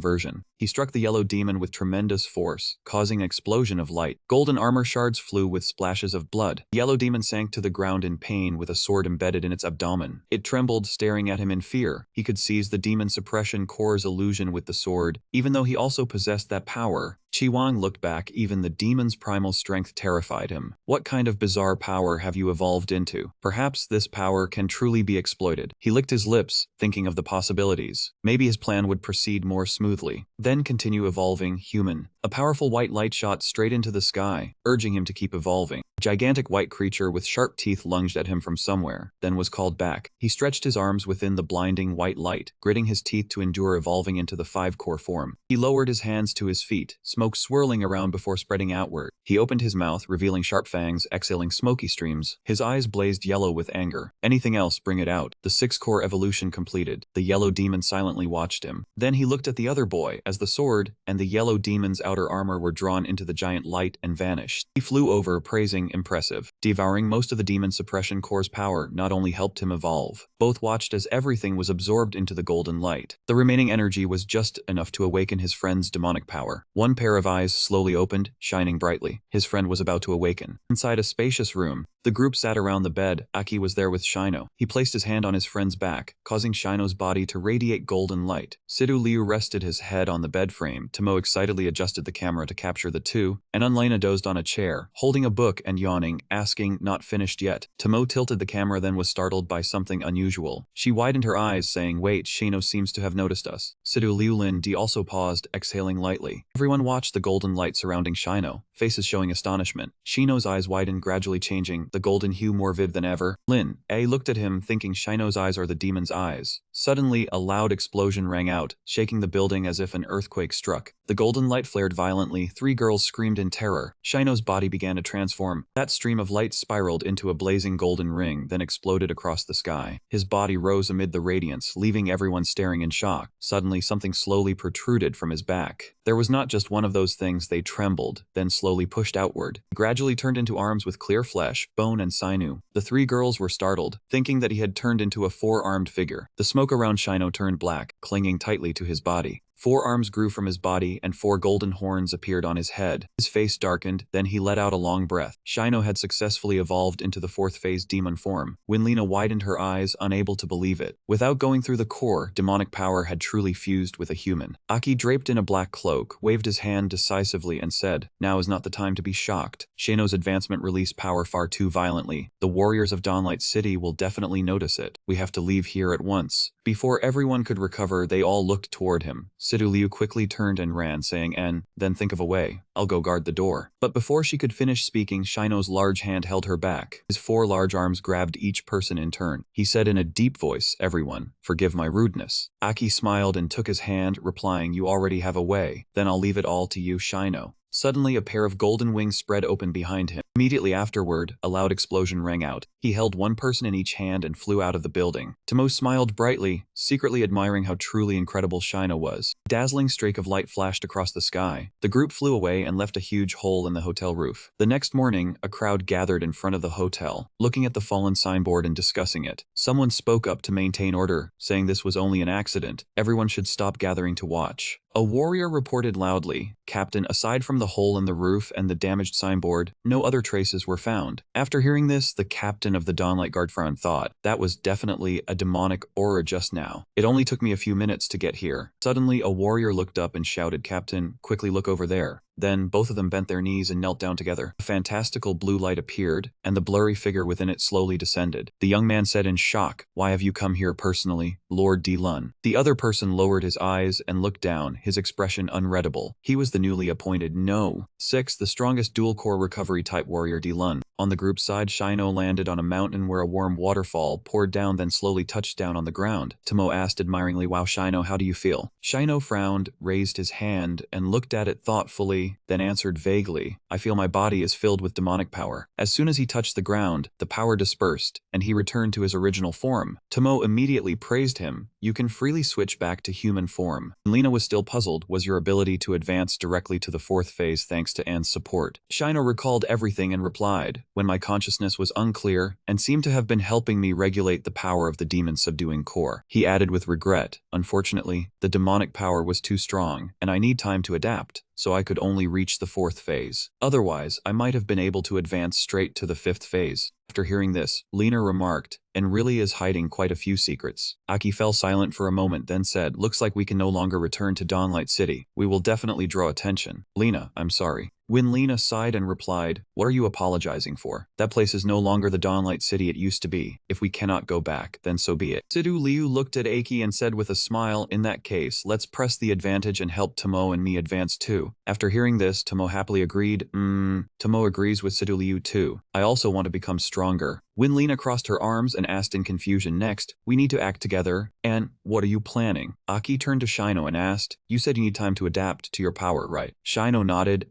version. He struck the yellow demon with tremendous force, causing an explosion of light. Golden armor shards flew with splashes of blood. The yellow demon sank to the ground in pain with a sword embedded in its abdomen. It trembled, staring at him in fear. He could seize the demon suppression core's illusion with the sword, even though he also possessed that power. Wang looked back. Even the demon's primal strength terrified him. What kind of bizarre power have you evolved into? Perhaps this power can truly be exploited. He licked his lips, thinking of the possibilities. Maybe his plan would proceed more smoothly. Then continue evolving human. A powerful white light shot straight into the sky, urging him to keep evolving. A gigantic white creature with sharp teeth lunged at him from somewhere, then was called back. He stretched his arms within the blinding white light, gritting his teeth to endure evolving into the five-core form. He lowered his hands to his feet, smoke swirling around before spreading outward. He opened his mouth, revealing sharp fangs, exhaling smoky streams. His eyes blazed yellow with anger. Anything else, bring it out. The six-core evolution completed. The yellow demon silently watched him. Then he looked at the other boy, as the sword and the yellow demon's outer armor were drawn into the giant light and vanished. He flew over, praising impressive. Devouring most of the demon suppression core's power not only helped him evolve. Both watched as everything was absorbed into the golden light. The remaining energy was just enough to awaken his friend's demonic power. One pair of eyes slowly opened, shining brightly. His friend was about to awaken. Inside a spacious room, the group sat around the bed. Aki was there with Shino. He placed his hand on his friend's back, causing Shino's body to radiate golden light. Sidu Liu rested his head on the bed frame. Tomo excitedly adjusted the camera to capture the two, and Unlena dozed on a chair, holding a book and yawning, asking, "Not finished yet?" Tomo tilted the camera, then was startled by something unusual. She widened her eyes, saying, "Wait, Shino seems to have noticed us." Sidu Liu Lin D also paused, exhaling lightly. Everyone watched the golden light surrounding Shino, faces showing astonishment. Shino's eyes widened, gradually changing, the golden hue more vivid than ever. Lin A looked at him, thinking Shino's eyes are the demon's eyes. Suddenly, a loud explosion rang out, shaking the building as if an earthquake struck. The golden light flared violently. Three girls screamed in terror. Shino's body began to transform. That stream of light spiraled into a blazing golden ring, then exploded across the sky. His body rose amid the radiance, leaving everyone staring in shock. Suddenly, something slowly protruded from his back. There was not just one of those things. They trembled, then slowly pushed outward. He gradually turned into arms with clear flesh, bone and sinew. The three girls were startled, thinking that he had turned into a four-armed figure. The smoke around Shino turned black, clinging tightly to his body. Four arms grew from his body, and four golden horns appeared on his head. His face darkened, then he let out a long breath. Shino had successfully evolved into the fourth phase demon form. Winlina widened her eyes, unable to believe it. Without going through the core, demonic power had truly fused with a human. Aki, draped in a black cloak, waved his hand decisively and said, "Now is not the time to be shocked. Shino's advancement released power far too violently. The warriors of Dawnlight City will definitely notice it. We have to leave here at once." Before everyone could recover, they all looked toward him. Sidu Liu quickly turned and ran, saying, "Then think of a way. I'll go guard the door." But before she could finish speaking, Shino's large hand held her back. His four large arms grabbed each person in turn. He said in a deep voice, "Everyone, forgive my rudeness." Aki smiled and took his hand, replying, "You already have a way. Then I'll leave it all to you, Shino." Suddenly, a pair of golden wings spread open behind him. Immediately afterward, a loud explosion rang out. He held one person in each hand and flew out of the building. Tomo smiled brightly, secretly admiring how truly incredible Shino was. A dazzling streak of light flashed across the sky. The group flew away and left a huge hole in the hotel roof. The next morning, a crowd gathered in front of the hotel, looking at the fallen signboard and discussing it. Someone spoke up to maintain order, saying this was only an accident. Everyone should stop gathering to watch. A warrior reported loudly, "Captain, aside from the hole in the roof and the damaged signboard, no other traces were found." After hearing this, the captain of the Dawnlight Guard frowned, thought, "That was definitely a demonic aura just now. It only took me a few minutes to get here." Suddenly, a warrior looked up and shouted, "Captain, quickly look over there." Then both of them bent their knees and knelt down together. A fantastical blue light appeared, and the blurry figure within it slowly descended. The young man said in shock, "Why have you come here personally, Lord D. Lun?" The other person lowered his eyes and looked down, his expression unreadable. He was the newly appointed No. 6, the strongest dual-core recovery-type warrior D. Lun. On the group's side, Shino landed on a mountain where a warm waterfall poured down, then slowly touched down on the ground. Tomo asked admiringly, "Wow, Shino, how do you feel?" Shino frowned, raised his hand, and looked at it thoughtfully, then answered vaguely, "I feel my body is filled with demonic power." As soon as he touched the ground, the power dispersed, and he returned to his original form. Tomo immediately praised him. "You can freely switch back to human form." Lena was still puzzled. "Was your ability to advance directly to the fourth phase thanks to Anne's support?" Shino recalled everything and replied, "When my consciousness was unclear, and seemed to have been helping me regulate the power of the demon-subduing core." He added with regret, "Unfortunately, the demonic power was too strong, and I need time to adapt, so I could only reach the fourth phase. Otherwise, I might have been able to advance straight to the fifth phase." After hearing this, Lena remarked, "And really is hiding quite a few secrets." Aki fell silent for a moment, then said, "Looks like we can no longer return to Dawnlight City. We will definitely draw attention." "Lena, I'm sorry." When Lena sighed and replied, "What are you apologizing for? That place is no longer the Dawnlight City it used to be. If we cannot go back, then so be it." Sidu Liu looked at Aki and said with a smile, "In that case, let's press the advantage and help Tomo and me advance too." After hearing this, Tomo happily agreed, Tomo agrees with Sidu Liu too. I also want to become stronger. Winlina crossed her arms and asked in confusion, next, we need to act together, and what are you planning? Aki turned to Shino and asked, you said you need time to adapt to your power, right? Shino nodded,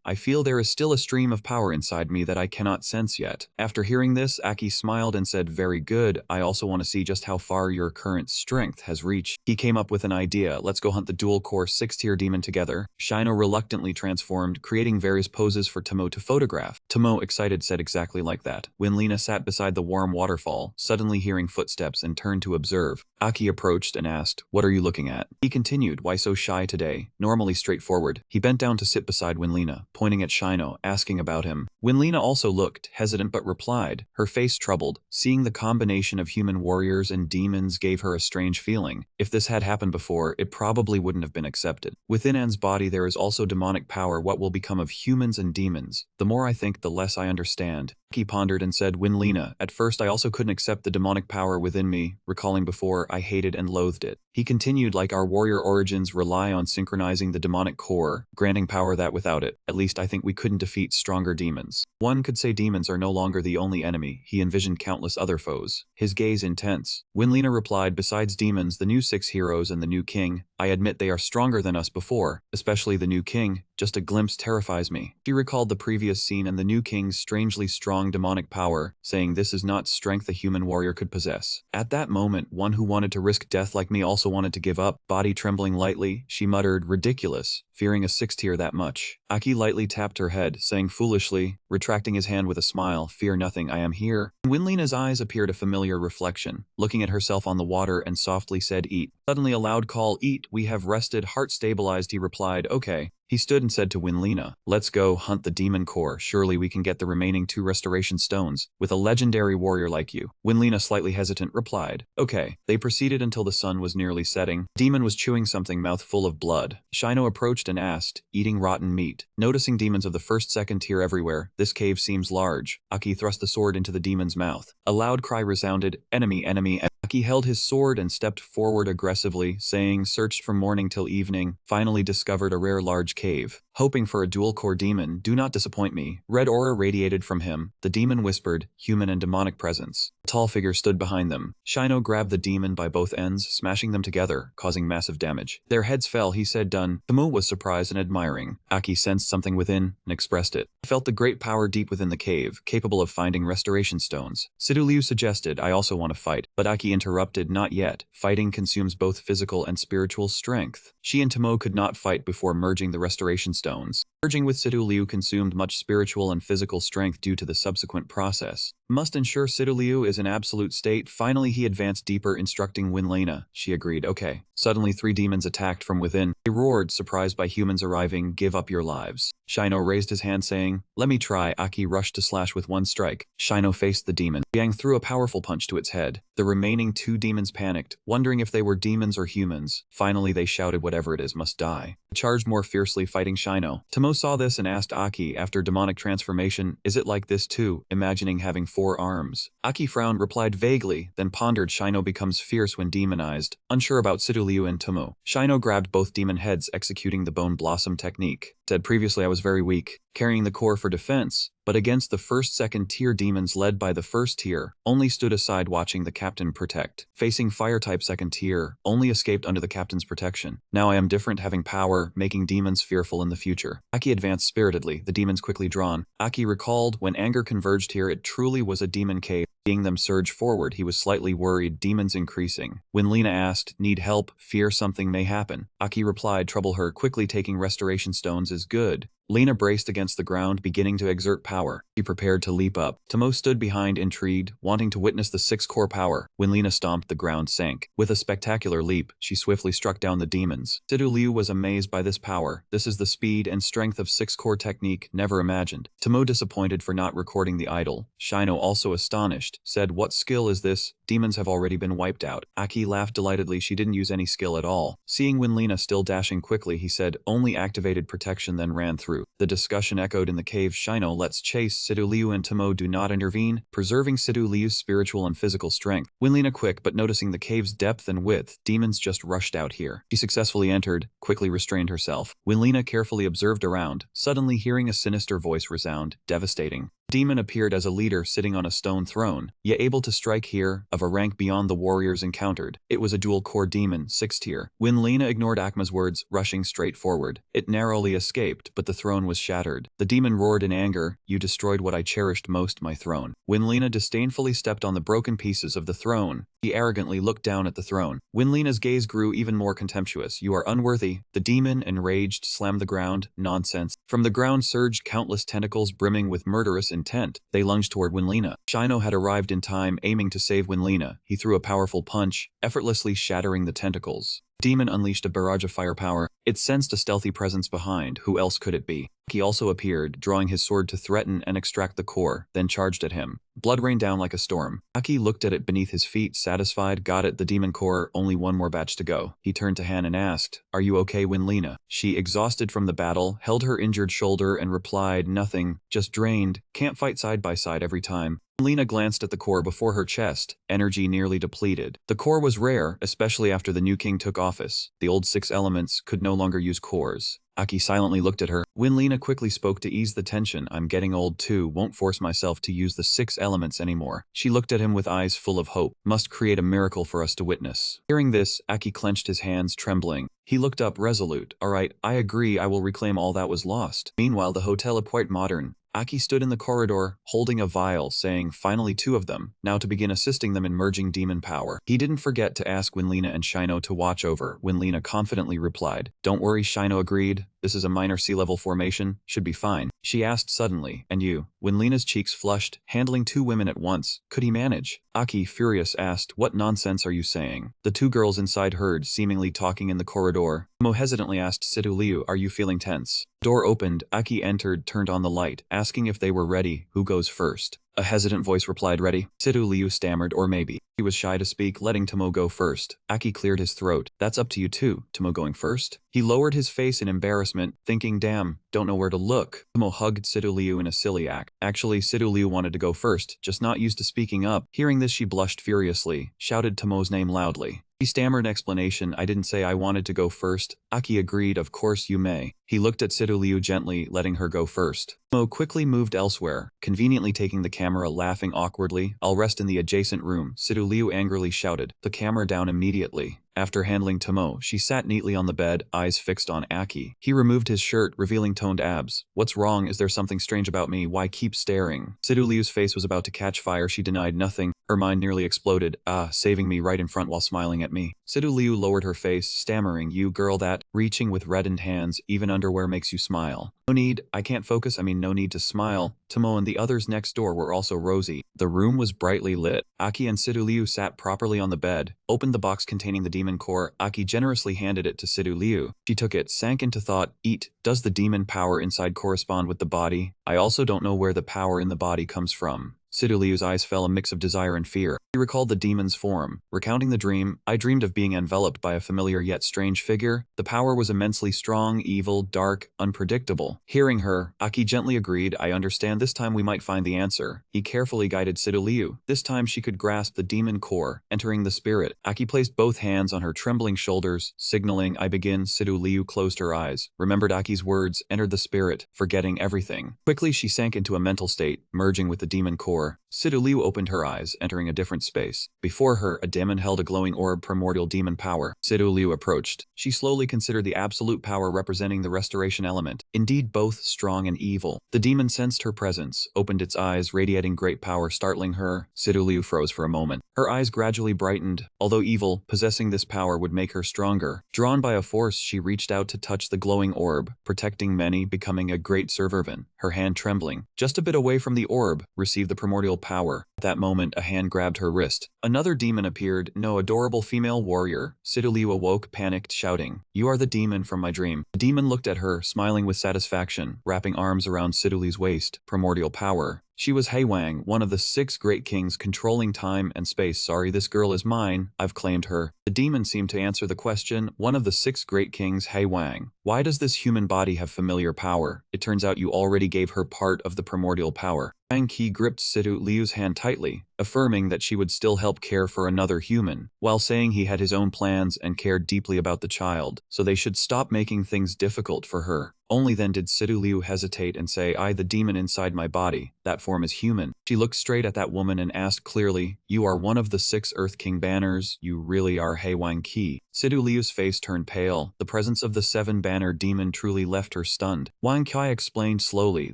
I feel there is still a stream of power inside me that I cannot sense yet. After hearing this, Aki smiled and said, very good, I also want to see just how far your current strength has reached. He came up with an idea, let's go hunt the dual-core 6-tier demon together. Shino reluctantly transformed, creating various poses for Tomo to photograph. Tomo, excited, said exactly like that. Winlina sat beside the warm waterfall, suddenly hearing footsteps and turned to observe. Aki approached and asked, what are you looking at? He continued, why so shy today? Normally straightforward. He bent down to sit beside Winlina, pointing at Shino, asking about him. Winlina also looked, hesitant but replied, her face troubled. Seeing the combination of human warriors and demons gave her a strange feeling. If this had happened before, it probably wouldn't have been accepted. Within Anne's body there is also demonic power. What will become of humans and demons? The more I think, the less I understand. He pondered and said, Winlina, at first I also couldn't accept the demonic power within me, recalling before I hated and loathed it. He continued, like our warrior origins rely on synchronizing the demonic core, granting power that without it, at least I think we couldn't defeat stronger demons. One could say demons are no longer the only enemy. He envisioned countless other foes. His gaze intense. Winlina replied, besides demons, the new 6 heroes and the new king, I admit they are stronger than us before, especially the new king. Just a glimpse terrifies me. She recalled the previous scene and the new king's strangely strong demonic power, saying this is not strength a human warrior could possess. At that moment, one who wanted to risk death like me also wanted to give up. Body trembling lightly, she muttered, ridiculous, fearing a 6-tier that much. Aki lightly tapped her head, saying foolishly, retracting his hand with a smile, fear nothing, I am here. In Winlina's eyes appeared a familiar reflection, looking at herself on the water and softly said, eat. Suddenly a loud call, eat, we have rested, heart stabilized. He replied, okay. He stood and said to Winlina, let's go hunt the demon core, surely we can get the remaining 2 restoration stones, with a legendary warrior like you. Winlina, slightly hesitant, replied, okay. They proceeded until the sun was nearly setting. Demon was chewing something, mouth full of blood. Shino approached and asked, eating rotten meat. Noticing demons of the 1st, 2nd tier everywhere, this cave seems large. Aki thrust the sword into the demon's mouth. A loud cry resounded, enemy, enemy. Aki held his sword and stepped forward aggressively, saying, searched from morning till evening, finally discovered a rare large cave. Hoping for a dual-core demon, do not disappoint me. Red aura radiated from him. The demon whispered, human and demonic presence. A tall figure stood behind them. Shino grabbed the demon by both ends, smashing them together, causing massive damage. Their heads fell, he said, done. Tomo was surprised and admiring. Aki sensed something within and expressed it. He felt the great power deep within the cave, capable of finding restoration stones. Sidu Liu suggested, I also want to fight, but Aki interrupted, not yet. Fighting consumes both physical and spiritual strength. She and Tomo could not fight before merging the restoration stones. Merging with Sidu Liu consumed much spiritual and physical strength due to the subsequent process. Must ensure Sidu Liu is in absolute state. Finally, he advanced deeper, instructing Winlina. She agreed, okay. Suddenly 3 demons attacked from within. They roared, surprised by humans arriving, give up your lives. Shino raised his hand saying, let me try. Aki rushed to slash with one strike. Shino faced the demon. Yang threw a powerful punch to its head. The remaining 2 demons panicked, wondering if they were demons or humans. Finally, they shouted, whatever it is must die. They charged more fiercely, fighting Shino. Tomo saw this and asked Aki, after demonic transformation, is it like this too, imagining having 4 arms? Aki frowned, replied vaguely, then pondered. Shino becomes fierce when demonized, unsure about Sidu Liu and Tomo. Shino grabbed both demon heads, executing the bone blossom technique. Said previously I was very weak, carrying the core for defense, but against the 1st, 2nd tier demons led by the 1st tier, only stood aside watching the captain protect. Facing fire-type 2nd tier, only escaped under the captain's protection. Now I am different, having power, making demons fearful in the future. Aki advanced spiritedly, the demons quickly drawn. Aki recalled, when anger converged here it truly was a demon cave. Seeing them surge forward, he was slightly worried, demons increasing. When Lena asked, need help, fear something may happen. Aki replied, trouble her, quickly taking restoration stones is good. Lena braced against the ground, beginning to exert power. She prepared to leap up. Tomo stood behind, intrigued, wanting to witness the 6-core power. When Lena stomped, the ground sank. With a spectacular leap, she swiftly struck down the demons. Sidu Liu was amazed by this power. This is the speed and strength of 6-core technique, never imagined. Tomo disappointed for not recording the idol. Shino, also astonished, said, what skill is this? Demons have already been wiped out. Aki laughed delightedly, she didn't use any skill at all. Seeing Winlina still dashing quickly, he said, only activated protection, then ran through. The discussion echoed in the cave. Shino, let's chase. Sidu Liu and Tomo do not intervene, preserving Sidu Liu's spiritual and physical strength. Winlina quick, but noticing the cave's depth and width, demons just rushed out here. She successfully entered, quickly restrained herself. Winlina carefully observed around, suddenly hearing a sinister voice resound, devastating. Demon appeared as a leader sitting on a stone throne, yet able to strike here, of a rank beyond the warriors encountered. It was a dual-core demon, 6th tier. When Lena ignored Akma's words, rushing straight forward, it narrowly escaped, but the throne was shattered. The demon roared in anger, "You destroyed what I cherished most, my throne." When Lena disdainfully stepped on the broken pieces of the throne, he arrogantly looked down at the throne. When Lena's gaze grew even more contemptuous, "You are unworthy." The demon, enraged, slammed the ground. "Nonsense." From the ground surged countless tentacles brimming with murderous intent. They lunged toward Winlena. Shino had arrived in time, aiming to save Winlena. He threw a powerful punch, effortlessly shattering the tentacles. Demon unleashed a barrage of firepower. It sensed a stealthy presence behind. Who else could it be? He also appeared, drawing his sword to threaten and extract the core, then charged at him. Blood rained down like a storm. Aki looked at it beneath his feet, satisfied. "Got it, the demon core, only one more batch to go." He turned to Han and asked, "Are you okay, Winlena?" She, exhausted from the battle, held her injured shoulder and replied, "Nothing, just drained. Can't fight side by side every time." Lena glanced at the core before her chest, energy nearly depleted. The core was rare, especially after the new king took office. The old 6 elements could no longer use cores. Aki silently looked at her. Winlena quickly spoke to ease the tension. "I'm getting old too, won't force myself to use the 6 elements anymore." She looked at him with eyes full of hope. "Must create a miracle for us to witness." Hearing this, Aki clenched his hands, trembling. He looked up, resolute. "All right, I agree, I will reclaim all that was lost." Meanwhile, the hotel looked quite modern. Aki stood in the corridor, holding a vial, saying, "Finally 2 of them, now to begin assisting them in merging demon power." He didn't forget to ask Winlena and Shino to watch over. Winlena confidently replied, "Don't worry," Shino agreed. "This is a minor sea-level formation, should be fine." She asked suddenly, "And you?" Winlena's cheeks flushed, handling 2 women at once. Could he manage? Aki, furious, asked, "What nonsense are you saying?" The 2 girls inside heard, seemingly talking in the corridor. Mo hesitantly asked Sidu Liu, "Are you feeling tense?" Door opened, Aki entered, turned on the light, asking if they were ready. "Who goes first?" A hesitant voice replied, "Ready." Sidu Liu stammered, "Or maybe." He was shy to speak, letting Tomo go first. Aki cleared his throat. "That's up to you too." Tomo going first? He lowered his face in embarrassment, thinking, "Damn, don't know where to look." Tomo hugged Sidu Liu in a silly act. Actually, Sidu Liu wanted to go first, just not used to speaking up. Hearing this, she blushed furiously, shouted Tomo's name loudly. He stammered an explanation, "I didn't say I wanted to go first." Aki agreed, "Of course you may." He looked at Sidu Liu gently, letting her go first. Mo quickly moved elsewhere, conveniently taking the camera, laughing awkwardly. "I'll rest in the adjacent room," Sidu Liu angrily shouted. The camera down immediately. After handling Tomo, she sat neatly on the bed, eyes fixed on Aki. He removed his shirt, revealing toned abs. "What's wrong? Is there something strange about me? Why keep staring?" Sidu Liu's face was about to catch fire. She denied nothing. Her mind nearly exploded. Saving me right in front while smiling at me. Sidu Liu lowered her face, stammering, "You girl that," reaching with reddened hands, "even underwear makes you smile." "No need, I can't focus, no need to smile." Tomo and the others next door were also rosy. The room was brightly lit. Aki and Sidu Liu sat properly on the bed, opened the box containing the demon core. Aki generously handed it to Sidu Liu. She took it, sank into thought. "Eat. Does the demon power inside correspond with the body? I also don't know where the power in the body comes from." Sidu Liu's eyes fell, a mix of desire and fear. He recalled the demon's form. Recounting the dream, "I dreamed of being enveloped by a familiar yet strange figure. The power was immensely strong, evil, dark, unpredictable." Hearing her, Aki gently agreed, "I understand. This time we might find the answer." He carefully guided Sidu Liu. This time she could grasp the demon core, entering the spirit. Aki placed both hands on her trembling shoulders, signaling, "I begin." Sidu Liu closed her eyes, remembered Aki's words, entered the spirit, forgetting everything. Quickly she sank into a mental state, merging with the demon core. Sidu Liu opened her eyes, entering a different space. Before her, a demon held a glowing orb, primordial demon power. Sidu Liu approached. She slowly considered the absolute power representing the restoration element. Indeed, both strong and evil. The demon sensed her presence, opened its eyes, radiating great power, startling her. Sidu Liu froze for a moment. Her eyes gradually brightened. Although evil, possessing this power would make her stronger. Drawn by a force, she reached out to touch the glowing orb, protecting many, becoming a great servant. Her hand trembling. Just a bit away from the orb, received the primordial power. At that moment, a hand grabbed her wrist. Another demon appeared, no adorable female warrior. Sidu Liu awoke, panicked, shouting, "You are the demon from my dream." The demon looked at her, smiling with satisfaction, wrapping arms around Sidu Liu's waist. Primordial power. She was Wang, one of the 6 great kings controlling time and space. "Sorry, this girl is mine. I've claimed her." The demon seemed to answer the question. "One of the 6 great kings, Wang. Why does this human body have familiar power? It turns out you already gave her part of the primordial power." Wang Qi gripped Sidu Liu's hand tightly, affirming that she would still help care for another human, while saying he had his own plans and cared deeply about the child, so they should stop making things difficult for her. Only then did Sidu Liu hesitate and say, "I, the demon inside my body, that form is human." She looked straight at that woman and asked clearly, "You are one of the 6 Earth King banners, you really are He Wang Qi." Sidu Liu's face turned pale. The presence of the 7-banner demon truly left her stunned. Wang Qi explained slowly,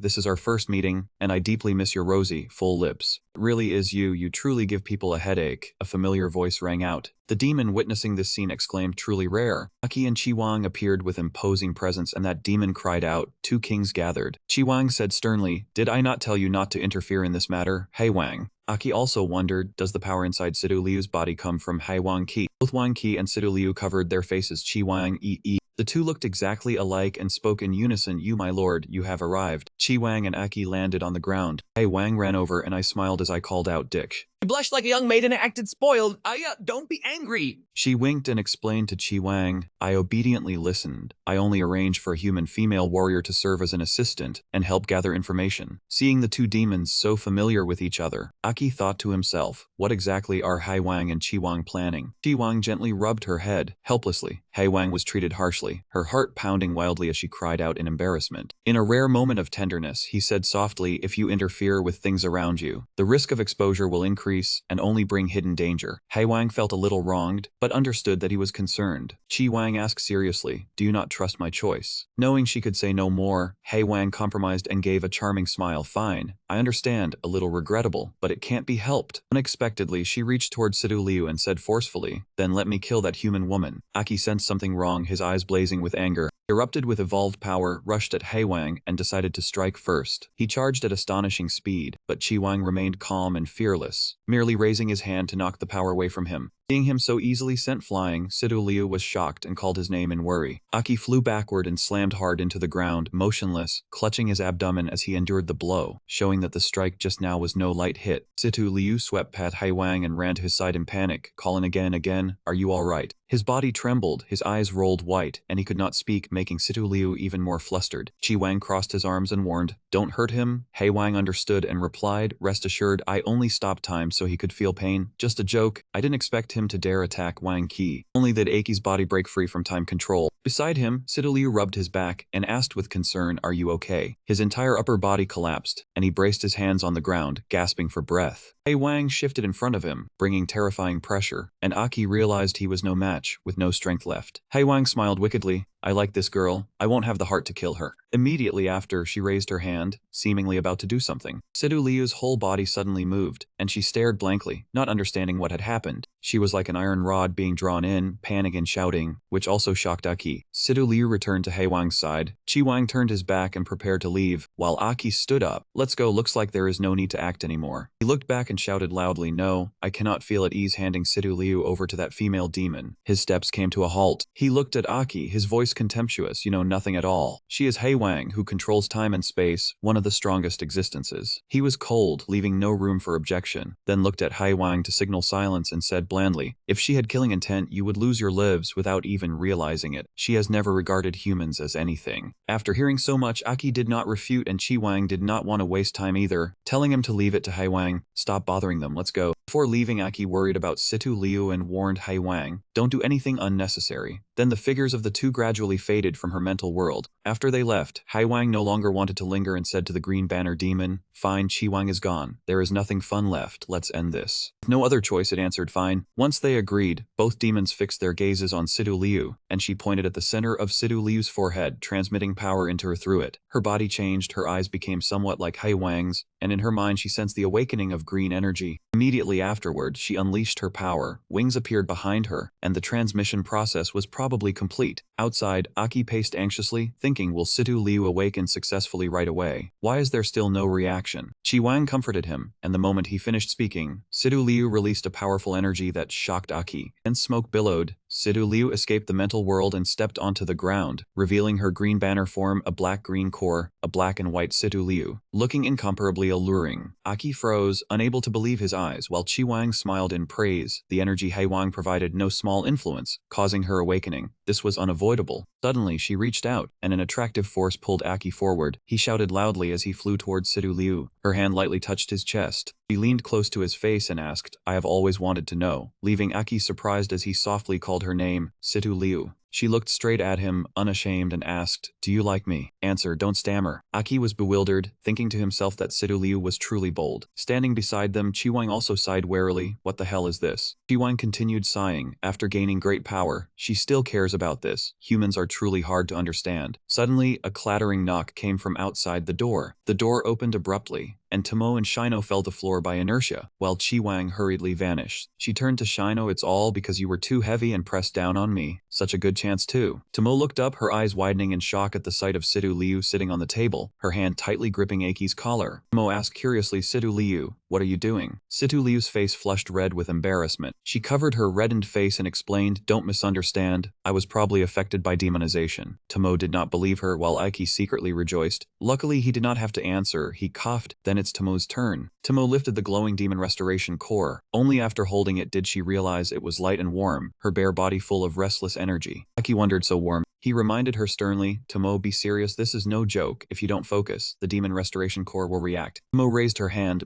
"This is our first meeting, and I deeply miss your rosy, full lips." "It really is you, you truly give people a headache," a familiar voice rang out. The demon witnessing this scene exclaimed, "Truly rare." Aki and Qi Wang appeared with imposing presence and that demon cried out. 2 kings gathered. Qi Wang said sternly, "Did I not tell you not to interfere in this matter, He Wang?" Aki also wondered, does the power inside Sidu Liu's body come from He Wang Qi? Both Wang Qi and Sidu Liu covered their faces. Qi Wang ee. The two looked exactly alike and spoke in unison, "You, my lord, you have arrived." Qi Wang and Aki landed on the ground. He Wang ran over and I smiled as I called out, "Dick." "You blushed like a young maiden and acted spoiled. Don't be angry." She winked and explained to Qi Wang. I obediently listened. I only arranged for a human female warrior to serve as an assistant and help gather information. Seeing the 2 demons so familiar with each other, Aki thought to himself, what exactly are He Wang and Qi Wang planning? Qi Wang gently rubbed her head, helplessly. He Wang was treated harshly, her heart pounding wildly as she cried out in embarrassment. In a rare moment of tenderness, he said softly, "If you interfere with things around you, the risk of exposure will increase and only bring hidden danger." He Wang felt a little wronged, but understood that he was concerned. Qi Wang asked seriously, "Do you not trust my choice?" Knowing she could say no more, He Wang compromised and gave a charming smile. "Fine, I understand, a little regrettable, but it can't be helped." Unexpectedly, she reached toward Sidu Liu and said forcefully, "Then let me kill that human woman." Aki sensed something wrong, his eyes blazing with anger. He erupted with evolved power, rushed at He Wang, and decided to strike first. He charged at astonishing speed, but Qi Wang remained calm and fearless, merely raising his hand to knock the power away from him. Seeing him so easily sent flying, Sidu Liu was shocked and called his name in worry. Aki flew backward and slammed hard into the ground, motionless, clutching his abdomen as he endured the blow, showing that the strike just now was no light hit. Sidu Liu swept past He Wang and ran to his side in panic, calling again, "Are you all right?" His body trembled, his eyes rolled white, and he could not speak, making Sidu Liu even more flustered. Qi Wang crossed his arms and warned, "Don't hurt him." He Wang understood and replied, "Rest assured, I only stopped time so he could feel pain. Just a joke. I didn't expect him to dare attack Wang Qi. Only did Aki's body break free from time control." Beside him, Sidu Liu rubbed his back and asked with concern, "Are you okay?" His entire upper body collapsed, and he braced his hands on the ground, gasping for breath. He Wang shifted in front of him, bringing terrifying pressure, and Aki realized he was no match, with no strength left. He Wang smiled wickedly. "I like this girl. I won't have the heart to kill her." Immediately after, she raised her hand, seemingly about to do something. Sidu Liu's whole body suddenly moved, and she stared blankly, not understanding what had happened. She was like an iron rod being drawn in, panting and shouting, which also shocked Aki. Sidu Liu returned to He Wang's side. Qi Wang turned his back and prepared to leave, while Aki stood up. "Let's go, looks like there is no need to act anymore." He looked back and shouted loudly, "No, I cannot feel at ease handing Sidu Liu over to that female demon." His steps came to a halt. He looked at Aki, his voice contemptuous, "You know nothing at all. She is He Wang, who controls time and space, one of the strongest existences." He was cold, leaving no room for objection, then looked at He Wang to signal silence and said blandly, "If she had killing intent, you would lose your lives without even realizing it. She has never regarded humans as anything." After hearing so much, Aki did not refute, and Qi Wang did not want to waste time either, telling him to leave it to He Wang. "Stop bothering them, let's go." Before leaving, Aki worried about Sidu Liu and warned He Wang, "Don't do anything unnecessary." Then the figures of the two gradually faded from her mental world. After they left, He Wang no longer wanted to linger and said to the Green Banner Demon, "Fine, Qi Wang is gone. There is nothing fun left. Let's end this." With no other choice, it answered fine. Once they agreed, both demons fixed their gazes on Sidu Liu, and she pointed at the center of Sidu Liu's forehead, transmitting power into her through it. Her body changed, her eyes became somewhat like He Wang's, and in her mind she sensed the awakening of green energy. Immediately afterward, she unleashed her power, wings appeared behind her, and the transmission process was probably complete. Outside, Aki paced anxiously, thinking, will Sidu Liu awaken successfully right away? Why is there still no reaction? Qi Wang comforted him, and the moment he finished speaking, Sidu Liu released a powerful energy that shocked Aki. Then smoke billowed. Sidu Liu escaped the mental world and stepped onto the ground, revealing her green banner form, a black-green core, a black and white Sidu Liu, looking incomparably alluring. Aki froze, unable to believe his eyes, while Qi Wang smiled in praise. The energy He Wang provided no small influence, causing her awakening. This was unavoidable. Suddenly, she reached out, and an attractive force pulled Aki forward. He shouted loudly as he flew towards Sidu Liu. Her hand lightly touched his chest. She leaned close to his face and asked, "I have always wanted to know," leaving Aki surprised as he softly called her name, Sidu Liu. She looked straight at him, unashamed, and asked, "Do you like me?" Answer, don't stammer. Aki was bewildered, thinking to himself that Sidu Liu was truly bold. Standing beside them, Chi Wang also sighed warily. What the hell is this? Chi Wang continued sighing. After gaining great power, she still cares about this. Humans are truly hard to understand. Suddenly, a clattering knock came from outside the door. The door opened abruptly, and Tomo and Shino fell to the floor by inertia, while Chi Wang hurriedly vanished. She turned to Shino, "It's all because you were too heavy and pressed down on me. Such a good chance too." Tomo looked up, her eyes widening in shock at the sight of Sidu Liu sitting on the table, her hand tightly gripping Aki's collar. Tomo asked curiously, "Sidu Liu, what are you doing?" Sidu Liu's face flushed red with embarrassment. She covered her reddened face and explained, "Don't misunderstand. I was probably affected by demonization." Tomo did not believe her, while Aki secretly rejoiced. Luckily, he did not have to answer. He coughed. Then it's Tomo's turn. Tomo lifted the glowing demon restoration core. Only after holding it did she realize it was light and warm, her bare body full of restless energy. Aki wondered, so warm. He reminded her sternly, "Tomo, be serious, this is no joke. If you don't focus, the demon restoration core will react." Tomo raised her hand,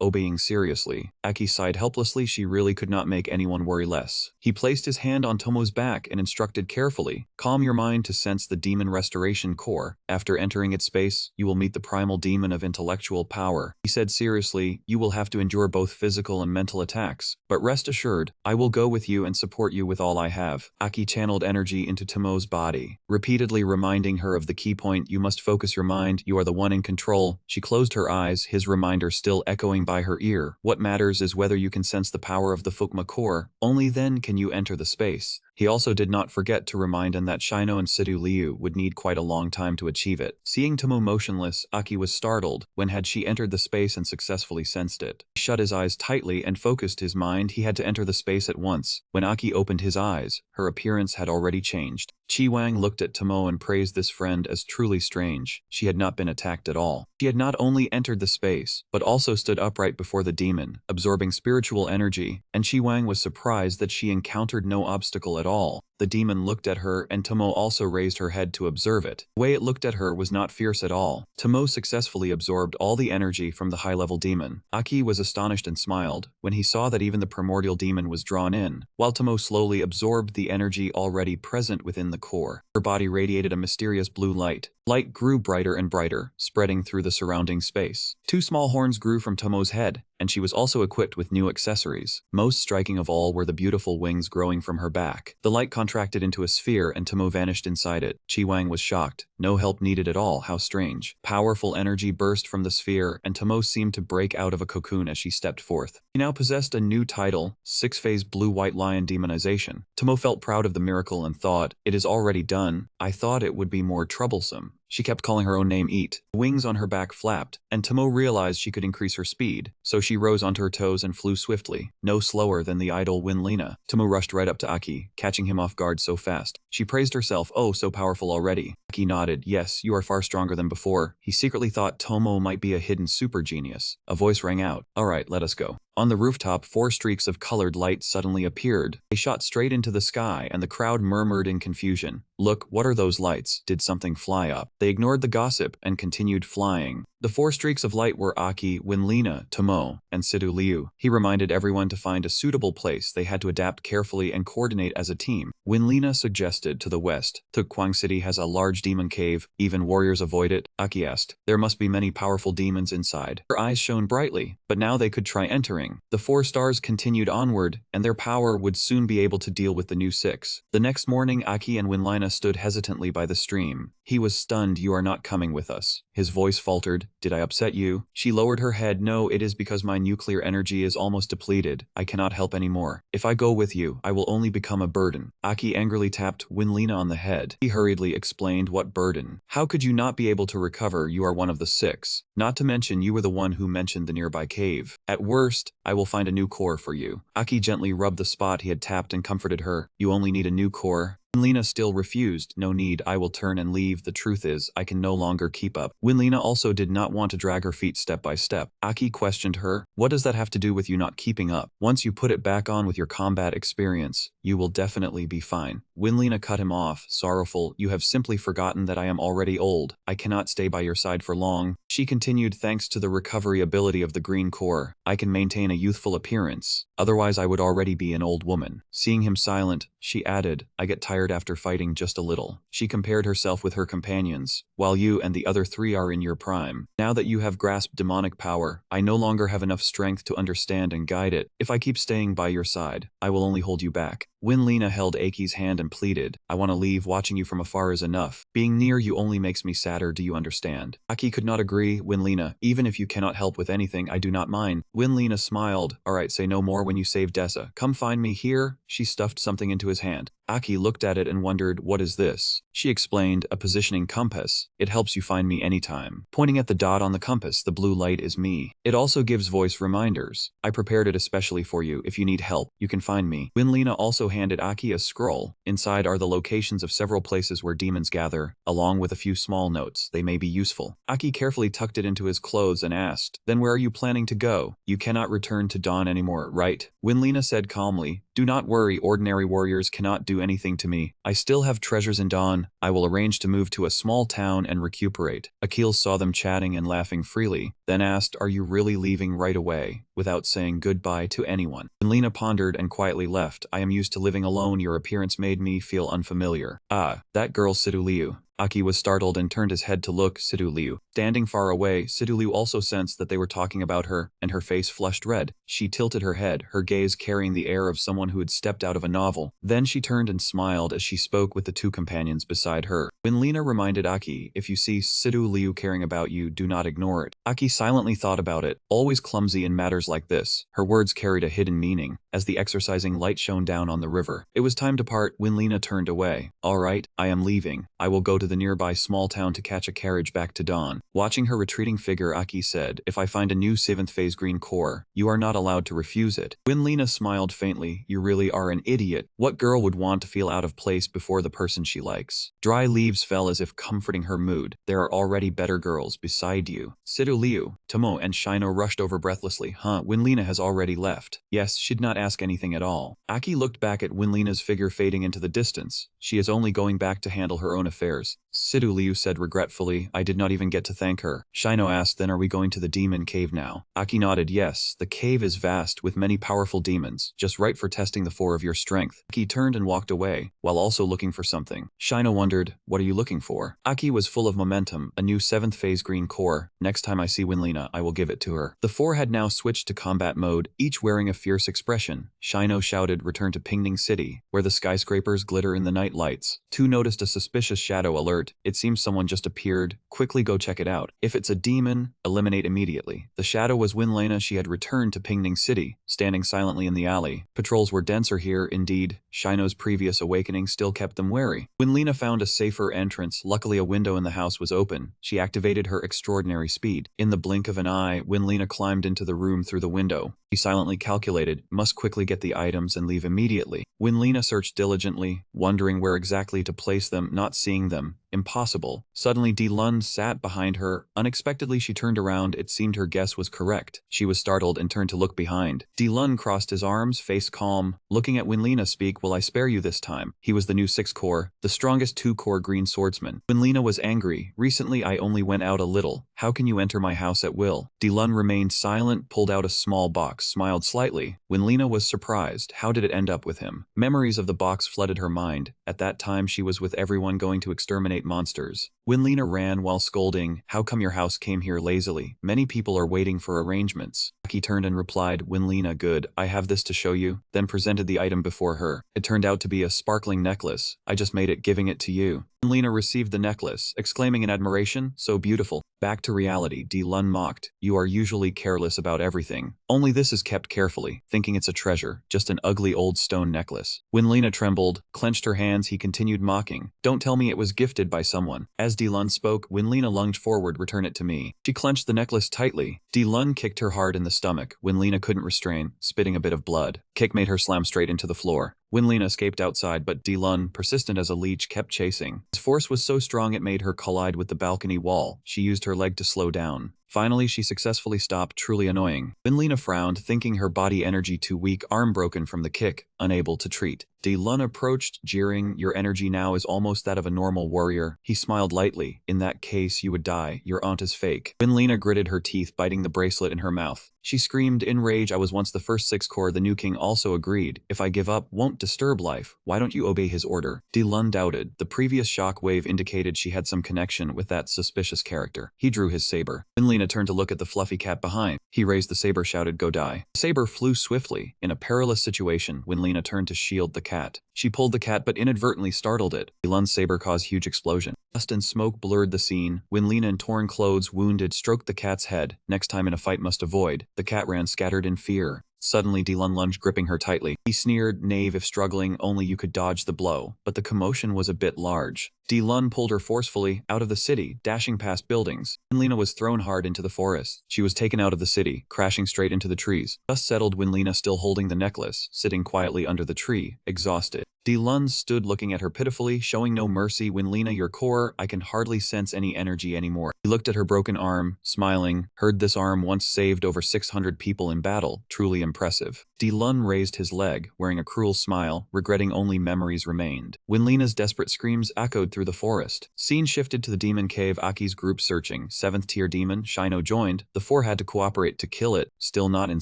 obeying seriously. Aki sighed helplessly, she really could not make anyone worry less. He placed his hand on Tomo's back and instructed carefully, "Calm your mind to sense the demon restoration core. After entering its space, you will meet the primal demon of intellectual power." He said seriously, "You will have to endure both physical and mental attacks, but rest assured, I will go with you and support you with all I have." Aki channeled energy into Tomo's body, repeatedly reminding her of the key point, "You must focus your mind, you are the one in control." She closed her eyes, his reminder still echoing by her ear. What matters is whether you can sense the power of the Fukma core, only then can you enter the space. He also did not forget to remind him that Shino and Sidu Liu would need quite a long time to achieve it. Seeing Tomo motionless, Aki was startled. When had she entered the space and successfully sensed it? He shut his eyes tightly and focused his mind. He had to enter the space at once. When Aki opened his eyes, her appearance had already changed. Chi Wang looked at Tomo and praised this friend as truly strange. She had not been attacked at all. She had not only entered the space, but also stood upright before the demon, absorbing spiritual energy, and Chi Wang was surprised that she encountered no obstacle at all. The demon looked at her, and Tomo also raised her head to observe it. The way it looked at her was not fierce at all. Tomo successfully absorbed all the energy from the high-level demon. Aki was astonished and smiled when he saw that even the primordial demon was drawn in, while Tomo slowly absorbed the energy already present within the core. Her body radiated a mysterious blue light. Light grew brighter and brighter, spreading through the surrounding space. 2 small horns grew from Tomo's head, and she was also equipped with new accessories. Most striking of all were the beautiful wings growing from her back. The light contracted into a sphere and Tomo vanished inside it. Chi Wang was shocked. No help needed at all, how strange. Powerful energy burst from the sphere, and Tomo seemed to break out of a cocoon as she stepped forth. She now possessed a new title, 6-phase blue-white lion demonization. Tomo felt proud of the miracle and thought, "It is already done. I thought it would be more troublesome." She kept calling her own name, "Eat." Wings on her back flapped, and Tomo realized she could increase her speed, so she rose onto her toes and flew swiftly, no slower than the idol Winlina. Tomo rushed right up to Aki, catching him off guard so fast. She praised herself, "Oh, so powerful already." Aki nodded, "Yes, you are far stronger than before." He secretly thought Tomo might be a hidden super genius. A voice rang out, "All right, let us go." On the rooftop, 4 streaks of colored light suddenly appeared. They shot straight into the sky, and the crowd murmured in confusion. "Look, what are those lights? Did something fly up?" They ignored the gossip and continued flying. The 4 streaks of light were Aki, Winlina, Tomo, and Sidu Liu. He reminded everyone to find a suitable place. They had to adapt carefully and coordinate as a team. Winlina suggested to the west. Tukwang City has a large demon cave. Even warriors avoid it. Aki asked, "There must be many powerful demons inside." Her eyes shone brightly, but now they could try entering. The 4 stars continued onward, and their power would soon be able to deal with the new 6. The next morning, Aki and Winlina stood hesitantly by the stream. He was stunned. "You are not coming with us." His voice faltered. "Did I upset you?" She lowered her head. "No, it is because my nuclear energy is almost depleted. I cannot help anymore. If I go with you, I will only become a burden." Aki angrily tapped Winlina on the head. He hurriedly explained, "What burden? How could you not be able to recover? You are one of the 6. Not to mention you were the one who mentioned the nearby cave. At worst, I will find a new core for you." Aki gently rubbed the spot he had tapped and comforted her. "You only need a new core." Winlina still refused. "No need, I will turn and leave. The truth is, I can no longer keep up." Winlina also did not want to drag her feet step by step. Aki questioned her, "What does that have to do with you not keeping up? Once you put it back on with your combat experience, you will definitely be fine." Winlina cut him off, sorrowful. You have simply forgotten that I am already old. I cannot stay by your side for long. She continued, thanks to the recovery ability of the green core, I can maintain a youthful appearance. Otherwise I would already be an old woman. Seeing him silent, she added, I get tired after fighting just a little. She compared herself with her companions. While you and the other three are in your prime. Now that you have grasped demonic power, I no longer have enough strength to understand and guide it. If I keep staying by your side, I will only hold you back. Winlina held Aki's hand and pleaded, I want to leave. Watching you from afar is enough. Being near you only makes me sadder. Do you understand? Aki could not agree. Winlina, even if you cannot help with anything, I do not mind. Winlina smiled. Alright, say no more. When you save Dessa, come find me here. She stuffed something into his hand. Aki looked at it and wondered, what is this? She explained, a positioning compass. It helps you find me anytime. Pointing at the dot on the compass, the blue light is me. It also gives voice reminders. I prepared it especially for you. If you need help, you can find me. Winlina also handed Aki a scroll. Inside are the locations of several places where demons gather, along with a few small notes. They may be useful. Aki carefully tucked it into his clothes and asked, then where are you planning to go? You cannot return to Dawn anymore, right? Winlina said calmly, do not worry, ordinary warriors cannot do anything to me. I still have treasures in Dawn. I will arrange to move to a small town and recuperate. Akil saw them chatting and laughing freely, then asked, are you really leaving right away, without saying goodbye to anyone? Winlina pondered and quietly left. I am used to living alone. Your appearance made me feel unfamiliar. Ah, that girl Sidu Liu. Aki was startled and turned his head to look. Sidu Liu. Standing far away, Sidu Liu also sensed that they were talking about her, and her face flushed red. She tilted her head, her gaze carrying the air of someone who had stepped out of a novel. Then she turned and smiled as she spoke with the two companions beside her. Winlina reminded Aki, if you see Sidu Liu caring about you, do not ignore it. Aki silently thought about it, always clumsy in matters like this. Her words carried a hidden meaning, as the exercising light shone down on the river. It was time to part. Winlina turned away. All right, I am leaving. I will go to the nearby small town to catch a carriage back to Dawn. Watching her retreating figure, Aki said, if I find a new 7th phase green core, you are not allowed to refuse it. Winlina smiled faintly. You really are an idiot. What girl would want to feel out of place before the person she likes? Dry leaves fell as if comforting her mood. There are already better girls beside you. Sidu Liu, Tomo, and Shino rushed over breathlessly. Winlina has already left. Yes, she'd not ask anything at all. Aki looked back at Winlina's figure fading into the distance. She is only going back to handle her own affairs. Sidu Liu said regretfully, I did not even get to thank her. Shino asked, then are we going to the demon cave now? Aki nodded, yes, the cave is vast with many powerful demons, just right for testing the 4 of your strength. Aki turned and walked away, while also looking for something. Shino wondered, what are you looking for? Aki was full of momentum, a new 7th phase green core. Next time I see Winlina, I will give it to her. The 4 had now switched to combat mode, each wearing a fierce expression. Shino shouted, return to Pingning City, where the skyscrapers glitter in the night lights. 2 noticed a suspicious shadow alert. It seems someone just appeared. Quickly go check it out. If it's a demon, eliminate immediately. The shadow was Winlina. She had returned to Pingning City, standing silently in the alley. Patrols were denser here, indeed. Shino's previous awakening still kept them wary. Winlina found a safer entrance. Luckily, a window in the house was open. She activated her extraordinary speed. In the blink of an eye, Winlina climbed into the room through the window. She silently calculated, must quickly get the items and leave immediately. Winlina searched diligently, wondering where exactly to place them, not seeing them. Impossible. Suddenly, Di Lund sat behind her. Unexpectedly, she turned around. It seemed her guess was correct. She was startled and turned to look behind. Di Lund crossed his arms, face calm, looking at Winlina. Speak, will I spare you this time? He was the new 6 core, the strongest 2 core green swordsman. Winlina was angry. Recently, I only went out a little. How can you enter my house at will? Di Lund remained silent, pulled out a small box, smiled slightly. Winlina was surprised. How did it end up with him? Memories of the box flooded her mind. At that time, she was with everyone going to exterminate monsters. Winlina ran while scolding, how come your house came here lazily? Many people are waiting for arrangements. Aki turned and replied, Winlina, good, I have this to show you, then presented the item before her. It turned out to be a sparkling necklace. I just made it, giving it to you. Winlina received the necklace, exclaiming in admiration, so beautiful. Back to reality, Di Lund mocked. You are usually careless about everything. Only this is kept carefully, thinking it's a treasure, just an ugly old stone necklace. Winlina trembled, clenched her hands. He continued mocking. Don't tell me it was gifted by someone. As Di Lund spoke, Winlina lunged forward, return it to me. She clenched the necklace tightly. Di Lund kicked her hard in the stomach. Winlina couldn't restrain, spitting a bit of blood. Kick made her slam straight into the floor. Winlina escaped outside, but Lun, persistent as a leech, kept chasing. His force was so strong it made her collide with the balcony wall. She used her leg to slow down. Finally, she successfully stopped, truly annoying. Winlina frowned, thinking her body energy too weak, arm broken from the kick, unable to treat. Lun approached, jeering, "Your energy now is almost that of a normal warrior." He smiled lightly. "In that case, you would die. Your aunt is fake." Winlina gritted her teeth, biting the bracelet in her mouth. She screamed in rage, "I was once the first 6 core." The new king also agreed. "If I give up, won't disturb life. Why don't you obey his order?" Lun doubted. The previous shock wave indicated she had some connection with that suspicious character. He drew his saber. Winlina turned to look at the fluffy cat behind. He raised the saber, shouted, "Go die." The saber flew swiftly. In a perilous situation, Winlina turned to shield the cat. She pulled the cat but inadvertently startled it. Lun's saber caused huge explosion. Dust and smoke blurred the scene. Winlina, in torn clothes, wounded, stroked the cat's head. "Next time in a fight must avoid." The cat ran scattered in fear. Suddenly, Lun lunged, gripping her tightly. He sneered, "Knave, if struggling, only you could dodge the blow." But the commotion was a bit large. Lun pulled her forcefully out of the city, dashing past buildings. Winlina was thrown hard into the forest. She was taken out of the city, crashing straight into the trees. Dust settled. Winlina, still holding the necklace, sitting quietly under the tree, exhausted. Lun stood looking at her pitifully, showing no mercy. "Winlina, your core, I can hardly sense any energy anymore." He looked at her broken arm, smiling. "Heard this arm once saved over 600 people in battle. Truly impressive." Lun raised his leg, wearing a cruel smile, regretting only memories remained. Winlina's desperate screams echoed through the forest. Scene shifted to the demon cave. Aki's group searching. 7th tier demon, Shino, joined. The 4 had to cooperate to kill it, still not in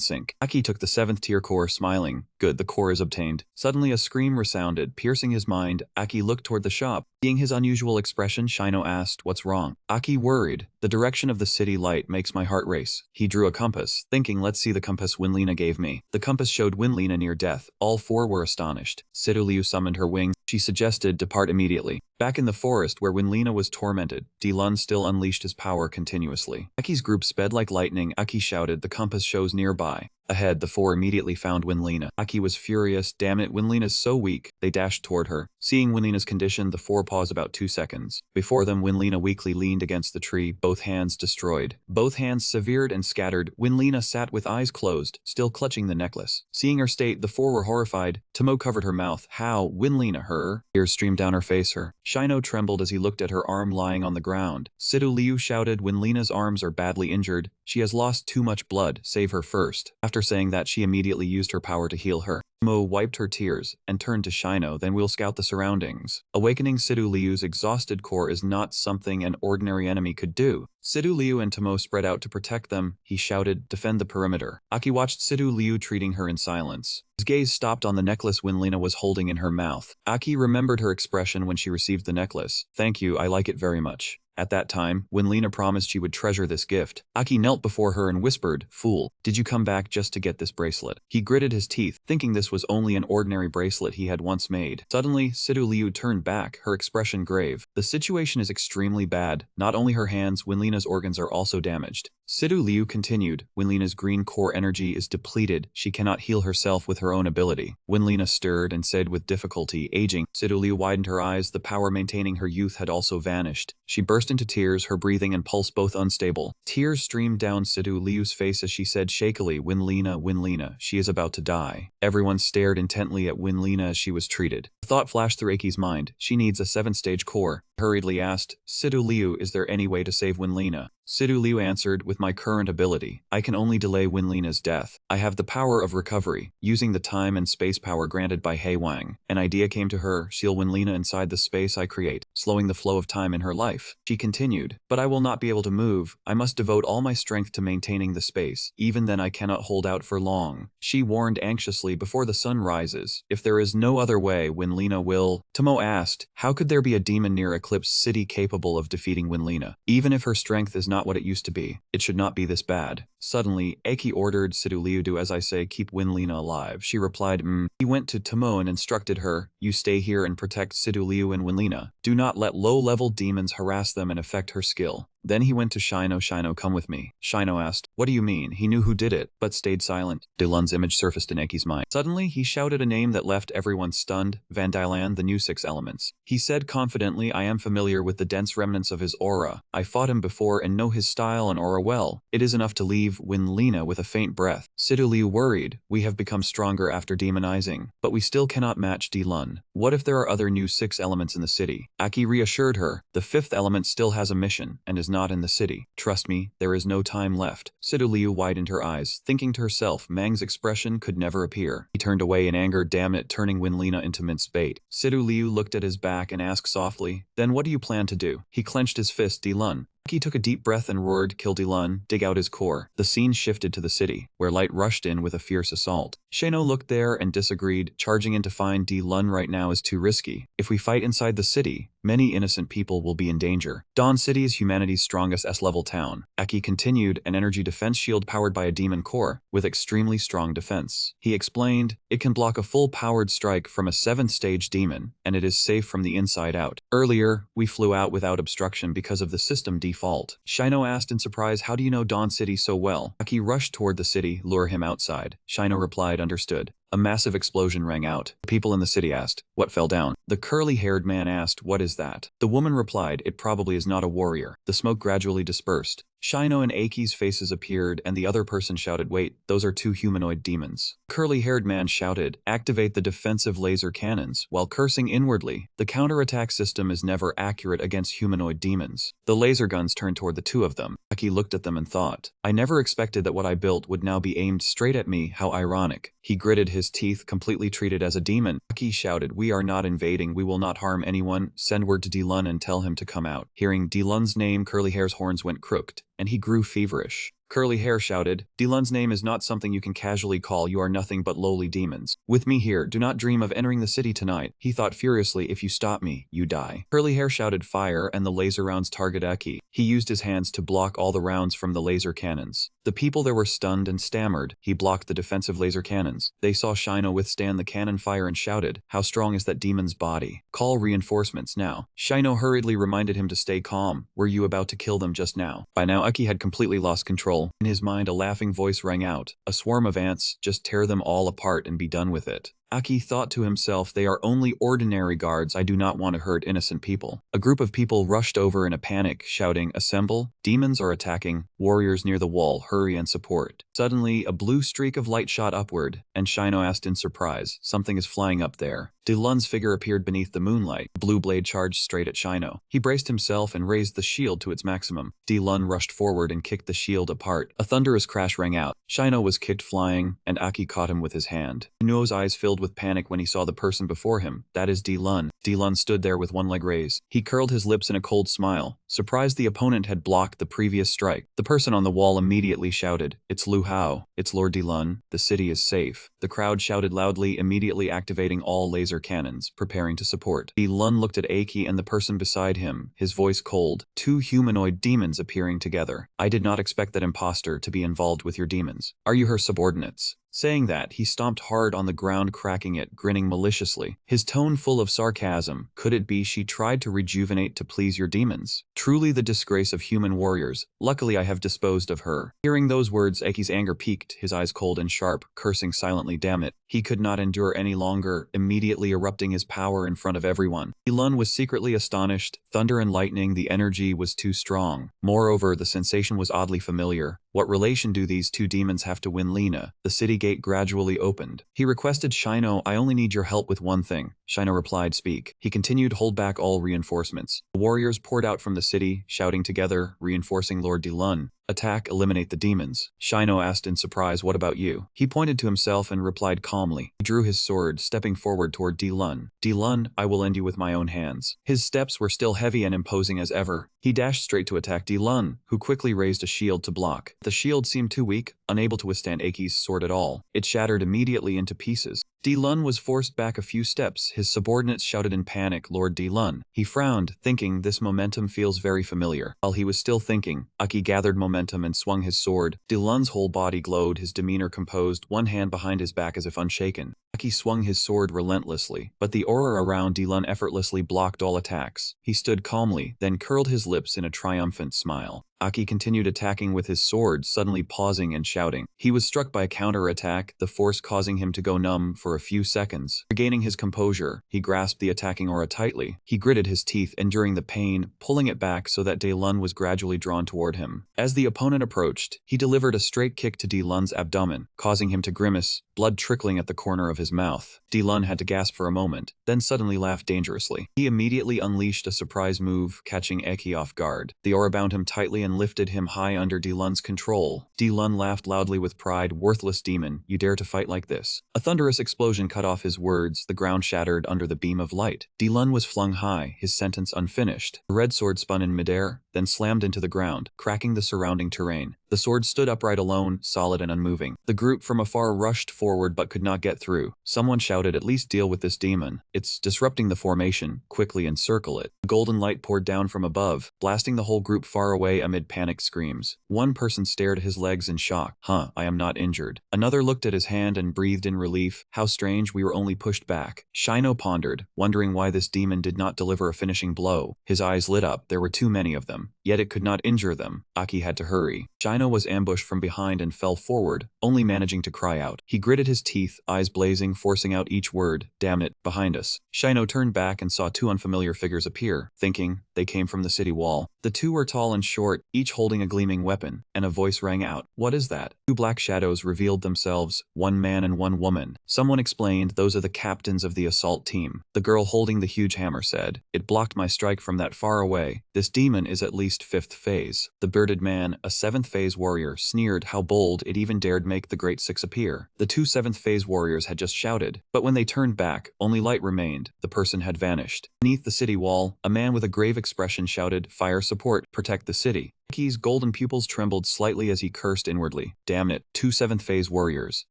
sync. Aki took the 7th tier core, smiling. "Good, the core is obtained." Suddenly a scream resounded, piercing his mind. Aki looked toward the shop. Seeing his unusual expression, Shino asked, "What's wrong?" Aki worried. "The direction of the city light makes my heart race." He drew a compass, thinking, "Let's see the compass Winlina gave me." The compass showed Winlina near death. All 4 were astonished. Liu summoned her wings. She suggested depart immediately. Back in the forest where Winlina was tormented, Lun still unleashed his power continuously. Aki's group sped like lightning. Aki shouted, "The compass shows nearby." Ahead, the 4 immediately found Winlina. Aki was furious. "Damn it, Winlina's so weak." They dashed toward her. Seeing Winlina's condition, the 4 paused about 2 seconds. Before them, Winlina weakly leaned against the tree, both hands destroyed. Both hands severed and scattered. Winlina sat with eyes closed, still clutching the necklace. Seeing her state, the 4 were horrified. Tomo covered her mouth. "How? Winlina, her?" Tears streamed down her face. Shino trembled as he looked at her arm lying on the ground. Liu shouted, "Winlina's arms are badly injured. She has lost too much blood. Save her first." After saying that, she immediately used her power to heal her. Mo wiped her tears and turned to Shino, "Then we'll scout the surroundings." Awakening Liu's exhausted core is not something an ordinary enemy could do. Liu and Tomo spread out to protect them. He shouted, "Defend the perimeter." Aki watched Liu treating her in silence. His gaze stopped on the necklace Winlina was holding in her mouth. Aki remembered her expression when she received the necklace. "Thank you, I like it very much." At that time, Winlina promised she would treasure this gift. Aki knelt before her and whispered, "Fool, did you come back just to get this bracelet?" He gritted his teeth, thinking this was only an ordinary bracelet he had once made. Suddenly, Liu turned back, her expression grave. "The situation is extremely bad. Not only her hands, Winlina's organs are also damaged." Liu continued, "Winlina's green core energy is depleted. She cannot heal herself with her own ability." Winlina stirred and said with difficulty, "Aging." Liu widened her eyes. The power maintaining her youth had also vanished. She burst into tears, her breathing and pulse both unstable. Tears streamed down Liu's face as she said shakily, "Winlina, Winlina, she is about to die." Everyone stared intently at Winlina as she was treated. A thought flashed through Aki's mind. She needs a 7th-stage core. He hurriedly asked, Liu, "Is there any way to save Winlina?" Liu answered, "With my current ability, I can only delay Winlina's death. I have the power of recovery, using the time and space power granted by Hei Wang." An idea came to her, seal Winlina inside the space I create, slowing the flow of time in her life. She continued, "But I will not be able to move. I must devote all my strength to maintaining the space. Even then I cannot hold out for long." She warned anxiously, "Before the sun rises. If there is no other way, Winlina will." Tomo asked, "How could there be a demon near Eclipse City capable of defeating Winlina? Even if her strength is not what it used to be, it should not be this bad." Suddenly, Aki ordered Liu, "Do as I say, keep Winlina alive." She replied, He went to Tomo and instructed her, "You stay here and protect Liu and Winlina. Do not let low-level demons harass them and affect her skill." Then he went to Shino. Shino, come with me. Shino asked, what do you mean? He knew who did it, but stayed silent. Delun's image surfaced in Eki's mind. Suddenly, he shouted a name that left everyone stunned. Vandylan, the new 6 elements. He said confidently, I am familiar with the dense remnants of his aura. I fought him before and know his style and aura well. It is enough to leave Winlina with a faint breath. Sidu Liu worried, we have become stronger after demonizing, but we still cannot match Delun. What if there are other new 6 elements in the city? Aki reassured her, the 5th element still has a mission and is not in the city. Trust me, there is no time left. Sidu Liu widened her eyes, thinking to herself Mang's expression could never appear. He turned away in anger, damn it, turning Winlina into minced bait. Sidu Liu looked at his back and asked softly, then what do you plan to do? He clenched his fist. Delun. Aki took a deep breath and roared, kill Delun, dig out his core. The scene shifted to the city, where light rushed in with a fierce assault. Shano looked there and disagreed, charging in to find Delun right now is too risky. If we fight inside the city, many innocent people will be in danger. Dawn City is humanity's strongest S-level town. Aki continued, an energy defense shield powered by a demon core, with extremely strong defense. He explained, it can block a full-powered strike from a 7th stage demon, and it is safe from the inside out. Earlier, we flew out without obstruction because of the system default. Shino asked in surprise, how do you know Dawn City so well? Aki rushed toward the city, lure him outside. Shino replied, understood. A massive explosion rang out. The people in the city asked, what fell down? The curly-haired man asked, what is that? The woman replied, it probably is not a warrior. The smoke gradually dispersed. Shino and Aki's faces appeared, and the other person shouted, wait, those are 2 humanoid demons. Curly-haired man shouted, activate the defensive laser cannons, while cursing inwardly. The counterattack system is never accurate against humanoid demons. The laser guns turned toward the 2 of them. Aki looked at them and thought, I never expected that what I built would now be aimed straight at me, how ironic. He gritted his teeth, completely treated as a demon. Aki shouted, we are not invading, we will not harm anyone, send word to Delun and tell him to come out. Hearing Delun's name, Curly Hair's horns went crooked, and he grew feverish. Curly Hair shouted, Delun's name is not something you can casually call, you are nothing but lowly demons. With me here, do not dream of entering the city tonight. He thought furiously, if you stop me, you die. Curly Hair shouted fire and the laser rounds target Aki. He used his hands to block all the rounds from the laser cannons. The people there were stunned and stammered. He blocked the defensive laser cannons. They saw Shino withstand the cannon fire and shouted, how strong is that demon's body? Call reinforcements now. Shino hurriedly reminded him to stay calm. Were you about to kill them just now? By now Aki had completely lost control. In his mind a laughing voice rang out, a swarm of ants, just tear them all apart and be done with it. Aki thought to himself, they are only ordinary guards, I do not want to hurt innocent people. A group of people rushed over in a panic, shouting, assemble, demons are attacking, warriors near the wall, hurry and support. Suddenly, a blue streak of light shot upward, and Shino asked in surprise, something is flying up there. Delun's figure appeared beneath the moonlight. The blue blade charged straight at Shino. He braced himself and raised the shield to its maximum. Delun rushed forward and kicked the shield apart. A thunderous crash rang out. Shino was kicked flying, and Aki caught him with his hand. Nuo's eyes filled with panic when he saw the person before him. That is Delun. Delun stood there with one leg raised. He curled his lips in a cold smile, surprised the opponent had blocked the previous strike. The person on the wall immediately shouted, it's Lu Hao. It's Lord Delun. The city is safe. The crowd shouted loudly, immediately activating all laser cannons, preparing to support. Delun looked at Aki and the person beside him, his voice cold. 2 humanoid demons appearing together. I did not expect that imposter to be involved with your demons. Are you her subordinates? Saying that, he stomped hard on the ground, cracking it, grinning maliciously, his tone full of sarcasm. Could it be she tried to rejuvenate to please your demons? Truly the disgrace of human warriors. Luckily I have disposed of her. Hearing those words, Aki's anger peaked, his eyes cold and sharp, cursing silently, damn it. He could not endure any longer, immediately erupting his power in front of everyone. Delun was secretly astonished. Thunder and lightning, the energy was too strong. Moreover, the sensation was oddly familiar. What relation do these 2 demons have to Winlina? The city gate gradually opened. He requested Shino, I only need your help with one thing. Shino replied, speak. He continued, hold back all reinforcements. The warriors poured out from the city, shouting together, reinforcing Lord Delun. Attack, eliminate the demons. Shino asked in surprise, what about you? He pointed to himself and replied calmly. He drew his sword, stepping forward toward Delun. Delun, I will end you with my own hands. His steps were still heavy and imposing as ever. He dashed straight to attack Delun, who quickly raised a shield to block. The shield seemed too weak, unable to withstand Aki's sword at all. It shattered immediately into pieces. Delun was forced back a few steps. His subordinates shouted in panic, Lord Delun. He frowned, thinking, this momentum feels very familiar. While he was still thinking, Aki gathered momentum and swung his sword. Delun's whole body glowed, his demeanor composed, one hand behind his back as if unshaken. Aki swung his sword relentlessly, but the aura around Dilun effortlessly blocked all attacks. He stood calmly, then curled his lips in a triumphant smile. Aki continued attacking with his sword, suddenly pausing and shouting. He was struck by a counter-attack, the force causing him to go numb for a few seconds. Regaining his composure, he grasped the attacking aura tightly. He gritted his teeth, enduring the pain, pulling it back so that Dilun was gradually drawn toward him. As the opponent approached, he delivered a straight kick to Dilun's abdomen, causing him to grimace, blood trickling at the corner of his mouth. Dilun had to gasp for a moment, then suddenly laughed dangerously. He immediately unleashed a surprise move, catching Eki off guard. The aura bound him tightly and lifted him high under Dilun's control. Dilun laughed loudly with pride. "Worthless demon, you dare to fight like this?" A thunderous explosion cut off his words, the ground shattered under the beam of light. Dilun was flung high, his sentence unfinished. The red sword spun in midair, then slammed into the ground, cracking the surrounding terrain. The sword stood upright alone, solid and unmoving. The group from afar rushed forward but could not get through. Someone shouted, "At least deal with this demon. It's disrupting the formation. Quickly encircle it." The golden light poured down from above, blasting the whole group far away amid panicked screams. One person stared at his legs in shock. I am not injured." Another looked at his hand and breathed in relief. "How strange, we were only pushed back." Shino pondered, wondering why this demon did not deliver a finishing blow. His eyes lit up. There were too many of them, yet it could not injure them. Aki had to hurry. Shino was ambushed from behind and fell forward, only managing to cry out. He gritted his teeth, eyes blazing, forcing out each word. "Damn it, behind us." Shino turned back and saw two unfamiliar figures appear, thinking they came from the city wall. The two were tall and short, each holding a gleaming weapon, and a voice rang out. "What is that?" Two black shadows revealed themselves, one man and one woman. Someone explained, "Those are the captains of the assault team." The girl holding the huge hammer said, "It blocked my strike from that far away. This demon is at least 5th phase." The bearded man, a 7th phase warrior, sneered. How bold, it even dared make the Great Six appear. The two 7th phase warriors had just shouted, but when they turned back, only light remained. The person had vanished. Beneath the city wall, a man with a grave expression shouted, "Fire support, protect the city." Aki's golden pupils trembled slightly as he cursed inwardly. "Damn it, two 7th phase warriors."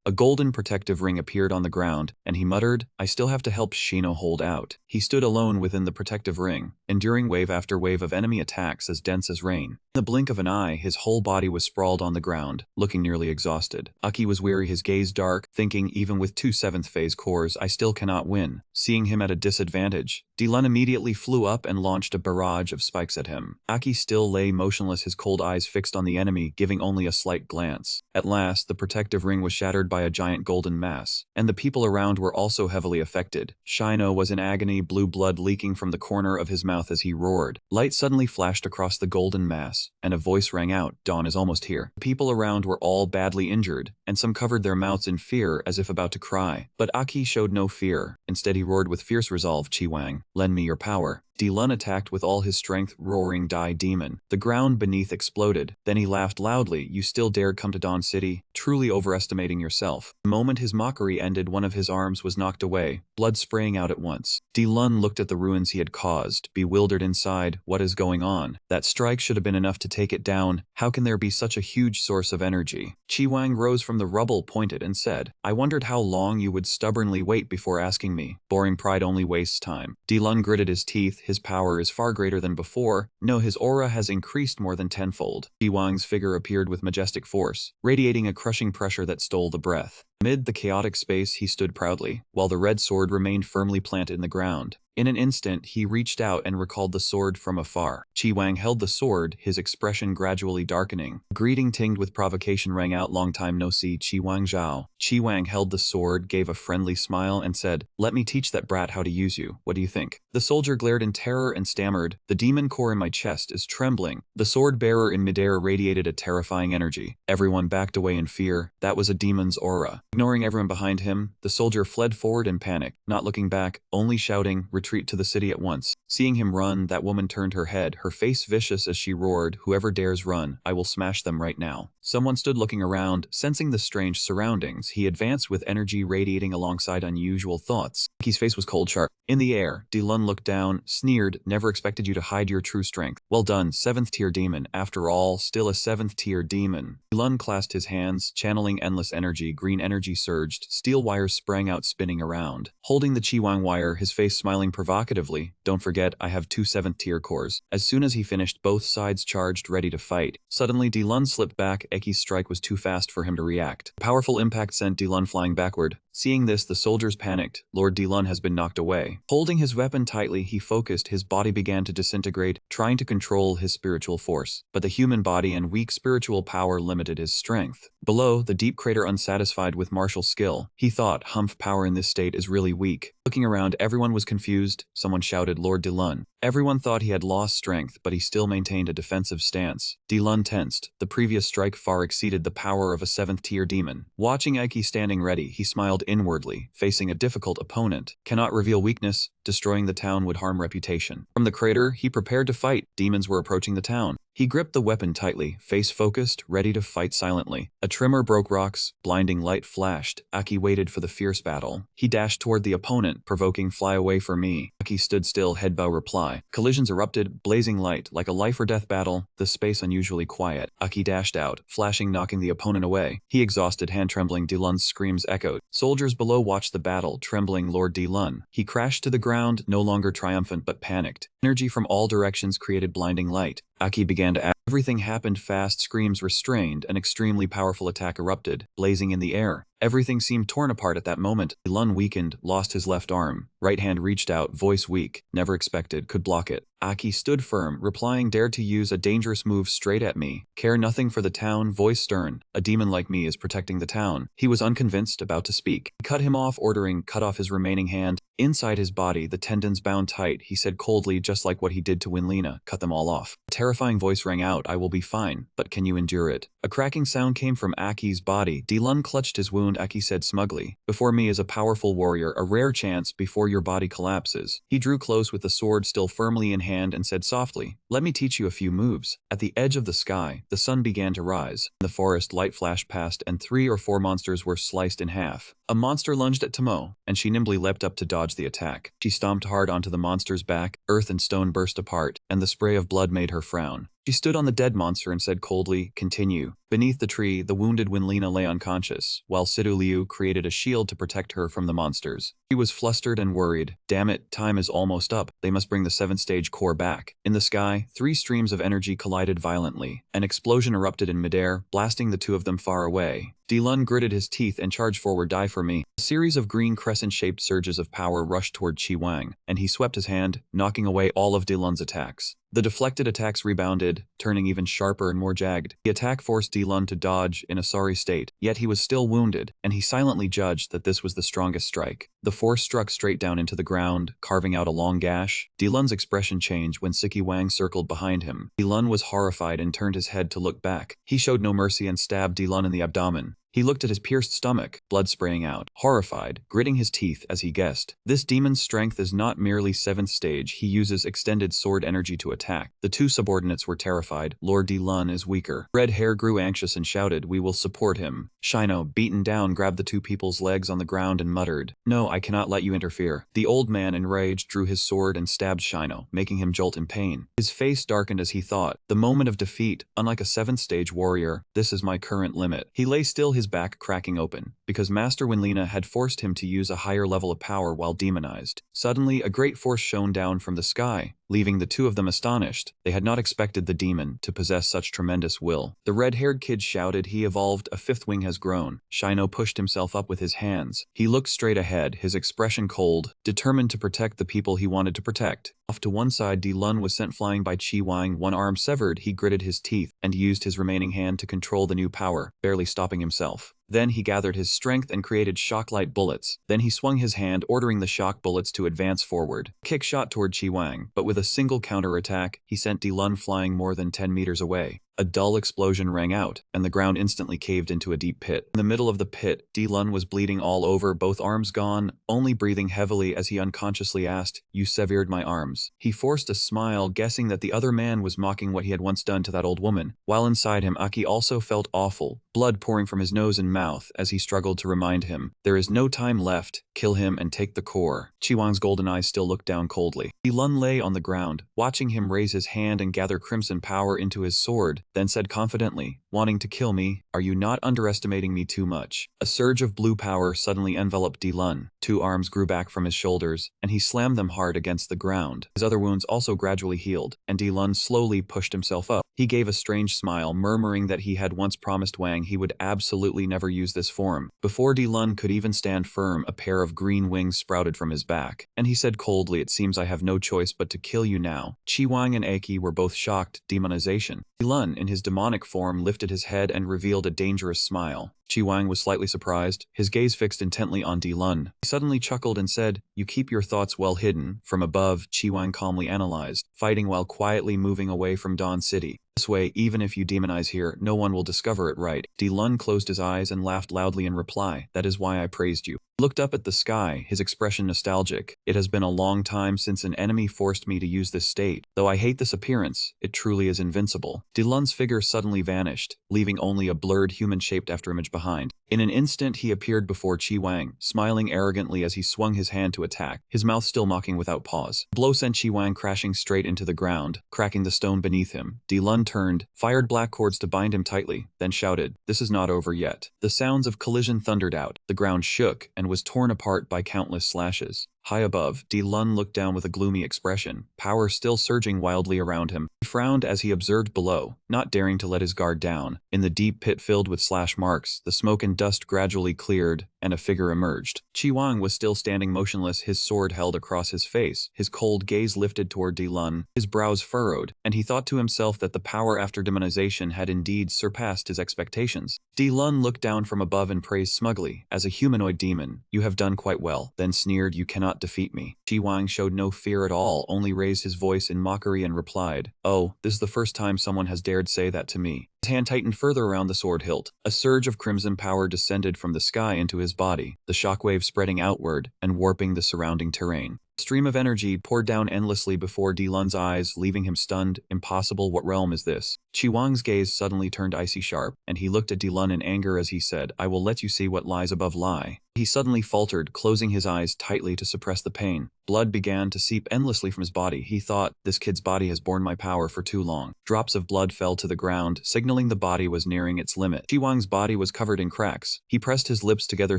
A golden protective ring appeared on the ground, and he muttered, "I still have to help Shino hold out." He stood alone within the protective ring, enduring wave after wave of enemy attacks as dense as rain. In the blink of an eye, his whole body was sprawled on the ground, looking nearly exhausted. Aki was weary, his gaze dark, thinking, even with two 7th phase cores, I still cannot win. Seeing him at a disadvantage, Dilun immediately flew up and launched a barrage of spikes at him. Aki still lay motionless, his cold eyes fixed on the enemy, giving only a slight glance. At last, the protective ring was shattered by a giant golden mass, and the people around were also heavily affected. Shino was in agony, blue blood leaking from the corner of his mouth as he roared. Light suddenly flashed across the golden mass, and a voice rang out, "Dawn is almost here." The people around were all badly injured, and some covered their mouths in fear as if about to cry. But Aki showed no fear. Instead, he roared with fierce resolve, "Chiwang, lend me your power." Dilun attacked with all his strength, roaring, "Die, demon." The ground beneath exploded. Then he laughed loudly. "You still dared come to Dawn City? Truly overestimating yourself." The moment his mockery ended, one of his arms was knocked away, blood spraying out at once. Dilun looked at the ruins he had caused, bewildered inside. What is going on? That strike should have been enough to take it down. How can there be such a huge source of energy? Chiwang rose from the rubble, pointed, and said, "I wondered how long you would stubbornly wait before asking me. Boring pride only wastes time." Dilun gritted his teeth. His power is far greater than before. No, his aura has increased more than tenfold. Chiwang's figure appeared with majestic force, radiating a crushing pressure that stole the breath. Amid the chaotic space, he stood proudly, while the red sword remained firmly planted in the ground. In an instant, he reached out and recalled the sword from afar. Chiwang held the sword, his expression gradually darkening. A greeting tinged with provocation rang out, "Long time no see, Chiwang Zhao." Chiwang held the sword, gave a friendly smile, and said, "Let me teach that brat how to use you. What do you think?" The soldier glared in terror and stammered, "The demon core in my chest is trembling." The sword bearer in midair radiated a terrifying energy. Everyone backed away in fear. That was a demon's aura. Ignoring everyone behind him, the soldier fled forward in panic, not looking back, only shouting, "Retreat to the city at once." Seeing him run, that woman turned her head, her face vicious as she roared, "Whoever dares run, I will smash them right now." Someone stood looking around, sensing the strange surroundings. He advanced with energy radiating alongside unusual thoughts. Aki's face was cold sharp. In the air, Dilun looked down, sneered, "Never expected you to hide your true strength. Well done, 7th tier demon. After all, still a 7th tier demon." Dilun clasped his hands, channeling endless energy. Green energy surged, steel wires sprang out, spinning around. Holding the Chiwang wire, his face smiling provocatively, "Don't forget, I have two 7th tier cores." As soon as he finished, both sides charged, ready to fight. Suddenly, Dilun slipped back. Eki's strike was too fast for him to react. A powerful impact sent Dilun flying backward, Seeing this, the soldiers panicked. Lord Dilun has been knocked away. Holding his weapon tightly, he focused. His body began to disintegrate, trying to control his spiritual force. But the human body and weak spiritual power limited his strength. Below, the deep crater, unsatisfied with martial skill, he thought, humph, power in this state is really weak. Looking around, everyone was confused. Someone shouted, Lord Dilun. Everyone thought he had lost strength, but he still maintained a defensive stance. Dilun tensed. The previous strike far exceeded the power of a 7th-tier demon. Watching Ike standing ready, he smiled inwardly. Facing a difficult opponent, cannot reveal weakness. Destroying the town would harm reputation. From the crater, he prepared to fight. Demons were approaching the town. He gripped the weapon tightly, face focused, ready to fight silently. A tremor broke rocks, blinding light flashed. Aki waited for the fierce battle. He dashed toward the opponent, provoking, fly away from me. Aki stood still, head bow reply. Collisions erupted, blazing light, like a life or death battle, the space unusually quiet. Aki dashed out, flashing, knocking the opponent away. He exhausted, hand trembling, Dilun's screams echoed. Soldiers below watched the battle, trembling Lord Dilun. He crashed to the ground, no longer triumphant but panicked. Energy from all directions created blinding light. Aki began to act. Everything happened fast, screams restrained, an extremely powerful attack erupted, blazing in the air. Everything seemed torn apart at that moment. Dilun weakened, lost his left arm. Right hand reached out, voice weak, never expected, could block it. Aki stood firm, replying, dared to use a dangerous move straight at me. Care nothing for the town, voice stern. A demon like me is protecting the town. He was unconvinced, about to speak. He cut him off, ordering, cut off his remaining hand. Inside his body, the tendons bound tight, he said coldly, just like what he did to Winlina, cut them all off. A terrifying voice rang out, I will be fine, but can you endure it? A cracking sound came from Aki's body. Dilun clutched his wound. Aki said smugly, before me is a powerful warrior, a rare chance before your body collapses. He drew close with the sword still firmly in hand and said softly, let me teach you a few moves. At the edge of the sky, the sun began to rise. In the forest, light flashed past and 3 or 4 monsters were sliced in half. A monster lunged at Tomo, and she nimbly leapt up to dodge the attack. She stomped hard onto the monster's back, earth and stone burst apart, and the spray of blood made her frown. She stood on the dead monster and said coldly, continue. Beneath the tree, the wounded Winlina lay unconscious, while Sidu Liu created a shield to protect her from the monsters. She was flustered and worried. Damn it, time is almost up. They must bring the 7th stage core back. In the sky, 3 streams of energy collided violently. An explosion erupted in midair, blasting the 2 of them far away. Dilun gritted his teeth and charged forward, die for me. A series of green crescent-shaped surges of power rushed toward Qi Wang, and he swept his hand, knocking away all of Dilun's attacks. The deflected attacks rebounded, turning even sharper and more jagged. The attack forced Dilun to dodge in a sorry state, yet he was still wounded, and he silently judged that this was the strongest strike. The force struck straight down into the ground, carving out a long gash. Dilun's expression changed when Qi Wang circled behind him. Dilun was horrified and turned his head to look back. He showed no mercy and stabbed Dilun in the abdomen. He looked at his pierced stomach, blood spraying out, horrified, gritting his teeth as he guessed. This demon's strength is not merely 7th stage, he uses extended sword energy to attack. The 2 subordinates were terrified. Lord Dilun is weaker. Red Hair grew anxious and shouted, we will support him. Shino, beaten down, grabbed the 2 people's legs on the ground and muttered, no, I cannot let you interfere. The old man, enraged, drew his sword and stabbed Shino, making him jolt in pain. His face darkened as he thought, the moment of defeat, unlike a 7th stage warrior, this is my current limit. He lay still, his back cracking open, because Master Winlina had forced him to use a higher level of power while demonized. Suddenly, a great force shone down from the sky, leaving the 2 of them astonished. They had not expected the demon to possess such tremendous will. The red-haired kid shouted, he evolved, a 5th wing has grown. Shino pushed himself up with his hands. He looked straight ahead, his expression cold, determined to protect the people he wanted to protect. Off to one side, Dilun was sent flying by Qi Wang, one arm severed. He gritted his teeth and used his remaining hand to control the new power, barely stopping himself. Then he gathered his strength and created shock-light bullets. Then he swung his hand, ordering the shock bullets to advance forward. Kick shot toward Qi Wang, but with a single counter-attack, he sent Dilun flying more than 10 meters away. A dull explosion rang out, and the ground instantly caved into a deep pit. In the middle of the pit, Dilun was bleeding all over, both arms gone, only breathing heavily as he unconsciously asked, you severed my arms. He forced a smile, guessing that the other man was mocking what he had once done to that old woman. While inside him, Aki also felt awful, blood pouring from his nose and mouth as he struggled to remind him, there is no time left, kill him and take the core. Qi Wang's golden eyes still looked down coldly. Dilun lay on the ground, watching him raise his hand and gather crimson power into his sword, then said confidently, wanting to kill me? Are you not underestimating me too much? A surge of blue power suddenly enveloped Dilun. 2 arms grew back from his shoulders, and he slammed them hard against the ground. His other wounds also gradually healed, and Dilun slowly pushed himself up. He gave a strange smile, murmuring that he had once promised Wang he would absolutely never use this form. Before Dilun could even stand firm, a pair of green wings sprouted from his back, and he said coldly, "It seems I have no choice but to kill you now." Wang and Aki were both shocked. Demonization. Dilun, in his demonic form, lifted his head and revealed a dangerous smile. Wang was slightly surprised, his gaze fixed intently on Dilun. He suddenly chuckled and said, "You keep your thoughts well hidden." From above, Wang calmly analyzed, fighting while quietly moving away from Dawn City. This way, even if you demonize here, no one will discover it, right? Dilun closed his eyes and laughed loudly in reply. "That is why I praised you." He looked up at the sky, his expression nostalgic. "It has been a long time since an enemy forced me to use this state. Though I hate this appearance, it truly is invincible." Dilun's figure suddenly vanished, leaving only a blurred human-shaped afterimage behind. In an instant, he appeared before Wang, smiling arrogantly as he swung his hand to attack, his mouth still mocking without pause. The blow sent Wang crashing straight into the ground, cracking the stone beneath him. Dilun turned, fired black cords to bind him tightly, then shouted, "This is not over yet." The sounds of collision thundered out. The ground shook and was torn apart by countless slashes. High above, Dilun looked down with a gloomy expression, power still surging wildly around him. He frowned as he observed below, not daring to let his guard down. In the deep pit filled with slash marks, the smoke and dust gradually cleared, and a figure emerged. Wang was still standing motionless, his sword held across his face, his cold gaze lifted toward Dilun, his brows furrowed, and he thought to himself that the power after demonization had indeed surpassed his expectations. Dilun looked down from above and praised smugly, "As a humanoid demon, you have done quite well," then sneered, "You cannot defeat me." Wang showed no fear at all, only raised his voice in mockery and replied, "Oh, this is the first time someone has dared say that to me." His hand tightened further around the sword hilt. A surge of crimson power descended from the sky into his body, the shockwave spreading outward and warping the surrounding terrain. A stream of energy poured down endlessly before Dilun's eyes, leaving him stunned. "Impossible, what realm is this?" Wang's gaze suddenly turned icy sharp, and he looked at Dilun in anger as he said, "I will let you see what lies above lie." He suddenly faltered, closing his eyes tightly to suppress the pain. Blood began to seep endlessly from his body. He thought, "This kid's body has borne my power for too long." Drops of blood fell to the ground, signaling the body was nearing its limit. Wang's body was covered in cracks. He pressed his lips together,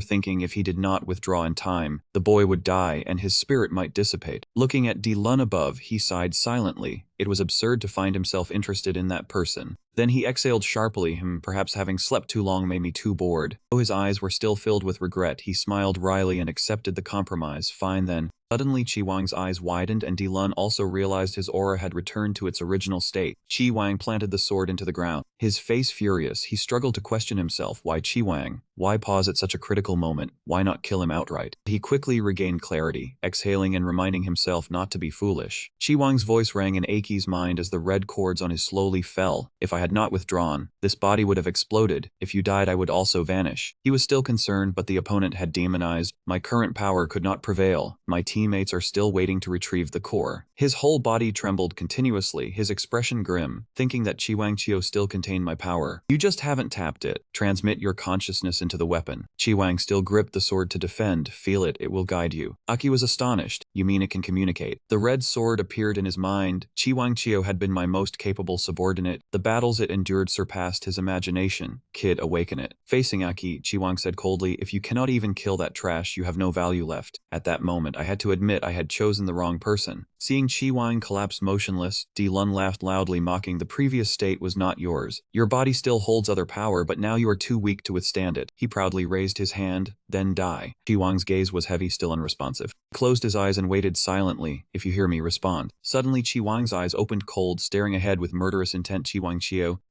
thinking if he did not withdraw in time, the boy would die and his spirit might dissipate. Looking at Dilun above, he sighed silently. It was absurd to find himself interested in that person. Then he exhaled sharply, perhaps having slept too long made me too bored. Though his eyes were still filled with regret, he smiled wryly and accepted the compromise. "Fine then." Suddenly Wang's eyes widened and Dilun also realized his aura had returned to its original state. Wang planted the sword into the ground. His face furious, he struggled to question himself. Why Wang? Why pause at such a critical moment? Why not kill him outright? He quickly regained clarity, exhaling and reminding himself not to be foolish. Wang's voice rang in Aki's mind as the red cords on his slowly fell. "If I had not withdrawn, this body would have exploded. If you died, I would also vanish." He was still concerned, but the opponent had demonized. "My current power could not prevail. My teammates are still waiting to retrieve the core." His whole body trembled continuously, his expression grim, thinking that Wang still contained my power. "You just haven't tapped it. Transmit your consciousness into the weapon." Wang still gripped the sword to defend. "Feel it, it will guide you." Aki was astonished. "You mean it can communicate?" The red sword appeared in his mind. Wang had been my most capable subordinate. The battles it endured surpassed his imagination. "Kid, awaken it." Facing Aki, Wang said coldly, "If you cannot even kill that trash, you have no value left." At that moment, I had to admit I had chosen the wrong person. Seeing Wang collapse motionless, Dilun laughed loudly, mocking, "The previous state was not yours. Your body still holds other power, but now you are too weak to withstand it." He proudly raised his hand, "Then die." Wang's gaze was heavy, still unresponsive. He closed his eyes and waited silently. "If you hear me, respond." Suddenly, Wang's eyes opened cold, staring ahead with murderous intent. Wang.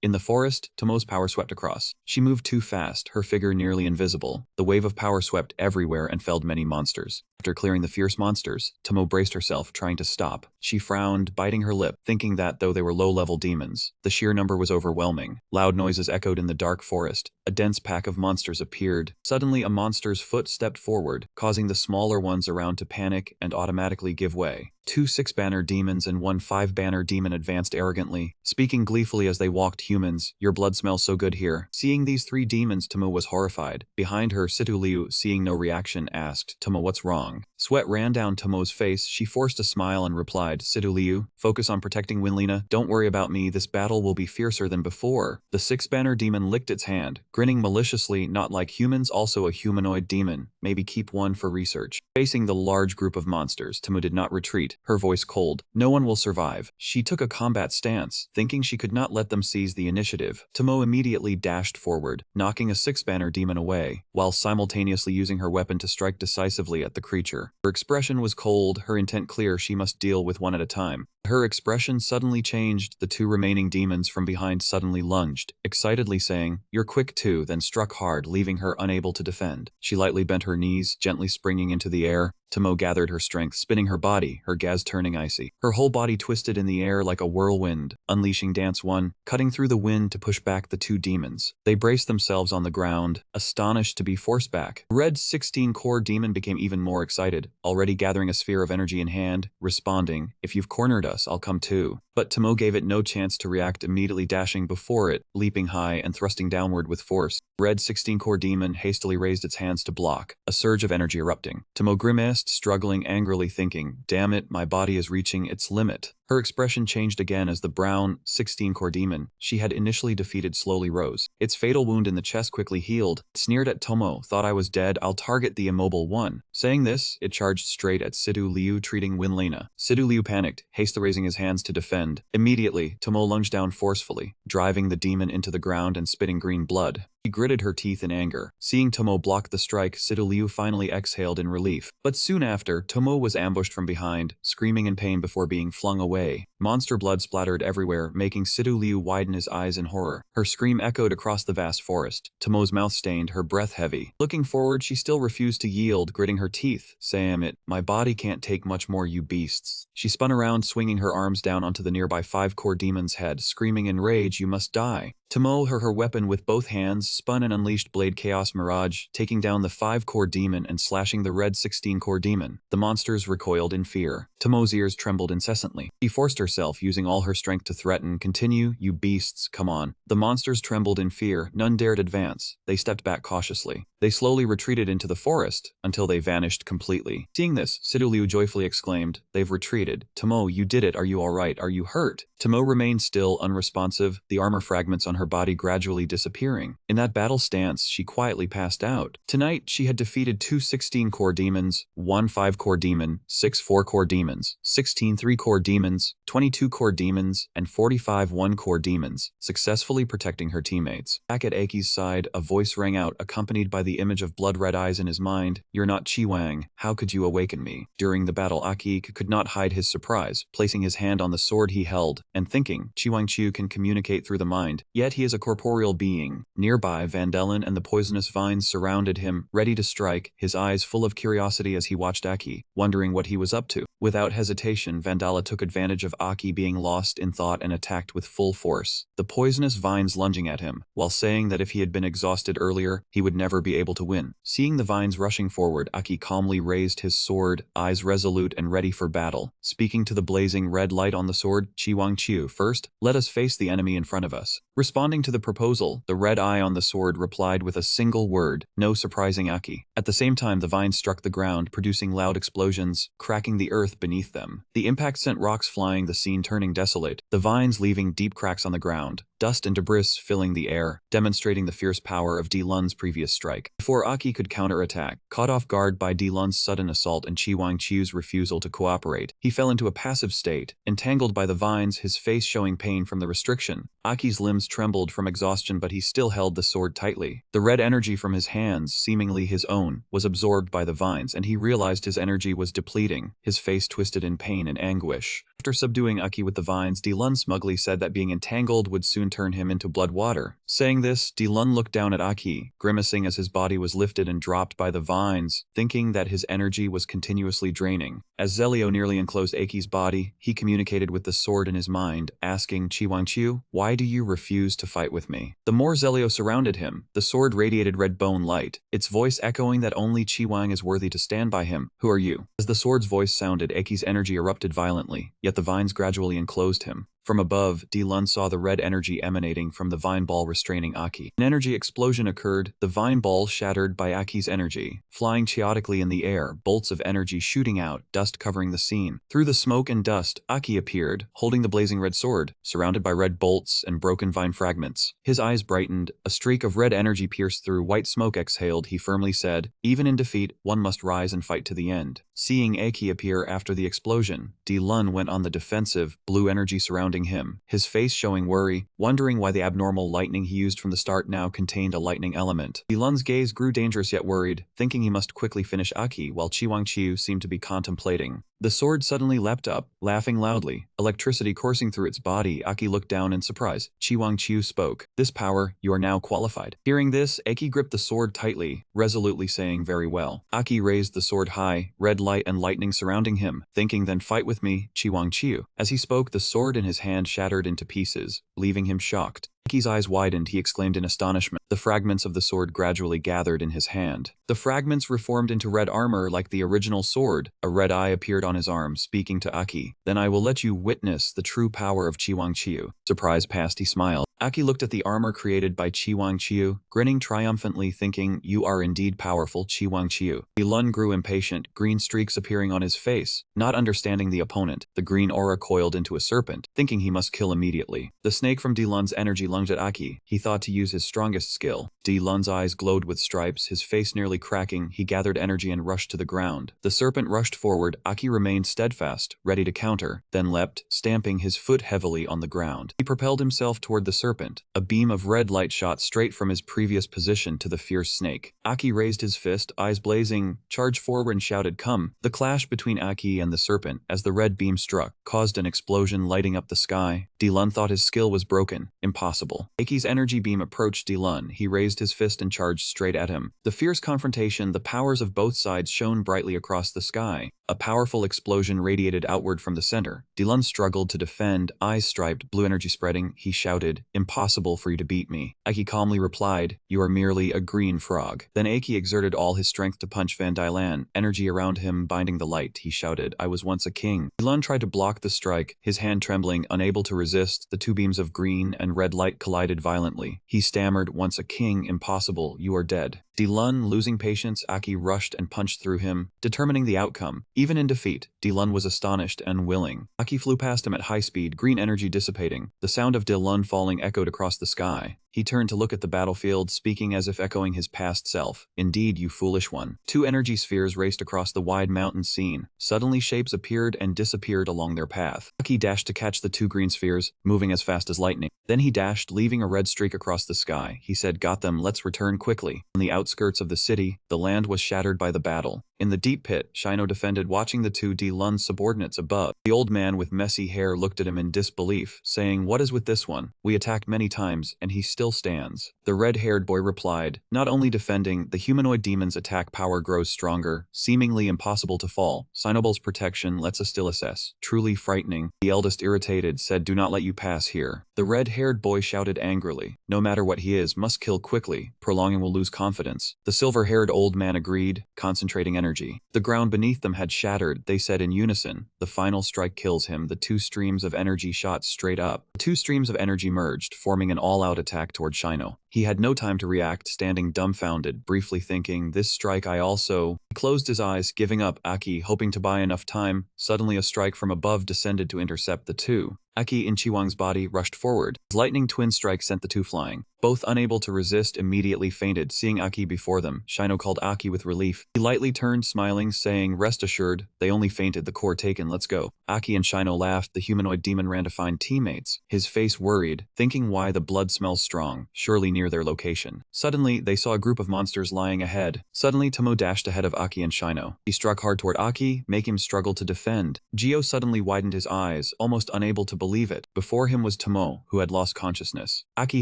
In the forest, Tomo's power swept across. She moved too fast, her figure nearly invisible. The wave of power swept everywhere and felled many monsters. After clearing the fierce monsters, Tomo braced herself, trying to stop. She frowned, biting her lip, thinking that, though they were low-level demons, the sheer number was overwhelming. Loud noises echoed in the dark forest. A dense pack of monsters appeared. Suddenly, a monster's foot stepped forward, causing the smaller ones around to panic and automatically give way. 2 6-banner demons and 1 5-banner demon advanced arrogantly, speaking gleefully as they walked. Humans, your blood smells so good here. Seeing these 3 demons, Tomo was horrified. Behind her, Situ Liu, seeing no reaction, asked, Tomo, what's wrong? Sweat ran down Tomo's face. She forced a smile and replied, Situ Liu, focus on protecting Winlina. Don't worry about me. This battle will be fiercer than before. The 6-banner demon licked its hand, grinning maliciously. Not like humans, also a humanoid demon. Maybe keep one for research. Facing the large group of monsters, Tomo did not retreat, her voice cold. No one will survive. She took a combat stance, thinking she could not let them seize the initiative. Tomo immediately dashed forward, knocking a 6-banner demon away, while simultaneously using her weapon to strike decisively at the creature. Her expression was cold, her intent clear. She must deal with one at a time. Her expression suddenly changed. The 2 remaining demons from behind suddenly lunged, excitedly saying, You're quick too, then struck hard, leaving her unable to defend. She lightly bent her knees, gently springing into the air. Tomo gathered her strength, spinning her body, her gaze turning icy. Her whole body twisted in the air like a whirlwind, unleashing Dance 1, cutting through the wind to push back the 2 demons. They braced themselves on the ground, astonished to be forced back. Red 16-core demon became even more excited, already gathering a sphere of energy in hand, responding, If you've cornered us, I'll come too. But Tomo gave it no chance to react, immediately dashing before it, leaping high and thrusting downward with force. Red 16-core demon hastily raised its hands to block, a surge of energy erupting. Tomo grimaced, struggling angrily, thinking, Damn it, my body is reaching its limit. Her expression changed again as the brown 16-core demon she had initially defeated slowly rose. Its fatal wound in the chest quickly healed. It sneered at Tomo, thought I was dead, I'll target the immobile one. Saying this, it charged straight at Situ Liu, treating Winlina. Situ Liu panicked, hastily raising his hands to defend. Immediately, Tomo lunged down forcefully, driving the demon into the ground and spitting green blood. She gritted her teeth in anger. Seeing Tomo block the strike, Situ Liu finally exhaled in relief. But soon after, Tomo was ambushed from behind, screaming in pain before being flung away. Monster blood splattered everywhere, making Situ Liu widen his eyes in horror. Her scream echoed across the vast forest. Tomo's mouth stained, her breath heavy. Looking forward, she still refused to yield, gritting her teeth. Damn it, my body can't take much more, you beasts. She spun around, swinging her arms down onto the nearby 5-core demon's head, screaming in rage, You must die. Tomo, her weapon with both hands, spun and unleashed Blade Chaos Mirage, taking down the 5-core demon and slashing the red 16-core demon. The monsters recoiled in fear. Tomo's ears trembled incessantly. She forced herself, using all her strength to threaten, Continue, you beasts, come on. The monsters trembled in fear. None dared advance. They stepped back cautiously. They slowly retreated into the forest, until they vanished completely. Seeing this, Situ Liu joyfully exclaimed, They've retreated. Tomo, you did it. Are you alright? Are you hurt? Tomo remained still, unresponsive, the armor fragments on her body gradually disappearing. In that battle stance, she quietly passed out. Tonight, she had defeated 2 16-core demons, 1 5-core demon, 6 4-core demons, 16 3-core demons, 22 core demons, and 45 1-core demons, successfully protecting her teammates. Back at Aki's side, a voice rang out, accompanied by the image of blood-red eyes in his mind. You're not Chi Wang. How could you awaken me? During the battle, Aki could not hide his surprise, placing his hand on the sword he held, and thinking, Chi Wang Chu can communicate through the mind, yet he is a corporeal being. Nearby, Vandelin and the poisonous vines surrounded him, ready to strike, his eyes full of curiosity as he watched Aki, wondering what he was up to. Without hesitation, Vandala took advantage of Aki being lost in thought and attacked with full force, the poisonous vines lunging at him, while saying that if he had been exhausted earlier, he would never be able to win. Seeing the vines rushing forward, Aki calmly raised his sword, eyes resolute and ready for battle. Speaking to the blazing red light on the sword, Chi Wang Chiu, first, let us face the enemy in front of us. Responding to the proposal, the red eye on the sword replied with a single word, no surprising Aki. At the same time, the vines struck the ground, producing loud explosions, cracking the earth beneath them. The impact sent rocks flying, the scene turning desolate, the vines leaving deep cracks on the ground, dust and debris filling the air, demonstrating the fierce power of Di Lun's previous strike. Before Aki could counterattack, caught off guard by Di Lun's sudden assault and Chi Wang Chiu's refusal to cooperate, he fell into a passive state, entangled by the vines, his face showing pain from the restriction. Aki's limbs trembled from exhaustion, but he still held the sword tightly. The red energy from his hands, seemingly his own, was absorbed by the vines, and he realized his energy was depleting, his face twisted in pain and anguish. After subduing Aki with the vines, Dilun smugly said that being entangled would soon turn him into blood water. Saying this, Dilun looked down at Aki, grimacing as his body was lifted and dropped by the vines, thinking that his energy was continuously draining. As Zelio nearly enclosed Aki's body, he communicated with the sword in his mind, asking Chiwangqiu, "Why do you refuse to fight with me?" The more Zelio surrounded him, the sword radiated red bone light, its voice echoing that only Chiwang is worthy to stand by him. "Who are you?" As the sword's voice sounded, Aki's energy erupted violently, yet the vines gradually enclosed him. From above, Dilun saw the red energy emanating from the vine ball restraining Aki. An energy explosion occurred, the vine ball shattered by Aki's energy, flying chaotically in the air, bolts of energy shooting out, dust covering the scene. Through the smoke and dust, Aki appeared, holding the blazing red sword, surrounded by red bolts and broken vine fragments. His eyes brightened, a streak of red energy pierced through white smoke exhaled. He firmly said, "Even in defeat, one must rise and fight to the end." Seeing Aki appear after the explosion, Dilun went on the defensive, blue energy surrounding him, his face showing worry, wondering why the abnormal lightning he used from the start now contained a lightning element. Dilun's gaze grew dangerous yet worried, thinking he must quickly finish Aki while Chiwangqiu seemed to be contemplating. The sword suddenly leapt up, laughing loudly, electricity coursing through its body. Aki looked down in surprise. Chiwangqiu spoke, "This power, you are now qualified." Hearing this, Aki gripped the sword tightly, resolutely saying, "Very well." Aki raised the sword high, red light and lightning surrounding him, thinking, "Then fight with me, Chiwangqiu." As he spoke, the sword in his hand shattered into pieces, leaving him shocked. Aki's eyes widened, he exclaimed in astonishment. The fragments of the sword gradually gathered in his hand. The fragments reformed into red armor like the original sword. A red eye appeared on his arm, speaking to Aki. "Then I will let you witness the true power of Chiwangqiu." Surprise past, he smiled. Aki looked at the armor created by Chiwangqiu, grinning triumphantly, thinking, "You are indeed powerful, Chiwangqiu." Dilun grew impatient, green streaks appearing on his face. Not understanding the opponent, the green aura coiled into a serpent, thinking he must kill immediately. The snake from Dilun's energy lunged at Aki. He thought to use his strongest skill. Dilun's eyes glowed with stripes, his face nearly cracking. He gathered energy and rushed to the ground. The serpent rushed forward. Aki remained steadfast, ready to counter, then leapt, stamping his foot heavily on the ground. He propelled himself toward the serpent. A beam of red light shot straight from his previous position to the fierce snake. Aki raised his fist, eyes blazing, charged forward and shouted, "Come!" The clash between Aki and the serpent, as the red beam struck, caused an explosion lighting up the sky. Dilun thought his skill was broken. Impossible. Aki's energy beam approached Dilun. He raised his fist and charged straight at him. The fierce confrontation, the powers of both sides shone brightly across the sky. A powerful explosion radiated outward from the center. Dilun struggled to defend, eyes striped, blue energy spreading. He shouted, "Impossible for you to beat me." Aki calmly replied, "You are merely a green frog." Then Aki exerted all his strength to punch Van Dylan, energy around him binding the light. He shouted, "I was once a king." Dilun tried to block the strike, his hand trembling, unable to resist. The two beams of green and red light collided violently. He stammered, "Once a king, impossible, you are dead." Dilun, losing patience, Aki rushed and punched through him, determining the outcome. Even in defeat, Dilun was astonished and unwilling. Aki flew past him at high speed, green energy dissipating. The sound of Dilun falling echoed across the sky. He turned to look at the battlefield, speaking as if echoing his past self. "Indeed, you foolish one." Two energy spheres raced across the wide mountain scene. Suddenly shapes appeared and disappeared along their path. Aki dashed to catch the two green spheres, moving as fast as lightning. Then he dashed, leaving a red streak across the sky. He said, "Got them, let's return quickly." On the outskirts of the city, the land was shattered by the battle. In the deep pit, Shino defended, watching the two Dilun subordinates above. The old man with messy hair looked at him in disbelief, saying, "What is with this one? We attacked many times, and he still stands." The red-haired boy replied, "Not only defending, the humanoid demon's attack power grows stronger, seemingly impossible to fall. Sinoble's protection lets us still assess. Truly frightening." The eldest, irritated, said, "Do not let you pass here." The red-haired boy shouted angrily, "No matter what he is, must kill quickly. Prolonging will lose confidence." The silver-haired old man agreed, concentrating energy. The ground beneath them had shattered. They said in unison, "The final strike kills him." The two streams of energy shot straight up. The two streams of energy merged, forming an all-out attack toward Shino. He had no time to react, standing dumbfounded, briefly thinking, "This strike I also..." He closed his eyes, giving up. Aki, hoping to buy enough time, suddenly a strike from above descended to intercept the two. Aki, in Chiwang's body, rushed forward. His lightning twin strike sent the two flying. Both unable to resist, immediately fainted. Seeing Aki before them, Shino called Aki with relief. He lightly turned, smiling, saying, "Rest assured, they only fainted, the core taken, let's go." Aki and Shino laughed. The humanoid demon ran to find teammates. His face worried, thinking, why the blood smells strong, surely near their location. Suddenly, they saw a group of monsters lying ahead. Suddenly, Tomo dashed ahead of Aki and Shino. He struck hard toward Aki, making him struggle to defend. Gio suddenly widened his eyes, almost unable to believe it. Before him was Tomo, who had lost consciousness. Aki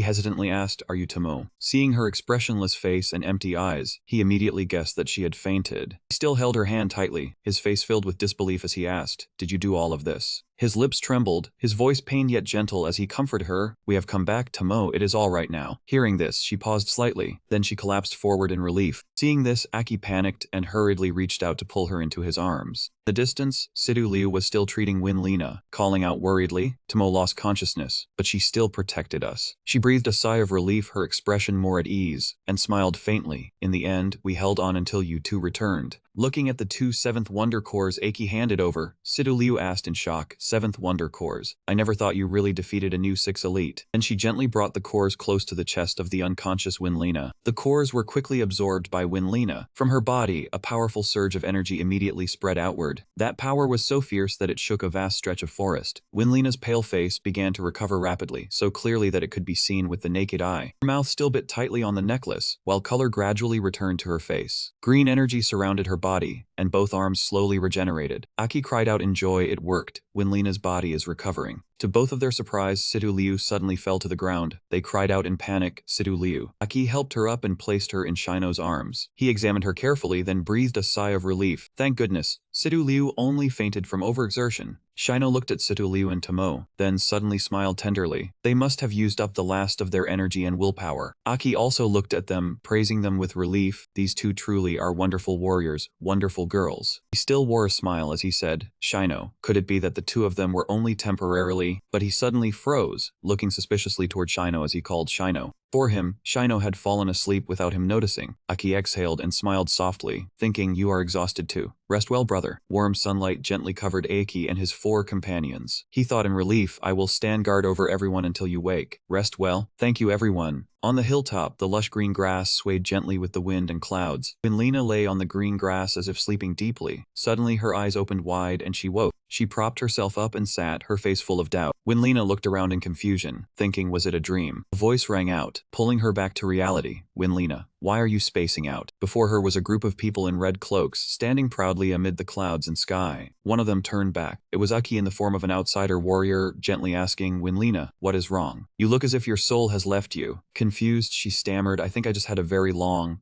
hesitantly asked, "Are you Tomo?" Seeing her expressionless face and empty eyes, he immediately guessed that she had fainted. He still held her hand tightly, his face filled with disbelief as he asked, "Did you do all of this?" His lips trembled, his voice pained yet gentle as he comforted her. "We have come back, Tomo, it is all right now." Hearing this, she paused slightly, then she collapsed forward in relief. Seeing this, Aki panicked and hurriedly reached out to pull her into his arms. In the distance, Sidu Liu was still treating Win Lina, calling out worriedly, "Tomo lost consciousness, but she still protected us." She breathed a sigh of relief, her expression more at ease, and smiled faintly. "In the end, we held on until you two returned." Looking at the two 7th Wonder Cores Aki handed over, Sidu Liu asked in shock, "7th Wonder Cores? I never thought you really defeated a new 6 elite." And she gently brought the cores close to the chest of the unconscious Winlina. The cores were quickly absorbed by Winlina. From her body, a powerful surge of energy immediately spread outward. That power was so fierce that it shook a vast stretch of forest. Winlina's pale face began to recover rapidly, so clearly that it could be seen with the naked eye. Her mouth still bit tightly on the necklace, while color gradually returned to her face. Green energy surrounded her body, and both arms slowly regenerated. Aki cried out in joy. It worked. Winlina's body is recovering. To both of their surprise, Sidu Liu suddenly fell to the ground. They cried out in panic, "Sidu Liu." Aki helped her up and placed her in Shino's arms. He examined her carefully, then breathed a sigh of relief. Thank goodness, Sidu Liu only fainted from overexertion. Shino looked at Sidu Liu and Tomo, then suddenly smiled tenderly. They must have used up the last of their energy and willpower. Aki also looked at them, praising them with relief. These two truly are wonderful warriors, wonderful girls. He still wore a smile as he said, "Shino, could it be that the two of them were only temporarily?" But he suddenly froze, looking suspiciously toward Shino as he called Shino. For him, Shino had fallen asleep without him noticing. Aki exhaled and smiled softly, thinking, "You are exhausted too. Rest well, brother." Warm sunlight gently covered Aki and his 4 companions. He thought in relief, "I will stand guard over everyone until you wake. Rest well." "Thank you, everyone." On the hilltop, the lush green grass swayed gently with the wind and clouds. Winlina lay on the green grass as if sleeping deeply. Suddenly her eyes opened wide and she woke. She propped herself up and sat, her face full of doubt. Winlina looked around in confusion, thinking, was it a dream? A voice rang out, pulling her back to reality. "Winlina, why are you spacing out?" Before her was a group of people in red cloaks, standing proudly amid the clouds and sky. One of them turned back. It was Aki in the form of an outsider warrior, gently asking, "Winlina, what is wrong? You look as if your soul has left you." Confused, she stammered, "I think I just had a very long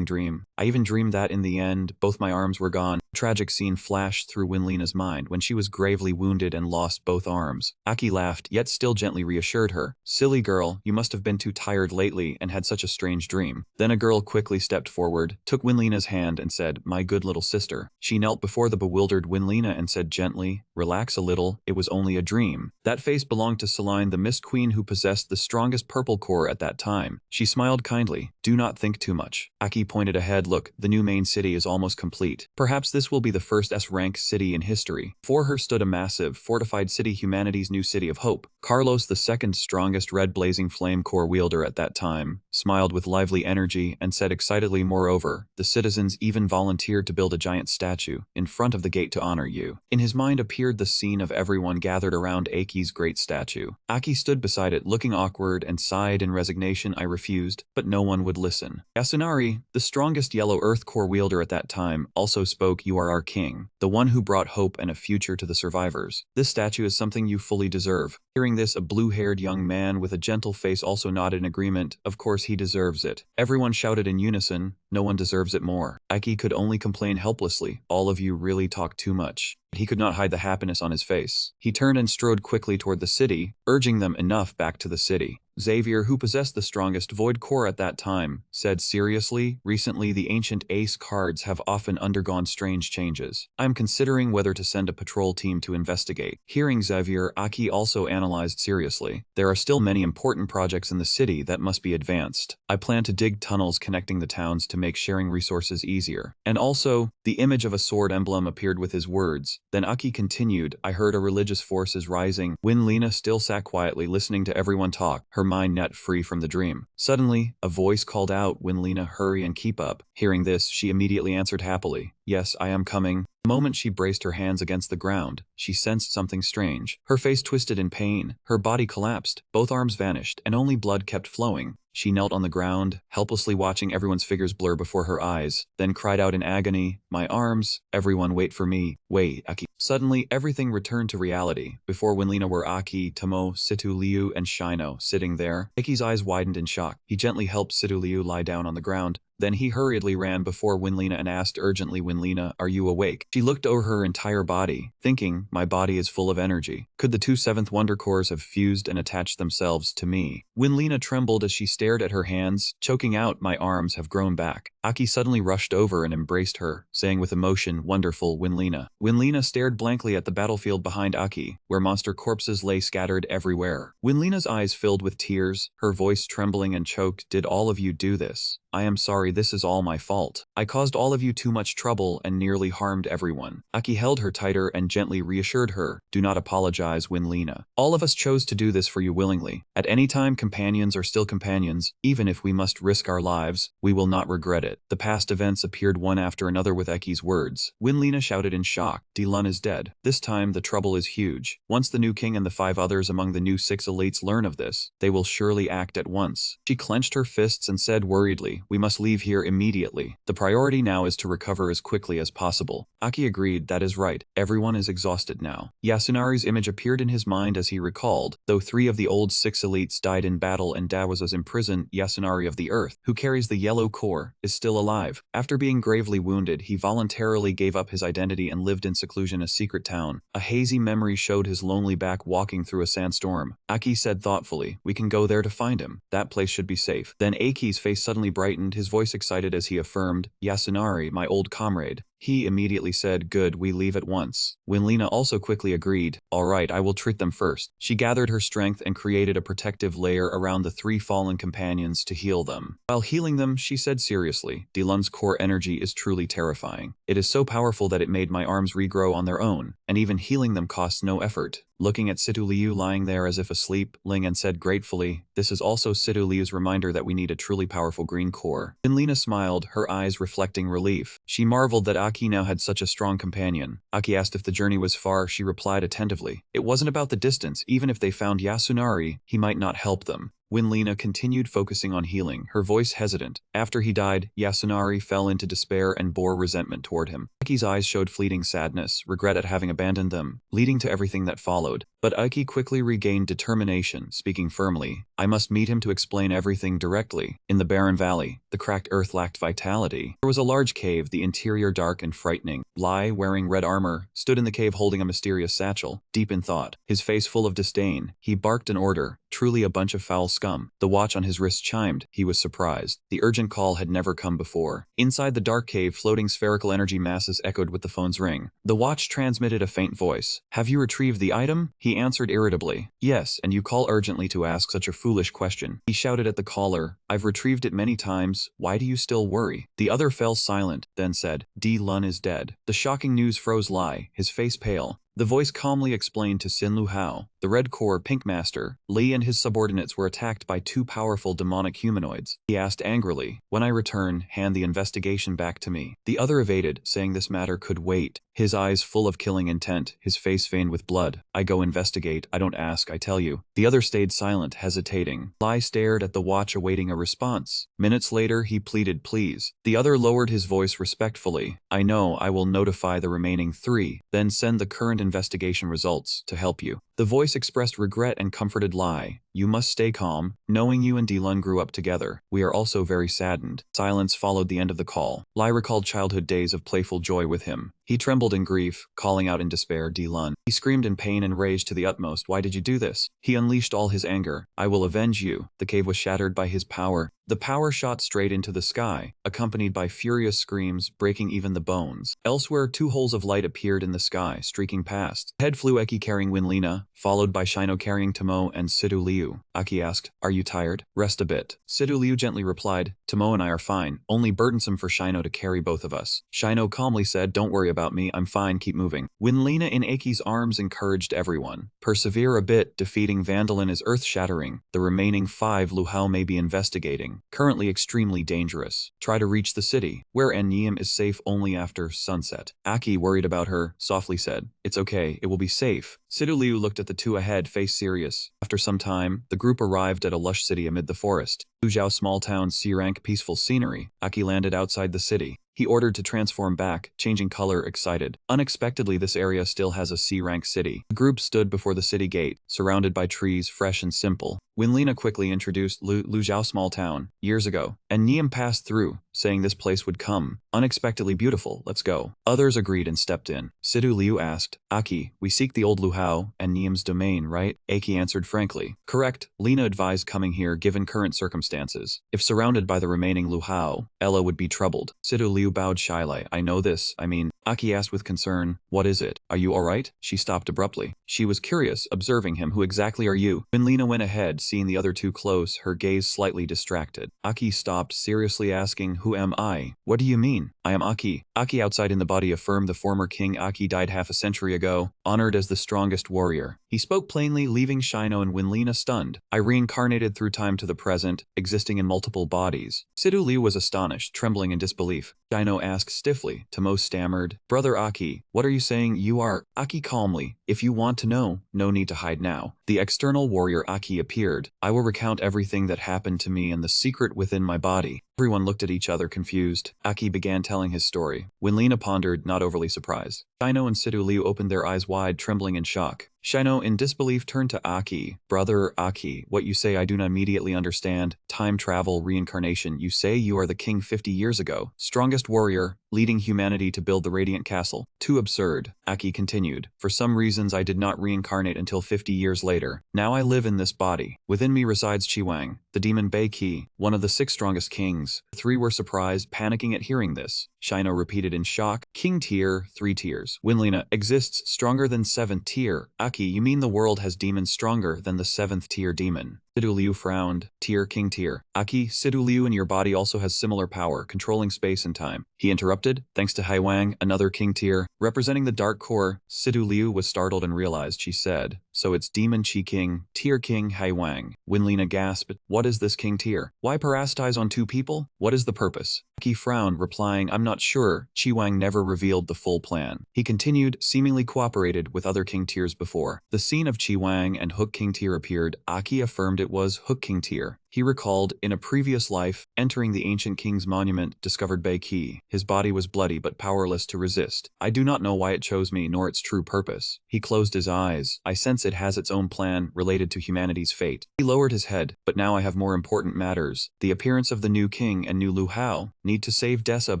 dream. I even dreamed that in the end, both my arms were gone." A tragic scene flashed through Winlina's mind when she was gravely wounded and lost both arms. Aki laughed, yet still gently reassured her. "Silly girl, you must have been too tired lately and had such a strange dream." Then a girl quickly stepped forward, took Winlina's hand and said, "My good little sister." She knelt before the bewildered Winlina and said gently, "Relax a little, it was only a dream." That face belonged to Celine, the Mist Queen who possessed the strongest purple core at that time. She smiled kindly. "Do not think too much." Aki pointed ahead. "Look, the new main city is almost complete. Perhaps this will be the first S-rank city in history." Before her stood a massive, fortified city, humanity's new city of hope. Carlos, the second strongest red blazing flame core wielder at that time, smiled with lively energy and said excitedly, "Moreover, the citizens even volunteered to build a giant statue in front of the gate to honor you." In his mind appeared the scene of everyone gathered around Aki's great statue. Aki stood beside it, looking awkward, and sighed in resignation. "I refused, but no one would listen." Yasunari, the strongest yellow earth core wielder at that time, also spoke. "You are our king, the one who brought hope and a future to the survivors. This statue is something you fully deserve." Hearing this, a blue-haired young man with a gentle face also nodded in agreement. "Of course he deserves it." Everyone shouted in unison, "No one deserves it more." Aki could only complain helplessly, "All of you really talk too much." He could not hide the happiness on his face. He turned and strode quickly toward the city, urging them, "Enough, back to the city." Xavier, who possessed the strongest void core at that time, said seriously, "Recently the ancient ace cards have often undergone strange changes. I am considering whether to send a patrol team to investigate." Hearing Xavier, Aki also analyzed seriously. "There are still many important projects in the city that must be advanced. I plan to dig tunnels connecting the towns to make sharing resources easier." And also, the image of a sword emblem appeared with his words. Then Aki continued, "I heard a religious force is rising." Winlina still sat quietly listening to everyone talk, her mind net free from the dream. Suddenly, a voice called out, "Winlina, hurry and keep up." Hearing this, she immediately answered happily, Yes, I am coming. The moment she braced her hands against the ground, she sensed something strange. Her face twisted in pain, her body collapsed, both arms vanished, and only blood kept flowing. She knelt on the ground, helplessly watching everyone's figures blur before her eyes, then cried out in agony, "My arms! Everyone wait for me! Wait, Aki!" Suddenly, everything returned to reality. Before Winlina were Aki, Tomo, Situ Liu, and Shino sitting there. Aki's eyes widened in shock. He gently helped Situ Liu lie down on the ground. Then he hurriedly ran before Winlina and asked urgently, "Winlina, are you awake?" She looked over her entire body, thinking, "My body is full of energy. Could the two seventh wonder cores have fused and attached themselves to me?" Winlina trembled as she stared at her hands, choking out, "My arms have grown back." Aki suddenly rushed over and embraced her, saying with emotion, "Wonderful, Winlina." Winlina stared blankly at the battlefield behind Aki, where monster corpses lay scattered everywhere. Winlina's eyes filled with tears, her voice trembling and choked. "Did all of you do this? I am sorry, this is all my fault. I caused all of you too much trouble and nearly harmed everyone." Aki held her tighter and gently reassured her, "Do not apologize, Winlina. All of us chose to do this for you willingly. At any time, companions are still companions. Even if we must risk our lives, we will not regret it." The past events appeared one after another with Aki's words. Winlina shouted in shock, "Dilun is dead. This time, the trouble is huge. Once the new king and the 5 others among the new 6 elites learn of this, they will surely act at once." She clenched her fists and said worriedly, "We must leave here immediately. The priority now is to recover as quickly as possible." Aki agreed, "That is right. Everyone is exhausted now." Yasunari's image appeared in his mind as he recalled, though 3 of the old 6 elites died in battle and Dawaza's imprisoned, Yasunari of the Earth, who carries the yellow core, is still alive. After being gravely wounded, he voluntarily gave up his identity and lived in seclusion in a secret town. A hazy memory showed his lonely back walking through a sandstorm. Aki said thoughtfully, "We can go there to find him. That place should be safe." Then Aki's face suddenly brightened, his voice excited as he affirmed, "Yasunari, my old comrade." He immediately said, "Good, we leave at once." Winlina also quickly agreed, "All right, I will treat them first." She gathered her strength and created a protective layer around the 3 fallen companions to heal them. While healing them, she said seriously, "Dilun's core energy is truly terrifying. It is so powerful that it made my arms regrow on their own, and even healing them costs no effort." Looking at Situ Liu lying there as if asleep, Ling and said gratefully, "This is also Situ Liu's reminder that we need a truly powerful green core." Winlina smiled, her eyes reflecting relief. She marveled that Aki now had such a strong companion. Aki asked if the journey was far. She replied attentively, "It wasn't about the distance. Even if they found Yasunari, he might not help them." Winlina continued focusing on healing, her voice hesitant. After he died, Yasunari fell into despair and bore resentment toward him. Aki's eyes showed fleeting sadness, regret at having abandoned them, leading to everything that followed. But Aki quickly regained determination, speaking firmly, "I must meet him to explain everything directly." In the barren valley, the cracked earth lacked vitality. There was a large cave, the interior dark and frightening. Lai, wearing red armor, stood in the cave holding a mysterious satchel, deep in thought, his face full of disdain. He barked an order, truly a bunch of foul scum. The watch on his wrist chimed. He was surprised. The urgent call had never come before. Inside the dark cave, floating spherical energy masses echoed with the phone's ring. The watch transmitted a faint voice. "Have you retrieved the item?" He answered irritably. "Yes, and you call urgently to ask such a foolish question." He shouted at the caller, "I've retrieved it many times. Why do you still worry?" The other fell silent, then said, "Dilun is dead." The shocking news froze Lai, his face pale. The voice calmly explained to Sinlu Hao, the Red Corps Pink Master, Li and his subordinates were attacked by 2 powerful demonic humanoids. He asked angrily, "When I return, hand the investigation back to me." The other evaded, saying this matter could wait. His eyes full of killing intent, his face veined with blood. "I go investigate, I don't ask, I tell you." The other stayed silent, hesitating. Lai stared at the watch awaiting a response. Minutes later, he pleaded, "Please." The other lowered his voice respectfully. "I know, I will notify the remaining 3, then send the current investigation results to help you." The voice expressed regret and comforted Lai. "You must stay calm. Knowing you and Dilun grew up together, we are also very saddened." Silence followed the end of the call. Lai recalled childhood days of playful joy with him. He trembled in grief, calling out in despair, "Dilun." He screamed in pain and rage to the utmost, "Why did you do this?" He unleashed all his anger. "I will avenge you." The cave was shattered by his power. The power shot straight into the sky, accompanied by furious screams, breaking even the bones. Elsewhere, 2 holes of light appeared in the sky, streaking past. Ahead flew Eki carrying Winlina, followed by Shino carrying Tomo and Sidu Liu. Aki asked, "Are you tired? Rest a bit." Sidu Liu gently replied, "Tomo and I are fine, only burdensome for Shino to carry both of us." Shino calmly said, "Don't worry about me, I'm fine, keep moving." Lena in Aki's arms encouraged everyone. "Persevere a bit, defeating Vandalin is earth-shattering. The remaining 5 Luhao may be investigating. Currently extremely dangerous. Try to reach the city, where Ennium is safe only after sunset." Aki, worried about her, softly said, "It's okay, it will be safe." Sidu Liu looked at the two ahead, face serious. After some time, the group arrived at a lush city amid the forest. Luzhao small town C-rank peaceful scenery. Aki landed outside the city. He ordered to transform back, changing color, excited. Unexpectedly, this area still has a C-rank city. The group stood before the city gate, surrounded by trees, fresh and simple. Lena quickly introduced Luzhao small town, years ago, and Niam passed through, saying this place would come. Unexpectedly beautiful, let's go. Others agreed and stepped in. Sidu Liu asked, "Aki, we seek the old Luhao and Niam's domain, right?" Aki answered frankly. "Correct." Lena advised coming here given current circumstances. If surrounded by the remaining Luhao, Ella would be troubled. Sidu Liu bowed shyly. "I know this, I mean." Aki asked with concern, "What is it? Are you alright?" She stopped abruptly. She was curious, observing him. "Who exactly are you?" When Lena went ahead, seeing the other two close, her gaze slightly distracted. Aki stopped, seriously asking, "Who am I?" "What do you mean?" "I am Aki." Aki outside in the body affirmed the former king Aki died half a century ago, honored as the strongest warrior. He spoke plainly, leaving Shino and Winlina stunned. "I reincarnated through time to the present, existing in multiple bodies." Sidu Liu was astonished, trembling in disbelief. Shino asked stiffly. Tomo stammered, "Brother Aki, what are you saying you are?" Aki calmly, "If you want to know, no need to hide now." The external warrior Aki appeared. "I will recount everything that happened to me and the secret within my body." Everyone looked at each other confused. Aki began telling his story. Winlina pondered, not overly surprised. Shino and Sidu Liu opened their eyes wide, trembling in shock. Shino, in disbelief, turned to Aki. "Brother Aki, what you say I do not immediately understand. Time travel, reincarnation. You say you are the king 50 years ago. Strongest warrior, leading humanity to build the Radiant Castle. Too absurd." Aki continued. "For some reasons I did not reincarnate until 50 years later. Now I live in this body. Within me resides Chiwang, the demon Bei Qi, one of the 6 strongest kings." The 3 were surprised, panicking at hearing this. Shino repeated in shock, "King tier, 3 tiers. Winlina exists stronger than 7th tier. Aki, you mean the world has demons stronger than the 7th tier demon?" Sidu Liu frowned. "Tier, king tier. Aki, Sidu Liu in your body also has similar power, controlling space and time." He interrupted, "Thanks to Haiwang, another king tier." Representing the dark core, Sidu Liu was startled and realized. She said, "So it's demon Chi King, tier king Haiwang." Winlina gasped, "What is this king tier? Why parasitize on 2 people? What is the purpose?" Aki frowned, replying, "I'm not sure." Chiwang never revealed the full plan. He continued, seemingly cooperated with other king tiers before. The scene of Chiwang and Hook King tier appeared. Aki affirmed it was Hook King tier. He recalled, in a previous life, entering the ancient king's monument, discovered Bei Qi. His body was bloody but powerless to resist. "I do not know why it chose me nor its true purpose." He closed his eyes. "I sense it has its own plan related to humanity's fate." He lowered his head. "But now I have more important matters. The appearance of the new king and new Luhao. Need to save Dessa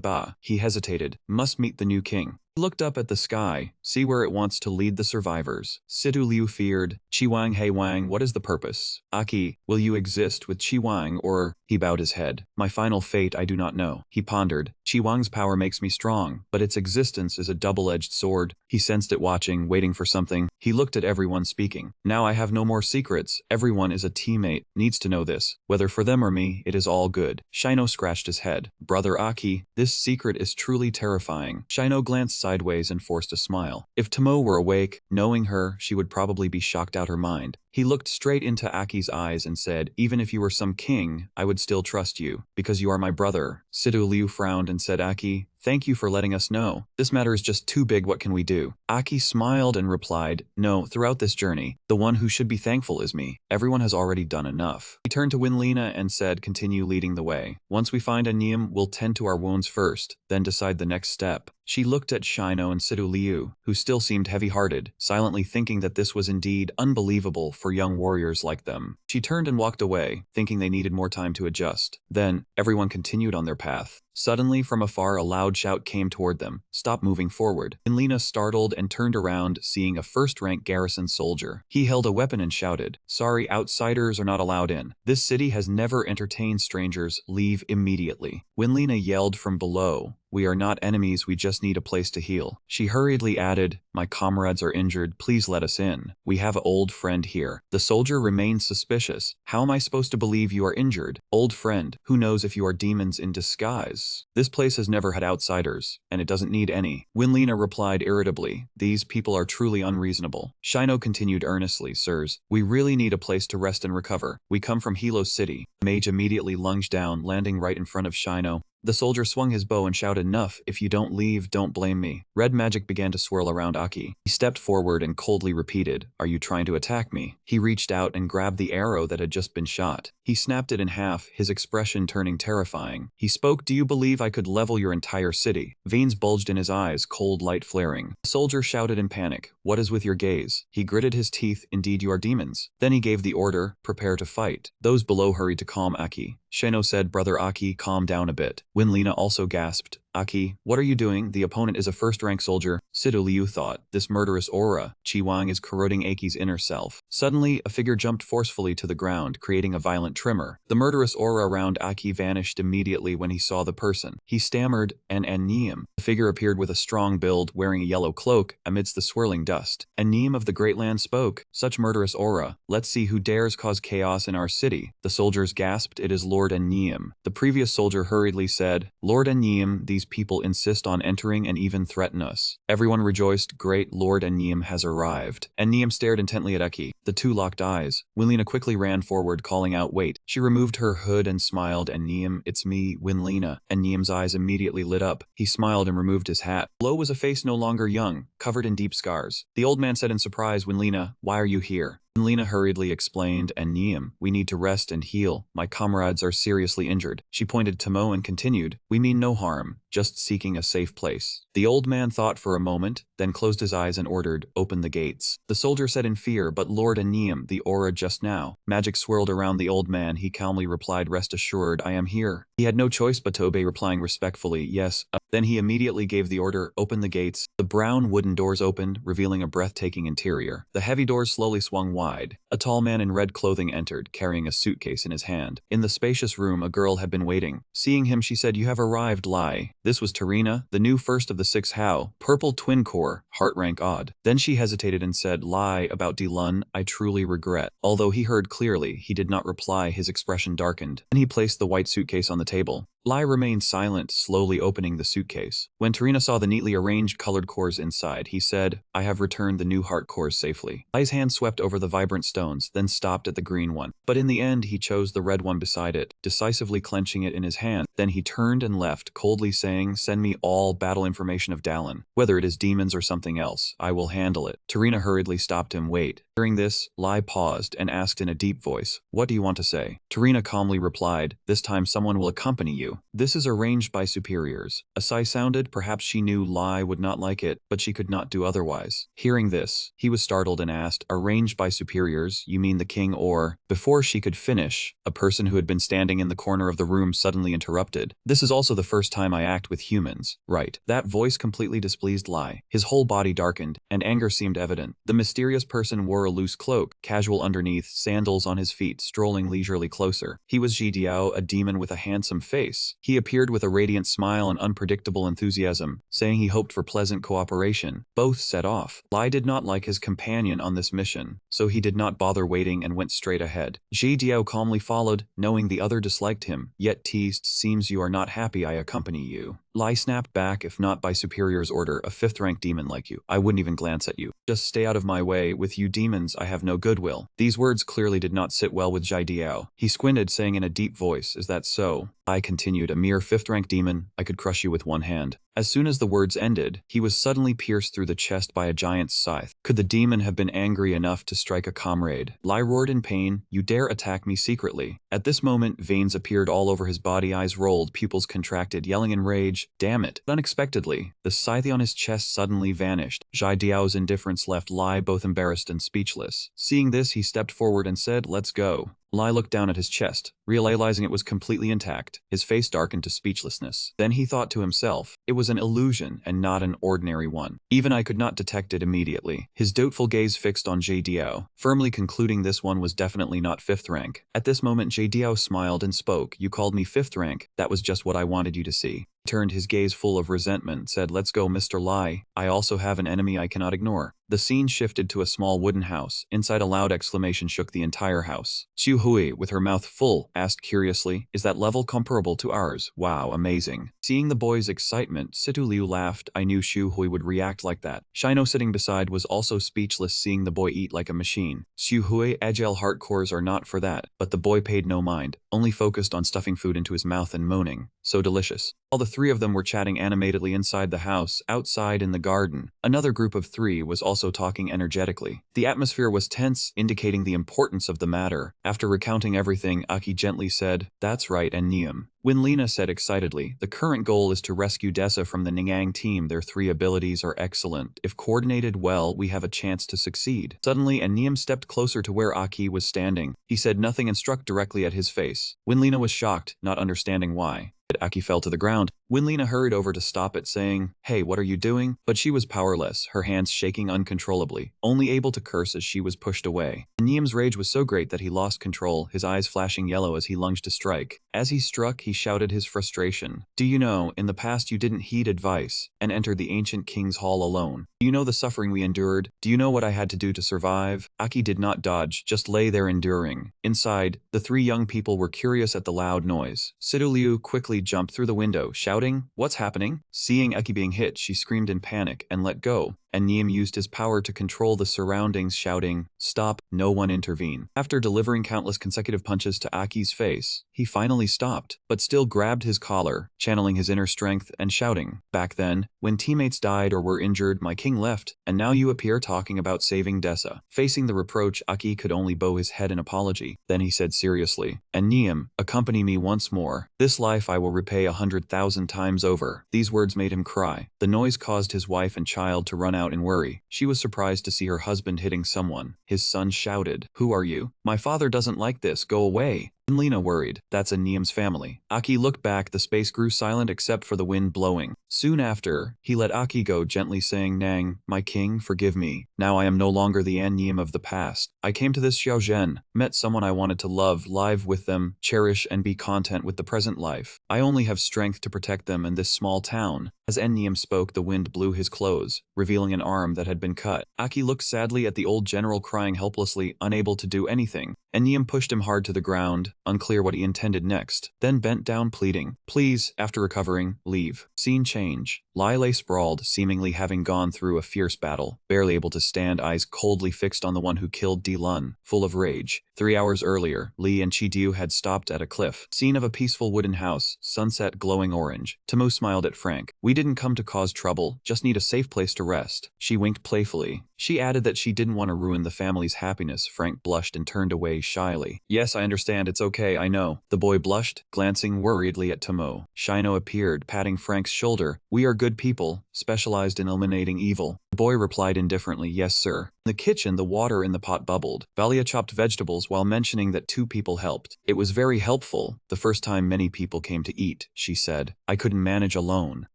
Ba." He hesitated. "Must meet the new king." He looked up at the sky, see where it wants to lead the survivors. Sidu Liu feared. "Chiwang Haiwang, what is the purpose?" "Aki, will you exist with Chiwang or—" He bowed his head. "My final fate I do not know." He pondered. "Chiwang's power makes me strong, but its existence is a double-edged sword." He sensed it watching, waiting for something. He looked at everyone speaking. "Now I have no more secrets. Everyone is a teammate, needs to know this. Whether for them or me, it is all good." Shino scratched his head. "Brother Aki, this secret is truly terrifying." Shino glanced sideways and forced a smile. If Tomo were awake, knowing her, she would probably be shocked out her mind. He looked straight into Aki's eyes and said, "Even if you were some king, I would still trust you, because you are my brother." Sidu Liu frowned and said, "Aki, thank you for letting us know. This matter is just too big, what can we do?" Aki smiled and replied, "No, throughout this journey, the one who should be thankful is me. Everyone has already done enough." He turned to Winlina and said, "Continue leading the way. Once we find Anium, we'll tend to our wounds first, then decide the next step." She looked at Shino and Sidu Liu, who still seemed heavy-hearted, silently thinking that this was indeed unbelievable for young warriors like them. She turned and walked away, thinking they needed more time to adjust. Then, everyone continued on their path. Suddenly, from afar, a loud shout came toward them. "Stop moving forward." Inlina startled and turned around, seeing a first-rank garrison soldier. He held a weapon and shouted, "Sorry, outsiders are not allowed in. This city has never entertained strangers. Leave immediately." Winlina yelled from below, we are not enemies, we just need a place to heal. She hurriedly added, my comrades are injured, please let us in. We have an old friend here. The soldier remained suspicious. How am I supposed to believe you are injured? Old friend, who knows if you are demons in disguise? This place has never had outsiders, and it doesn't need any. Winlina replied irritably, these people are truly unreasonable. Shino continued earnestly, sirs, we really need a place to rest and recover. We come from Hilo City. The mage immediately lunged down, landing right in front of Shino. The soldier swung his bow and shouted, enough, if you don't leave, don't blame me. Red magic began to swirl around Aki. He stepped forward and coldly repeated, are you trying to attack me? He reached out and grabbed the arrow that had just been shot. He snapped it in half, his expression turning terrifying. He spoke, do you believe I could level your entire city? Veins bulged in his eyes, cold light flaring. The soldier shouted in panic, what is with your gaze? He gritted his teeth, indeed you are demons. Then he gave the order, prepare to fight. Those below hurried to calm Aki. Shino said, brother Aki, calm down a bit. Winlina also gasped, Aki, what are you doing? The opponent is a first-rank soldier. Sido Liu thought, this murderous aura, Chi Wang is corroding Aki's inner self. Suddenly, a figure jumped forcefully to the ground, creating a violent tremor. The murderous aura around Aki vanished immediately when he saw the person. He stammered, An-Neem. The figure appeared with a strong build, wearing a yellow cloak, amidst the swirling dust. An-Neem of the Great Land spoke, such murderous aura, let's see who dares cause chaos in our city. The soldiers gasped, it is Lord An-Neem. The previous soldier hurriedly said, Lord An-Neem, these people insist on entering and even threaten us. Everyone rejoiced, great Lord An-Neem has arrived. An-Neem stared intently at Aki. The two locked eyes. Winlina quickly ran forward, calling out, wait. She removed her hood and smiled, An-Neem, it's me, Winlina. An-Neem's eyes immediately lit up. He smiled and removed his hat. Below was a face no longer young, covered in deep scars. The old man said in surprise, Winlina, why are you here? Winlina hurriedly explained, An-Neem, we need to rest and heal. My comrades are seriously injured. She pointed to Mo and continued, we mean no harm, just seeking a safe place. The old man thought for a moment, then closed his eyes and ordered, open the gates. The soldier said in fear, but Lord An-Neem, the aura just now. Magic swirled around the old man. He calmly replied, rest assured, I am here. He had no choice but to obey, replying respectfully, yes. Then he immediately gave the order, open the gates. The brown wooden doors opened, revealing a breathtaking interior. The heavy doors slowly swung wide. A tall man in red clothing entered, carrying a suitcase in his hand. In the spacious room, a girl had been waiting. Seeing him, she said, you have arrived, Lai. This was Tarina, the new first of the 6 Hao, purple twin core, heart rank odd. Then she hesitated and said, Lai, about Dilun, I truly regret. Although he heard clearly, he did not reply, his expression darkened. Then he placed the white suitcase on the table. Lai remained silent, slowly opening the suitcase. When Tarina saw the neatly arranged colored cores inside, he said, I have returned the new heart cores safely. Lai's hand swept over the vibrant stones, then stopped at the green one. But in the end, he chose the red one beside it, decisively clenching it in his hand. Then he turned and left, coldly saying, send me all battle information of Dallin. Whether it is demons or something else, I will handle it. Tarina hurriedly stopped him, wait. Hearing this, Lai paused and asked in a deep voice, what do you want to say? Tarina calmly replied, this time someone will accompany you. This is arranged by superiors. A sigh sounded, perhaps she knew Lai would not like it, but she could not do otherwise. Hearing this, he was startled and asked, arranged by superiors, you mean the king or... Before she could finish, a person who had been standing in the corner of the room suddenly interrupted. This is also the first time I act with humans. Right. That voice completely displeased Lai. His whole body darkened, and anger seemed evident. The mysterious person wore a loose cloak, casual underneath, sandals on his feet, strolling leisurely closer. He was Jidiao, a demon with a handsome face. He appeared with a radiant smile and unpredictable enthusiasm, saying he hoped for pleasant cooperation. Both set off. Lai did not like his companion on this mission, so he did not bother waiting and went straight ahead. Jidiao calmly followed, knowing the other disliked him, yet teased, seems you are not happy I accompany you. Lai snapped back, if not by superior's order, a 5th-rank demon like you. I wouldn't even glance at you. Just stay out of my way, with you demons I have no goodwill. These words clearly did not sit well with Jidiao. He squinted, saying in a deep voice, is that so? I continued, a mere 5th-rank demon, I could crush you with one hand. As soon as the words ended, he was suddenly pierced through the chest by a giant's scythe. Could the demon have been angry enough to strike a comrade? Lai roared in pain, you dare attack me secretly. At this moment, veins appeared all over his body, eyes rolled, pupils contracted, yelling in rage, damn it. Unexpectedly, the scythe on his chest suddenly vanished. Jai Diao's indifference left Lai both embarrassed and speechless. Seeing this, he stepped forward and said, let's go. Lai looked down at his chest, realizing it was completely intact. His face darkened to speechlessness. Then he thought to himself, it was an illusion and not an ordinary one. Even I could not detect it immediately. His doubtful gaze fixed on JDO, firmly concluding this one was definitely not 5th rank. At this moment JDO smiled and spoke, "You called me 5th rank, that was just what I wanted you to see." He turned his gaze full of resentment, said, "Let's go Mr. Lai, I also have an enemy I cannot ignore." The scene shifted to a small wooden house. Inside a loud exclamation shook the entire house. Xiu Hui, with her mouth full, asked curiously, "Is that level comparable to ours? Wow, amazing." Seeing the boy's excitement, Situ Liu laughed. I knew Xiu Hui would react like that. Shino sitting beside was also speechless seeing the boy eat like a machine. Xiu Hui, agile hardcores are not for that, but the boy paid no mind, only focused on stuffing food into his mouth and moaning, "So delicious." All the three of them were chatting animatedly inside the house. Outside in the garden, another group of 3 was also talking energetically. The atmosphere was tense, indicating the importance of the matter. After recounting everything, Aki gently said, "That's right, and Niam." When Lena said excitedly, "The current goal is to rescue Dessa from the Ningang team. Their 3 abilities are excellent. If coordinated well, we have a chance to succeed." Suddenly, Niam stepped closer to where Aki was standing. He said nothing and struck directly at his face. When Lena was shocked, not understanding why. Aki fell to the ground. When Lena hurried over to stop it, saying, "Hey, what are you doing?" But she was powerless, her hands shaking uncontrollably, only able to curse as she was pushed away. Niam's rage was so great that he lost control, his eyes flashing yellow as he lunged to strike. As he struck, he shouted his frustration. "Do you know, in the past you didn't heed advice, and entered the ancient king's hall alone. Do you know the suffering we endured? Do you know what I had to do to survive?" Aki did not dodge, just lay there enduring. Inside, the 3 young people were curious at the loud noise. Situ Liu quickly jumped through the window, shouting, "What's happening?" Seeing Aki being hit, she screamed in panic and let go, and Niam used his power to control the surroundings, shouting, "Stop, no one intervene." After delivering countless consecutive punches to Aki's face, he finally stopped, but still grabbed his collar, channeling his inner strength and shouting, "Back then, when teammates died or were injured, my king left, and now you appear talking about saving Dessa." Facing the reproach, Aki could only bow his head in apology. Then he said seriously, "And Niam, accompany me once more. This life I will repay 100,000 times over." These words made him cry. The noise caused his wife and child to run out in worry. She was surprised to see her husband hitting someone. His son shouted, "Who are you? My father doesn't like this, go away." Lena worried, "That's Niam's family." Aki looked back, the space grew silent except for the wind blowing. Soon after, he let Aki go, gently saying, "Nang, my king, forgive me. Now I am no longer the Niam of the past. I came to this Xiaozhen, met someone I wanted to love, live with them, cherish and be content with the present life. I only have strength to protect them in this small town." As Niam spoke, the wind blew his clothes, revealing an arm that had been cut. Aki looked sadly at the old general crying helplessly, unable to do anything. Niam pushed him hard to the ground, unclear what he intended next, then bent down pleading, "Please, after recovering, leave." Scene change. Lai lay sprawled, seemingly having gone through a fierce battle, barely able to stand, eyes coldly fixed on the one who killed Di Lun, full of rage. 3 hours earlier, Li and Chi Diu had stopped at a cliff. Scene of a peaceful wooden house, sunset glowing orange. Tamu smiled at Frank. "We didn't come to cause trouble, just need a safe place to rest." She winked playfully. She added that she didn't want to ruin the family's happiness. Frank blushed and turned away shyly. "Yes, I understand, it's okay, I know." The boy blushed, glancing worriedly at Tamu. Shino appeared, patting Frank's shoulder. "We are good people, specialized in eliminating evil." The boy replied indifferently, "Yes, sir." In the kitchen, the water in the pot bubbled. Valia chopped vegetables while mentioning that 2 people helped. "It was very helpful. The first time many people came to eat," she said. "I couldn't manage alone."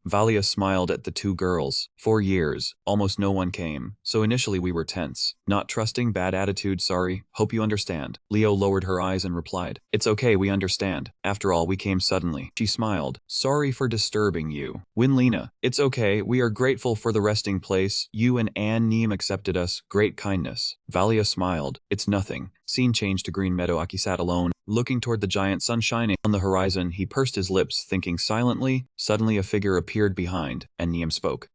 Valia smiled at the 2 girls. "4 years, almost no one came, so initially we were tense. Not trusting, bad attitude, sorry. Hope you understand." Leo lowered her eyes and replied, "It's okay, we understand. After all, we came suddenly." She smiled. "Sorry for disturbing you." Winlena, "It's okay, we are grateful for the resting place. You and Niam accepted us. Great kindness." Valia smiled. "It's nothing." Scene changed to Green Meadow. Aki sat alone, looking toward the giant sun shining on the horizon. He pursed his lips, thinking silently. Suddenly a figure appeared behind, and Niam spoke.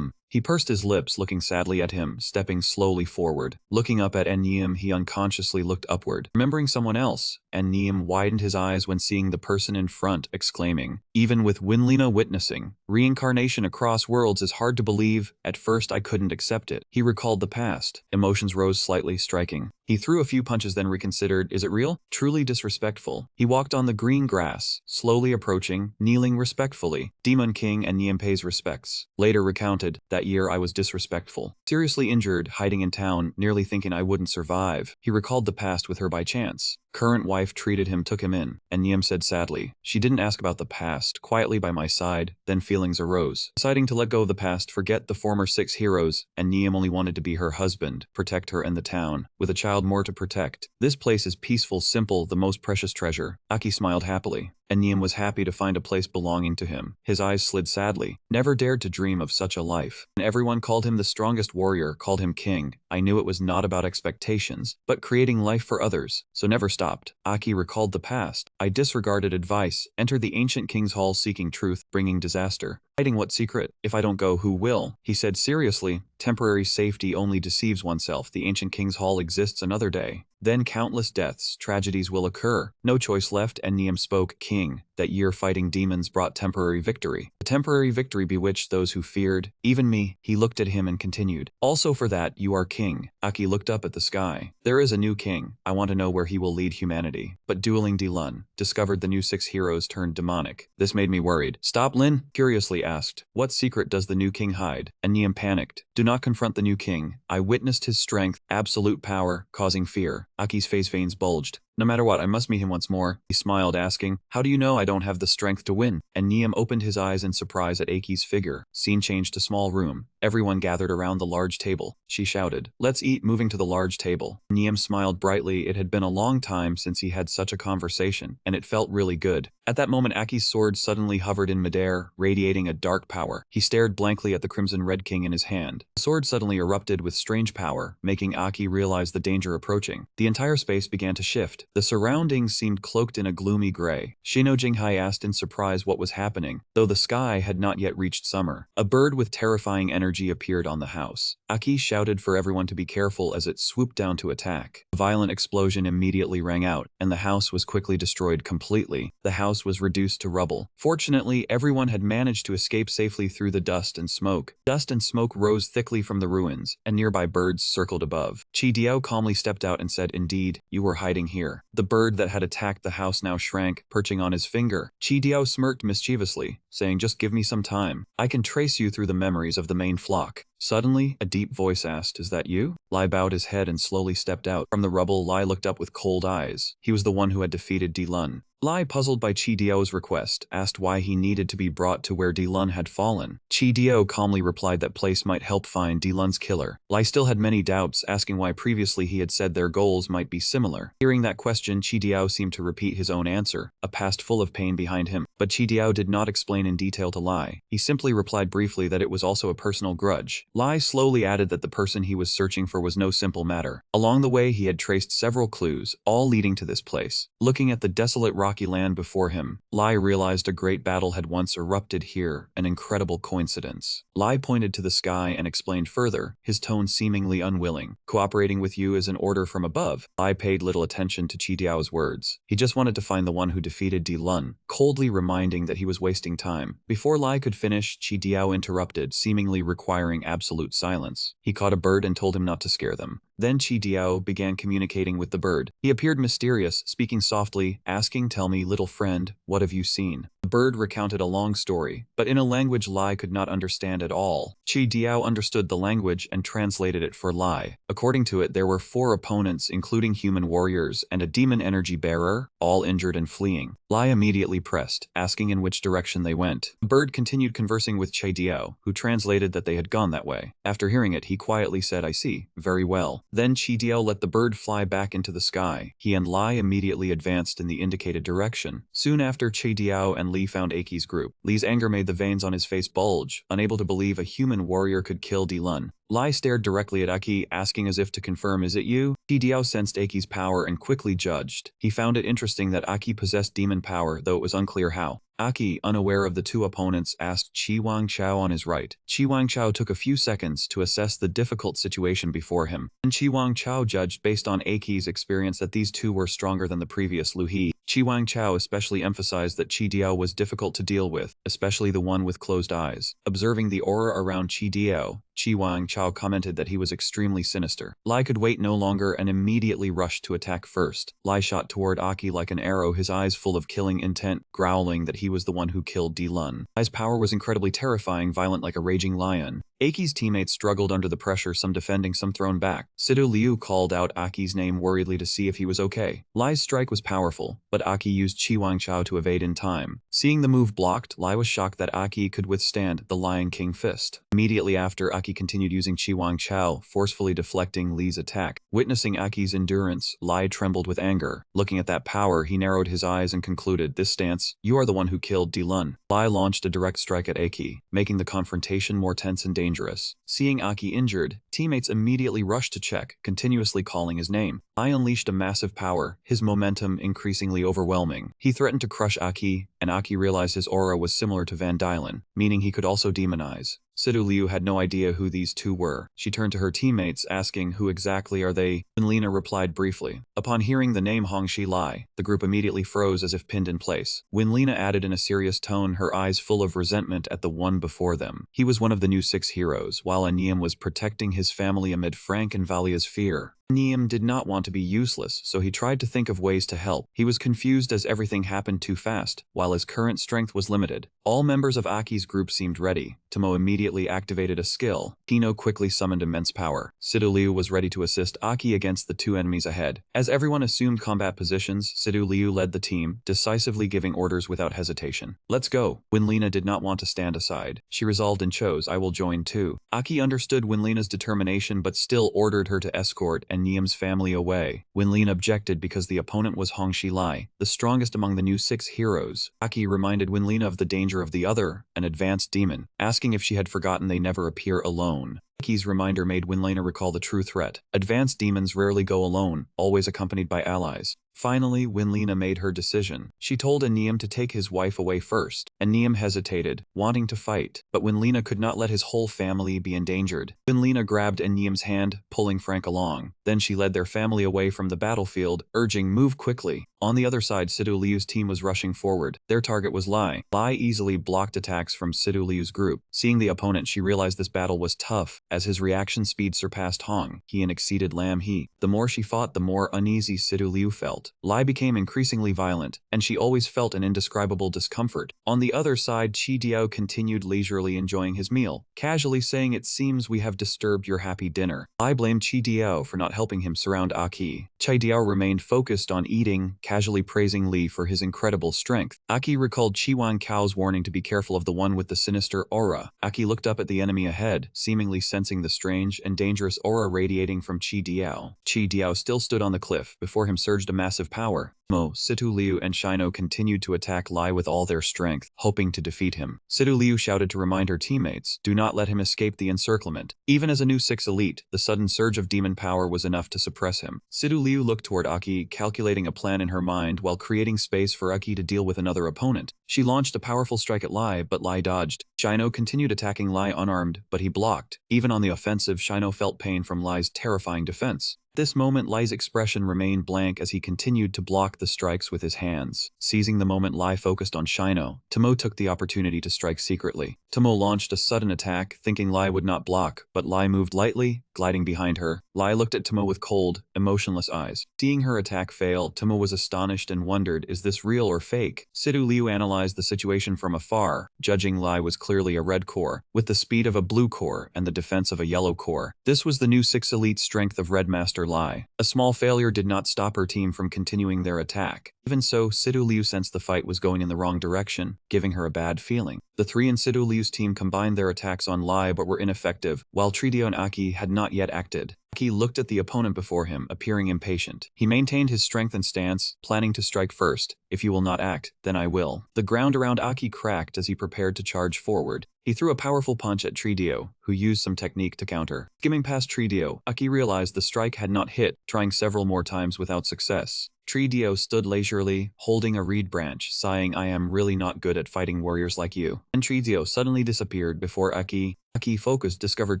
He pursed his lips, looking sadly at him, stepping slowly forward. Looking up at Niam, he unconsciously looked upward, remembering someone else, and Niam widened his eyes when seeing the person in front, exclaiming, "Even with Winlena witnessing, reincarnation across worlds is hard to believe. At first I couldn't accept it." He recalled the past. Emotions rose slightly, striking. He threw a few punches, then reconsidered. Is it real? Truly disrespectful. He walked on the green grass, slowly approaching, kneeling respectfully. Demon King and Niam pays respects. Later recounted, "That year I was disrespectful. Seriously injured, hiding in town, nearly thinking I wouldn't survive." He recalled the past with her by chance. Current wife treated him, took him in, and Niam said sadly. She didn't ask about the past, quietly by my side, then feelings arose. Deciding to let go of the past, forget the former 6 heroes, and Niam only wanted to be her husband, protect her and the town, with a child more to protect. This place is peaceful, simple, the most precious treasure. Aki smiled happily, and Niam was happy to find a place belonging to him. His eyes slid sadly. Never dared to dream of such a life. And everyone called him the strongest warrior, called him king. I knew it was not about expectations, but creating life for others, so never stopped. Aki recalled the past. I disregarded advice, entered the ancient king's hall seeking truth, bringing disaster. Hiding what secret? If I don't go, who will? He said seriously. Temporary safety only deceives oneself. The ancient king's hall exists another day. Then countless deaths, tragedies will occur. No choice left, and Niam spoke. King, that year fighting demons brought temporary victory. The temporary victory bewitched those who feared, even me. He looked at him and continued. Also for that, you are king. Aki looked up at the sky. There is a new king. I want to know where he will lead humanity. But dueling Lin, discovered the new 6 heroes turned demonic. This made me worried. Stop, Lin? Curiously asked. What secret does the new king hide? And Niam panicked. Do not confront the new king. I witnessed his strength, absolute power, causing fear. Aki's face veins bulged. No matter what, I must meet him once more. He smiled, asking, how do you know I don't have the strength to win? And Niam opened his eyes in surprise at Aki's figure. Scene changed to small room. Everyone gathered around the large table. She shouted, let's eat, moving to the large table. Niam smiled brightly. It had been a long time since he had such a conversation, and it felt really good. At that moment, Aki's sword suddenly hovered in midair, radiating a dark power. He stared blankly at the crimson red king in his hand. The sword suddenly erupted with strange power, making Aki realize the danger approaching. The entire space began to shift. The surroundings seemed cloaked in a gloomy gray. Shino Jinghai asked in surprise what was happening, though the sky had not yet reached summer. A bird with terrifying energy appeared on the house. Aki shouted for everyone to be careful as it swooped down to attack. A violent explosion immediately rang out, and the house was quickly destroyed completely. The house was reduced to rubble. Fortunately, everyone had managed to escape safely through the dust and smoke. Dust and smoke rose thickly from the ruins, and nearby birds circled above. Chi Diao calmly stepped out and said, indeed, you were hiding here. The bird that had attacked the house now shrank, perching on his finger. Chi Diao smirked mischievously, saying, just give me some time. I can trace you through the memories of the main flock. Suddenly, a deep voice asked, is that you? Lai bowed his head and slowly stepped out. From the rubble, Lai looked up with cold eyes. He was the one who had defeated Lin. Lai, puzzled by Chi Diao's request, asked why he needed to be brought to where Lin had fallen. Chi Diao calmly replied that place might help find Lin's killer. Lai still had many doubts, asking why previously he had said their goals might be similar. Hearing that question, Chi Diao seemed to repeat his own answer, a past full of pain behind him. But Chi Diao did not explain in detail to Lai. He simply replied briefly that it was also a personal grudge. Lai slowly added that the person he was searching for was no simple matter. Along the way, he had traced several clues, all leading to this place. Looking at the desolate rocky land before him, Lai realized a great battle had once erupted here, an incredible coincidence. Lai pointed to the sky and explained further, his tone seemingly unwilling. Cooperating with you is an order from above. Lai paid little attention to Chi Diao's words. He just wanted to find the one who defeated Lin, coldly reminding that he was wasting time. Before Lai could finish, Chi Diao interrupted, seemingly requiring absolute silence. He caught a bird and told him not to scare them. Then Chi Diao began communicating with the bird. He appeared mysterious, speaking softly, asking, tell me, little friend, what have you seen? The bird recounted a long story, but in a language Lai could not understand at all. Chi Diao understood the language and translated it for Lai. According to it, there were 4 opponents, including human warriors and a demon energy bearer, all injured and fleeing. Lai immediately pressed, asking in which direction they went. The bird continued conversing with Chi Diao, who translated that they had gone that way. After hearing it, he quietly said, I see, very well. Then Chi Diao let the bird fly back into the sky. He and Lai immediately advanced in the indicated direction. Soon after, Chi Diao and Li found Aki's group. Li's anger made the veins on his face bulge, unable to believe a human warrior could kill Lin. Lai stared directly at Aki, asking as if to confirm, is it you? Chi Diao sensed Aki's power and quickly judged. He found it interesting that Aki possessed demon power, though it was unclear how. Aki, unaware of the 2 opponents, asked Qi Wangchao on his right. Qi Wangchao took a few seconds to assess the difficult situation before him, and Qi Wangchao judged based on Aki's experience that these 2 were stronger than the previous Lu He. Qi Wangchao especially emphasized that Chi Diao was difficult to deal with, especially the one with closed eyes. Observing the aura around Chi Diao, Qi Wangchao commented that he was extremely sinister. Lai could wait no longer and immediately rushed to attack first. Lai shot toward Aki like an arrow, his eyes full of killing intent, growling that he was the one who killed Lin. Lai's power was incredibly terrifying, violent like a raging lion. Aki's teammates struggled under the pressure, some defending, some thrown back. Sidu Liu called out Aki's name worriedly to see if he was okay. Lai's strike was powerful, but Aki used Qi Wangchao to evade in time. Seeing the move blocked, Lai was shocked that Aki could withstand the Lion King fist. Immediately after, Aki continued using Qi Wangchao, forcefully deflecting Li's attack. Witnessing Aki's endurance, Lai trembled with anger. Looking at that power, he narrowed his eyes and concluded, "This stance, you are the one who killed Di Lun." Lai launched a direct strike at Aki, making the confrontation more tense and dangerous. Seeing Aki injured, teammates immediately rushed to check, continuously calling his name. Lai unleashed a massive power, his momentum increasingly overwhelming. He threatened to crush Aki, and Aki realized his aura was similar to Van Dylen, meaning he could also demonize. Sidu Liu had no idea who these two were. She turned to her teammates, asking, "Who exactly are they?" Wenlina replied briefly. Upon hearing the name Hongxi Lai, the group immediately froze as if pinned in place. Wenlina added in a serious tone, her eyes full of resentment at the one before them. He was one of the new 6 heroes, while Aniam was protecting his family amid Frank and Valia's fear. Aniam did not want to be useless, so he tried to think of ways to help. He was confused as everything happened too fast, while his current strength was limited. All members of Aki's group seemed ready. Tomo immediately activated a skill. Kino quickly summoned immense power. Sidu Liu was ready to assist Aki against the 2 enemies ahead. As everyone assumed combat positions, Sidu Liu led the team, decisively giving orders without hesitation. "Let's go." Wenlina did not want to stand aside. She resolved and chose, "I will join too." Aki understood Wenlina's determination but still ordered her to escort Niam's family away. Wenlin objected because the opponent was Hongxi Lai, the strongest among the new 6 heroes. Aki reminded Wenlina of the danger of the other, an advanced demon, asking if she had forgotten they never appear alone. Aki's reminder made Wenlina recall the true threat. Advanced demons rarely go alone, always accompanied by allies. Finally, Wenlina made her decision. She told Aniam to take his wife away first. Aniam hesitated, wanting to fight, but Wenlina could not let his whole family be endangered. Wenlina grabbed Aniam's hand, pulling Frank along. Then she led their family away from the battlefield, urging, "Move quickly." On the other side, Sidu Liu's team was rushing forward. Their target was Lai. Lai easily blocked attacks from Sidu Liu's group. Seeing the opponent, she realized this battle was tough, as his reaction speed surpassed Hong He and exceeded Lam He. The more she fought, the more uneasy Sidu Liu felt. Lai became increasingly violent, and she always felt an indescribable discomfort. On the other side, Chi Diao continued leisurely enjoying his meal, casually saying, "It seems we have disturbed your happy dinner." Lai blamed Chi Diao for not helping him surround Aki. Chi Diao remained focused on eating, casually praising Li for his incredible strength. Aki recalled Qi Wangcao's warning to be careful of the one with the sinister aura. Aki looked up at the enemy ahead, seemingly sensing the strange and dangerous aura radiating from Chi Diao. Chi Diao still stood on the cliff. Before him surged a massive power. Mo, Situ Liu and Shino continued to attack Lai with all their strength, hoping to defeat him. Situ Liu shouted to remind her teammates, "Do not let him escape the encirclement." Even as a new 6 elite, the sudden surge of demon power was enough to suppress him. Situ Liu looked toward Aki, calculating a plan in her mind while creating space for Aki to deal with another opponent. She launched a powerful strike at Lai, but Lai dodged. Shino continued attacking Lai unarmed, but he blocked. Even on the offensive, Shino felt pain from Lai's terrifying defense. At this moment, Lai's expression remained blank as he continued to block the strikes with his hands. Seizing the moment Lai focused on Shino, Tomo took the opportunity to strike secretly. Tomo launched a sudden attack, thinking Lai would not block, but Lai moved lightly, gliding behind her. Lai looked at Tomo with cold, emotionless eyes. Seeing her attack fail, Tomo was astonished and wondered, is this real or fake? Sidu Liu analyzed the situation from afar, judging Lai was clearly a red core, with the speed of a blue core and the defense of a yellow core. This was the new 6 elite strength of Red Master Lai. A small failure did not stop her team from continuing their attack. Even so, Sidu Liu sensed the fight was going in the wrong direction, giving her a bad feeling. The 3 in Sidu Liu's team combined their attacks on Lai but were ineffective, while Tridio and Aki had not yet acted. Aki looked at the opponent before him, appearing impatient. He maintained his strength and stance, planning to strike first. "If you will not act, then I will." The ground around Aki cracked as he prepared to charge forward. He threw a powerful punch at Tridio, who used some technique to counter. Skimming past Tridio, Aki realized the strike had not hit, trying several more times without success. Tridio stood leisurely, holding a reed branch, sighing, "I am really not good at fighting warriors like you." And Tridio suddenly disappeared before Aki. Aki focused, discovered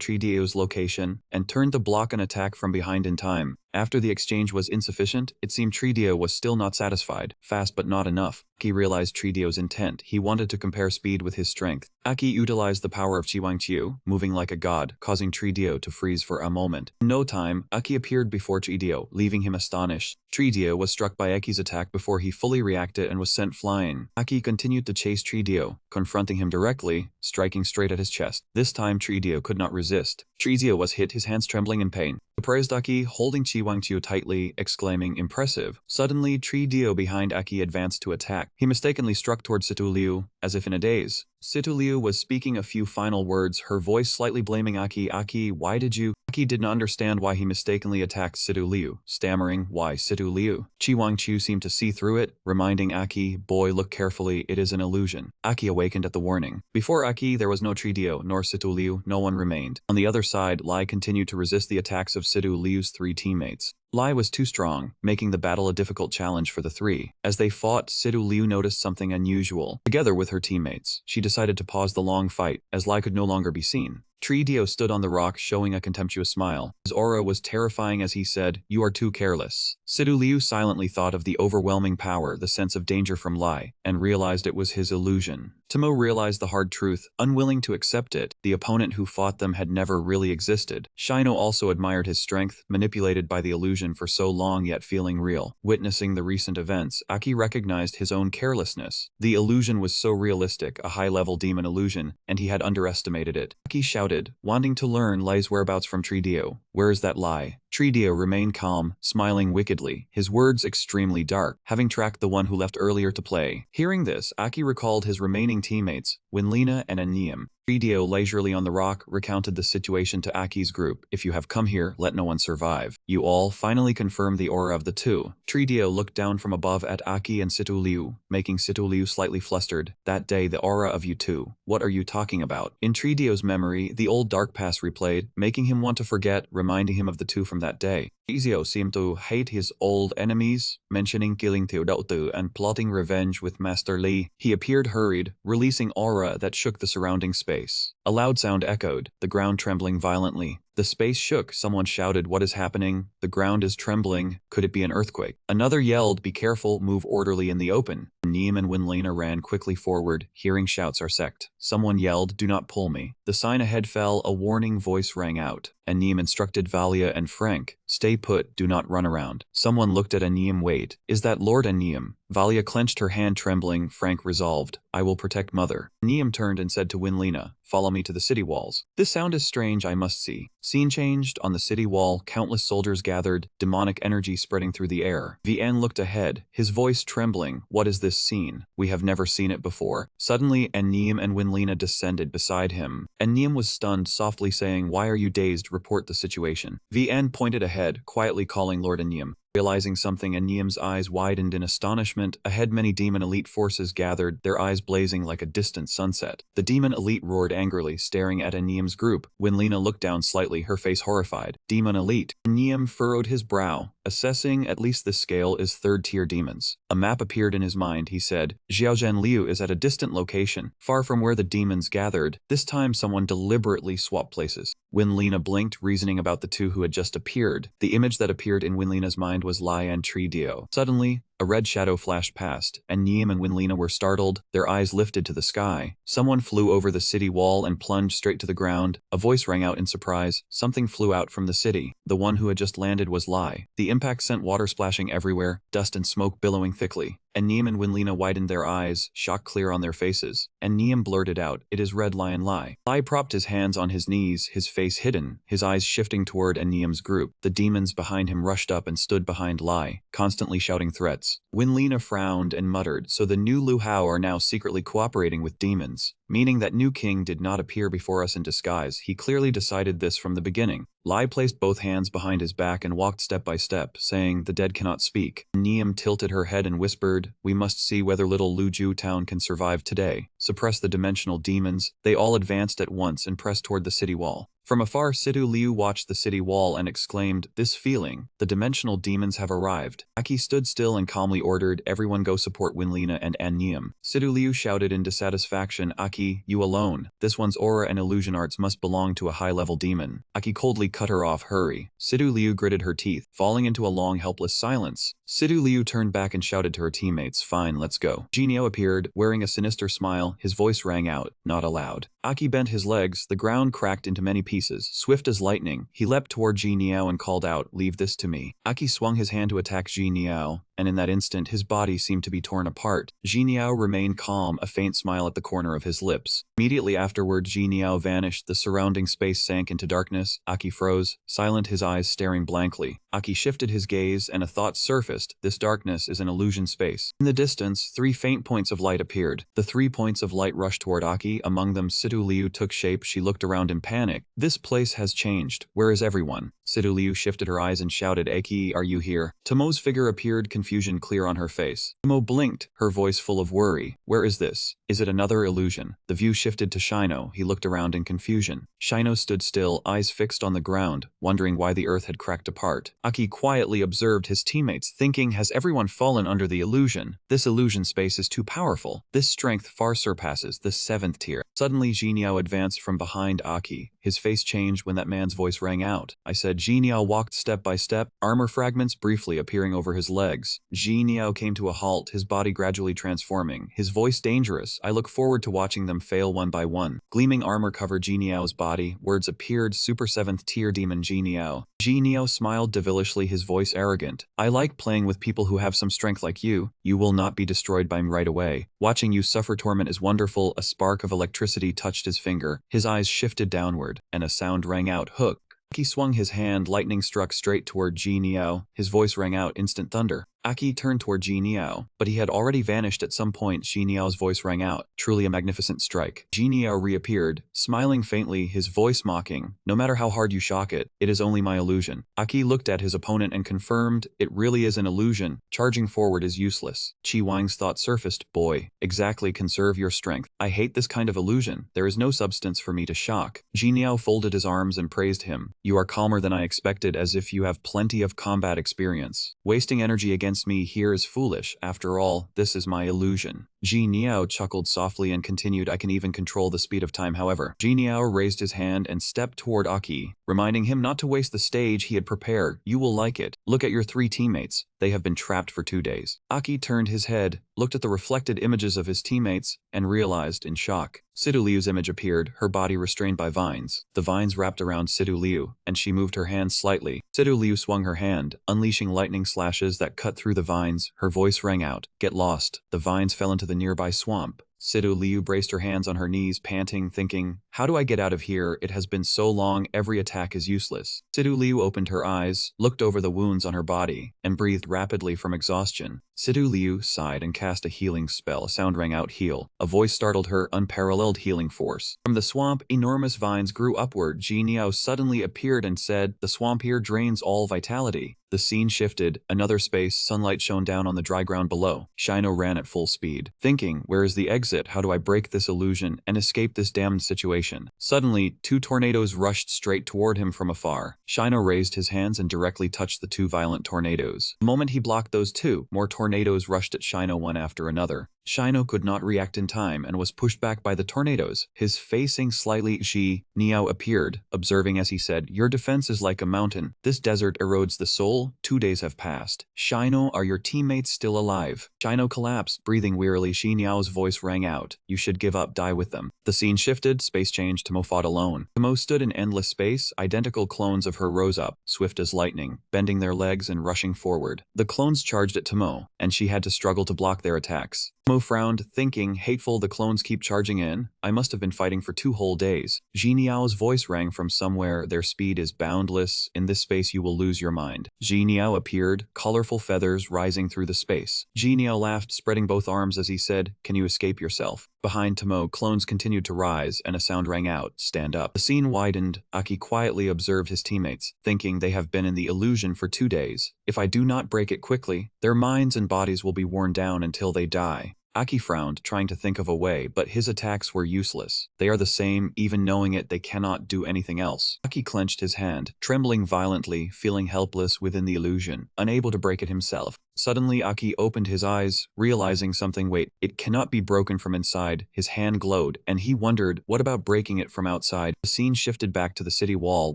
Tridio's location, and turned to block an attack from behind in time. After the exchange was insufficient, it seemed Tridio was still not satisfied. Fast but not enough. Aki realized Tridio's intent. He wanted to compare speed with his strength. Aki utilized the power of Chiwangqiu, moving like a god, causing Tridio to freeze for a moment. In no time, Aki appeared before Tridio, leaving him astonished. Tridio was struck by Aki's attack before he fully reacted and was sent flying. Aki continued to chase Tridio, confronting him directly, striking straight at his chest. This time Tridio could not resist. Tridio was hit, his hands trembling in pain. Surprised Aki, holding Chiwangqiu tightly, exclaiming, "Impressive." Suddenly, Tridio behind Aki advanced to attack. He mistakenly struck toward Situ Liu, as if in a daze. Situ Liu was speaking a few final words, her voice slightly blaming Aki. "Aki, why did you?" Aki did not understand why he mistakenly attacked Situ Liu, stammering, "Why Situ Liu?" Chiwangqiu seemed to see through it, reminding Aki, "Boy, look carefully, it is an illusion." Aki awakened at the warning. Before Aki, there was no Tridio, nor Situ Liu, no one remained. On the other side, Lai continued to resist the attacks of Situ Liu's 3 teammates. Lai was too strong, making the battle a difficult challenge for the 3. As they fought, Situ Liu noticed something unusual. Together with her teammates, she decided to pause the long fight, as Lai could no longer be seen. Tridio stood on the rock, showing a contemptuous smile. His aura was terrifying as he said, "You are too careless." Situ Liu silently thought of the overwhelming power, the sense of danger from Lai, and realized it was his illusion. Timo realized the hard truth, unwilling to accept it. The opponent who fought them had never really existed. Shino also admired his strength, manipulated by the illusion for so long yet feeling real. Witnessing the recent events, Aki recognized his own carelessness. The illusion was so realistic, a high-level demon illusion, and he had underestimated it. Aki shouted, wanting to learn Lai's whereabouts from Tridio. "Where is that Lai?" Tridio remained calm, smiling wickedly, his words extremely dark, having tracked the one who left earlier to play. Hearing this, Aki recalled his remaining teammates, Winlina and Aniam. Tridio, leisurely on the rock, recounted the situation to Aki's group. "If you have come here, let no one survive." You all finally confirmed the aura of the 2. Tridio looked down from above at Aki and Situ Liu, making Situ Liu slightly flustered. "That day, the aura of you 2. What are you talking about?" In Tridio's memory, the old dark past replayed, making him want to forget, reminding him of the 2 from that day. Trizio seemed to hate his old enemies, mentioning killing Teodotu and plotting revenge with Master Li. He appeared hurried, releasing aura that shook the surrounding space. A loud sound echoed, the ground trembling violently. The space shook. Someone shouted, "What is happening? The ground is trembling. Could it be an earthquake?" Another yelled, "Be careful, move orderly in the open." Neem and Winlena ran quickly forward, hearing shouts are sect. Someone yelled, "Do not pull me." The sign ahead fell, a warning voice rang out. Anim instructed Valia and Frank, "Stay put, do not run around." Someone looked at Anim. "Wait, is that Lord Anim?" Valia clenched her hand trembling. Frank resolved, "I will protect Mother." Anim turned and said to Winlena, "Follow me to the city walls. This sound is strange, I must see." Scene changed. On the city wall, countless soldiers gathered, demonic energy spreading through the air. Vien looked ahead, his voice trembling. "What is this scene? We have never seen it before." Suddenly, Anim and Winlena descended beside him. Anim was stunned, softly saying, "Why are you dazed? Report the situation." Vien pointed ahead, quietly calling Lord Anim. Realizing something, Aniam's eyes widened in astonishment. Ahead, many demon elite forces gathered, their eyes blazing like a distant sunset. The demon elite roared angrily, staring at Aniam's group. Winlena looked down slightly, her face horrified. "Demon elite." Aniam furrowed his brow, assessing at least this scale is third-tier demons. A map appeared in his mind. He said, "Xiaozhen Liu is at a distant location, far from where the demons gathered." This time someone deliberately swapped places. Winlena blinked, reasoning about the 2 who had just appeared. The image that appeared in Winlena's mind was Lai and Tridio. Suddenly, a red shadow flashed past, and Niem and Winlena were startled, their eyes lifted to the sky. Someone flew over the city wall and plunged straight to the ground. A voice rang out in surprise. Something flew out from the city. The one who had just landed was Lai. The impact sent water splashing everywhere, dust and smoke billowing thickly. And Niem and Winlena widened their eyes, shock clear on their faces. And Niem blurted out, "It is Red Lion Lai." Lai propped his hands on his knees, his face hidden, his eyes shifting toward Niem's group. The demons behind him rushed up and stood behind Lai, constantly shouting threats. Winlena frowned and muttered, "So the new Lu Hao are now secretly cooperating with demons, meaning that new king did not appear before us in disguise. He clearly decided this from the beginning." Lai placed both hands behind his back and walked step by step, saying, "The dead cannot speak." Niem tilted her head and whispered, "We must see whether little Luju town can survive today. Suppress the dimensional demons." They all advanced at once and pressed toward the city wall. From afar, Sidu Liu watched the city wall and exclaimed, "This feeling, the dimensional demons have arrived." Aki stood still and calmly ordered, "Everyone go support Winlina and Annium." Sidu Liu shouted in dissatisfaction, "Aki, you alone. This one's aura and illusion arts must belong to a high-level demon." Aki coldly cut her off, "Hurry." Sidu Liu gritted her teeth, falling into a long helpless silence. Sidu Liu turned back and shouted to her teammates, "Fine, let's go." Jinio appeared, wearing a sinister smile. His voice rang out, not aloud. Aki bent his legs, the ground cracked into many pieces. Swift as lightning, he leapt toward Jinio and called out, "Leave this to me." Aki swung his hand to attack Jinio, and in that instant his body seemed to be torn apart. Jinio remained calm, a faint smile at the corner of his lips. Immediately afterward, Jinio vanished, the surrounding space sank into darkness. Aki froze, silent, his eyes staring blankly. Aki shifted his gaze, and a thought surfaced. This darkness is an illusion space. In the distance, 3 faint points of light appeared. The 3 points of light rushed toward Aki. Among them, Sidu Liu took shape. She looked around in panic. "This place has changed. Where is everyone?" Sidu Liu shifted her eyes and shouted, "Aki, are you here?" Tomo's figure appeared, confusion clear on her face. Tomo blinked, her voice full of worry. "Where is this? Is it another illusion?" The view shifted to Shino. He looked around in confusion. Shino stood still, eyes fixed on the ground, wondering why the earth had cracked apart. Aki quietly observed his teammates, thinking, has everyone fallen under the illusion? This illusion space is too powerful. This strength far surpasses the 7th tier. Suddenly, Jinio advanced from behind Aki. His face changed when that man's voice rang out. I said. Jinio walked step by step, armor fragments briefly appearing over his legs. Jinio came to a halt, his body gradually transforming. His voice dangerous. I look forward to watching them fail one by one. Gleaming armor covered Jinio's body. Words appeared. Super 7th tier demon Jinio. Jinio smiled devilishly, his voice arrogant. I like playing with people who have some strength like you. You will not be destroyed by me right away. Watching you suffer torment is wonderful. A spark of electricity touched his finger. His eyes shifted downward, and a sound rang out. Hook. Aki swung his hand, lightning struck straight toward Jinio. His voice rang out, instant thunder. Aki turned toward Jinio, but he had already vanished at some point. Jinio's voice rang out, truly a magnificent strike. Jinio reappeared, smiling faintly, his voice mocking, no matter how hard you shock it, it is only my illusion. Aki looked at his opponent and confirmed, it really is an illusion. Charging forward is useless. Chi Wang's thought surfaced, boy, exactly, conserve your strength. I hate this kind of illusion. There is no substance for me to shock. Jinio folded his arms and praised him. You are calmer than I expected, as if you have plenty of combat experience. Wasting energy against me here is foolish. After all, this is my illusion. Jinio chuckled softly and continued, I can even control the speed of time. However, Jinio raised his hand and stepped toward Aki, reminding him not to waste the stage he had prepared. You will like it. Look at your 3 teammates. They have been trapped for 2 days. Aki turned his head, looked at the reflected images of his teammates, and realized in shock. Sidu Liu's image appeared, her body restrained by vines. The vines wrapped around Sidu Liu, and she moved her hand slightly. Sidu Liu swung her hand, unleashing lightning slashes that cut through the vines. Her voice rang out, get lost. The vines fell into the nearby swamp. Sidu Liu braced her hands on her knees, panting, thinking, how do I get out of here? It has been so long, every attack is useless. Sidu Liu opened her eyes, looked over the wounds on her body, and breathed rapidly from exhaustion. Sidu Liu sighed and cast a healing spell. A sound rang out, heal. A voice startled her, unparalleled healing force. From the swamp, enormous vines grew upward. Jinio suddenly appeared and said, the swamp here drains all vitality. The scene shifted. Another space, sunlight shone down on the dry ground below. Shino ran at full speed, thinking, where is the exit? How do I break this illusion and escape this damned situation? Suddenly, 2 tornadoes rushed straight toward him from afar. Shino raised his hands and directly touched the 2 violent tornadoes. The moment he blocked those 2, more tornadoes rushed at Shino one after another. Shino could not react in time and was pushed back by the tornadoes. His facing slightly, Neo appeared, observing as he said, your defense is like a mountain. This desert erodes the soul. 2 days have passed. Shino, are your teammates still alive? Shino collapsed, breathing wearily. Niao's voice rang out, you should give up, die with them. The scene shifted, space changed. Tomo fought alone. Tomo stood in endless space. Identical clones of her rose up, swift as lightning, bending their legs and rushing forward. The clones charged at Tomo, and she had to struggle to block their attacks. Tomo frowned, thinking, hateful, the clones keep charging in. I must have been fighting for 2 whole days. Niao's voice rang from somewhere, their speed is boundless. In this space you will lose your mind. Niao appeared, colorful feathers rising through the space. Niao laughed, spreading both arms as he said, can you escape yourself? Behind Tomo, clones continued to rise, and a sound rang out, stand up. The scene widened. Aki quietly observed his teammates, thinking they have been in the illusion for 2 days. If I do not break it quickly, their minds and bodies will be worn down until they die. Aki frowned, trying to think of a way, but his attacks were useless. They are the same, even knowing it, they cannot do anything else. Aki clenched his hand, trembling violently, feeling helpless within the illusion, unable to break it himself. Suddenly, Aki opened his eyes, realizing something. Wait, it cannot be broken from inside. His hand glowed, and he wondered, what about breaking it from outside? The scene shifted back to the city wall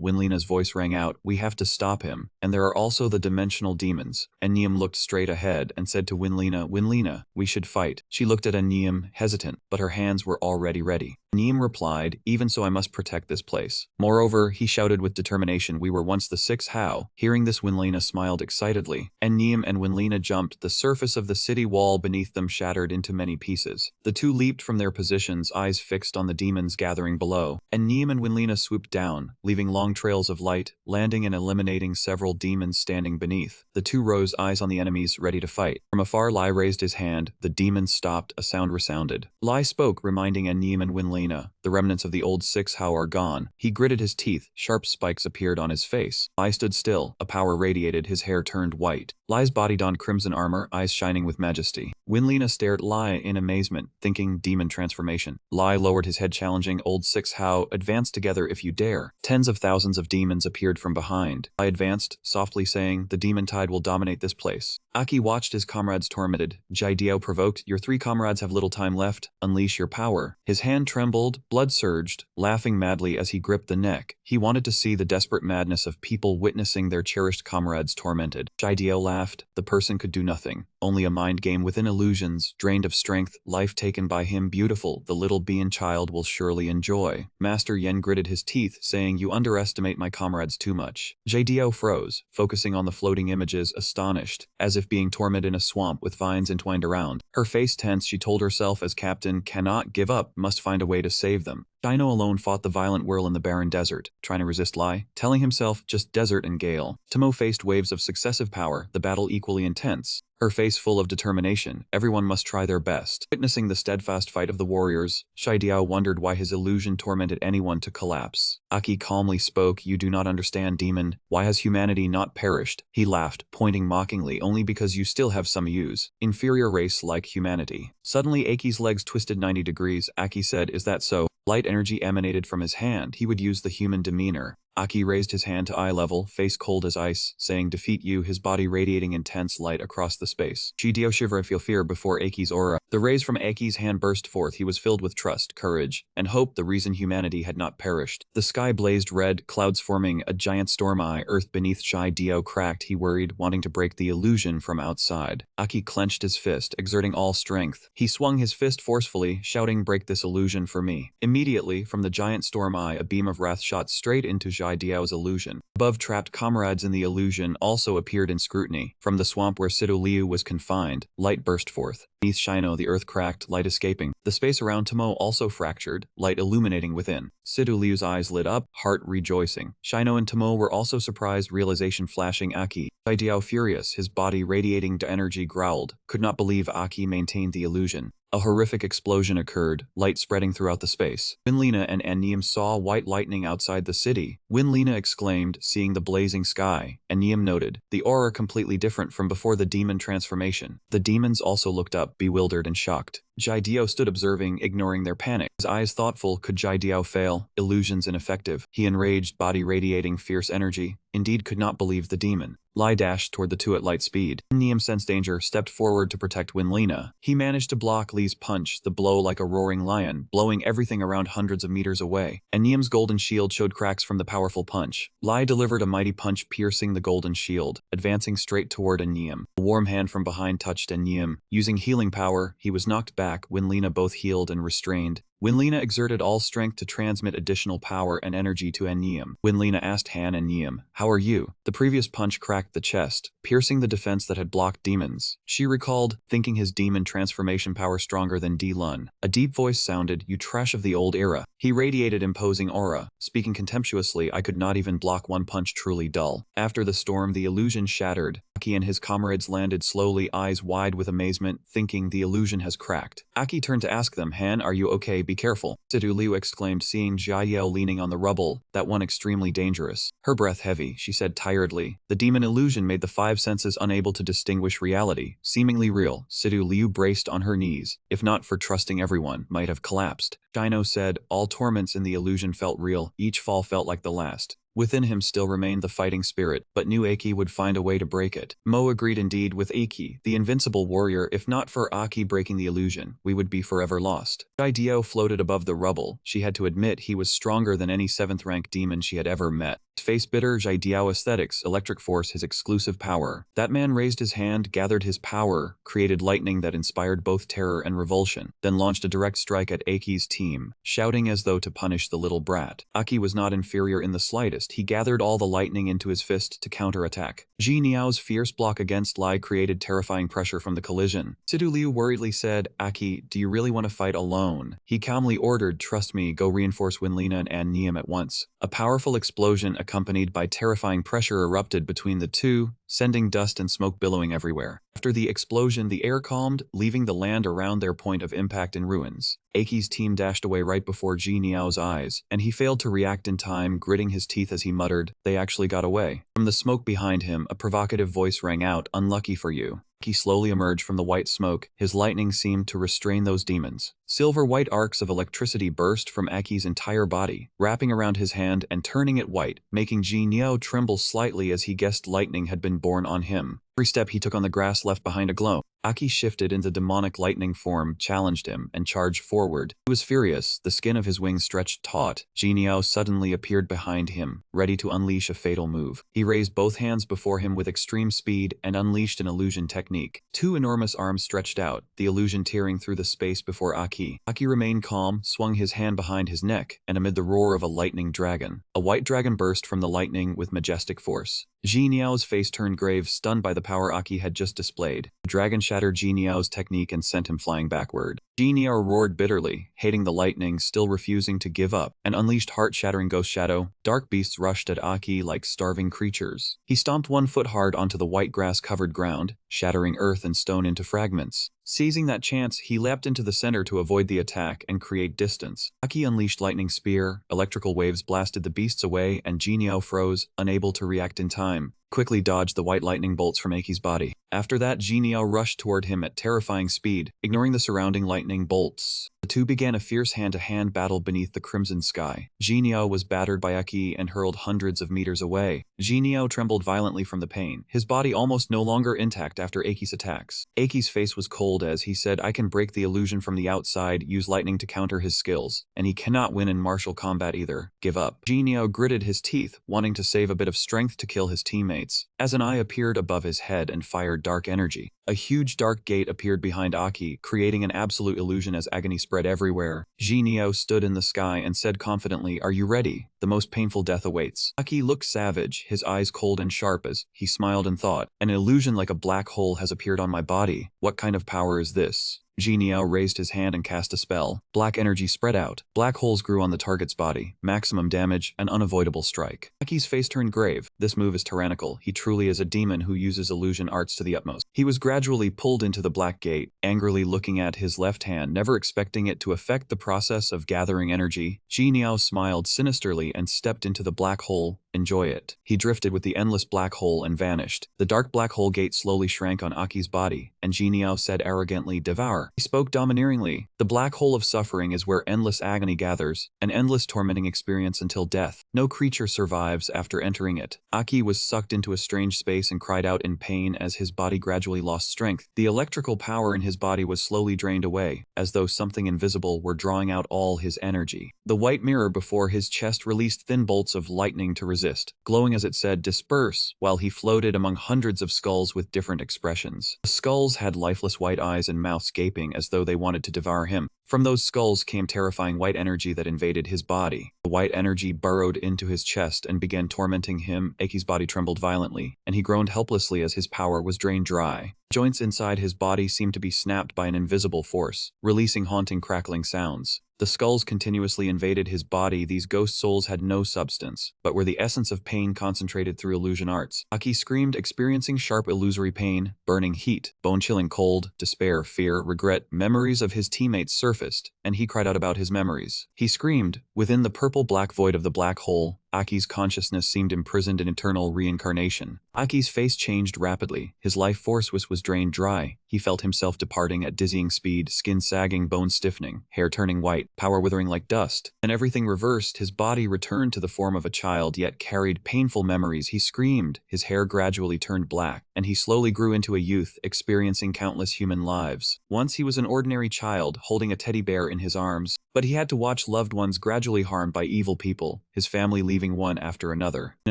when Lena's voice rang out, we have to stop him. And there are also the dimensional demons. And Niam looked straight ahead and said to Winlina, we should fight. She looked at Niam, hesitant, but her hands were already ready. Niam replied, even so I must protect this place. Moreover, he shouted with determination, we were once the six how. Hearing this, Winlina smiled excitedly, and Niam and Winlina jumped. The surface of the city wall beneath them shattered into many pieces. The two leaped from their positions, eyes fixed on the demons gathering below, and Niam and Winlina swooped down, leaving long trails of light, landing and eliminating several demons standing beneath. The two rose, eyes on the enemies, ready to fight. From afar, Lai raised his hand. The demons stopped. A sound resounded. Lai spoke, reminding Niam and Winlina, the remnants of the old six how are gone. He gritted his teeth. Sharp spikes appeared on his face. Lai stood still. A power radiated. His hair turned white. Lai's body donned crimson armor, eyes shining with majesty. Winlina stared at Lai in amazement, thinking demon transformation. Lai lowered his head, challenging old six how, advance together if you dare. Tens of thousands of demons appeared from behind. Lai advanced, softly saying, the demon tide will dominate this place. Aki watched his comrades tormented. Jidiao provoked, your three comrades have little time left. Unleash your power. His hand trembled, blood surged, laughing madly as he gripped the neck. He wanted to see the desperate madness of people witnessing their cherished comrades tormented. Jidiao laughed. The person could do nothing. Only a mind game within illusions, drained of strength, life taken by him beautiful, the little being child will surely enjoy. Master Yen gritted his teeth, saying, you underestimate my comrades too much. Jidiao froze, focusing on the floating images, astonished, as if being tormented in a swamp with vines entwined around. Her face tense, she told herself as captain, cannot give up, must find a way to save them. Shino alone fought the violent whirl in the barren desert, trying to resist Lai, telling himself just desert and gale. Tomo faced waves of successive power, the battle equally intense. Her face full of determination, everyone must try their best. Witnessing the steadfast fight of the warriors, Shidiao wondered why his illusion tormented anyone to collapse. Aki calmly spoke, you do not understand, demon. Why has humanity not perished? He laughed, pointing mockingly, only because you still have some use. Inferior race like humanity. Suddenly Aki's legs twisted 90 degrees. Aki said, is that so? Light energy emanated from his hand. He would use the human demeanor. Aki raised his hand to eye level, face cold as ice, saying, defeat you, his body radiating intense light across the space. Shidio shiver, feel fear before Aki's aura. The rays from Aki's hand burst forth. He was filled with trust, courage, and hope, the reason humanity had not perished. The sky blazed red, clouds forming, a giant storm eye, earth beneath Shidio cracked. He worried, wanting to break the illusion from outside. Aki clenched his fist, exerting all strength. He swung his fist forcefully, shouting, break this illusion for me. Immediately, from the giant storm eye, a beam of wrath shot straight into Diao's illusion. Above, trapped comrades in the illusion also appeared in scrutiny. From the swamp where Sidu Liu was confined, light burst forth. Beneath Shino, the earth cracked, light escaping. The space around Tomo also fractured, light illuminating within. Sidu Liu's eyes lit up, heart rejoicing. Shino and Tomo were also surprised, realization flashing. Aki, Diao furious, his body radiating energy, growled. Could not believe Aki maintained the illusion. A horrific explosion occurred, light spreading throughout the space. Winlina and Niam saw white lightning outside the city. Winlina exclaimed, seeing the blazing sky, and Niam noted, the aura completely different from before the demon transformation. The demons also looked up, bewildered and shocked. Jidio stood observing, ignoring their panic. His eyes thoughtful, could Jidio fail? Illusions ineffective. He enraged, body radiating fierce energy. Indeed could not believe the demon. Lai dashed toward the two at light speed. Niam sensed danger, stepped forward to protect Winlina. He managed to block Li's punch, the blow like a roaring lion, blowing everything around hundreds of meters away. And Niam's golden shield showed cracks from the powerful punch. Lai delivered a mighty punch, piercing the golden shield, advancing straight toward Niam. A warm hand from behind touched Niam. Using healing power, he was knocked back. Winlina both healed and restrained. Winlina exerted all strength to transmit additional power and energy to Niam. Winlina asked Han and Niam, how are you? The previous punch cracked the chest, piercing the defense that had blocked demons. She recalled, thinking his demon transformation power stronger than D-Lun. A deep voice sounded, you trash of the old era. He radiated imposing aura, speaking contemptuously, I could not even block one punch, truly dull. After the storm, the illusion shattered. Aki and his comrades landed slowly, eyes wide with amazement, thinking the illusion has cracked. Aki turned to ask them, Han, are you okay? Be careful. Sidu Liu exclaimed, seeing Jiao leaning on the rubble, that one extremely dangerous. Her breath heavy, she said tiredly, the demon illusion made the 5 five senses unable to distinguish reality, seemingly real. Sidu Liu braced on her knees. If not for trusting everyone, might have collapsed. Shino said, all torments in the illusion felt real, each fall felt like the last. Within him still remained the fighting spirit, but knew Aki would find a way to break it. Mo agreed indeed with Aki, the invincible warrior. If not for Aki breaking the illusion, we would be forever lost. Jaidio floated above the rubble. She had to admit he was stronger than any 7th-rank demon she had ever met. Face bitter, Jaidio aesthetics, electric force his exclusive power. That man raised his hand, gathered his power, created lightning that inspired both terror and revulsion, then launched a direct strike at Aki's team, shouting as though to punish the little brat. Aki was not inferior in the slightest. He gathered all the lightning into his fist to counterattack. Ji Niao's fierce block against Lai created terrifying pressure from the collision. Sidu Liu worriedly said, Aki, do you really want to fight alone? He calmly ordered, trust me, go reinforce Winlina and An Niem at once. A powerful explosion accompanied by terrifying pressure erupted between the two, sending dust and smoke billowing everywhere. After the explosion, the air calmed, leaving the land around their point of impact in ruins. Aki's team dashed away right before Ji Niao's eyes, and he failed to react in time, gritting his teeth as he muttered, they actually got away. From the smoke behind him, a provocative voice rang out, unlucky for you. Aki slowly emerged from the white smoke. His lightning seemed to restrain those demons. Silver-white arcs of electricity burst from Aki's entire body, wrapping around his hand and turning it white, making Ji Niao tremble slightly as he guessed lightning had been born on him. Every step he took on the grass left behind a glow. Aki shifted into demonic lightning form, challenged him, and charged forward. He was furious, the skin of his wings stretched taut. Ji Niao suddenly appeared behind him, ready to unleash a fatal move. He raised both hands before him with extreme speed and unleashed an illusion technique. Two enormous arms stretched out, the illusion tearing through the space before Aki. Aki remained calm, swung his hand behind his neck, and amid the roar of a lightning dragon, a white dragon burst from the lightning with majestic force. Ji Niao's face turned grave, stunned by the power Aki had just displayed. The dragon shattered Ji Niao's technique and sent him flying backward. Ji Niao roared bitterly, hating the lightning, still refusing to give up, and unleashed heart-shattering ghost shadow. Dark beasts rushed at Aki like starving creatures. He stomped 1 foot hard onto the white grass-covered ground, shattering earth and stone into fragments. Seizing that chance, he leapt into the center to avoid the attack and create distance. Aki unleashed lightning spear, electrical waves blasted the beasts away, and Ji Niao froze, unable to react in time. Quickly dodged the white lightning bolts from Aki's body. After that, Ji Niao rushed toward him at terrifying speed, ignoring the surrounding lightning bolts. The two began a fierce hand-to-hand battle beneath the crimson sky. Ji Niao was battered by Aki and hurled hundreds of meters away. Ji Niao trembled violently from the pain, his body almost no longer intact after Aki's attacks. Aki's face was cold as he said, I can break the illusion from the outside, use lightning to counter his skills, and he cannot win in martial combat either. Give up. Ji Niao gritted his teeth, wanting to save a bit of strength to kill his teammates, as an eye appeared above his head and fired dark energy. A huge dark gate appeared behind Aki, creating an absolute illusion as agony spread everywhere. Ji Niao stood in the sky and said confidently, are you ready? The most painful death awaits. Aki looked savage, his eyes cold and sharp as he smiled and thought, an illusion like a black hole has appeared on my body. What kind of power is this? Ji Niao raised his hand and cast a spell. Black energy spread out. Black holes grew on the target's body. Maximum damage, an unavoidable strike. Aki's face turned grave. This move is tyrannical. He truly is a demon who uses illusion arts to the utmost. He was gradually pulled into the black gate, angrily looking at his left hand, never expecting it to affect the process of gathering energy. Ji Niao smiled sinisterly and stepped into the black hole. Enjoy it. He drifted with the endless black hole and vanished. The dark black hole gate slowly shrank on Aki's body, and Ji Niao said arrogantly, devour. He spoke domineeringly. The black hole of suffering is where endless agony gathers, an endless tormenting experience until death. No creature survives after entering it. Aki was sucked into a strange space and cried out in pain as his body gradually lost strength. The electrical power in his body was slowly drained away, as though something invisible were drawing out all his energy. The white mirror before his chest released thin bolts of lightning to resist, glowing as it said, disperse, while he floated among hundreds of skulls with different expressions. The skulls had lifeless white eyes and mouths gaping as though they wanted to devour him. From those skulls came terrifying white energy that invaded his body. The white energy burrowed into his chest and began tormenting him. Aki's body trembled violently, and he groaned helplessly as his power was drained dry. Joints inside his body seemed to be snapped by an invisible force, releasing haunting crackling sounds. The skulls continuously invaded his body. These ghost souls had no substance, but were the essence of pain concentrated through illusion arts. Aki screamed, experiencing sharp illusory pain, burning heat, bone-chilling cold, despair, fear, regret. Memories of his teammates surfaced, and he cried out about his memories. He screamed. Within the purple-black void of the black hole, Aki's consciousness seemed imprisoned in eternal reincarnation. Aki's face changed rapidly. His life force was drained dry. He felt himself departing at dizzying speed, skin sagging, bones stiffening, hair turning white, power withering like dust. And everything reversed. His body returned to the form of a child, yet carried painful memories. He screamed. His hair gradually turned black, and he slowly grew into a youth, experiencing countless human lives. Once he was an ordinary child, holding a teddy bear in his arms, but he had to watch loved ones gradually harmed by evil people, his family leaving one after another. In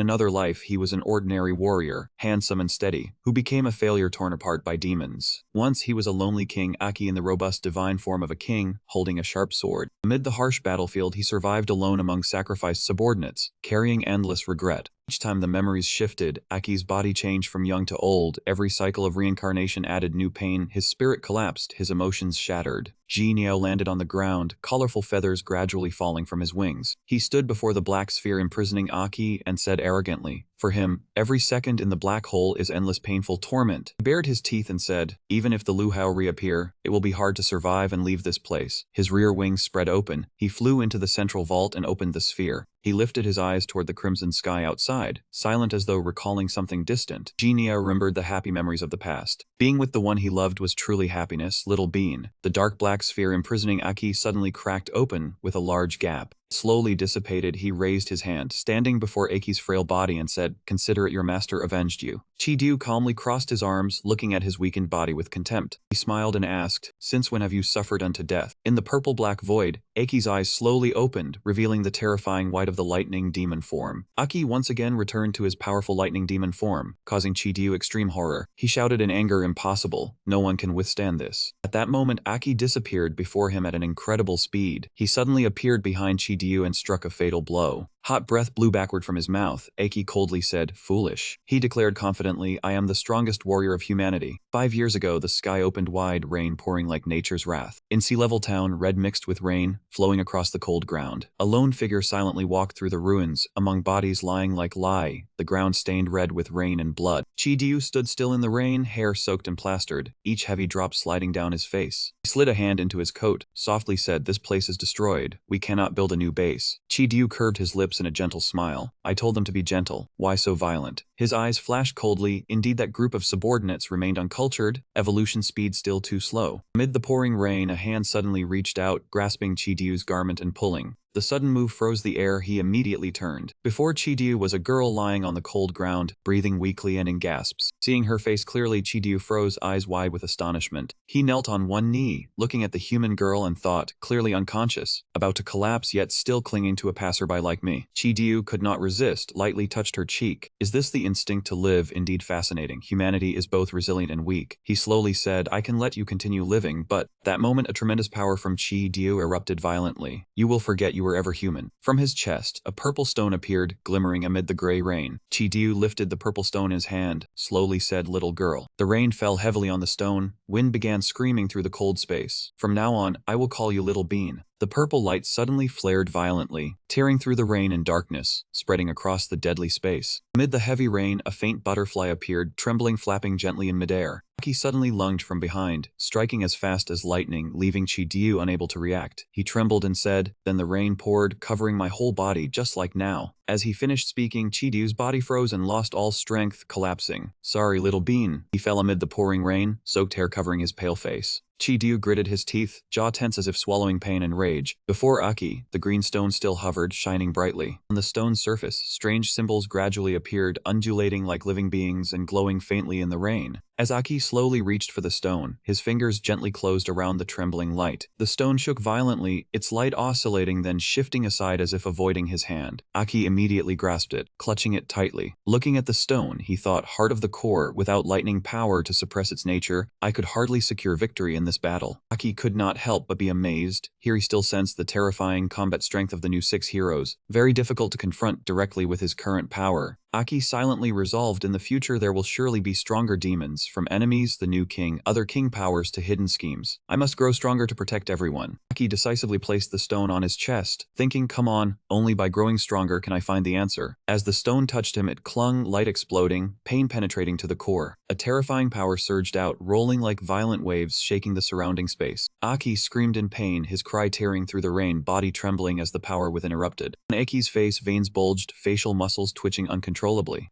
another life, he was an ordinary warrior, handsome and steady, who became a failure torn apart by demons. Once he was a lonely king, Aki in the robust divine form of a king, holding a sharp sword. Amid the harsh battlefield, he survived alone among sacrificed subordinates, carrying endless regret. Each time the memories shifted, Aki's body changed from young to old. Every cycle of reincarnation added new pain. His spirit collapsed, his emotions shattered. Jinyao landed on the ground, colorful feathers gradually falling from his wings. He stood before the black sphere imprisoning Aki and said arrogantly, "For him, every second in the black hole is endless painful torment." He bared his teeth and said, "Even if the Luhao reappear, it will be hard to survive and leave this place." His rear wings spread open. He flew into the central vault and opened the sphere. He lifted his eyes toward the crimson sky outside, silent as though recalling something distant. Jinyao remembered the happy memories of the past. Being with the one he loved was truly happiness. Little Bean. The dark black sphere imprisoning Aki suddenly cracked open with a large gap. Slowly dissipated, he raised his hand, standing before Aki's frail body and said, "Consider it your master avenged you." Chidu calmly crossed his arms, looking at his weakened body with contempt. He smiled and asked, "Since when have you suffered unto death?" In the purple-black void, Aki's eyes slowly opened, revealing the terrifying white of the lightning demon form. Aki once again returned to his powerful lightning demon form, causing Chidu extreme horror. He shouted in anger, "Impossible! No one can withstand this." At that moment, Aki disappeared before him at an incredible speed. He suddenly appeared behind Chidu and struck a fatal blow. Hot breath blew backward from his mouth. Aki coldly said, "Foolish." He declared confidently, "I am the strongest warrior of humanity." 5 years ago, the sky opened wide, rain pouring like nature's wrath. In sea-level town, red mixed with rain, flowing across the cold ground. A lone figure silently walked through the ruins, among bodies lying like lye, the ground stained red with rain and blood. Chidiu stood still in the rain, hair soaked and plastered, each heavy drop sliding down his face. He slid a hand into his coat, softly said, "This place is destroyed. We cannot build a new base." Chidiu curved his lips in a gentle smile. "I told them to be gentle. Why so violent?" His eyes flashed coldly. Indeed, that group of subordinates remained uncultured, evolution speed still too slow. Amid the pouring rain, a hand suddenly reached out, grasping Chidiu's garment and pulling. The sudden move froze the air. He immediately turned. Before Chidiu was a girl lying on the cold ground, breathing weakly and in gasps. Seeing her face clearly, Chidiu froze, eyes wide with astonishment. He knelt on one knee, looking at the human girl and thought, clearly unconscious, about to collapse yet still clinging to a passerby like me. Chidiu could not resist, lightly touched her cheek. "Is this the instinct to live? Indeed fascinating. Humanity is both resilient and weak." He slowly said, "I can let you continue living, but..." That moment, a tremendous power from Chidiu erupted violently. "You will forget you were ever human." From his chest, a purple stone appeared, glimmering amid the gray rain. Chidiu lifted the purple stone in his hand, slowly said, "Little girl." The rain fell heavily on the stone. Wind began screaming through the cold space. "From now on, I will call you Little Bean." The purple light suddenly flared violently, tearing through the rain and darkness, spreading across the deadly space. Amid the heavy rain, a faint butterfly appeared, trembling, flapping gently in midair. Aki suddenly lunged from behind, striking as fast as lightning, leaving Chidiu unable to react. He trembled and said, "Then the rain poured, covering my whole body just like now." As he finished speaking, Chidiu's body froze and lost all strength, collapsing. "Sorry, Little Bean." He fell amid the pouring rain, soaked hair covering his pale face. Chidiu gritted his teeth, jaw tense as if swallowing pain and rage. Before Aki, the green stone still hovered, shining brightly. On the stone's surface, strange symbols gradually appeared, undulating like living beings and glowing faintly in the rain. As Aki slowly reached for the stone, his fingers gently closed around the trembling light. The stone shook violently, its light oscillating, then shifting aside as if avoiding his hand. Aki immediately grasped it, clutching it tightly. Looking at the stone, he thought, heart of the core, without lightning power to suppress its nature, I could hardly secure victory in this battle. Aki could not help but be amazed. Here he still sensed the terrifying combat strength of the new 6 heroes, very difficult to confront directly with his current power. Aki silently resolved in the future there will surely be stronger demons, from enemies, the new king, other king powers to hidden schemes. I must grow stronger to protect everyone. Aki decisively placed the stone on his chest, thinking, come on, only by growing stronger can I find the answer. As the stone touched him, it clung, light exploding, pain penetrating to the core. A terrifying power surged out, rolling like violent waves, shaking the surrounding space. Aki screamed in pain, his cry tearing through the rain, body trembling as the power within erupted. On Aki's face, veins bulged, facial muscles twitching uncontrollably.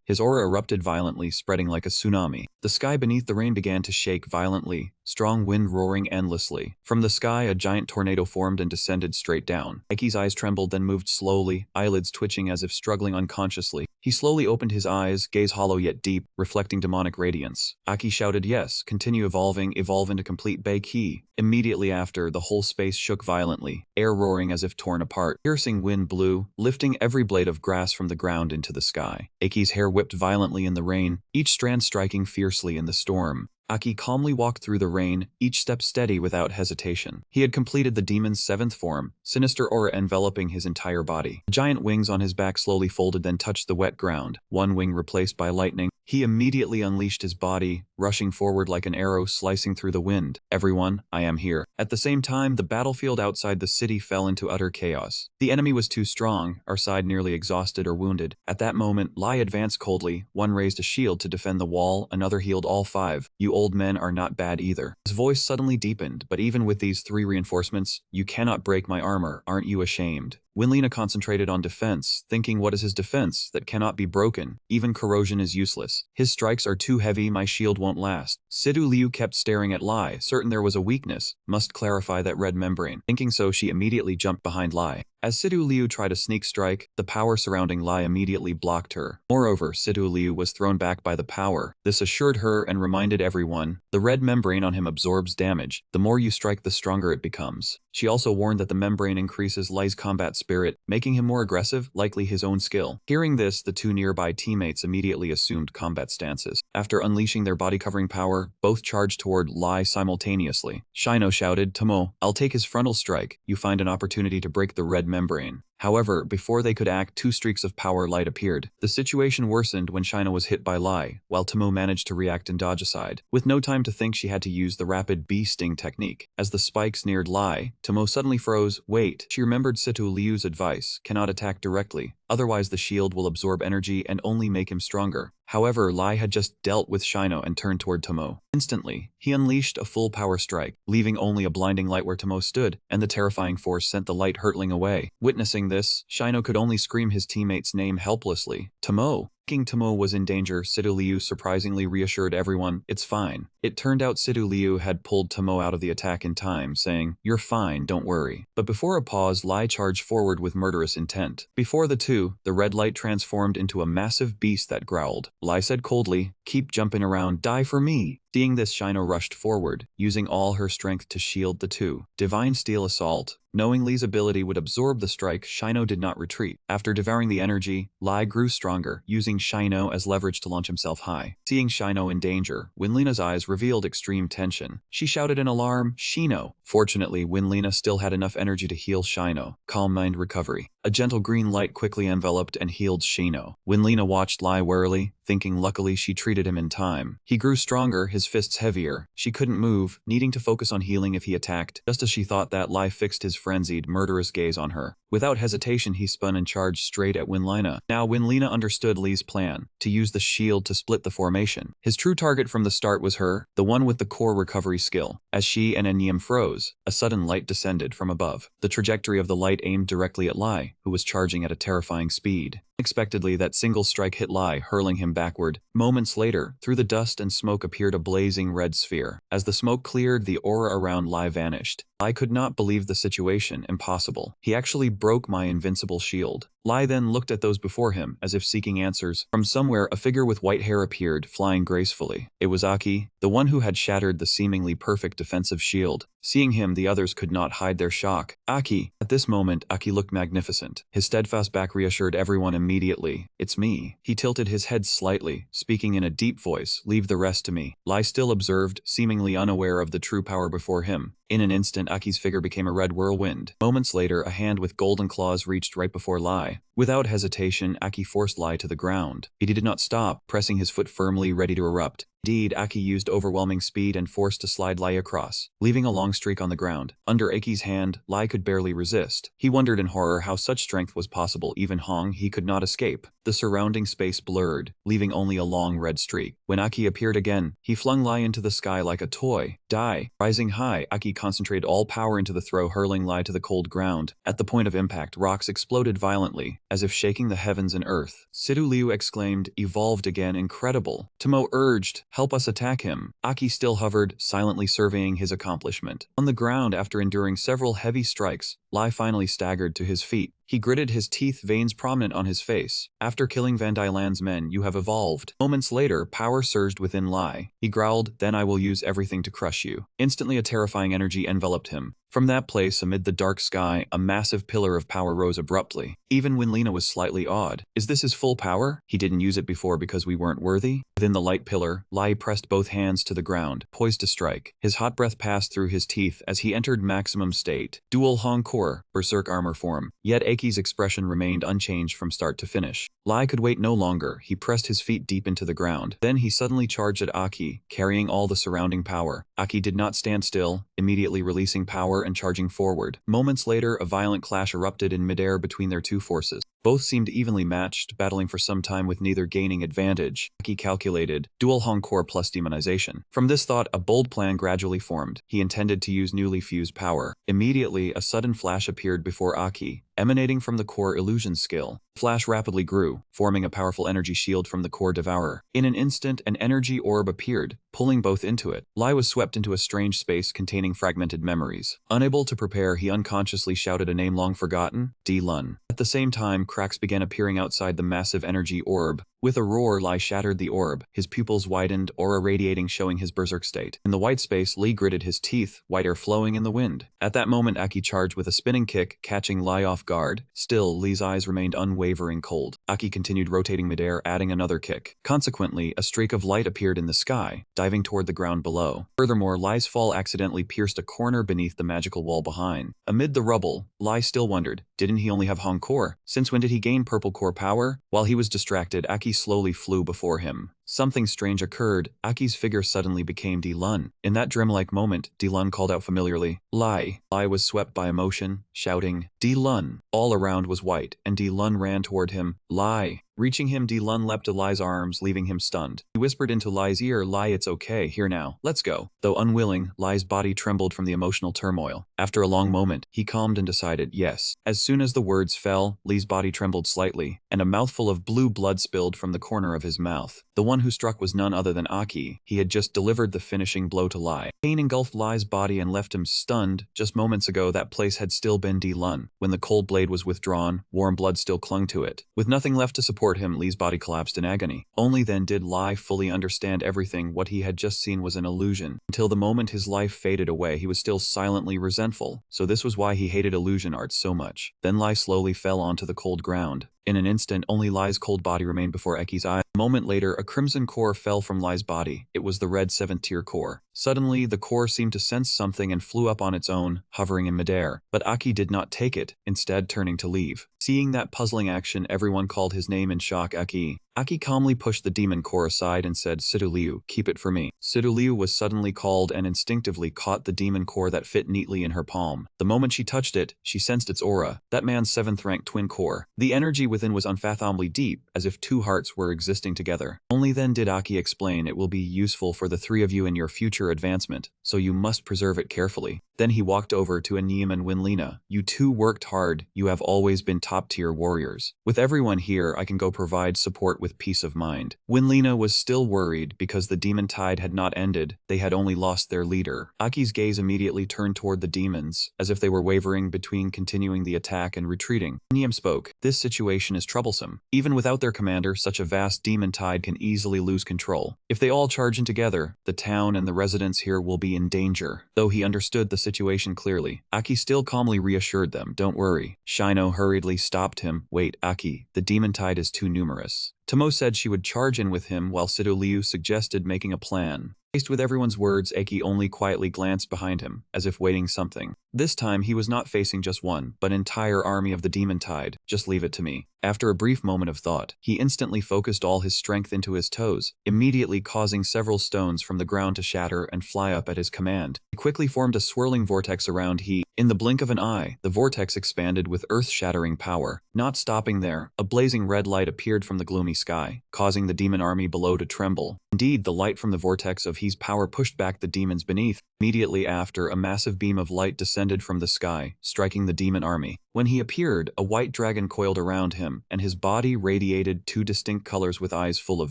His aura erupted violently, spreading like a tsunami. The sky beneath the rain began to shake violently, strong wind roaring endlessly. From the sky, a giant tornado formed and descended straight down. Aki's eyes trembled, then moved slowly, eyelids twitching as if struggling unconsciously. He slowly opened his eyes, gaze hollow yet deep, reflecting demonic radiance. Aki shouted, yes, continue evolving, evolve into complete Baiki. Immediately after, the whole space shook violently, air roaring as if torn apart. Piercing wind blew, lifting every blade of grass from the ground into the sky. Aki's hair whipped violently in the rain, each strand striking fiercely in the storm. Aki calmly walked through the rain, each step steady without hesitation. He had completed the demon's 7th form, sinister aura enveloping his entire body. The giant wings on his back slowly folded, then touched the wet ground, one wing replaced by lightning. He immediately unleashed his body, rushing forward like an arrow slicing through the wind. Everyone, I am here. At the same time, the battlefield outside the city fell into utter chaos. The enemy was too strong, our side nearly exhausted or wounded. At that moment, Lai advanced coldly. One raised a shield to defend the wall, another healed all 5. You old men are not bad either. His voice suddenly deepened, but even with these 3 reinforcements, you cannot break my armor, aren't you ashamed? Winlina concentrated on defense, thinking what is his defense that cannot be broken? Even corrosion is useless. His strikes are too heavy, my shield won't last. Sidu Liu kept staring at Lai, certain there was a weakness, must clarify that red membrane. Thinking so, she immediately jumped behind Lai. As Sidu Liu tried a sneak strike, the power surrounding Lai immediately blocked her. Moreover, Sidu Liu was thrown back by the power. This assured her and reminded everyone, the red membrane on him absorbs damage. The more you strike, the stronger it becomes. She also warned that the membrane increases Lai's combat spirit, making him more aggressive, likely his own skill. Hearing this, the 2 nearby teammates immediately assumed combat stances. After unleashing their body-covering power, both charged toward Lai simultaneously. Shino shouted, Tomo, I'll take his frontal strike. You find an opportunity to break the red membrane. However, before they could act, 2 streaks of power light appeared. The situation worsened when Shino was hit by Lai, while Tomo managed to react and dodge aside. With no time to think, she had to use the rapid bee sting technique. As the spikes neared Lai, Tomo suddenly froze. Wait, she remembered Situ Liu's advice, cannot attack directly, otherwise the shield will absorb energy and only make him stronger. However, Lai had just dealt with Shino and turned toward Tomo. Instantly, he unleashed a full power strike, leaving only a blinding light where Tomo stood, and the terrifying force sent the light hurtling away. Witnessing this, Shino could only scream his teammate's name helplessly. Tomo! Thinking Tomo was in danger, Sidu Liu surprisingly reassured everyone, it's fine. It turned out Sidu Liu had pulled Tomo out of the attack in time, saying, you're fine, don't worry. But before a pause, Lai charged forward with murderous intent. Before the 2, the red light transformed into a massive beast that growled. Lai said coldly, keep jumping around, die for me. Seeing this, Shino rushed forward, using all her strength to shield the 2. Divine Steel Assault. Knowing Li's ability would absorb the strike, Shino did not retreat. After devouring the energy, Lai grew stronger, using Shino as leverage to launch himself high. Seeing Shino in danger, Winlina's eyes revealed extreme tension. She shouted in alarm, Shino! Fortunately, Winlina still had enough energy to heal Shino. Calm mind recovery. A gentle green light quickly enveloped and healed Shino. Winlina watched Lai warily, thinking luckily she treated him in time. He grew stronger, his fists heavier. She couldn't move, needing to focus on healing if he attacked. Just as she thought that, Lai fixed his frenzied, murderous gaze on her. Without hesitation, he spun and charged straight at Winlina. Now Winlina understood Li's plan, to use the shield to split the formation. His true target from the start was her, the one with the core recovery skill. As she and Enyim froze, a sudden light descended from above. The trajectory of the light aimed directly at Lai, who was charging at a terrifying speed. Unexpectedly, that single strike hit Lai, hurling him backward. Moments later, through the dust and smoke appeared a blazing red sphere. As the smoke cleared, the aura around Lai vanished. Lai could not believe the situation, impossible. He actually broke my invincible shield. Lai then looked at those before him, as if seeking answers. From somewhere, a figure with white hair appeared, flying gracefully. It was Aki, the one who had shattered the seemingly perfect defensive shield. Seeing him, the others could not hide their shock. Aki! At this moment, Aki looked magnificent. His steadfast back reassured everyone immediately. It's me. He tilted his head slightly, speaking in a deep voice, leave the rest to me. Lai still observed, seemingly unaware of the true power before him. In an instant, Aki's figure became a red whirlwind. Moments later, a hand with golden claws reached right before Lai. Without hesitation, Aki forced Lai to the ground. He did not stop, pressing his foot firmly, ready to erupt. Indeed, Aki used overwhelming speed and force to slide Lai across, leaving a long streak on the ground. Under Aki's hand, Lai could barely resist. He wondered in horror how such strength was possible. Even Hong, he could not escape. The surrounding space blurred, leaving only a long red streak. When Aki appeared again, he flung Lai into the sky like a toy. Die! Rising high, Aki concentrated all power into the throw, hurling Lai to the cold ground. At the point of impact, rocks exploded violently, as if shaking the heavens and earth. Sidu Liu exclaimed, "Evolved again, incredible." Tomo urged, "Help us attack him." Aki still hovered, silently surveying his accomplishment. On the ground, after enduring several heavy strikes, Lai finally staggered to his feet. He gritted his teeth, veins prominent on his face. "After killing Van Dylan's men, you have evolved." Moments later, power surged within Lai. He growled, "Then I will use everything to crush you." Instantly, a terrifying energy enveloped him. From that place, amid the dark sky, a massive pillar of power rose abruptly. Even Winlina was slightly awed. Is this his full power? He didn't use it before because we weren't worthy? Within the light pillar, Lai pressed both hands to the ground, poised to strike. His hot breath passed through his teeth as he entered maximum state. Dual Hong Core, Berserk armor form. Yet Aki's expression remained unchanged from start to finish. Lai could wait no longer. He pressed his feet deep into the ground. Then he suddenly charged at Aki, carrying all the surrounding power. Aki did not stand still, immediately releasing power and charging forward. Moments later, a violent clash erupted in midair between their two forces. Both seemed evenly matched, battling for some time with neither gaining advantage. Aki calculated, dual Hong Core plus demonization. From this thought, a bold plan gradually formed. He intended to use newly fused power. Immediately, a sudden flash appeared before Aki, emanating from the core illusion skill. The flash rapidly grew, forming a powerful energy shield from the core devourer. In an instant, an energy orb appeared, pulling both into it. Lai was swept into a strange space containing fragmented memories. Unable to prepare, he unconsciously shouted a name long forgotten, D-Lun. At the same time, cracks began appearing outside the massive energy orb. With a roar, Lai shattered the orb. His pupils widened, aura radiating, showing his berserk state. In the white space, Li gritted his teeth, white air flowing in the wind. At that moment, Aki charged with a spinning kick, catching Lai off guard. Still, Li's eyes remained unwavering cold. Aki continued rotating midair, adding another kick. Consequently, a streak of light appeared in the sky, diving toward the ground below. Furthermore, Lai's fall accidentally pierced a corner beneath the magical wall behind. Amid the rubble, Lai still wondered, didn't he only have Hong Core? Since when did he gain purple core power? While he was distracted, Aki slowly flew before him. Something strange occurred. Aki's figure suddenly became D-Lun. In that dreamlike moment, D-Lun called out familiarly, "Lai." Lai was swept by emotion, shouting, "D-Lun." All around was white, and D-Lun ran toward him. "Lai." Reaching him, D-Lun leapt to Lai's arms, leaving him stunned. He whispered into Lai's ear, "Lai, it's okay, here now, let's go." Though unwilling, Lai's body trembled from the emotional turmoil. After a long moment, he calmed and decided, yes. As soon as the words fell, Li's body trembled slightly, and a mouthful of blue blood spilled from the corner of his mouth. The one who struck was none other than Aki. He had just delivered the finishing blow to Lai. Pain engulfed Lai's body and left him stunned. Just moments ago, that place had still been D-Lun. When the cold blade was withdrawn, warm blood still clung to it. With nothing left to support him, Li's body collapsed in agony. Only then did Lai fully understand everything. What he had just seen was an illusion. Until the moment his life faded away, he was still silently resentful. So this was why he hated illusion art so much. Then Lai slowly fell onto the cold ground. In an instant, only Lai's cold body remained before Aki's eyes. A moment later, a crimson core fell from Lai's body. It was the red 7th tier core. Suddenly, the core seemed to sense something and flew up on its own, hovering in midair. But Aki did not take it, instead turning to leave. Seeing that puzzling action, everyone called his name in shock, Aki. Aki calmly pushed the demon core aside and said, "Sidu Liu, keep it for me." Sidu Liu was suddenly called and instinctively caught the demon core that fit neatly in her palm. The moment she touched it, she sensed its aura, that man's 7th rank twin core. The energy within was unfathomably deep, as if two hearts were existing together. Only then did Aki explain, "It will be useful for the three of you in your future advancement, so you must preserve it carefully." Then he walked over to Aneem and Winlina. "You two worked hard. You have always been top-tier warriors. With everyone here, I can go provide support with peace of mind." Winlina was still worried because the demon tide had not ended. They had only lost their leader. Aki's gaze immediately turned toward the demons, as if they were wavering between continuing the attack and retreating. Aneem spoke, "This situation is troublesome. Even without their commander, such a vast demon tide can easily lose control. If they all charge in together, the town and the residents here will be in danger." Though he understood the situation clearly, Aki still calmly reassured them, "Don't worry." Shino hurriedly stopped him. "Wait, Aki, the demon tide is too numerous." Tomo said she would charge in with him while Sidu Liu suggested making a plan. Faced with everyone's words, Eki only quietly glanced behind him, as if waiting something. This time he was not facing just one, but an entire army of the demon tide. Just leave it to me. After a brief moment of thought, he instantly focused all his strength into his toes, immediately causing several stones from the ground to shatter and fly up at his command. He quickly formed a swirling vortex around he. In the blink of an eye, the vortex expanded with earth-shattering power. Not stopping there, a blazing red light appeared from the gloomy sky, causing the demon army below to tremble. Indeed, the light from the vortex of He's power pushed back the demons beneath. Immediately after, a massive beam of light descended from the sky, striking the demon army. When he appeared, a white dragon coiled around him, and his body radiated two distinct colors with eyes full of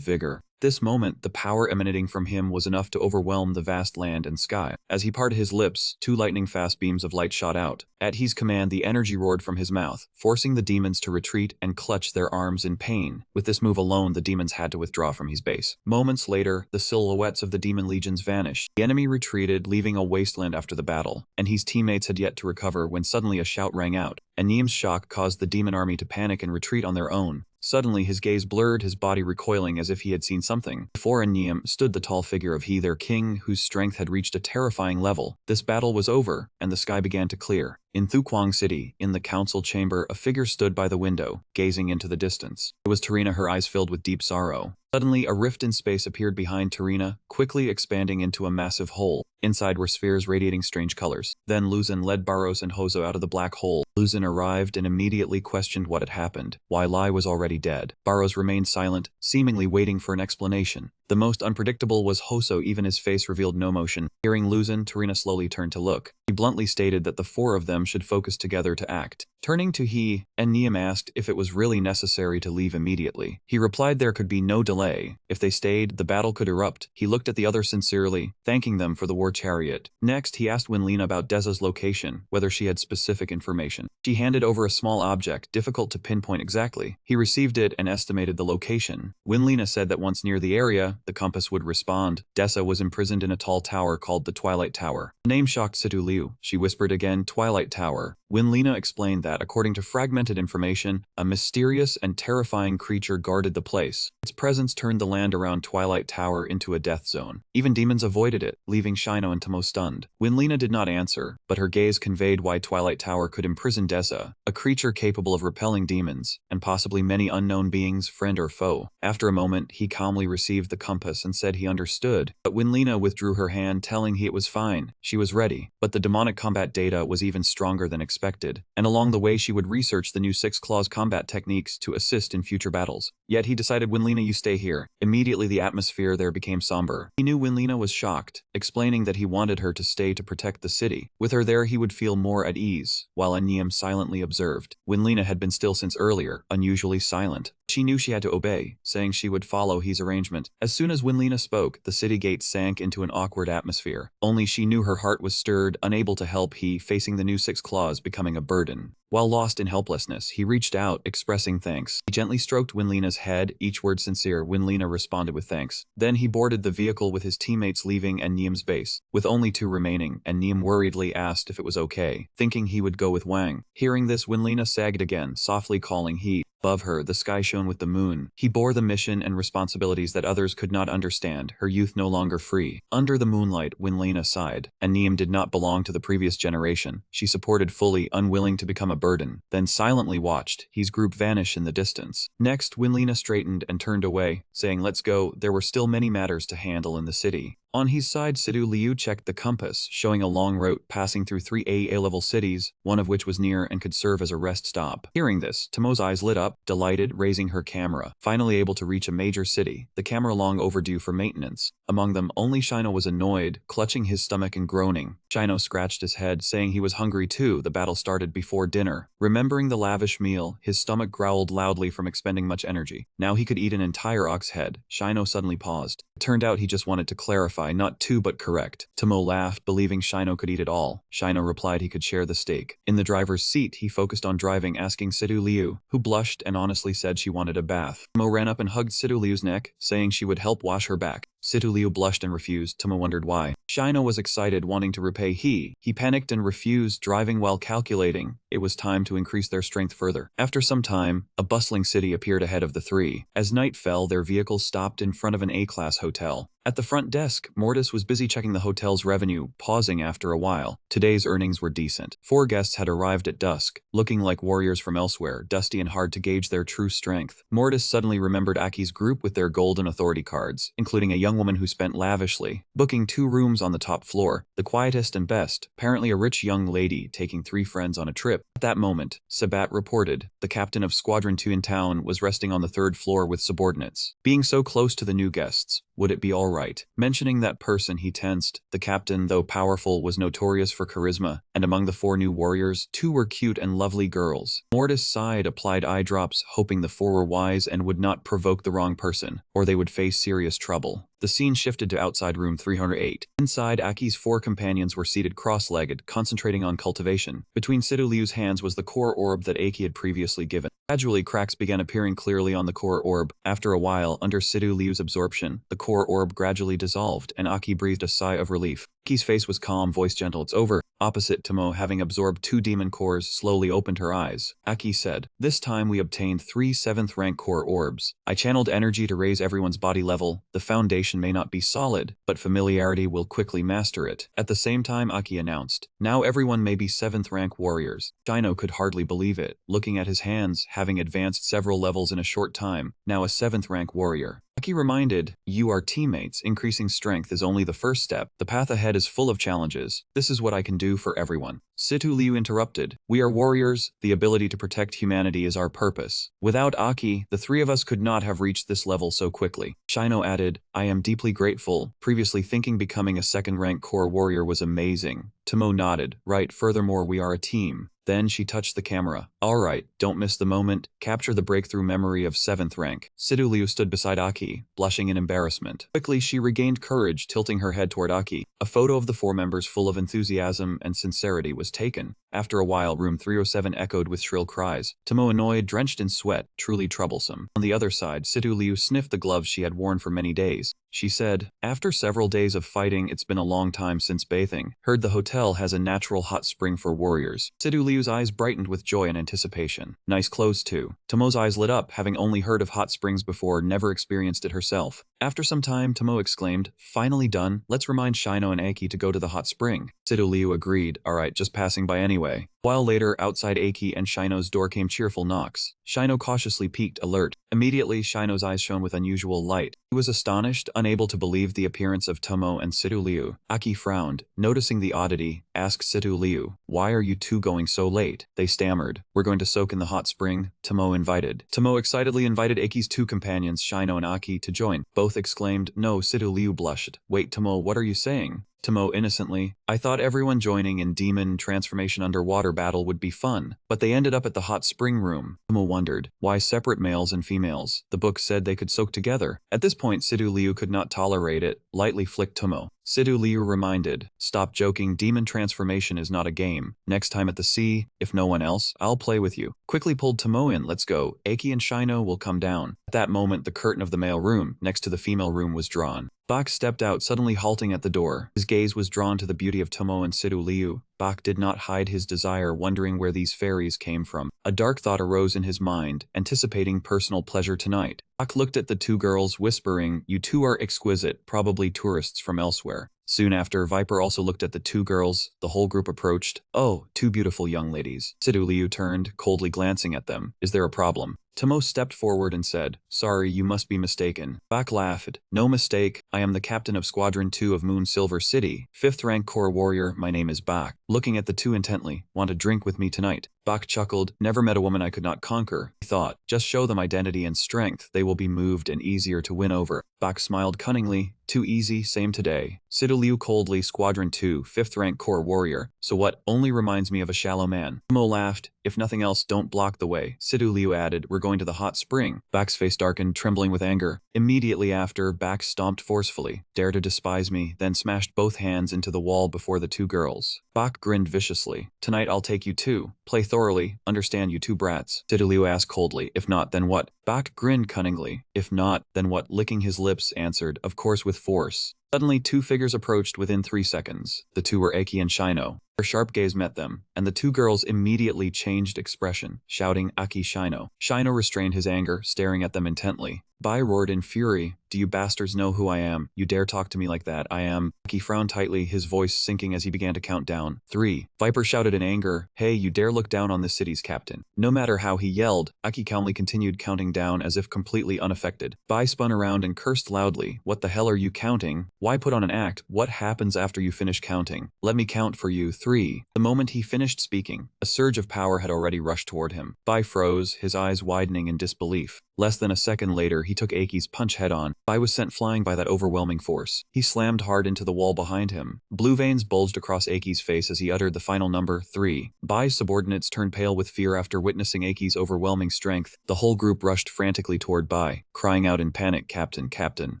vigor. This moment, the power emanating from him was enough to overwhelm the vast land and sky. As he parted his lips, two lightning-fast beams of light shot out. At his command, the energy roared from his mouth, forcing the demons to retreat and clutch their arms in pain. With this move alone, the demons had to withdraw from his base. Moments later, the silhouettes of the demon legions vanished. The enemy retreated, leaving a wasteland after the battle, and his teammates had yet to recover when suddenly a shout rang out. Aniem's shock caused the demon army to panic and retreat on their own. Suddenly, his gaze blurred, his body recoiling as if he had seen something. Before Aniem stood the tall figure of he, their king, whose strength had reached a terrifying level. This battle was over, and the sky began to clear. In Thukwang City, in the council chamber, a figure stood by the window, gazing into the distance. It was Tarina, her eyes filled with deep sorrow. Suddenly, a rift in space appeared behind Tarina, quickly expanding into a massive hole. Inside were spheres radiating strange colors. Then Luzin led Barros and Hozo out of the black hole. Luzin arrived and immediately questioned what had happened, why Lai was already dead. Barros remained silent, seemingly waiting for an explanation. The most unpredictable was Hoso, even his face revealed no motion. Hearing Luzin, Tarina slowly turned to look. He bluntly stated that the four of them should focus together to act. Turning to he, Niem asked if it was really necessary to leave immediately. He replied there could be no delay. If they stayed, the battle could erupt. He looked at the others sincerely, thanking them for the war chariot. Next, he asked Winlina about Deza's location, whether she had specific information. She handed over a small object, difficult to pinpoint exactly. He received it and estimated the location. Winlina said that once near the area, the compass would respond. Deza was imprisoned in a tall tower called the Twilight Tower. The name shocked Situ Liu. She whispered again, Twilight Tower. Winlina explained that, according to fragmented information, a mysterious and terrifying creature guarded the place. Its presence turned the land around Twilight Tower into a death zone. Even demons avoided it, leaving Shino and Tomo stunned. Winlina did not answer, but her gaze conveyed why Twilight Tower could imprison Deza, a creature capable of repelling demons, and possibly many unknown beings, friend or foe. After a moment, he calmly received the compass and said he understood, but Winlina withdrew her hand, telling he it was fine. She was ready, but the demonic combat data was even stronger than expected, and along the way she would research the new Six Claws combat techniques to assist in future battles. Yet he decided, Winlina, you stay here. Immediately the atmosphere there became somber. He knew Winlina was shocked, explaining that he wanted her to stay to protect the city. With her there he would feel more at ease, while Aniem silently observed. Winlina had been still since earlier, unusually silent. She knew she had to obey, saying she would follow his arrangement. As soon as Winlina spoke, the city gate sank into an awkward atmosphere. Only she knew her heart was stirred, unable to help he, facing the new Six Claws becoming a burden. While lost in helplessness, he reached out, expressing thanks. He gently stroked Winlina's head, each word sincere. Winlina responded with thanks. Then he boarded the vehicle with his teammates, leaving Niem's base. With only two remaining, Niem worriedly asked if it was okay, thinking he would go with Wang. Hearing this, Winlina sagged again, softly calling he. Above her, the sky shone with the moon. He bore the mission and responsibilities that others could not understand, her youth no longer free. Under the moonlight, Winlina sighed. Aniem did not belong to the previous generation. She supported fully, unwilling to become a burden, then silently watched his group vanish in the distance. Next, Winlina straightened and turned away, saying, let's go, there were still many matters to handle in the city. On his side, Sidu Liu checked the compass, showing a long route passing through 3 AA-level cities, one of which was near and could serve as a rest stop. Hearing this, Tomo's eyes lit up, delighted, raising her camera. Finally able to reach a major city, the camera long overdue for maintenance. Among them, only Shino was annoyed, clutching his stomach and groaning. Shino scratched his head, saying he was hungry too. The battle started before dinner. Remembering the lavish meal, his stomach growled loudly from expending much energy. Now he could eat an entire ox head. Shino suddenly paused. It turned out he just wanted to clarify, not two but correct. Tomo laughed, believing Shino could eat it all. Shino replied he could share the steak. In the driver's seat, he focused on driving, asking Sidu Liu, who blushed and honestly said she wanted a bath. Tomo ran up and hugged Sidu Liu's neck, saying she would help wash her back. Sidu Liu blushed and refused. Tomo wondered why. Shino was excited, wanting to repay he. He panicked and refused, driving while calculating. It was time to increase their strength further. After some time, a bustling city appeared ahead of the three. As night fell, their vehicles stopped in front of an A-class hotel. At the front desk, Mortis was busy checking the hotel's revenue, pausing after a while. Today's earnings were decent. 4 guests had arrived at dusk, looking like warriors from elsewhere, dusty and hard to gauge their true strength. Mortis suddenly remembered Aki's group with their golden authority cards, including a young woman who spent lavishly, booking 2 rooms on the top floor, the quietest and best, apparently a rich young lady taking 3 friends on a trip. At that moment, Sabat reported, the captain of Squadron 2 in town was resting on the 3rd floor with subordinates. Being so close to the new guests, would it be all right? Mentioning that person, he tensed. The captain, though powerful, was notorious for charisma, and among the 4 new warriors, 2 were cute and lovely girls. Mortis sighed, applied eye drops, hoping the 4 were wise and would not provoke the wrong person, or they would face serious trouble. The scene shifted to outside room 308. Inside, Aki's 4 companions were seated cross-legged, concentrating on cultivation. Between Sidu Liu's hands was the core orb that Aki had previously given. Gradually, cracks began appearing clearly on the core orb. After a while, under Sidu Liu's absorption, the core orb gradually dissolved, and Aki breathed a sigh of relief. Aki's face was calm, voice gentle. It's over. Opposite, Tomo, having absorbed 2 demon cores, slowly opened her eyes. Aki said, this time we obtained 3 7th rank core orbs. I channeled energy to raise everyone's body level. The foundation may not be solid, but familiarity will quickly master it. At the same time, Aki announced, now everyone may be 7th rank warriors. Shino could hardly believe it, looking at his hands, having advanced several levels in a short time, now a 7th rank warrior. Aki reminded, you are teammates, increasing strength is only the first step. The path ahead is full of challenges. This is what I can do for everyone. Situ Liu interrupted, we are warriors, the ability to protect humanity is our purpose. Without Aki, the 3 of us could not have reached this level so quickly. Shino added, I am deeply grateful, previously thinking becoming a 2nd rank core warrior was amazing. Tomo nodded, right, furthermore we are a team. Then she touched the camera. Alright, don't miss the moment, capture the breakthrough memory of 7th rank. Sidu Liu stood beside Aki, blushing in embarrassment. Quickly she regained courage, tilting her head toward Aki. A photo of the 4 members full of enthusiasm and sincerity was taken. After a while, room 307 echoed with shrill cries. Tomo annoyed, drenched in sweat, truly troublesome. On the other side, Sidu Liu sniffed the gloves she had worn for many days. She said, after several days of fighting, it's been a long time since bathing. Heard the hotel has a natural hot spring for warriors. Sidu Liu's eyes brightened with joy and anticipation. Nice clothes too. Tomo's eyes lit up, having only heard of hot springs before, never experienced it herself. After some time, Tomo exclaimed, finally done, let's remind Shino and Aki to go to the hot spring. Sidu Liu agreed, alright, just passing by anyway. A while later, outside Aki and Shino's door came cheerful knocks. Shino cautiously peeked, alert. Immediately, Shino's eyes shone with unusual light. He was astonished, unable to believe the appearance of Tomo and Sidu Liu. Aki frowned, noticing the oddity, asked Sidu Liu, why are you 2 going so late? They stammered, we're going to soak in the hot spring, Tomo invited. Tomo excitedly invited Aki's 2 companions, Shino and Aki, to join. Both exclaimed, no, Sidu Liu blushed. Wait, Tomo, what are you saying? Tomo innocently, I thought everyone joining in demon transformation underwater battle would be fun, but they ended up at the hot spring room. Tomo wondered, why separate males and females? The book said they could soak together. At this point, Sidu Liu could not tolerate it, lightly flicked Tomo. Sidu Liu reminded, stop joking, demon transformation is not a game. Next time at the sea, if no one else, I'll play with you. Quickly pulled Tomo in, let's go, Aki and Shino will come down. At that moment, the curtain of the male room, next to the female room, was drawn. Bak stepped out, suddenly halting at the door. His gaze was drawn to the beauty of Tomo and Sidu Liu. Bak did not hide his desire, wondering where these fairies came from. A dark thought arose in his mind, anticipating personal pleasure tonight. Bak looked at the 2 girls, whispering, you 2 are exquisite, probably tourists from elsewhere. Soon after, Viper also looked at the 2 girls. The whole group approached. Oh, 2 beautiful young ladies. Sidu Liu turned, coldly glancing at them. Is there a problem? Tomo stepped forward and said, sorry, you must be mistaken. Bak laughed. No mistake, I am the captain of Squadron 2 of Moon Silver City. 5th rank core warrior, my name is Bak. Looking at the 2 intently, want a drink with me tonight? Bak chuckled, never met a woman I could not conquer. He thought, just show them identity and strength, they will be moved and easier to win over. Bak smiled cunningly, too easy, same today. Sidu Liu coldly, Squadron 2, 5th rank core warrior. So what? Only reminds me of a shallow man. Tomo laughed, if nothing else, don't block the way. Sidu Liu added, we're going to the hot spring. Bak's face darkened, trembling with anger. Immediately after, Bak stomped forcefully. Dare to despise me, then smashed both hands into the wall before the 2 girls. Bak grinned viciously. Tonight I'll take you too. Play thoroughly, understand you 2 brats? Sidu Liu asked coldly, if not, then what? Bak grinned cunningly. If not, then what? Licking his lips, answered, of course with force. Suddenly 2 figures approached within 3 seconds. The 2 were Aki and Shino. Her sharp gaze met them, and the 2 girls immediately changed expression, shouting, Aki Shino. Shino restrained his anger, staring at them intently. Bai roared in fury. Do you bastards know who I am? You dare talk to me like that? I am. Aki frowned tightly, his voice sinking as he began to count down. 3. Viper shouted in anger. Hey, you dare look down on this city's captain. No matter how he yelled, Aki calmly continued counting down as if completely unaffected. Bai spun around and cursed loudly. What the hell are you counting? Why put on an act? What happens after you finish counting? Let me count for you. 3. The moment he finished speaking, a surge of power had already rushed toward him. Bai froze, his eyes widening in disbelief. Less than a second later, he took Aki's punch head-on. Bai was sent flying by that overwhelming force. He slammed hard into the wall behind him. Blue veins bulged across Aki's face as he uttered the final number, 3. Bai's subordinates turned pale with fear after witnessing Aki's overwhelming strength. The whole group rushed frantically toward Bai, crying out in panic, Captain, Captain.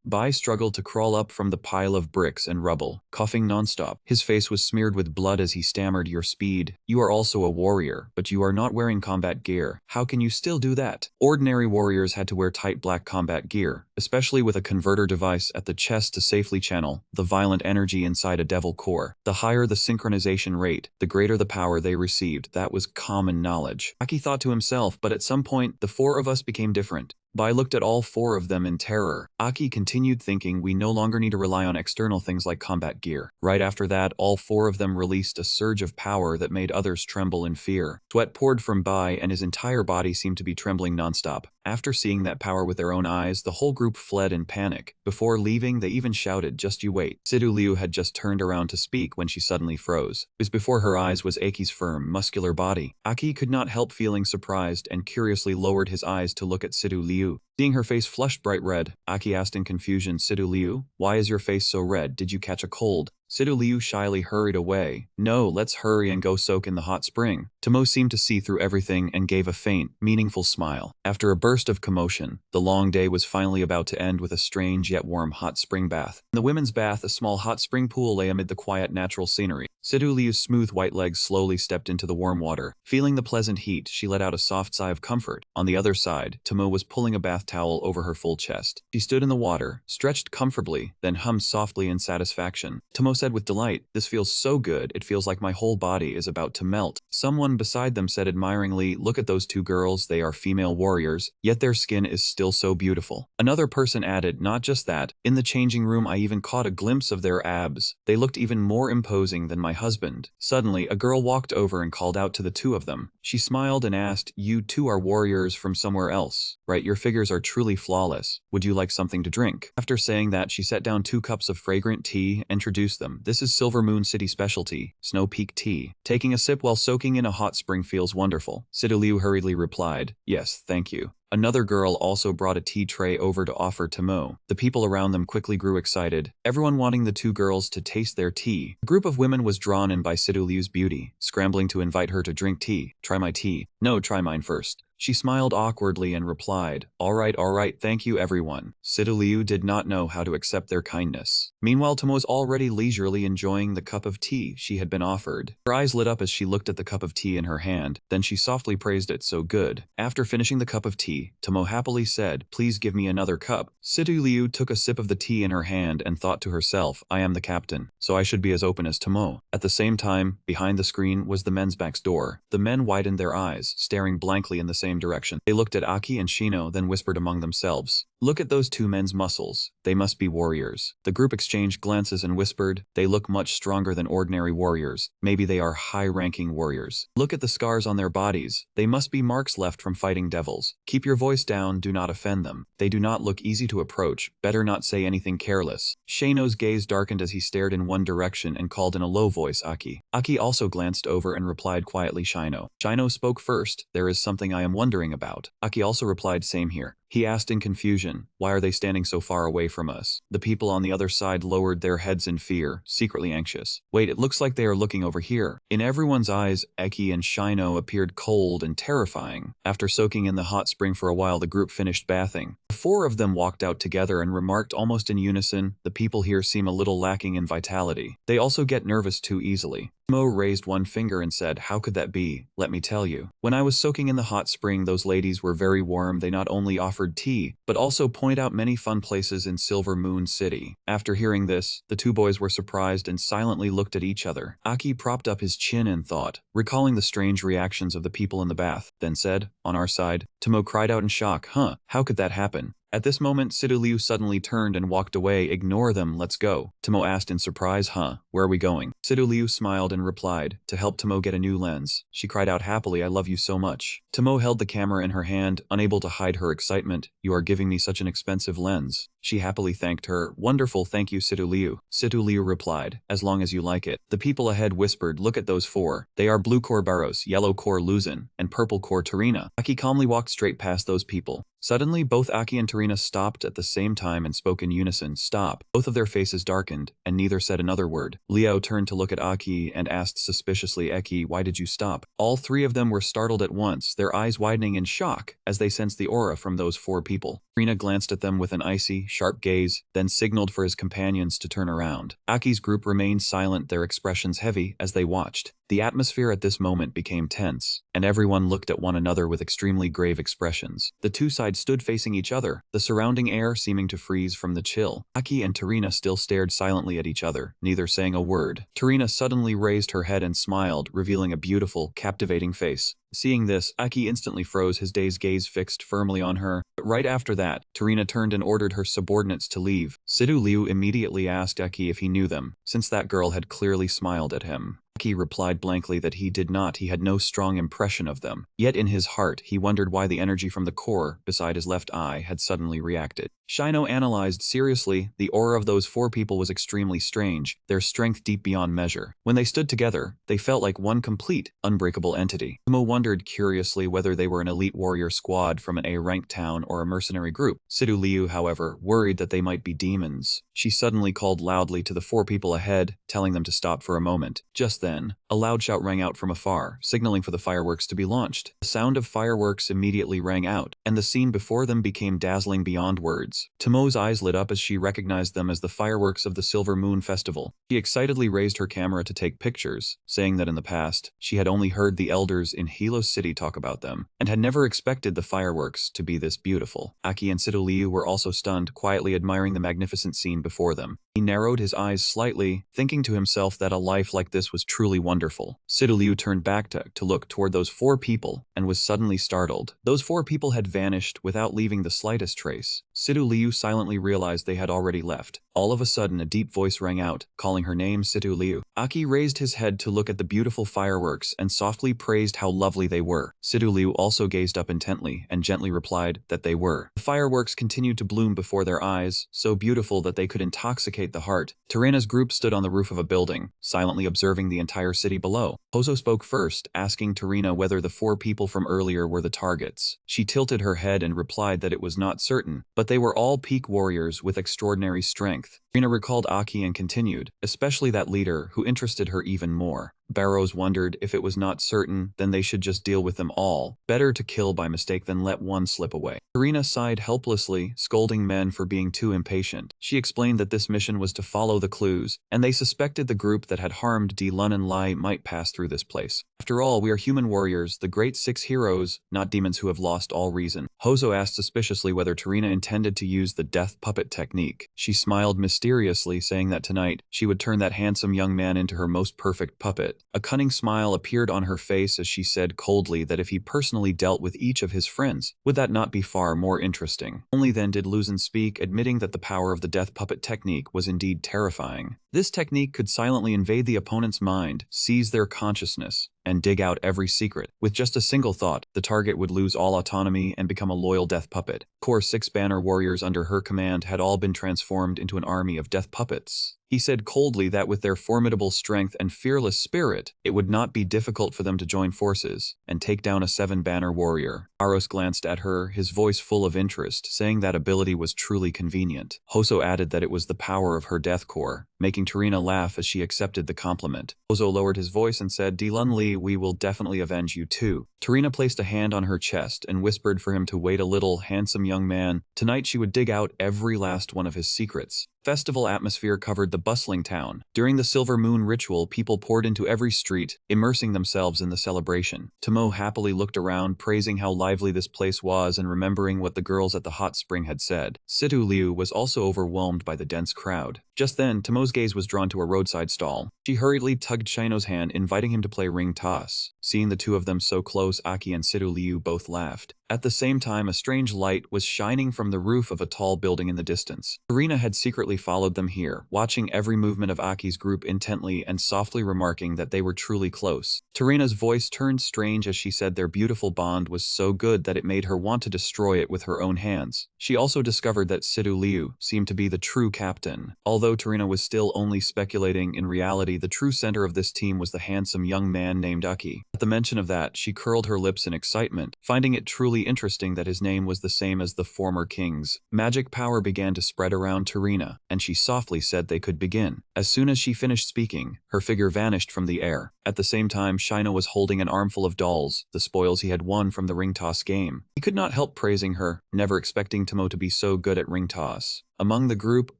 Bai struggled to crawl up from the pile of bricks and rubble, coughing nonstop. His face was smeared with blood as he stammered, your speed. You are also a warrior, but you are not wearing combat gear. How can you still do that? Ordinary warriors had to wear tight black combat gear, especially with a converter device at the chest to safely channel the violent energy inside a devil core. The higher the synchronization rate, the greater the power they received. That was common knowledge. Aki thought to himself, but at some point, the 4 of us became different. Bai looked at all 4 of them in terror. Aki continued thinking, we no longer need to rely on external things like combat gear. Right after that, all 4 of them released a surge of power that made others tremble in fear. Sweat poured from Bai and his entire body seemed to be trembling nonstop. After seeing that power with their own eyes, the whole group fled in panic. Before leaving, they even shouted, just you wait. Sidu Liu had just turned around to speak when she suddenly froze. It was before her eyes was Aki's firm, muscular body. Aki could not help feeling surprised and curiously lowered his eyes to look at Sidu Liu. Seeing her face flushed bright red, Aki asked in confusion, Sidu Liu, why is your face so red? Did you catch a cold? Sidu Liu shyly hurried away. No, let's hurry and go soak in the hot spring. Tomo seemed to see through everything and gave a faint, meaningful smile. After a burst of commotion, the long day was finally about to end with a strange yet warm hot spring bath. In the women's bath, a small hot spring pool lay amid the quiet natural scenery. Sidu Liu's smooth white legs slowly stepped into the warm water. Feeling the pleasant heat, she let out a soft sigh of comfort. On the other side, Tomo was pulling a bath towel over her full chest. She stood in the water, stretched comfortably, then hummed softly in satisfaction. Tomo said with delight, this feels so good, it feels like my whole body is about to melt. Someone beside them said admiringly, look at those 2 girls, they are female warriors, yet their skin is still so beautiful. Another person added, not just that, in the changing room I even caught a glimpse of their abs. They looked even more imposing than my husband. Suddenly, a girl walked over and called out to the 2 of them. She smiled and asked, you 2 are warriors from somewhere else, right? Your figures are truly flawless. Would you like something to drink? After saying that, she set down 2 cups of fragrant tea, introduced them. This is Silver Moon City specialty, Snow Peak tea. Taking a sip while soaking in a hot spring feels wonderful. Sidu Liu hurriedly replied, yes, thank you. Another girl also brought a tea tray over to offer to Mo. The people around them quickly grew excited, everyone wanting the 2 girls to taste their tea. A group of women was drawn in by Sidu Liu's beauty, scrambling to invite her to drink tea. Try my tea. No, try mine first. She smiled awkwardly and replied, all right, thank you everyone. Sidu Liu did not know how to accept their kindness. Meanwhile, Tomo was already leisurely enjoying the cup of tea she had been offered. Her eyes lit up as she looked at the cup of tea in her hand, then she softly praised it, so good. After finishing the cup of tea, Tomo happily said, please give me another cup. Sidu Liu took a sip of the tea in her hand and thought to herself, I am the captain, so I should be as open as Tomo. At the same time, behind the screen was the men's back's door. The men widened their eyes, staring blankly in the same direction. They looked at Aki and Shino, then whispered among themselves, look at those 2 men's muscles. They must be warriors. The group exchanged glances and whispered, they look much stronger than ordinary warriors. Maybe they are high-ranking warriors. Look at the scars on their bodies. They must be marks left from fighting devils. Keep your voice down, do not offend them. They do not look easy to approach. Better not say anything careless. Shino's gaze darkened as he stared in one direction and called in a low voice, Aki. Aki also glanced over and replied quietly, Shino. Shino spoke first, there is something I am wondering about. Aki also replied, same here. He asked in confusion, why are they standing so far away from us? The people on the other side lowered their heads in fear, secretly anxious. Wait, it looks like they are looking over here. In everyone's eyes, Eki and Shino appeared cold and terrifying. After soaking in the hot spring for a while, the group finished bathing. The 4 of them walked out together and remarked almost in unison, the people here seem a little lacking in vitality. They also get nervous too easily. Mo raised one finger and said, how could that be? Let me tell you. When I was soaking in the hot spring, those ladies were very warm. They not only offered tea, but also point out many fun places in Silver Moon City. After hearing this, the 2 boys were surprised and silently looked at each other. Aki propped up his chin in thought, recalling the strange reactions of the people in the bath, then said, on our side. Tomo cried out in shock, huh? How could that happen? At this moment, Sidu Liu suddenly turned and walked away. Ignore them, let's go. Tomo asked in surprise, huh? Where are we going? Sidu Liu smiled and replied, to help Tomo get a new lens. She cried out happily, I love you so much. Tomo held the camera in her hand, unable to hide her excitement. You are giving me such an expensive lens. She happily thanked her. Wonderful, thank you, Sidu Liu. Sidu Liu replied, as long as you like it. The people ahead whispered, look at those four. They are blue core Barros, yellow core Luzin, and purple core Tarina. Aki calmly walked straight past those people. Suddenly, both Aki and Tarina stopped at the same time and spoke in unison, stop. Both of their faces darkened, and neither said another word. Liao turned to look at Aki and asked suspiciously, Eki, why did you stop? All three of them were startled at once, their eyes widening in shock as they sensed the aura from those four people. Tarina glanced at them with an icy, sharp gaze, then signaled for his companions to turn around. Aki's group remained silent, their expressions heavy as they watched. The atmosphere at this moment became tense, and everyone looked at one another with extremely grave expressions. The two sides stood facing each other, the surrounding air seeming to freeze from the chill. Aki and Tarina still stared silently at each other, neither saying a word. Tarina suddenly raised her head and smiled, revealing a beautiful, captivating face. Seeing this, Aki instantly froze, his dazed gaze fixed firmly on her. But right after that, Tarina turned and ordered her subordinates to leave. Sidu Liu immediately asked Aki if he knew them, since that girl had clearly smiled at him. Aki replied blankly that he did not, he had no strong impression of them. Yet in his heart, he wondered why the energy from the core, beside his left eye, had suddenly reacted. Shino analyzed seriously, the aura of those four people was extremely strange, their strength deep beyond measure. When they stood together, they felt like one complete, unbreakable entity. Tomo wondered curiously whether they were an elite warrior squad from an A-ranked town or a mercenary group. Sidu Liu, however, worried that they might be demons. She suddenly called loudly to the four people ahead, telling them to stop for a moment. Just then, a loud shout rang out from afar, signaling for the fireworks to be launched. The sound of fireworks immediately rang out, and the scene before them became dazzling beyond words. Tomo's eyes lit up as she recognized them as the fireworks of the Silver Moon Festival. She excitedly raised her camera to take pictures, saying that in the past, she had only heard the elders in Hilo City talk about them, and had never expected the fireworks to be this beautiful. Aki and Sidu Liu were also stunned, quietly admiring the magnificent scene before them. He narrowed his eyes slightly, thinking to himself that a life like this was truly wonderful. Sidu Liu turned back to look toward those four people, and was suddenly startled. Those four people had vanished without leaving the slightest trace. Sidu Liu silently realized they had already left. All of a sudden, a deep voice rang out, calling her name, Sidu Liu. Aki raised his head to look at the beautiful fireworks and softly praised how lovely they were. Sidu Liu also gazed up intently and gently replied that they were. The fireworks continued to bloom before their eyes, so beautiful that they could intoxicate the heart. Tarina's group stood on the roof of a building, silently observing the entire city below. Hoso spoke first, asking Tarina whether the four people from earlier were the targets. She tilted her head and replied that it was not certain, but they were all peak warriors with extraordinary strength. Tarina recalled Aki and continued, especially that leader who interested her even more. Barrows wondered if it was not certain, then they should just deal with them all. Better to kill by mistake than let one slip away. Tarina sighed helplessly, scolding men for being too impatient. She explained that this mission was to follow the clues, and they suspected the group that had harmed Di Lun and Lai might pass through this place. After all, we are human warriors, the great six heroes, not demons who have lost all reason. Hoso asked suspiciously whether Tarina intended to use the death puppet technique. She smiled mysteriously, saying that tonight, she would turn that handsome young man into her most perfect puppet. A cunning smile appeared on her face as she said coldly that if he personally dealt with each of his friends, would that not be far more interesting? Only then did Luzin speak, admitting that the power of the death puppet technique was indeed terrifying. This technique could silently invade the opponent's mind, seize their consciousness, and dig out every secret. With just a single thought, the target would lose all autonomy and become a loyal death puppet. Core 6 banner warriors under her command had all been transformed into an army of death puppets. He said coldly that with their formidable strength and fearless spirit, it would not be difficult for them to join forces and take down a 7-banner warrior. Aros glanced at her, his voice full of interest, saying that ability was truly convenient. Hoso added that it was the power of her death core, making Tarina laugh as she accepted the compliment. Hoso lowered his voice and said, Dilun Li, we will definitely avenge you too. Tarina placed a hand on her chest and whispered for him to wait a little. Handsome young man, tonight she would dig out every last one of his secrets. Festival atmosphere covered the bustling town. During the Silver Moon ritual, people poured into every street, immersing themselves in the celebration. Tomo happily looked around, praising how lively this place was and remembering what the girls at the hot spring had said. Sidu Liu was also overwhelmed by the dense crowd. Just then, Tomo's gaze was drawn to a roadside stall. She hurriedly tugged Shino's hand, inviting him to play ring toss. Seeing the two of them so close, Aki and Sidu Liu both laughed. At the same time, a strange light was shining from the roof of a tall building in the distance. Tarina had secretly followed them here, watching every movement of Aki's group intently and softly remarking that they were truly close. Tarina's voice turned strange as she said their beautiful bond was so good that it made her want to destroy it with her own hands. She also discovered that Sidu Liu seemed to be the true captain. Although Tarina was still only speculating, in reality the true center of this team was the handsome young man named Aki. At the mention of that, she curled her lips in excitement, finding it truly interesting that his name was the same as the former king's. Magic power began to spread around Tarina, and she softly said they could begin. As soon as she finished speaking, her figure vanished from the air. At the same time, Shino was holding an armful of dolls, the spoils he had won from the ring toss game. He could not help praising her, never expecting Tomo to be so good at ring toss. Among the group,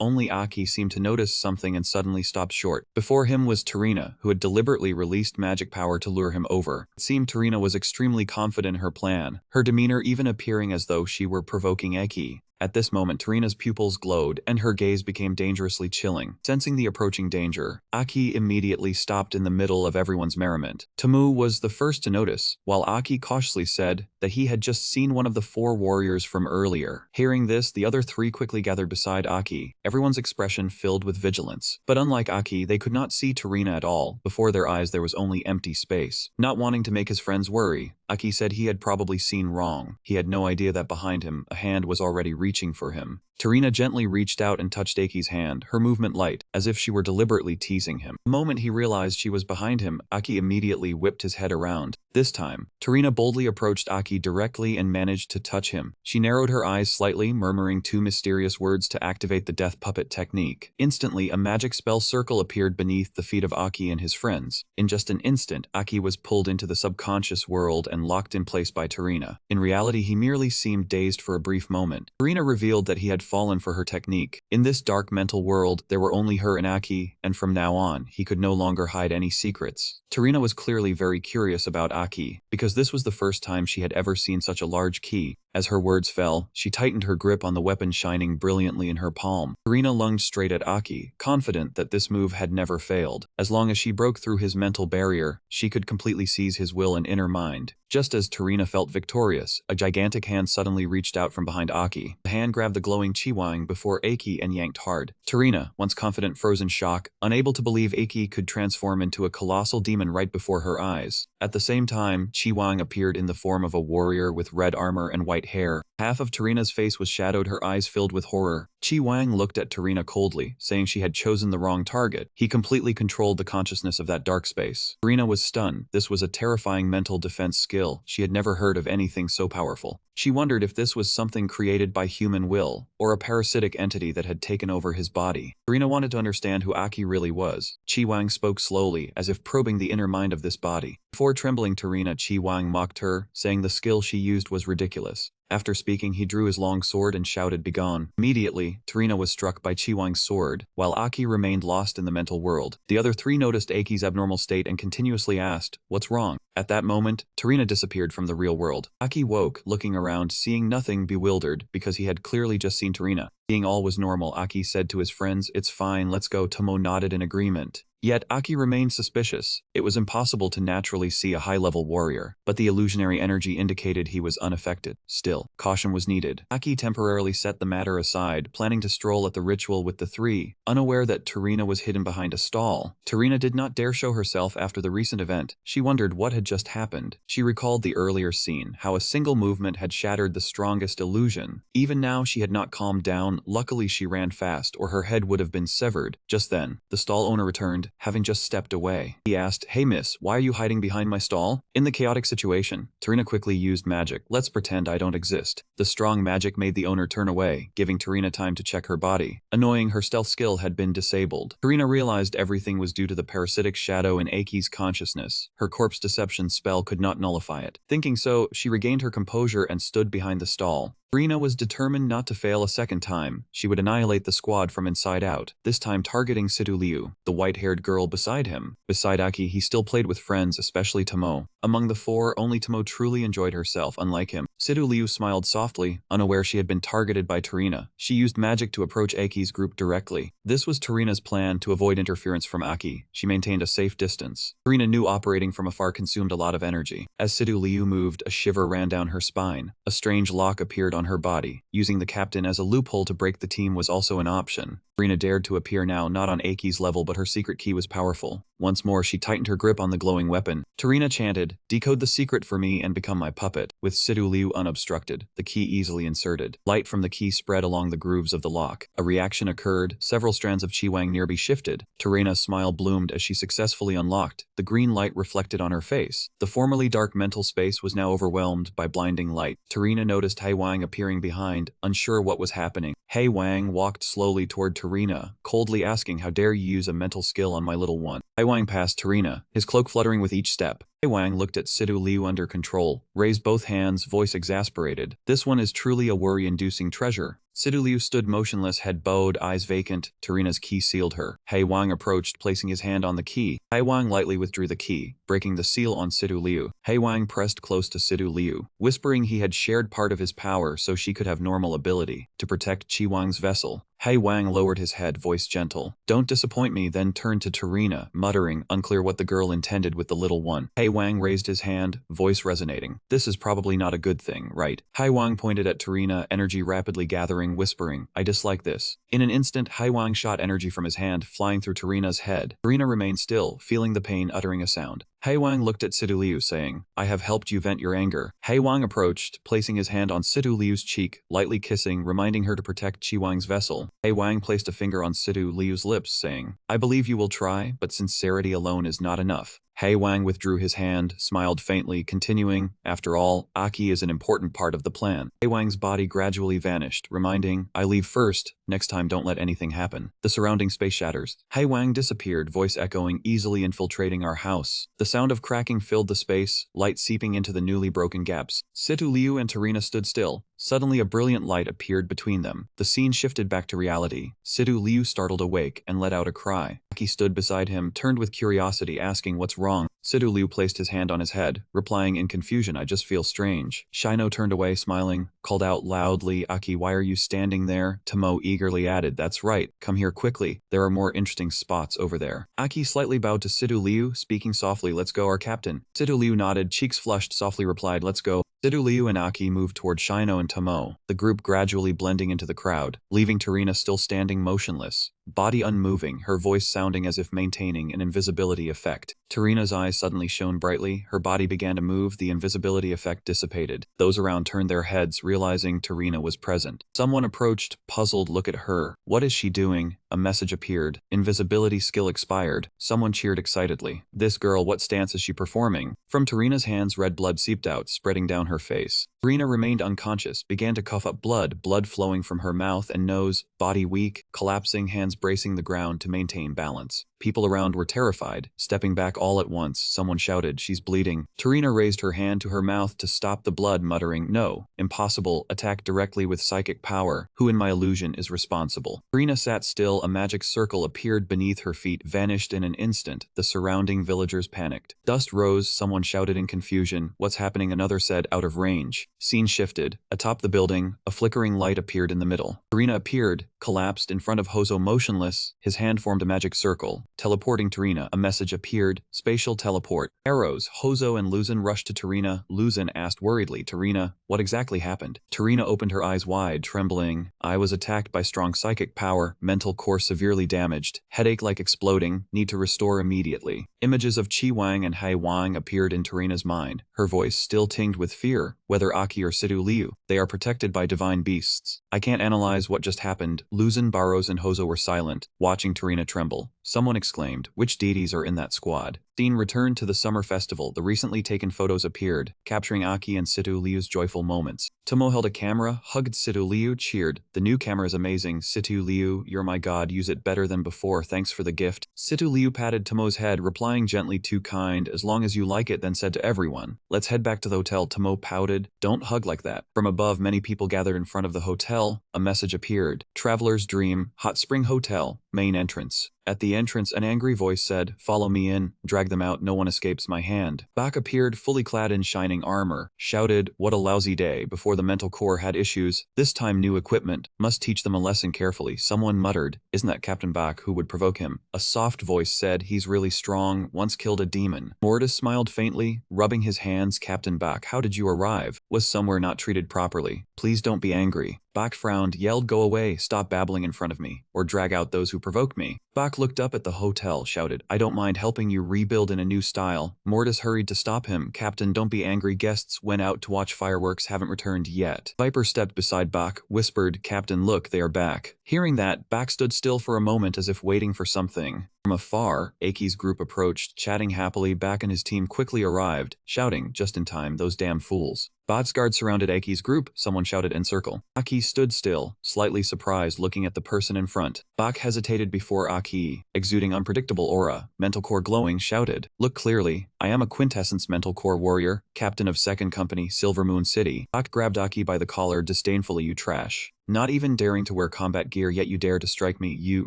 only Aki seemed to notice something and suddenly stopped short. Before him was Tarina, who had deliberately released magic power to lure him over. It seemed Tarina was extremely confident in her plan, her demeanor even appearing as though she were provoking Aki. At this moment, Tarina's pupils glowed, and her gaze became dangerously chilling. Sensing the approaching danger, Aki immediately stopped in the middle of everyone's merriment. Tamu was the first to notice, while Aki cautiously said that he had just seen one of the 4 warriors from earlier. Hearing this, the other 3 quickly gathered beside Aki, everyone's expression filled with vigilance. But unlike Aki, they could not see Tarina at all. Before their eyes there was only empty space. Not wanting to make his friends worry, Aki said he had probably seen wrong. He had no idea that behind him, a hand was already reaching for him. Tarina gently reached out and touched Aki's hand, her movement light, as if she were deliberately teasing him. The moment he realized she was behind him, Aki immediately whipped his head around. This time, Tarina boldly approached Aki directly and managed to touch him. She narrowed her eyes slightly, murmuring 2 mysterious words to activate the death puppet technique. Instantly, a magic spell circle appeared beneath the feet of Aki and his friends. In just an instant, Aki was pulled into the subconscious world and locked in place by Tarina. In reality, he merely seemed dazed for a brief moment. Tarina revealed that he had fallen for her technique. In this dark mental world, there were only her and Aki, and from now on, he could no longer hide any secrets. Tarina was clearly very curious about Aki, because this was the first time she had ever seen such a large key. As her words fell, she tightened her grip on the weapon shining brilliantly in her palm. Tarina lunged straight at Aki, confident that this move had never failed. As long as she broke through his mental barrier, she could completely seize his will and inner mind. Just as Tarina felt victorious, a gigantic hand suddenly reached out from behind Aki. The hand grabbed the glowing Chiwang before Aki and yanked hard. Tarina, once confident, froze in shock, unable to believe Aki could transform into a colossal demon right before her eyes. At the same time, Chiwang appeared in the form of a warrior with red armor and white hair. Half of Tarina's face was shadowed, her eyes filled with horror. Chiwang looked at Tarina coldly, saying she had chosen the wrong target. He completely controlled the consciousness of that dark space. Tarina was stunned. This was a terrifying mental defense skill. She had never heard of anything so powerful. She wondered if this was something created by human will, or a parasitic entity that had taken over his body. Tarina wanted to understand who Aki really was. Chiwang spoke slowly, as if probing the inner mind of this body. Before trembling Tarina, Chiwang mocked her, saying the skill she used was ridiculous. After speaking, he drew his long sword and shouted, "Begone." Immediately, Tarina was struck by Chiwang's sword, while Aki remained lost in the mental world. The other 3 noticed Aki's abnormal state and continuously asked, "What's wrong?" At that moment, Tarina disappeared from the real world. Aki woke, looking around, seeing nothing, bewildered, because he had clearly just seen Tarina. Seeing all was normal, Aki said to his friends, "It's fine, let's go." Tomo nodded in agreement. Yet Aki remained suspicious. It was impossible to naturally see a high-level warrior, but the illusionary energy indicated he was unaffected. Still, caution was needed. Aki temporarily set the matter aside, planning to stroll at the ritual with the 3, unaware that Tarina was hidden behind a stall. Tarina did not dare show herself after the recent event. She wondered what had just happened. She recalled the earlier scene, how a single movement had shattered the strongest illusion. Even now, she had not calmed down. Luckily, she ran fast, or her head would have been severed. Just then, the stall owner returned, having just stepped away. He asked, "Hey miss, why are you hiding behind my stall?" In the chaotic situation, Tarina quickly used magic. "Let's pretend I don't exist." The strong magic made the owner turn away, giving Tarina time to check her body. Annoying, her stealth skill had been disabled. Tarina realized everything was due to the parasitic shadow in Aki's consciousness. Her corpse deception spell could not nullify it. Thinking so, she regained her composure and stood behind the stall. Tarina was determined not to fail a second time. She would annihilate the squad from inside out, this time targeting Sidu Liu, the white-haired girl beside him. Beside Aki, he still played with friends, especially Tomo. Among the 4, only Tomo truly enjoyed herself, unlike him. Sidu Liu smiled softly, unaware she had been targeted by Tarina. She used magic to approach Aki's group directly. This was Tarina's plan to avoid interference from Aki. She maintained a safe distance. Tarina knew operating from afar consumed a lot of energy. As Sidu Liu moved, a shiver ran down her spine. A strange lock appeared on her body. Using the captain as a loophole to break the team was also an option. Tarina dared to appear now not on Aki's level, but her secret key was powerful. Once more, she tightened her grip on the glowing weapon. Tarina chanted, "Decode the secret for me and become my puppet." With Sidu Liu unobstructed, the key easily inserted. Light from the key spread along the grooves of the lock. A reaction occurred. Several strands of Qi Wang nearby shifted. Tarina's smile bloomed as she successfully unlocked. The green light reflected on her face. The formerly dark mental space was now overwhelmed by blinding light. Tarina noticed Hai Wang appearing behind, unsure what was happening. Hai Wang walked slowly toward Tarina, coldly asking, "How dare you use a mental skill on my little one?" Hai Wang passed Tarina, his cloak fluttering with each step. Hai Wang looked at Sidu Liu under control, raised both hands, voice exasperated. "This one is truly a worry-inducing treasure." Sidu Liu stood motionless, head bowed, eyes vacant. Tarina's key sealed her. Hai Wang approached, placing his hand on the key. Hai Wang lightly withdrew the key, breaking the seal on Sidu Liu. Hai Wang pressed close to Sidu Liu, whispering he had shared part of his power so she could have normal ability to protect Qi Wang's vessel. Hai Wang lowered his head, voice gentle. "Don't disappoint me," then turned to Tarina, muttering, unclear what the girl intended with the little one. Hai Wang raised his hand, voice resonating. "This is probably not a good thing, right?" Hai Wang pointed at Tarina, energy rapidly gathering, whispering, "I dislike this." In an instant, Hai Wang shot energy from his hand, flying through Tarina's head. Tarina remained still, feeling the pain, uttering a sound. Hai Wang looked at Sidu Liu, saying, "I have helped you vent your anger." Hai Wang approached, placing his hand on Sidu Liu's cheek, lightly kissing, reminding her to protect Qi Wang's vessel. Hai Wang placed a finger on Sidu Liu's lips, saying, "I believe you will try, but sincerity alone is not enough." Hai Wang withdrew his hand, smiled faintly, continuing, "After all, Aki is an important part of the plan." Hai Wang's body gradually vanished, reminding, "I leave first. Next time don't let anything happen." The surrounding space shatters. Hai Wang disappeared, voice echoing, easily infiltrating our house. The sound of cracking filled the space, light seeping into the newly broken gaps. Sidu Liu and Tarina stood still. Suddenly a brilliant light appeared between them. The scene shifted back to reality. Sidu Liu startled awake and let out a cry. Aki stood beside him, turned with curiosity, asking, "What's wrong?" Sidu Liu placed his hand on his head, replying in confusion, "I just feel strange." Shino turned away, smiling, called out loudly, "Aki, why are you standing there?" Tomo eagerly added, "That's right, come here quickly. There are more interesting spots over there." Aki slightly bowed to Sidu Liu, speaking softly, "Let's go, our captain." Sidu Liu nodded, cheeks flushed, softly replied, "Let's go." Sidu Liu and Aki moved toward Shino and Tomo, the group gradually blending into the crowd, leaving Tarina still standing motionless, body unmoving, her voice sounding as if maintaining an invisibility effect. Tarina's eyes suddenly shone brightly, her body began to move, the invisibility effect dissipated. Those around turned their heads, realizing Tarina was present. Someone approached, puzzled, "Look at her. What is she doing?" A message appeared. "Invisibility skill expired." Someone cheered excitedly. "This girl, what stance is she performing?" From Tarina's hands, red blood seeped out, spreading down her face. Tarina remained unconscious, began to cough up blood flowing from her mouth and nose, body weak, collapsing, hands bracing the ground to maintain balance. People around were terrified. Stepping back all at once, someone shouted, "She's bleeding." Tarina raised her hand to her mouth to stop the blood, muttering, "No, impossible, attack directly with psychic power. Who in my illusion is responsible?" Tarina sat still, a magic circle appeared beneath her feet, vanished in an instant. The surrounding villagers panicked. Dust rose, someone shouted in confusion, "What's happening?" Another said, "Out of range." Scene shifted. Atop the building, a flickering light appeared in the middle. Tarina appeared, collapsed in front of Hozo motionless, his hand formed a magic circle. Teleporting Tarina, a message appeared, "Spatial teleport." Arrows, Hozo and Luzin rushed to Tarina. Luzin asked worriedly, "Tarina, what exactly happened?" Tarina opened her eyes wide, trembling. "I was attacked by strong psychic power, mental core severely damaged, headache like exploding, need to restore immediately." Images of Qi Wang and Hai Wang appeared in Tarina's mind, her voice still tinged with fear. "Whether Aki or Sidu Liu, they are protected by divine beasts. I can't analyze what just happened." Luzin, Barros and Hozo were silent, watching Tarina tremble. Someone exclaimed, "Which deities are in that squad?" Scene returned to the summer festival. The recently taken photos appeared, capturing Aki and Sidu Liu's joyful moments. Tomo held a camera, hugged Sidu Liu, cheered, "The new camera is amazing. Sidu Liu, you're my god, use it better than before, thanks for the gift." Sidu Liu patted Tomo's head, replying gently, "Too kind, as long as you like it," then said to everyone, "Let's head back to the hotel." Tomo pouted, "Don't hug like that." From above, many people gathered in front of the hotel. A message appeared, "Traveler's Dream, Hot Spring Hotel, main entrance." At the entrance, an angry voice said, "Follow me in." Dragon drag them out, no one escapes my hand. Bak appeared fully clad in shining armor, shouted, what a lousy day, before the mental core had issues. This time new equipment, must teach them a lesson carefully. Someone muttered, isn't that Captain Bak who would provoke him? A soft voice said, he's really strong, once killed a demon. Mortis smiled faintly, rubbing his hands. Captain Bak, how did you arrive? Was somewhere not treated properly? Please don't be angry. Bak frowned, yelled, go away, stop babbling in front of me, or drag out those who provoke me. Bak looked up at the hotel, shouted, I don't mind helping you rebuild in a new style. Mortis hurried to stop him. Captain, don't be angry, guests went out to watch fireworks, haven't returned yet. Viper stepped beside Bak, whispered, Captain, look, they are back. Hearing that, Bak stood still for a moment as if waiting for something. From afar, Aki's group approached, chatting happily. Bak and his team quickly arrived, shouting, just in time, those damn fools. Bodyguards surrounded Aki's group, someone shouted, encircle. Aki stood still, slightly surprised, looking at the person in front. Bak hesitated before Aki, exuding unpredictable aura, mental core glowing, shouted, look clearly, I am a quintessence mental core warrior, captain of 2nd Company, Silver Moon City. Bak grabbed Aki by the collar disdainfully, you trash. Not even daring to wear combat gear, yet you dare to strike me. You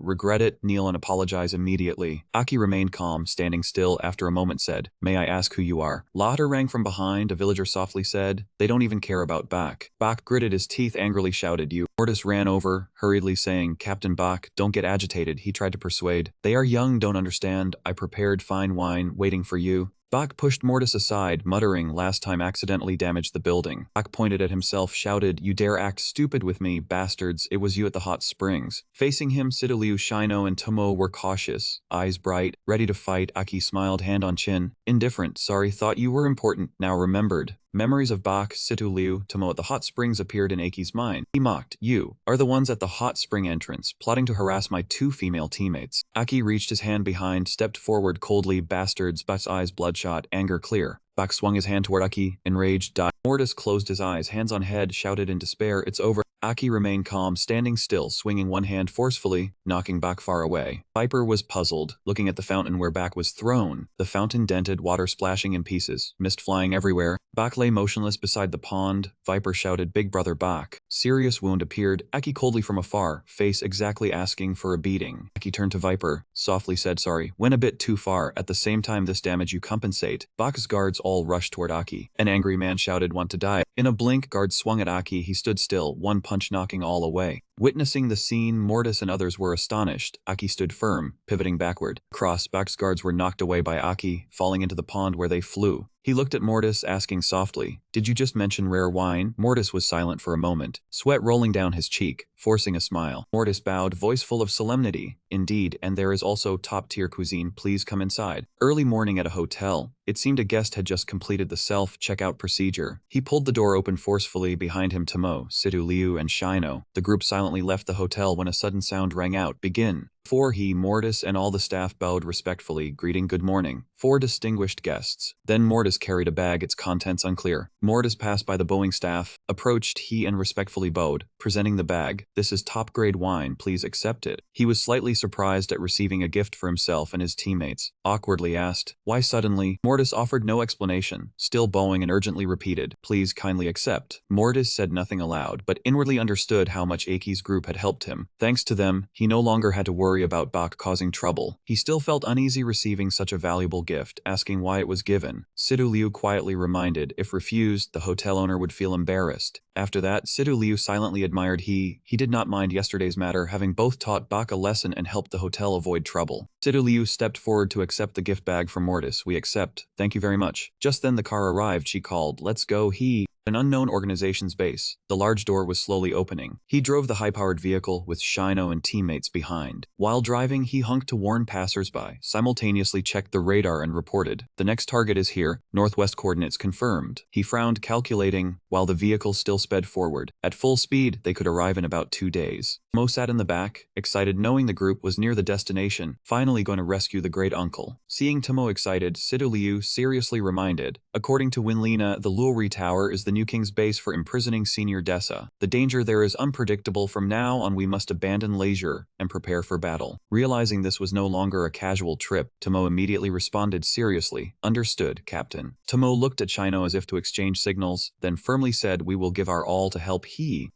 regret it, kneel and apologize immediately. Aki remained calm, standing still. After a moment said, may I ask who you are? Laughter rang from behind, a villager softly said, they don't even care about Bak. Bak gritted his teeth, angrily shouted, you. Mortis ran over, hurriedly saying, Captain Bak, don't get agitated. He tried to persuade. They are young, don't understand. I prepared fine wine, waiting for you. Bak pushed Mortis aside, muttering, last time accidentally damaged the building. Bak pointed at himself, shouted, you dare act stupid with me, bastards, it was you at the hot springs. Facing him, Sidoliu, Shino, and Tomo were cautious, eyes bright, ready to fight. Aki smiled, hand on chin. Indifferent, sorry, thought you were important, now remembered. Memories of Bak, Situ Liu, Tomo at the hot springs appeared in Aki's mind. He mocked, you are the ones at the hot spring entrance, plotting to harass my 2 female teammates. Aki reached his hand behind, stepped forward coldly, bastards, Bak's eyes bloodshot, anger clear. Bak swung his hand toward Aki, enraged, died. Mortis closed his eyes, hands on head, shouted in despair, it's over. Aki remained calm, standing still, swinging one hand forcefully, knocking Bak far away. Viper was puzzled, looking at the fountain where Bak was thrown. The fountain dented, water splashing in pieces, mist flying everywhere. Bak lay motionless beside the pond. Viper shouted, big brother Bak. Serious wound appeared. Aki coldly from afar, face exactly asking for a beating. Aki turned to Viper, softly said, sorry, went a bit too far. At the same time this damage you compensate. Bak's guards all rushed toward Aki. An angry man shouted, want to die. In a blink, guards swung at Aki. He stood still, one punch knocking all away. Witnessing the scene, Mortis and others were astonished. Aki stood firm, pivoting backward. Bak's guards were knocked away by Aki, falling into the pond where they flew. He looked at Mortis, asking softly, did you just mention rare wine? Mortis was silent for a moment, sweat rolling down his cheek, forcing a smile. Mortis bowed, voice full of solemnity. Indeed, and there is also top-tier cuisine, please come inside. Early morning at a hotel. It seemed a guest had just completed the self-checkout procedure. He pulled the door open forcefully, behind him Tomo, Situ Liu, and Shino. The group silently left the hotel when a sudden sound rang out, begin. Before he, Mortis, and all the staff bowed respectfully, greeting good morning. 4 distinguished guests. Then Mortis carried a bag, its contents unclear. Mortis passed by the bowing staff, approached he and respectfully bowed, presenting the bag. This is top-grade wine, please accept it. He was slightly surprised at receiving a gift for himself and his teammates. Awkwardly asked, why suddenly? Mortis offered no explanation, still bowing and urgently repeated, please kindly accept. Mortis said nothing aloud, but inwardly understood how much Aki's group had helped him. Thanks to them, he no longer had to worry about Bak causing trouble. He still felt uneasy receiving such a valuable gift, asking why it was given. Situ Liu quietly reminded, if refused, the hotel owner would feel embarrassed. After that, Situ Liu silently admired he did not mind yesterday's matter, having both taught Bak a lesson and helped the hotel avoid trouble. Situ Liu stepped forward to accept the gift bag from Mortis. We accept. Thank you very much. Just then the car arrived. She called, let's go. An unknown organization's base. The large door was slowly opening. He drove the high-powered vehicle with Shino and teammates behind. While driving, he honked to warn passers-by, simultaneously checked the radar and reported, the next target is here, northwest coordinates confirmed. He frowned, calculating, while the vehicle still sped forward. At full speed, they could arrive in about 2 days. Mo sat in the back, excited knowing the group was near the destination, finally going to rescue the great uncle. Seeing Tomo excited, Situ Liu seriously reminded, according to Winlina, the Lulri Tower is the new king's base for imprisoning Senior Dessa. The danger there is unpredictable. From now on we must abandon leisure and prepare for battle. Realizing this was no longer a casual trip, Tomo immediately responded seriously, understood, Captain. Tomo looked at Shino as if to exchange signals, then firmly said, we will give our all to help.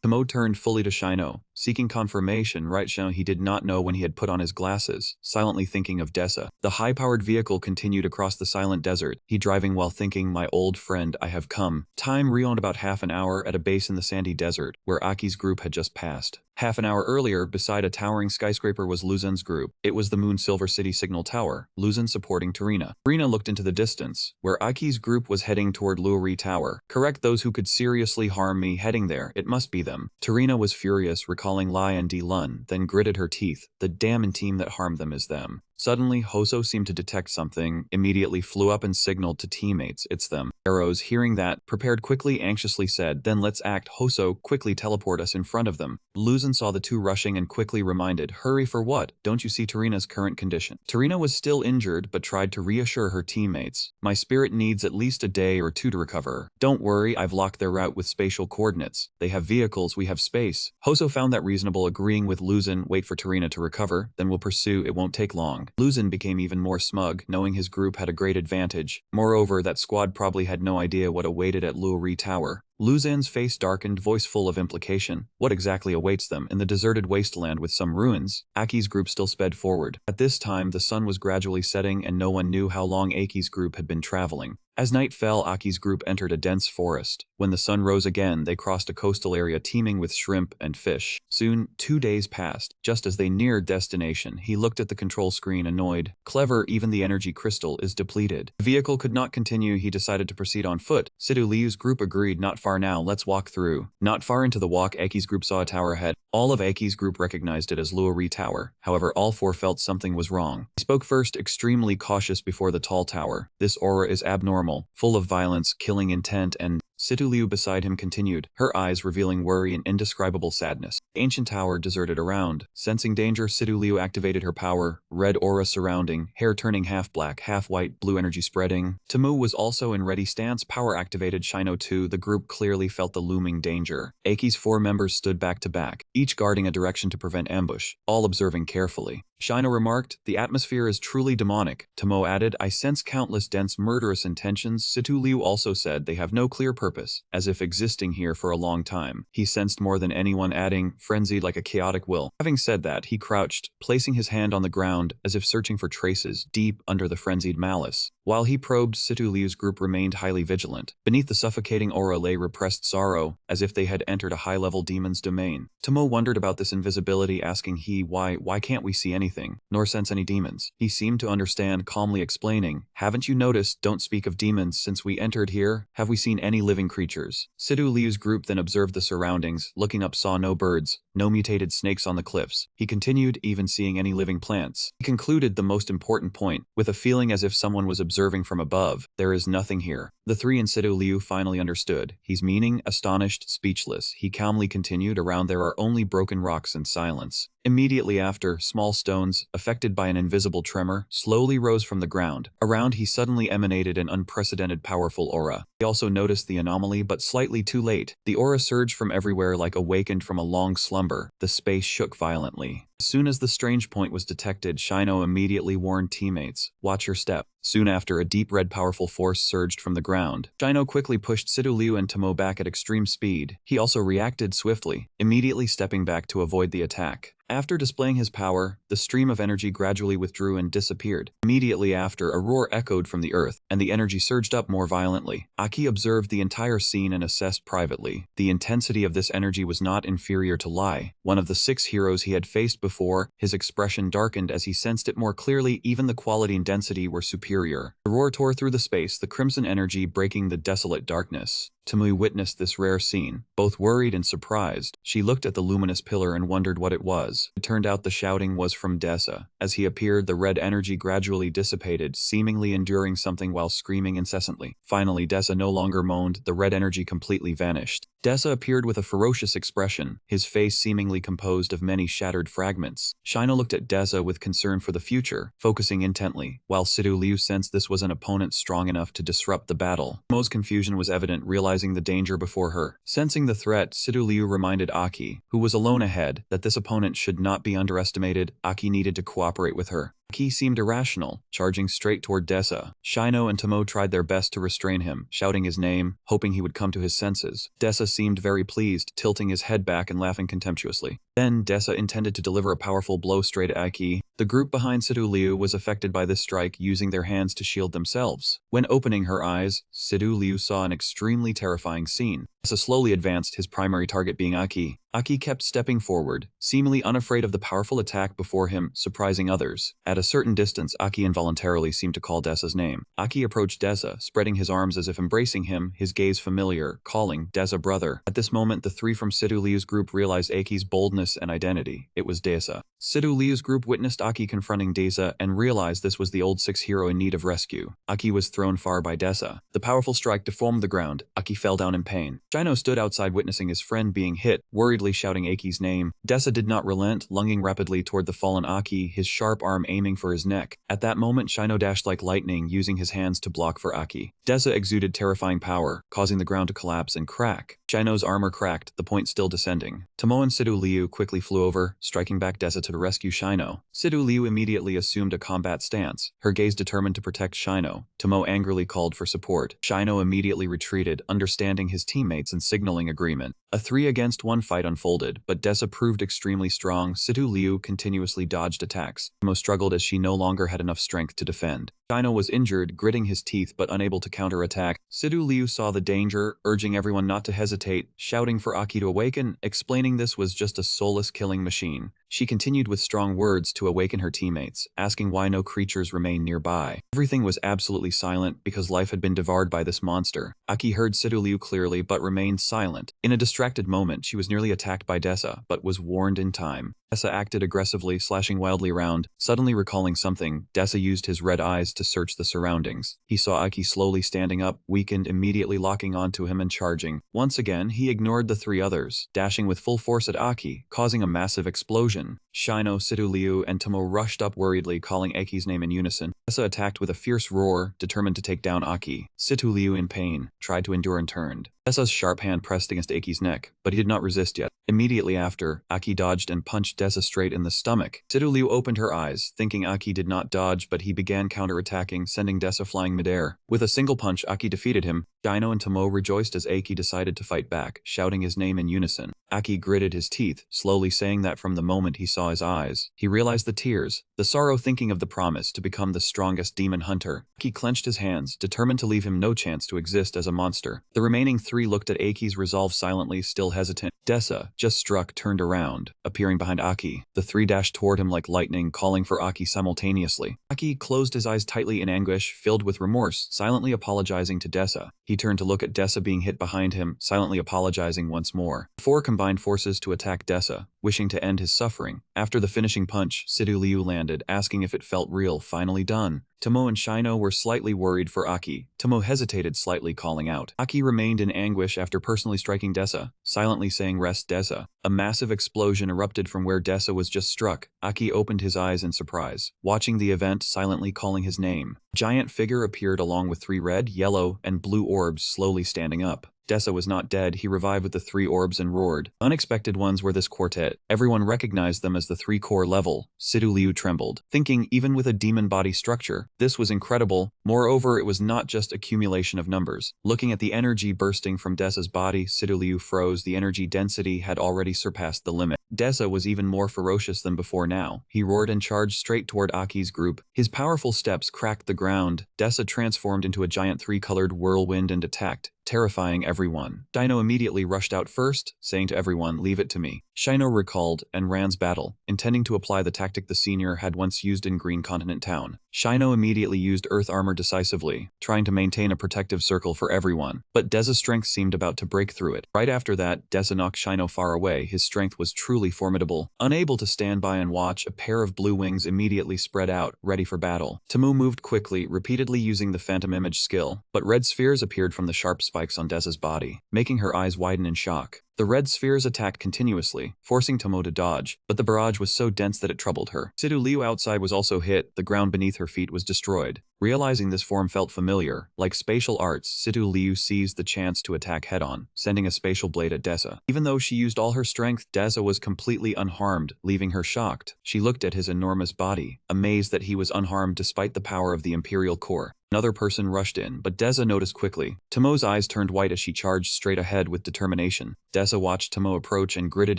Tomo turned fully to Shino, seeking confirmation right now he did not know when he had put on his glasses, silently thinking of Dessa. The high-powered vehicle continued across the silent desert, he driving while thinking, my old friend, I have come. Time rewound about half an hour at a base in the sandy desert, where Aki's group had just passed. Half an hour earlier, beside a towering skyscraper was Luzon's group. It was the Moon Silver City Signal Tower, Luzon supporting Tarina. Tarina looked into the distance, where Aki's group was heading toward Luori Tower. Correct, those who could seriously harm me heading there, it must be them. Tarina was furious, recalling Lai and Di Lun, then gritted her teeth. The damn team that harmed them is them. Suddenly, Hoso seemed to detect something, immediately flew up and signaled to teammates, it's them. Arrows, hearing that, prepared quickly, anxiously said, then let's act. Hoso, quickly teleport us in front of them. Luzon saw the two rushing and quickly reminded, hurry for what? Don't you see Tarina's current condition? Tarina was still injured but tried to reassure her teammates. My spirit needs at least a day or two to recover. Don't worry, I've locked their route with spatial coordinates. They have vehicles, we have space. Hoso found that reasonable, agreeing with Luzon, wait for Tarina to recover, then we'll pursue, it won't take long. Luzon became even more smug, knowing his group had a great advantage. Moreover, that squad probably had no idea what awaited at Luori Tower. Luzon's face darkened, voice full of implication. What exactly awaits them in the deserted wasteland with some ruins? Aki's group still sped forward. At this time, the sun was gradually setting and no one knew how long Aki's group had been traveling. As night fell, Aki's group entered a dense forest. When the sun rose again, they crossed a coastal area teeming with shrimp and fish. Soon, 2 days passed. Just as they neared destination, he looked at the control screen, annoyed. Clever, even the energy crystal is depleted. The vehicle could not continue, he decided to proceed on foot. Sidu Liu's group agreed, not far now, let's walk through. Not far into the walk, Aki's group saw a tower ahead. All of Aki's group recognized it as Luori Tower. However, all four felt something was wrong. He spoke first, extremely cautious before the tall tower. This aura is abnormal, full of violence, killing intent, and Situ Liu beside him continued, her eyes revealing worry and indescribable sadness. The ancient tower deserted around. Sensing danger, Situ Liu activated her power, red aura surrounding, hair turning half black, half white, blue energy spreading. Tamu was also in ready stance, power activated. Shino 2, the group clearly felt the looming danger. Aki's 4 members stood back to back, each guarding a direction to prevent ambush, all observing carefully. Shino remarked, the atmosphere is truly demonic. Tamo added, I sense countless dense murderous intentions. Situ Liu also said they have no clear purpose, as if existing here for a long time. He sensed more than anyone, adding, frenzied like a chaotic will. Having said that, he crouched, placing his hand on the ground as if searching for traces deep under the frenzied malice. While he probed, Situ Liu's group remained highly vigilant. Beneath the suffocating aura lay repressed sorrow, as if they had entered a high-level demon's domain. Tamo wondered about this invisibility, asking why can't we see anything, nor sense any demons? He seemed to understand, calmly explaining, haven't you noticed, don't speak of demons, since we entered here, have we seen any living creatures? Situ Liu's group then observed the surroundings, looking up saw no birds, no mutated snakes on the cliffs. He continued, even seeing any living plants. He concluded the most important point, with a feeling as if someone was observing from above, there is nothing here. The three in Situ Liu finally understood. He's meaning, astonished, speechless. He calmly continued, around there are only broken rocks and silence. Immediately after, small stones, affected by an invisible tremor, slowly rose from the ground. Around he suddenly emanated an unprecedented powerful aura. He also noticed the anomaly, but slightly too late. The aura surged from everywhere like awakened from a long slumber. The space shook violently. As soon as the strange point was detected, Shino immediately warned teammates, watch your step. Soon after, a deep red powerful force surged from the ground. Shino quickly pushed Situ Liu and Tamo back at extreme speed. He also reacted swiftly, immediately stepping back to avoid the attack. After displaying his power, the stream of energy gradually withdrew and disappeared. Immediately after, a roar echoed from the earth, and the energy surged up more violently. Aki observed the entire scene and assessed privately. The intensity of this energy was not inferior to Lai, one of the 6 heroes he had faced before. His expression darkened as he sensed it more clearly. Even the quality and density were superior. The roar tore through the space, the crimson energy breaking the desolate darkness. Tamui witnessed this rare scene, both worried and surprised. She looked at the luminous pillar and wondered what it was. It turned out the shouting was from Dessa. As he appeared, the red energy gradually dissipated, seemingly enduring something while screaming incessantly. Finally, Dessa no longer moaned, the red energy completely vanished. Dessa appeared with a ferocious expression, his face seemingly composed of many shattered fragments. Shino looked at Dessa with concern for the future, focusing intently, while Situ Liu sensed this was an opponent strong enough to disrupt the battle. Mo's confusion was evident, realizing the danger before her. Sensing the threat, Situ Liu reminded Aki, who was alone ahead, that this opponent should not be underestimated. Aki needed to cooperate with her. Aki seemed irrational, charging straight toward Dessa. Shino and Tomo tried their best to restrain him, shouting his name, hoping he would come to his senses. Dessa seemed very pleased, tilting his head back and laughing contemptuously. Then Dessa intended to deliver a powerful blow straight at Aki. The group behind Sidu Liu was affected by this strike, using their hands to shield themselves. When opening her eyes, Sidu Liu saw an extremely terrifying scene. Dessa slowly advanced, his primary target being Aki. Aki kept stepping forward, seemingly unafraid of the powerful attack before him, surprising others. At a certain distance, Aki involuntarily seemed to call Dessa's name. Aki approached Dessa, spreading his arms as if embracing him, his gaze familiar, calling Dessa brother. At this moment, the three from Sidu Liu's group realized Aki's boldness and identity. It was Dessa. Sidu Liu's group witnessed Aki confronting Dessa and realized this was the old six hero in need of rescue. Aki was thrown far by Dessa. The powerful strike deformed the ground. Aki fell down in pain. Shino stood outside witnessing his friend being hit, worriedly shouting Aki's name. Dessa did not relent, lunging rapidly toward the fallen Aki, his sharp arm aiming for his neck. At that moment, Shino dashed like lightning, using his hands to block for Aki. Dessa exuded terrifying power, causing the ground to collapse and crack. Shino's armor cracked, the point still descending. Tomo and Sidu Liu quickly flew over, striking back Dessa to rescue Shino. Sidu Liu immediately assumed a combat stance, her gaze determined to protect Shino. Tomo angrily called for support. Shino immediately retreated, understanding his teammates and signaling agreement. A 3-against-1 fight unfolded, but Dessa proved extremely strong. Sidu Liu continuously dodged attacks. Tomo struggled as she no longer had enough strength to defend. Shino was injured, gritting his teeth but unable to counterattack. Sidu Liu saw the danger, urging everyone not to hesitate, shouting for Aki to awaken, explaining this was just a soulless killing machine. She continued with strong words to awaken her teammates, asking why no creatures remained nearby. Everything was absolutely silent because life had been devoured by this monster. Aki heard Sidu Liu clearly but remained silent. In a distracted moment, she was nearly attacked by Dessa, but was warned in time. Dessa acted aggressively, slashing wildly around. Suddenly recalling something, Dessa used his red eyes to search the surroundings. He saw Aki slowly standing up, weakened, immediately locking onto him and charging. Once again, he ignored the three others, dashing with full force at Aki, causing a massive explosion. Shino, Sidu Liu, and Tomo rushed up worriedly, calling Aki's name in unison. Dessa attacked with a fierce roar, determined to take down Aki. Sidu Liu, in pain, tried to endure and turned. Dessa's sharp hand pressed against Aki's neck, but he did not resist yet. Immediately after, Aki dodged and punched Dessa straight in the stomach. Sidu Liu opened her eyes, thinking Aki did not dodge, but he began counterattacking, sending Dessa flying midair. With a single punch, Aki defeated him. Shino and Tomo rejoiced as Aki decided to fight back, shouting his name in unison. Aki gritted his teeth, slowly saying that from the moment he saw his eyes, he realized the tears, the sorrow, thinking of the promise to become the strongest demon hunter. Aki clenched his hands, determined to leave him no chance to exist as a monster. The remaining three looked at Aki's resolve silently, still hesitant. Dessa, just struck, turned around, appearing behind Aki. The three dashed toward him like lightning, calling for Aki simultaneously. Aki closed his eyes tightly in anguish, filled with remorse, silently apologizing to Dessa. He turned to look at Dessa being hit behind him, silently apologizing once more. The four combined forces to attack Dessa, wishing to end his suffering. After the finishing punch, Sidu Liu landed, asking if it felt real. Finally done. Tomo and Shino were slightly worried for Aki. Tomo hesitated slightly, calling out. Aki remained in anguish after personally striking Dessa, silently saying, "Rest, Dessa." A massive explosion erupted from where Dessa was just struck. Aki opened his eyes in surprise, watching the event, silently calling his name. A giant figure appeared along with 3 red, yellow, and blue orbs slowly standing up. Dessa was not dead. He revived with the 3 orbs and roared. Unexpected ones were this quartet. Everyone recognized them as the 3 core level. Sidu Liu trembled, thinking even with a demon body structure, this was incredible. Moreover, it was not just accumulation of numbers. Looking at the energy bursting from Dessa's body, Sidu Liu froze. The energy density had already surpassed the limit. Dessa was even more ferocious than before now. He roared and charged straight toward Aki's group. His powerful steps cracked the ground. Dessa transformed into a giant 3-colored whirlwind and attacked, terrifying everyone. Shino immediately rushed out first, saying to everyone, "Leave it to me." Shino recalled and ran's battle, intending to apply the tactic the senior had once used in Green Continent Town. Shino immediately used earth armor decisively, trying to maintain a protective circle for everyone, but Dessa's strength seemed about to break through it. Right after that, Dessa knocked Shino far away. His strength was truly formidable. Unable to stand by and watch, a pair of blue wings immediately spread out, ready for battle. Tomo moved quickly, repeatedly using the phantom image skill, but red spheres appeared from the sharp spikes spikes on Desa's body, making her eyes widen in shock. The red spheres attacked continuously, forcing Tomo to dodge, but the barrage was so dense that it troubled her. Sidu Liu outside was also hit, the ground beneath her feet was destroyed. Realizing this form felt familiar, like spatial arts, Sidu Liu seized the chance to attack head-on, sending a spatial blade at Desa. Even though she used all her strength, Desa was completely unharmed, leaving her shocked. She looked at his enormous body, amazed that he was unharmed despite the power of the Imperial Core. Another person rushed in, but Desa noticed quickly. Tomo's eyes turned white as she charged straight ahead with determination. Desa watched Tomo approach and gritted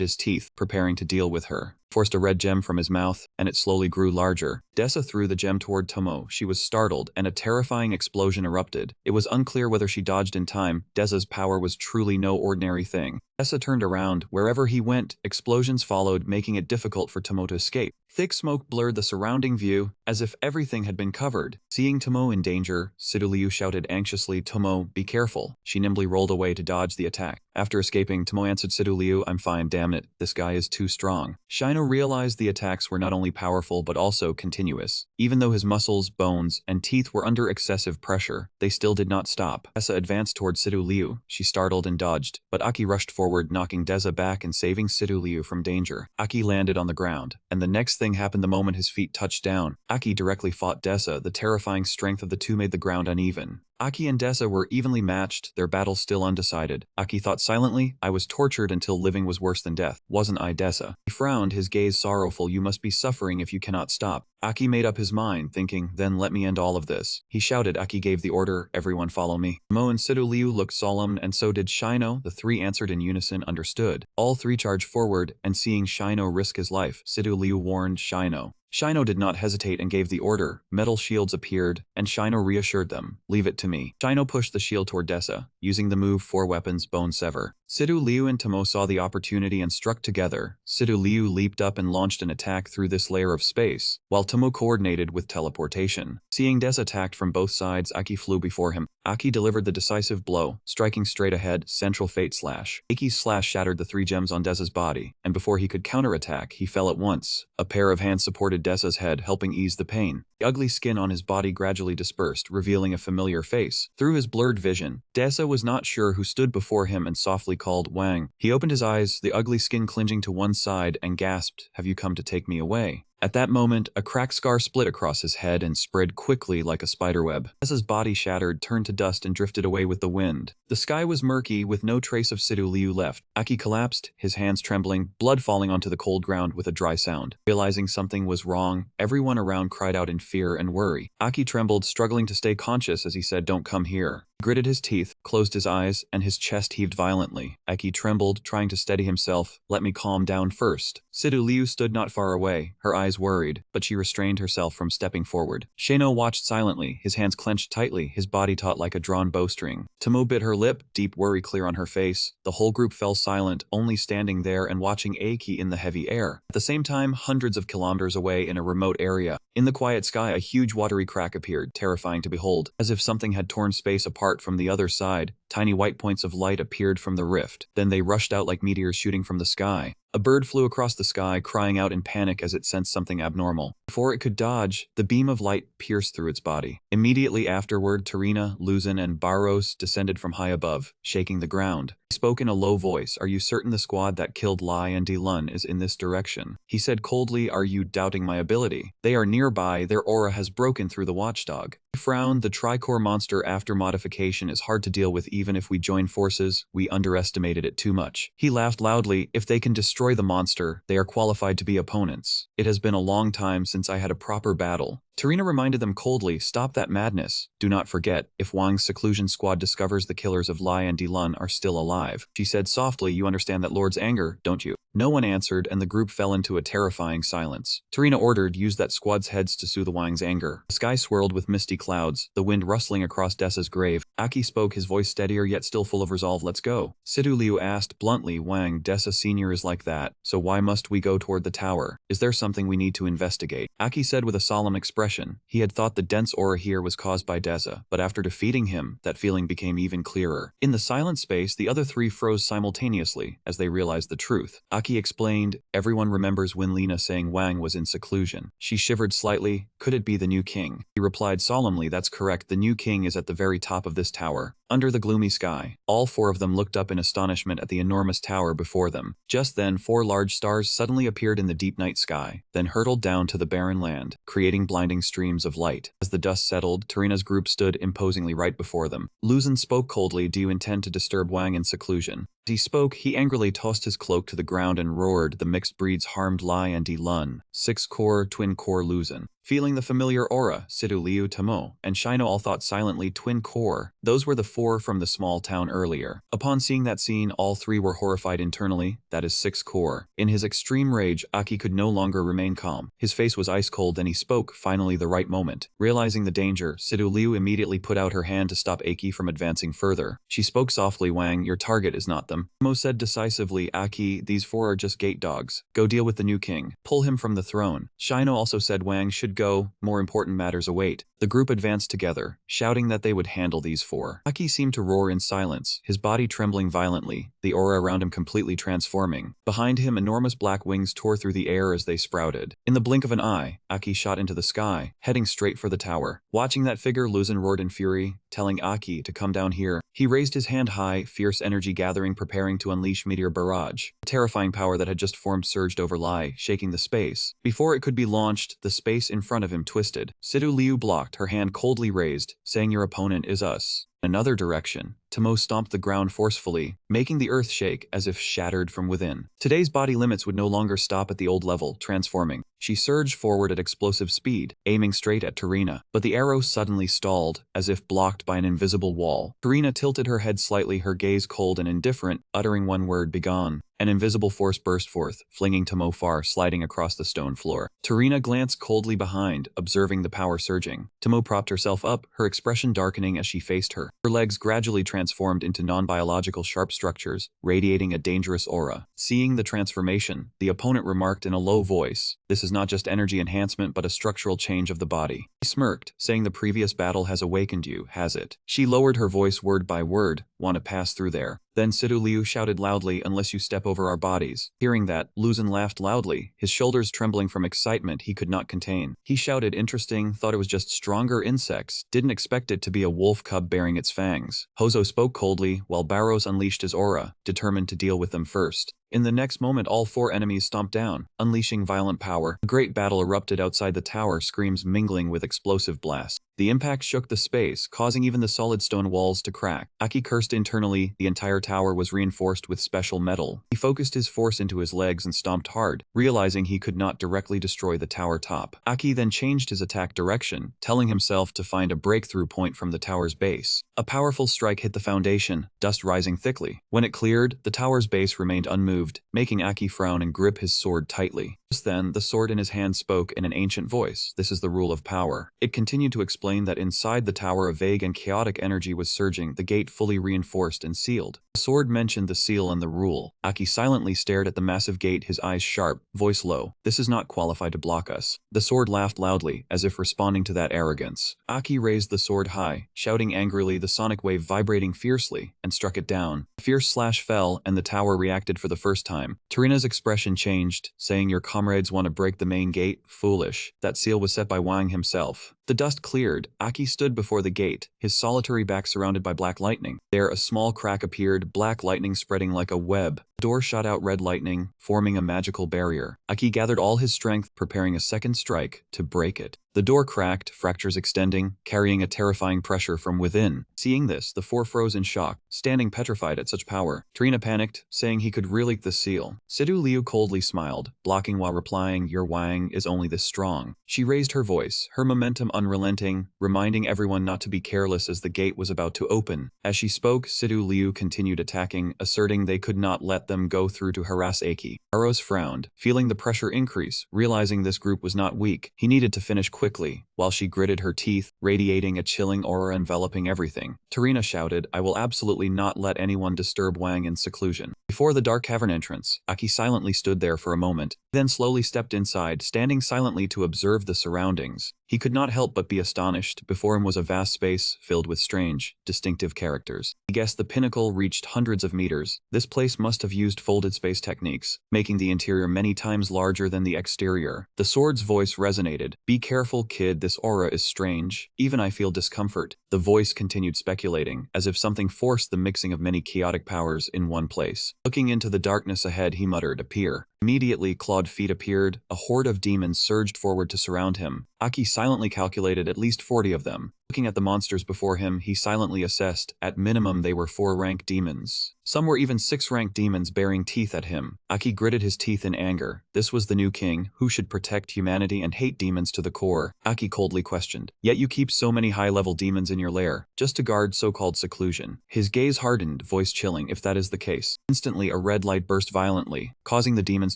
his teeth, preparing to deal with her. Forced a red gem from his mouth, and it slowly grew larger. Desa threw the gem toward Tomo. She was startled, and a terrifying explosion erupted. It was unclear whether she dodged in time. Desa's power was truly no ordinary thing. Desa turned around. Wherever he went, explosions followed, making it difficult for Tomo to escape. Thick smoke blurred the surrounding view, as if everything had been covered. Seeing Tomo in danger, Sidu Liu shouted anxiously, "Tomo, be careful." She nimbly rolled away to dodge the attack. After escaping, Tomo answered Sidu Liu, "I'm fine, damn it, this guy is too strong." Shino realized the attacks were not only powerful but also continuous. Even though his muscles, bones, and teeth were under excessive pressure, they still did not stop. Desa advanced toward Sidu Liu. She startled and dodged, but Aki rushed forward, knocking Desa back and saving Sidu Liu from danger. Aki landed on the ground, and the next thing happened the moment his feet touched down. Aki directly fought Desa. The terrifying strength of the two made the ground uneven. Aki and Desa were evenly matched, their battle still undecided. Aki thought silently, "I was tortured until living was worse than death. Wasn't I, Desa?" He frowned, his gaze sorrowful. "You must be suffering if you cannot stop." Aki made up his mind, thinking, "Then let me end all of this." He shouted. Aki gave the order, "Everyone follow me." Mo and Sidu Liu looked solemn, and so did Shino. The three answered in unison, "Understood." All three charged forward, and seeing Shino risk his life, Sidu Liu warned Shino. Shino did not hesitate and gave the order. Metal shields appeared, and Shino reassured them, "Leave it to me." Shino pushed the shield toward Desa, using the move 4 weapons, Bone Sever. Sidu Liu and Tomo saw the opportunity and struck together. Sidu Liu leaped up and launched an attack through this layer of space, while Tomo coordinated with teleportation. Seeing Desa attacked from both sides, Aki flew before him. Aki delivered the decisive blow, striking straight ahead, Central Fate Slash. Aki's slash shattered the 3 gems on Desa's body, and before he could counterattack, he fell at once. A pair of hands supported Desa's head, helping ease the pain. The ugly skin on his body gradually dispersed, revealing a familiar face. Through his blurred vision, Desa was not sure who stood before him and softly called Wang. He opened his eyes, the ugly skin clinging to one side, and gasped, "Have you come to take me away?" At that moment, a cracked scar split across his head and spread quickly like a spiderweb. Desa's body shattered, turned to dust, and drifted away with the wind. The sky was murky, with no trace of Sidu Liu left. Aki collapsed, his hands trembling, blood falling onto the cold ground with a dry sound. Realizing something was wrong, everyone around cried out in fear and worry. Aki trembled, struggling to stay conscious as he said, "Don't come here." He gritted his teeth, closed his eyes, and his chest heaved violently. Aki trembled, trying to steady himself. "Let me calm down first." Sidu Liu stood not far away, her eyes worried, but she restrained herself from stepping forward. Shino watched silently, his hands clenched tightly, his body taut like a drawn bowstring. Tomo bit her lip, deep worry clear on her face. The whole group fell silent, only standing there and watching Aki in the heavy air. At the same time, hundreds of kilometers away in a remote area, in the quiet sky, a huge watery crack appeared, terrifying to behold. As if something had torn space apart from the other side, tiny white points of light appeared from the rift. Then they rushed out like meteors shooting from the sky. A bird flew across the sky, crying out in panic as it sensed something abnormal. Before it could dodge, the beam of light pierced through its body. Immediately afterward, Tarina, Luzin, and Barros descended from high above, shaking the ground. He spoke in a low voice. "Are you certain the squad that killed Lai and Dilun is in this direction?" He said coldly, "Are you doubting my ability? They are nearby, their aura has broken through the watchdog." He frowned. "The Tricore monster after modification is hard to deal with even if we join forces. We underestimated it too much." He laughed loudly. "If they can destroy the monster, they are qualified to be opponents. It has been a long time since I had a proper battle." Tarina reminded them coldly, "Stop that madness. Do not forget, if Wang's seclusion squad discovers the killers of Lai and Dilun are still alive." She said softly, "You understand that Lord's anger, don't you?" No one answered, and the group fell into a terrifying silence. Tarina ordered, "Use that squad's heads to soothe Wang's anger." The sky swirled with misty clouds, the wind rustling across Desa's grave. Aki spoke, his voice steadier yet still full of resolve, "Let's go." Sidu Liu asked bluntly, "Wang, Desa Sr. is like that, so why must we go toward the tower? Is there something we need to investigate?" Aki said with a solemn expression. He had thought the dense aura here was caused by Desa, but after defeating him, that feeling became even clearer. In the silent space, the other three froze simultaneously as they realized the truth. Aki explained, "Everyone remembers when Lena saying Wang was in seclusion." She shivered slightly. "Could it be the new king?" He replied solemnly, "That's correct. The new king is at the very top of this tower. Under the gloomy sky, all four of them looked up in astonishment at the enormous tower before them. Just then, four large stars suddenly appeared in the deep night sky, then hurtled down to the barren land, creating blinding streams of light. As the dust settled, Tarina's group stood imposingly right before them. Luzin spoke coldly, "Do you intend to disturb Wang in seclusion?" As he spoke, he angrily tossed his cloak to the ground and roared, "The mixed breeds harmed Lai and Di Lun. 6 core, twin core Luzin." Feeling the familiar aura, Sidu Liu Tamo and Shino all thought silently, twin core. Those were the four from the small town earlier. Upon seeing that scene, all three were horrified internally. That is 6 core. In his extreme rage, Aki could no longer remain calm. His face was ice cold and he spoke, finally the right moment. Realizing the danger, Sidu Liu immediately put out her hand to stop Aki from advancing further. She spoke softly, "Wang, your target is not them." Mo said decisively, "Aki, these four are just gate dogs. Go deal with the new king. Pull him from the throne." Shino also said Wang should go, more important matters await. The group advanced together, shouting that they would handle these four. Aki seemed to roar in silence, his body trembling violently, the aura around him completely transforming. Behind him, enormous black wings tore through the air as they sprouted. In the blink of an eye, Aki shot into the sky, heading straight for the tower. Watching that figure, Luzin roared in fury, telling Aki to come down here. He raised his hand high, fierce energy gathering, preparing to unleash Meteor Barrage. The terrifying power that had just formed surged over Lai, shaking the space. Before it could be launched, the space in front of him twisted. Sidu Liu blocked, her hand coldly raised, saying, "Your opponent is us." In another direction, Tamo stomped the ground forcefully, making the earth shake as if shattered from within. Today's body limits would no longer stop at the old level, transforming. She surged forward at explosive speed, aiming straight at Tarina, but the arrow suddenly stalled, as if blocked by an invisible wall. Tarina tilted her head slightly, her gaze cold and indifferent, uttering one word, "Begone." An invisible force burst forth, flinging Tamo far, sliding across the stone floor. Tarina glanced coldly behind, observing the power surging. Tamo propped herself up, her expression darkening as she faced her. Her legs gradually transformed into non-biological sharp structures, radiating a dangerous aura. Seeing the transformation, the opponent remarked in a low voice, "This is not just energy enhancement but a structural change of the body." He smirked, saying, "The previous battle has awakened you, has it?" She lowered her voice word by word, "Want to pass through there?" Then Sidu Liu shouted loudly, "Unless you step over our bodies." Hearing that, Luzin laughed loudly, his shoulders trembling from excitement he could not contain. He shouted, "Interesting, thought it was just stronger insects, didn't expect it to be a wolf cub bearing its fangs." Hozo spoke coldly, while Barrows unleashed his aura, determined to deal with them first. In the next moment, all four enemies stomped down, unleashing violent power. A great battle erupted outside the tower, screams mingling with explosive blasts. The impact shook the space, causing even the solid stone walls to crack. Aki cursed internally, the entire tower was reinforced with special metal. He focused his force into his legs and stomped hard, realizing he could not directly destroy the tower top. Aki then changed his attack direction, telling himself to find a breakthrough point from the tower's base. A powerful strike hit the foundation, dust rising thickly. When it cleared, the tower's base remained unmoved, making Aki frown and grip his sword tightly. Just then, the sword in his hand spoke in an ancient voice. This is the rule of power. It continued to explain that inside the tower a vague and chaotic energy was surging, the gate fully reinforced and sealed. The sword mentioned the seal and the rule. Aki silently stared at the massive gate, his eyes sharp, voice low. "This is not qualified to block us." The sword laughed loudly, as if responding to that arrogance. Aki raised the sword high, shouting angrily, the sonic wave vibrating fiercely, and struck it down. A fierce slash fell, and the tower reacted for the first time. Tarina's expression changed, saying, "Your comrades want to break the main gate? Foolish. That seal was set by Wang himself." The dust cleared. Aki stood before the gate, his solitary back surrounded by black lightning. There, a small crack appeared, black lightning spreading like a web. The door shot out red lightning, forming a magical barrier. Aki gathered all his strength, preparing a second strike to break it. The door cracked, fractures extending, carrying a terrifying pressure from within. Seeing this, the four froze in shock, standing petrified at such power. Tarina panicked, saying he could really the seal. Sidu Liu coldly smiled, blocking while replying, "Your Wang is only this strong." She raised her voice, her momentum unrelenting, reminding everyone not to be careless as the gate was about to open. As she spoke, Sidu Liu continued attacking, asserting they could not let them go through to harass Aki. Aros frowned, feeling the pressure increase, realizing this group was not weak. He needed to finish quickly, while she gritted her teeth, radiating a chilling aura enveloping everything. Tarina shouted, "I will absolutely not let anyone disturb Wang in seclusion." Before the dark cavern entrance, Aki silently stood there for a moment, Then slowly stepped inside, standing silently to observe the surroundings. He could not help but be astonished. Before him was a vast space filled with strange, distinctive characters. He guessed the pinnacle reached hundreds of meters. This place must have used folded space techniques, making the interior many times larger than the exterior. The sword's voice resonated. "Be careful, kid, this aura is strange. Even I feel discomfort." The voice continued speculating, as if something forced the mixing of many chaotic powers in one place. Looking into the darkness ahead, he muttered, "Appear." Immediately, clawed feet appeared. A horde of demons surged forward to surround him. Aki silently calculated at least 40 of them. Looking at the monsters before him, he silently assessed, at minimum they were 4-rank demons. Some were even 6-rank demons baring teeth at him. Aki gritted his teeth in anger. This was the new king, who should protect humanity and hate demons to the core. Aki coldly questioned, "Yet you keep so many high-level demons in your lair, just to guard so-called seclusion." His gaze hardened, voice chilling, "If that is the case." Instantly, a red light burst violently, causing the demons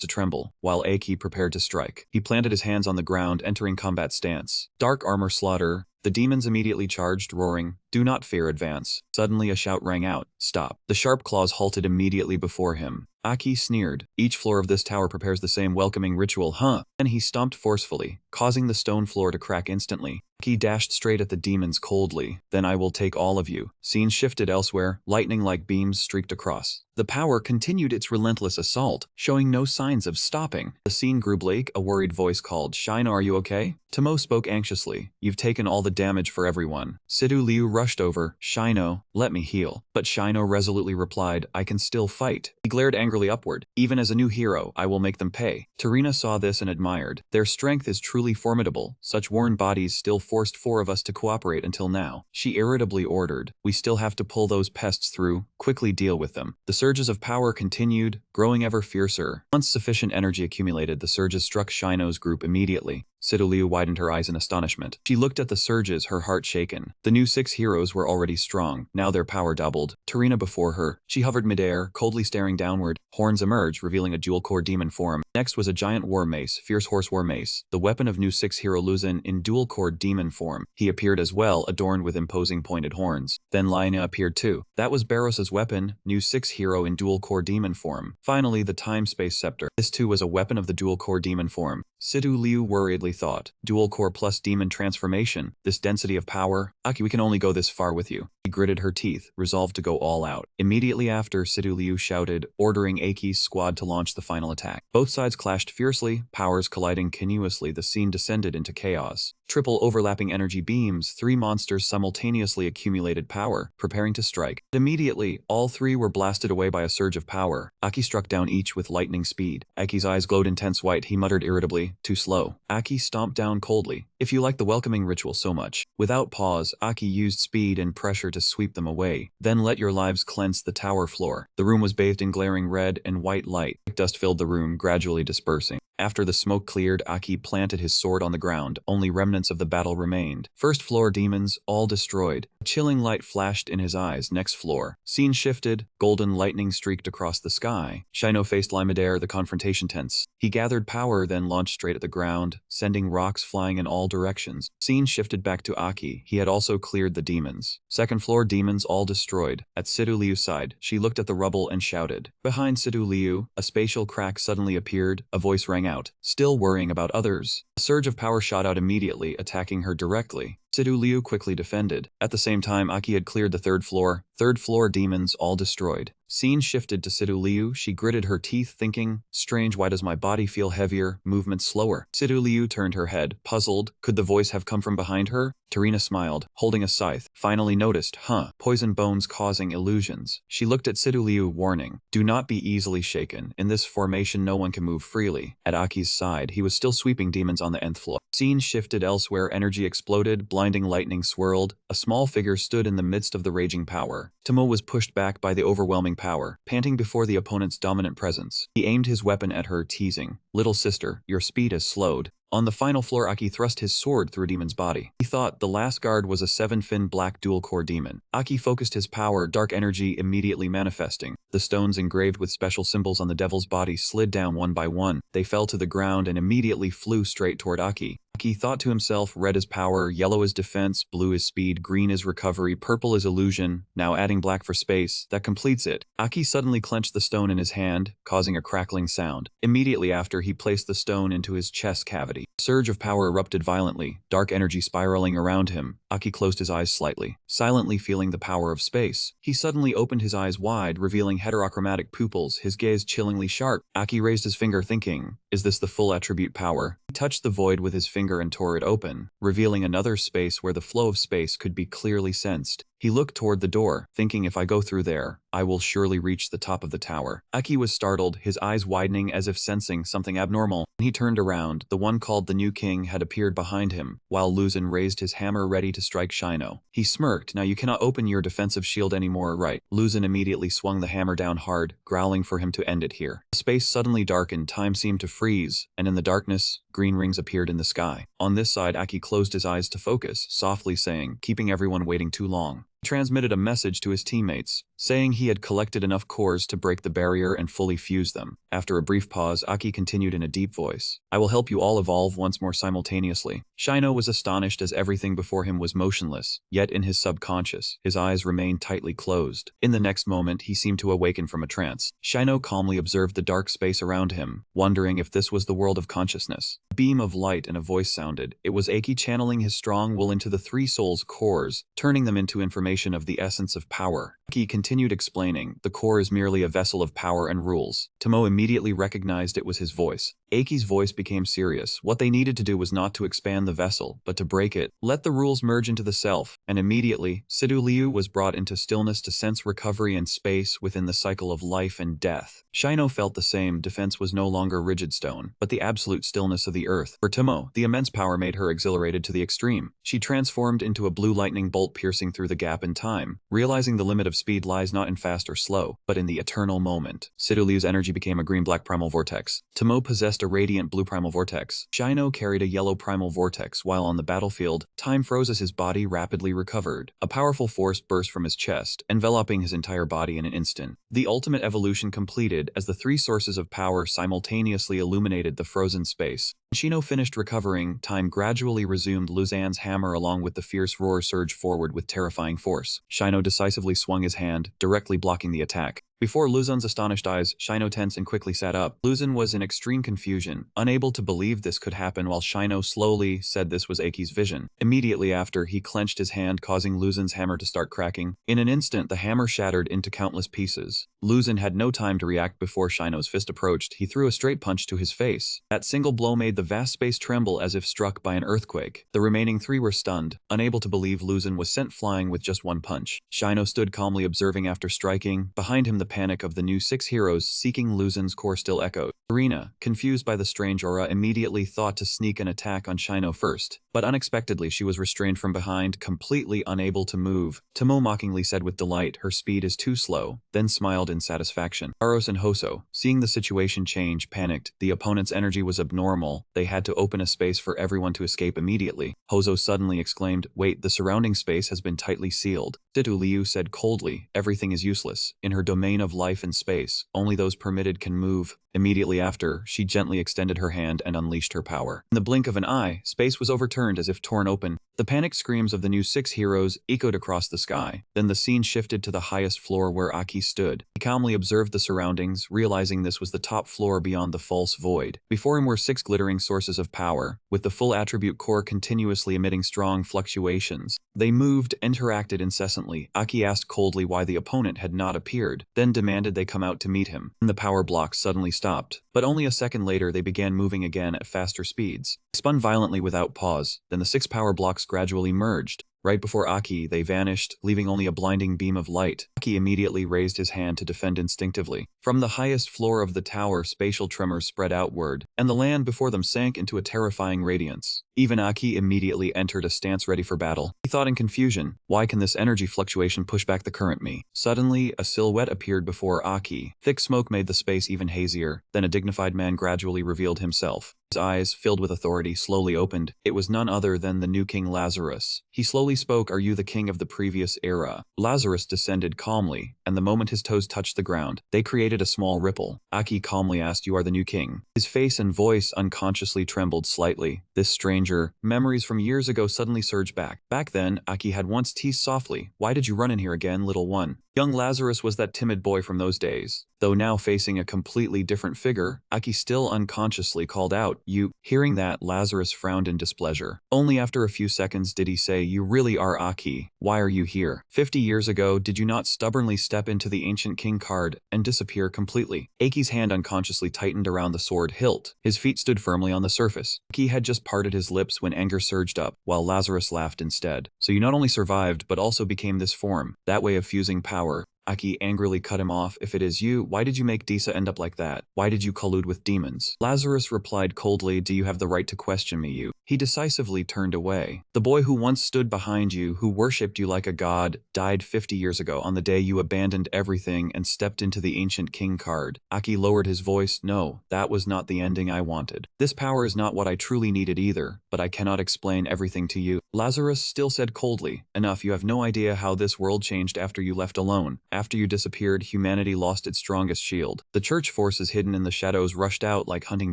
to tremble, while Aki prepared to strike. He planted his hands on the ground, entering combat stance. Dark armor slaughter. The demons immediately charged, roaring, "Do not fear, advance." Suddenly a shout rang out, "Stop." The sharp claws halted immediately before him. Aki sneered. "Each floor of this tower prepares the same welcoming ritual, huh?" Then he stomped forcefully, causing the stone floor to crack instantly. Aki dashed straight at the demons coldly. "Then I will take all of you." Scene shifted elsewhere, lightning-like beams streaked across. The power continued its relentless assault, showing no signs of stopping. The scene grew bleak. A worried voice called, "Shino, are you okay?" Tomo spoke anxiously, "You've taken all the damage for everyone." Sidu Liu rushed over, "Shino, let me heal." But Shino resolutely replied, "I can still fight." He glared angrily upward. "Even as a new hero, I will make them pay." Tarina saw this and admired. "Their strength is truly formidable. Such worn bodies still forced 4 of us to cooperate until now." She irritably ordered, "We still have to pull those pests through. Quickly deal with them." The surges of power continued, growing ever fiercer. Once sufficient energy accumulated, the surges struck Shino's group immediately. Sidu Liu widened her eyes in astonishment. She looked at the surges, her heart shaken. The new 6 heroes were already strong. Now their power doubled. Tarina before her. She hovered midair, coldly staring downward. Horns emerged, revealing a dual-core demon form. Next was a giant war mace, Fierce Horse War Mace, the weapon of new 6 hero Luzin in dual-core demon form. He appeared as well, adorned with imposing pointed horns. Then Lina appeared too. That was Baros's weapon, new 6 hero in dual-core demon form. Finally, the Time-Space Scepter. This too was a weapon of the dual-core demon form. Sidu Liu worriedly thought, dual-core plus demon transformation, this density of power. Aki, we can only go this far with you. She gritted her teeth, resolved to go all out. Immediately after, Sidu Liu shouted, ordering Aki's squad to launch the final attack. Both sides clashed fiercely, powers colliding continuously. The scene descended into chaos. Triple overlapping energy beams, 3 monsters simultaneously accumulated power, preparing to strike. Immediately, all 3 were blasted away by a surge of power. Aki struck down each with lightning speed. Aki's eyes glowed intense white. He muttered irritably, "Too slow." Aki stomped down coldly. "If you like the welcoming ritual so much." Without pause, Aki used speed and pressure to sweep them away. "Then let your lives cleanse the tower floor." The room was bathed in glaring red and white light. Dust filled the room, gradually dispersing. After the smoke cleared, Aki planted his sword on the ground. Only remnants of the battle remained. First floor demons, all destroyed. A chilling light flashed in his eyes. Next floor. Scene shifted. Golden lightning streaked across the sky. Shino faced Limedaire, the confrontation tense. He gathered power, then launched straight at the ground, sending rocks flying in all directions. Scene shifted back to Aki. He had also cleared the demons. Second floor demons, all destroyed. At Sidu Liu's side, she looked at the rubble and shouted. Behind Sidu Liu, a spatial crack suddenly appeared. A voice rang out, still worrying about others. A surge of power shot out immediately, attacking her directly. Sidu Liu quickly defended. At the same time, Aki had cleared the third floor. Third floor demons, all destroyed. Scene shifted to Sidu Liu. She gritted her teeth, thinking, strange, why does my body feel heavier, movement slower? Sidu Liu turned her head, puzzled. Could the voice have come from behind her? Tarina smiled, holding a scythe. Finally noticed, poison bones causing illusions. She looked at Sidu Liu, warning, do not be easily shaken. In this formation, no one can move freely. At Aki's side, he was still sweeping demons on the nth floor. Scene shifted elsewhere. Energy exploded, blinding lightning swirled. A small figure stood in the midst of the raging power. Tomo was pushed back by the overwhelming power, panting before the opponent's dominant presence. He aimed his weapon at her, teasing, little sister, your speed has slowed. On the final floor, Aki thrust his sword through a demon's body. He thought the last guard was a 7-fin black dual-core demon. Aki focused his power, dark energy immediately manifesting. The stones engraved with special symbols on the devil's body slid down one by one. They fell to the ground and immediately flew straight toward Aki. Aki thought to himself, red is power, yellow is defense, blue is speed, green is recovery, purple is illusion, now adding black for space, that completes it. Aki suddenly clenched the stone in his hand, causing a crackling sound. Immediately after, he placed the stone into his chest cavity. A surge of power erupted violently, dark energy spiraling around him. Aki closed his eyes slightly, silently feeling the power of space. He suddenly opened his eyes wide, revealing heterochromatic pupils, his gaze chillingly sharp. Aki raised his finger thinking, is this the full attribute power? He touched the void with his finger and tore it open, revealing another space where the flow of space could be clearly sensed. He looked toward the door, thinking if I go through there, I will surely reach the top of the tower. Aki was startled, his eyes widening as if sensing something abnormal. When he turned around, the one called the new king had appeared behind him, while Luzin raised his hammer ready to strike Shino. He smirked, now you cannot open your defensive shield anymore, right? Luzin immediately swung the hammer down hard, growling for him to end it here. The space suddenly darkened, time seemed to freeze, and in the darkness, green rings appeared in the sky. On this side, Aki closed his eyes to focus, softly saying, keeping everyone waiting too long. He transmitted a message to his teammates, saying he had collected enough cores to break the barrier and fully fuse them. After a brief pause, Aki continued in a deep voice, I will help you all evolve once more simultaneously. Shino was astonished as everything before him was motionless, yet in his subconscious, his eyes remained tightly closed. In the next moment, he seemed to awaken from a trance. Shino calmly observed the dark space around him, wondering if this was the world of consciousness. A beam of light and a voice sounded. It was Aki channeling his strong will into the three souls' cores, turning them into information of the essence of power. Aki continued explaining, the core is merely a vessel of power and rules. Tomo immediately recognized it was his voice. Aki's voice became serious. What they needed to do was not to expand the vessel, but to break it. Let the rules merge into the self, and immediately, Sidu Liu was brought into stillness to sense recovery and space within the cycle of life and death. Shino felt the same, defense was no longer rigid stone, but the absolute stillness of the earth. For Tomo, the immense power made her exhilarated to the extreme. She transformed into a blue lightning bolt piercing through the gap in time, realizing the limit of speed lies not in fast or slow, but in the eternal moment. Sidu Liu's energy became a green-black primal vortex. Tomo possessed a radiant blue primal vortex. Shino carried a yellow primal vortex, while on the battlefield, time froze as his body rapidly recovered. A powerful force burst from his chest, enveloping his entire body in an instant. The ultimate evolution completed as the three sources of power simultaneously illuminated the frozen space. Shino finished recovering, time gradually resumed. Luzan's hammer along with the fierce roar surged forward with terrifying force. Shino decisively swung his hand, directly blocking the attack. Before Luzan's astonished eyes, Shino tensed and quickly sat up. Luzan was in extreme confusion, unable to believe this could happen while Shino slowly said this was Aki's vision. Immediately after, he clenched his hand, causing Luzan's hammer to start cracking. In an instant, the hammer shattered into countless pieces. Luzan had no time to react before Shino's fist approached. He threw a straight punch to his face. That single blow made the vast space tremble as if struck by an earthquake. The remaining three were stunned, unable to believe Luzan was sent flying with just one punch. Shino stood calmly observing after striking. Behind him, the panic of the new 6 heroes seeking Luzan's core still echoed. Irina, confused by the strange aura, immediately thought to sneak an attack on Shino first, but unexpectedly she was restrained from behind, completely unable to move. Tomo mockingly said with delight, her speed is too slow, then smiled in satisfaction. Aros and Hoso, seeing the situation change, panicked. The opponent's energy was abnormal. They had to open a space for everyone to escape immediately. Hoso suddenly exclaimed, wait, the surrounding space has been tightly sealed. Sidu Liu said coldly, everything is useless. In her domain of life and space, only those permitted can move. Immediately after, she gently extended her hand and unleashed her power. In the blink of an eye, space was overturned as if torn open. The panicked screams of the new 6 heroes echoed across the sky. Then the scene shifted to the highest floor where Aki stood. He calmly observed the surroundings, realizing this was the top floor beyond the false void. Before him were 6 glittering sources of power, with the full attribute core continuously emitting strong fluctuations. They moved, interacted incessantly. Aki asked coldly why the opponent had not appeared, then demanded they come out to meet him. The power blocks suddenly stopped, but only a second later they began moving again at faster speeds. They spun violently without pause, then the 6 power blocks gradually merged. Right before Aki, they vanished, leaving only a blinding beam of light. Aki immediately raised his hand to defend instinctively. From the highest floor of the tower, spatial tremors spread outward, and the land before them sank into a terrifying radiance. Even Aki immediately entered a stance ready for battle. He thought in confusion, why can this energy fluctuation push back the current me? Suddenly, a silhouette appeared before Aki. Thick smoke made the space even hazier, then a dignified man gradually revealed himself. His eyes, filled with authority, slowly opened. It was none other than the new king Lazarus. He slowly spoke, are you the king of the previous era? Lazarus descended calmly, and the moment his toes touched the ground, they created created a small ripple. Aki calmly asked, "You are the new king?" His face and voice unconsciously trembled slightly. This stranger, memories from years ago suddenly surged back. Back then, Aki had once teased softly, "Why did you run in here again, little one?" Young Lazarus was that timid boy from those days. Though now facing a completely different figure, Aki still unconsciously called out, "You." Hearing that, Lazarus frowned in displeasure. Only after a few seconds did he say, "You really are Aki. Why are you here? 50 years ago, did you not stubbornly step into the ancient king card and disappear completely?" Aki's hand unconsciously tightened around the sword hilt. His feet stood firmly on the surface. Aki had just parted his lips when anger surged up, while Lazarus laughed instead. "So you not only survived, but also became this form. That way of fusing power." Aki angrily cut him off. "If it is you, why did you make Disa end up like that? Why did you collude with demons?" Lazarus replied coldly, "Do you have the right to question me, you?" He decisively turned away. "The boy who once stood behind you, who worshipped you like a god, died 50 years ago on the day you abandoned everything and stepped into the ancient king card." Aki lowered his voice. "No, that was not the ending I wanted. This power is not what I truly needed either, but I cannot explain everything to you." Lazarus still said coldly, "Enough, you have no idea how this world changed after you left alone. After you disappeared, humanity lost its strongest shield. The church forces hidden in the shadows rushed out like hunting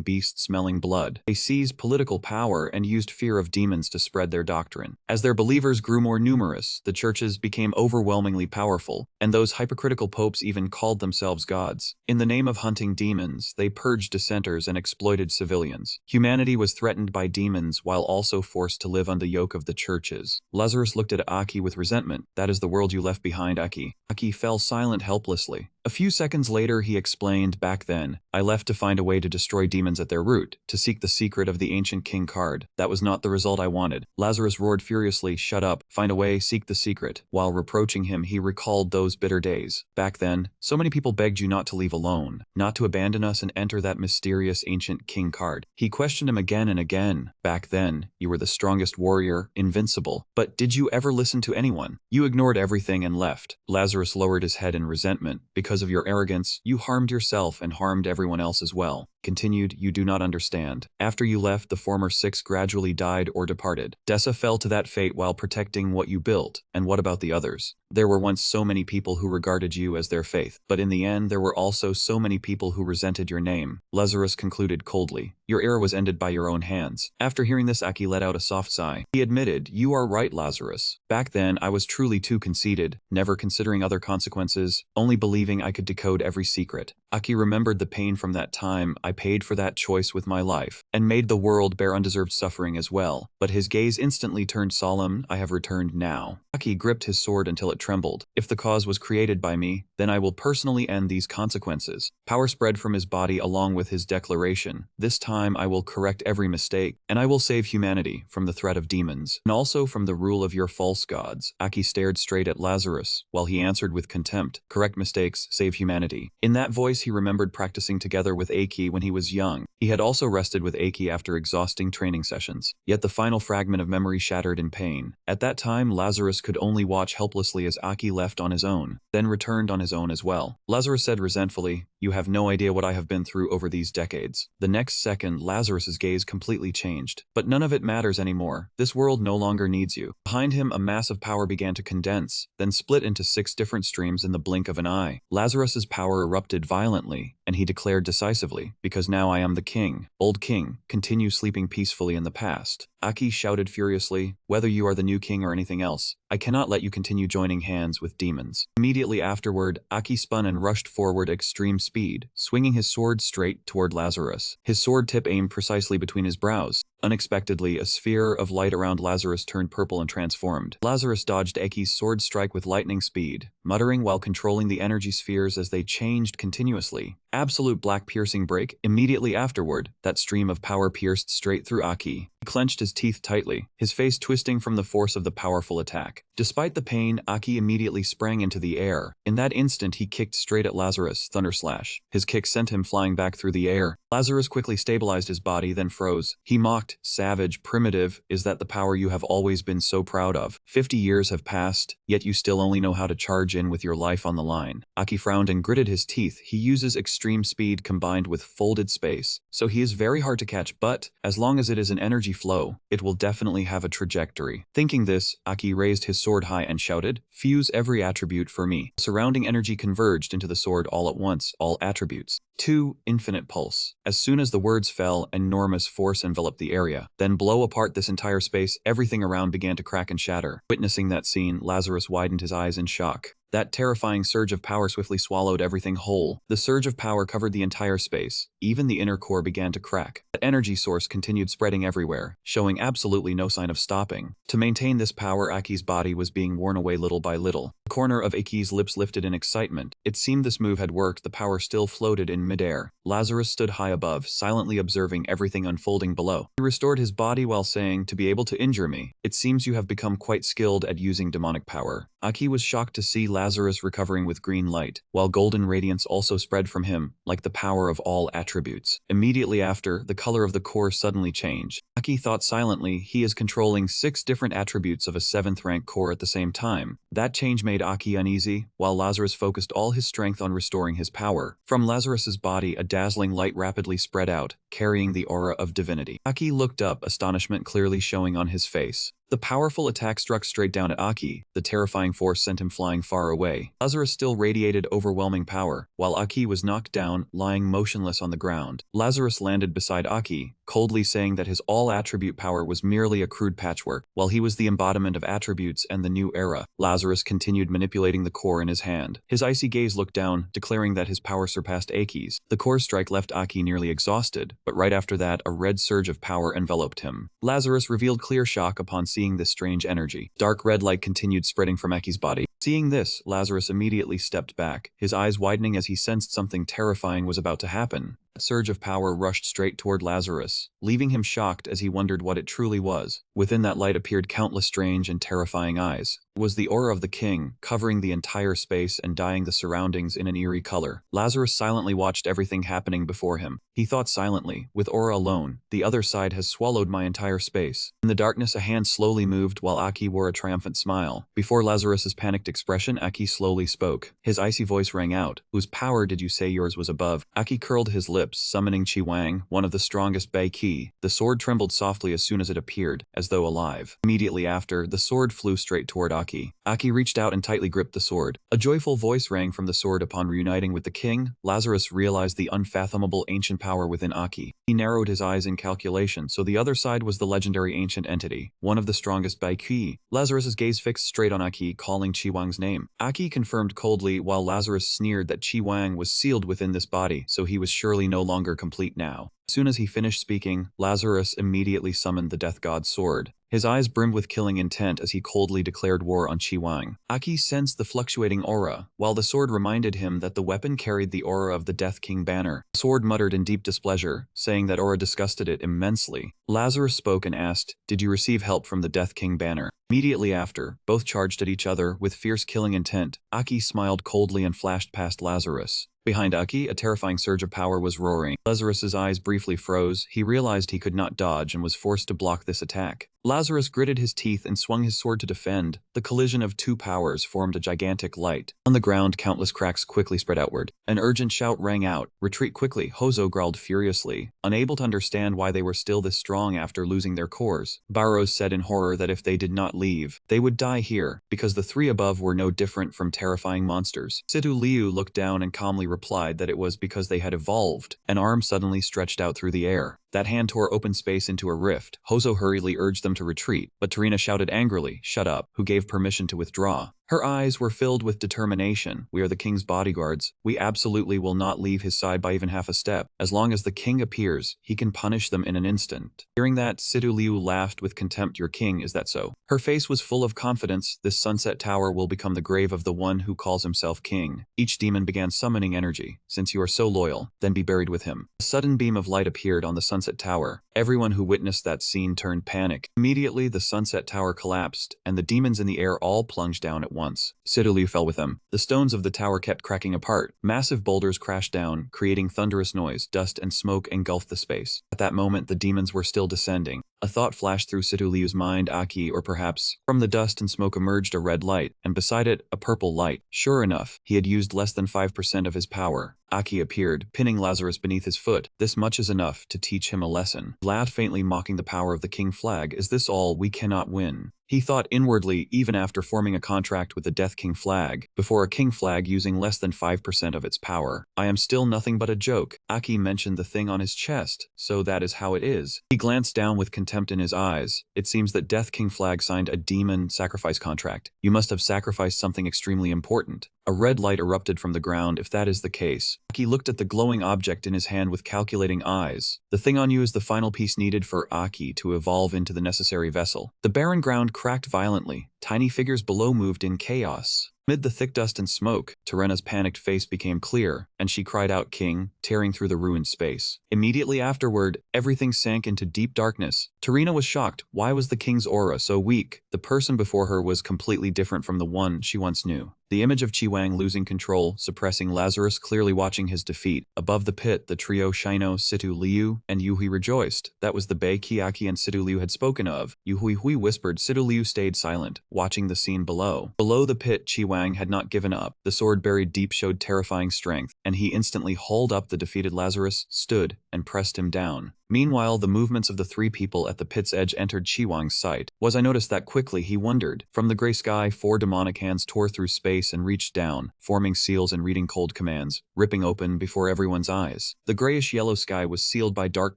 beasts smelling blood. They seized political power and used fear of demons to spread their doctrine. As their believers grew more numerous, the churches became overwhelmingly powerful, and those hypocritical popes even called themselves gods. In the name of hunting demons, they purged dissenters and exploited civilians. Humanity was threatened by demons while also forced to live under the yoke of the churches." Lazarus looked at Aki with resentment. "That is the world you left behind, Aki." Aki fell silent helplessly. A few seconds later, he explained, "Back then, I left to find a way to destroy demons at their root, to seek the secret of the ancient king card. That was not the result I wanted." Lazarus roared furiously, "Shut up, find a way, seek the secret." While reproaching him, he recalled those bitter days. "Back then, so many people begged you not to leave alone, not to abandon us and enter that mysterious ancient king card." He questioned him again and again. "Back then, you were the strongest warrior, invincible. But did you ever listen to anyone? You ignored everything and left." Lazarus lowered his head in resentment. "Because of your arrogance, you harmed yourself and harmed everyone else as well." Continued, "You do not understand. After you left, the former 6 gradually died or departed. Dessa fell to that fate while protecting what you built. And what about the others? There were once so many people who regarded you as their faith, but in the end there were also so many people who resented your name." Lazarus concluded coldly, "Your era was ended by your own hands." After hearing this, Aki let out a soft sigh. He admitted, "You are right, Lazarus. Back then, I was truly too conceited, never considering other consequences, only believing I could decode every secret." Aki remembered the pain from that time. "I paid for that choice with my life, and made the world bear undeserved suffering as well." But his gaze instantly turned solemn. "I have returned now." Aki gripped his sword until it trembled. "If the cause was created by me, then I will personally end these consequences." Power spread from his body along with his declaration. "This time I will correct every mistake, and I will save humanity from the threat of demons, and also from the rule of your false gods." Aki stared straight at Lazarus, while he answered with contempt, "Correct mistakes, save humanity." In that voice he remembered practicing together with Aki when he was young. He had also rested with Aki after exhausting training sessions. Yet the final fragment of memory shattered in pain. At that time, Lazarus could only watch helplessly as Aki left on his own, then returned on his own as well. Lazarus said resentfully, "You have no idea what I have been through over these decades." The next second, Lazarus's gaze completely changed. "But none of it matters anymore. This world no longer needs you." Behind him, a mass of power began to condense, then split into 6 different streams in the blink of an eye. Lazarus's power erupted violently, and he declared decisively, "Because now I am the king. Old king, continue sleeping peacefully in the past." Aki shouted furiously, "Whether you are the new king or anything else, I cannot let you continue joining hands with demons." Immediately afterward, Aki spun and rushed forward at extreme speed, swinging his sword straight toward Lazarus. His sword tip aimed precisely between his brows. Unexpectedly, a sphere of light around Lazarus turned purple and transformed. Lazarus dodged Aki's sword strike with lightning speed, muttering while controlling the energy spheres as they changed continuously. Absolute black piercing break. Immediately afterward, that stream of power pierced straight through Aki. He clenched his teeth tightly, his face twisting from the force of the powerful attack. Despite the pain, Aki immediately sprang into the air. In that instant, he kicked straight at Lazarus, Thunderslash. His kick sent him flying back through the air. Lazarus quickly stabilized his body, then froze. He mocked, "Savage, primitive, is that the power you have always been so proud of? 50 years have passed, yet you still only know how to charge in with your life on the line." Aki frowned and gritted his teeth. He uses extreme speed combined with folded space, so he is very hard to catch, but as long as it is an energy flow. It will definitely have a trajectory. Thinking this, Aki raised his sword high and shouted, "Fuse every attribute for me." Surrounding energy converged into the sword all at once, all attributes. 2. Infinite pulse. As soon as the words fell, enormous force enveloped the area. Then blow apart this entire space, everything around began to crack and shatter. Witnessing that scene, Lazarus widened his eyes in shock. That terrifying surge of power swiftly swallowed everything whole. The surge of power covered the entire space. Even the inner core began to crack. That energy source continued spreading everywhere, showing absolutely no sign of stopping. To maintain this power, Aki's body was being worn away little by little. The corner of Aki's lips lifted in excitement. It seemed this move had worked. The power still floated in midair. Lazarus stood high above, silently observing everything unfolding below. He restored his body while saying, "To be able to injure me, it seems you have become quite skilled at using demonic power." Aki was shocked to see Lazarus recovering with green light, while golden radiance also spread from him, like the power of all attributes. Immediately after, the color of the core suddenly changed. Aki thought silently, he is controlling 6 different attributes of a 7th rank core at the same time. That change made Aki uneasy, while Lazarus focused all his strength on restoring his power. From Lazarus's body, a dazzling light rapidly spread out, carrying the aura of divinity. Aki looked up, astonishment clearly showing on his face. The powerful attack struck straight down at Aki. The terrifying force sent him flying far away. Lazarus still radiated overwhelming power, while Aki was knocked down, lying motionless on the ground. Lazarus landed beside Aki, coldly saying that his all-attribute power was merely a crude patchwork, while he was the embodiment of attributes and the new era. Lazarus continued manipulating the core in his hand. His icy gaze looked down, declaring that his power surpassed Aki's. The core strike left Aki nearly exhausted, but right after that, a red surge of power enveloped him. Lazarus revealed clear shock upon seeing this strange energy. Dark red light continued spreading from Aki's body. Seeing this, Lazarus immediately stepped back, his eyes widening as he sensed something terrifying was about to happen. A surge of power rushed straight toward Lazarus, leaving him shocked as he wondered what it truly was. Within that light appeared countless strange and terrifying eyes. It was the aura of the king, covering the entire space and dyeing the surroundings in an eerie color. Lazarus silently watched everything happening before him. He thought silently, with aura alone, the other side has swallowed my entire space. In the darkness, a hand slowly moved while Aki wore a triumphant smile. Before Lazarus's panicked expression, Aki slowly spoke. His icy voice rang out. "Whose power did you say yours was above?" Aki curled his lips, summoning Chi Wang, one of the strongest Bai Qi. The sword trembled softly as soon as it appeared, as though alive. Immediately after, the sword flew straight toward Aki. Aki reached out and tightly gripped the sword. A joyful voice rang from the sword upon reuniting with the king. Lazarus realized the unfathomable ancient power within Aki. He narrowed his eyes in calculation, so the other side was the legendary ancient entity, one of the strongest Bai Qi. Lazarus's gaze fixed straight on Aki, calling Chi Wang's name. Aki confirmed coldly, while Lazarus sneered that Chi Wang was sealed within this body, so he was surely no longer complete now. As soon as he finished speaking, Lazarus immediately summoned the death god's sword. His eyes brimmed with killing intent as he coldly declared war on Chi Wang. Aki sensed the fluctuating aura, while the sword reminded him that the weapon carried the aura of the Death King banner. The sword muttered in deep displeasure, saying that aura disgusted it immensely. Lazarus spoke and asked, "Did you receive help from the Death King banner?" Immediately after, both charged at each other with fierce killing intent. Aki smiled coldly and flashed past Lazarus. Behind Aki, a terrifying surge of power was roaring. Lazarus's eyes briefly froze. He realized he could not dodge and was forced to block this attack. Lazarus gritted his teeth and swung his sword to defend. The collision of two powers formed a gigantic light. On the ground, countless cracks quickly spread outward. An urgent shout rang out. "Retreat quickly!" Hozo growled furiously, unable to understand why they were still this strong after losing their cores. Barrows said in horror that if they did not leave, they would die here, because the 3 above were no different from terrifying monsters. Situ Liu looked down and calmly replied that it was because they had evolved. An arm suddenly stretched out through the air. That hand tore open space into a rift. Hozo hurriedly urged them to retreat, but Tarina shouted angrily, "Shut up," who gave permission to withdraw. Her eyes were filled with determination. "We are the king's bodyguards. We absolutely will not leave his side by even half a step. As long as the king appears, he can punish them in an instant." Hearing that, Situ Liu laughed with contempt. "Your king, is that so?" Her face was full of confidence. "This sunset tower will become the grave of the one who calls himself king." Each demon began summoning energy. "Since you are so loyal, then be buried with him." A sudden beam of light appeared on the sunset tower. Everyone who witnessed that scene turned panic. Immediately, the sunset tower collapsed, and the demons in the air all plunged down at once. Sidulu fell with them. The stones of the tower kept cracking apart. Massive boulders crashed down, creating thunderous noise. Dust and smoke engulfed the space. At that moment, the demons were still descending. A thought flashed through Situ Liu's mind, Aki, or perhaps, from the dust and smoke emerged a red light, and beside it, a purple light. Sure enough, he had used less than 5% of his power. Aki appeared, pinning Lazarus beneath his foot. This much is enough to teach him a lesson. He laughed faintly, mocking the power of the king flag. Is this all? We cannot win. He thought inwardly, even after forming a contract with the Death King flag, before a king flag using less than 5% of its power. I am still nothing but a joke. Aki mentioned the thing on his chest, so that is how it is. He glanced down with contempt in his eyes. It seems that Death King flag signed a demon sacrifice contract. You must have sacrificed something extremely important. A red light erupted from the ground. If that is the case, Aki looked at the glowing object in his hand with calculating eyes. The thing on you is the final piece needed for Aki to evolve into the necessary vessel. The barren ground cracked violently. Tiny figures below moved in chaos. Amid the thick dust and smoke, Terena's panicked face became clear, and she cried out, "King," tearing through the ruined space. Immediately afterward, everything sank into deep darkness. Terena was shocked. Why was the king's aura so weak? The person before her was completely different from the one she once knew. The image of Chiwang losing control, suppressing Lazarus, clearly watching his defeat. Above the pit, the trio Shino, Situ Liu, and Yuhui rejoiced. That was the Bei Kiaki and Situ Liu had spoken of. Yuhui whispered. Situ Liu stayed silent, watching the scene below. Below the pit, Chiwang had not given up. The sword buried deep showed terrifying strength, and he instantly hauled up the defeated Lazarus, stood, and pressed him down. Meanwhile, the movements of the three people at the pit's edge entered Chiwang's sight. Was I noticed that quickly? He wondered. From the gray sky, 4 demonic hands tore through space and reached down, forming seals and reading cold commands, ripping open before everyone's eyes. The grayish-yellow sky was sealed by dark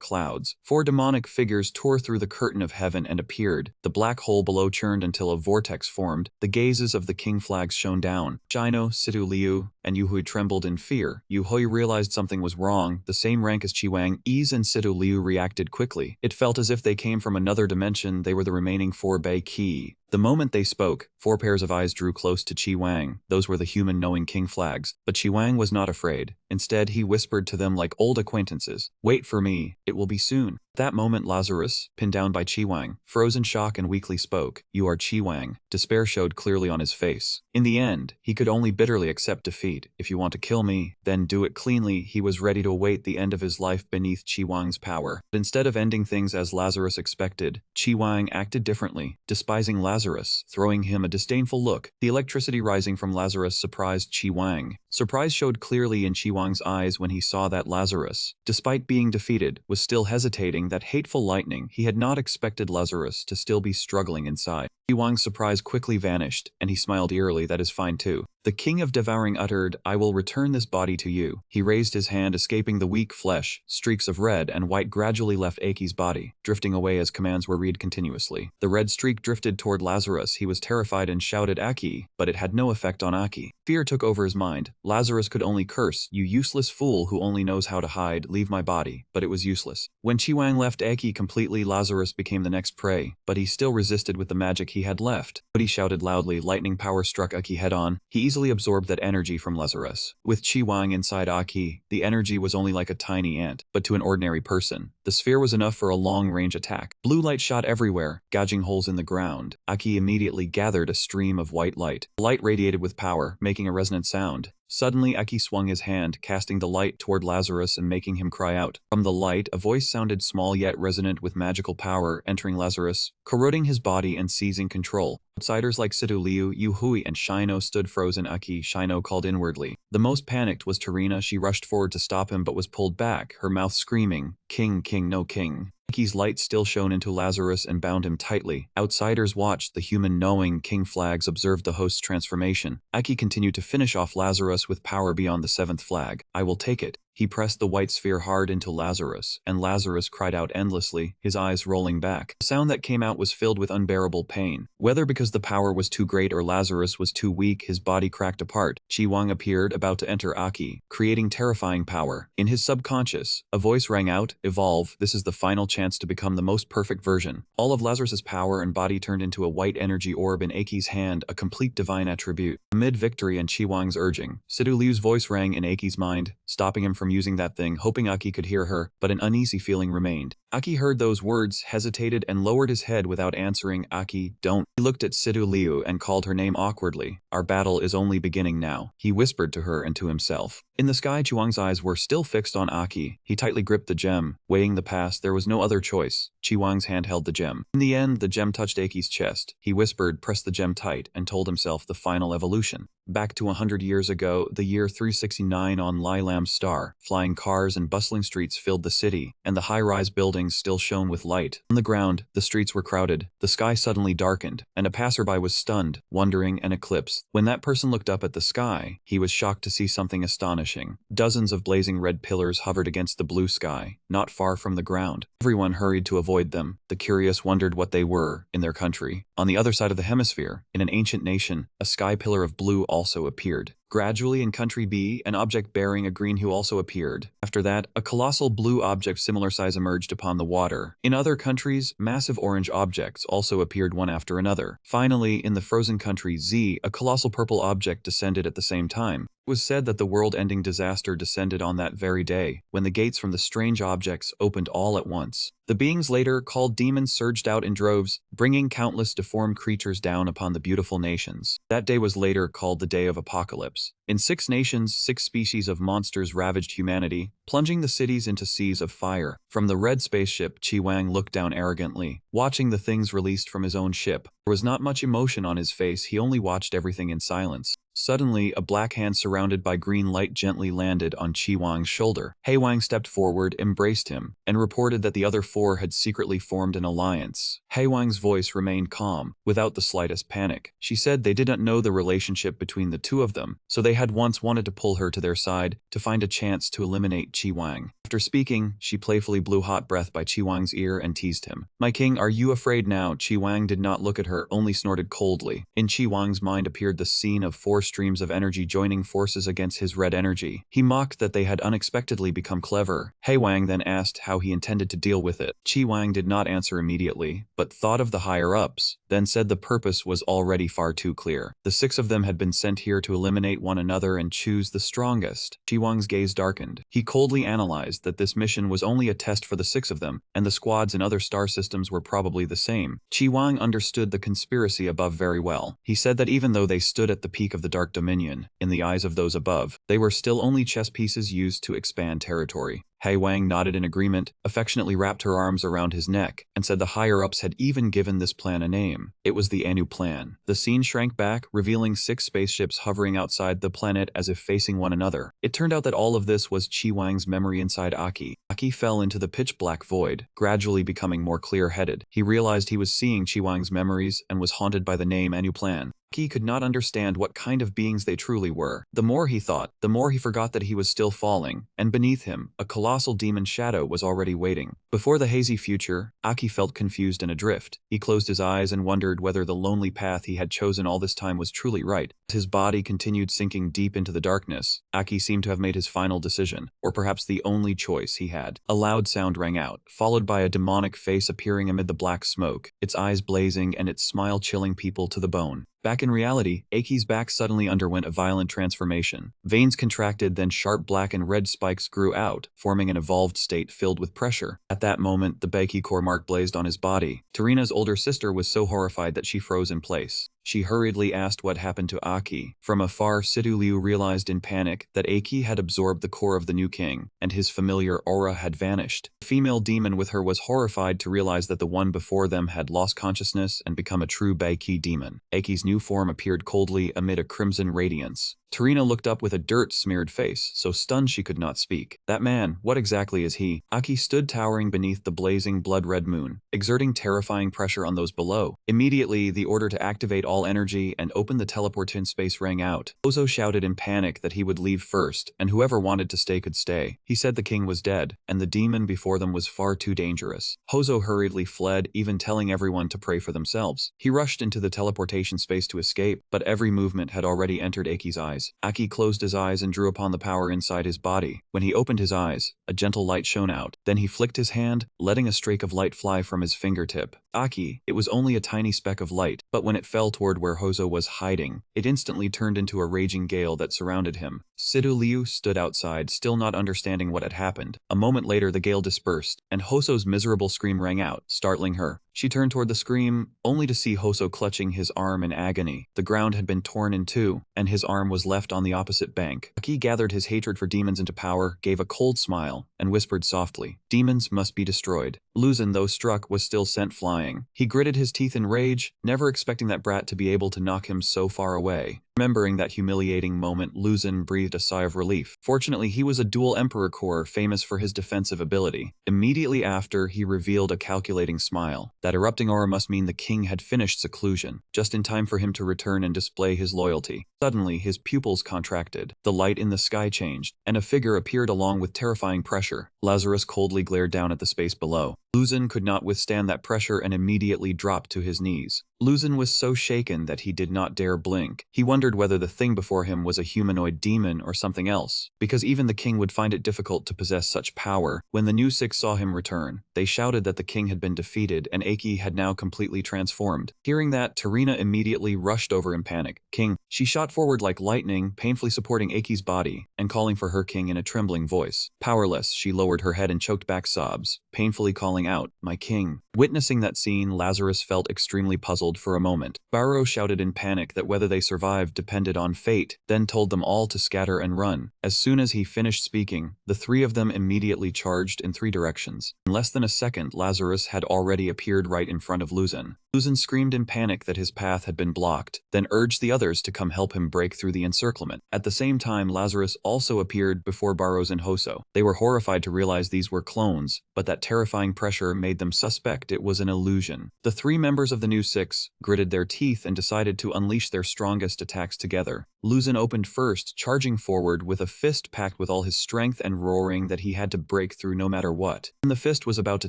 clouds. 4 demonic figures tore through the curtain of heaven and appeared. The black hole below churned until a vortex formed. The gazes of the king flags shone down. Shino, Situ Liu, and Yuhui trembled in fear. Yuhui realized something was wrong. The same rank as Chiwang, Iz and Situ Liu reacted quickly. It felt as if they came from another dimension. They were the remaining 4 Bei Ki. The moment they spoke, 4 pairs of eyes drew close to Chiwang. Those were the human-knowing king flags. But Chiwang was not afraid. Instead, he whispered to them like old acquaintances. Wait for me. It will be soon. At that moment, Lazarus, pinned down by Chiwang, froze in shock and weakly spoke. You are Chiwang. Despair showed clearly on his face. In the end, he could only bitterly accept defeat. If you want to kill me, then do it cleanly. He was ready to await the end of his life beneath Chiwang's power. But instead of ending things as Lazarus expected, Chiwang acted differently, despising Lazarus, throwing him a disdainful look. The electricity rising from Lazarus surprised Chiwang. Surprise showed clearly in Chiwang's eyes when he saw that Lazarus, despite being defeated, was still hesitating. That hateful lightning. He had not expected Lazarus to still be struggling inside. Chiwang's surprise quickly vanished, and he smiled eerily. That is fine too. The king of devouring uttered, I will return this body to you. He raised his hand, escaping the weak flesh. Streaks of red and white gradually left Aki's body, drifting away as commands were read continuously. The red streak drifted toward Lazarus. He was terrified and shouted Aki, but it had no effect on Aki. Fear took over his mind. Lazarus could only curse, you useless fool who only knows how to hide, leave my body. But it was useless. When Chiwang left Aki completely, Lazarus became the next prey, but he still resisted with the magic he had left. But he shouted loudly. Lightning power struck Aki head on. He easily absorbed that energy from Lazarus. With Chiwang inside Aki, the energy was only like a tiny ant, but to an ordinary person, the sphere was enough for a long-range attack. Blue light shot everywhere, gouging holes in the ground. Aki immediately gathered a stream of white light. The light radiated with power, making a resonant sound. Suddenly, Aki swung his hand, casting the light toward Lazarus and making him cry out. From the light, a voice sounded small yet resonant with magical power, entering Lazarus, corroding his body and seizing control. Outsiders like Situ Liu, Yuhui, and Shino stood frozen. Aki, Shino called inwardly. The most panicked was Terena. She rushed forward to stop him but was pulled back, her mouth screaming, King, king, no king. Aki's light still shone into Lazarus and bound him tightly. Outsiders watched. The human-knowing king flags observed the host's transformation. Aki continued to finish off Lazarus with power beyond the 7th flag. I will take it. He pressed the white sphere hard into Lazarus, and Lazarus cried out endlessly, his eyes rolling back. The sound that came out was filled with unbearable pain. Whether because the power was too great or Lazarus was too weak, his body cracked apart. Chiwang appeared, about to enter Aki, creating terrifying power. In his subconscious, a voice rang out, evolve, this is the final chance to become the most perfect version. All of Lazarus's power and body turned into a white energy orb in Aki's hand, a complete divine attribute. Amid victory and Chiwang's urging, Situ Liu's voice rang in Aki's mind, stopping him from using that thing, hoping Aki could hear her, but an uneasy feeling remained. Aki heard those words, hesitated, and lowered his head without answering. Aki, don't. He looked at Sidu Liu and called her name awkwardly. Our battle is only beginning now, he whispered to her and to himself. In the sky, Chiwang's eyes were still fixed on Aki. He tightly gripped the gem. Weighing the past, there was no other choice. Chiwang's hand held the gem. In the end, the gem touched Aki's chest. He whispered, pressed the gem tight, and told himself the final evolution. Back to 100 years ago, the year 369 on Lilam's star, flying cars and bustling streets filled the city, and the high-rise buildings still shone with light. On the ground, the streets were crowded, the sky suddenly darkened, and a passerby was stunned, wondering, and eclipsed. When that person looked up at the sky, he was shocked to see something astonishing. Dozens of blazing red pillars hovered against the blue sky, not far from the ground. Everyone hurried to avoid them. The curious wondered what they were in their country. On the other side of the hemisphere, in an ancient nation, a sky pillar of blue also appeared. Gradually, in Country B, an object bearing a green hue also appeared. After that, a colossal blue object similar size emerged upon the water. In other countries, massive orange objects also appeared one after another. Finally, in the frozen country Z, a colossal purple object descended at the same time. It was said that the world-ending disaster descended on that very day, when the gates from the strange objects opened all at once. The beings later called demons surged out in droves, bringing countless deformed creatures down upon the beautiful nations. That day was later called the Day of Apocalypse. In 6 nations, 6 species of monsters ravaged humanity, plunging the cities into seas of fire. From the red spaceship, Chiwang looked down arrogantly, watching the things released from his own ship. There was not much emotion on his face, he only watched everything in silence. Suddenly, a black hand surrounded by green light gently landed on Chiwang's shoulder. Haewang stepped forward, embraced him, and reported that the other 4 had secretly formed an alliance. Haewang's voice remained calm, without the slightest panic. She said they did not know the relationship between the two of them, so they had once wanted to pull her to their side to find a chance to eliminate Chiwang. After speaking, she playfully blew hot breath by Chiwang's ear and teased him. "My king, are you afraid now?" Chiwang did not look at her, only snorted coldly. In Chiwang's mind appeared the scene of 4 streams of energy joining forces against his red energy. He mocked that they had unexpectedly become clever. Haewang then asked how he intended to deal with it. Chiwang did not answer immediately, but thought of the higher-ups, then said the purpose was already far too clear. The 6 of them had been sent here to eliminate one another and choose the strongest. Chiwang's gaze darkened. He coldly analyzed that this mission was only a test for the 6 of them, and the squads in other star systems were probably the same. Chiwang understood the conspiracy above very well. He said that even though they stood at the peak of the Dark Dominion, in the eyes of those above, they were still only chess pieces used to expand territory. Haewang nodded in agreement, affectionately wrapped her arms around his neck, and said the higher-ups had even given this plan a name. It was the Anu Plan. The scene shrank back, revealing 6 spaceships hovering outside the planet as if facing one another. It turned out that all of this was Chiwang's memory inside Aki. Aki fell into the pitch-black void, gradually becoming more clear-headed. He realized he was seeing Chiwang's memories and was haunted by the name Anu Plan. He could not understand what kind of beings they truly were. The more he thought, the more he forgot that he was still falling, and beneath him, a colossal demon shadow was already waiting. Before the hazy future, Aki felt confused and adrift. He closed his eyes and wondered whether the lonely path he had chosen all this time was truly right. As his body continued sinking deep into the darkness, Aki seemed to have made his final decision, or perhaps the only choice he had. A loud sound rang out, followed by a demonic face appearing amid the black smoke, its eyes blazing and its smile chilling people to the bone. Back in reality, Aki's back suddenly underwent a violent transformation. Veins contracted, then sharp black and red spikes grew out, forming an evolved state filled with pressure. At that moment, the Baiki core mark blazed on his body. Tarina's older sister was so horrified that she froze in place. She hurriedly asked what happened to Aki. From afar, Sidu Liu realized in panic that Aki had absorbed the core of the new king, and his familiar aura had vanished. The female demon with her was horrified to realize that the one before them had lost consciousness and become a true Baiki demon. Aki's new form appeared coldly amid a crimson radiance. Tarina looked up with a dirt-smeared face, so stunned she could not speak. That man, what exactly is he? Aki stood towering beneath the blazing blood-red moon, exerting terrifying pressure on those below. Immediately, the order to activate all energy and open the teleport in space rang out. Hozo shouted in panic that he would leave first, and whoever wanted to stay could stay. He said the king was dead, and the demon before them was far too dangerous. Hozo hurriedly fled, even telling everyone to pray for themselves. He rushed into the teleportation space to escape, but every movement had already entered Aki's eyes. Aki closed his eyes and drew upon the power inside his body. When he opened his eyes, a gentle light shone out. Then he flicked his hand, letting a streak of light fly from his fingertip. Aki, it was only a tiny speck of light, but when it fell toward where Hozo was hiding, it instantly turned into a raging gale that surrounded him. Sidu Liu stood outside, still not understanding what had happened. A moment later, the gale dispersed, and Hoso's miserable scream rang out, startling her. She turned toward the scream, only to see Hoso clutching his arm in agony. The ground had been torn in two, and his arm was left on the opposite bank. Aki gathered his hatred for demons into power, gave a cold smile, and whispered softly, "Demons must be destroyed." Luzin, though struck, was still sent flying. He gritted his teeth in rage, never expecting that brat to be able to knock him so far away. Remembering that humiliating moment, Luzin breathed a sigh of relief. Fortunately, he was a dual Emperor core famous for his defensive ability. Immediately after, he revealed a calculating smile. That erupting aura must mean the king had finished seclusion, just in time for him to return and display his loyalty. Suddenly, his pupils contracted, the light in the sky changed, and a figure appeared along with terrifying pressure. Lazarus coldly glared down at the space below. Luzin could not withstand that pressure and immediately dropped to his knees. Luzin was so shaken that he did not dare blink. He wondered whether the thing before him was a humanoid demon or something else, because even the king would find it difficult to possess such power. When the new six saw him return, they shouted that the king had been defeated and Aki had now completely transformed. Hearing that, Tarina immediately rushed over in panic. "King!" She shot forward like lightning, painfully supporting Aki's body and calling for her king in a trembling voice. Powerless, she lowered her head and choked back sobs, painfully calling out, "My king." Witnessing that scene, Lazarus felt extremely puzzled for a moment. Barrow shouted in panic that whether they survived depended on fate, then told them all to scatter and run. As soon as he finished speaking, the three of them immediately charged in three directions. In less than a second, Lazarus had already appeared right in front of Luzin. Luzin screamed in panic that his path had been blocked, then urged the others to come help him break through the encirclement. At the same time, Lazarus also appeared before Barrows and Hoso. They were horrified to realize these were clones, but that terrifying pressure made them suspect it was an illusion. The three members of the new six gritted their teeth and decided to unleash their strongest attacks together. Luzin opened first, charging forward with a fist packed with all his strength and roaring that he had to break through no matter what. When the fist was about to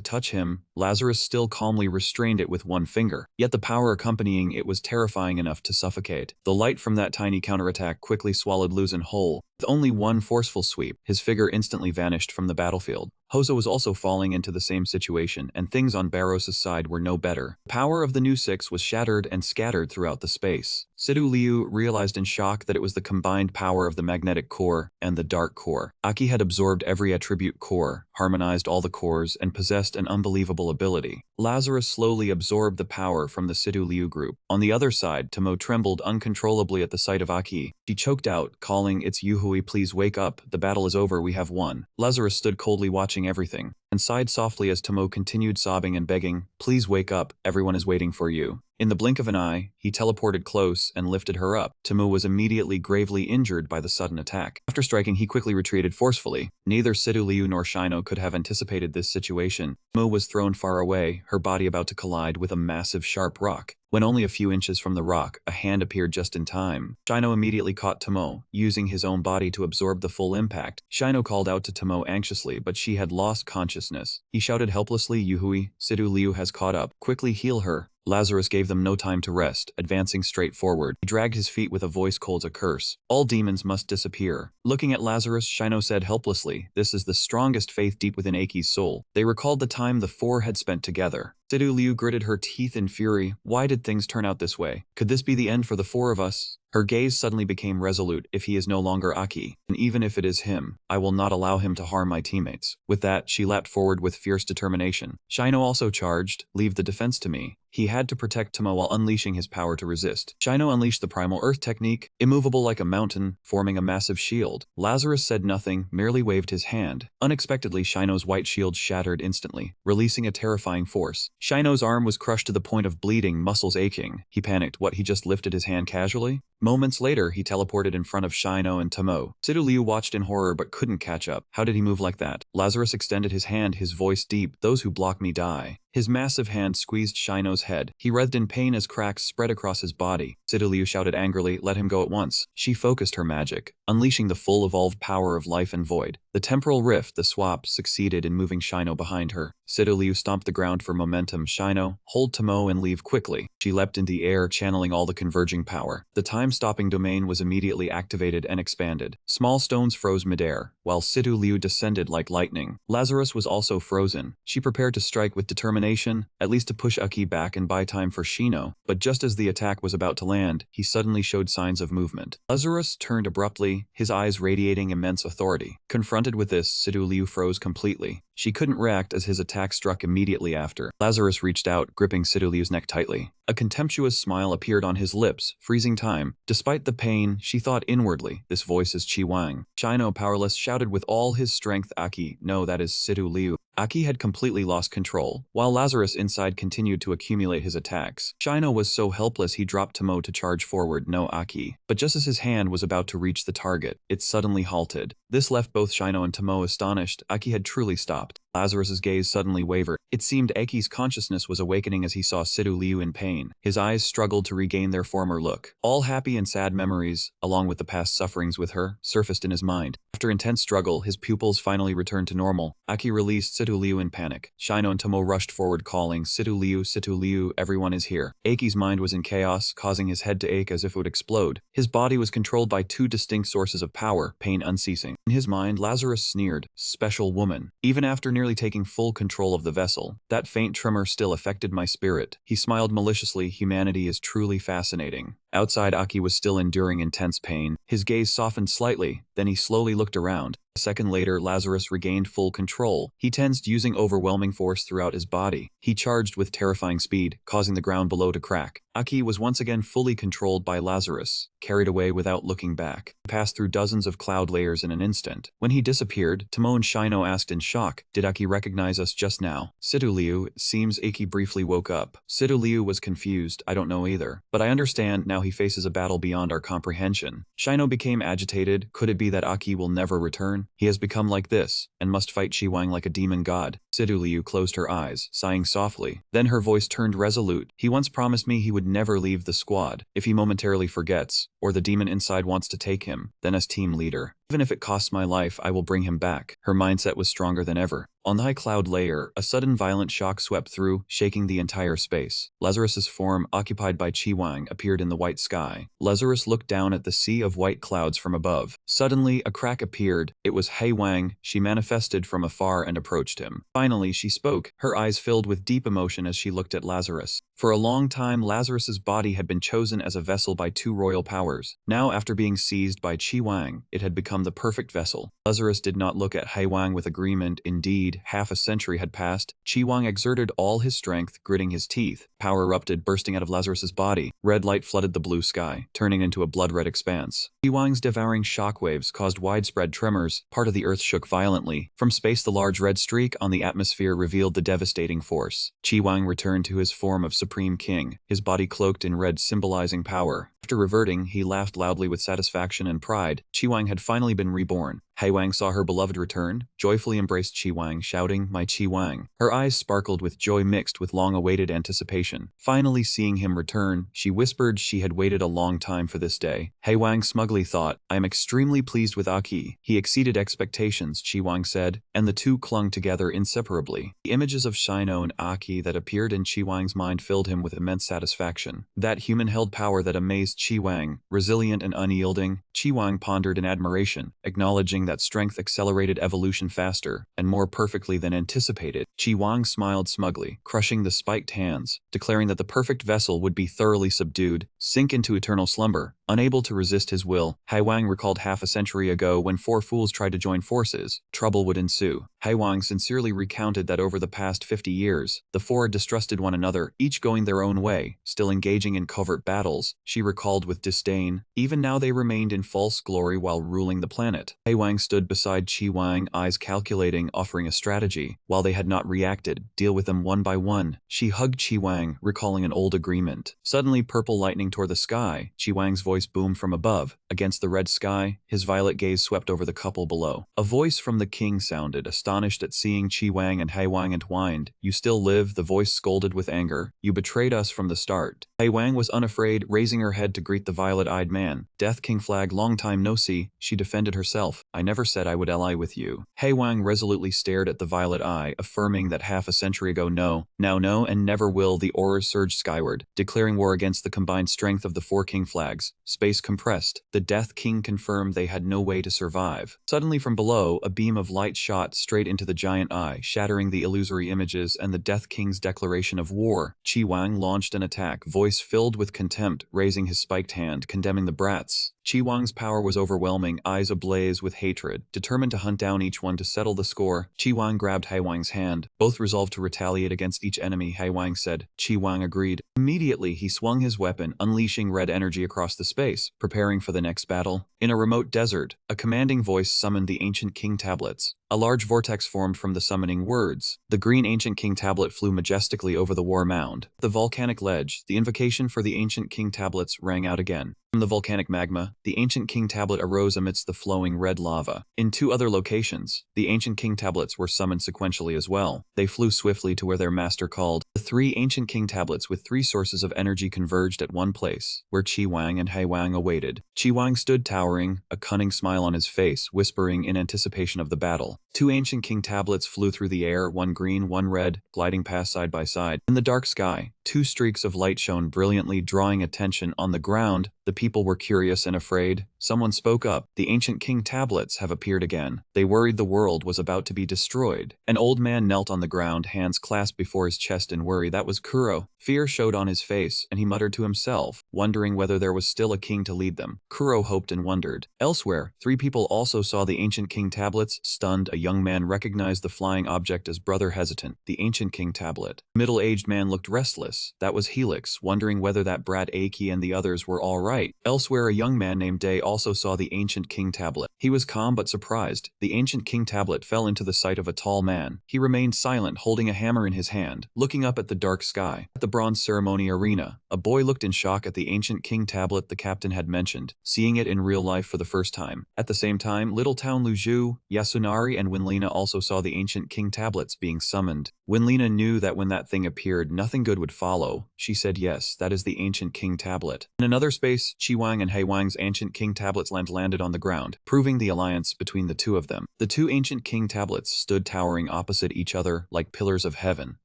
touch him, Lazarus still calmly restrained it with one finger, yet the power accompanying it was terrifying enough to suffocate. The light from that tiny counterattack quickly swallowed Luzin whole. With only one forceful sweep, his figure instantly vanished from the battlefield. Hoso was also falling into the same situation, and things on Barrows' side were no better. The power of the new six was shattered and scattered throughout the space. Sidu Liu realized in shock that it was the combined power of the magnetic core and the dark core. Aki had absorbed every attribute core, harmonized all the cores, and possessed an unbelievable ability. Lazarus slowly absorbed the power from the Sidu Liu group. On the other side, Tomo trembled uncontrollably at the sight of Aki. She choked out, calling, "It's Yuhui, please wake up, the battle is over, we have won." Lazarus stood coldly watching everything, and sighed softly as Tomo continued sobbing and begging, "Please wake up, everyone is waiting for you." In the blink of an eye, he teleported close and lifted her up. Tomo was immediately gravely injured by the sudden attack. After striking, he quickly retreated forcefully. Neither Sidu Liu nor Shino could have anticipated this situation. Tomo was thrown far away, her body about to collide with a massive sharp rock. When only a few inches from the rock, a hand appeared just in time. Shino immediately caught Tomo, using his own body to absorb the full impact. Shino called out to Tomo anxiously, but she had lost consciousness. He shouted helplessly, "Yuhui, Sidu Liu has caught up. Quickly heal her." Lazarus gave them no time to rest, advancing straight forward. He dragged his feet with a voice cold as a curse. "All demons must disappear." Looking at Lazarus, Shino said helplessly, "This is the strongest faith deep within Aki's soul." They recalled the time the four had spent together. Sidu Liu gritted her teeth in fury. Why did things turn out this way? Could this be the end for the four of us? Her gaze suddenly became resolute. "If he is no longer Aki, and even if it is him, I will not allow him to harm my teammates." With that, she leapt forward with fierce determination. Shino also charged, "Leave the defense to me." He had to protect Tomo while unleashing his power to resist. Shino unleashed the primal earth technique, immovable like a mountain, forming a massive shield. Lazarus said nothing, merely waved his hand. Unexpectedly, Shino's white shield shattered instantly, releasing a terrifying force. Shino's arm was crushed to the point of bleeding, muscles aching. He panicked. What, he just lifted his hand casually? Moments later, he teleported in front of Shino and Tomo. Sidu Liu watched in horror but couldn't catch up. How did he move like that? Lazarus extended his hand, his voice deep. "Those who block me die." His massive hand squeezed Shino's head. He writhed in pain as cracks spread across his body. Sidu Liu shouted angrily, "Let him go at once." She focused her magic, unleashing the full evolved power of life and void. The temporal rift, the swap, succeeded in moving Shino behind her. Sidu Liu stomped the ground for momentum. "Shino, hold Tomo and leave quickly." She leapt into the air, channeling all the converging power. The time-stopping domain was immediately activated and expanded. Small stones froze midair, while Sidu Liu descended like lightning. Lazarus was also frozen. She prepared to strike with determination, at least to push Aki back and buy time for Shino. But just as the attack was about to land, he suddenly showed signs of movement. Lazarus turned abruptly, his eyes radiating immense authority. Confronted with this, Sidu Liu froze completely. She couldn't react as his attack struck immediately after. Lazarus reached out, gripping Situliu's neck tightly. A contemptuous smile appeared on his lips, freezing time. Despite the pain, she thought inwardly, this voice is Chi Wang. Shino, powerless, shouted with all his strength, Aki, no, that is Situliu. Aki had completely lost control, while Lazarus inside continued to accumulate his attacks. Shino was so helpless he dropped Tomo to charge forward, no Aki. But just as his hand was about to reach the target, it suddenly halted. This left both Shino and Tomo astonished. Aki had truly stopped. Lazarus's gaze suddenly wavered. It seemed Aki's consciousness was awakening as he saw Situliu in pain. His eyes struggled to regain their former look. All happy and sad memories, along with the past sufferings with her, surfaced in his mind. After intense struggle, his pupils finally returned to normal. Aki released Situliu in panic. Shino and Tomo rushed forward calling, Situliu, Situliu, everyone is here. Aki's mind was in chaos, causing his head to ache as if it would explode. His body was controlled by two distinct sources of power, pain unceasing. In his mind, Lazarus sneered, special woman. Even after nearly taking full control of the vessel, that faint tremor still affected my spirit. He smiled maliciously, humanity is truly fascinating. Outside, Aki was still enduring intense pain. His gaze softened slightly, then he slowly looked around. A second later, Lazarus regained full control. He tensed, using overwhelming force throughout his body. He charged with terrifying speed, causing the ground below to crack. Aki was once again fully controlled by Lazarus, carried away without looking back. He passed through dozens of cloud layers in an instant. When he disappeared, Tomo and Shino asked in shock, did Aki recognize us just now? Situliu, it seems Aki briefly woke up. Situliu was confused, I don't know either. But I understand now he faces a battle beyond our comprehension. Shino became agitated. Could it be that Aki will never return? He has become like this, and must fight Chi Wang like a demon god. Situliu closed her eyes, sighing softly. Then her voice turned resolute. He once promised me he would never leave the squad. If he momentarily forgets, or the demon inside wants to take him, then as team leader. Even if it costs my life, I will bring him back. Her mindset was stronger than ever. On the high cloud layer, a sudden violent shock swept through, shaking the entire space. Lazarus's form, occupied by Chi Wang, appeared in the white sky. Lazarus looked down at the sea of white clouds from above. Suddenly, a crack appeared. It was Hai Wang. She manifested from afar and approached him. Finally, she spoke, her eyes filled with deep emotion as she looked at Lazarus. For a long time, Lazarus's body had been chosen as a vessel by two royal powers. Now, after being seized by Chi Wang, it had become the perfect vessel. Lazarus did not look at Hai Wang with agreement. Indeed, half a century had passed. Chi Wang exerted all his strength, gritting his teeth. Power erupted, bursting out of Lazarus's body. Red light flooded the blue sky, turning into a blood-red expanse. Chi Wang's devouring shockwaves caused widespread tremors. Part of the earth shook violently. From space, the large red streak on the atmosphere revealed the devastating force. Chi Wang returned to his form of Supreme King, his body cloaked in red, symbolizing power. After reverting, he laughed loudly with satisfaction and pride. Chi Wang had finally been reborn. Hai Wang saw her beloved return, joyfully embraced Chi Wang, shouting, "My Chi Wang." Her eyes sparkled with joy mixed with long-awaited anticipation. Finally seeing him return, she whispered she had waited a long time for this day. Hai Wang smugly thought, "I am extremely pleased with Aki. He exceeded expectations," Chi Wang said, and the two clung together inseparably. The images of Shino and Aki that appeared in Chi Wang's mind filled him with immense satisfaction. That human-held power that amazed Chi Wang, resilient and unyielding, Chi Wang pondered in admiration, acknowledging that strength accelerated evolution faster and more perfectly than anticipated. Chi Wang smiled smugly, crushing the spiked hands, declaring that the perfect vessel would be thoroughly subdued, sink into eternal slumber. Unable to resist his will, Hai Wang recalled half a century ago when four fools tried to join forces. Trouble would ensue. Hai Wang sincerely recounted that over the past 50 years, the four had distrusted one another, each going their own way, still engaging in covert battles. She recalled with disdain, even now they remained in false glory while ruling the planet. Hai Wang stood beside Chi Wang, eyes calculating, offering a strategy. While they had not reacted, deal with them one by one. She hugged Chi Wang, recalling an old agreement. Suddenly, purple lightning tore the sky. Chi Wang's voice boomed from above. Against the red sky, his violet gaze swept over the couple below. A voice from the king sounded, astonished at seeing Chi Wang and Hai Wang entwined. "You still live," the voice scolded with anger. "You betrayed us from the start." Hai Wang was unafraid, raising her head to greet the violet-eyed man. "Death King Flag, long time no see," she defended herself. "I never said I would ally with you." Hai Wang resolutely stared at the violet eye, affirming that half a century ago no, now no, and never will. The auras surged skyward, declaring war against the combined strength of the four king flags. Space compressed. The Death King confirmed they had no way to survive. Suddenly from below, a beam of light shot straight into the giant eye, shattering the illusory images and the Death King's declaration of war. Chi Wang launched an attack, voice filled with contempt, raising his spiked hand, condemning the brats. Chi Wang's power was overwhelming, eyes ablaze with hate hatred. Determined to hunt down each one to settle the score, Qi Wang grabbed Hai Wang's hand. Both resolved to retaliate against each enemy, Hai Wang said. Qi Wang agreed. Immediately, he swung his weapon, unleashing red energy across the space, preparing for the next battle. In a remote desert, a commanding voice summoned the ancient king tablets. A large vortex formed from the summoning words. The green ancient king tablet flew majestically over the war mound. The volcanic ledge, the invocation for the ancient king tablets, rang out again. From the volcanic magma, the ancient king tablet arose amidst the flowing red lava. In 2 other locations, the ancient king tablets were summoned sequentially as well. They flew swiftly to where their master called. The 3 ancient king tablets with 3 sources of energy converged at one place, where Qi Wang and Hai Wang awaited. Qi Wang stood towering, a cunning smile on his face, whispering in anticipation of the battle. 2 ancient king tablets flew through the air, one green, one red, gliding past side by side. In the dark sky, 2 streaks of light shone brilliantly, drawing attention. On the ground, the people were curious and afraid. Someone spoke up. The ancient king tablets have appeared again. They worried the world was about to be destroyed. An old man knelt on the ground, hands clasped before his chest in worry. That was Kuro. Fear showed on his face, and he muttered to himself, wondering whether there was still a king to lead them. Kuro hoped and wondered. Elsewhere, 3 people also saw the ancient king tablets. Stunned, a young man recognized the flying object as brother hesitant, the ancient king tablet. Middle-aged man looked restless. That was Helix, wondering whether that brat Aki and the others were all right. Elsewhere, a young man named Day also saw the ancient king tablet. He was calm but surprised. The ancient king tablet fell into the sight of a tall man. He remained silent, holding a hammer in his hand, looking up at the dark sky. At the bronze ceremony arena, a boy looked in shock at the ancient king tablet the captain had mentioned, seeing it in real life for the first time. At the same time, Little Town Luzhu, Yasunari and Winlina also saw the ancient king tablets being summoned. Winlina knew that when that thing appeared, nothing good would follow. She said yes, that is the ancient king tablet. In another space, Qi Wang and Hai Wang's ancient king tablets landed on the ground, proving the alliance between the 2 of them. The 2 ancient king tablets stood towering opposite each other like pillars of heaven,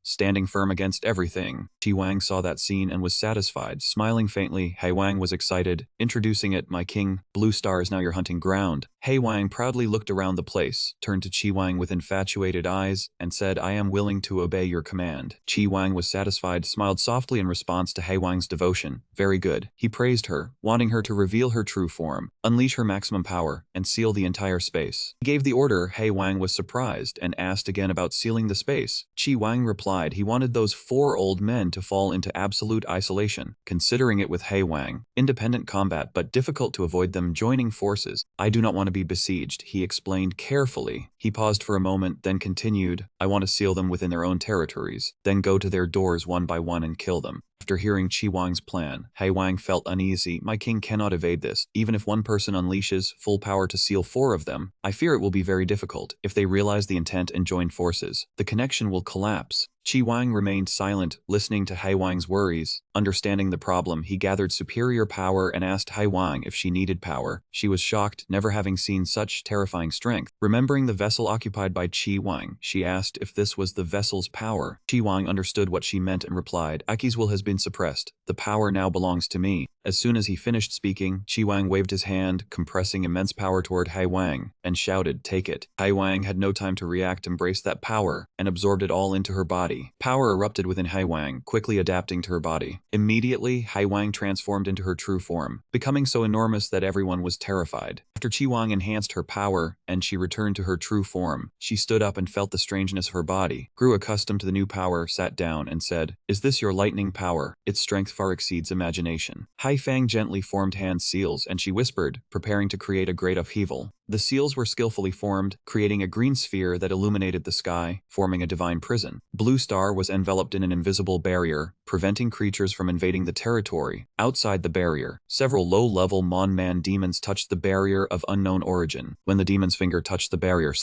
standing firm against everything. Qi Wang saw that scene and was satisfied, smiling faintly. Hai Wang was excited, introducing it, my king, Blue Star is now your hunting ground. Hai Wang proudly looked around the place, turned to Qi Wang with infatuated eyes, and said, I am willing to obey your command. Qi Wang was satisfied, smiled softly in response to Hai Wang's devotion. Very good. He praised her, wanting her to reveal her true form, unleash her maximum power, and seal the entire space. He gave the order. Hai Wang was surprised and asked again about sealing the space. Qi Wang replied he wanted those 4 old men to fall into absolute isolation, considering it with Hai Wang. Independent combat, but difficult to avoid them joining forces. I do not want to be besieged, he explained carefully. He paused for a moment, then continued, I want to seal them within their own territories, then go to their doors one by one and kill them. After hearing Qi Wang's plan, Hai Wang felt uneasy. My king cannot evade this. Even if one person unleashes full power to seal 4 of them, I fear it will be very difficult. If they realize the intent and join forces, the connection will collapse. Qi Wang remained silent, listening to Hai Wang's worries. Understanding the problem, he gathered superior power and asked Hai Wang if she needed power. She was shocked, never having seen such terrifying strength. Remembering the vessel occupied by Qi Wang, she asked if this was the vessel's power. Qi Wang understood what she meant and replied, Aki's will has been suppressed. The power now belongs to me. As soon as he finished speaking, Qi Wang waved his hand, compressing immense power toward Hai Wang, and shouted, take it. Hai Wang had no time to react, embraced that power, and absorbed it all into her body. Power erupted within Hai Wang, quickly adapting to her body. Immediately, Hai Wang transformed into her true form, becoming so enormous that everyone was terrified. After Qi Wang enhanced her power, and she returned to her true form, she stood up and felt the strangeness of her body, grew accustomed to the new power, sat down, and said, is this your lightning power? Its strength far exceeds imagination. Hai Fang gently formed hand seals, and she whispered, preparing to create a great upheaval. The seals were skillfully formed, creating a green sphere that illuminated the sky, forming a divine prison. Blue Star was enveloped in an invisible barrier, preventing creatures from invading the territory. Outside the barrier, several low-level Mon-Man demons touched the barrier of unknown origin. When the demon's finger touched the barrier,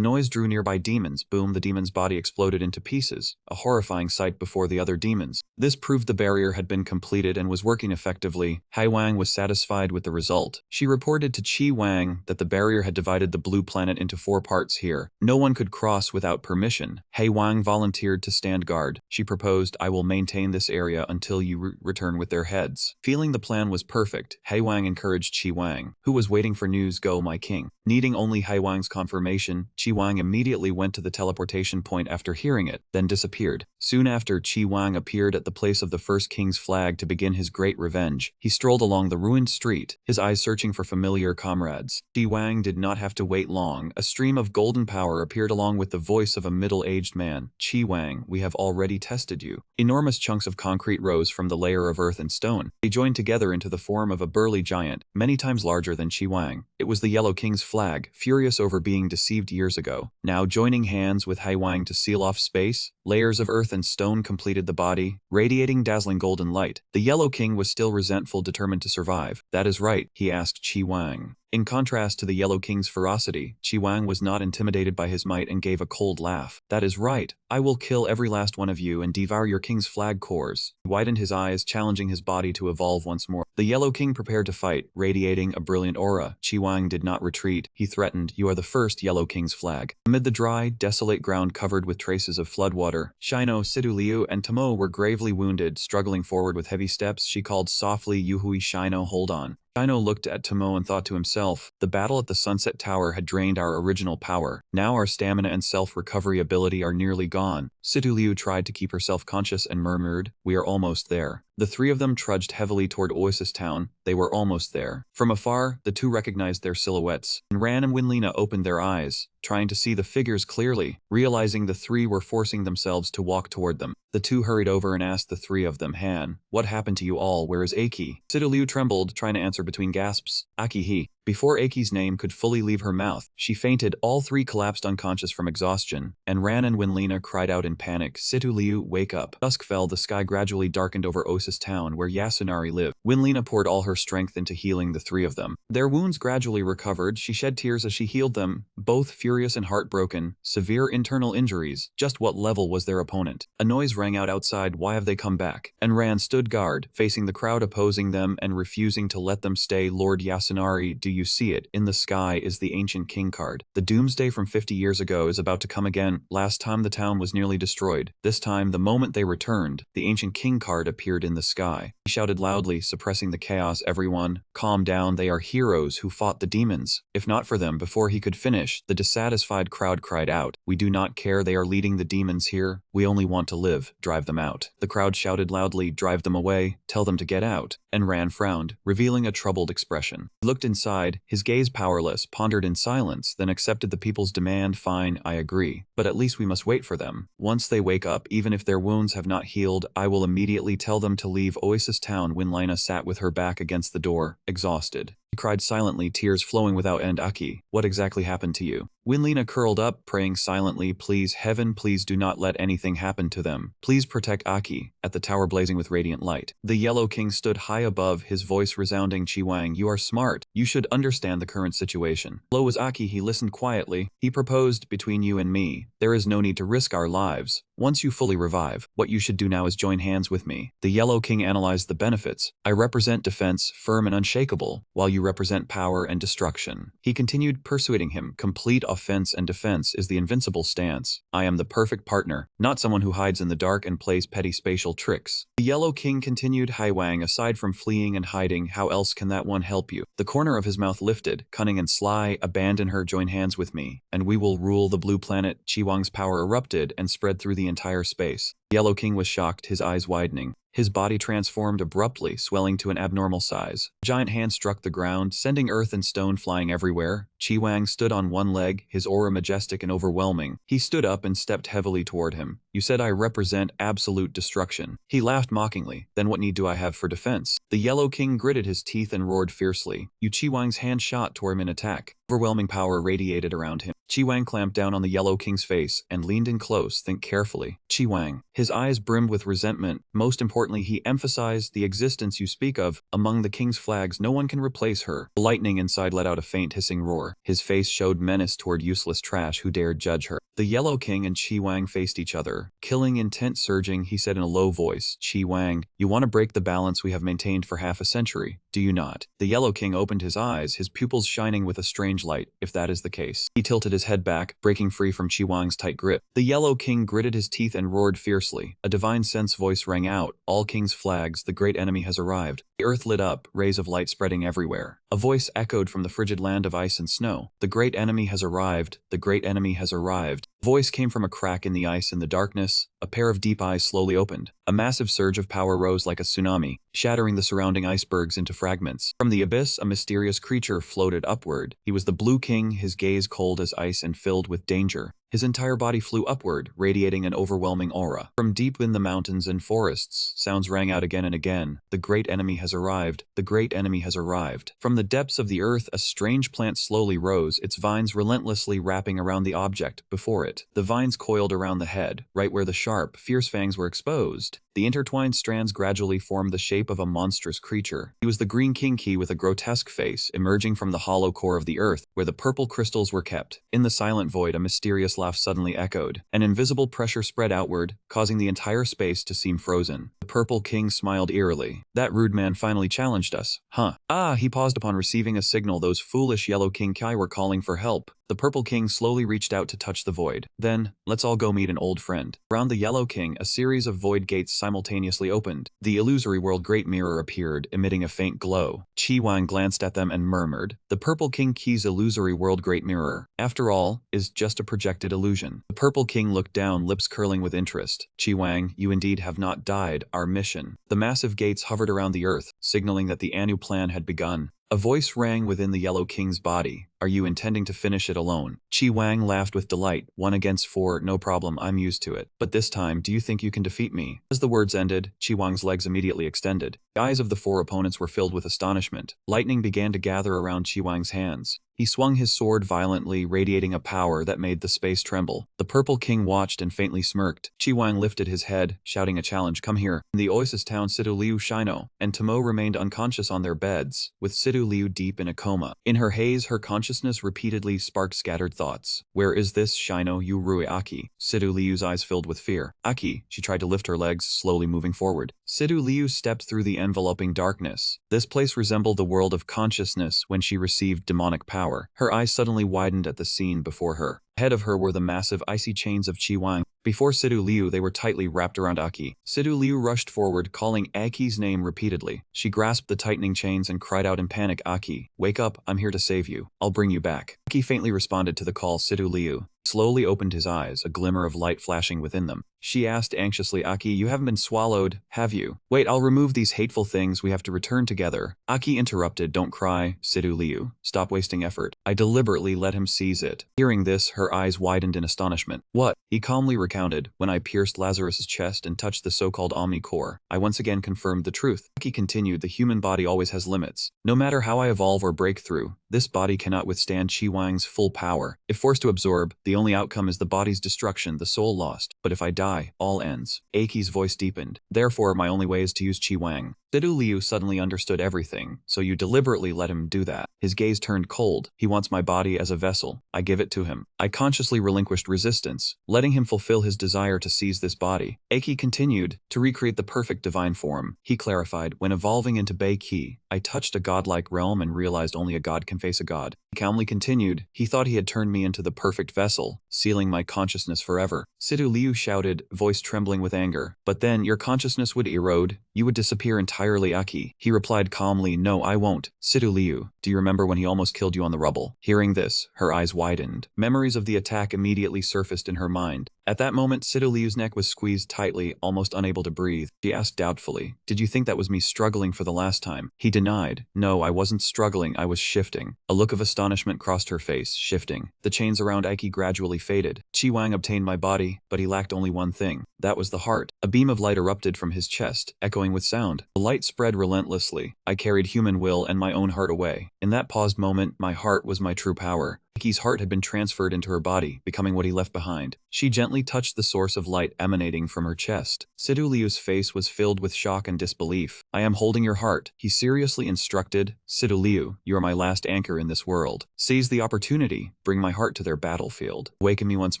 noise drew nearby demons. Boom, the demon's body exploded into pieces, a horrifying sight before the other demons. This proved the barrier had been completed and was working effectively. Hai Wang was satisfied with the result. She reported to Qi Wang that the barrier had divided the blue planet into 4 parts here. No one could cross without permission. Hai Wang volunteered to stand guard. She proposed, I will maintain this area until you return with their heads. Feeling the plan was perfect, Hai Wang encouraged Qi Wang, who was waiting for news. Go, my king. Needing only Hai Wang's confirmation, Qi Wang immediately went to the teleportation point after hearing it, then disappeared. Soon after, Qi Wang appeared at the place of the first king's flag to begin his great revenge. He strolled along the ruined street, his eyes searching for familiar comrades. Qi Wang Wang did not have to wait long. A stream of golden power appeared along with the voice of a middle-aged man. Qi Wang, we have already tested you. Enormous chunks of concrete rose from the layer of earth and stone. They joined together into the form of a burly giant, many times larger than Qi Wang. It was the Yellow King's flag, furious over being deceived years ago. Now joining hands with Hai Wang to seal off space, layers of earth and stone completed the body, radiating dazzling golden light. The Yellow King was still resentful, determined to survive. That is right, he asked Qi Wang. In contrast to the Yellow King's ferocity, Qi Wang was not intimidated by his might and gave a cold laugh. That is right. I will kill every last one of you and devour your king's flag cores. He widened his eyes, challenging his body to evolve once more. The Yellow King prepared to fight, radiating a brilliant aura. Qi Wang did not retreat. He threatened, you are the first Yellow King's flag. Amid the dry, desolate ground covered with traces of floodwater, Shino, Sidu Liu, and Tomo were gravely wounded, struggling forward with heavy steps. She called softly, Yuhui Shino, hold on. Shino looked at Tomo and thought to himself, the battle at the Sunset Tower had drained our original power. Now our stamina and self-recovery ability are nearly gone. Sidu Liu tried to keep herself conscious and murmured, we are almost there. The three of them trudged heavily toward Oasis Town. They were almost there. From afar, the two recognized their silhouettes. Ran and Winlina opened their eyes, trying to see the figures clearly, realizing the three were forcing themselves to walk toward them. The two hurried over and asked the three of them, Han, what happened to you all? Where is Aki? Sidu Liu trembled, trying to answer between gasps. Aki he. Before Aki's name could fully leave her mouth, she fainted. All three collapsed unconscious from exhaustion, and Ran and Winlina cried out in panic, Sidu Liu, wake up. Dusk fell, the sky gradually darkened over Oasis Town where Yasunari lived. Winlina poured all her strength into healing the three of them. Their wounds gradually recovered. She shed tears as she healed them, both furious and heartbroken, severe internal injuries. Just what level was their opponent? A noise rang out outside, why have they come back? And Ran stood guard, facing the crowd opposing them and refusing to let them stay. Lord Yasunari, do you see it? In the sky is the ancient king card. The doomsday from 50 years ago is about to come again. Last time the town was nearly destroyed. This time, the moment they returned, the ancient king card appeared in the sky. He shouted loudly, suppressing the chaos. Everyone, calm down. They are heroes who fought the demons. If not for them, before he could finish, the dissatisfied crowd cried out, we do not care. They are leading the demons here. We only want to live. Drive them out. The crowd shouted loudly, drive them away. Tell them to get out. And Ran frowned, revealing a troubled expression. He looked inside, his gaze powerless, pondered in silence, then accepted the people's demand. Fine, I agree. But at least we must wait for them. Once they wake up, even if their wounds have not healed, I will immediately tell them to leave Oasis Town. Winlina sat with her back against the door, exhausted. She cried silently, tears flowing without end. Aki, what exactly happened to you? Winlina curled up, praying silently, please, heaven, please do not let anything happen to them. Please protect Aki. At the tower blazing with radiant light, the Yellow King stood high above, his voice resounding. Qi Wang, you are smart. You should understand the current situation. Low was Aki. He listened quietly. He proposed, between you and me, there is no need to risk our lives. Once you fully revive, what you should do now is join hands with me. The Yellow King analyzed the benefits. I represent defense, firm and unshakable, while you represent power and destruction. He continued, persuading him, complete offense and defense is the invincible stance. I am the perfect partner, not someone who hides in the dark and plays petty spatial tricks. The Yellow King continued, Hai Wang, aside from fleeing and hiding, how else can that one help you? The corner of his mouth lifted, cunning and sly, abandon her, join hands with me, and we will rule the blue planet. Qi Wang's power erupted and spread through the entire space. The Yellow King was shocked, his eyes widening. His body transformed abruptly, swelling to an abnormal size. A giant hand struck the ground, sending earth and stone flying everywhere. Qi Wang stood on one leg, his aura majestic and overwhelming. He stood up and stepped heavily toward him. You said I represent absolute destruction. He laughed mockingly. Then what need do I have for defense? The Yellow King gritted his teeth and roared fiercely. Qi Wang's hand shot toward him in attack. Overwhelming power radiated around him. Qi Wang clamped down on the Yellow King's face and leaned in close. Think carefully. Qi Wang. His eyes brimmed with resentment. Most importantly, he emphasized the existence you speak of. Among the king's flags, no one can replace her. The lightning inside let out a faint hissing roar. His face showed menace toward useless trash who dared judge her. The Yellow King and Qi Wang faced each other. Killing intent surging, he said in a low voice, Qi Wang, you want to break the balance we have maintained for half a century, do you not? The Yellow King opened his eyes, his pupils shining with a strange light. If that is the case. He tilted his head back, breaking free from Qi Wang's tight grip. The Yellow King gritted his teeth and roared fiercely. A divine sense voice rang out. All king's flags, the great enemy has arrived. The earth lit up, rays of light spreading everywhere. A voice echoed from the frigid land of ice and snow. The great enemy has arrived. The great enemy has arrived. A voice came from a crack in the ice in the darkness. A pair of deep eyes slowly opened. A massive surge of power rose like a tsunami, shattering the surrounding icebergs into fragments. From the abyss, a mysterious creature floated upward. He was the Blue King, his gaze cold as ice and filled with danger. His entire body flew upward, radiating an overwhelming aura. From deep in the mountains and forests, sounds rang out again and again. The great enemy has arrived. The great enemy has arrived. From the depths of the earth, a strange plant slowly rose, its vines relentlessly wrapping around the object before it. The vines coiled around the head, right where the sharp, fierce fangs were exposed. The intertwined strands gradually formed the shape of a monstrous creature. He was the Green King Key with a grotesque face, emerging from the hollow core of the earth, where the purple crystals were kept. In the silent void, a mysterious laugh suddenly echoed. An invisible pressure spread outward, causing the entire space to seem frozen. The Purple King smiled eerily. That rude man finally challenged us. Huh. Ah, he paused upon receiving a signal. Those foolish Yellow King Kai were calling for help. The Purple King slowly reached out to touch the void. Then, let's all go meet an old friend. Around the Yellow King, a series of void gates simultaneously opened. The illusory world Great Mirror appeared, emitting a faint glow. Chi Wang glanced at them and murmured, "The Purple King Key's illusory world Great Mirror, after all, is just a projected illusion." The Purple King looked down, lips curling with interest. "Chi Wang, you indeed have not died. Our mission." The massive gates hovered around the earth, signaling that the Anu plan had begun. A voice rang within the Yellow King's body. "Are you intending to finish it alone?" Chi Wang laughed with delight. "1 against 4, no problem, I'm used to it. But this time, do you think you can defeat me?" As the words ended, Chi Wang's legs immediately extended. The eyes of the 4 opponents were filled with astonishment. Lightning began to gather around Chi Wang's hands. He swung his sword violently, radiating a power that made the space tremble. The Purple King watched and faintly smirked. Chi Wang lifted his head, shouting a challenge, "Come here." In the oasis town, Sidu Liu, Shino, and Tomo remained unconscious on their beds, with Sidu Liu deep in a coma. In her haze, her consciousness repeatedly sparked scattered thoughts. "Where is this Shino Yu Rui Aki?" Sidu Liu's eyes filled with fear. "Aki." She tried to lift her legs, slowly moving forward. Sidu Liu stepped through the enveloping darkness. This place resembled the world of consciousness when she received demonic power. Her eyes suddenly widened at the scene before her. Ahead of her were the massive icy chains of Chi Wang. Before Sidu Liu, they were tightly wrapped around Aki. Sidu Liu rushed forward, calling Aki's name repeatedly. She grasped the tightening chains and cried out in panic, "Aki, wake up, I'm here to save you. I'll bring you back." Aki faintly responded to the call. Sidu Liu slowly opened his eyes, a glimmer of light flashing within them. She asked anxiously, "Aki, you haven't been swallowed, have you?" "Wait, I'll remove these hateful things, we have to return together." Aki interrupted, "Don't cry, Sidu Liu. Stop wasting effort. I deliberately let him seize it." Hearing this, her eyes widened in astonishment. "What?" He calmly recounted, "When I pierced Lazarus's chest and touched the so-called Omni Core, I once again confirmed the truth." Aki continued, "The human body always has limits. No matter how I evolve or break through, this body cannot withstand Chi Wang's full power. If forced to absorb, the only outcome is the body's destruction, the soul lost. But if I die, all ends." Aki's voice deepened. "Therefore, my only way is to use Chi Wang." Sidu Liu suddenly understood everything. "So you deliberately let him do that." His gaze turned cold. "He wants my body as a vessel. I give it to him. I consciously relinquished resistance, letting him fulfill his desire to seize this body." Aki continued, "To recreate the perfect divine form." He clarified, "When evolving into Bei Qi, I touched a godlike realm and realized only a god can face a god." He calmly continued, "He thought he had turned me into the perfect vessel, sealing my consciousness forever." Sidu Liu shouted, voice trembling with anger, "But then your consciousness would erode. You would disappear entirely, Aki." He replied calmly, "No, I won't." "Sidu Liu, do you remember when he almost killed you on the rubble?" Hearing this, her eyes widened. Memories of the attack immediately surfaced in her mind. At that moment, Sidu Liu's neck was squeezed tightly, almost unable to breathe. She asked doubtfully, "Did you think that was me struggling for the last time?" He denied, "No, I wasn't struggling, I was shifting." A look of astonishment crossed her face, shifting. The chains around Aki gradually faded. Chi Wang obtained my body, but he lacked only one thing. That was the heart. A beam of light erupted from his chest, echoing with sound. The light spread relentlessly. I carried human will and my own heart away. In that paused moment, my heart was my true power. Aki's heart had been transferred into her body, becoming what he left behind. She gently touched the source of light emanating from her chest. Sidu Liu's face was filled with shock and disbelief. "I am holding your heart," he seriously instructed. "Sidu Liu, you are my last anchor in this world. Seize the opportunity. Bring my heart to their battlefield. Awaken me once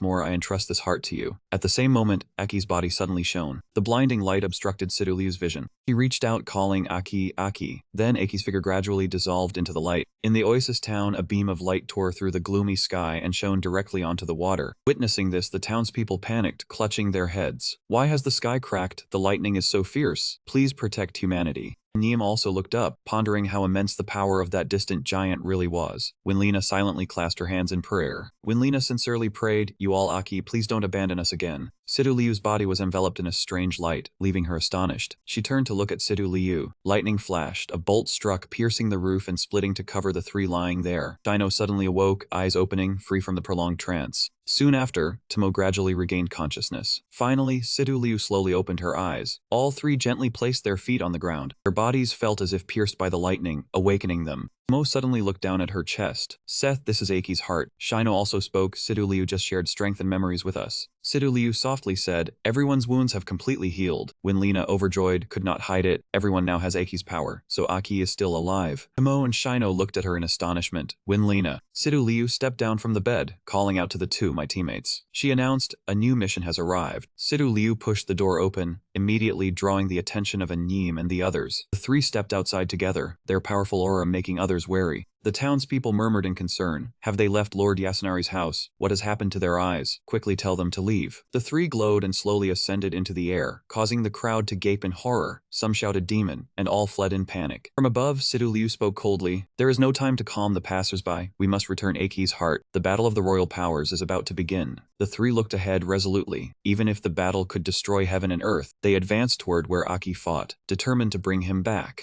more, I entrust this heart to you." At the same moment, Aki's body suddenly shone. The blinding light obstructed Sidu Liu's vision. He reached out, calling, "Aki, Aki." Then Aki's figure gradually dissolved into the light. In the oasis town, a beam of light tore through the gloomy sky and shone directly onto the water. Witnessing this, the townspeople panicked, clutching their heads. "Why has the sky cracked? The lightning is so fierce. Please protect humanity." Neem also looked up, pondering how immense the power of that distant giant really was. Winlina silently clasped her hands in prayer. Winlina sincerely prayed, "You all Aki, please don't abandon us again." Sidu Liu's body was enveloped in a strange light, leaving her astonished. She turned to look at Sidu Liu. Lightning flashed, a bolt struck, piercing the roof and splitting to cover the three lying there. Shino suddenly awoke, eyes opening, free from the prolonged trance. Soon after, Tomo gradually regained consciousness. Finally, Sidu Liu slowly opened her eyes. All three gently placed their feet on the ground. Their bodies felt as if pierced by the lightning, awakening them. Tomo suddenly looked down at her chest. Seth, this is Aki's heart. Shino also spoke. Sidu Liu just shared strength and memories with us. Sidu Liu softly said, everyone's wounds have completely healed. When Lena, overjoyed, could not hide it, everyone now has Aki's power, so Aki is still alive. Tomo and Shino looked at her in astonishment. When Lena, Sidu Liu stepped down from the bed, calling out to the two, my teammates. She announced, a new mission has arrived. Sidu Liu pushed the door open, immediately drawing the attention of Anim and the others. The three stepped outside together, their powerful aura making others wary. The townspeople murmured in concern. Have they left Lord Yasunari's house? What has happened to their eyes? Quickly tell them to leave. The three glowed and slowly ascended into the air, causing the crowd to gape in horror. Some shouted demon, and all fled in panic. From above, Sidu Liu spoke coldly. There is no time to calm the passersby. We must return Aki's heart. The battle of the royal powers is about to begin. The three looked ahead resolutely. Even if the battle could destroy heaven and earth, they advanced toward where Aki fought, determined to bring him back.